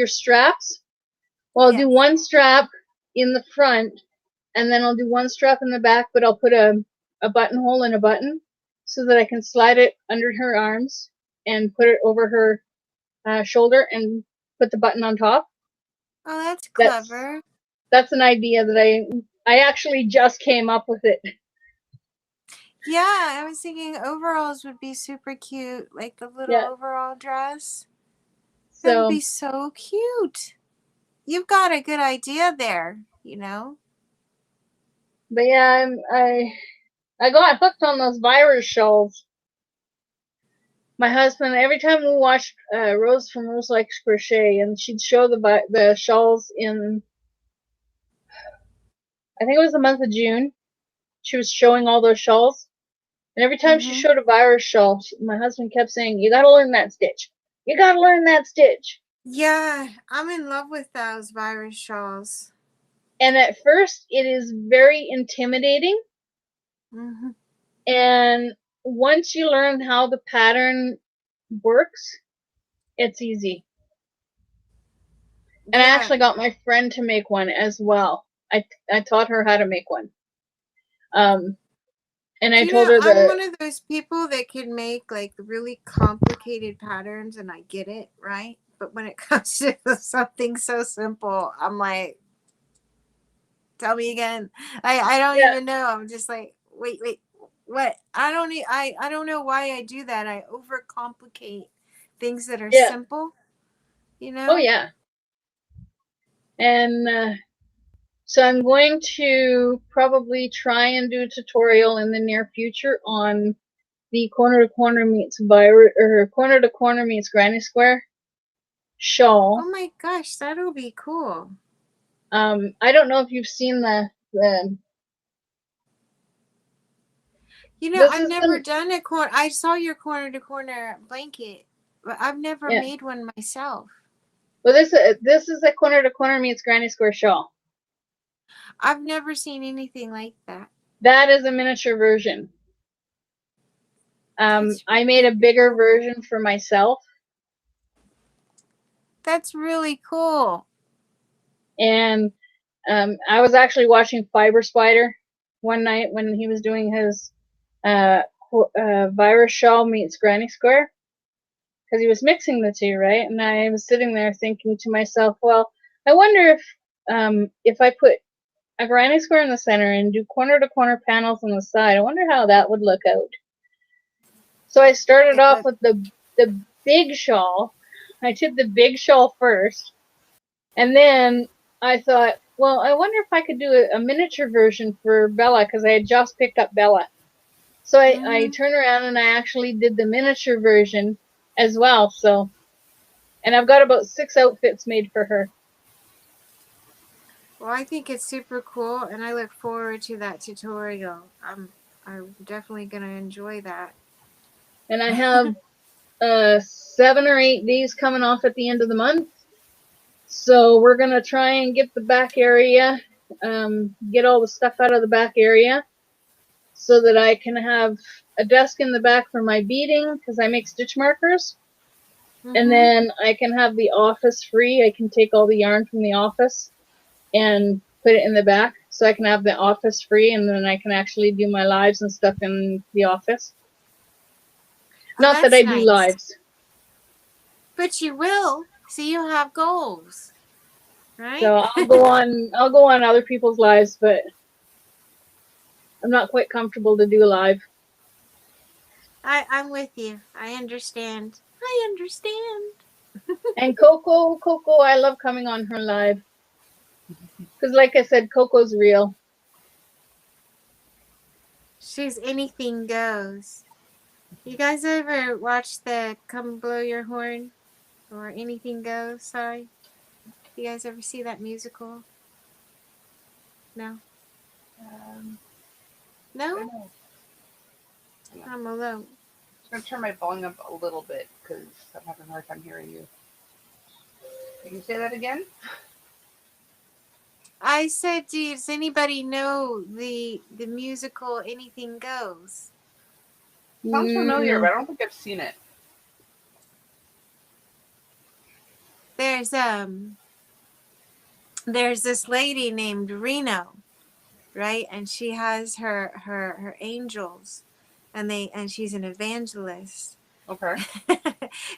straps. Well, I'll do one strap in the front, and then I'll do one strap in the back, but I'll put a buttonhole in a button so that I can slide it under her arms and put it over her shoulder and put the button on top. Oh, that's clever. That's an idea that I actually just came up with it. Yeah, I was thinking overalls would be super cute, like the little overall dress. That would be so cute. You've got a good idea there, But yeah, I got hooked on those virus shawls. My husband, every time we watched Rose from Rose Likes Crochet, and she'd show the shawls in, I think it was the month of June. She was showing all those shawls, and every time she showed a virus shawl, my husband kept saying, "You gotta learn that stitch. You gotta learn that stitch." Yeah, I'm in love with those virus shawls. And at first, it is very intimidating. Mm-hmm. And once you learn how the pattern works, it's easy. And I actually got my friend to make one as well. I taught her how to make one. And I Do you told know, her I'm that one of those people that can make like really complicated patterns and I get it, right? But when it comes to something so simple, I'm like, tell me again. I don't yeah, even know. I'm just like, wait, what? I don't know why I do that. I overcomplicate things that are yeah, simple, you oh know? yeah. And so I'm going to probably try and do a tutorial in the near future on the corner to corner meets corner to corner meets granny square shawl. Oh my gosh, that'll be cool. I don't know if you've seen the You know, this I've is never the done a corner. I saw your corner to corner blanket, but I've never yeah. made one myself. Well, this is a corner to corner meets granny square shawl. I've never seen anything like that. That is a miniature version. I made a bigger version for myself. That's really cool. And I was actually watching Fiber Spider one night when he was doing his virus shawl meets granny square, because he was mixing the two, right? And I was sitting there thinking to myself, well, I wonder if I put a granny square in the center and do corner to corner panels on the side, I wonder how that would look out. So I started off with the big shawl. I did the big shawl first, and then I thought, well, I wonder if I could do a miniature version for Bella, because I had just picked up Bella. So I turned around and I actually did the miniature version as well. So, and I've got about 6 outfits made for her. Well, I think it's super cool, and I look forward to that tutorial. I'm definitely gonna enjoy that. And I have 7 or 8 days coming off at the end of the month. So we're gonna try and get the back area, get all the stuff out of the back area, so that I can have a desk in the back for my beading, because I make stitch markers. And then I can have the office free. I can take all the yarn from the office and put it in the back, so I can have the office free, and then I can actually do my lives and stuff in the office. Oh, Not that that's I do nice. lives. But you will. See, you have goals, right? So I'll go on other people's lives, but I'm not quite comfortable to do live. I'm with you. I understand. I understand. And Coco, I love coming on her live, because like I said, Coco's real. She's anything goes. You guys ever watch the Come Blow Your Horn or Anything Goes? Sorry. You guys ever see that musical? No? No? I'm alone. I'm going to turn my volume up a little bit because I'm having a hard time hearing you. Can you say that again? I said, does anybody know the musical Anything Goes? Sounds familiar, but I don't think I've seen it. There's this lady named Reno, right? And she has her angels, and she's an evangelist. Okay.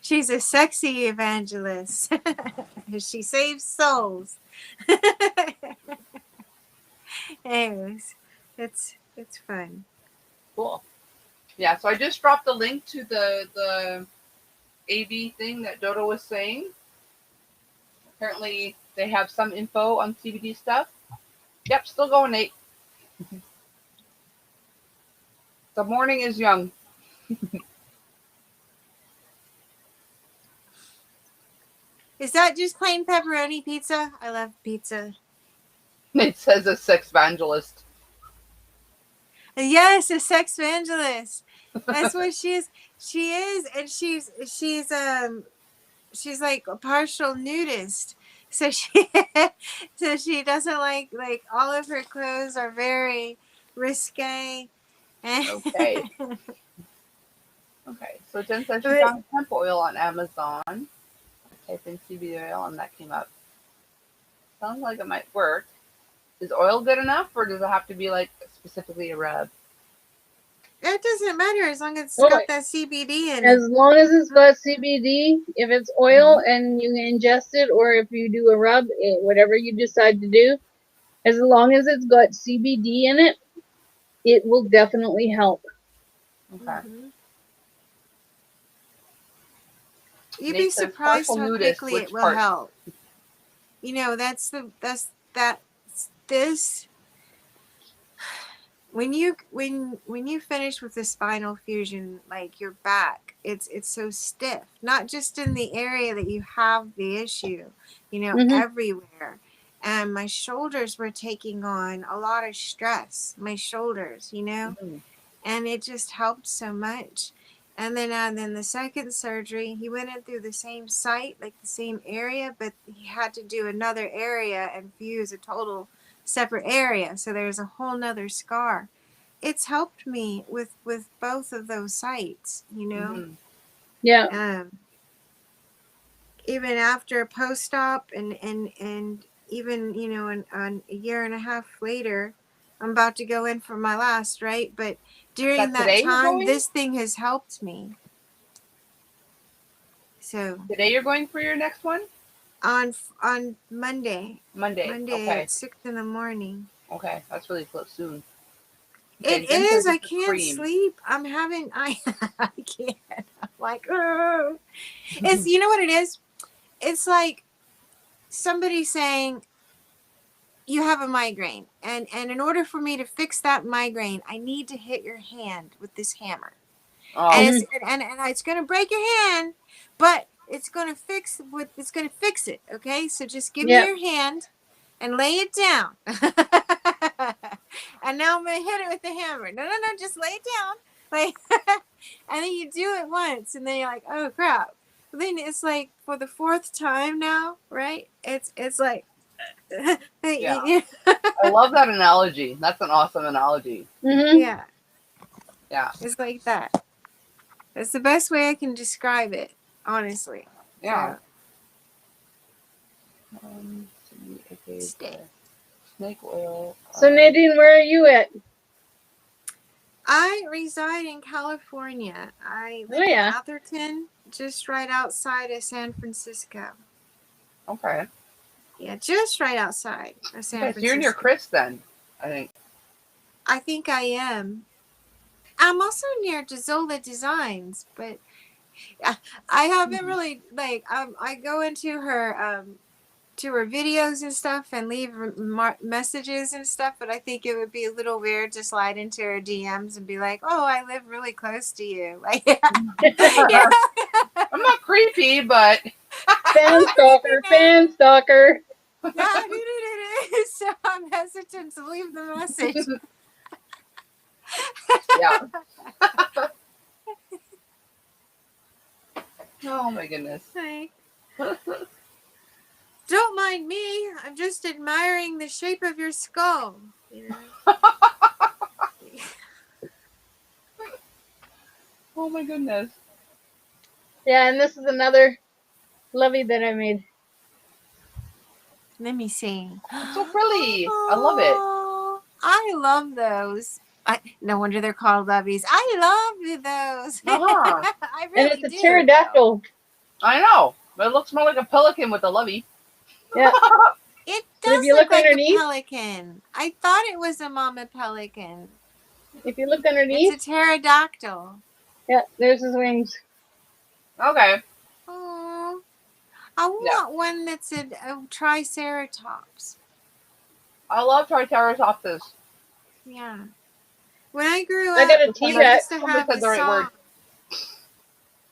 She's a sexy evangelist. She saves souls. Anyways, it's fun. Cool. Yeah, so I just dropped the link to the AV thing that Dodo was saying. Apparently, they have some info on CBD stuff. Yep, still going, Nate. The morning is young. Is that just plain pepperoni pizza? I love pizza. Nate says a sex evangelist. Yes, a sex evangelist. That's what she is. She is, and she's like a partial nudist. So she doesn't like all of her clothes are very risque. Okay. Okay. So Jen says she found hemp oil on Amazon. I typed in CBD oil and that came up. Sounds like it might work. Is oil good enough, or does it have to be like specifically a rub? It doesn't matter as long as it's Oh, got that CBD in as it. long as it's got CBD, if it's oil and you ingest it, or if you do a rub, whatever you decide to do, as long as it's got CBD in it, it will definitely help. Okay. You'd be surprised how quickly it will help. You know, that's this. When you finish with the spinal fusion, like your back, it's so stiff. Not just in the area that you have the issue, you know, everywhere. And my shoulders were taking on a lot of stress. My shoulders, you know, and it just helped so much. And then the second surgery, he went in through the same site, like the same area, but he had to do another area and fuse a total separate area. So there's a whole nother scar. It's helped me with both of those sites, you know. Yeah. Even after post-op and even, you know, a year and a half later, I'm about to go in for my last, right? But during that time, this thing has helped me. So today you're going for your next one? On Monday. Monday. Okay. At 6 in the morning. Okay, that's really close soon. It is. I can't sleep. I'm having. I can't. I'm like, oh. It's. You know what it is? It's like somebody saying you have a migraine, and in order for me to fix that migraine, I need to hit your hand with this hammer. Oh. And it's going to break your hand, but it's going to fix it. Okay, so just give me your hand and lay it down. And now I'm going to hit it with the hammer. No, just lay it down. Like, and then you do it once, and then you're like, oh crap. But then it's like for the fourth time now, right? It's like. Yeah. I love that analogy. That's an awesome analogy. Yeah. Yeah. It's like that. That's the best way I can describe it, honestly. Yeah. Stay. Snake oil. So Nadine, where are you at? I reside in California. I live in Atherton, just right outside of San Francisco. Okay. Yeah, just right outside of San Francisco. So you're near Chris then, I think. I think I am. I'm also near Jazola Designs, but I haven't really, like, I go into her to her videos and stuff and leave messages and stuff, but I think it would be a little weird to slide into her DMs and be like, oh, I live really close to you. Like, yeah. I'm not creepy, but fan stalker. Yeah, so I'm hesitant to leave the message. Yeah. Oh my goodness. Hi. Don't mind me. I'm just admiring the shape of your skull. You know? Oh my goodness. Yeah, and this is another lovey that I made. Let me see. It's so pretty. I love it. I love those. No wonder they're called loveys. I love those. I really and it's a pterodactyl. I know. But it looks more like a pelican with a lovey. Yeah. It does look like a pelican. I thought it was a mama pelican. If you look underneath. It's a pterodactyl. Yeah, there's his wings. Okay. Oh, I want one that's a triceratops. I love triceratopses. Yeah. When I grew up, I got a used T-Rex. to have a song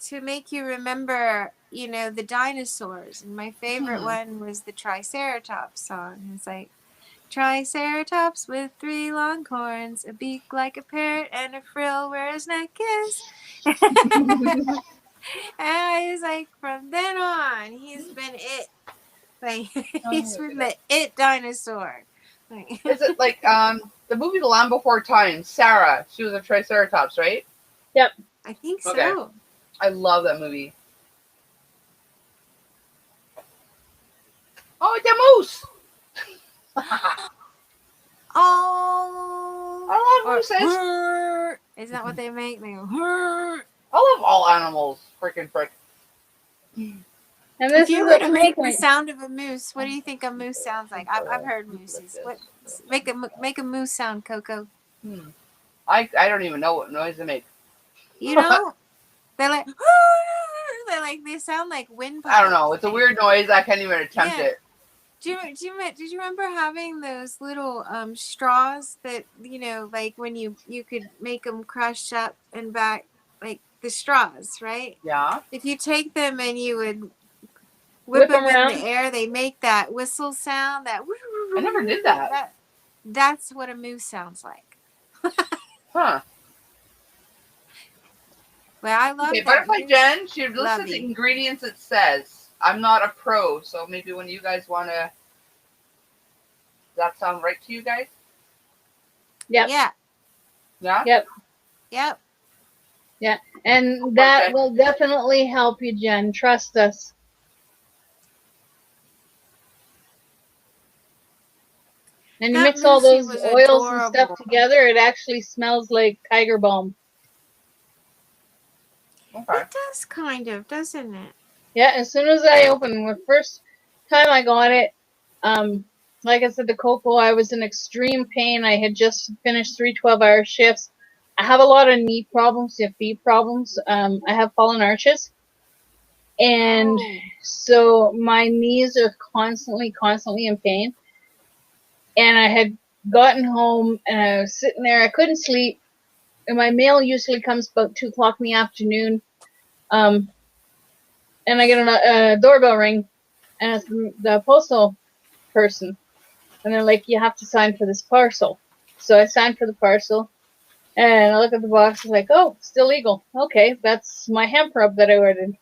to make you remember, you know, the dinosaurs. And my favorite one was the Triceratops song. It's like, Triceratops with 3 long horns, a beak like a parrot, and a frill where his neck is. And I was like, from then on, he's been it. Like, he's been the it dinosaur. Like, is it like the movie The Land Before Time? Sarah, she was a Triceratops, right? Yep. I think so. Okay. I love that movie. Oh, it's a moose! Oh, I mooses? Is that what they make? They go, I love all animals. Freaking frick. And this if you is were a to proof make the point. sound of a moose, what do you think a moose sounds like? I've heard mooses. What make a moose sound, Coco? I don't even know what noise they make. You know, they're like they sound like windpipes. I don't know. It's a weird noise. I can't even attempt it. Did you remember having those little straws that like when you could make them crush up and back, like the straws, right? Yeah. If you take them and you would Whip them them in around. the air, they make that whistle sound. That I never did that. That's what a moose sounds like. Huh. Well, I love that. Butterfly Jen, she listed Lovey. the ingredients it says. I'm not a pro, so maybe when you guys want to... Does that sound right to you guys? Yep. Yeah. Yeah? Yep. Yep. Yeah. And that will definitely help you, Jen. Trust us. And you That mix all Moosey those was oils and stuff adorable. together, it actually smells like tiger balm. Okay. It does kind of, doesn't it? Yeah, as soon as I opened, the first time I got it, like I said, the Coco, I was in extreme pain. I had just finished 3 12-hour shifts. I have a lot of knee problems, feet problems. I have fallen arches. And so my knees are constantly in pain. And I had gotten home and I was sitting there. I couldn't sleep. And my mail usually comes about 2 o'clock in the afternoon. And I get a doorbell ring, and it's the postal person. And they're like, you have to sign for this parcel. So I signed for the parcel. And I look at the box, and like, oh, still legal. Okay, that's my hemp rub that I ordered. And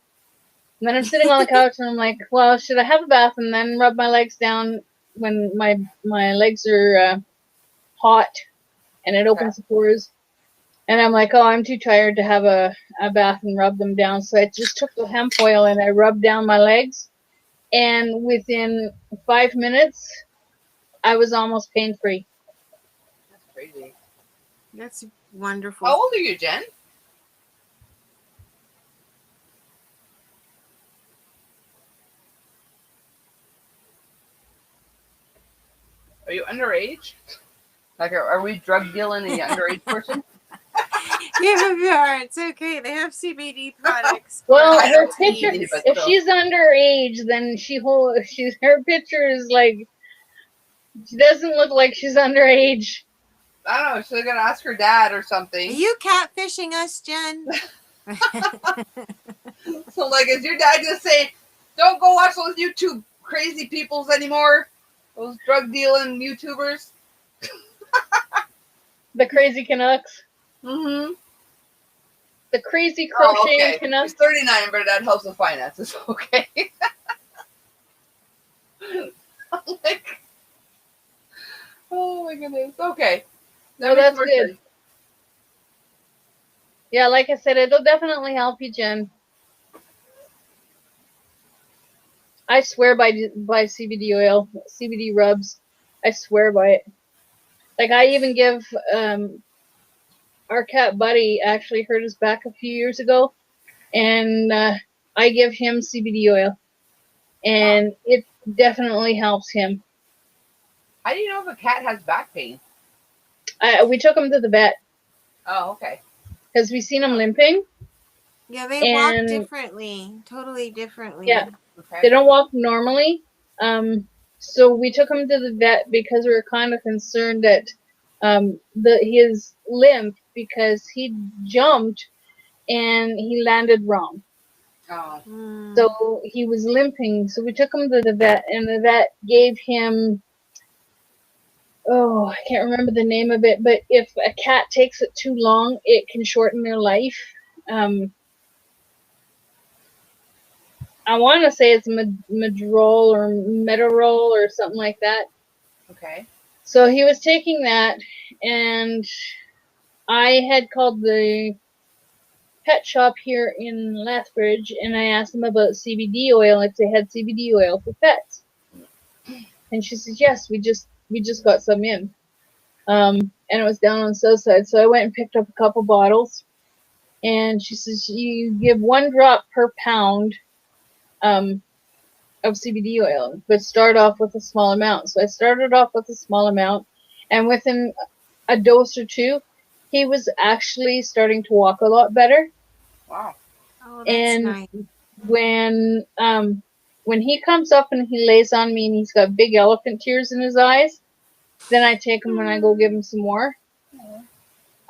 then I'm sitting on the couch, and I'm like, well, should I have a bath and then rub my legs down when my legs are hot and it opens the pores? And I'm like, oh, I'm too tired to have a bath and rub them down. So I just took the hemp oil and I rubbed down my legs. And within 5 minutes, I was almost pain-free. That's crazy. That's wonderful. How old are you, Jen? Are you underage? Like, are we drug dealing a underage person? Yeah, we are. It's okay. They have CBD products. Well, I her know picture, CBD, but if still. she's underage, then her picture is like, she doesn't look like she's underage. I don't know. She's gonna ask her dad or something. Are you catfishing us, Jen? So, like, is your dad just saying, don't go watch those YouTube crazy peoples anymore? Those drug dealing YouTubers? The crazy Canucks. Mm-hmm. The crazy crocheting Canucks. He's 39, but that helps with finances. Okay. Like, oh my goodness. Okay. No, that's good. Yeah, like I said, it'll definitely help you, Jen. I swear by CBD oil, CBD rubs. I swear by it. Like, I even give our cat Buddy actually hurt his back a few years ago, and I give him CBD oil, and it definitely helps him. How do you know if a cat has back pain? We took him to the vet. Oh, okay. Because we seen him limping. Yeah, they walk differently. Totally differently. Yeah. Okay. They don't walk normally. So we took him to the vet because we were kind of concerned that his limp, because he jumped and he landed wrong. Oh. So he was limping. So we took him to the vet, and the vet gave him, I can't remember the name of it, but if a cat takes it too long, it can shorten their life. I want to say it's Medrol or Metarol or something like that. Okay. So he was taking that, and I had called the pet shop here in Lethbridge, and I asked them about CBD oil, if they had CBD oil for pets. And she said, yes, we just got some in. And and it was down on the south side. So I went and picked up a couple bottles, and she says you give 1 drop per pound of CBD oil, but start off with a small amount. So I started off with a small amount, and within a dose or 2, he was actually starting to walk a lot better. Wow. Oh, that's And nice. when he comes up and he lays on me and he's got big elephant tears in his eyes, then I take him and I go give him some more.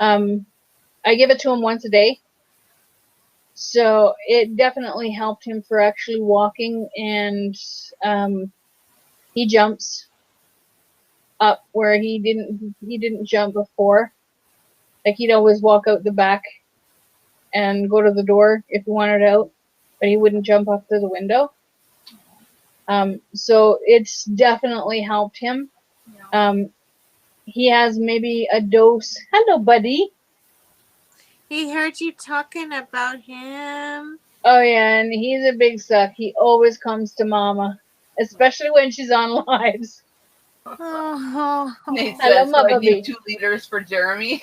I give it to him once a day. So it definitely helped him for actually walking, and he jumps up where he didn't jump before. Like, he'd always walk out the back and go to the door if he wanted out, but he wouldn't jump up to the window. So it's definitely helped him. He has maybe a dose. Hello, buddy. He heard you talking about him. Oh yeah, and he's a big suck. He always comes to Mama, especially when she's on lives. Oh. Nate Hello, says, my so I need bubby. 2 liters for Jeremy.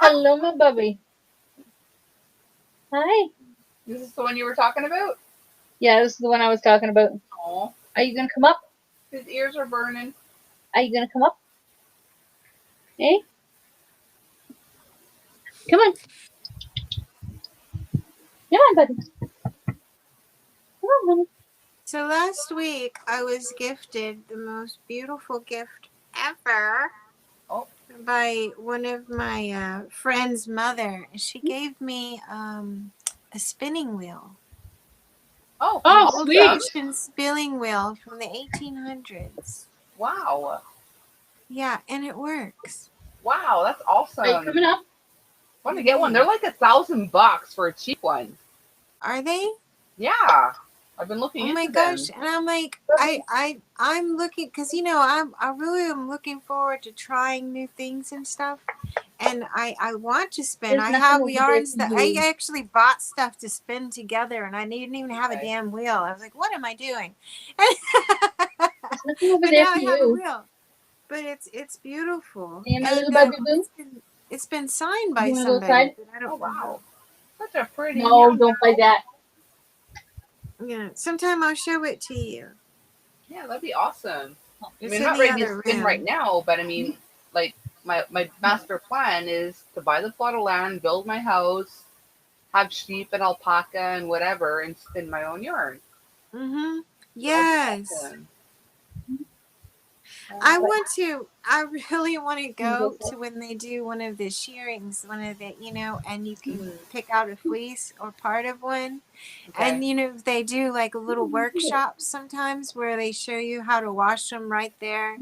Hello, my bubby. Hi. This is the one you were talking about? Yeah, this is the one I was talking about. Aw. Are you gonna come up? His ears are burning. Are you gonna come up? Hey? Come on. Come on, buddy. Come on, buddy. So last week I was gifted the most beautiful gift ever by one of my friend's mother. She gave me a spinning wheel. Oh, Oh, An sweet. old-fashioned spinning wheel from the 1800s. Wow. Yeah, and it works. Wow, that's awesome. Are you coming up? I want to get one. They're like $1,000 for a cheap one. Are they? Yeah. I've been looking Oh into my gosh! And I'm like, I'm looking, because I really am looking forward to trying new things and stuff. And I want to spin. There's I nothing have over there yarns for that you. I actually bought stuff to spin together, and I didn't even have a damn wheel. I was like, what am I doing? There's nothing over But there now for I have a you. wheel. But it's beautiful. Hey, my little And baby boo. it's been signed by You wanna go somebody. outside? But I don't Oh, know wow. Such a pretty No, meow don't play meow. that. Yeah, sometime I'll show it to you. Yeah, that'd be awesome. I It's mean, in I'm not the ready to other spin room. right now, but I mean, like, my master plan is to buy the plot of land, build my house, have sheep and alpaca and whatever, and spin my own yarn. Mm-hmm. That'd be Yes. awesome. I really want to go to when they do one of the shearings, one of the, and you can pick out a fleece or part of one. Okay. And, they do like a little workshop sometimes where they show you how to wash them right there.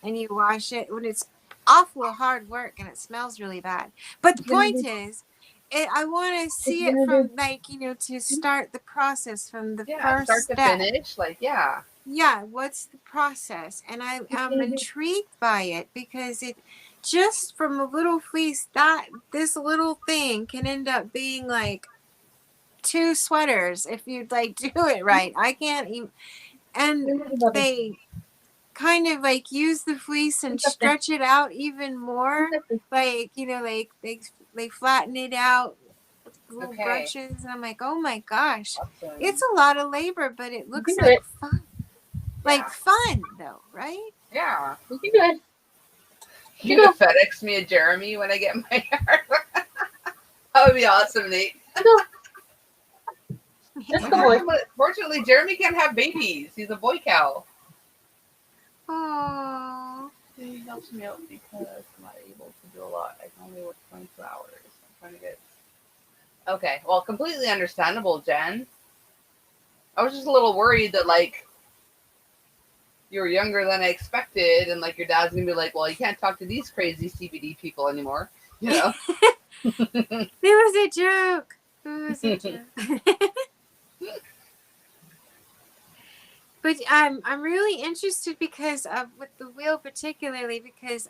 And you wash it when it's awful hard work and it smells really bad. But the point is, I want to see it from to start the process from the first start to step. finish, like, yeah. Yeah, what's the process? And I'm intrigued by it because it just from a little fleece, this little thing can end up being like 2 sweaters if you like do it right. I can't even, and they kind of like use the fleece and stretch it out even more. Like, they flatten it out with little brushes, and I'm like, oh my gosh, Awesome. it's a lot of labor, but it looks do like it. fun. Like fun though, right? Yeah. You can do it. You gonna FedEx me a Jeremy when I get my yarn? That would be awesome, Nate. Fortunately, Jeremy can't have babies. He's a boy cow. Aww. He helps me out because I'm not able to do a lot. I can only work 22 hours. I'm trying to get. Okay, well, completely understandable, Jen. I was just a little worried that, like, you were younger than I expected, and, like, your dad's gonna be like, well, you can't talk to these crazy CBD people anymore, you know? It was a joke. It was a joke. But I'm really interested because of with the wheel particularly because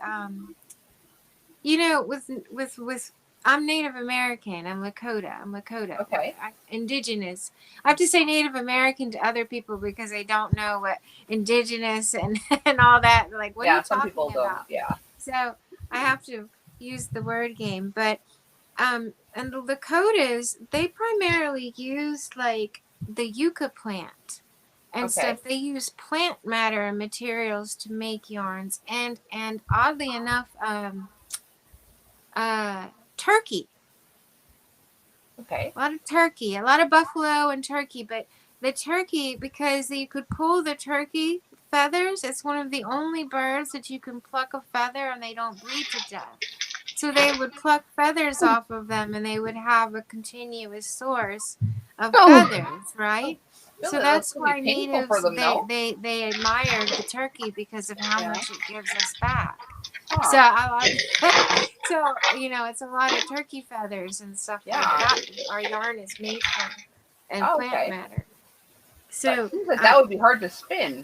with I'm Native American. I'm Lakota. Okay. Indigenous. I have to say Native American to other people because they don't know what indigenous and all that. They're like, what are you some talking people about? don't. Yeah. So I have to use the word game, but and the Lakotas, they primarily use like the yucca plant and stuff. They use plant matter and materials to make yarns, and oddly enough, turkey. Okay. A lot of turkey, a lot of buffalo and turkey, but the turkey, because you could pull the turkey feathers, it's one of the only birds that you can pluck a feather and they don't bleed to death. So they would pluck feathers off of them and they would have a continuous source of feathers, right? So that's why natives, they admired the turkey because of how much it gives us back. So so it's a lot of turkey feathers and stuff like that. Our yarn is made from, and plant matter. So it seems like that would be hard to spin.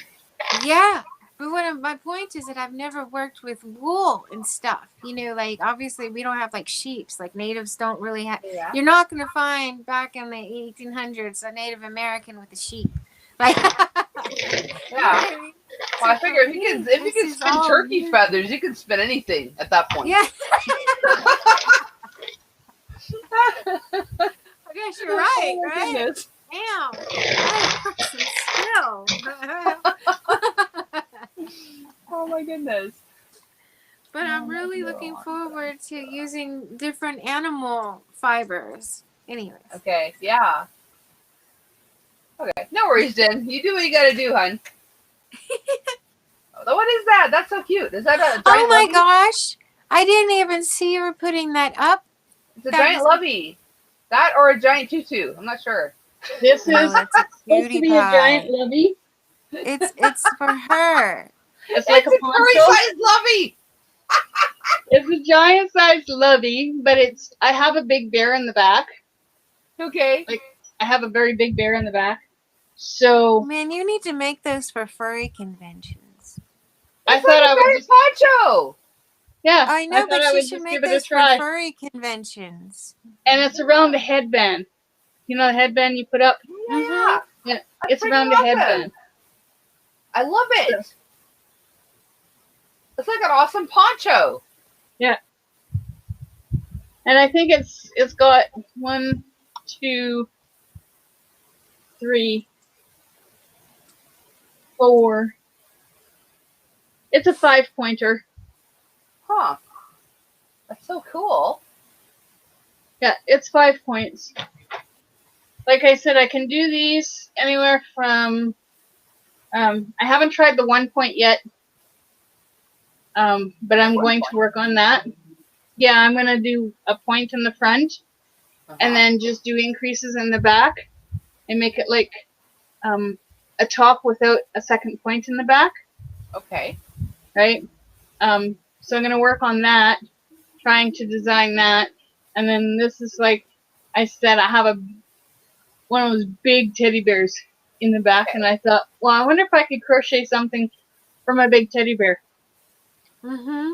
Yeah, but my point is that I've never worked with wool and stuff. Like obviously we don't have like sheeps. Like natives don't really have. Yeah. You're not gonna find back in the 1800s a Native American with a sheep. Like. Yeah. Well, I figure if you can spin turkey feathers, you can spin anything at that point. Yeah. I guess you're right, right? Goodness. Damn. That's some skill. Oh my goodness. But I'm really looking forward to using different animal fibers. Anyways. Okay, yeah. Okay, no worries, Jen. You do what you gotta do, hon. What is that? That's so cute. Is that a giant Oh my lovey? gosh. I didn't even see you putting that up. It's a giant lovey. That or a giant tutu. I'm not sure. This is it's a supposed to be a giant lovey. It's for her. It's like a furry-sized lovey. It's a giant-sized lovey, but I have a big bear in the back. Okay. Like I have a very big bear in the back. So man, you need to make those for furry conventions. I thought I would just poncho. Yeah, I know, but you should make those for try. furry conventions. And it's around the headband. You know the headband you put up? Yeah. Yeah, it's around the headband. I love it. It's like an awesome poncho. Yeah. And I think it's got 1, 2, 3, 4. It's a 5-pointer. Huh. That's so cool. Yeah, it's 5 points. Like I said, I can do these anywhere from, I haven't tried the 1 point yet, but I'm going to work on that. Yeah, I'm going to do a point in the front, and then just do increases in the back, and make it like a top without a second point in the back. Okay. Right? So I'm going to work on that, trying to design that, and then this is like I said, I have one of those big teddy bears in the back, and I thought, well, I wonder if I could crochet something for my big teddy bear. Mm-hmm.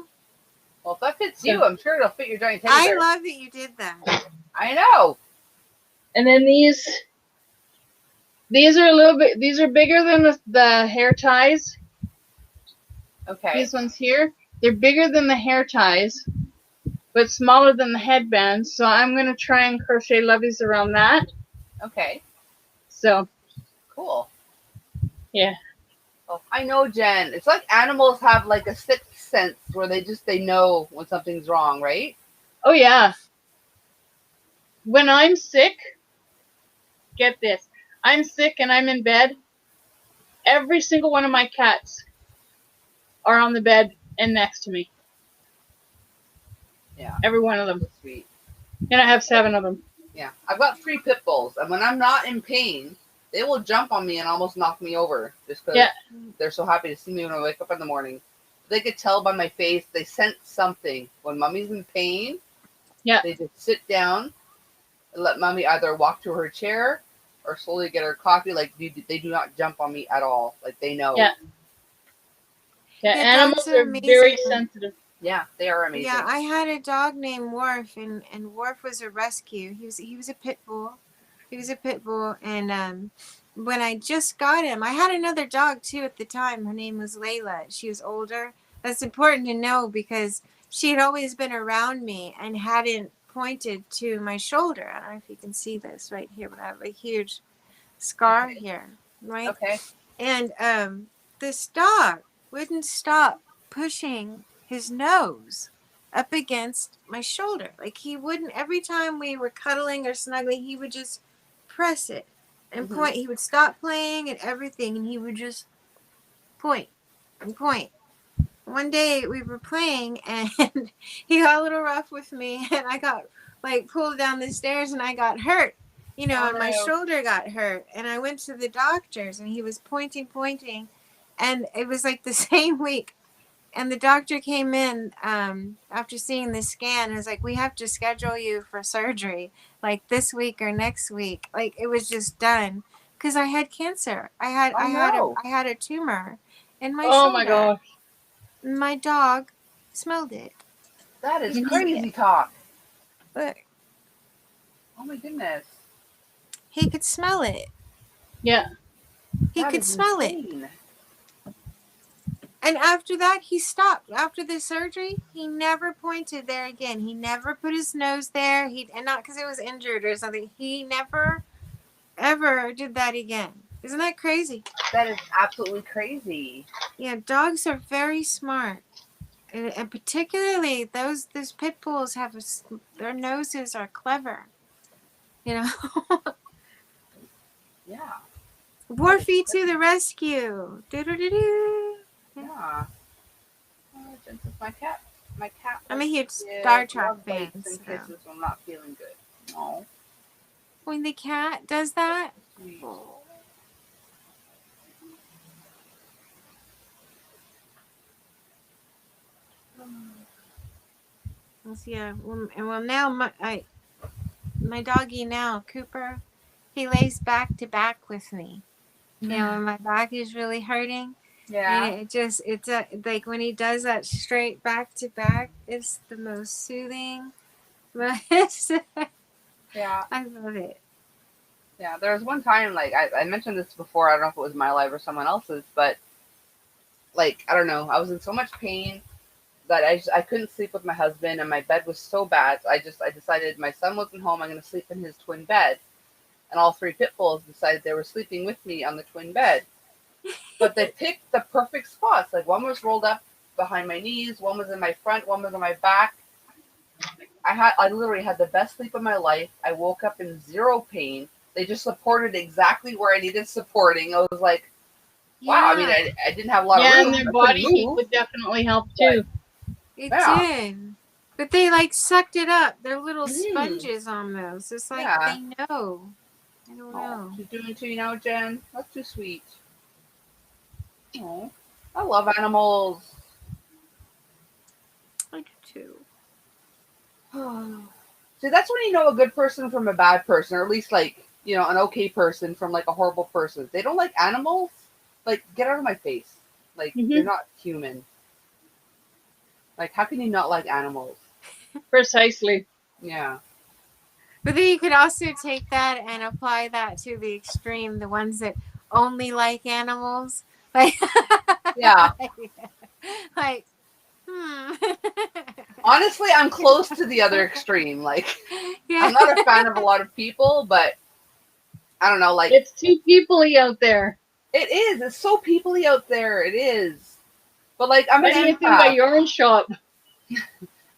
Well, if that fits you, I'm sure it'll fit your giant teddy bear. I love that you did that. I know. And then these are these are bigger than the hair ties. Okay. These ones here, they're bigger than the hair ties, but smaller than the headbands. So I'm going to try and crochet loveys around that. Okay. So. Cool. Yeah. Oh, I know, Jen. It's like animals have like a sixth sense where they know when something's wrong, right? Oh, yeah. When I'm sick, get this. I'm sick and I'm in bed. Every single one of my cats are on the bed and next to me. Yeah. Every one of them. That's sweet. And I have 7 of them. Yeah. I've got 3 pit bulls, and when I'm not in pain, they will jump on me and almost knock me over just because they're so happy to see me when I wake up in the morning. They could tell by my face. They sense something. When Mommy's in pain, they just sit down and let Mommy either walk to her chair or slowly get her coffee. Like, they do not jump on me at all. Like, they know. Yeah. Yeah, animals are very sensitive. Yeah, they are amazing. Yeah, I had a dog named Worf, and Worf was a rescue. He was a pit bull. He was a pit bull, and when I just got him, I had another dog too at the time. Her name was Layla. She was older, That's important to know because she had always been around me and hadn't pointed to my shoulder. I don't know if you can see this right here, but I have a huge scar here, right? Okay. And this dog wouldn't stop pushing his nose up against my shoulder. Like he wouldn't, every time we were cuddling or snuggling, he would just press it and point. He would stop playing and everything, and he would just point and point. One day we were playing and he got a little rough with me, and I got like pulled down the stairs and I got hurt, you know, and my shoulder got hurt, and I went to the doctors and he was pointing, and it was like the same week. And the doctor came in after seeing the scan and was like, we have to schedule you for surgery like this week or next week. Like it was just done because I had cancer. I had a tumor in my Oh shoulder. my gosh. My dog smelled it. That is crazy talk. Look. Oh my goodness. He could smell it. Yeah. He could smell it. And after that, he stopped. After the surgery, he never pointed there again. He never put his nose there. And not because it was injured or something. He never, ever did that again. Isn't that crazy? That is absolutely crazy. Yeah, dogs are very smart. And particularly those pit bulls their noses are clever. You know? Yeah. Warfy to the rescue. Do-do-do-do. Yeah. Oh, Jen's with my cat. My cat. I'm a huge Star Trek fan. In cases I'm not feeling good. Oh. When the cat does that. Yeah. Well, now my doggy now, Cooper, he lays back to back with me. You know, when my back is really hurting. Yeah. And it's like when he does that straight back to back, it's the most soothing. Yeah. I love it. Yeah, there was one time, like, I mentioned this before, I don't know if it was my life or someone else's, but, like, I don't know, I was in so much pain that I couldn't sleep with my husband, and my bed was so bad, so I decided my son wasn't home, I'm going to sleep in his twin bed, and all three pit bulls decided they were sleeping with me on the twin bed, but they picked the perfect spots, like, one was rolled up behind my knees, one was in my front, one was on my back. I literally had the best sleep of my life. I woke up in zero pain. They just supported exactly where I needed supporting. I was like, wow. Yeah. I mean, I didn't have a lot of room. Yeah, and their body heat would definitely help too. It did. But they like sucked it up. They're little sponges almost. It's like they know. I don't know. She's doing it to you now, Jen. That's too sweet. Oh, I love animals. I do too. See, that's when you know a good person from a bad person, or at least like, you know, an okay person from like a horrible person. They don't like animals. Like, get out of my face. Like, they're not human. Like, how can you not like animals? Precisely. Yeah. But then you could also take that and apply that to the extreme, the ones that only like animals. Like, yeah. Like, Honestly, I'm close to the other extreme. Like, I'm not a fan of a lot of people, but I don't know. Like, it's too people-y out there. It is. It's so people-y out there. It is. But like, I'm an Anything empath. by your own shop.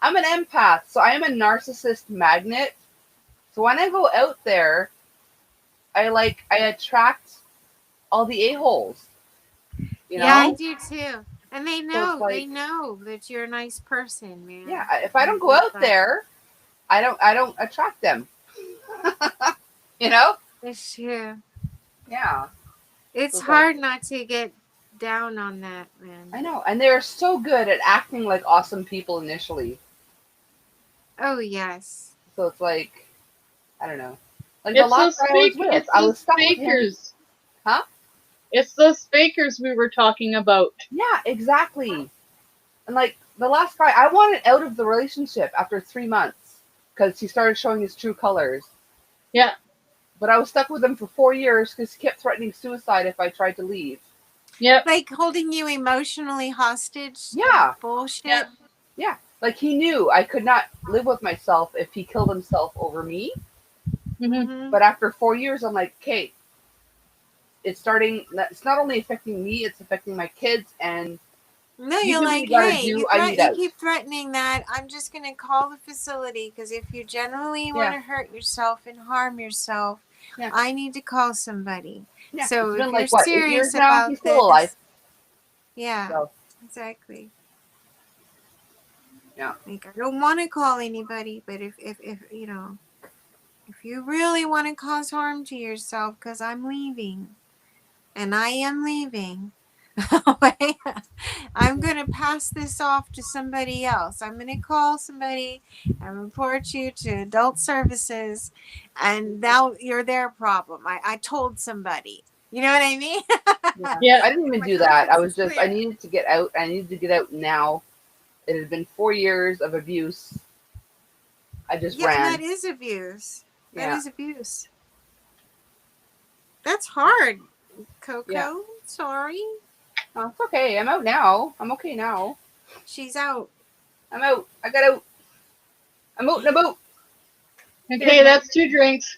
I'm an empath, so I am a narcissist magnet. So when I go out there, I attract all the a-holes. You know? Yeah, I do too. And they know, So they know that you're a nice person, man. Yeah, if I don't go out there, I don't attract them. You know? It's true. Yeah. It's hard not to get down on that, man. I know, and they're so good at acting like awesome people initially. Oh yes. So it's like, I don't know. Like It's the last guy I was stuck with him. Huh? It's those fakers we were talking about. Yeah, exactly. And like the last guy, I wanted out of the relationship after 3 months because he started showing his true colors. Yeah. But I was stuck with him for 4 years because he kept threatening suicide if I tried to leave. Yep. Like holding you emotionally hostage. Yeah. Bullshit. Yeah. Like he knew I could not live with myself if he killed himself over me. Mm-hmm. But after 4 years, I'm like, okay, it's not only affecting me, it's affecting my kids, and No, you you're do what like, you gotta hey, do. I need you out. keep threatening that. I'm just gonna call the facility because if you generally want to hurt yourself and harm yourself, I need to call somebody. Yeah. So It's if been you're like, what, 8 years serious now? He's about still alive. this, yeah, So, exactly. yeah. Like I don't want to call anybody, but if you know, if you really want to cause harm to yourself, because I'm leaving, and I am leaving. I'm going to pass this off to somebody else. I'm going to call somebody and report you to adult services, and now you're their problem. I told somebody. You know what I mean? Yeah. I didn't even do that. I was just, I needed to get out. I needed to get out now. It had been 4 years of abuse. I just Yeah, and ran. that is abuse. That Yeah. is abuse. That's hard, Coco. Yeah. Sorry. Oh, it's okay. I'm out now. I'm okay now. She's out. I'm out. I got out. I'm out and about. Okay, that's 2 drinks.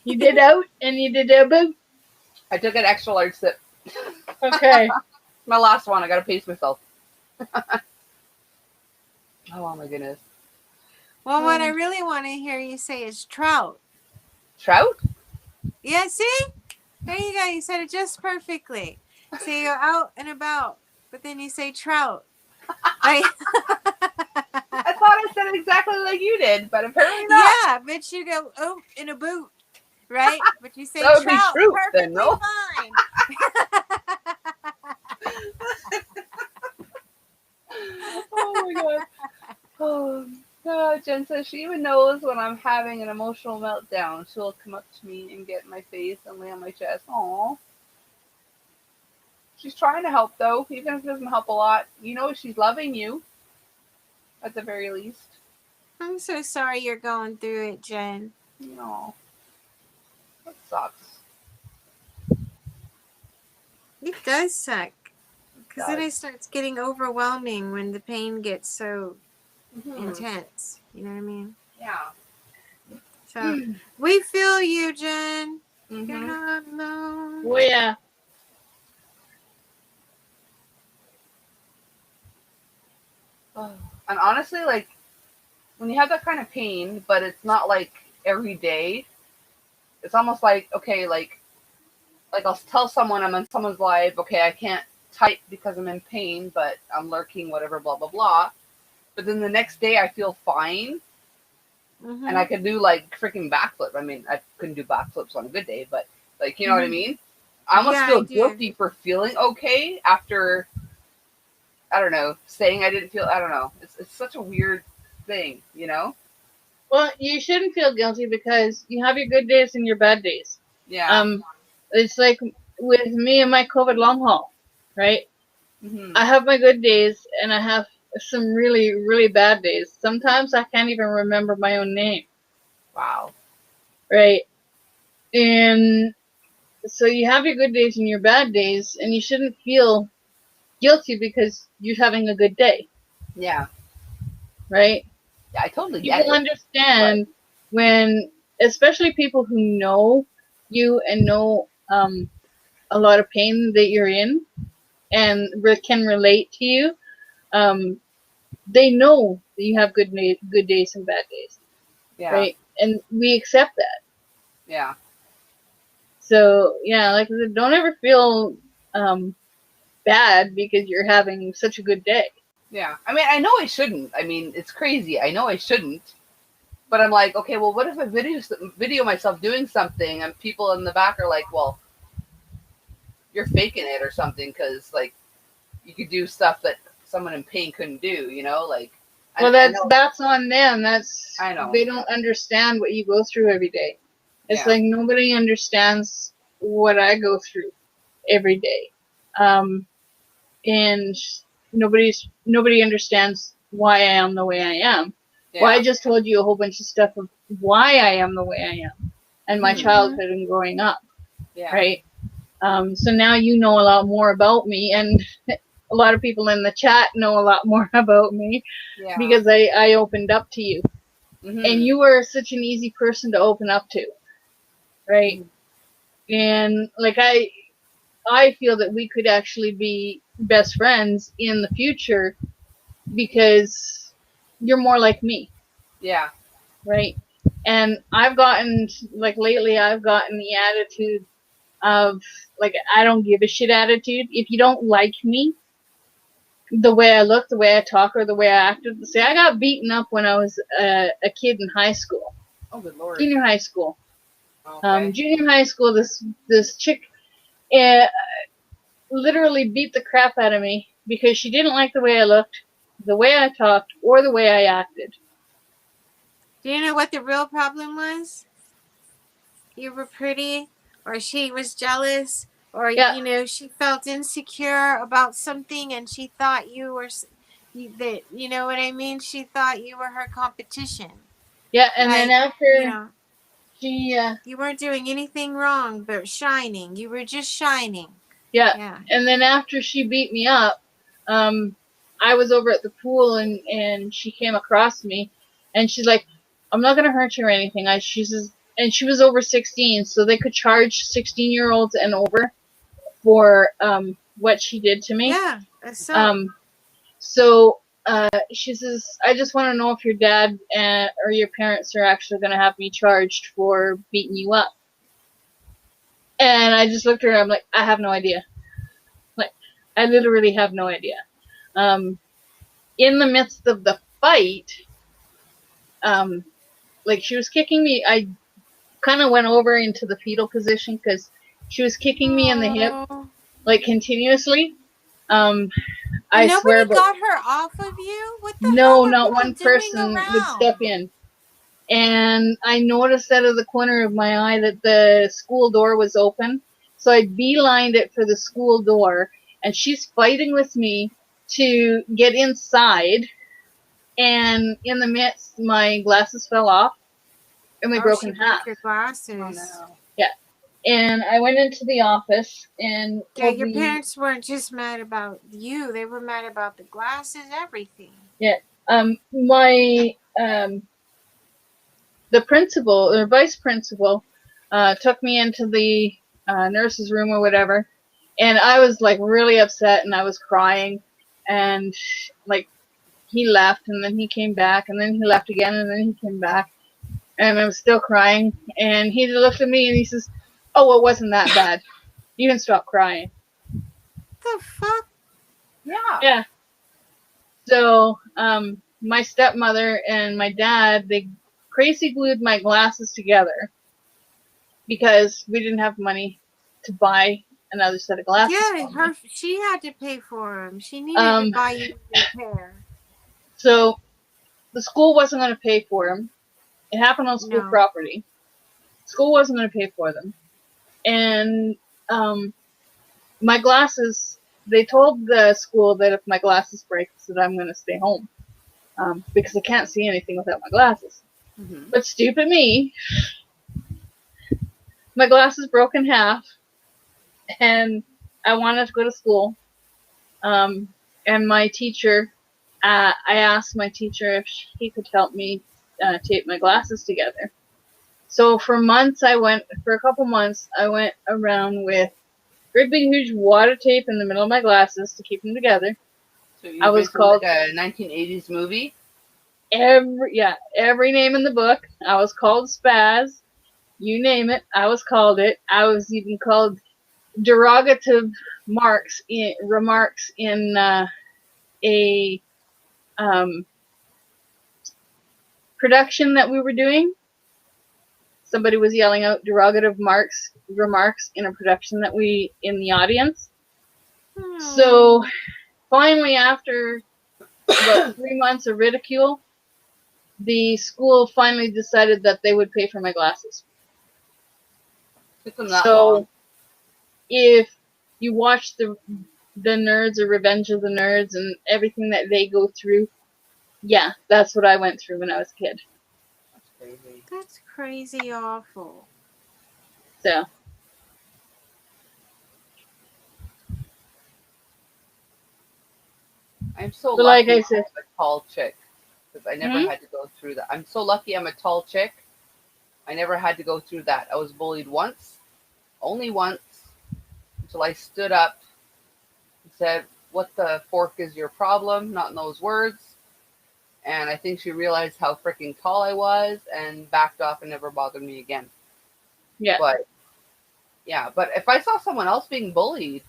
You did out and you did about. I took an extra large sip. Okay. My last one. I gotta pace myself. Oh my goodness. Well, what I really want to hear you say is trout. Trout? Yeah, see? There you go. You said it just perfectly. So you're out and about, but then you say trout. Right? I thought I said it exactly like you did, but apparently not. Yeah, but you go, oh, in a boot. Right? But you say That would be trout truth perfectly then, no? fine. Oh my god. Oh, Jen says she even knows when I'm having an emotional meltdown. She'll come up to me and get in my face and lay on my chest. Aw. She's trying to help though, even if it doesn't help a lot. You know she's loving you. At the very least. I'm so sorry you're going through it, Jen. No. That sucks. It does suck. Because then does. it starts getting overwhelming when the pain gets so intense. You know what I mean? Yeah. So we feel you, Jen. You're not alone. Oh, yeah. And honestly, like, when you have that kind of pain, but it's not like every day, it's almost like, okay, like I'll tell someone I'm in someone's life, okay, I can't type because I'm in pain, but I'm lurking, whatever, blah, blah, blah. But then the next day I feel fine. And I could do like freaking backflip. I mean, I couldn't do backflips on a good day, but like, you know what I mean? I almost feel guilty for feeling okay after, I don't know, saying I didn't feel, I don't know. It's such a weird thing, you know? Well, you shouldn't feel guilty because you have your good days and your bad days. Yeah. It's like with me and my COVID long haul, right? I have my good days and I have some really, really bad days. Sometimes I can't even remember my own name. Wow. Right? And so you have your good days and your bad days, and you shouldn't feel guilty because you're having a good day. Yeah. Right? Yeah, I totally get it. People understand when, especially people who know you and know a lot of pain that you're in and can relate to you, they know that you have good days and bad days. Yeah. Right? And we accept that. Yeah. So, yeah, like, don't ever feel bad because you're having such a good day. Yeah. I mean, I know I shouldn't. I mean, it's crazy. I know I shouldn't. But I'm like, okay, well, what if I video myself doing something and people in the back are like, well, you're faking it or something because, like, you could do stuff that someone in pain couldn't do, you know? Like, well, that's on them. I know. They don't understand what you go through every day. It's Yeah. like nobody understands what I go through every day. And nobody understands why I am the way I am. Yeah. Well, I just told you a whole bunch of stuff of why I am the way I am and my childhood and growing up. Yeah. Right? So now you know a lot more about me, and a lot of people in the chat know a lot more about me because I opened up to you. And you were such an easy person to open up to, right? And like I feel that we could actually be best friends in the future because you're more like me. Yeah. Right? And I've gotten, like lately, I've gotten the attitude of, like, I don't give a shit attitude. If you don't like me, the way I look, the way I talk, or the way I acted. See, I got beaten up when I was a kid in high school. Oh, good lord. Junior high school. Okay. Junior high school, this chick uh, literally beat the crap out of me because she didn't like the way I looked, the way I talked, or the way I acted. Do you know what the real problem was? You were pretty, or she was jealous, or you know, she felt insecure about something, and she thought you were that, you know what I mean? She thought you were her competition. Yeah, and like, then after you know, she you weren't doing anything wrong but shining. You were just shining. Yeah. And then after she beat me up, I was over at the pool and she came across me and she's like, I'm not gonna hurt you or anything. She says, and she was over 16, so they could charge 16-year-olds and over for what she did to me. Yeah, so. So she says, I just want to know if your dad or your parents are actually gonna have me charged for beating you up. And I just looked at her. I'm like, I have no idea. Like, I literally have no idea. In the midst of the fight, like she was kicking me. I kind of went over into the fetal position because she was kicking me in the hip, like continuously. I swear, Nobody but got her off of you? What the no, hell are not people one doing person would around? step in. And I noticed out of the corner of my eye that the school door was open. So I beelined it for the school door, and she's fighting with me to get inside. And in the midst, my glasses fell off, and they broke she in half. broke your glasses. Oh, no. Yeah. And I went into the office and Yeah, your parents weren't just mad about you; they were mad about the glasses, everything. Yeah. My the principal or vice principal took me into the nurse's room or whatever, and I was like really upset and I was crying, and like he left and then he came back and then he left again and then he came back, and I was still crying, and he looked at me and he says, "Oh, it wasn't that bad. You can stop crying." The fuck? Yeah. Yeah. So, my stepmother and my dad, they crazy glued my glasses together because we didn't have money to buy another set of glasses. Yeah, she had to pay for them. She needed to buy you a pair. So the school wasn't going to pay for them. It happened on school property. School wasn't going to pay for them, and my glasses. They told the school that if my glasses break, that I'm going to stay home because I can't see anything without my glasses. Mm-hmm. But stupid me, my glasses broke in half, and I wanted to go to school. And my teacher, I asked my teacher if he could help me tape my glasses together. So for a couple months, I went around with great big huge water tape in the middle of my glasses to keep them together. So you was called like a 1980s movie? Every name in the book. I was called Spaz. You name it, I was called it. I was even called derogative remarks in a production that we were doing. Somebody was yelling out derogative remarks in a production that in the audience. So finally, after about 3 months of ridicule, the school finally decided that they would pay for my glasses. Took them that long. If you watch the Nerds or Revenge of the Nerds and everything that they go through, yeah, that's what I went through when I was a kid. That's crazy. That's crazy awful. So I'm so But like lucky I said, I'm a tall chick because I never had to go through that. I'm so lucky I'm a tall chick. I never had to go through that. I was bullied once, only once, until I stood up and said, "What the fork is your problem?" Not in those words. And I think she realized how freaking tall I was and backed off and never bothered me again. yeah. But yeah, but if I saw someone else being bullied,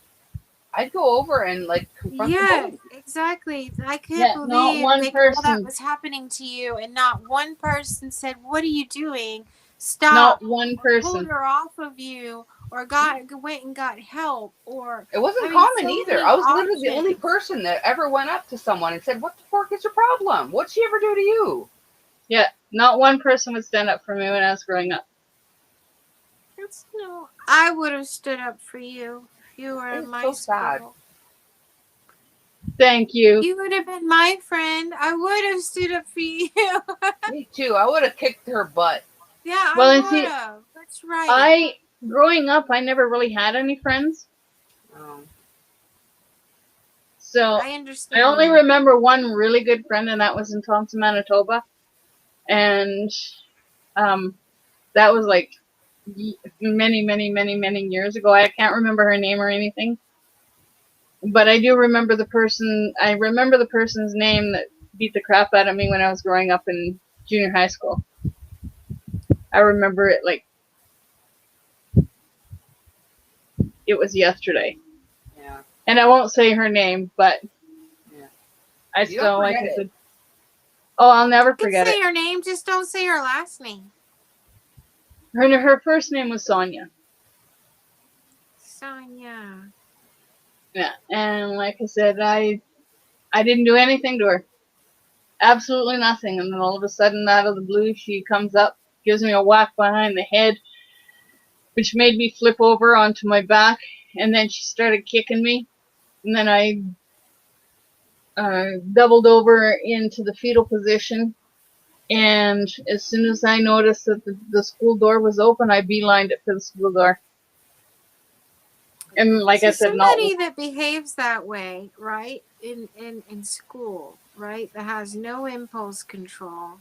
I'd go over and like confront the Yeah, bully. exactly. I can't Yeah, not believe one like all that person. was happening to you, and not one person said, "What are you doing? Stop!" Not one or pulled person. her off of you, or went and got help, or It wasn't I mean, common so either. many I was literally the only options. person that ever went up to someone and said, "What the fork is your problem? What'd she ever do to you?" Yeah, not one person would stand up for me when I was growing up. That's no. I would have stood up for you if you were in It's my so sad. school. Thank you. You would have been my friend. I would have stood up for you. Me too. I would have kicked her butt. Yeah, Well, I and would see, have. That's right. growing up, I never really had any friends. So I I understand only that. remember one really good friend, and that was in Thompson, Manitoba. And that was like many, many, many, many years ago. I can't remember her name or anything. But I do remember the person. I remember the person's name that beat the crap out of me when I was growing up in junior high school. I remember it like it was yesterday. Yeah. And I won't say her name, but Yeah. I You don't still, like forget I it. said, oh, I'll never You can forget it. say her name, just don't say her last name. Her first name was Sonia. Sonia. Yeah, and like I said, I didn't do anything to her. Absolutely nothing. And then all of a sudden, out of the blue, she comes up, gives me a whack behind the head, which made me flip over onto my back. And then she started kicking me. And then I doubled over into the fetal position. And as soon as I noticed that the school door was open, I beelined it for the school door. And like I See, said, not somebody that behaves that way, right, in school, right, that has no impulse control,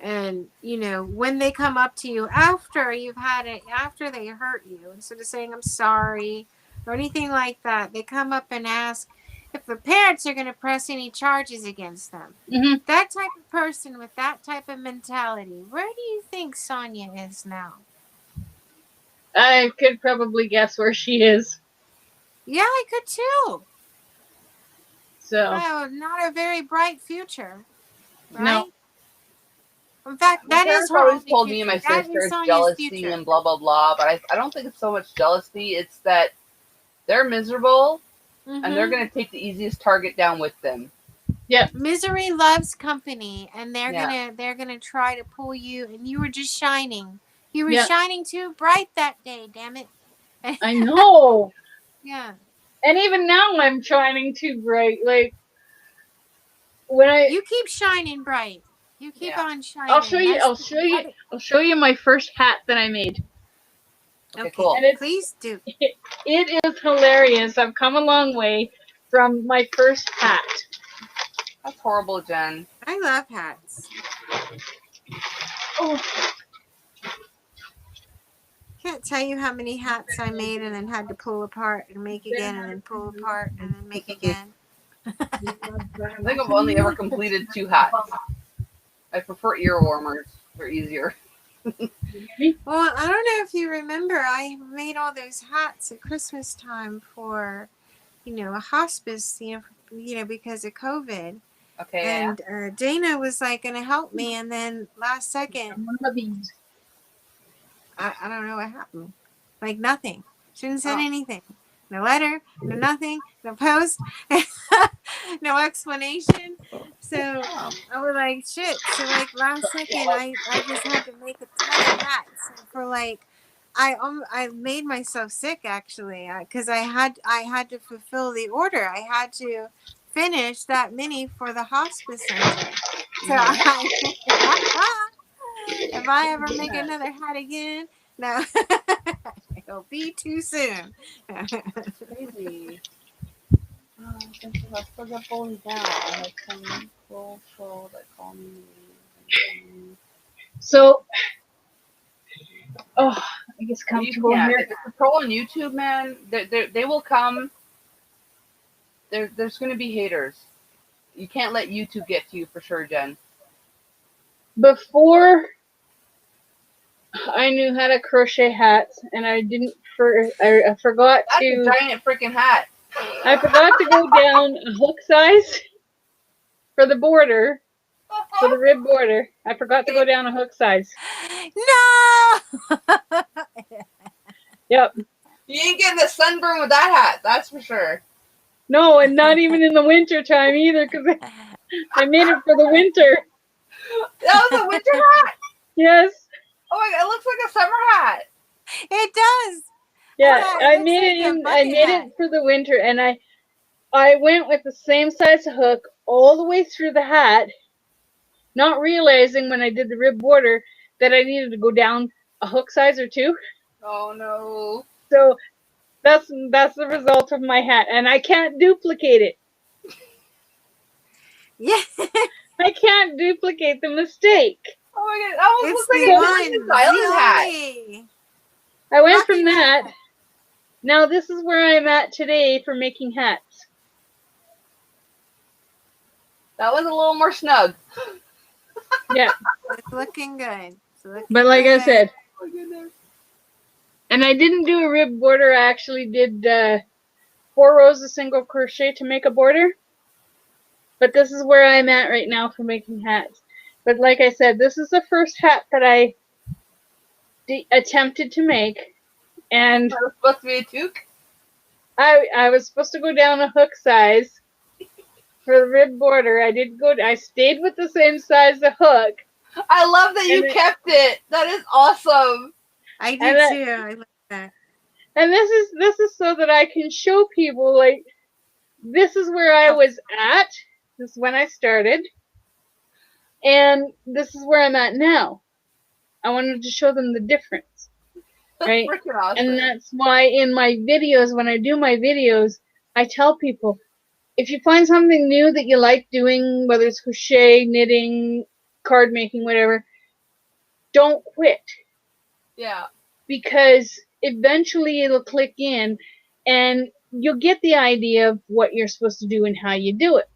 and when they come up to you after you've had it, after they hurt you, instead of saying I'm sorry or anything like that, they come up and ask if the parents are going to press any charges against them. Mm-hmm. That type of person with that type of mentality, where do you think Sonia is now? I could probably guess where she is. Yeah, I could too. So Not a very bright future, no. right? In fact, My that is parents her always only told me and future. my That sister is it's Sonia's jealousy future. and blah blah blah, but I don't think it's so much jealousy. It's that they're miserable and they're gonna take the easiest target down with them. Yeah. Misery loves company, and they're Yeah. gonna try to pull you. And you were just shining. You were Yeah. shining too bright that day. Damn it! I know. Yeah. And even now, I'm shining too bright. Like You keep shining bright. You keep on I'll show shining. you. I'll show you my first hat that I made. Okay, cool. And Please do. It is hilarious. I've come a long way from my first hat. That's horrible, Jen. I love hats. Oh. Can't tell you how many hats I made and then had to pull apart and make again and then pull apart and then make again. I think I've only ever completed 2 hats. I prefer ear warmers. They're easier. Well, I don't know if you remember, I made all those hats at Christmas time for, a hospice, because of COVID. Okay. And Dana was like going to help me, and then last second, I don't know what happened. Like nothing. She didn't send anything. No letter, no nothing, no post, no explanation. So I was like, shit. So like last second, I just had to make a ton of hats for like, I made myself sick actually, because I had to fulfill the order. I had to finish that many for the hospice center. So if I ever make another hat again, no, it'll be too soon. Crazy. Since I still got fully down, I had some cool troll that called me. So, I guess You comfortable can't. here. If it's a troll on YouTube, man, they will come. There's going to be haters. You can't let YouTube get to you for sure, Jen. Before I knew how to crochet hats, and I didn't. I forgot That's to. a giant freaking hat. I forgot to go down a hook size for the border, for the rib border. I forgot to go down a hook size. No. Yep. You ain't getting the sunburn with that hat. That's for sure. No, and not even in the winter time either, because I made it for the winter. That was a winter hat. Yes. Oh my god, it looks like a summer hat. It does. Yeah, I It made looks it like a in. I bucket made hat. it for the winter, and I went with the same size hook all the way through the hat, not realizing when I did the rib border that I needed to go down a hook size or two. Oh no. So that's the result of my hat, and I can't duplicate it. Yeah. I can't duplicate the mistake. Oh my god, that almost It's looks like the a one, Gilligan's the Island hat. only. I went from Bucket that. hat. Now this is where I'm at today for making hats. That was a little more snug. Yeah. It's looking good. It's looking But like I good. said, Oh my goodness. and I didn't do a rib border. I actually did 4 rows of single crochet to make a border. But this is where I'm at right now for making hats. But like I said, this is the first hat that I attempted to make, and That was supposed to be a toque. I was supposed to go down a hook size for the rib border. I stayed with the same size of hook. I love that you kept it. That is awesome. I do too. I like that. And this is so that I can show people, like, this is where I was at. This is when I started. And this is where I'm at now. I wanted to show them the difference. Right? Freaking awesome. And that's why in my videos, when I do my videos, I tell people, if you find something new that you like doing, whether it's crochet, knitting, card making, whatever, don't quit. Yeah. Because eventually it'll click in and you'll get the idea of what you're supposed to do and how you do it.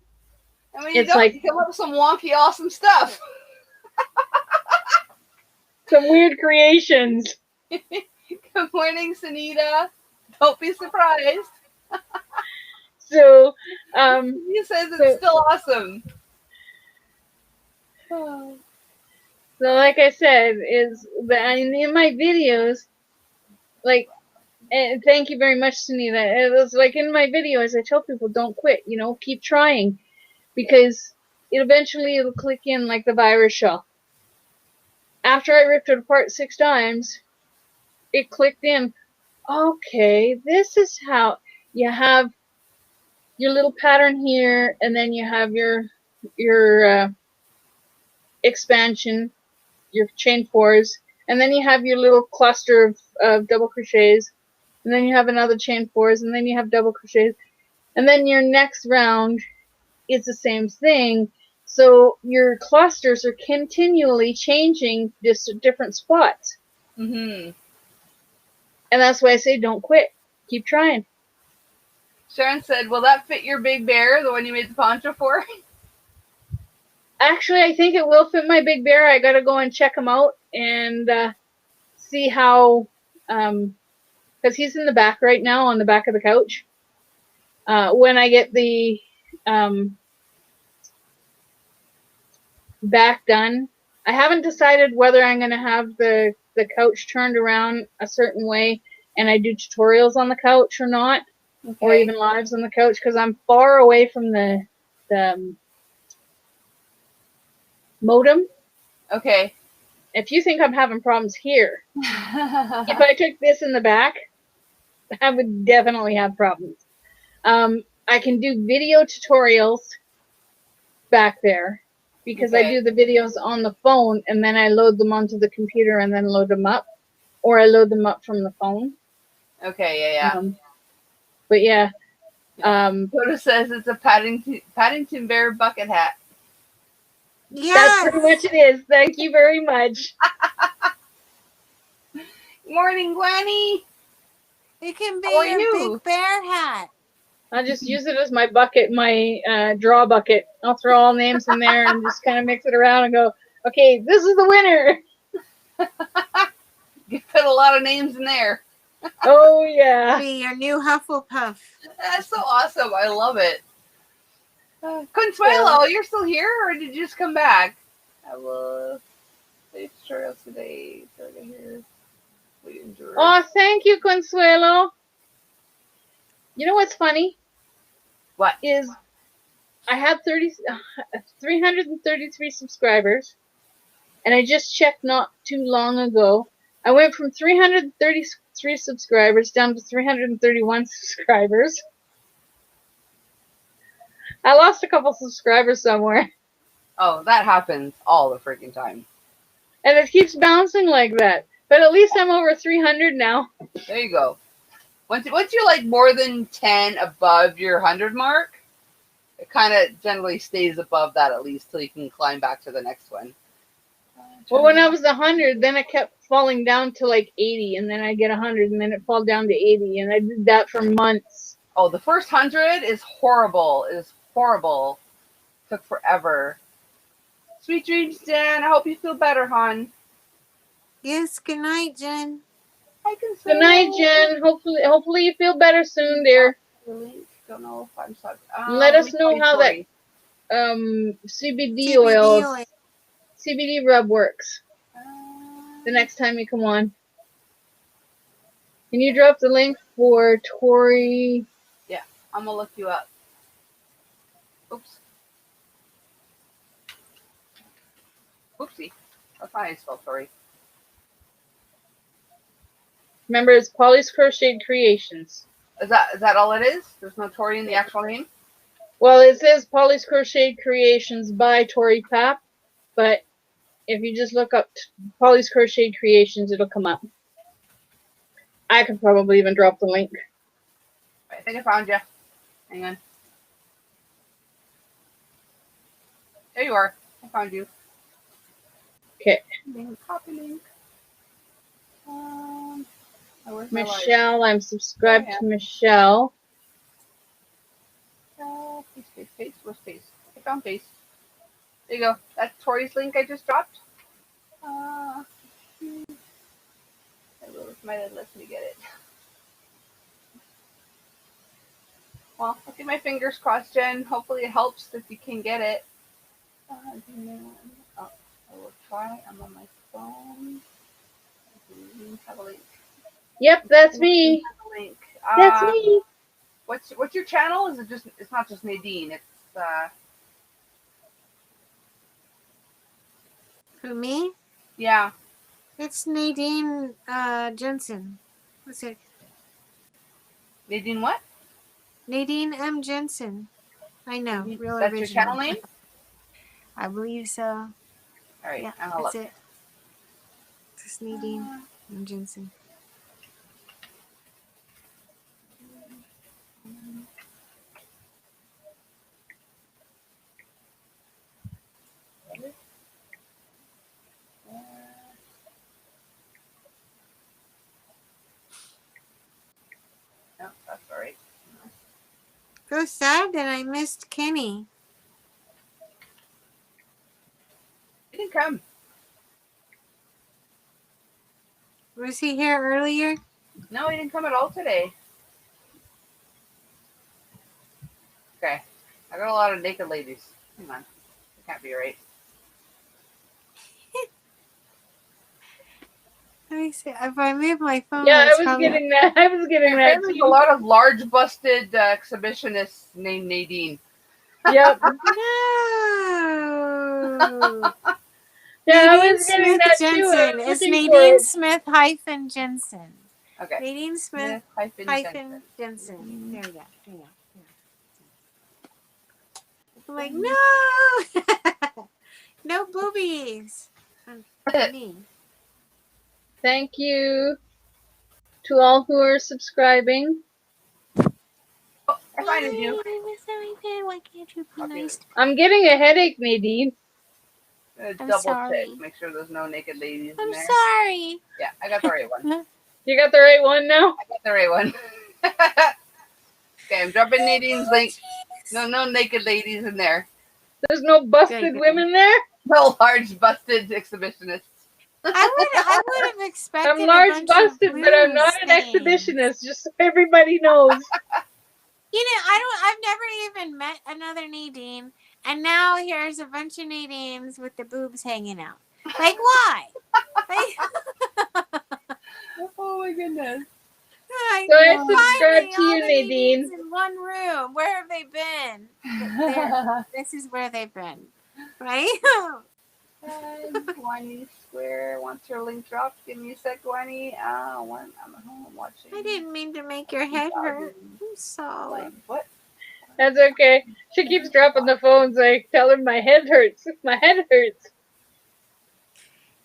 I mean, you come up with some wonky, awesome stuff. Some weird creations. Good morning, Sunita. Don't be surprised. So, he says it's still awesome. So, like I said, is that in my videos, like, and thank you very much, Sunita. It was like in my videos, I tell people, don't quit. Keep trying, because eventually it'll click in like the virus shell. After I ripped it apart 6 times, it clicked in. Okay, this is how you have your little pattern here, and then you have your expansion, your chain 4s, and then you have your little cluster of double crochets, and then you have another chain 4s, and then you have double crochets, and then your next round is the same thing. So your clusters are continually changing different spots. Mm-hmm. And that's why I say don't quit. Keep trying. Sharon said, will that fit your big bear, the one you made the poncho for? Actually, I think it will fit my big bear. I gotta go and check him out and see how, because he's in the back right now on the back of the couch. When I get the back done, I haven't decided whether I'm gonna have the couch turned around a certain way and I do tutorials on the couch or not, or even lives on the couch, because I'm far away from the modem. Okay. If you think I'm having problems here, if I took this in the back, I would definitely have problems. I can do video tutorials back there, because I do the videos on the phone and then I load them onto the computer and then load them up, or I load them up from the phone. Okay, yeah. But yeah, Coco says it's a Paddington Bear bucket hat. That's pretty much it is. Thank you very much. Morning, Gwenny. It can be How are your you? big bear hat. I'll just use it as my bucket, my draw bucket. I'll throw all names in there and just kind of mix it around and go, okay, this is the winner. You put a lot of names in there. Oh, yeah. Be your new Hufflepuff. That's so awesome. I love it. Consuelo, you're still here, or did you just come back? I will safe trails today. So here. We enjoy. Oh, thank you, Consuelo. You know what's funny? What? Is I had 333 subscribers, and I just checked not too long ago. I went from 333 subscribers down to 331 subscribers. I lost a couple subscribers somewhere. Oh, that happens all the freaking time. And it keeps bouncing like that. But at least I'm over 300 now. There you go. Once you like more than 10 above your 100 mark, it kind of generally stays above that at least till you can climb back to the next one. Well, when I was 100, then it kept falling down to like 80, and then I get 100, and then it fall down to 80, and I did that for months. Oh, the first 100 is horrible. It is horrible. Took forever. Sweet dreams, Jen. I hope you feel better, hon. Yes, good night, Jen. Good night, Jen. Hopefully you feel better soon, dear. Don't know if I'm stuck. Let us know how that CBD oil, CBD rub works the next time you come on. Can you drop the link for Tori? Yeah, I'm gonna look you up. Oops. Oopsie. That's not how you spell Tori. Remember, it's Polly's Crocheted Creations. Is that all it is? There's no Tori in the actual name? Well, it says Polly's Crocheted Creations by Tori Papp, but if you just look up Polly's Crocheted Creations, it'll come up. I could probably even drop the link. I think I found you. Hang on. There you are. I found you. Okay. Copy link. Michelle, I'm subscribed to Michelle. Paste. Where's paste? I found paste. There you go. That's Tori's link I just dropped. Might have let me get it. Well, I'll keep my fingers crossed, Jen. Hopefully it helps if you can get it. I will try. I'm on my phone. Have a link. Yep, that's me. Link. That's me. What's your channel? Is it just? It's not just Nadine. It's Who, me? Yeah. It's Nadine Jensen. What's it? Nadine what? Nadine M. Jensen. I know. Real That's original. your channel name? I believe so. All right. Yeah, I'm that's look. it. It's Nadine M. Jensen. No, that's all right. So sad that I missed Kenny. He didn't come. Was he here earlier? No, he didn't come at all today. Okay. I got a lot of naked ladies. Hang on. It can't be right. Let me see. If I move my phone, Yeah, it's I was probably... getting that. I was getting that There's too. a lot of large busted exhibitionists named Nadine. Yep. No. Yeah, I Nadine was getting Smith that too. Jensen. I was It's looking for Nadine it. Smith hyphen Jensen. Okay. Nadine Smith hyphen hyphen Jensen. There you go. There you go. I'm like, no, no boobies. For me. Thank you to all who are subscribing. I finally do. Why can't you be nice? I'm getting a headache, Nadine. I'm Double sorry. check, make sure there's no naked ladies in I'm there. sorry. Yeah, I got the right one. You got the right one now? I got the right one. Okay, I'm dropping Nadine's link. No naked ladies in there. There's no busted women there? No large busted exhibitionists. I would have expected I'm large a bunch busted, of but I'm not an stains. exhibitionist, just so everybody knows. You know, I've never even met another Nadine, and now here's a bunch of Nadines with the boobs hanging out. Like, why? Oh my goodness. Like, So I finally, subscribe to all you, the Nadine. Nadines in one room. Where have they been? This is where they've been, right? Guaney Square wants her link dropped. Give me a sec, Guaney. I'm at home watching. I didn't mean to make your head hurt. I'm sorry. What? That's okay. She keeps dropping the phones. I tell her my head hurts. My head hurts.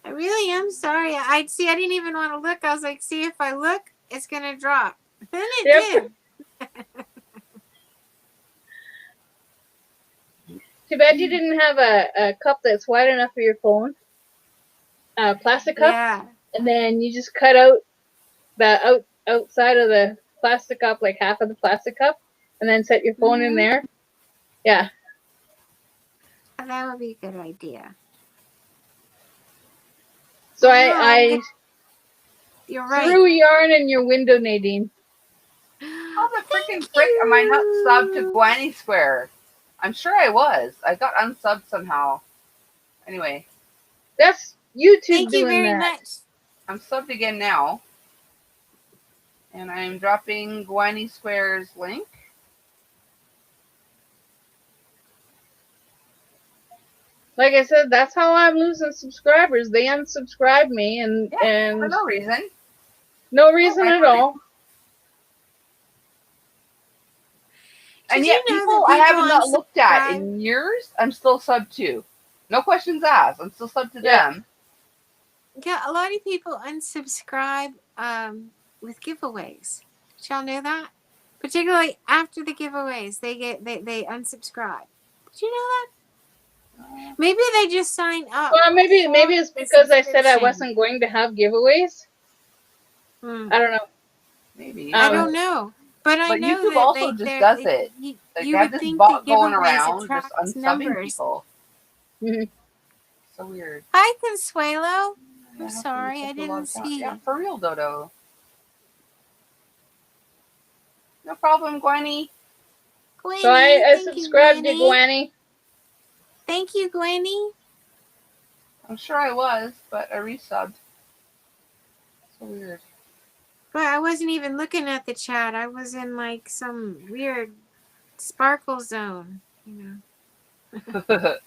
I really am sorry. I didn't even want to look. I was like, see if I look, it's gonna drop. Then it did. Too bad you didn't have a cup that's wide enough for your phone. A plastic cup. Yeah. And then you just cut out the outside of the plastic cup, like half of the plastic cup, and then set your phone in there. Yeah. That would be a good idea. So I You're right. threw yarn in your window, Nadine. How the freaking frick am I not subbed to Guaney Square? I'm sure I was. I got unsubbed somehow. Anyway. That's YouTube Thank you doing very that. much. I'm subbed again now. And I'm dropping Guaney Square's link. Like I said, that's how I'm losing subscribers. They unsubscribe me and For no reason. No reason at all. And yet people I have not looked at in years, I'm still subbed to. No questions asked. I'm still subbed to them. Yeah, a lot of people unsubscribe with giveaways. Did y'all know that? Particularly after the giveaways, they unsubscribe. Did you know that? Maybe they just sign up. Well, maybe it's because I said I wasn't going to have giveaways. I don't know. Maybe. I don't know. But I know YouTube that also just does it. You They have would this think bot the going giveaways around just attract unsubbing numbers. people. So weird. Hi, Consuelo. Yeah, I'm sorry, I didn't see you. Yeah, for real, Dodo. No problem, Gwenny. Gwenny, So I thank subscribed you, to Gwenny. Thank you, Gwenny. I'm sure I was, but I resubbed. So weird. But I wasn't even looking at the chat. I was in like some weird sparkle zone, you know.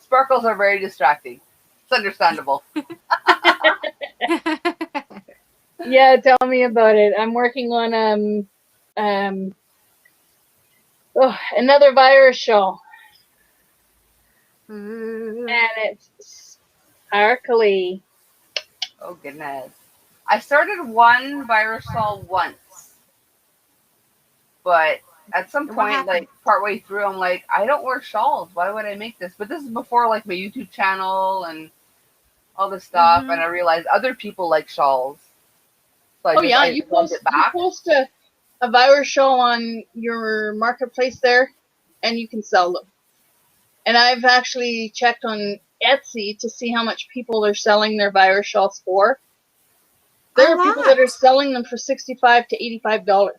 Sparkles are very distracting. It's understandable. Yeah, tell me about it. I'm working on another virus show. And it's sparkly. Oh goodness. I started one virus shawl once. But at some point, like partway through, I'm like, I don't wear shawls. Why would I make this? But this is before like my YouTube channel and all this stuff, and I realized other people like shawls. So You post a virus show on your marketplace there, and you can sell them. And I've actually checked on Etsy to see how much people are selling their virus shawls for. There are people that are selling them for $65 to $85.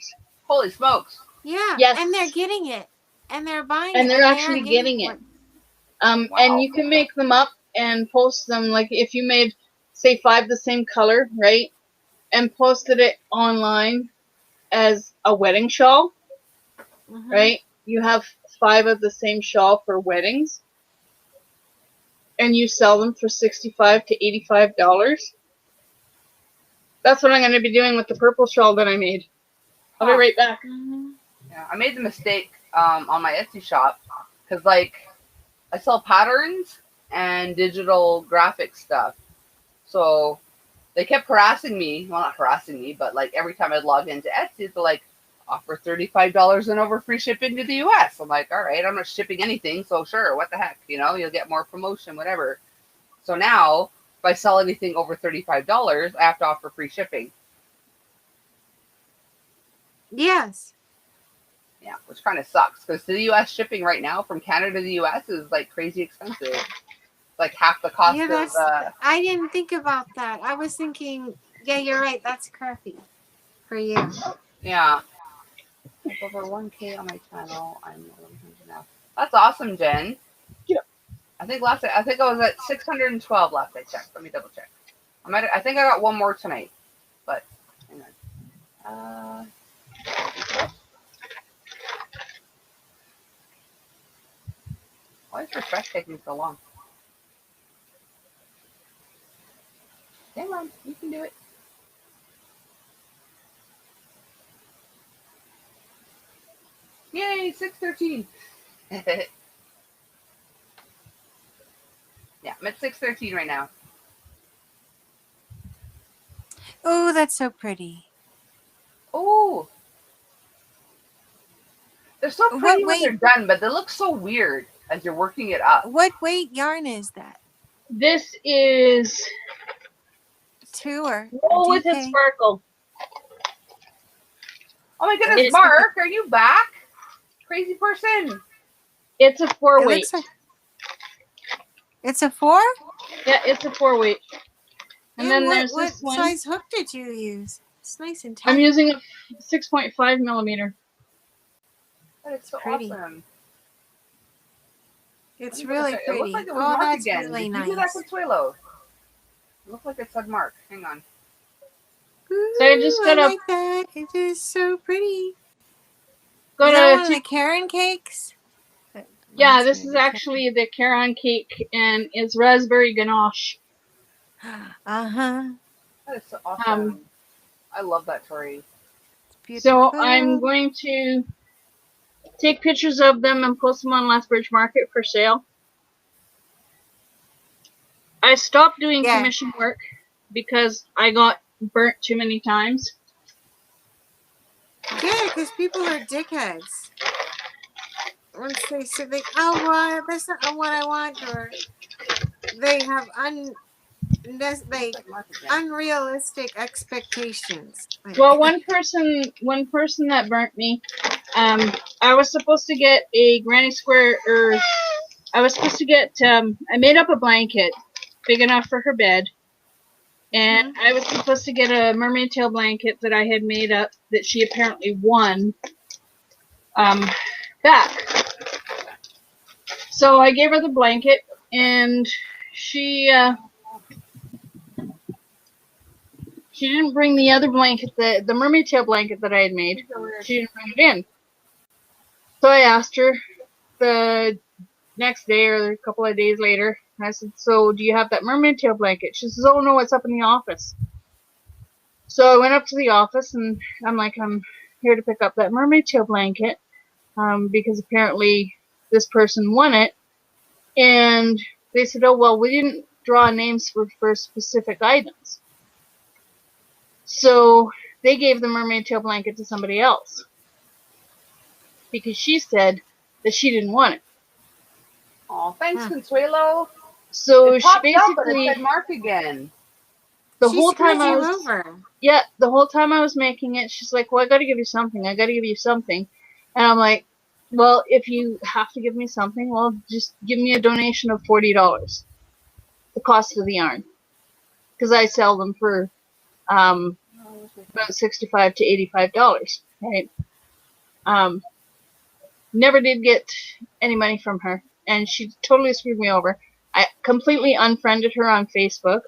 Holy smokes! Yeah, yes, and they're getting it, and they're buying it, and they're actually getting it. And you can make them up and post them. Like if you made, say, 5 the same color, right, and posted it online as a wedding shawl, right? You have 5 of the same shawl for weddings, and you sell them for $65 to $85. That's what I'm going to be doing with the purple shawl that I made. I'll be right back. Yeah, I made the mistake on my Etsy shop because, like, I sell patterns and digital graphic stuff. So they kept harassing me. Well, not harassing me, but like every time I'd log into Etsy, they're like, offer $35 and over free shipping to the US. I'm like, all right, I'm not shipping anything, so sure, what the heck, you'll get more promotion, whatever. So now, if I sell anything over $35, I have to offer free shipping. Yes. Yeah, which kind of sucks because the US shipping right now from Canada to the US is like crazy expensive. Like half the cost Yeah, of. I didn't think about that. I was thinking, yeah, you're right. That's crappy for you. Yeah. I have over 1K on my channel. I'm 100 now. That's awesome, Jen. Yeah. I think I was at 612 last I checked. Let me double check. I think I got one more tonight, but hang on. Why is refresh taking so long? Come on, you can do it. Yay, 613. Yeah, I'm at 613 right now. Oh, that's so pretty. Oh, they're so pretty when they're done, but they look so weird as you're working it up. What weight yarn is that? This is 2 or Roll with it Sparkle. Oh my goodness, Mark, are you back? Crazy person. It's a 4 weight. It's a 4? Yeah, it's a 4 weight. And then there's this what one. size hook did you use? It's nice and tight. I'm using a 6.5 millimeter. That is so pretty. awesome. It's really pretty. It looks like it was oh, Mark that's again. really Did nice. you do that Consuelo? It looked like it said Mark. Hang on. Ooh, So I just got like that. It is so pretty. Is that one of the Karen cakes? Yeah, this is actually the Karen cake, and it's raspberry ganache. Uh-huh. That is so awesome. I love that Tori. So I'm going to take pictures of them and post them on Lethbridge Market for sale. I stopped doing commission work because I got burnt too many times. Good, because people are dickheads. Once they say, oh, well, that's not what I want, or they have unrealistic expectations. Well, one person that burnt me, I was supposed to get a granny square, or I was supposed to get, I made up a blanket big enough for her bed, and I was supposed to get a mermaid tail blanket that I had made up that she apparently won back. So I gave her the blanket, and she didn't bring the other blanket, the mermaid tail blanket that I had made. She didn't bring it in. So I asked her the next day or a couple of days later, I said, so do you have that mermaid tail blanket? She says, oh no, it's up in the office. So I went up to the office, and I'm like, I'm here to pick up that mermaid tail blanket because apparently this person won it. And they said, oh, well, we didn't draw names for specific items. So they gave the mermaid tail blanket to somebody else because she said that she didn't want it. Oh, thanks, Consuelo. So it she basically up and it said Mark again. The whole time I was making it, she's like, well, I got to give you something. And I'm like, well, if you have to give me something, well, just give me a donation of $40, the cost of the yarn, because I sell them for about $65 to $85, right? Never did get any money from her, and she totally screwed me over. I completely unfriended her on Facebook,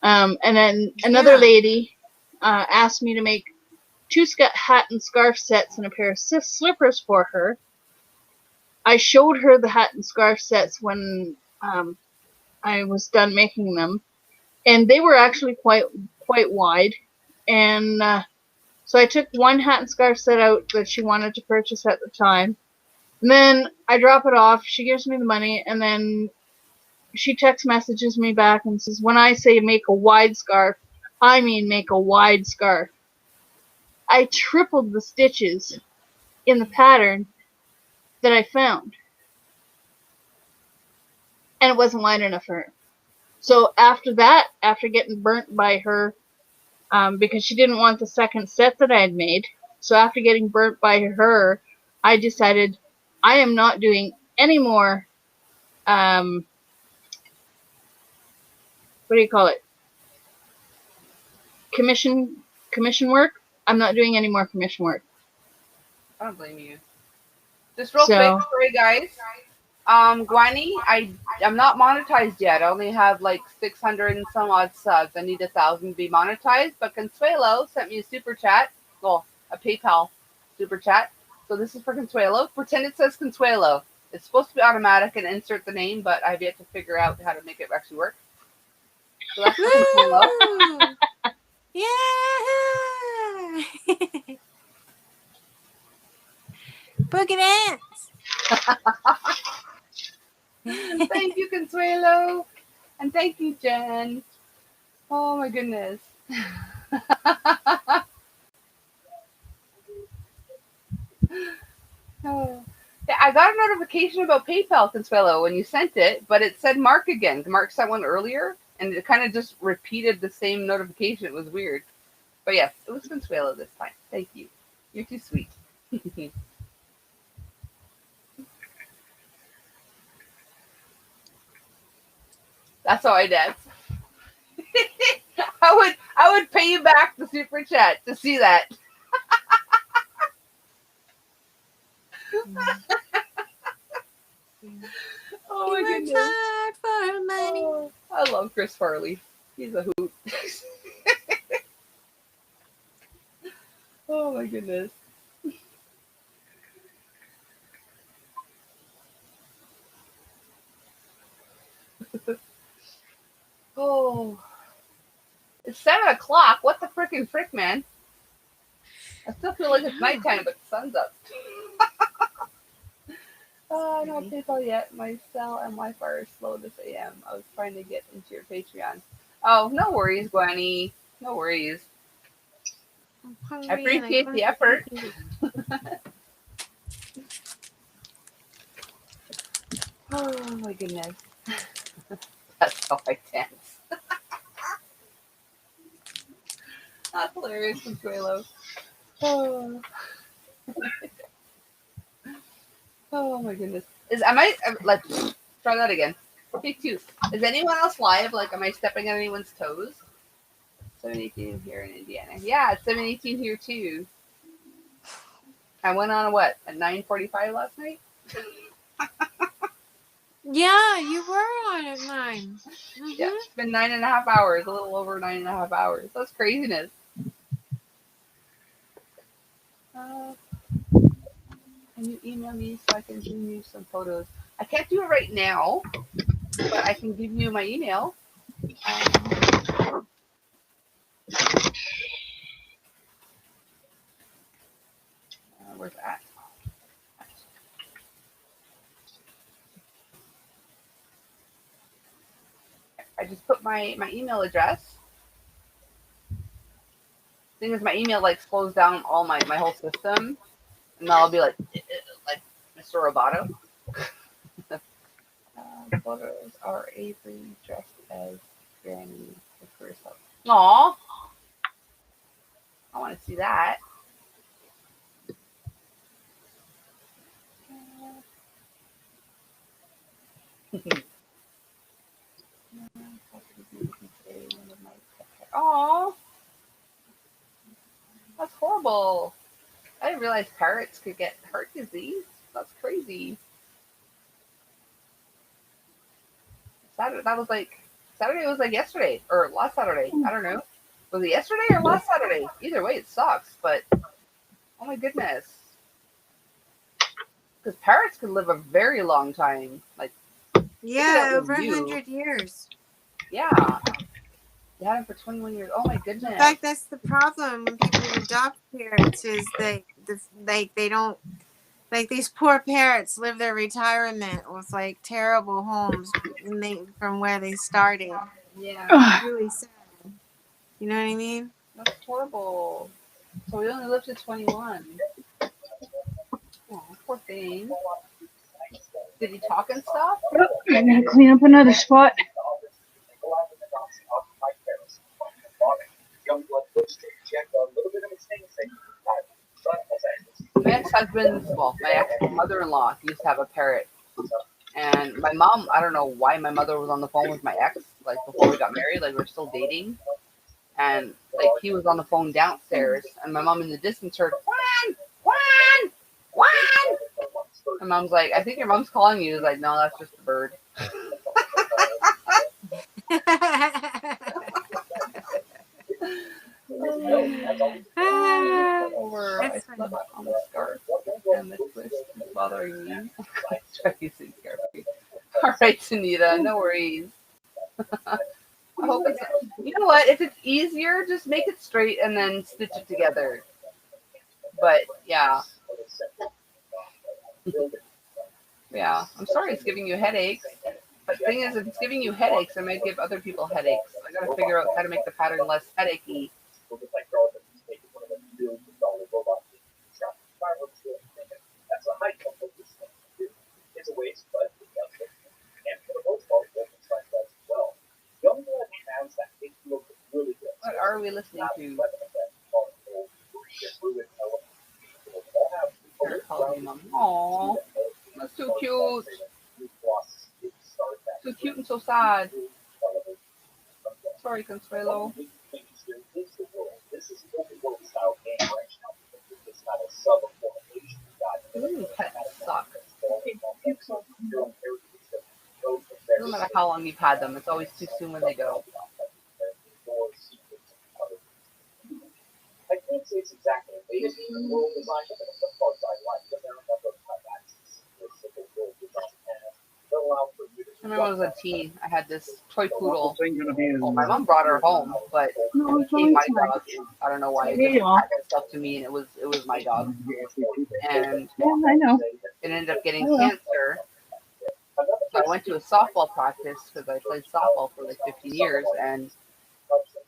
and then another lady asked me to make 2 hat and scarf sets and a pair of slippers for her. I showed her the hat and scarf sets when I was done making them, and they were actually quite wide. And so I took one hat and scarf set out that she wanted to purchase at the time, and then I drop it off. She gives me the money, and then she text messages me back and says, when I say make a wide scarf, I mean make a wide scarf. I tripled the stitches in the pattern that I found. And it wasn't wide enough for her. So after that, after getting burnt by her, because she didn't want the second set that I had made, so after getting burnt by her, I decided I am not doing any more, what do you call it? Commission work. I'm not doing any more commission work. I don't blame you. Just real quick, sorry guys. Gwenny, I'm not monetized yet. I only have like 600 and some odd subs. I need 1,000 to be monetized. But Consuelo sent me a super chat. Well, a PayPal super chat. So this is for Consuelo. Pretend it says Consuelo. It's supposed to be automatic and insert the name, but I've yet to figure out how to make it actually work. So that's for Consuelo. Yeah. Boogie dance. Thank you, Consuelo. And thank you, Jen. Oh my goodness. Oh. Yeah, I got a notification about PayPal, Consuelo, when you sent it, but it said Mark again. Mark sent one earlier, and it kind of just repeated the same notification. It was weird. But yes, it was Consuelo this time. Thank you. You're too sweet. That's how I dance. I would pay you back the super chat to see that. Oh my goodness. Hard for money. Oh, I love Chris Farley. He's a hoot. Oh my goodness. Oh. It's 7 o'clock. What the frickin' frick, man? I still feel like it's nighttime, but the sun's up. Oh, not PayPal yet. My cell and Wi-Fi are slow this AM. I was trying to get into your Patreon. Oh, no worries, Gwenny. No worries. I appreciate the effort. Oh my goodness. That's how I dance. That's hilarious, Consuelo. Oh. Oh my goodness. Let's try that again. Okay, 2. Is anyone else live? Like, am I stepping on anyone's toes? 7:18 here in Indiana. Yeah, it's 7:18 here too. I went on at 9:45 last night? Yeah, you were on at 9. Yeah, it's been 9.5 hours, a little over 9.5 hours. That's craziness. Can you email me so I can send you some photos? I can't do it right now, but I can give you my email. Where's that? I just put my email address. Thing is, my email like slows down all my whole system, and I'll be like Mr. Roboto. Photos are Avery dressed as Granny for herself. Aw, I want to see that. Aw, that's horrible. I didn't realize parrots could get heart disease. That's crazy. Saturday was like yesterday or last Saturday. I don't know. Was it yesterday or last Saturday? Either way, it sucks. But oh my goodness, because parrots can live a very long time. Like over 100 years. Yeah, they had them for 21 years. Oh my goodness. In fact, that's the problem when people adopt parrots is they don't. Like these poor parrots live their retirement with like terrible homes from where they started. Yeah. It's really sad. You know what I mean? That's horrible. So we only lived to 21. Oh, poor thing. Did he talk and stuff? Oh, I gotta clean up another spot. My ex-husband's, well, my ex-mother-in-law used to have a parrot. And my mom, I don't know why my mother was on the phone with my ex, like before we got married, like we were still dating. And like he was on the phone downstairs, and my mom in the distance heard, Juan, Juan, Juan. And mom's like, I think your mom's calling you. He's like, no, that's just a bird. Over, I slept on the scarf, and the twist is bothering me. Try using scarf. All right, Sunita, no worries. I hope it's. You know what? If it's easier, just make it straight and then stitch it together. But yeah, yeah. I'm sorry it's giving you headaches. But the thing is, if it's giving you headaches, it might give other people headaches. I gotta figure out how to make the pattern less headachy. What are we listening to? Aww, that's so cute. So cute and so sad. Sorry, Consuelo. Pets suck. No matter how long you've had them, it's always too soon when they go. I remember when I was a teen, I had this toy poodle. Well, my mom brought her home, but it became my dog. I don't know why. It just attached itself to me, and it was my dog. And Yeah, I know. it ended up getting cancer. So I went to a softball practice because I played softball for like 15 years, and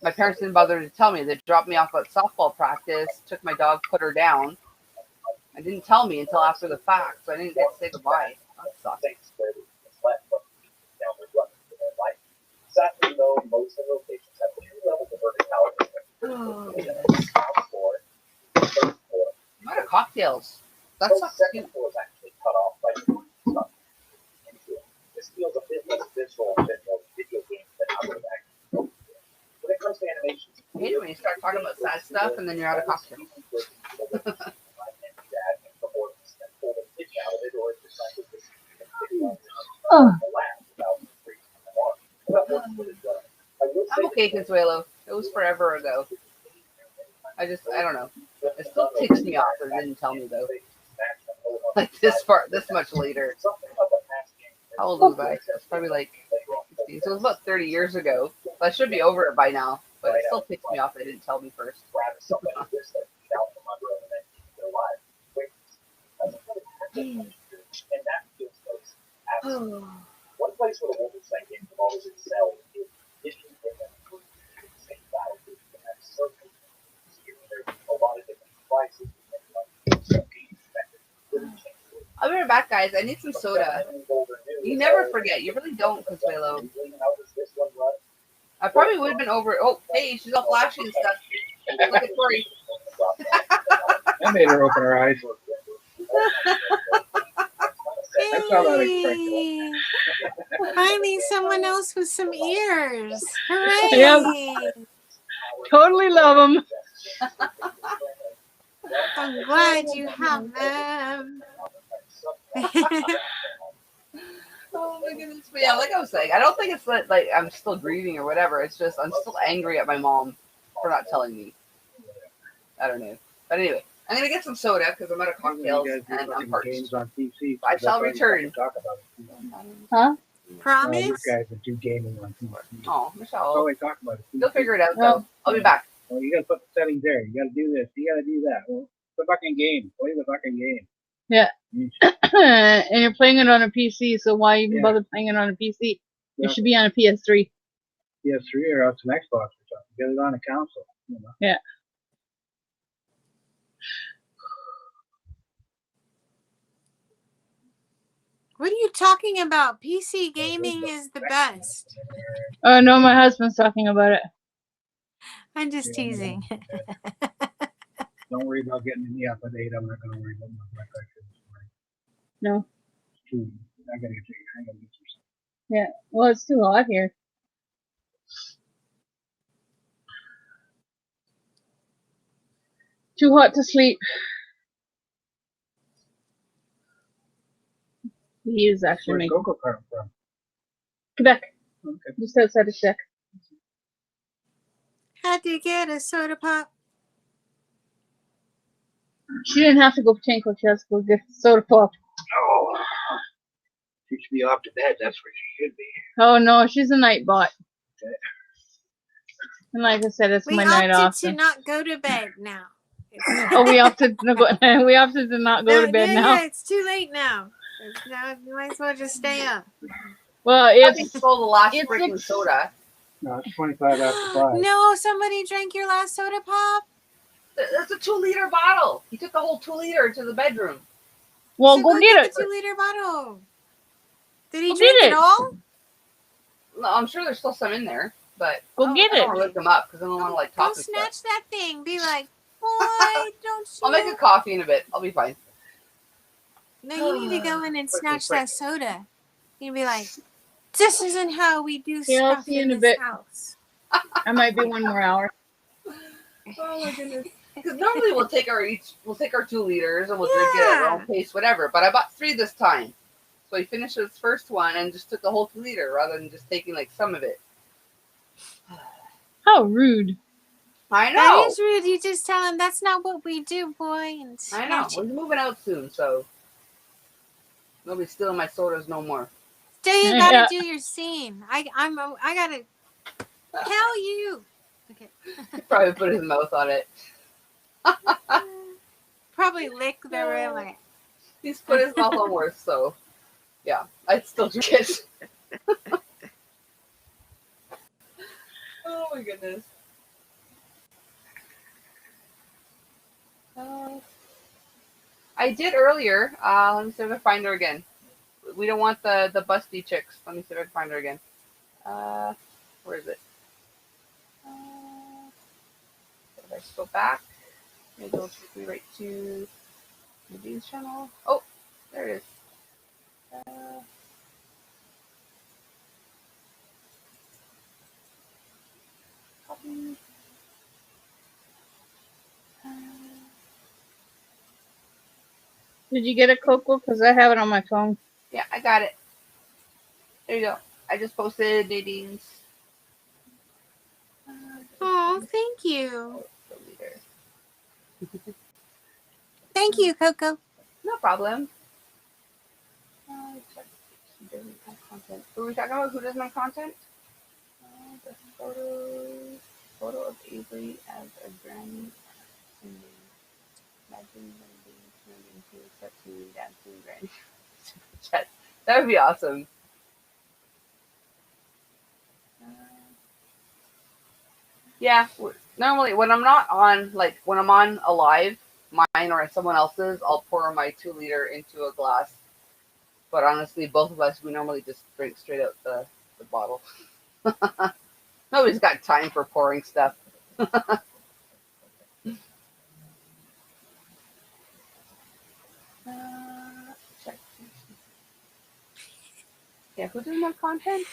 my parents didn't bother to tell me. They dropped me off at softball practice, took my dog, put her down, and didn't tell me until after the fact, so I didn't get to say goodbye. That sucks. Oh, I'm out of cocktails. That sucks too. I hate it when you start talking about sad stuff and then you're out of cocktails. Oh. I'm okay, Consuelo. It was forever ago. I don't know. It still ticks me off that it didn't tell me though. Like this much later. How old was I? It's probably like 16. So it was about 30 years ago. So I should be over it by now, but it still ticks me off they didn't tell me first. I'll be right back, guys. I need some soda. You never forget. You really don't, Consuelo. I probably would have been over it. Oh, hey, she's all flashy and stuff. Look at Tori. That made her open her eyes. I saw that Hey, finally someone else with some ears. Hooray! Yep. Totally love them. I'm glad you have them. Oh my goodness. But yeah, like I was saying, I don't think it's like I'm still grieving or whatever. It's just I'm still angry at my mom for not telling me. I don't know. But anyway, I'm going to get some soda because I'm out of cocktails and I'm parched. I shall return. Huh? Promise? These guys that do gaming on PC. Oh, Michelle. That's all they talk about. You'll figure it out, though. I'll be back. Well, you got to put the settings there. You got to do this. You got to do that. Well, the fucking game. Play the fucking game. Yeah. And you're playing it on a PC, so why even bother playing it on a PC? It should be on a PS3. PS3 or else an Xbox or something. Get it on a console. You know? Yeah. What are you talking about? PC gaming is the best. Oh no, my husband's talking about it. I'm just teasing. Don't worry about getting me up at 8. I'm not going to worry about my blood pressure this morning. No. It's too, I got to get some. Yeah. Well, it's too hot here. Too hot to sleep. He is actually Where's making Coco come from? Quebec. Okay. Just outside of Quebec. Had to get a soda pop. She didn't have to go for Tinkle. She has to go get soda pop. Oh, she should be off to bed. That's where she should be. Oh no, she's a night bot. And like I said, it's We my night opted off. to not go to bed now. Oh, we opted to not go to bed now. Yeah, it's too late now. Now you might as well just stay up. Well, It's stole the last it's freaking like- soda. No, it's 25 after 5. No, somebody drank your last soda pop. That's a 2-liter bottle. He took the whole 2 liter to the bedroom. Well, So go get it. The 2-liter bottle. Did he Go drink get it it. all? No, I'm sure there's still some in there, but Go get I don't it. want to wake them up because I don't want to like Go talk to stuff. snatch that thing. Be like, boy, don't you? I'll make a coffee in a bit. I'll be fine. No, you need to go in and snatch that soda. You'd be like, this isn't how we do Yeah, I'll stuff see you in in a this bit. house. I might be one more hour. Oh my goodness. Because normally we'll take our 2 liters and we'll drink it at our own pace, whatever. But I bought 3 this time. So he finished his first one and just took the whole 2 liter rather than just taking like some of it. How rude. I know. That is rude. You just tell him that's not what we do, boy. And I know. snatch We're it. moving out soon, so nobody's stealing my sodas no more. Still, you gotta Yeah. do your scene. I gotta tell you. Okay. He probably put his mouth on it. Probably lick the rim. He's put his mouth on worse, so yeah, I'd still drink it. Oh my goodness. I did earlier. Let me see if I find her again. We don't want the busty chicks. Let me see if I can find her again. Where is it? If I just go back, maybe it'll take me right to Nadine's channel. Oh, there it is. Copy. Did you get a Coco? Because I have it on my phone. Yeah, I got it. There you go. I just posted Nadine's. Oh, thank you. Thank you, Coco. No problem. Check. She doesn't have content. Who are we talking about? Who doesn't have content? The photo of Avery as a granny. Imagine them being turned into a cartoon dancing granny. That would be awesome. Yeah, normally when I'm not on, like when I'm on a live, mine or someone else's, I'll pour my 2 liter into a glass. But honestly, both of us, we normally just drink straight out the bottle. Nobody's got time for pouring stuff. Check. Yeah, who doesn't have content?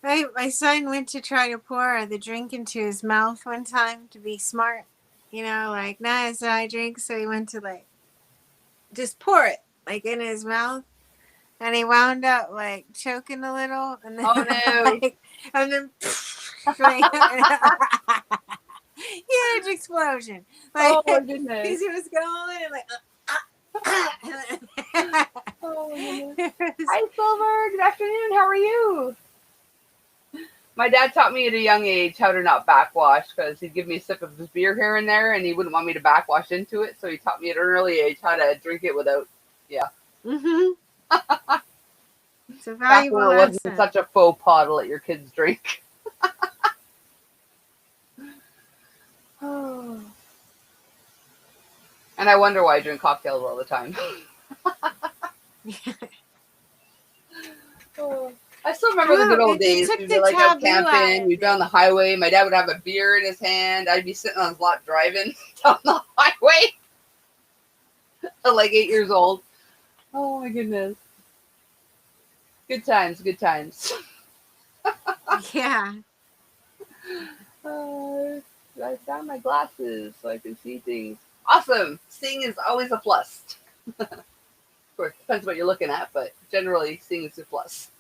My son went to try to pour the drink into his mouth one time to be smart. You know, like, nah, it's not I drink. So he went to like just pour it like in his mouth. And he wound up like choking a little, and then like, and then like, huge explosion. Like, oh my goodness! Because he was going and like. Oh my goodness. Hi, Silver. Good afternoon. How are you? My dad taught me at a young age how to not backwash because he'd give me a sip of his beer here and there, and he wouldn't want me to backwash into it. So he taught me at an early age how to drink it without, yeah. Mm-hmm. It's a Back valuable when it wasn't lesson. such a faux pas to let your kids drink. Oh. And I wonder why I drink cocktails all the time. Oh, I still remember the good old days. Took We'd the be like out taboo out camping. of We'd be on the highway. My dad would have a beer in his hand. I'd be sitting on his lot driving down the highway at like 8 years old. Oh my goodness. Good times, good times. Yeah. I found my glasses so I can see things. Awesome. Seeing is always a plus. Of course, depends what you're looking at, but generally seeing is a plus.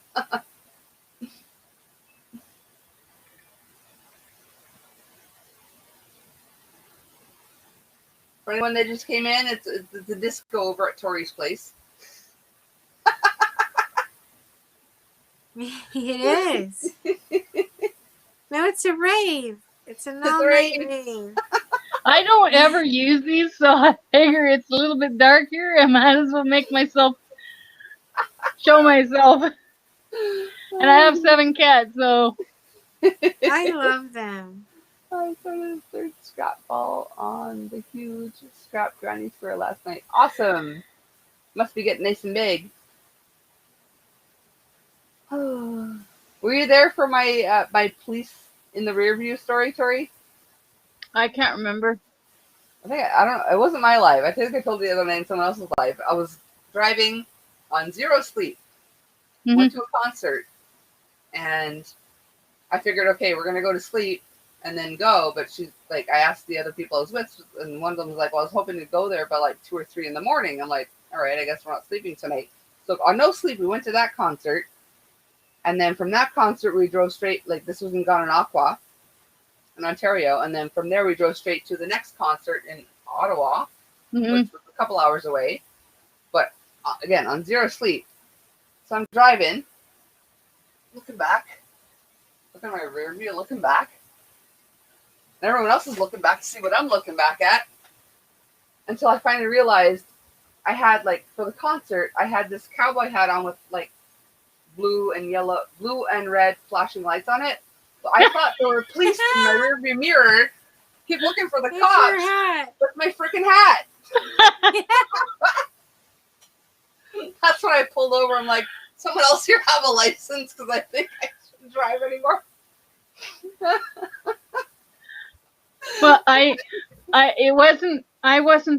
For anyone that just came in, it's the disco over at Tori's place. It is. No, it's a rave. It's an all-night rave. I don't ever use these, so I figure it's a little bit darker. I might as well make myself show myself. And I have 7 cats, so I love them. I started a third scrap ball on the huge scrap granny square last night. Awesome. Must be getting nice and big. Were you there for my my police in the rear view story, Tori? I can't remember. I don't. It wasn't my live. I think I told you the other night in someone else's live. I was driving on zero sleep. Went to a concert, and I figured, okay, we're gonna go to sleep and then go. But she's like, I asked the other people I was with, and one of them was like, well, I was hoping to go there by like 2 or 3 in the morning. I'm like, all right, I guess we're not sleeping tonight. So on no sleep, we went to that concert. And then from that concert, we drove straight, like this was in Gananoque in Ontario. And then from there, we drove straight to the next concert in Ottawa, which was a couple hours away. But again, on zero sleep. So I'm driving, looking back, looking at my rear view, looking back. And everyone else is looking back to see what I'm looking back at. Until I finally realized I had, like, for the concert, I had this cowboy hat on with, like, blue and red flashing lights on it. So I thought there were police in my rearview mirror. Keep looking for the cops with my freaking hat. That's when I pulled over. I'm like, someone else here have a license because I think I shouldn't drive anymore. Well, I wasn't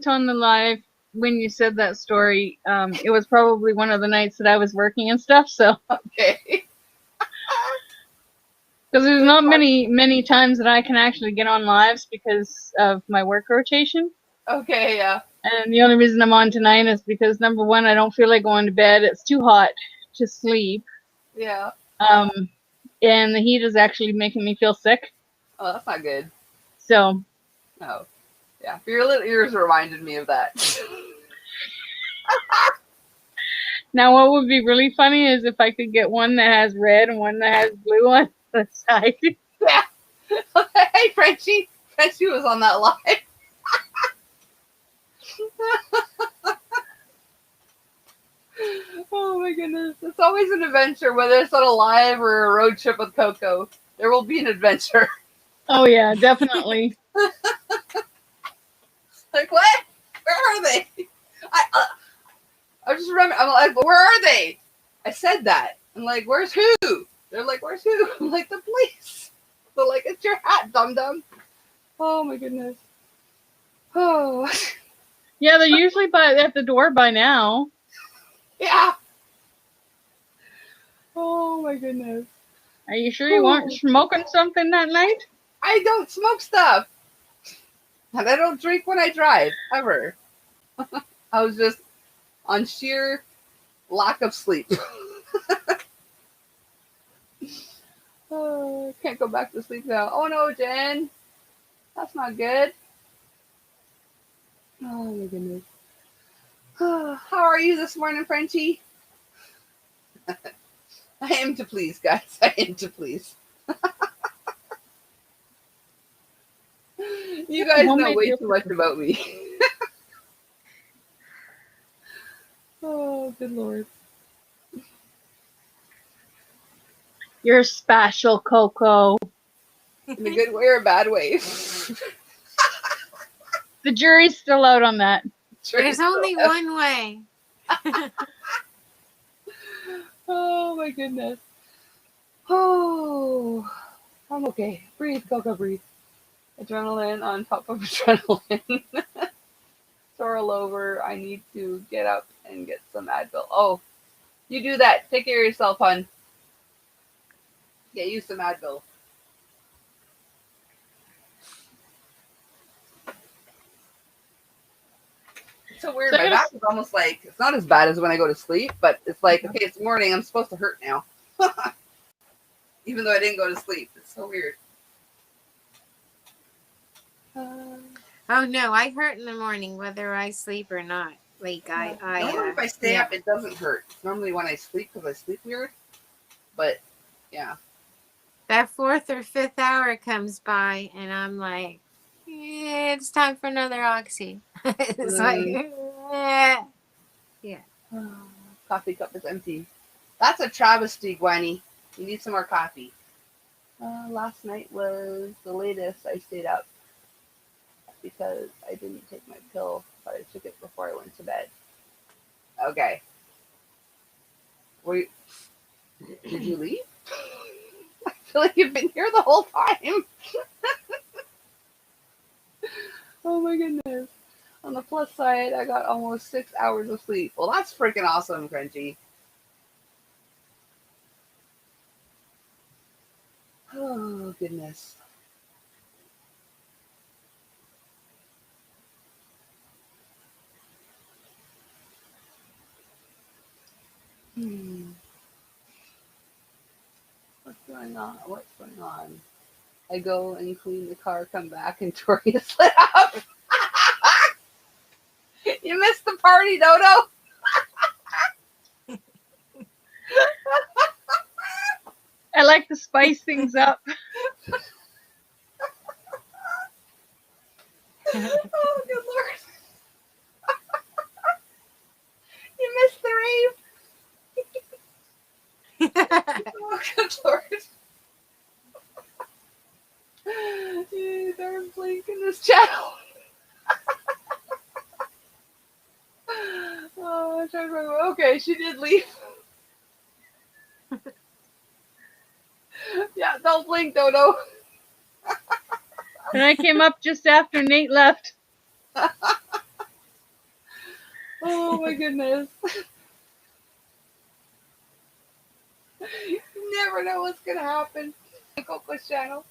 on the live when you said that story. It was probably one of the nights that I was working and stuff. So okay. Because there's not many times that I can actually get on lives because of my work rotation. Okay, yeah. And the only reason I'm on tonight is because, number one, I don't feel like going to bed. It's too hot to sleep. Yeah. And the heat is actually making me feel sick. Oh, that's not good. So. Oh. Yeah. Your little ears reminded me of that. Now, what would be really funny is if I could get one that has red and one that has blue on the side. Yeah. Hey, Frenchie. Frenchie was on that live. Oh my goodness. It's always an adventure, whether it's on a live or a road trip with Coco. There will be an adventure. Oh, yeah, definitely. Like, what? Where are they? I just remember, I'm like, where are they? I said that. I'm like, where's who? They're like, where's who? I'm like, the police. They're like, it's your hat, dum-dum. Oh my goodness. Oh. Yeah, they're usually at the door by now. Yeah. Oh my goodness. Are you sure you weren't smoking something that night? I don't smoke stuff. And I don't drink when I drive, ever. I was just on sheer lack of sleep. Oh, I can't go back to sleep now. Oh no, Jen. That's not good. Oh my goodness. How are you this morning, Frenchie? I am to please, guys. I am to please. You guys know way too much about me. Oh, good Lord. You're special, Coco. In a good way or a bad way? The jury's still out on that. There's only one way. Oh my goodness. Oh, I'm okay. Breathe, Coco, breathe. Adrenaline on top of adrenaline. Sorrel over. I need to get up and get some Advil. Oh, you do that. Take care of yourself, hon. Get you some Advil. It's so weird. My back is almost like, it's not as bad as when I go to sleep, but it's like, okay, it's morning. I'm supposed to hurt now. Even though I didn't go to sleep. It's so weird. Oh no, I hurt in the morning whether I sleep or not. Like normally if I stay up, it doesn't hurt. It's normally when I sleep because I sleep weird. But yeah, that 4th or 5th hour comes by, and I'm like, it's time for another oxy. It's like, yeah. Coffee cup is empty. That's a travesty, Gwenny. You need some more coffee. Last night was the latest I stayed up because I didn't take my pill, but I took it before I went to bed. Okay. Did you leave? I feel like you've been here the whole time. Oh my goodness. On the plus side, I got almost 6 hours of sleep. Well, that's freaking awesome, Crunchy. Oh, goodness. What's going on? What's going on? I go and clean the car, come back, and Tori is lit up. You missed the party, Dodo. I like to spice things up. Oh, good Lord. You missed the rave. Oh, good Lord. They're blinking this channel. Oh, I'm trying to remember. Okay, she did leave. Yeah, don't blink, Dodo. And I came up just after Nate left. Oh my goodness. You never know what's gonna happen. Coco's channel.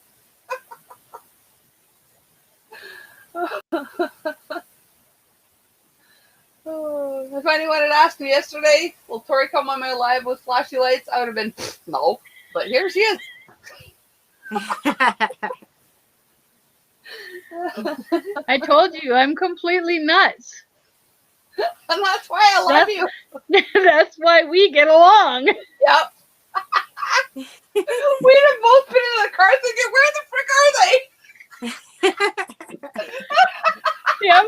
Oh, if anyone had asked me yesterday, will Tori come on my live with flashy lights? I would have been, no. But here she is. I told you, I'm completely nuts. And that's why I love you. That's why we get along. Yep. We'd have both been in the car thinking, where the frick are they? Yep.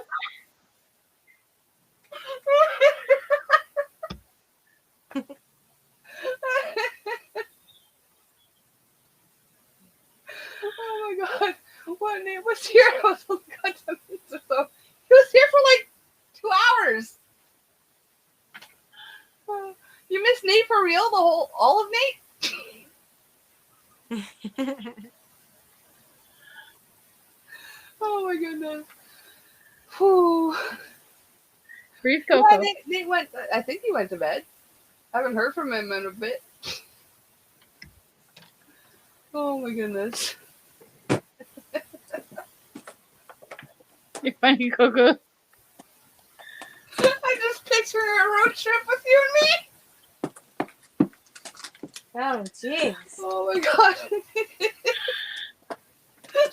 Oh my god. When Nate was here, I was only got 10 minutes or so. He was here for like 2 hours. You missed Nate for real? All of Nate? Oh my goodness. Whew. Breathe, Coco. Yeah, Nate went, I think he went to bed. I haven't heard from him in a bit. Oh my goodness. You're funny, Coco. I just picture a road trip with you and me. Oh, jeez. Oh my god.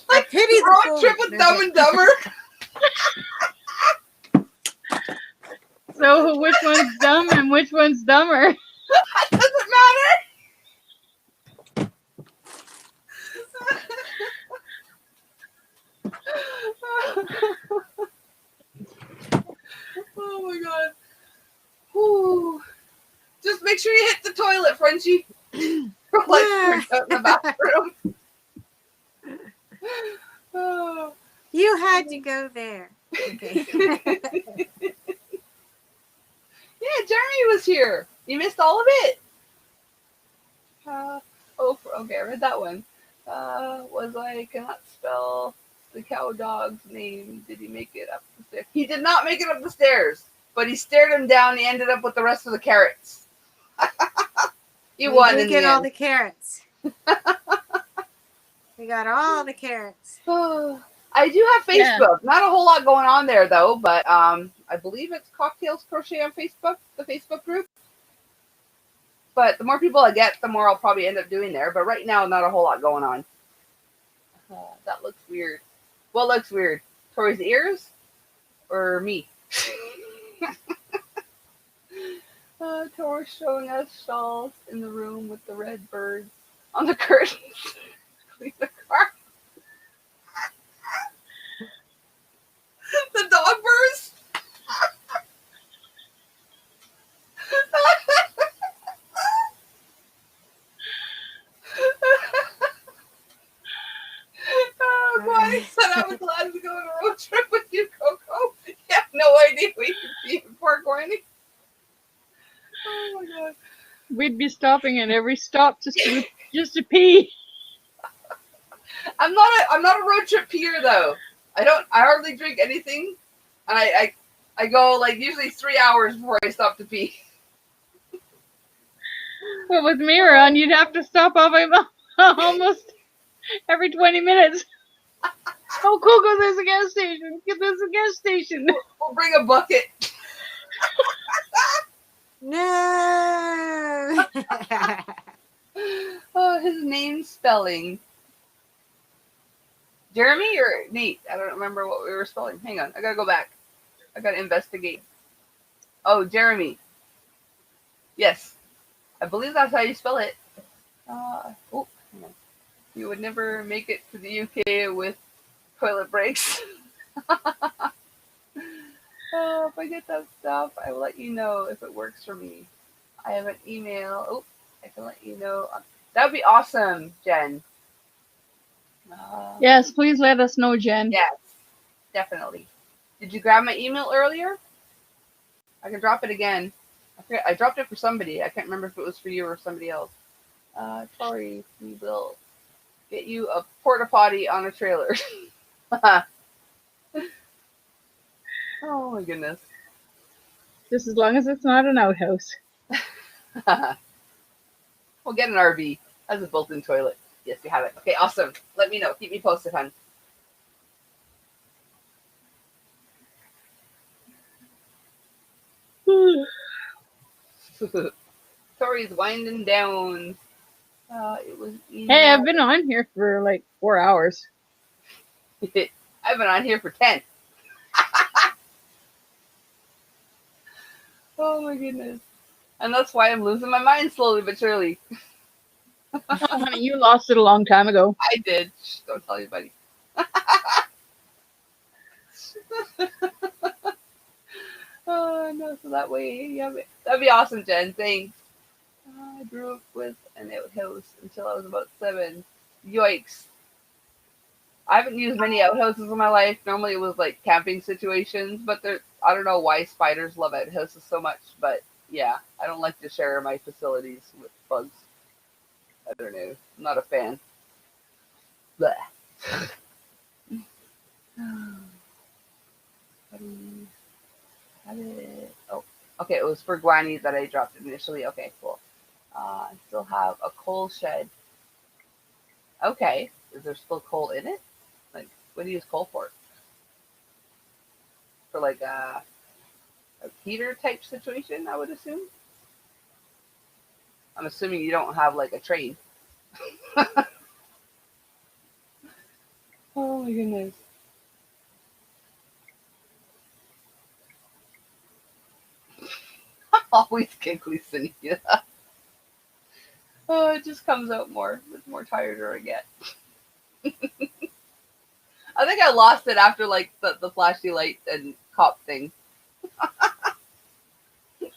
I pity the road fool. trip with Dumb and Dumber. So which one's dumb and which one's dumber? That doesn't matter. Oh my god. Whew. Just make sure you hit the toilet, Frenchie. Like out in the bathroom. Oh. You had to go there. Okay. Okay, I read that one. Was I cannot spell the cow dog's name. Did he make it up the stairs? He did not make it up the stairs, but he stared him down. He ended up with the rest of the carrots. He We won did in get the all end. the carrots. We got all the carrots. I do have Facebook. Not a whole lot going on there though, but I believe it's Cocktails Crochet on Facebook, the Facebook group. But the more people I get, the more I'll probably end up doing there. But right now, not a whole lot going on. That looks weird. What looks weird? Tori's ears or me? Tori's showing us shawls in the room with the red birds on the curtains. Clean the car. The dog birds. Bonnie said I was glad to go on a road trip with you, Coco. You have no idea what you could see before going. Oh my god. We'd be stopping at every stop just to pee. I'm not a road trip peer though. I hardly drink anything, and I go like usually 3 hours before I stop to pee. Well, with me around, you'd have to stop off almost every 20 minutes. Oh, Coco, there's a gas station. There's a gas station. We'll bring a bucket. No. Oh, his name spelling. Jeremy or Nate? I don't remember what we were spelling. Hang on, I gotta go back. I gotta investigate. Oh, Jeremy. Yes, I believe that's how you spell it. Hang on. You would never make it to the UK with toilet breaks. If I get that stuff, I will let you know if it works for me. I have an email. Oh, I can let you know. That would be awesome, Jen. Yes, please let us know, Jen. Yes, definitely. Did you grab my email earlier? I can drop it again. I dropped it for somebody. I can't remember if it was for you or somebody else. Tori, we will get you a porta potty on a trailer. Oh my goodness. Just as long as it's not an outhouse. We'll get an RV. Has a built-in toilet. Yes, we have it. Okay, awesome. Let me know. Keep me posted, hon. Tori's winding down. It was Hey, I've been on here for like 4 hours. I've been on here for 10. Oh my goodness. And that's why I'm losing my mind slowly but surely. Oh, honey, you lost it a long time ago. I did. Shh, don't tell anybody. Oh no, so that way, yeah, that'd be awesome, Jen. Thanks. I grew up with an outhouse until I was about 7. Yikes. I haven't used many outhouses in my life. Normally it was like camping situations, but I don't know why spiders love outhouses so much, but yeah, I don't like to share my facilities with bugs. I don't know. I'm not a fan. Blech. Oh, okay, it was for Guani that I dropped it initially. Okay, cool. I still have a coal shed. Okay, is there still coal in it? Like, what do you use coal for? For like a heater type situation, I would assume. I'm assuming you don't have like a train. Oh my goodness. Always giggly, Cynthia. Oh, it just comes out more. The more tired I get. I think I lost it after like the flashy light and cop thing.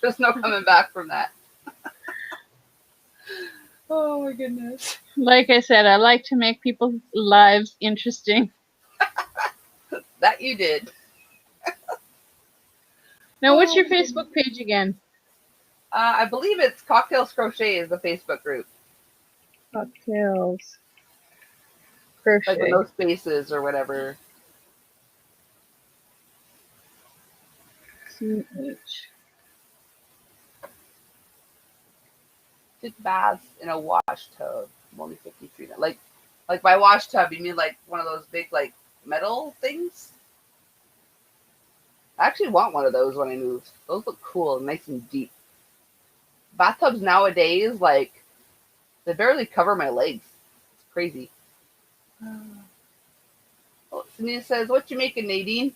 There's no coming back from that. Oh my goodness. Like I said, I like to make people's lives interesting. That you did. Now, what's your Facebook page again? I believe it's Cocktails Crochet is the Facebook group. Cocktails. Crochet. Like with no spaces or whatever. CH. Took baths in a wash tub. I'm only 53 now. Like by wash tub, you mean like one of those big like metal things? I actually want one of those when I move. Those look cool, nice and deep. Bathtubs nowadays, like, they barely cover my legs. It's crazy. Oh, Sunita says, "What you making, Nadine?"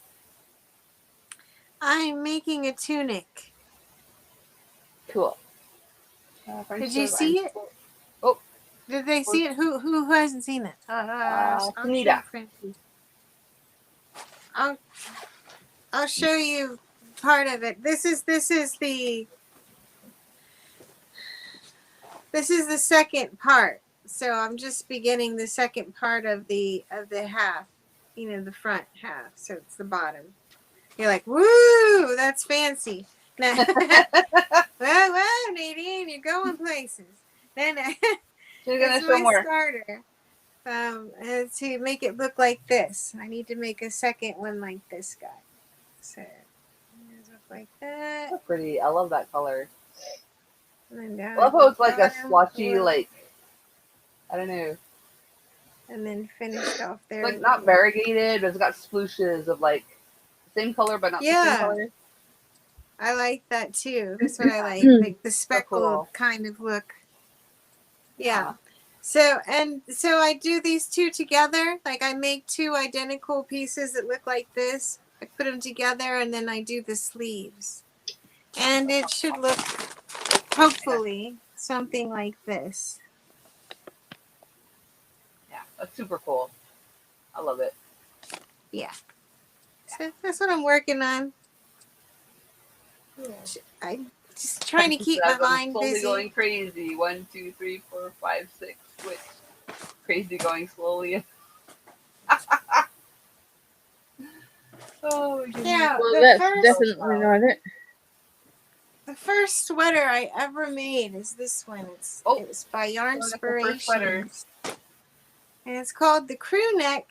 I'm making a tunic. Cool. Did you see it? Oh, did they see it? Who hasn't seen it? Sunita. I'll show you part of it. This is the second part. So I'm just beginning the second part of the half. You know, the front half. So it's the bottom. You're like, woo, that's fancy. Now, whoa, Nadine, you're going places. Then that's my starter. To make it look like this, I need to make a second one like this guy. So look like that. That's pretty. I love that color. And then down I love how it's like a splotchy, like, I don't know. And then finished off there. It's like not variegated, but it's got splooshes of like the same color, but not the same color. I like that too. That's what I like the speckled kind of look. Yeah. So I do these two together. Like I make two identical pieces that look like this. I put them together and then I do the sleeves. And it should look, hopefully, something like this. Yeah, that's super cool. I love it. Yeah. So that's what I'm working on. I'm just trying to keep my mind slowly busy. Going crazy. 1, 2, 3, 4, 5, 6. Switch. Crazy going slowly. Oh, yeah. Well, that's definitely not it. The first sweater I ever made is this one. It was by Yarn Inspirations. And it's called the Crew Neck.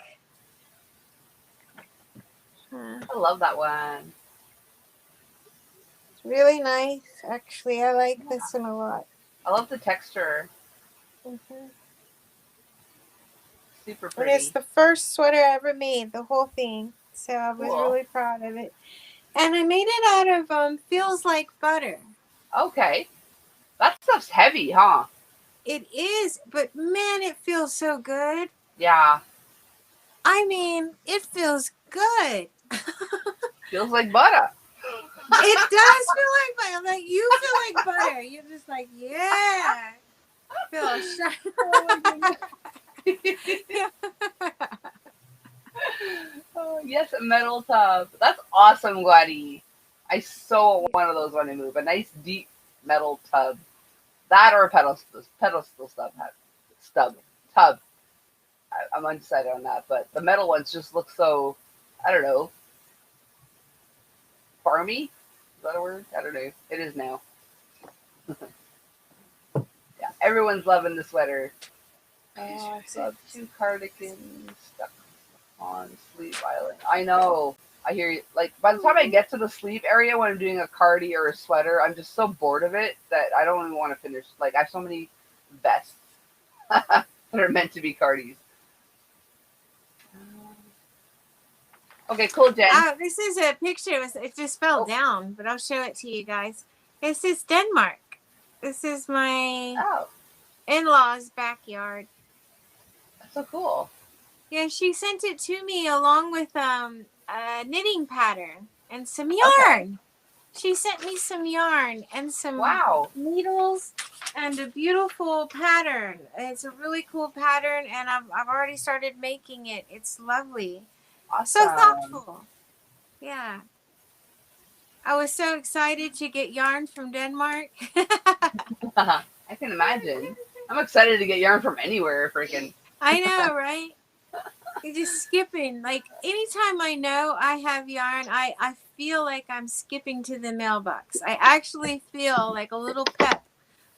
I love that one. It's really nice. Actually, I like this one a lot. I love the texture. Super pretty. And it's the first sweater I ever made, the whole thing. So I was really proud of it. And I made it out of Feels Like Butter. Okay. That stuff's heavy, huh? It is, but man, it feels so good. Yeah. I mean, it feels good. Feels like butter. It does feel like butter. Like you feel like butter. You're just like, yeah. Feel shy. Oh, yes, a metal tub. That's awesome, Gladys. I so want one of those when I move. A nice deep metal tub. That or a pedestal tub. I'm undecided on that, but the metal ones just look so, I don't know, farmy? Is that a word? I don't know. It is now. Yeah, everyone's loving the sweater. I have 2 cardigans stuck on sleeve island. I know. I hear you. Like, by the time I get to the sleeve area when I'm doing a cardi or a sweater, I'm just so bored of it that I don't even want to finish. Like, I have so many vests that are meant to be cardis. Okay, cool, Jen. Oh, this is a picture. It just fell down, but I'll show it to you guys. This is Denmark. This is my in-laws' backyard. That's so cool. Yeah, she sent it to me along with a knitting pattern and some yarn. She sent me some yarn and some needles and a beautiful pattern. It's a really cool pattern, and I've already started making it. It's lovely. Awesome. So thoughtful. Yeah. I was so excited to get yarn from Denmark. I can imagine. I'm excited to get yarn from anywhere, freaking. I know, right? You're just skipping. Like, anytime I know I have yarn, I feel like I'm skipping to the mailbox. I actually feel like a little pep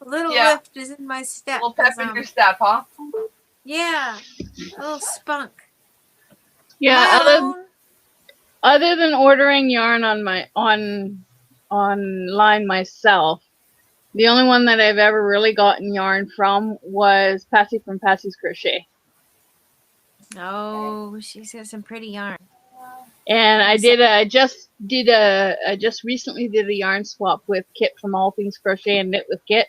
A little Yeah. lift is in my step. A little pep in your step, huh? Yeah. A little spunk. Yeah, Well, other than ordering yarn online myself, the only one that I've ever really gotten yarn from was Patsy from Patsy's Crochet. oh, she's got some pretty yarn. And I just recently did a yarn swap with Kit from All Things Crochet and Knit with Kit.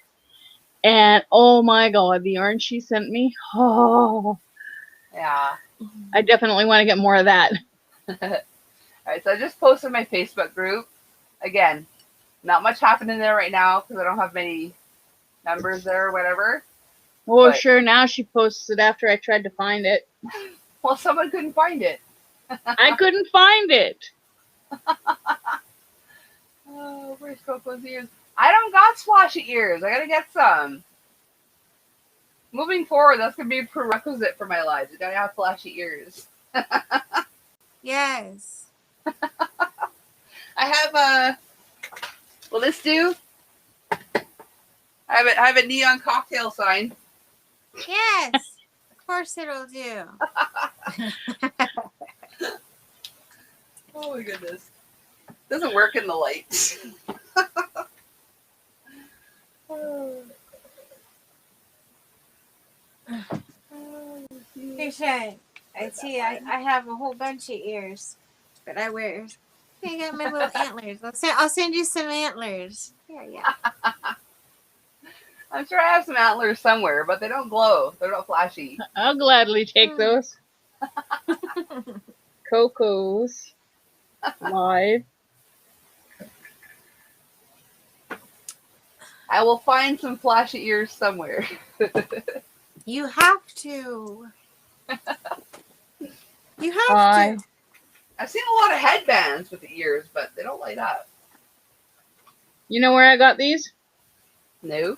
And oh my god, the yarn she sent me. Oh. Yeah. I definitely want to get more of that. Alright, so I just posted my Facebook group. Again, not much happening there right now because I don't have many members there or whatever. Oh, sure, now she posts it after I tried to find it. Well, someone couldn't find it. I couldn't find it. Oh, where's Coco's ears? I don't got splashy ears. I gotta get some. Moving forward, that's gonna be a prerequisite for my life. You gotta have flashy ears. Yes. I have will this do? I have a neon cocktail sign. Yes. Of course it'll do. Oh my goodness. Doesn't work in the light. Hey, Shane. I see. I have a whole bunch of ears, but I wear. I got my little antlers. I'll send you some antlers. Yeah. I'm sure I have some antlers somewhere, but they don't glow. They're not flashy. I'll gladly take those. Coco's live. I will find some flashy ears somewhere. You have to. You have to. I've seen a lot of headbands with the ears, but they don't light up. You know where I got these? No.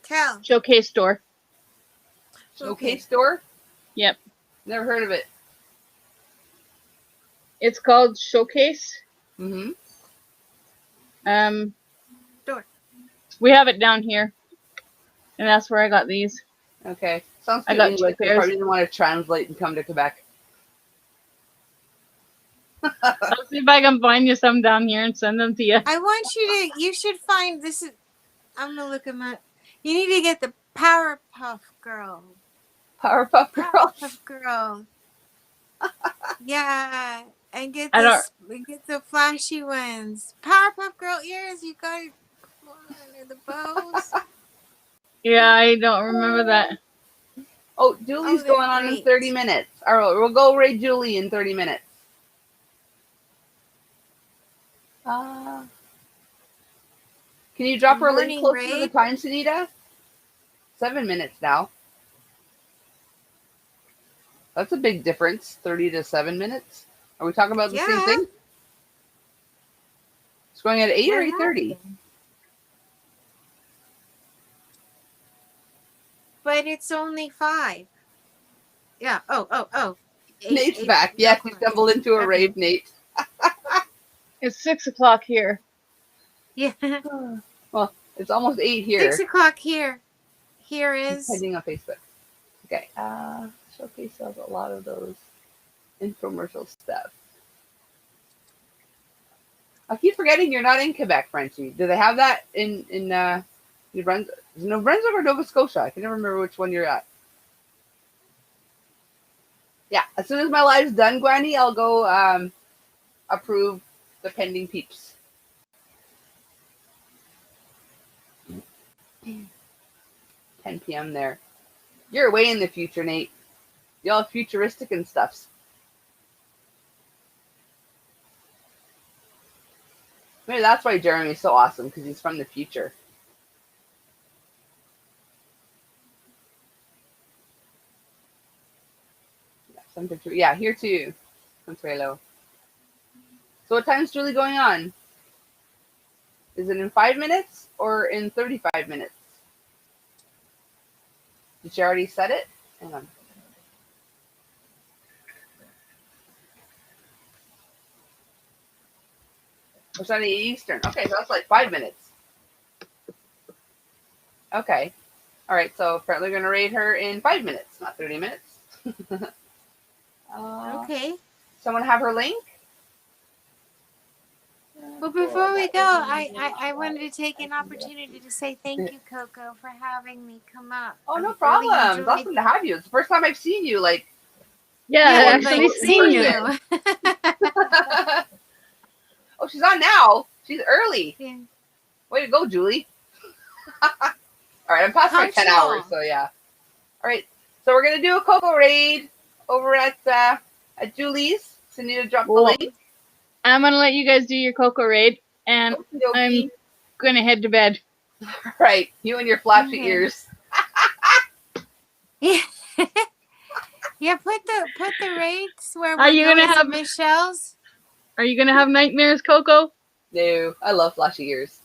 Tell. Showcase store. Showcase store? Yep. Never heard of it. It's called Showcase. Mm-hmm. Door. We have it down here. And that's where I got these. Okay. Sounds I too got English. two I pairs. probably didn't want to translate and come to Quebec. I'll see if I can find you some down here and send them to you. I want you should find this. I'm going to look them up. You need to get the Powerpuff Girl. Powerpuff Girl? Powerpuff Girl. Yeah. And get the flashy ones. Powerpuff Girl ears. You got it. The bows. Yeah, I don't remember that. Oh, Julie's going on in 30 minutes. All right, we'll go raid Julie in 30 minutes. Can you drop her a link closer to the time, Sunita? 7 minutes now. That's a big difference, 30 to 7 minutes. Are we talking about the same thing? It's going at 8 or 8:30? But it's only 5. Yeah. Oh. Nate's back. Yes, we stumbled into a rave, Nate. It's 6 o'clock here. Yeah. Well, it's almost 8 here. 6 o'clock here. Here is. Heading on Facebook. Okay. Showcase sells a lot of those infomercial stuff. I keep forgetting you're not in Quebec, Frenchie. Do they have that in New Brunswick? Is it New Brunswick or Nova Scotia? I can never remember which one you're at. Yeah, as soon as my live's done, Granny, I'll go approve the pending peeps. 10 p.m. there. You're way in the future, Nate. Y'all futuristic and stuffs. Maybe that's why Jeremy's so awesome, because he's from the future. Yeah, here too, Consuelo. So what time's Julie going on? Is it in 5 minutes or in 35 minutes? Did she already set it? Hang on. It's on the Eastern. Okay, so that's like 5 minutes. Okay. All right. So apparently we're gonna raid her in 5 minutes, not 30 minutes. Okay. Someone have her link? Well, before we go, I wanted to take an opportunity to say thank you, Coco, for having me come up. Oh, no I problem. really It's awesome to have you. It's the first time I've seen you. Like, Yeah, like actually seen you. Oh, she's on now. She's early. Yeah. Way to go, Julie. All right, I'm past my 10 hours, so yeah. All right, so we're gonna do a Coco raid over at Julie's. So you need to drop the link. I'm gonna let you guys do your Coco raid, and I'm gonna head to bed. All right, you and your flashy ears. Yeah. Yeah, put the rates where Are we're you going gonna to have Michelle's. Are you gonna have nightmares, Coco? No, I love flashy ears.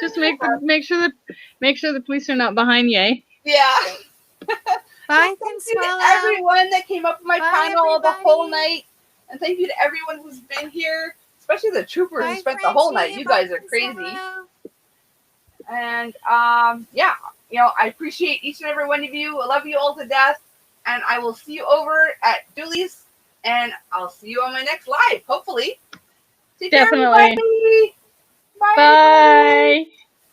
Just make sure the police are not behind you. Eh? Yeah. Bye, thank you to everyone that came up on my panel the whole night, and thank you to everyone who's been here, especially the troopers who spent the whole night. You guys are crazy. And yeah, you know, I appreciate each and every one of you. I love you all to death, and I will see you over at Julie's, and I'll see you on my next live, hopefully. Take care, Definitely. everybody. Bye. Bye. Everybody.